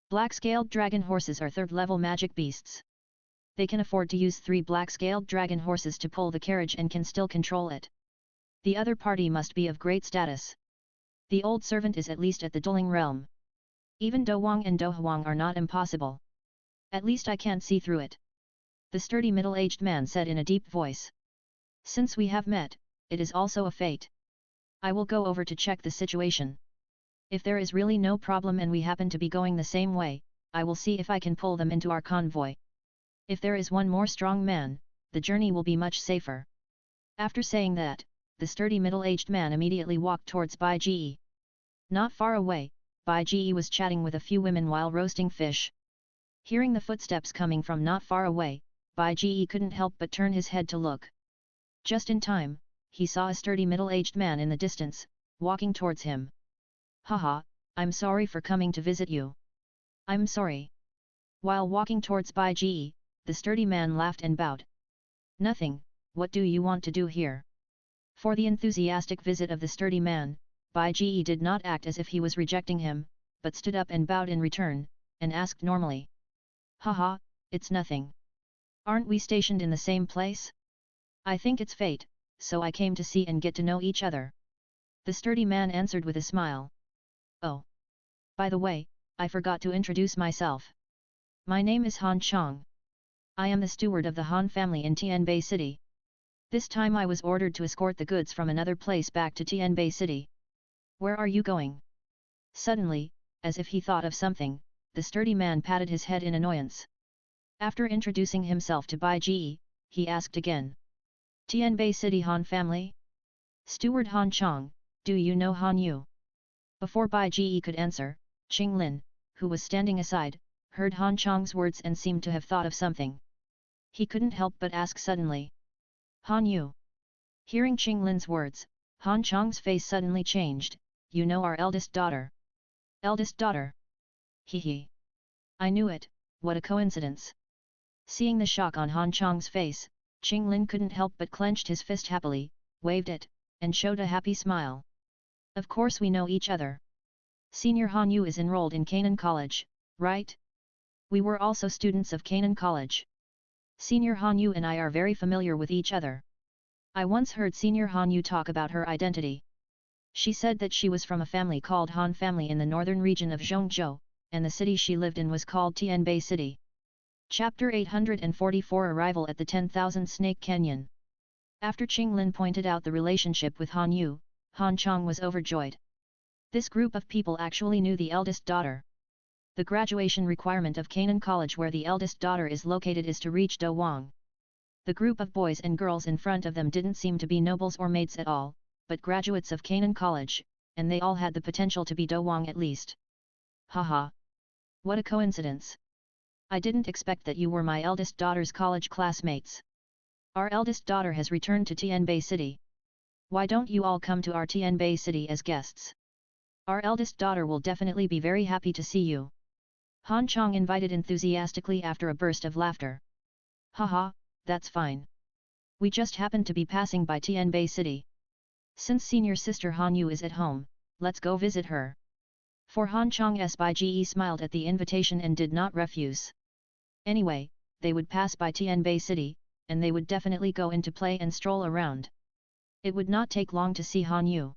A: Black-scaled dragon horses are 3rd-level magic beasts. They can afford to use 3 black-scaled dragon horses to pull the carriage and can still control it. The other party must be of great status. The old servant is at least at the Duling realm. Even Do Wang and Do Huang are not impossible. At least I can't see through it. The sturdy middle-aged man said in a deep voice. Since we have met, it is also a fate. I will go over to check the situation. If there is really no problem and we happen to be going the same way, I will see if I can pull them into our convoy. If there is one more strong man, the journey will be much safer. After saying that, the sturdy middle-aged man immediately walked towards Bai Ge. Not far away, Bai Ge was chatting with a few women while roasting fish. Hearing the footsteps coming from not far away, Bai Ge couldn't help but turn his head to look. Just in time, he saw a sturdy middle-aged man in the distance, walking towards him. Haha, I'm sorry for coming to visit you. I'm sorry. While walking towards Bai Ge, the sturdy man laughed and bowed. Nothing, what do you want to do here? For the enthusiastic visit of the sturdy man, Bai Ge did not act as if he was rejecting him, but stood up and bowed in return, and asked normally. Haha, it's nothing. Aren't we stationed in the same place? I think it's fate, so I came to see and get to know each other. The sturdy man answered with a smile. Oh. By the way, I forgot to introduce myself. My name is Han Chong. I am the steward of the Han family in Tianbei City. This time I was ordered to escort the goods from another place back to Tianbei City. Where are you going? Suddenly, as if he thought of something, the sturdy man patted his head in annoyance. After introducing himself to Bai Ji, he asked again. Tianbei City Han family? Steward Han Chong, do you know Han Yu? Before Bai Ji could answer, Qing Lin, who was standing aside, heard Han Chong's words and seemed to have thought of something. He couldn't help but ask suddenly. Han Yu. Hearing Qing Lin's words, Han Chong's face suddenly changed. You know our eldest daughter. Eldest daughter? Hee. I knew it, what a coincidence. Seeing the shock on Han Chong's face, Qing Lin couldn't help but clenched his fist happily, waved it, and showed a happy smile. Of course we know each other. Senior Han Yu is enrolled in Canaan College, right? We were also students of Canaan College. Senior Han Yu and I are very familiar with each other. I once heard Senior Han Yu talk about her identity. She said that she was from a family called Han family in the northern region of Zhongzhou, and the city she lived in was called Tianbei City. Chapter 844 Arrival at the 10,000 Snake Canyon. After Qing Lin pointed out the relationship with Han Yu, Han Chong was overjoyed. This group of people actually knew the eldest daughter. The graduation requirement of Canaan College where the eldest daughter is located is to reach Do Wang. The group of boys and girls in front of them didn't seem to be nobles or maids at all, but graduates of Canaan College, and they all had the potential to be Do Wang at least. Haha! What a coincidence! I didn't expect that you were my eldest daughter's college classmates. Our eldest daughter has returned to Tianbei City. Why don't you all come to our Tianbei City as guests? Our eldest daughter will definitely be very happy to see you. Han Chong invited enthusiastically after a burst of laughter. Haha, that's fine. We just happened to be passing by Tianbei City. Since senior sister Han Yu is at home, let's go visit her. For Han Chong's Bai Ji smiled at the invitation and did not refuse. Anyway, they would pass by Tianbei City, and they would definitely go in to play and stroll around. It would not take long to see Han Yu.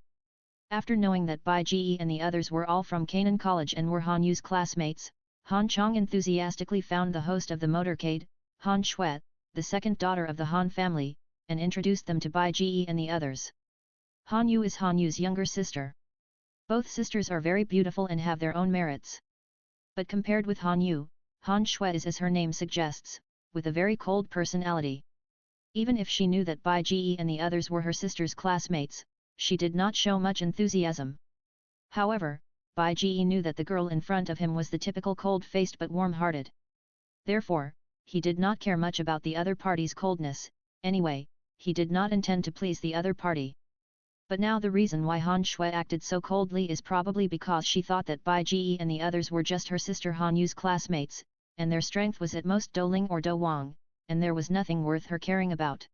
A: After knowing that Bai Ji and the others were all from Canaan College and were Han Yu's classmates, Han Chong enthusiastically found the host of the motorcade, Han Shui, the second daughter of the Han family, and introduced them to Bai Ji and the others. Han Yu is Han Yu's younger sister. Both sisters are very beautiful and have their own merits. But compared with Han Yu, Han Shui is, as her name suggests, with a very cold personality. Even if she knew that Bai Ji and the others were her sister's classmates, she did not show much enthusiasm. However, Bai Ji knew that the girl in front of him was the typical cold-faced but warm-hearted. Therefore, he did not care much about the other party's coldness. Anyway, he did not intend to please the other party. But now the reason why Han Shui acted so coldly is probably because she thought that Bai Ji and the others were just her sister Han Yu's classmates, and their strength was at most Do Ling or Do Wang, and there was nothing worth her caring about.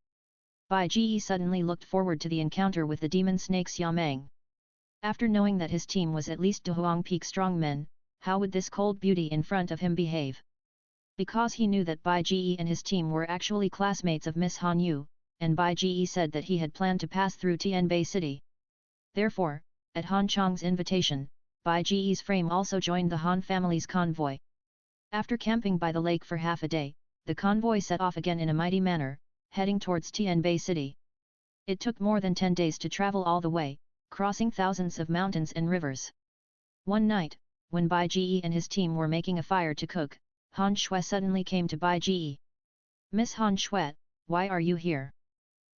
A: Bai Ji suddenly looked forward to the encounter with the demon snake Xiamang. After knowing that his team was at least Dohuang Peak strong men, how would this cold beauty in front of him behave? Because he knew that Bai Ji and his team were actually classmates of Miss Han Yu, and Bai Ji said that he had planned to pass through Tianbei City. Therefore, at Han Chong's invitation, Bai Ji's frame also joined the Han family's convoy. After camping by the lake for half a day, the convoy set off again in a mighty manner, heading towards Tianbei City. It took more than 10 days to travel all the way, crossing thousands of mountains and rivers. One night, when Bai Ji and his team were making a fire to cook, Han Shui suddenly came to Bai Ji. Miss Han Shui, why are you here?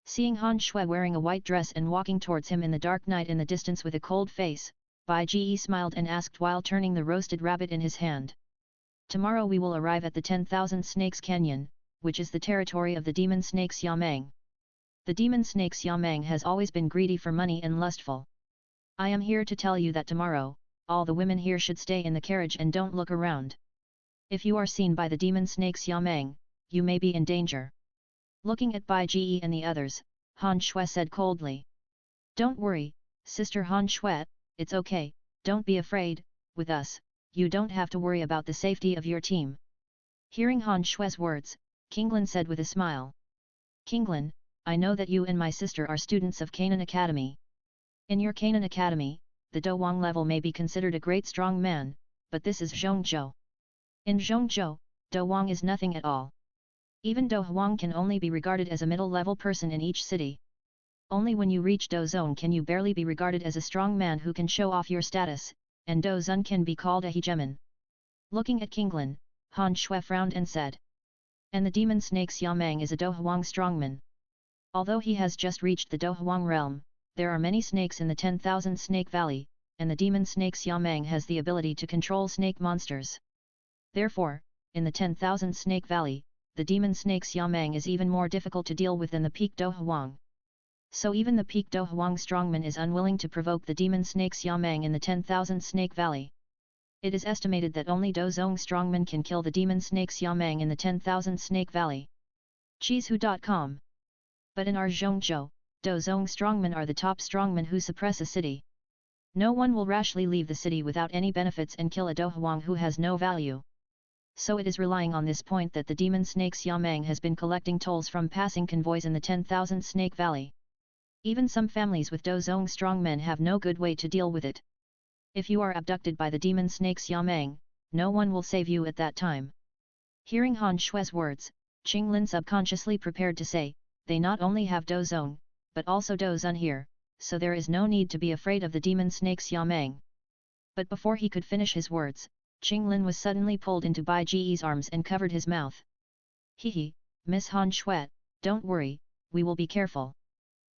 A: Seeing Han Shui wearing a white dress and walking towards him in the dark night in the distance with a cold face, Bai Ji smiled and asked while turning the roasted rabbit in his hand. Tomorrow we will arrive at the 10,000 Snakes Canyon, which is the territory of the demon snake Xiamang. The demon snake Xiamang has always been greedy for money and lustful. I am here to tell you that tomorrow, all the women here should stay in the carriage and don't look around. If you are seen by the demon snake Xiamang, you may be in danger. Looking at Bai Ji and the others, Han Shui said coldly. Don't worry, Sister Han Shui, it's okay, don't be afraid, with us, you don't have to worry about the safety of your team. Hearing Han Shui's words, Qinglin said with a smile. Qinglin, I know that you and my sister are students of Canaan Academy. In your Canaan Academy, the Do Wang level may be considered a great strong man, but this is Zhongzhou. In Zhongzhou, Do Wang is nothing at all. Even Do Huang can only be regarded as a middle-level person in each city. Only when you reach Do Zone can you barely be regarded as a strong man who can show off your status, and Do Zun can be called a hegemon. Looking at Qinglin, Han Shui frowned and said. And the demon snake Xiamang is a Dohuang strongman. Although he has just reached the Dohuang realm, there are many snakes in the 10,000 Snake Valley, and the demon snake Xiamang has the ability to control snake monsters. Therefore, in the 10,000 Snake Valley, the demon snake Xiamang is even more difficult to deal with than the peak Dohuang. So even the peak Dohuang strongman is unwilling to provoke the demon snake Xiamang in the 10,000 Snake Valley. It is estimated that only Douzong strongman can kill the demon snake Xiamang in the 10,000 Snake Valley. Cheesewho.com. But in our Zhongzhou, Douzong strongmen are the top strongmen who suppress a city. No one will rashly leave the city without any benefits and kill a Dohuang who has no value. So it is relying on this point that the demon snake Xiamang has been collecting tolls from passing convoys in the 10,000 Snake Valley. Even some families with Douzong strongmen have no good way to deal with it. If you are abducted by the demon snake Xiamang, no one will save you at that time. Hearing Han Shui's words, Qinglin subconsciously prepared to say, they not only have Douzong, but also Douzun here, so there is no need to be afraid of the demon snake Xiamang. But before he could finish his words, Qinglin was suddenly pulled into Bai Ji's arms and covered his mouth. Hehe, Miss Han Shui, don't worry, we will be careful.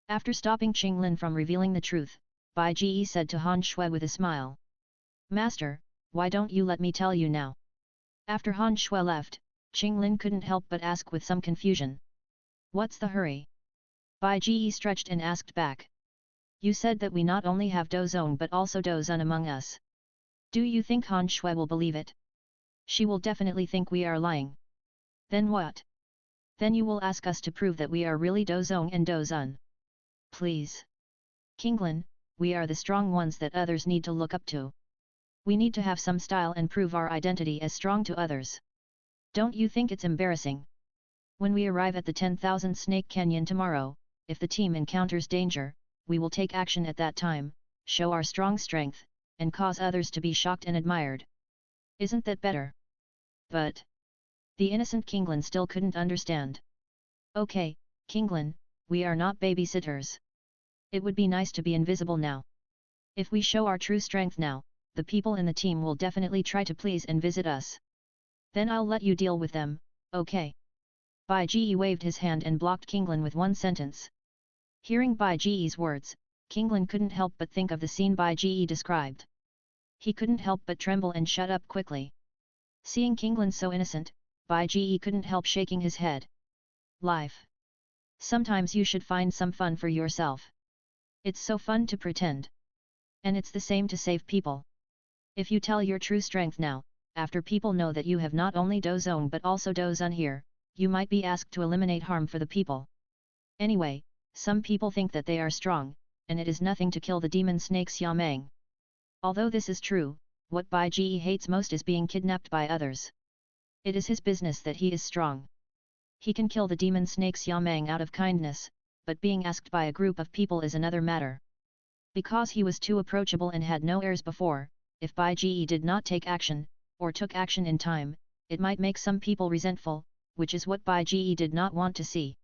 A: After stopping Qinglin from revealing the truth, Bai Ji said to Han Shui with a smile. Master, why don't you let me tell you now? After Han Shui left, Qinglin couldn't help but ask with some confusion. What's the hurry? Bai Ji stretched and asked back. You said that we not only have Douzong but also Douzun among us. Do you think Han Shui will believe it? She will definitely think we are lying. Then what? Then you will ask us to prove that we are really Douzong and Douzun. Please. Qinglin, we are the strong ones that others need to look up to. We need to have some style and prove our identity as strong to others. Don't you think it's embarrassing? When we arrive at the 10,000 Snake Canyon tomorrow, if the team encounters danger, we will take action at that time, show our strong strength, and cause others to be shocked and admired. Isn't that better? But the innocent Qinglin still couldn't understand. Okay, Qinglin, we are not babysitters. It would be nice to be invisible now. If we show our true strength now, the people in the team will definitely try to please and visit us. Then I'll let you deal with them, okay? Bai Ji waved his hand and blocked Qinglin with one sentence. Hearing Bai Ji's words, Qinglin couldn't help but think of the scene Bai Ji described. He couldn't help but tremble and shut up quickly. Seeing Qinglin so innocent, Bai Ji couldn't help shaking his head. Life. Sometimes you should find some fun for yourself. It's so fun to pretend. And it's the same to save people. If you tell your true strength now, after people know that you have not only Douzong but also Douzun here, you might be asked to eliminate harm for the people. Anyway, some people think that they are strong, and it is nothing to kill the demon snake Xiamang. Although this is true, what Bai Ji hates most is being kidnapped by others. It is his business that he is strong. He can kill the demon snake Xiamang out of kindness, but being asked by a group of people is another matter. Because he was too approachable and had no heirs before, if Bai Ji did not take action, or took action in time, it might make some people resentful, which is what Bai Ji did not want to see.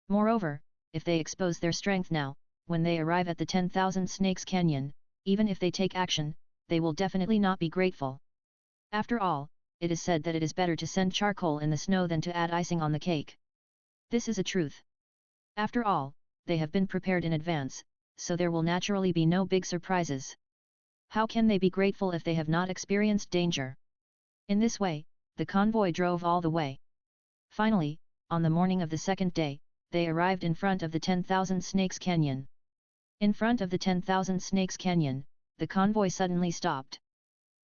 A: Moreover, if they expose their strength now, when they arrive at the 10,000 Snakes Canyon, even if they take action, they will definitely not be grateful. After all, it is said that it is better to send charcoal in the snow than to add icing on the cake. This is a truth. After all, they have been prepared in advance, so there will naturally be no big surprises. How can they be grateful if they have not experienced danger? In this way, the convoy drove all the way. Finally, on the morning of the second day, they arrived in front of the 10,000 Snakes Canyon. In front of the 10,000 Snakes Canyon, the convoy suddenly stopped.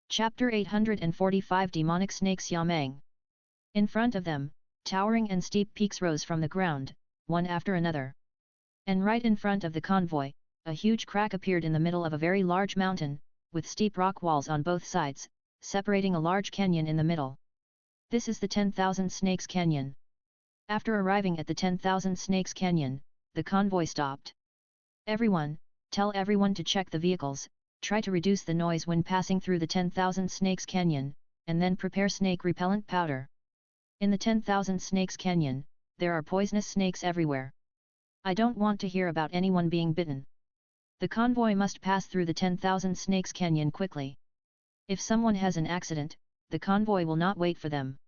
A: Chapter 845 Demonic Snakes Xiamang. In front of them, towering and steep peaks rose from the ground, one after another. And right in front of the convoy, a huge crack appeared in the middle of a very large mountain, with steep rock walls on both sides, separating a large canyon in the middle. This is the 10,000 Snakes Canyon. After arriving at the 10,000 Snakes Canyon, the convoy stopped. Everyone, tell everyone to check the vehicles, try to reduce the noise when passing through the 10,000 Snakes Canyon, and then prepare snake repellent powder. In the 10,000 Snakes Canyon, there are poisonous snakes everywhere. I don't want to hear about anyone being bitten. The convoy must pass through the 10,000 Snakes Canyon quickly. If someone has an accident, the convoy will not wait for them.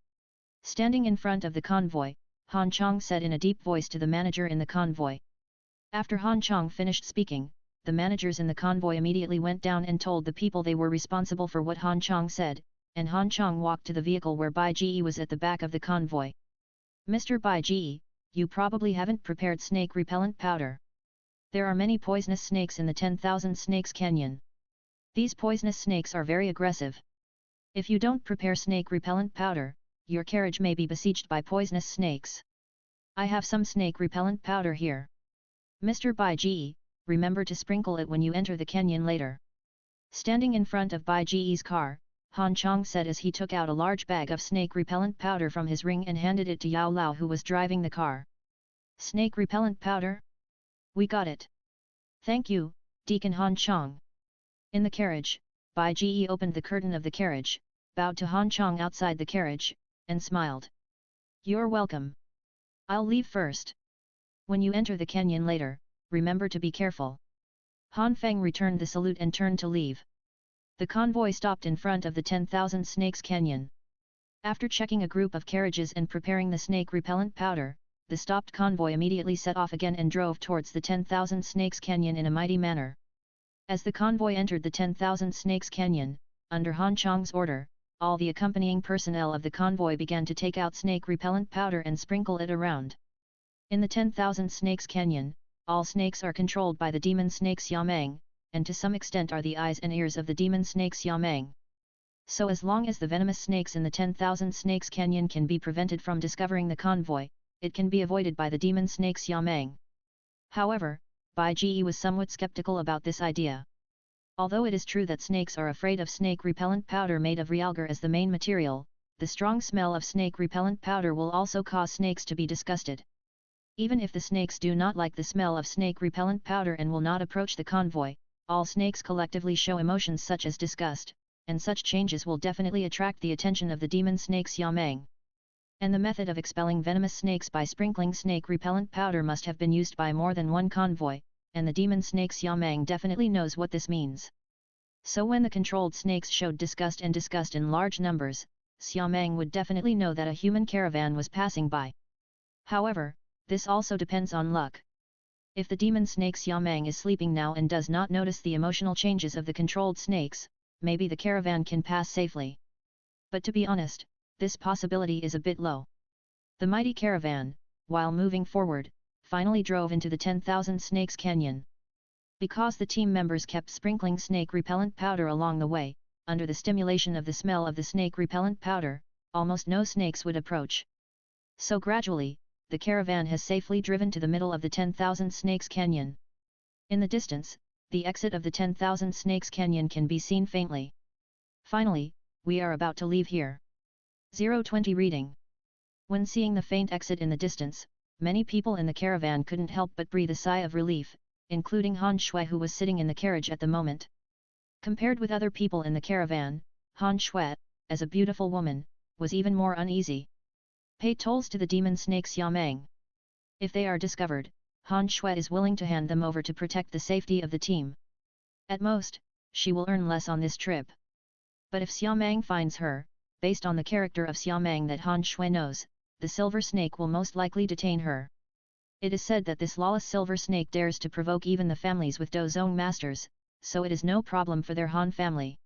A: Standing in front of the convoy, Han Chong said in a deep voice to the manager in the convoy. After Han Chong finished speaking, the managers in the convoy immediately went down and told the people they were responsible for what Han Chong said, and Han Chong walked to the vehicle where Bai Ji was at the back of the convoy. Mr. Bai Ji, you probably haven't prepared snake repellent powder. There are many poisonous snakes in the 10,000 Snakes Canyon. These poisonous snakes are very aggressive. If you don't prepare snake repellent powder, your carriage may be besieged by poisonous snakes. I have some snake repellent powder here. Mr. Bai Ji, remember to sprinkle it when you enter the canyon later. Standing in front of Bai Ji's car, Han Chong said as he took out a large bag of snake repellent powder from his ring and handed it to Yao Lao who was driving the car. Snake repellent powder? We got it. Thank you, Deacon Han Chong. In the carriage, Bai Ji opened the curtain of the carriage, bowed to Han Chong outside the carriage, and smiled. You're welcome. I'll leave first. When you enter the canyon later, remember to be careful. Han Feng returned the salute and turned to leave. The convoy stopped in front of the 10,000 Snakes Canyon. After checking a group of carriages and preparing the snake repellent powder, the stopped convoy immediately set off again and drove towards the 10,000 Snakes Canyon in a mighty manner. As the convoy entered the 10,000 Snakes Canyon, under Han Chong's order, all the accompanying personnel of the convoy began to take out snake repellent powder and sprinkle it around. In the 10,000 Snakes Canyon, all snakes are controlled by the demon snake Xiamang, and to some extent are the eyes and ears of the demon snake Xiamang. So as long as the venomous snakes in the 10,000 Snakes Canyon can be prevented from discovering the convoy, it can be avoided by the demon snake Xiamang. However, Bai Ji was somewhat skeptical about this idea. Although it is true that snakes are afraid of snake repellent powder made of realgar as the main material, the strong smell of snake repellent powder will also cause snakes to be disgusted. Even if the snakes do not like the smell of snake repellent powder and will not approach the convoy, all snakes collectively show emotions such as disgust, and such changes will definitely attract the attention of the demon snake Xiamang. And the method of expelling venomous snakes by sprinkling snake repellent powder must have been used by more than one convoy, and the demon snake Xiamang definitely knows what this means. So when the controlled snakes showed disgust in large numbers, Xiamang would definitely know that a human caravan was passing by. However, this also depends on luck. If the demon snake Xiamang is sleeping now and does not notice the emotional changes of the controlled snakes, maybe the caravan can pass safely. But to be honest, this possibility is a bit low. The mighty caravan, while moving forward, finally drove into the 10,000 Snakes Canyon. Because the team members kept sprinkling snake repellent powder along the way, under the stimulation of the smell of the snake repellent powder, almost no snakes would approach. So gradually, the caravan has safely driven to the middle of the 10,000 Snakes Canyon. In the distance, the exit of the 10,000 Snakes Canyon can be seen faintly. Finally, we are about to leave here. 020 reading. When seeing the faint exit in the distance, many people in the caravan couldn't help but breathe a sigh of relief, including Han Shui who was sitting in the carriage at the moment. Compared with other people in the caravan, Han Shui, as a beautiful woman, was even more uneasy. Pay tolls to the demon snake Xiamang. If they are discovered, Han Shui is willing to hand them over to protect the safety of the team. At most, she will earn less on this trip. But if Xiamang finds her, based on the character of Xiamang that Han Shui knows, the silver snake will most likely detain her. It is said that this lawless silver snake dares to provoke even the families with Dozong masters, so it is no problem for their Han family.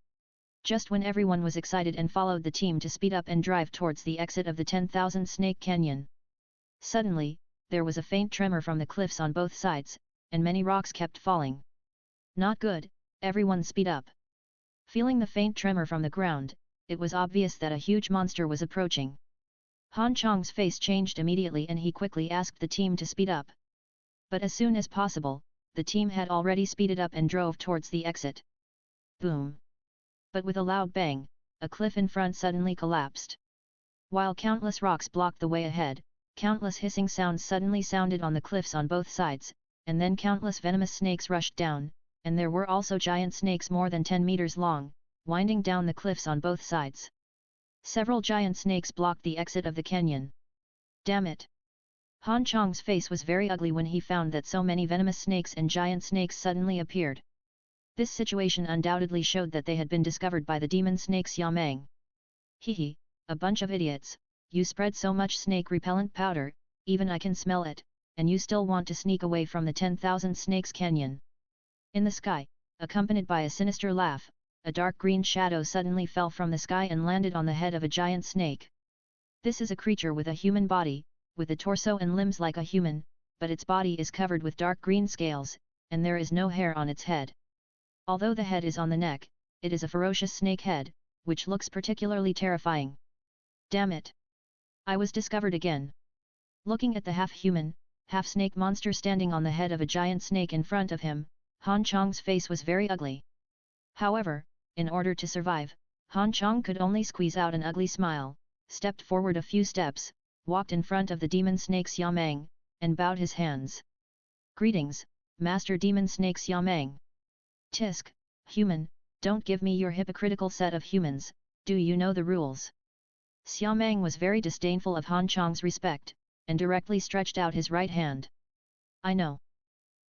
A: Just when everyone was excited and followed the team to speed up and drive towards the exit of the 10,000 Snake Canyon. Suddenly, there was a faint tremor from the cliffs on both sides, and many rocks kept falling. Not good, everyone speed up. Feeling the faint tremor from the ground, it was obvious that a huge monster was approaching. Han Chong's face changed immediately and he quickly asked the team to speed up. But as soon as possible, the team had already speeded up and drove towards the exit. Boom! But with a loud bang, a cliff in front suddenly collapsed. While countless rocks blocked the way ahead, countless hissing sounds suddenly sounded on the cliffs on both sides, and then countless venomous snakes rushed down, and there were also giant snakes more than 10 meters long, winding down the cliffs on both sides. Several giant snakes blocked the exit of the canyon. Damn it! Han Chong's face was very ugly when he found that so many venomous snakes and giant snakes suddenly appeared. This situation undoubtedly showed that they had been discovered by the demon snake Xiamang. Hehe, a bunch of idiots, You spread so much snake repellent powder, even I can smell it, and you still want to sneak away from the 10,000 Snakes Canyon. In the sky, accompanied by a sinister laugh, a dark green shadow suddenly fell from the sky and landed on the head of a giant snake. This is a creature with a human body, with a torso and limbs like a human, but its body is covered with dark green scales, and there is no hair on its head. Although the head is on the neck, it is a ferocious snake head, which looks particularly terrifying. Damn it! I was discovered again. Looking at the half-human, half-snake monster standing on the head of a giant snake in front of him, Han Chang's face was very ugly. However, in order to survive, Han Chang could only squeeze out an ugly smile, stepped forward a few steps, walked in front of the demon snake Xiamang, and bowed his hands. Greetings, Master Demon Snake Xiamang. Tisk, human, don't give me your hypocritical set of humans, do you know the rules? Xiamang was very disdainful of Han Chang's respect, and directly stretched out his right hand. I know.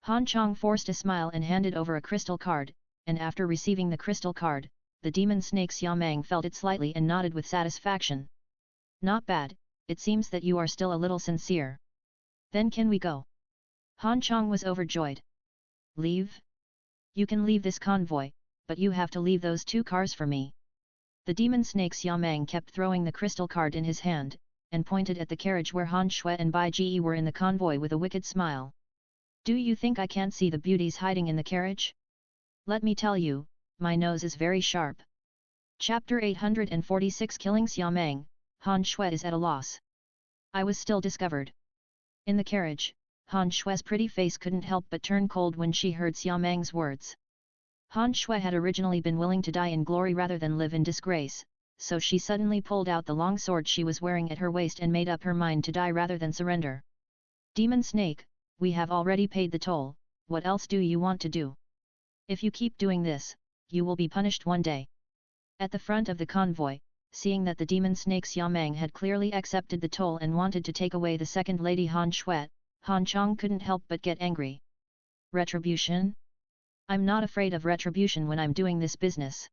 A: Han Chang forced a smile and handed over a crystal card, and after receiving the crystal card, the demon snake Xiamang felt it slightly and nodded with satisfaction. Not bad, it seems that you are still a little sincere. Then can we go? Han Chang was overjoyed. Leave? You can leave this convoy, but you have to leave those 2 cars for me. The demon snake Xiamang kept throwing the crystal card in his hand, and pointed at the carriage where Han Shui and Bai Ji were in the convoy with a wicked smile. Do you think I can't see the beauties hiding in the carriage? Let me tell you, my nose is very sharp. Chapter 846 Killing Xiamang, Han Shui is at a loss. I was still discovered. In the carriage, Han Shui's pretty face couldn't help but turn cold when she heard Xiamang's words. Han Shui had originally been willing to die in glory rather than live in disgrace, so she suddenly pulled out the long sword she was wearing at her waist and made up her mind to die rather than surrender. Demon Snake, we have already paid the toll, what else do you want to do? If you keep doing this, you will be punished one day. At the front of the convoy, seeing that the demon snake Xiamang had clearly accepted the toll and wanted to take away the second lady Han Shui, Han Chang couldn't help but get angry. Retribution? I'm not afraid of retribution when I'm doing this business.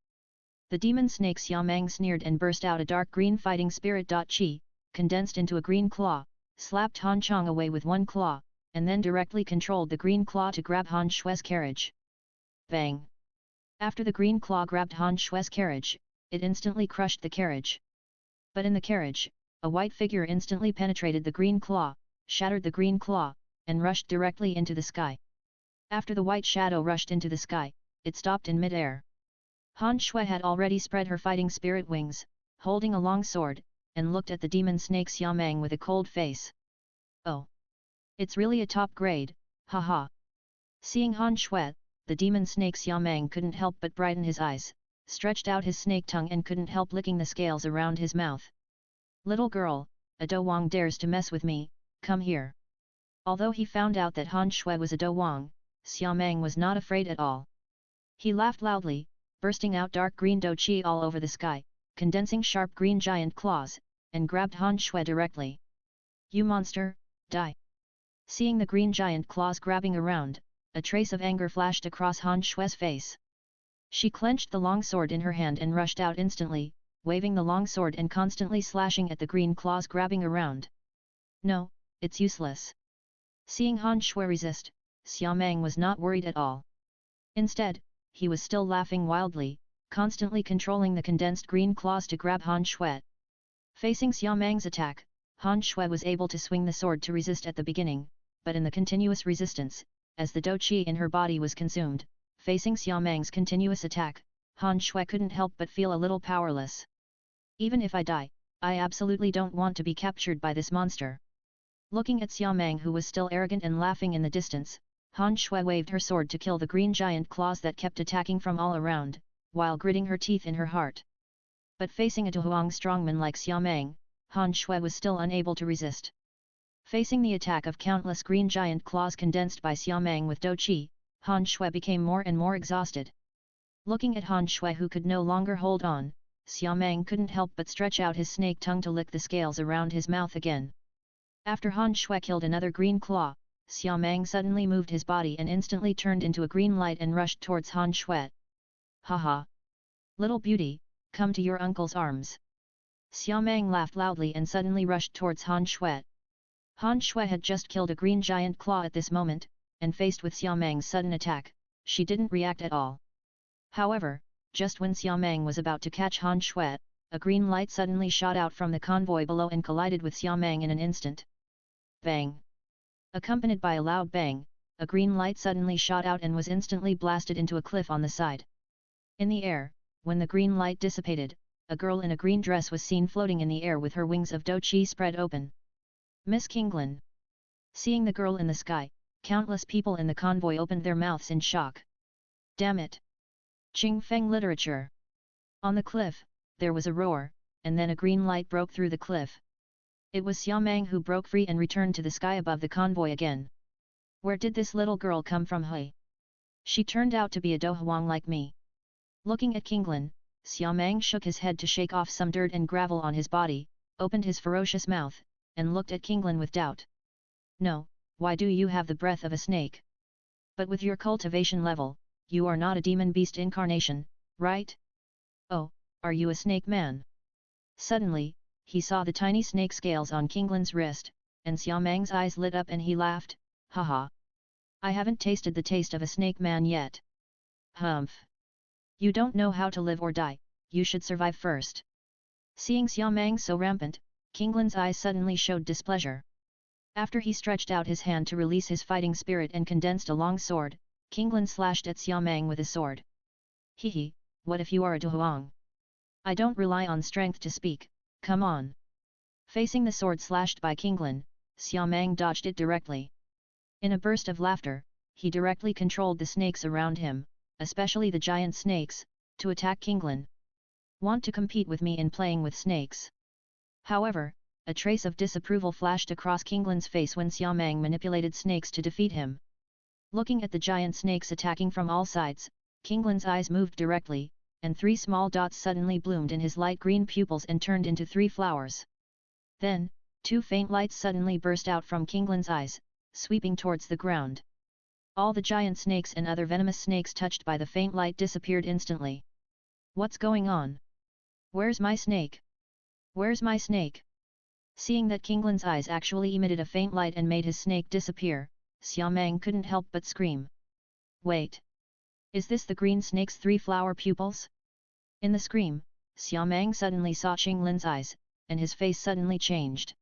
A: The demon snake Xiamang sneered and burst out a dark green fighting spirit. Qi, condensed into a green claw, slapped Han Chang away with one claw, and then directly controlled the green claw to grab Han Shui's carriage. Bang! After the green claw grabbed Han Shui's carriage, it instantly crushed the carriage. But in the carriage, a white figure instantly penetrated the green claw, shattered the green claw, and rushed directly into the sky. After the white shadow rushed into the sky, it stopped in mid-air. Han Shui had already spread her fighting spirit wings, holding a long sword, and looked at the demon snake Xiamang with a cold face. Oh! It's really a top grade, haha. Seeing Han Shui, the demon snake Xiamang couldn't help but brighten his eyes, stretched out his snake tongue and couldn't help licking the scales around his mouth. Little girl, a Douwang dares to mess with me, come here. Although he found out that Han Shui was a Douwang, Xiamang was not afraid at all. He laughed loudly, bursting out dark green dou qi all over the sky, condensing sharp green giant claws, and grabbed Han Shui directly. You monster, die! Seeing the green giant claws grabbing around, a trace of anger flashed across Han Shui's face. She clenched the long sword in her hand and rushed out instantly, waving the long sword and constantly slashing at the green claws grabbing around. No, it's useless. Seeing Han Shui resist, Xiamang was not worried at all. Instead, he was still laughing wildly, constantly controlling the condensed green claws to grab Han Shui. Facing Xiamang's attack, Han Shui was able to swing the sword to resist at the beginning, but in the continuous resistance, as the dou qi in her body was consumed, facing Xiamang's continuous attack, Han Shui couldn't help but feel a little powerless. Even if I die, I absolutely don't want to be captured by this monster. Looking at Xiamang who was still arrogant and laughing in the distance, Han Shui waved her sword to kill the green giant claws that kept attacking from all around, while gritting her teeth in her heart. But facing a Douwang strongman like Xiamang, Han Shui was still unable to resist. Facing the attack of countless green giant claws condensed by Xiamang with dou qi, Han Shui became more and more exhausted. Looking at Han Shui who could no longer hold on, Xiamang couldn't help but stretch out his snake tongue to lick the scales around his mouth again. After Han Shui killed another green claw, Xiamang suddenly moved his body and instantly turned into a green light and rushed towards Han Shui. Haha! Little beauty, come to your uncle's arms. Xiaomang laughed loudly and suddenly rushed towards Han Shui. Han Shui had just killed a green giant claw at this moment, and faced with Xiaomang's sudden attack, she didn't react at all. However, just when Xiaomang was about to catch Han Shui, a green light suddenly shot out from the convoy below and collided with Xiaomang in an instant. Bang! Accompanied by a loud bang, a green light suddenly shot out and was instantly blasted into a cliff on the side. In the air, when the green light dissipated, a girl in a green dress was seen floating in the air with her wings of douqi spread open. Miss Kinglin. Seeing the girl in the sky, countless people in the convoy opened their mouths in shock. Damn it! Qing Feng literature. On the cliff, there was a roar, and then a green light broke through the cliff. It was Xiaomang who broke free and returned to the sky above the convoy again. Where did this little girl come from? Hui? She turned out to be a Dohuang like me. Looking at Kinglin, Xiaomang shook his head to shake off some dirt and gravel on his body, opened his ferocious mouth, and looked at Kinglin with doubt. No, why do you have the breath of a snake? But with your cultivation level, you are not a demon beast incarnation, right? Oh, are you a snake man? Suddenly, he saw the tiny snake scales on Kinglin's wrist, and Xiaomang's eyes lit up and he laughed, haha. I haven't tasted the taste of a snake man yet. Humph. You don't know how to live or die, you should survive first. Seeing Xiaomang so rampant, Kinglin's eyes suddenly showed displeasure. After he stretched out his hand to release his fighting spirit and condensed a long sword, Kinglin slashed at Xiaomang with his sword. Hehe, what if you are a Dohuang? I don't rely on strength to speak, come on. Facing the sword slashed by Kinglin, Xiaomang dodged it directly. In a burst of laughter, he directly controlled the snakes around him, especially the giant snakes, to attack Kinglin. Want to compete with me in playing with snakes? However, a trace of disapproval flashed across Kinglin's face when Xiaomang manipulated snakes to defeat him. Looking at the giant snakes attacking from all sides, Kinglin's eyes moved directly, and 3 small dots suddenly bloomed in his light green pupils and turned into 3 flowers. Then, 2 faint lights suddenly burst out from Kinglin's eyes, sweeping towards the ground. All the giant snakes and other venomous snakes touched by the faint light disappeared instantly. What's going on? Where's my snake? Where's my snake? Seeing that Kinglin's eyes actually emitted a faint light and made his snake disappear, Xiaomang couldn't help but scream. Wait! Is this the green snake's 3 flower pupils? In the scream, Xiaomang suddenly saw Qinglin's eyes, and his face suddenly changed.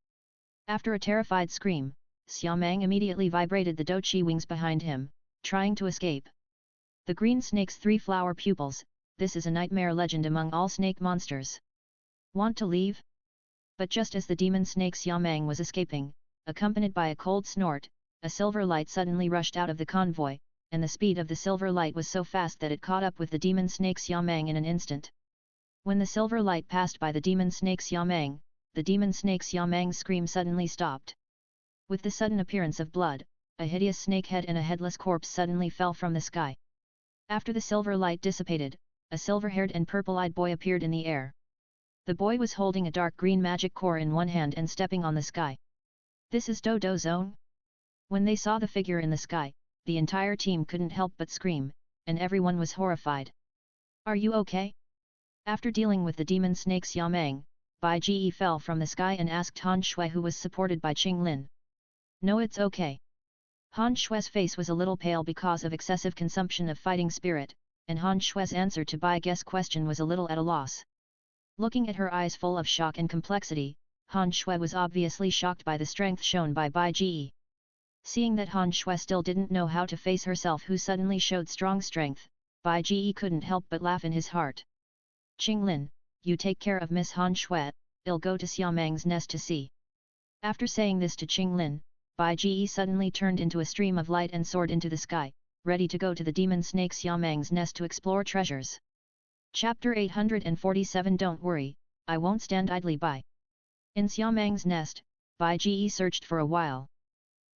A: After a terrified scream, Xiaomang immediately vibrated the douqi wings behind him, trying to escape. The green snake's 3 flower pupils, this is a nightmare legend among all snake monsters. Want to leave? But just as the demon snake Xiaomang was escaping, accompanied by a cold snort, a silver light suddenly rushed out of the convoy, and the speed of the silver light was so fast that it caught up with the demon snake Xiaomang in an instant. When the silver light passed by the demon snake Xiaomang, the demon snake Xiaomang's scream suddenly stopped. With the sudden appearance of blood, a hideous snake head and a headless corpse suddenly fell from the sky. After the silver light dissipated, a silver-haired and purple-eyed boy appeared in the air. The boy was holding a dark green magic core in one hand and stepping on the sky. This is Dodo Zone? When they saw the figure in the sky, the entire team couldn't help but scream, and everyone was horrified. Are you okay? After dealing with the demon snake Xiaomang, Bai Ji fell from the sky and asked Han Shui, who was supported by Qinglin. No, it's okay. Han Shui's face was a little pale because of excessive consumption of fighting spirit, and Han Shui's answer to Bai Ge's question was a little at a loss. Looking at her eyes full of shock and complexity, Han Shui was obviously shocked by the strength shown by Bai Ji. Seeing that Han Shui still didn't know how to face herself, who suddenly showed strong strength, Bai Ji couldn't help but laugh in his heart. Qinglin, you take care of Miss Han Shui, I'll go to Xiaomang's nest to see. After saying this to Qinglin, Bai Ji suddenly turned into a stream of light and soared into the sky, ready to go to the demon snake Xiaomang's nest to explore treasures. Chapter 847. Don't worry, I won't stand idly by. In Xiaomang's nest, Bai Ji searched for a while.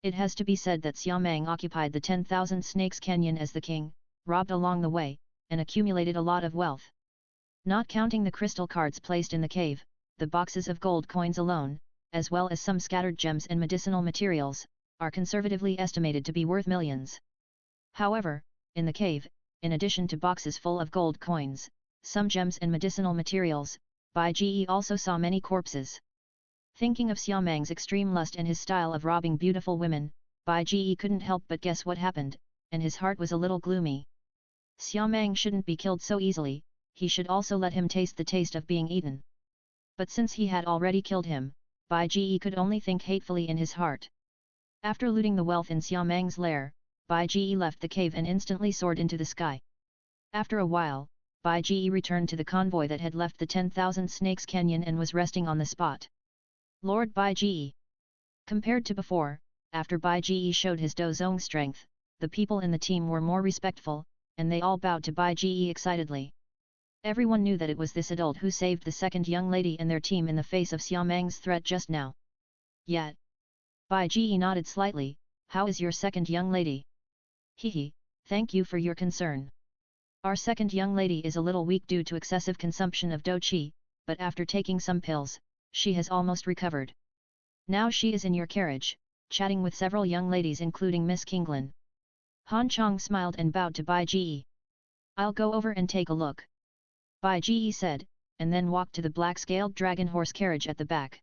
A: It has to be said that Xiaomang occupied the 10,000 Snakes Canyon as the king, robbed along the way, and accumulated a lot of wealth. Not counting the crystal cards placed in the cave, the boxes of gold coins alone, as well as some scattered gems and medicinal materials, are conservatively estimated to be worth millions. However, in the cave, in addition to boxes full of gold coins, some gems and medicinal materials, Bai Ji also saw many corpses. Thinking of Xiaomang's extreme lust and his style of robbing beautiful women, Bai Ji couldn't help but guess what happened, and his heart was a little gloomy. Xiaomang shouldn't be killed so easily, he should also let him taste the taste of being eaten. But since he had already killed him, Bai Ji could only think hatefully in his heart. After looting the wealth in Xiaomang's lair, Bai Ji left the cave and instantly soared into the sky. After a while, Bai Ji returned to the convoy that had left the 10,000 Snakes Canyon and was resting on the spot. Lord Bai Ji. Compared to before, after Bai Ji showed his dozong strength, the people in the team were more respectful, and they all bowed to Bai Ji excitedly. Everyone knew that it was this adult who saved the second young lady and their team in the face of Xiaomang's threat just now. Yet, Bai Ji nodded slightly. How is your second young lady? Hehe, thank you for your concern. Our second young lady is a little weak due to excessive consumption of douqi, but after taking some pills, she has almost recovered. Now she is in your carriage, chatting with several young ladies including Miss Kinglin. Han Chong smiled and bowed to Bai Ji. I'll go over and take a look. Bai Ji said, and then walked to the black-scaled dragon horse carriage at the back.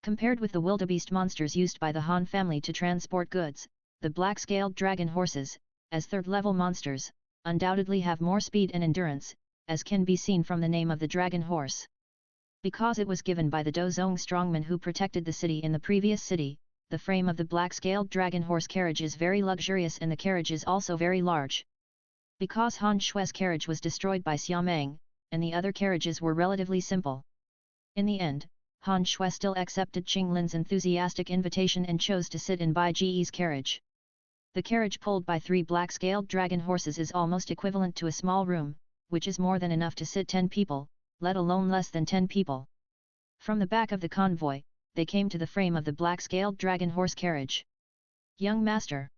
A: Compared with the wildebeest monsters used by the Han family to transport goods, the black-scaled dragon horses, as third-level monsters, undoubtedly have more speed and endurance, as can be seen from the name of the dragon horse. Because it was given by the Dozong strongmen who protected the city in the previous city, the frame of the black-scaled dragon horse carriage is very luxurious and the carriage is also very large. Because Han Shui's carriage was destroyed by Xiaomang, and the other carriages were relatively simple. In the end, Han Shui still accepted Qinglin's enthusiastic invitation and chose to sit in Bai Ji's carriage. The carriage pulled by 3 black-scaled dragon horses is almost equivalent to a small room, which is more than enough to sit 10 people, let alone less than 10 people. From the back of the convoy, they came to the frame of the black-scaled dragon horse carriage. Young Master.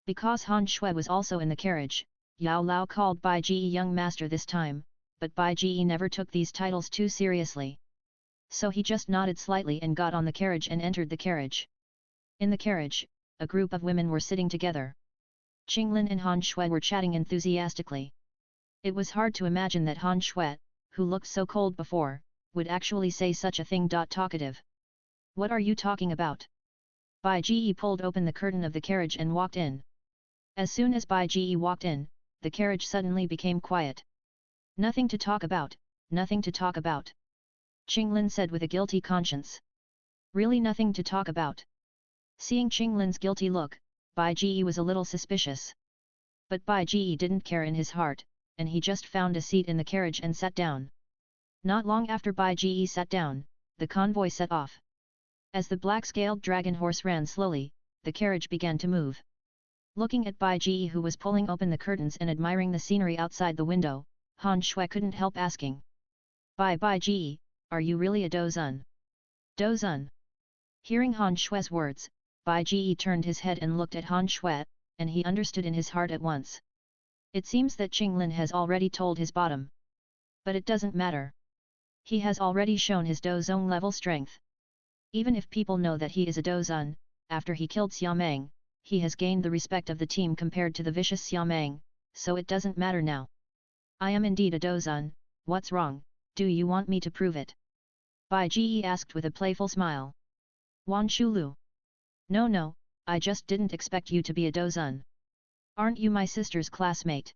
A: Because Han Shui was also in the carriage, Yao Lao called Bai Ji Young Master this time, but Bai Ji never took these titles too seriously. So he just nodded slightly and got on the carriage and entered the carriage. In the carriage, a group of women were sitting together. Qinglin and Han Shui were chatting enthusiastically. It was hard to imagine that Han Shui, who looked so cold before, would actually say such a thing. Talkative. What are you talking about? Bai Ji pulled open the curtain of the carriage and walked in. As soon as Bai Ji walked in, the carriage suddenly became quiet. Nothing to talk about, nothing to talk about. Qinglin said with a guilty conscience. Really nothing to talk about. Seeing Qinglin's guilty look, Bai Ji was a little suspicious. But Bai Ji didn't care in his heart, and he just found a seat in the carriage and sat down. Not long after Bai Ji sat down, the convoy set off. As the black-scaled dragon horse ran slowly, the carriage began to move. Looking at Bai Ji who was pulling open the curtains and admiring the scenery outside the window, Han Shui couldn't help asking. Bai Ji, are you really a Dozun? Dozun? Hearing Han Shui's words, Bai Ji turned his head and looked at Han Shui, and he understood in his heart at once. It seems that Qinglin has already told his bottom. But it doesn't matter. He has already shown his Dozong level strength. Even if people know that he is a Dozun, after he killed Xiaomang, he has gained the respect of the team compared to the vicious Xiaomang, so it doesn't matter now. I am indeed a Dozun, what's wrong, do you want me to prove it? Bai Ji asked with a playful smile. Wan Shulu. No, I just didn't expect you to be a Dozun. Aren't you my sister's classmate?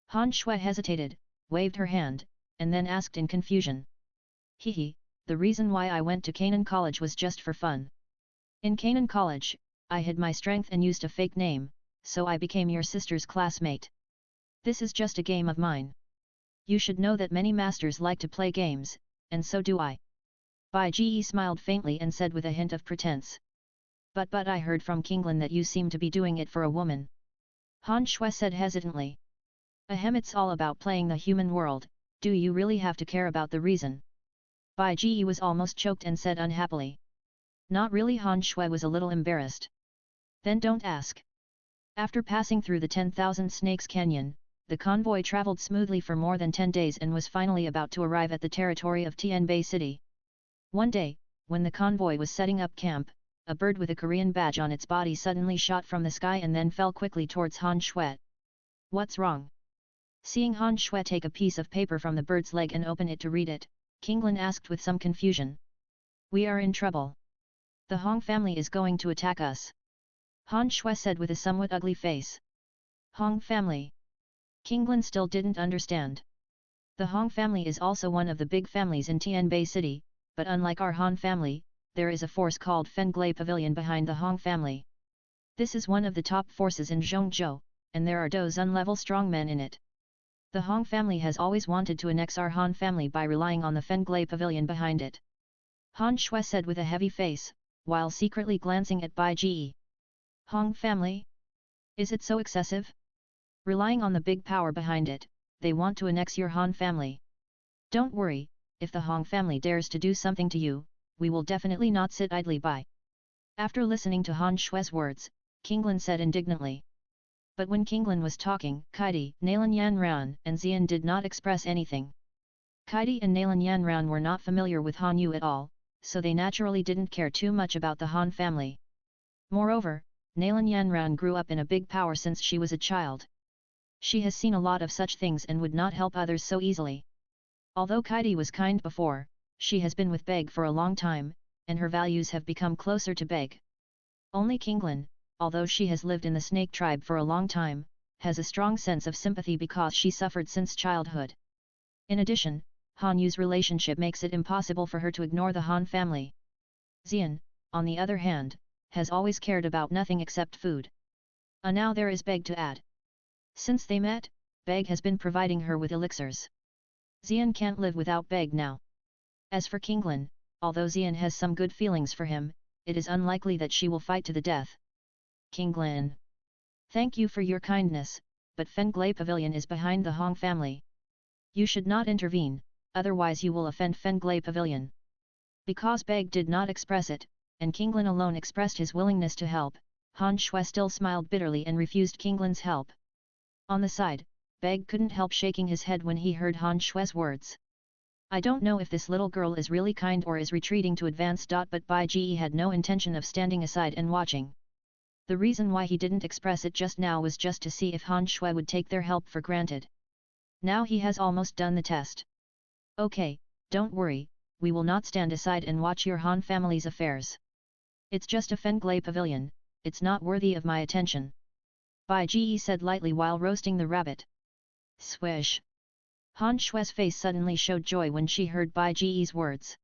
A: Han Shui hesitated, waved her hand, and then asked in confusion. Hehe, the reason why I went to Canaan College was just for fun. In Canaan College, I hid my strength and used a fake name, so I became your sister's classmate. This is just a game of mine. You should know that many masters like to play games, and so do I. Bai Ji smiled faintly and said with a hint of pretense. But I heard from Qinglin that you seem to be doing it for a woman. Han Shui said hesitantly. Ahem, it's all about playing the human world, do you really have to care about the reason? Bai Ji was almost choked and said unhappily. Not really. Han Shui was a little embarrassed. Then don't ask. After passing through the 10,000 Snakes Canyon, the convoy traveled smoothly for more than 10 days and was finally about to arrive at the territory of Tianbei City. One day, when the convoy was setting up camp, a bird with a Korean badge on its body suddenly shot from the sky and then fell quickly towards Han Shui. What's wrong? Seeing Han Shui take a piece of paper from the bird's leg and open it to read it, Kinglin asked with some confusion. We are in trouble. The Hong family is going to attack us. Han Shui said with a somewhat ugly face. Hong family. Kinglin still didn't understand. The Hong family is also one of the big families in Tianbei City, but unlike our Han family, there is a force called Fenglai Pavilion behind the Hong family. This is one of the top forces in Zhongzhou, and there are Douzun level strongmen in it. The Hong family has always wanted to annex our Han family by relying on the Fenglai Pavilion behind it. Han Shui said with a heavy face, while secretly glancing at Bai Ji. Hong family? Is it so excessive? Relying on the big power behind it, they want to annex your Han family. Don't worry, if the Hong family dares to do something to you, we will definitely not sit idly by. After listening to Han Shui's words, Kinglin said indignantly. But when Kinglin was talking, Kaidi, Nalan Yanran and Xian did not express anything. Kaidi and Nalan Yanran were not familiar with Han Yu at all, so they naturally didn't care too much about the Han family. Moreover, Nalan Yanran grew up in a big power since she was a child. She has seen a lot of such things and would not help others so easily. Although Kaidi was kind before, she has been with Beg for a long time, and her values have become closer to Beg. Only Kinglin, although she has lived in the snake tribe for a long time, has a strong sense of sympathy because she suffered since childhood. In addition, Han Yu's relationship makes it impossible for her to ignore the Han family. Xian, on the other hand, has always cared about nothing except food. Now there is Beg to add. Since they met, Beg has been providing her with elixirs. Xian can't live without Beg now. As for Kinglin, although Xian has some good feelings for him, it is unlikely that she will fight to the death. Kinglin. Thank you for your kindness, but Fenglai Pavilion is behind the Hong family. You should not intervene, otherwise you will offend Fenglai Pavilion. Because Beg did not express it, and Kinglin alone expressed his willingness to help, Han Shui still smiled bitterly and refused Kinglin's help. On the side, Beg couldn't help shaking his head when he heard Han Shui's words. I don't know if this little girl is really kind or is retreating to advance. But Bai Ji had no intention of standing aside and watching. The reason why he didn't express it just now was just to see if Han Shui would take their help for granted. Now he has almost done the test. Okay, don't worry, we will not stand aside and watch your Han family's affairs. It's just a Fenglai Pavilion, it's not worthy of my attention. Bai Ji said lightly while roasting the rabbit. Swish! Han Shui's face suddenly showed joy when she heard Bai Ji's words.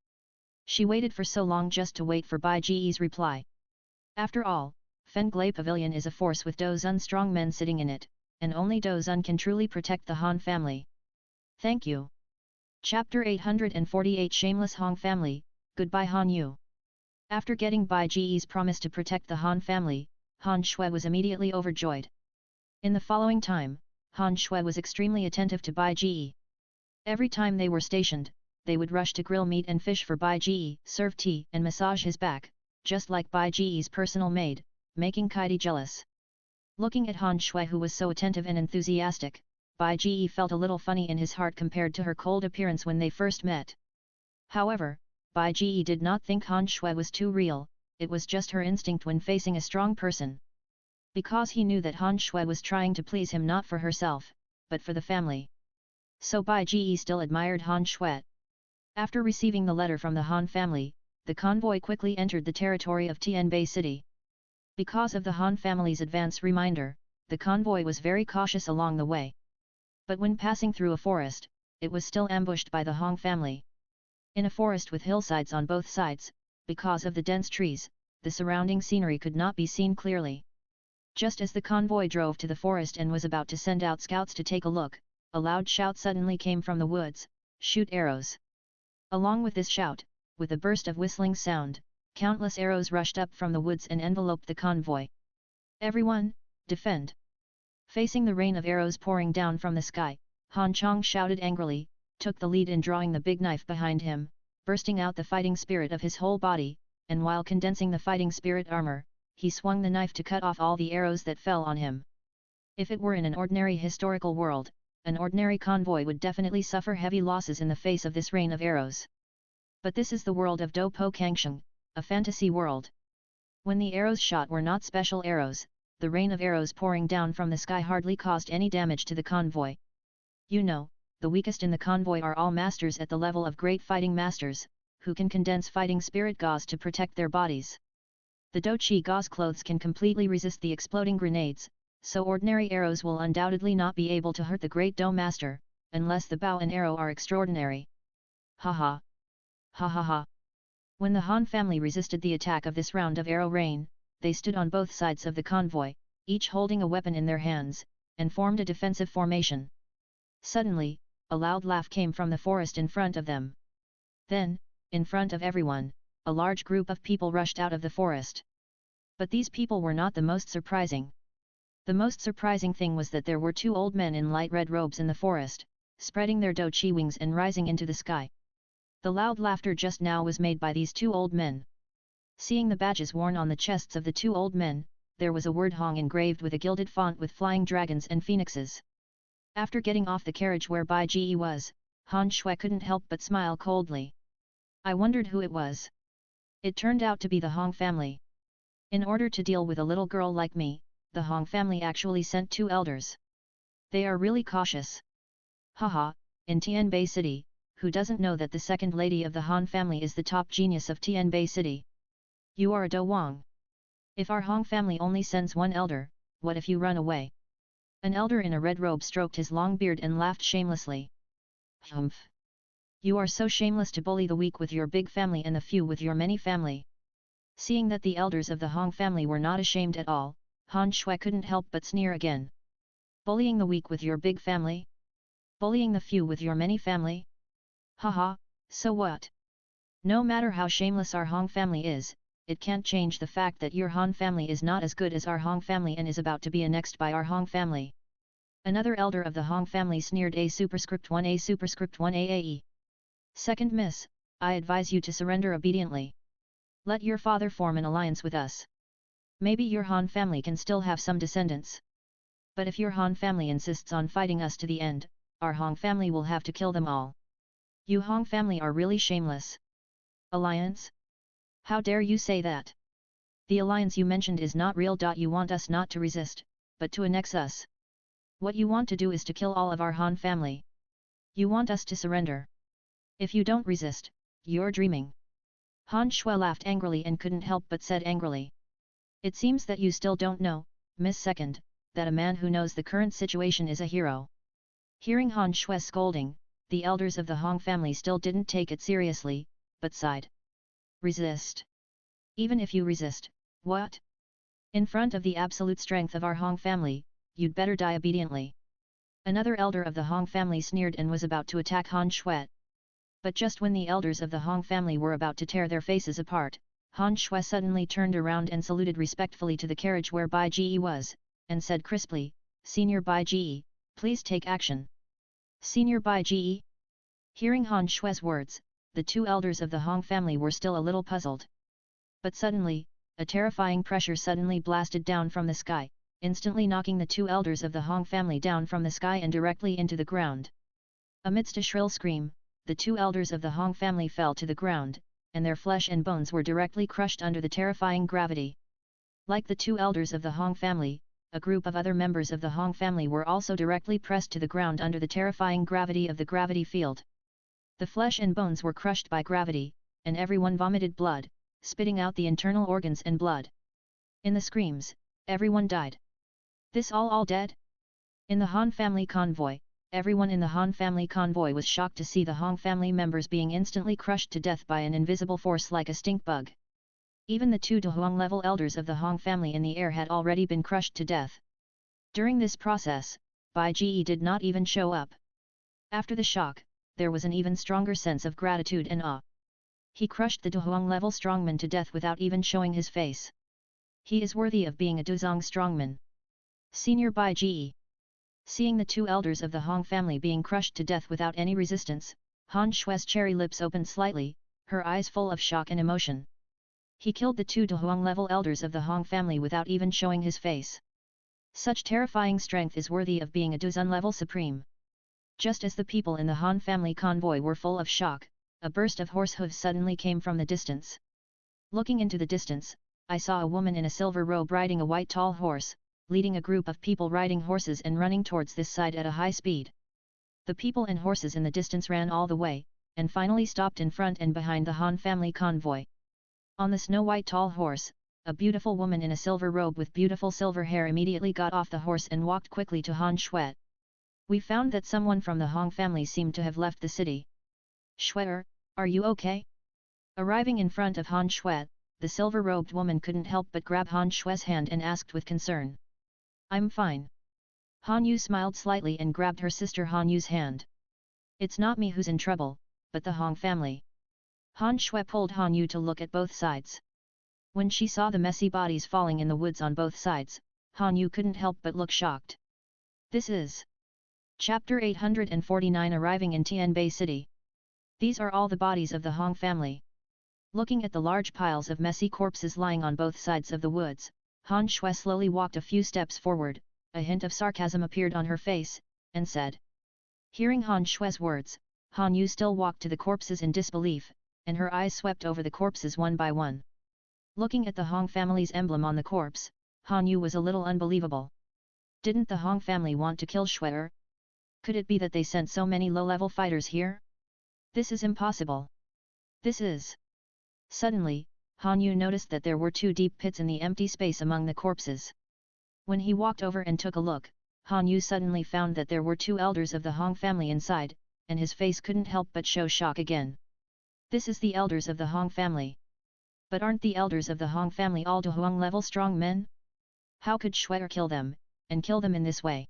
A: She waited for so long just to wait for Bai Ji's reply. After all, Fenglai Pavilion is a force with Douzun strong men sitting in it, and only Douzun can truly protect the Han family. Thank you. Chapter 848 Shameless Hong Family, Goodbye Han Yu. After getting Bai Ji's promise to protect the Han family, Han Shui was immediately overjoyed. In the following time, Han Shui was extremely attentive to Bai Ji. Every time they were stationed, they would rush to grill meat and fish for Bai Ji, serve tea and massage his back, just like Bai Ji's personal maid, making Kaidi jealous. Looking at Han Shui who was so attentive and enthusiastic, Bai Ji felt a little funny in his heart compared to her cold appearance when they first met. However, Bai Ji did not think Han Shui was too real, it was just her instinct when facing a strong person. Because he knew that Han Shui was trying to please him not for herself, but for the family. So Bai Ji still admired Han Shui. After receiving the letter from the Han family, the convoy quickly entered the territory of Tianbei City. Because of the Han family's advance reminder, the convoy was very cautious along the way. But when passing through a forest, it was still ambushed by the Hong family. In a forest with hillsides on both sides, because of the dense trees, the surrounding scenery could not be seen clearly. Just as the convoy drove to the forest and was about to send out scouts to take a look, a loud shout suddenly came from the woods, "Shoot arrows!" Along with this shout, with a burst of whistling sound, countless arrows rushed up from the woods and enveloped the convoy. Everyone, defend! Facing the rain of arrows pouring down from the sky, Han Chong shouted angrily, took the lead in drawing the big knife behind him, bursting out the fighting spirit of his whole body, and while condensing the fighting spirit armor, he swung the knife to cut off all the arrows that fell on him. If it were in an ordinary historical world, an ordinary convoy would definitely suffer heavy losses in the face of this rain of arrows. But this is the world of Do Po Kangsheng, a fantasy world. When the arrows shot were not special arrows, the rain of arrows pouring down from the sky hardly caused any damage to the convoy. You know, the weakest in the convoy are all masters at the level of great fighting masters, who can condense fighting spirit gauze to protect their bodies. The Dochi gauze clothes can completely resist the exploding grenades, so ordinary arrows will undoubtedly not be able to hurt the great Do master, unless the bow and arrow are extraordinary. Ha ha! Ha ha ha! When the Han family resisted the attack of this round of arrow rain, they stood on both sides of the convoy, each holding a weapon in their hands, and formed a defensive formation. Suddenly, a loud laugh came from the forest in front of them. Then, in front of everyone, a large group of people rushed out of the forest. But these people were not the most surprising. The most surprising thing was that there were two old men in light red robes in the forest, spreading their dochi wings and rising into the sky. The loud laughter just now was made by these two old men. Seeing the badges worn on the chests of the two old men, there was a word Hong engraved with a gilded font with flying dragons and phoenixes. After getting off the carriage where Bai Ji was, Han Shui couldn't help but smile coldly. I wondered who it was. It turned out to be the Hong family. In order to deal with a little girl like me, the Hong family actually sent two elders. They are really cautious. Haha, in Tianbei City, who doesn't know that the second lady of the Han family is the top genius of Tianbei City? You are a Do Wang. If our Hong family only sends one elder, what if you run away? An elder in a red robe stroked his long beard and laughed shamelessly. Humph! You are so shameless to bully the weak with your big family and the few with your many family. Seeing that the elders of the Hong family were not ashamed at all, Han Shui couldn't help but sneer again. Bullying the weak with your big family? Bullying the few with your many family? Haha, so what? No matter how shameless our Hong family is, it can't change the fact that your Han family is not as good as our Hong family and is about to be annexed by our Hong family. Another elder of the Hong family sneered A superscript 1 A superscript 1 AAE. Second miss, I advise you to surrender obediently. Let your father form an alliance with us. Maybe your Han family can still have some descendants. But if your Han family insists on fighting us to the end, our Hong family will have to kill them all. You Hong family are really shameless. Alliance? How dare you say that? The alliance you mentioned is not real. You want us not to resist, but to annex us. What you want to do is to kill all of our Han family. You want us to surrender. If you don't resist, you're dreaming. Han Shui laughed angrily and couldn't help but said angrily. It seems that you still don't know, Miss Second, that a man who knows the current situation is a hero. Hearing Han Shui's scolding, the elders of the Hong family still didn't take it seriously, but sighed. Resist? Even if you resist, what? In front of the absolute strength of our Hong family, you'd better die obediently. Another elder of the Hong family sneered and was about to attack Han Shui. But just when the elders of the Hong family were about to tear their faces apart, Han Shui suddenly turned around and saluted respectfully to the carriage where Bai Ji was, and said crisply, Senior Bai Ji, please take action. Senior Bai Ji? Hearing Han Shui's words, the two elders of the Hong family were still a little puzzled. But suddenly, a terrifying pressure suddenly blasted down from the sky, instantly knocking the two elders of the Hong family down from the sky and directly into the ground. Amidst a shrill scream, the two elders of the Hong family fell to the ground, and their flesh and bones were directly crushed under the terrifying gravity. Like the two elders of the Hong family, a group of other members of the Hong family were also directly pressed to the ground under the terrifying gravity of the gravity field. The flesh and bones were crushed by gravity, and everyone vomited blood, spitting out the internal organs and blood. In the screams, everyone died. This all dead? In the Han family convoy, everyone in the Han family convoy was shocked to see the Hong family members being instantly crushed to death by an invisible force like a stink bug. Even the two Dohuang level elders of the Hong family in the air had already been crushed to death. During this process, Bai Ji did not even show up. After the shock, there was an even stronger sense of gratitude and awe. He crushed the Dohuang level strongman to death without even showing his face. He is worthy of being a Duzong strongman. Senior Bai Ji. Seeing the two elders of the Hong family being crushed to death without any resistance, Han Shui's cherry lips opened slightly, her eyes full of shock and emotion. He killed the two Dohuang level elders of the Hong family without even showing his face. Such terrifying strength is worthy of being a Duzon level supreme. Just as the people in the Han family convoy were full of shock, a burst of horse hooves suddenly came from the distance. Looking into the distance, I saw a woman in a silver robe riding a white tall horse, leading a group of people riding horses and running towards this side at a high speed. The people and horses in the distance ran all the way, and finally stopped in front and behind the Han family convoy. On the snow-white tall horse, a beautiful woman in a silver robe with beautiful silver hair immediately got off the horse and walked quickly to Han Shui. We found that someone from the Hong family seemed to have left the city. Shui, are you okay? Arriving in front of Han Shui, the silver-robed woman couldn't help but grab Han Shui's hand and asked with concern. I'm fine. Han Yu smiled slightly and grabbed her sister Han Yu's hand. It's not me who's in trouble, but the Hong family. Han Shui pulled Han Yu to look at both sides. When she saw the messy bodies falling in the woods on both sides, Han Yu couldn't help but look shocked. This is Chapter 849 Arriving in Tianbei City. These are all the bodies of the Hong family. Looking at the large piles of messy corpses lying on both sides of the woods, Han Shui slowly walked a few steps forward, a hint of sarcasm appeared on her face, and said. Hearing Han Shui's words, Han Yu still walked to the corpses in disbelief, and her eyes swept over the corpses one by one. Looking at the Hong family's emblem on the corpse, Han Yu was a little unbelievable. Didn't the Hong family want to kill Shui? Could it be that they sent so many low-level fighters here? This is impossible. This is... Suddenly, Han Yu noticed that there were two deep pits in the empty space among the corpses. When he walked over and took a look, Han Yu suddenly found that there were two elders of the Hong family inside, and his face couldn't help but show shock again. This is the elders of the Hong family. But aren't the elders of the Hong family all Douluo level strong men? How could Shui kill them, and kill them in this way?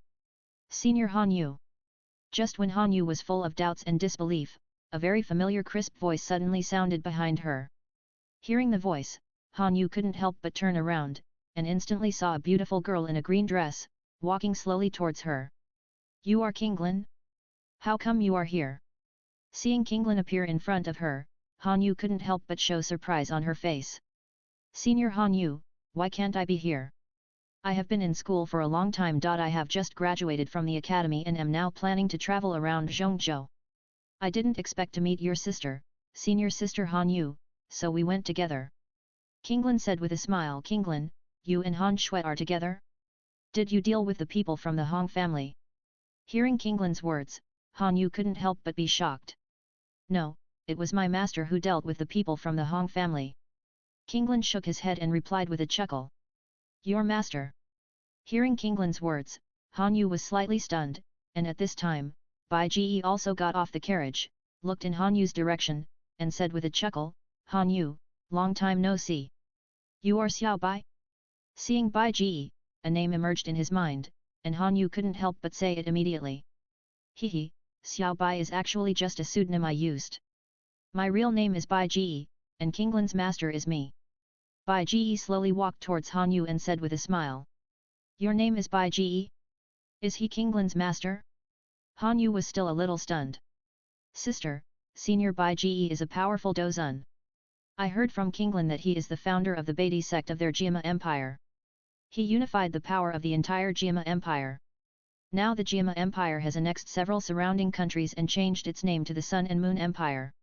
A: Senior Han Yu. Just when Han Yu was full of doubts and disbelief, a very familiar crisp voice suddenly sounded behind her. Hearing the voice, Han Yu couldn't help but turn around, and instantly saw a beautiful girl in a green dress, walking slowly towards her. You are Kinglin? How come you are here? Seeing Kinglin appear in front of her, Han Yu couldn't help but show surprise on her face. Senior Han Yu, why can't I be here? I have been in school for a long time. I have just graduated from the academy and am now planning to travel around Zhongzhou. I didn't expect to meet your sister, senior sister Han Yu, so we went together. Kinglin said with a smile. Kinglin, you and Han Shui are together? Did you deal with the people from the Hong family? Hearing Kinglin's words, Han Yu couldn't help but be shocked. No, it was my master who dealt with the people from the Hong family. Kinglin shook his head and replied with a chuckle. Your master? Hearing Kinglin's words, Han Yu was slightly stunned, and at this time, Bai Ji also got off the carriage, looked in Han Yu's direction, and said with a chuckle, Han Yu, long time no see. You are Xiao Bai? Seeing Bai Ji, a name emerged in his mind, and Han Yu couldn't help but say it immediately. Hehe, Xiao Bai is actually just a pseudonym I used. My real name is Bai Ji, and Kinglin's master is me. Bai Ji slowly walked towards Han Yu and said with a smile. Your name is Bai Ji? Is he Kinglin's master? Han Yu was still a little stunned. Sister, Senior Bai Ji is a powerful Dozun. I heard from Kinglin that he is the founder of the Beatty sect of their Jiama Empire. He unified the power of the entire Jiama Empire. Now the Jiama Empire has annexed several surrounding countries and changed its name to the Sun and Moon Empire.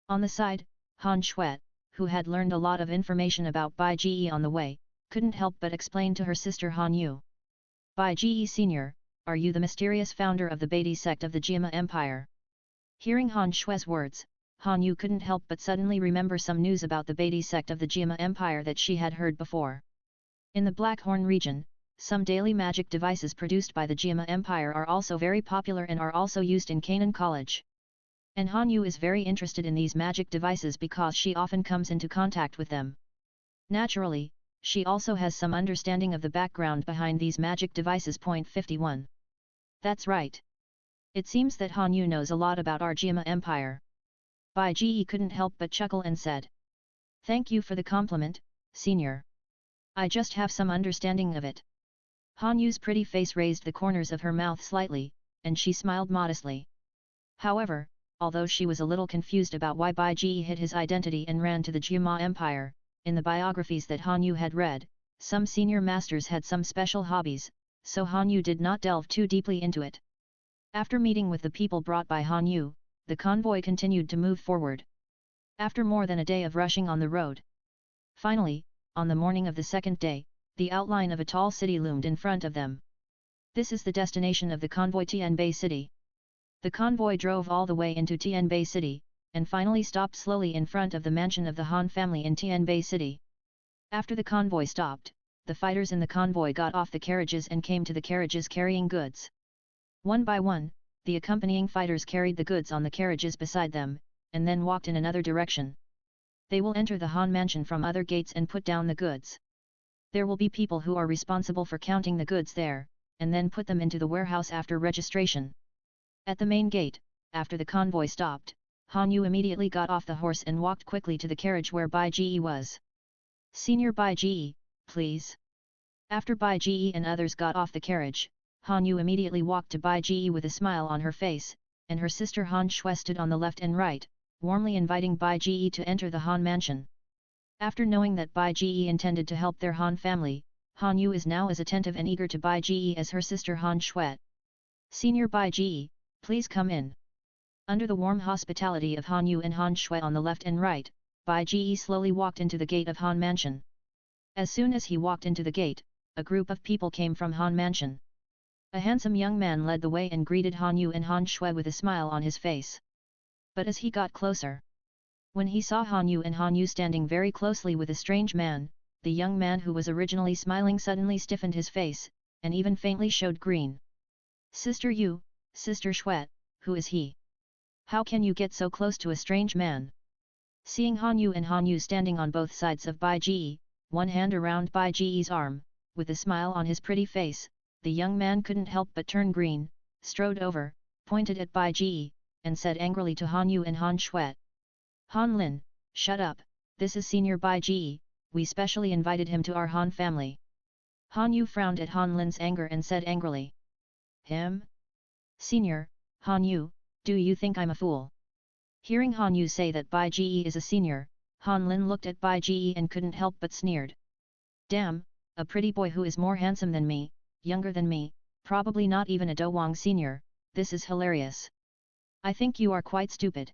A: On the side, Han Shui, who had learned a lot of information about Bai Ji on the way, couldn't help but explain to her sister Han Yu. Bai Ji Senior, are you the mysterious founder of the Beatty sect of the Jiama Empire? Hearing Han Shui's words, Han Yu couldn't help but suddenly remember some news about the Beatty sect of the Jiama Empire that she had heard before. In the Blackhorn region, some daily magic devices produced by the Jiama Empire are also very popular and are also used in Canaan College. And Han Yu is very interested in these magic devices because she often comes into contact with them. Naturally, she also has some understanding of the background behind these magic devices. 51. That's right. It seems that Han Yu knows a lot about our Jiama Empire. Bai Ji couldn't help but chuckle and said. Thank you for the compliment, senior. I just have some understanding of it. Han Yu's pretty face raised the corners of her mouth slightly, and she smiled modestly. However, although she was a little confused about why Bai Ji hid his identity and ran to the Jiama Empire, in the biographies that Han Yu had read, some senior masters had some special hobbies, so Han Yu did not delve too deeply into it. After meeting with the people brought by Han Yu, the convoy continued to move forward. After more than a day of rushing on the road. Finally, on the morning of the second day, the outline of a tall city loomed in front of them. This is the destination of the convoy Tianbei City. The convoy drove all the way into Tianbei City, and finally stopped slowly in front of the mansion of the Han family in Tianbei City. After the convoy stopped, the fighters in the convoy got off the carriages and came to the carriages carrying goods. One by one, the accompanying fighters carried the goods on the carriages beside them, and then walked in another direction. They will enter the Han mansion from other gates and put down the goods. There will be people who are responsible for counting the goods there, and then put them into the warehouse after registration. At the main gate, after the convoy stopped, Han Yu immediately got off the horse and walked quickly to the carriage where Bai Ji was. "Senior Bai Ji, please." After Bai Ji and others got off the carriage, Han Yu immediately walked to Bai Ji with a smile on her face, and her sister Han Shui stood on the left and right, warmly inviting Bai Ji to enter the Han mansion. After knowing that Bai Ji intended to help their Han family, Han Yu is now as attentive and eager to Bai Ji as her sister Han Shui. "Senior Bai Ji, please come in." Under the warm hospitality of Han Yu and Han Shui on the left and right, Bai Ji slowly walked into the gate of Han Mansion. As soon as he walked into the gate, a group of people came from Han Mansion. A handsome young man led the way and greeted Han Yu and Han Shui with a smile on his face. But as he got closer, when he saw Han Yu standing very closely with a strange man, the young man who was originally smiling suddenly stiffened his face, and even faintly showed green. "Sister Yu, Sister Shui, who is he? How can you get so close to a strange man?" Seeing Han Yu standing on both sides of Bai Ji, one hand around Bai Ji's arm, with a smile on his pretty face, the young man couldn't help but turn green, strode over, pointed at Bai Ji, and said angrily to Han Yu and Han Shui. "Han Lin, shut up, this is Senior Bai Ji, we specially invited him to our Han family." Han Yu frowned at Han Lin's anger and said angrily. "Him? Senior, Han Yu, do you think I'm a fool?" Hearing Han Yu say that Bai Ji is a senior, Han Lin looked at Bai Ji and couldn't help but sneered. "Damn, a pretty boy who is more handsome than me, younger than me, probably not even a Douwang senior, this is hilarious. I think you are quite stupid."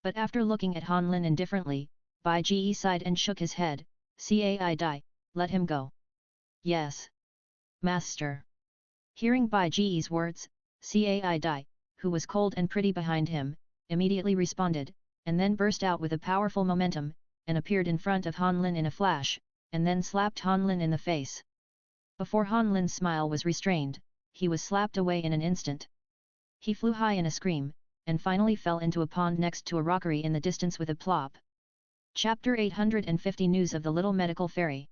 A: But after looking at Han Lin indifferently, Bai Ji sighed and shook his head. "Cai Dai, let him go." "Yes, Master." Hearing Bai Ji's words, Cai Dai, who was cold and pretty behind him, immediately responded, and then burst out with a powerful momentum, and appeared in front of Han Lin in a flash, and then slapped Han Lin in the face. Before Han Lin's smile was restrained, he was slapped away in an instant. He flew high in a scream, and finally fell into a pond next to a rockery in the distance with a plop. Chapter 850 News of the Little Medical Fairy.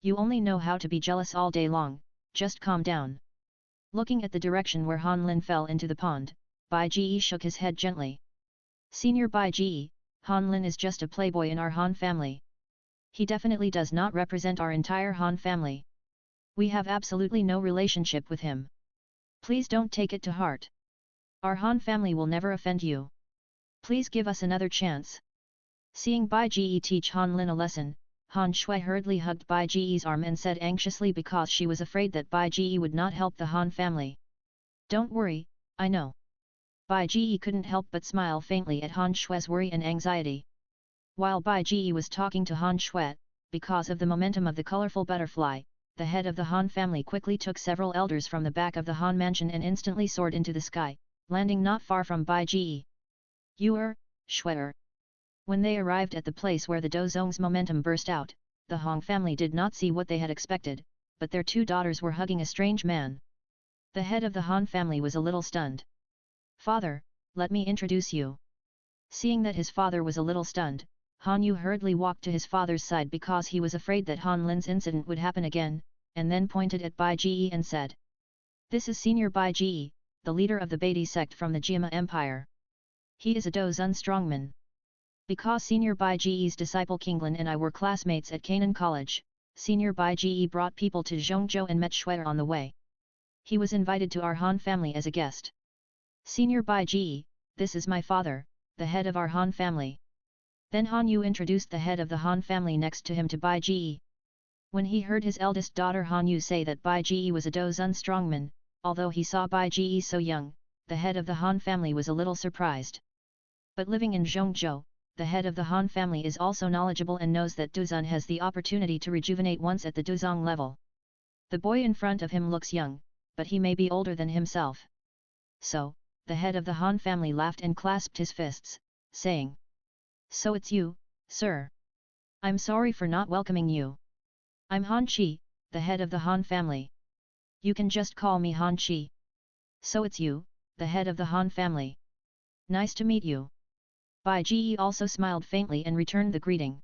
A: "You only know how to be jealous all day long, just calm down." Looking at the direction where Han Lin fell into the pond, Bai Ji shook his head gently. "Senior Bai Ji, Han Lin is just a playboy in our Han family. He definitely does not represent our entire Han family. We have absolutely no relationship with him. Please don't take it to heart. Our Han family will never offend you. Please give us another chance." Seeing Bai Ji teach Han Lin a lesson, Han Shui hurriedly hugged Bai Ji's arm and said anxiously because she was afraid that Bai Ji would not help the Han family. "Don't worry, I know." Bai Ji couldn't help but smile faintly at Han Shui's worry and anxiety. While Bai Ji was talking to Han Shui, because of the momentum of the colorful butterfly, the head of the Han family quickly took several elders from the back of the Han mansion and instantly soared into the sky, landing not far from Bai Ji. "You Shui." When they arrived at the place where the Dozong's momentum burst out, the Hong family did not see what they had expected, but their two daughters were hugging a strange man. The head of the Han family was a little stunned. "Father, let me introduce you." Seeing that his father was a little stunned, Han Yu hurriedly walked to his father's side because he was afraid that Han Lin's incident would happen again, and then pointed at Bai Ji and said. "This is Senior Bai Ji, the leader of the Beatty sect from the Jima Empire. He is a Dozun strongman. Because Senior Bai Ji's disciple Kinglin and I were classmates at Canaan College, Senior Bai Ji brought people to Zhongzhou and met Shui on the way. He was invited to our Han family as a guest. Senior Bai Ji, this is my father, the head of our Han family." Then Han Yu introduced the head of the Han family next to him to Bai Ji. When he heard his eldest daughter Han Yu say that Bai Ji was a Dozun strongman, although he saw Bai Ji so young, the head of the Han family was a little surprised. But living in Zhongzhou, the head of the Han family is also knowledgeable and knows that Duzun has the opportunity to rejuvenate once at the Duzong level. The boy in front of him looks young, but he may be older than himself. So, the head of the Han family laughed and clasped his fists, saying, "So it's you, sir. I'm sorry for not welcoming you. I'm Han Chi, the head of the Han family. You can just call me Han Chi." "So it's you, the head of the Han family. Nice to meet you." Bai Ji also smiled faintly and returned the greeting.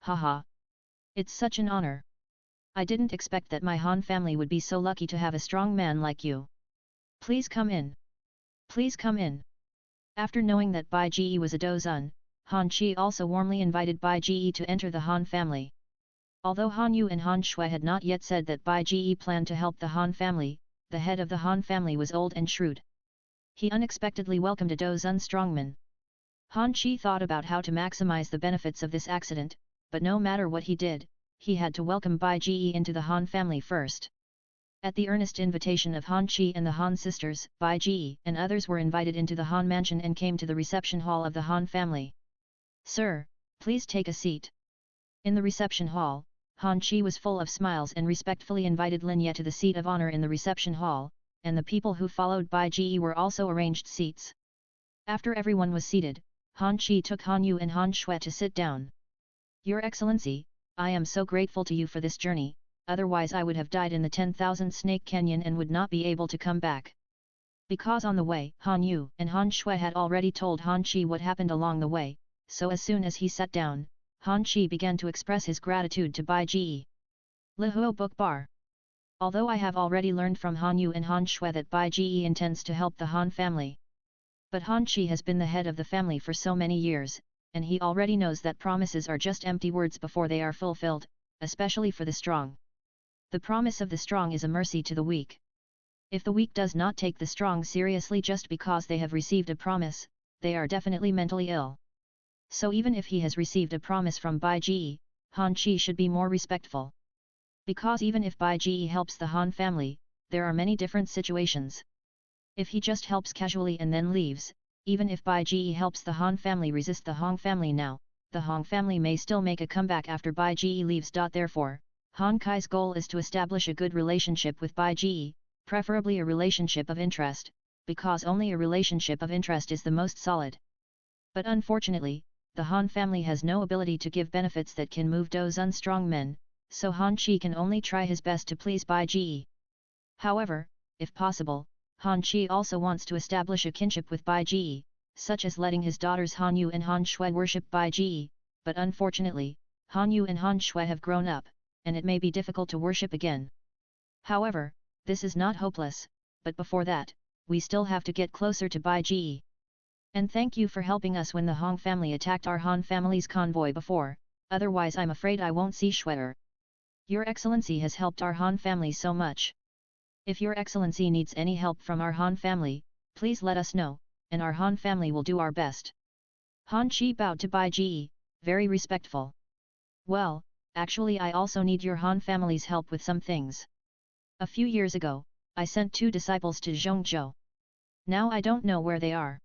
A: "Haha. It's such an honor. I didn't expect that my Han family would be so lucky to have a strong man like you. Please come in. Please come in." After knowing that Bai Ji was a Dozun, Han Chi also warmly invited Bai Ji to enter the Han family. Although Han Yu and Han Shui had not yet said that Bai Ji planned to help the Han family, the head of the Han family was old and shrewd. He unexpectedly welcomed a Dozun strongman. Han Chi thought about how to maximize the benefits of this accident, but no matter what he did, he had to welcome Bai Ji into the Han family first. At the earnest invitation of Han Chi and the Han sisters, Bai Ji and others were invited into the Han mansion and came to the reception hall of the Han family. "Sir, please take a seat." In the reception hall, Han Chi was full of smiles and respectfully invited Lin Ye to the seat of honor in the reception hall, and the people who followed Bai Ji were also arranged seats. After everyone was seated, Han Chi took Han Yu and Han Shui to sit down. "Your Excellency, I am so grateful to you for this journey, otherwise I would have died in the 10,000 Snake Canyon and would not be able to come back." Because on the way, Han Yu and Han Shui had already told Han Chi what happened along the way, so as soon as he sat down, Han Chi began to express his gratitude to Bai Ji. Audiobook bar. Although I have already learned from Han Yu and Han Shui that Bai Ji intends to help the Han family. But Han Chi has been the head of the family for so many years, and he already knows that promises are just empty words before they are fulfilled, especially for the strong. The promise of the strong is a mercy to the weak. If the weak does not take the strong seriously just because they have received a promise, they are definitely mentally ill. So even if he has received a promise from Bai Ji, Han Chi should be more respectful. Because even if Bai Ji helps the Han family, there are many different situations. If he just helps casually and then leaves, even if Bai Ji helps the Han family resist the Hong family now, the Hong family may still make a comeback after Bai Ji leaves. Therefore, Han Kai's goal is to establish a good relationship with Bai Ji, preferably a relationship of interest, because only a relationship of interest is the most solid. But unfortunately, the Han family has no ability to give benefits that can move Dozun strong men, so Han Chi can only try his best to please Bai Ji. However, if possible, Han Chi also wants to establish a kinship with Bai Ji, such as letting his daughters Han Yu and Han Shui worship Bai Ji, but unfortunately, Han Yu and Han Shui have grown up, and it may be difficult to worship again. However, this is not hopeless, but before that, we still have to get closer to Bai Ji. And thank you for helping us when the Hong family attacked our Han family's convoy before, otherwise I'm afraid I won't see Shue'er. Your Excellency has helped our Han family so much. If Your Excellency needs any help from our Han family, please let us know, and our Han family will do our best." Han Chi bowed to Bai Ji, very respectful. "Well, actually I also need your Han family's help with some things. A few years ago, I sent 2 disciples to Zhongzhou. Now I don't know where they are.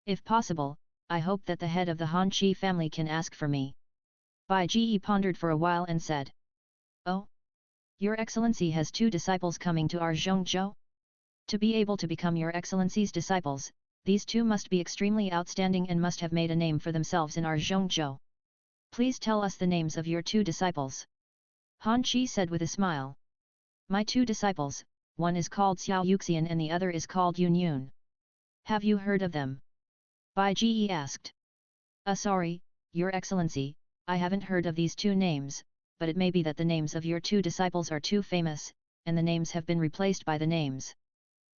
A: If possible, I hope that the head of the Han Chi family can ask for me." Bai Ji pondered for a while and said, "Oh? Your Excellency has 2 disciples coming to our Zhongzhou? To be able to become Your Excellency's disciples, these 2 must be extremely outstanding and must have made a name for themselves in our Zhongzhou. Please tell us the names of your 2 disciples." Han Chi said with a smile. "My 2 disciples, one is called Xiao Yuxian and the other is called Yun Yun. Have you heard of them?" Bai Ji asked. Sorry, Your Excellency, I haven't heard of these 2 names, but it may be that the names of your 2 disciples are too famous, and the names have been replaced by the names.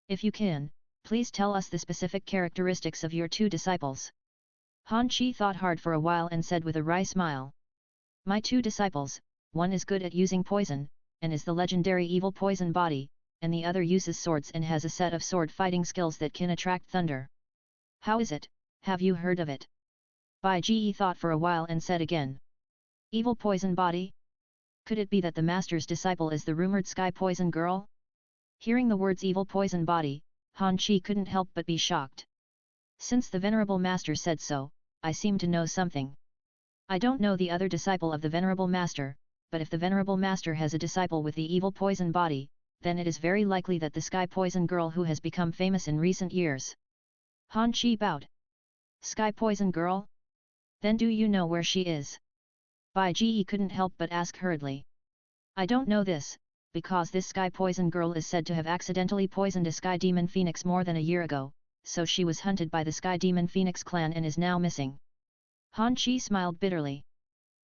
A: If you can, please tell us the specific characteristics of your 2 disciples." Han Chi thought hard for a while and said with a wry smile. "My 2 disciples, one is good at using poison, and is the legendary evil poison body, and the other uses swords and has a set of sword fighting skills that can attract thunder. How is it, have you heard of it?" Bai Ji thought for a while and said again. "Evil poison body? Could it be that the master's disciple is the rumored sky poison girl?" Hearing the words evil poison body, Han Chi couldn't help but be shocked. "Since the venerable master said so, I seem to know something. I don't know the other disciple of the venerable master, but if the venerable master has a disciple with the evil poison body, then it is very likely that the sky poison girl who has become famous in recent years. Han Chi bowed. Sky Poison Girl? Then do you know where she is? Bai Ji couldn't help but ask hurriedly. I don't know this, because this Sky Poison Girl is said to have accidentally poisoned a Sky Demon Phoenix more than a year ago, so she was hunted by the Sky Demon Phoenix clan and is now missing. Han Chi smiled bitterly.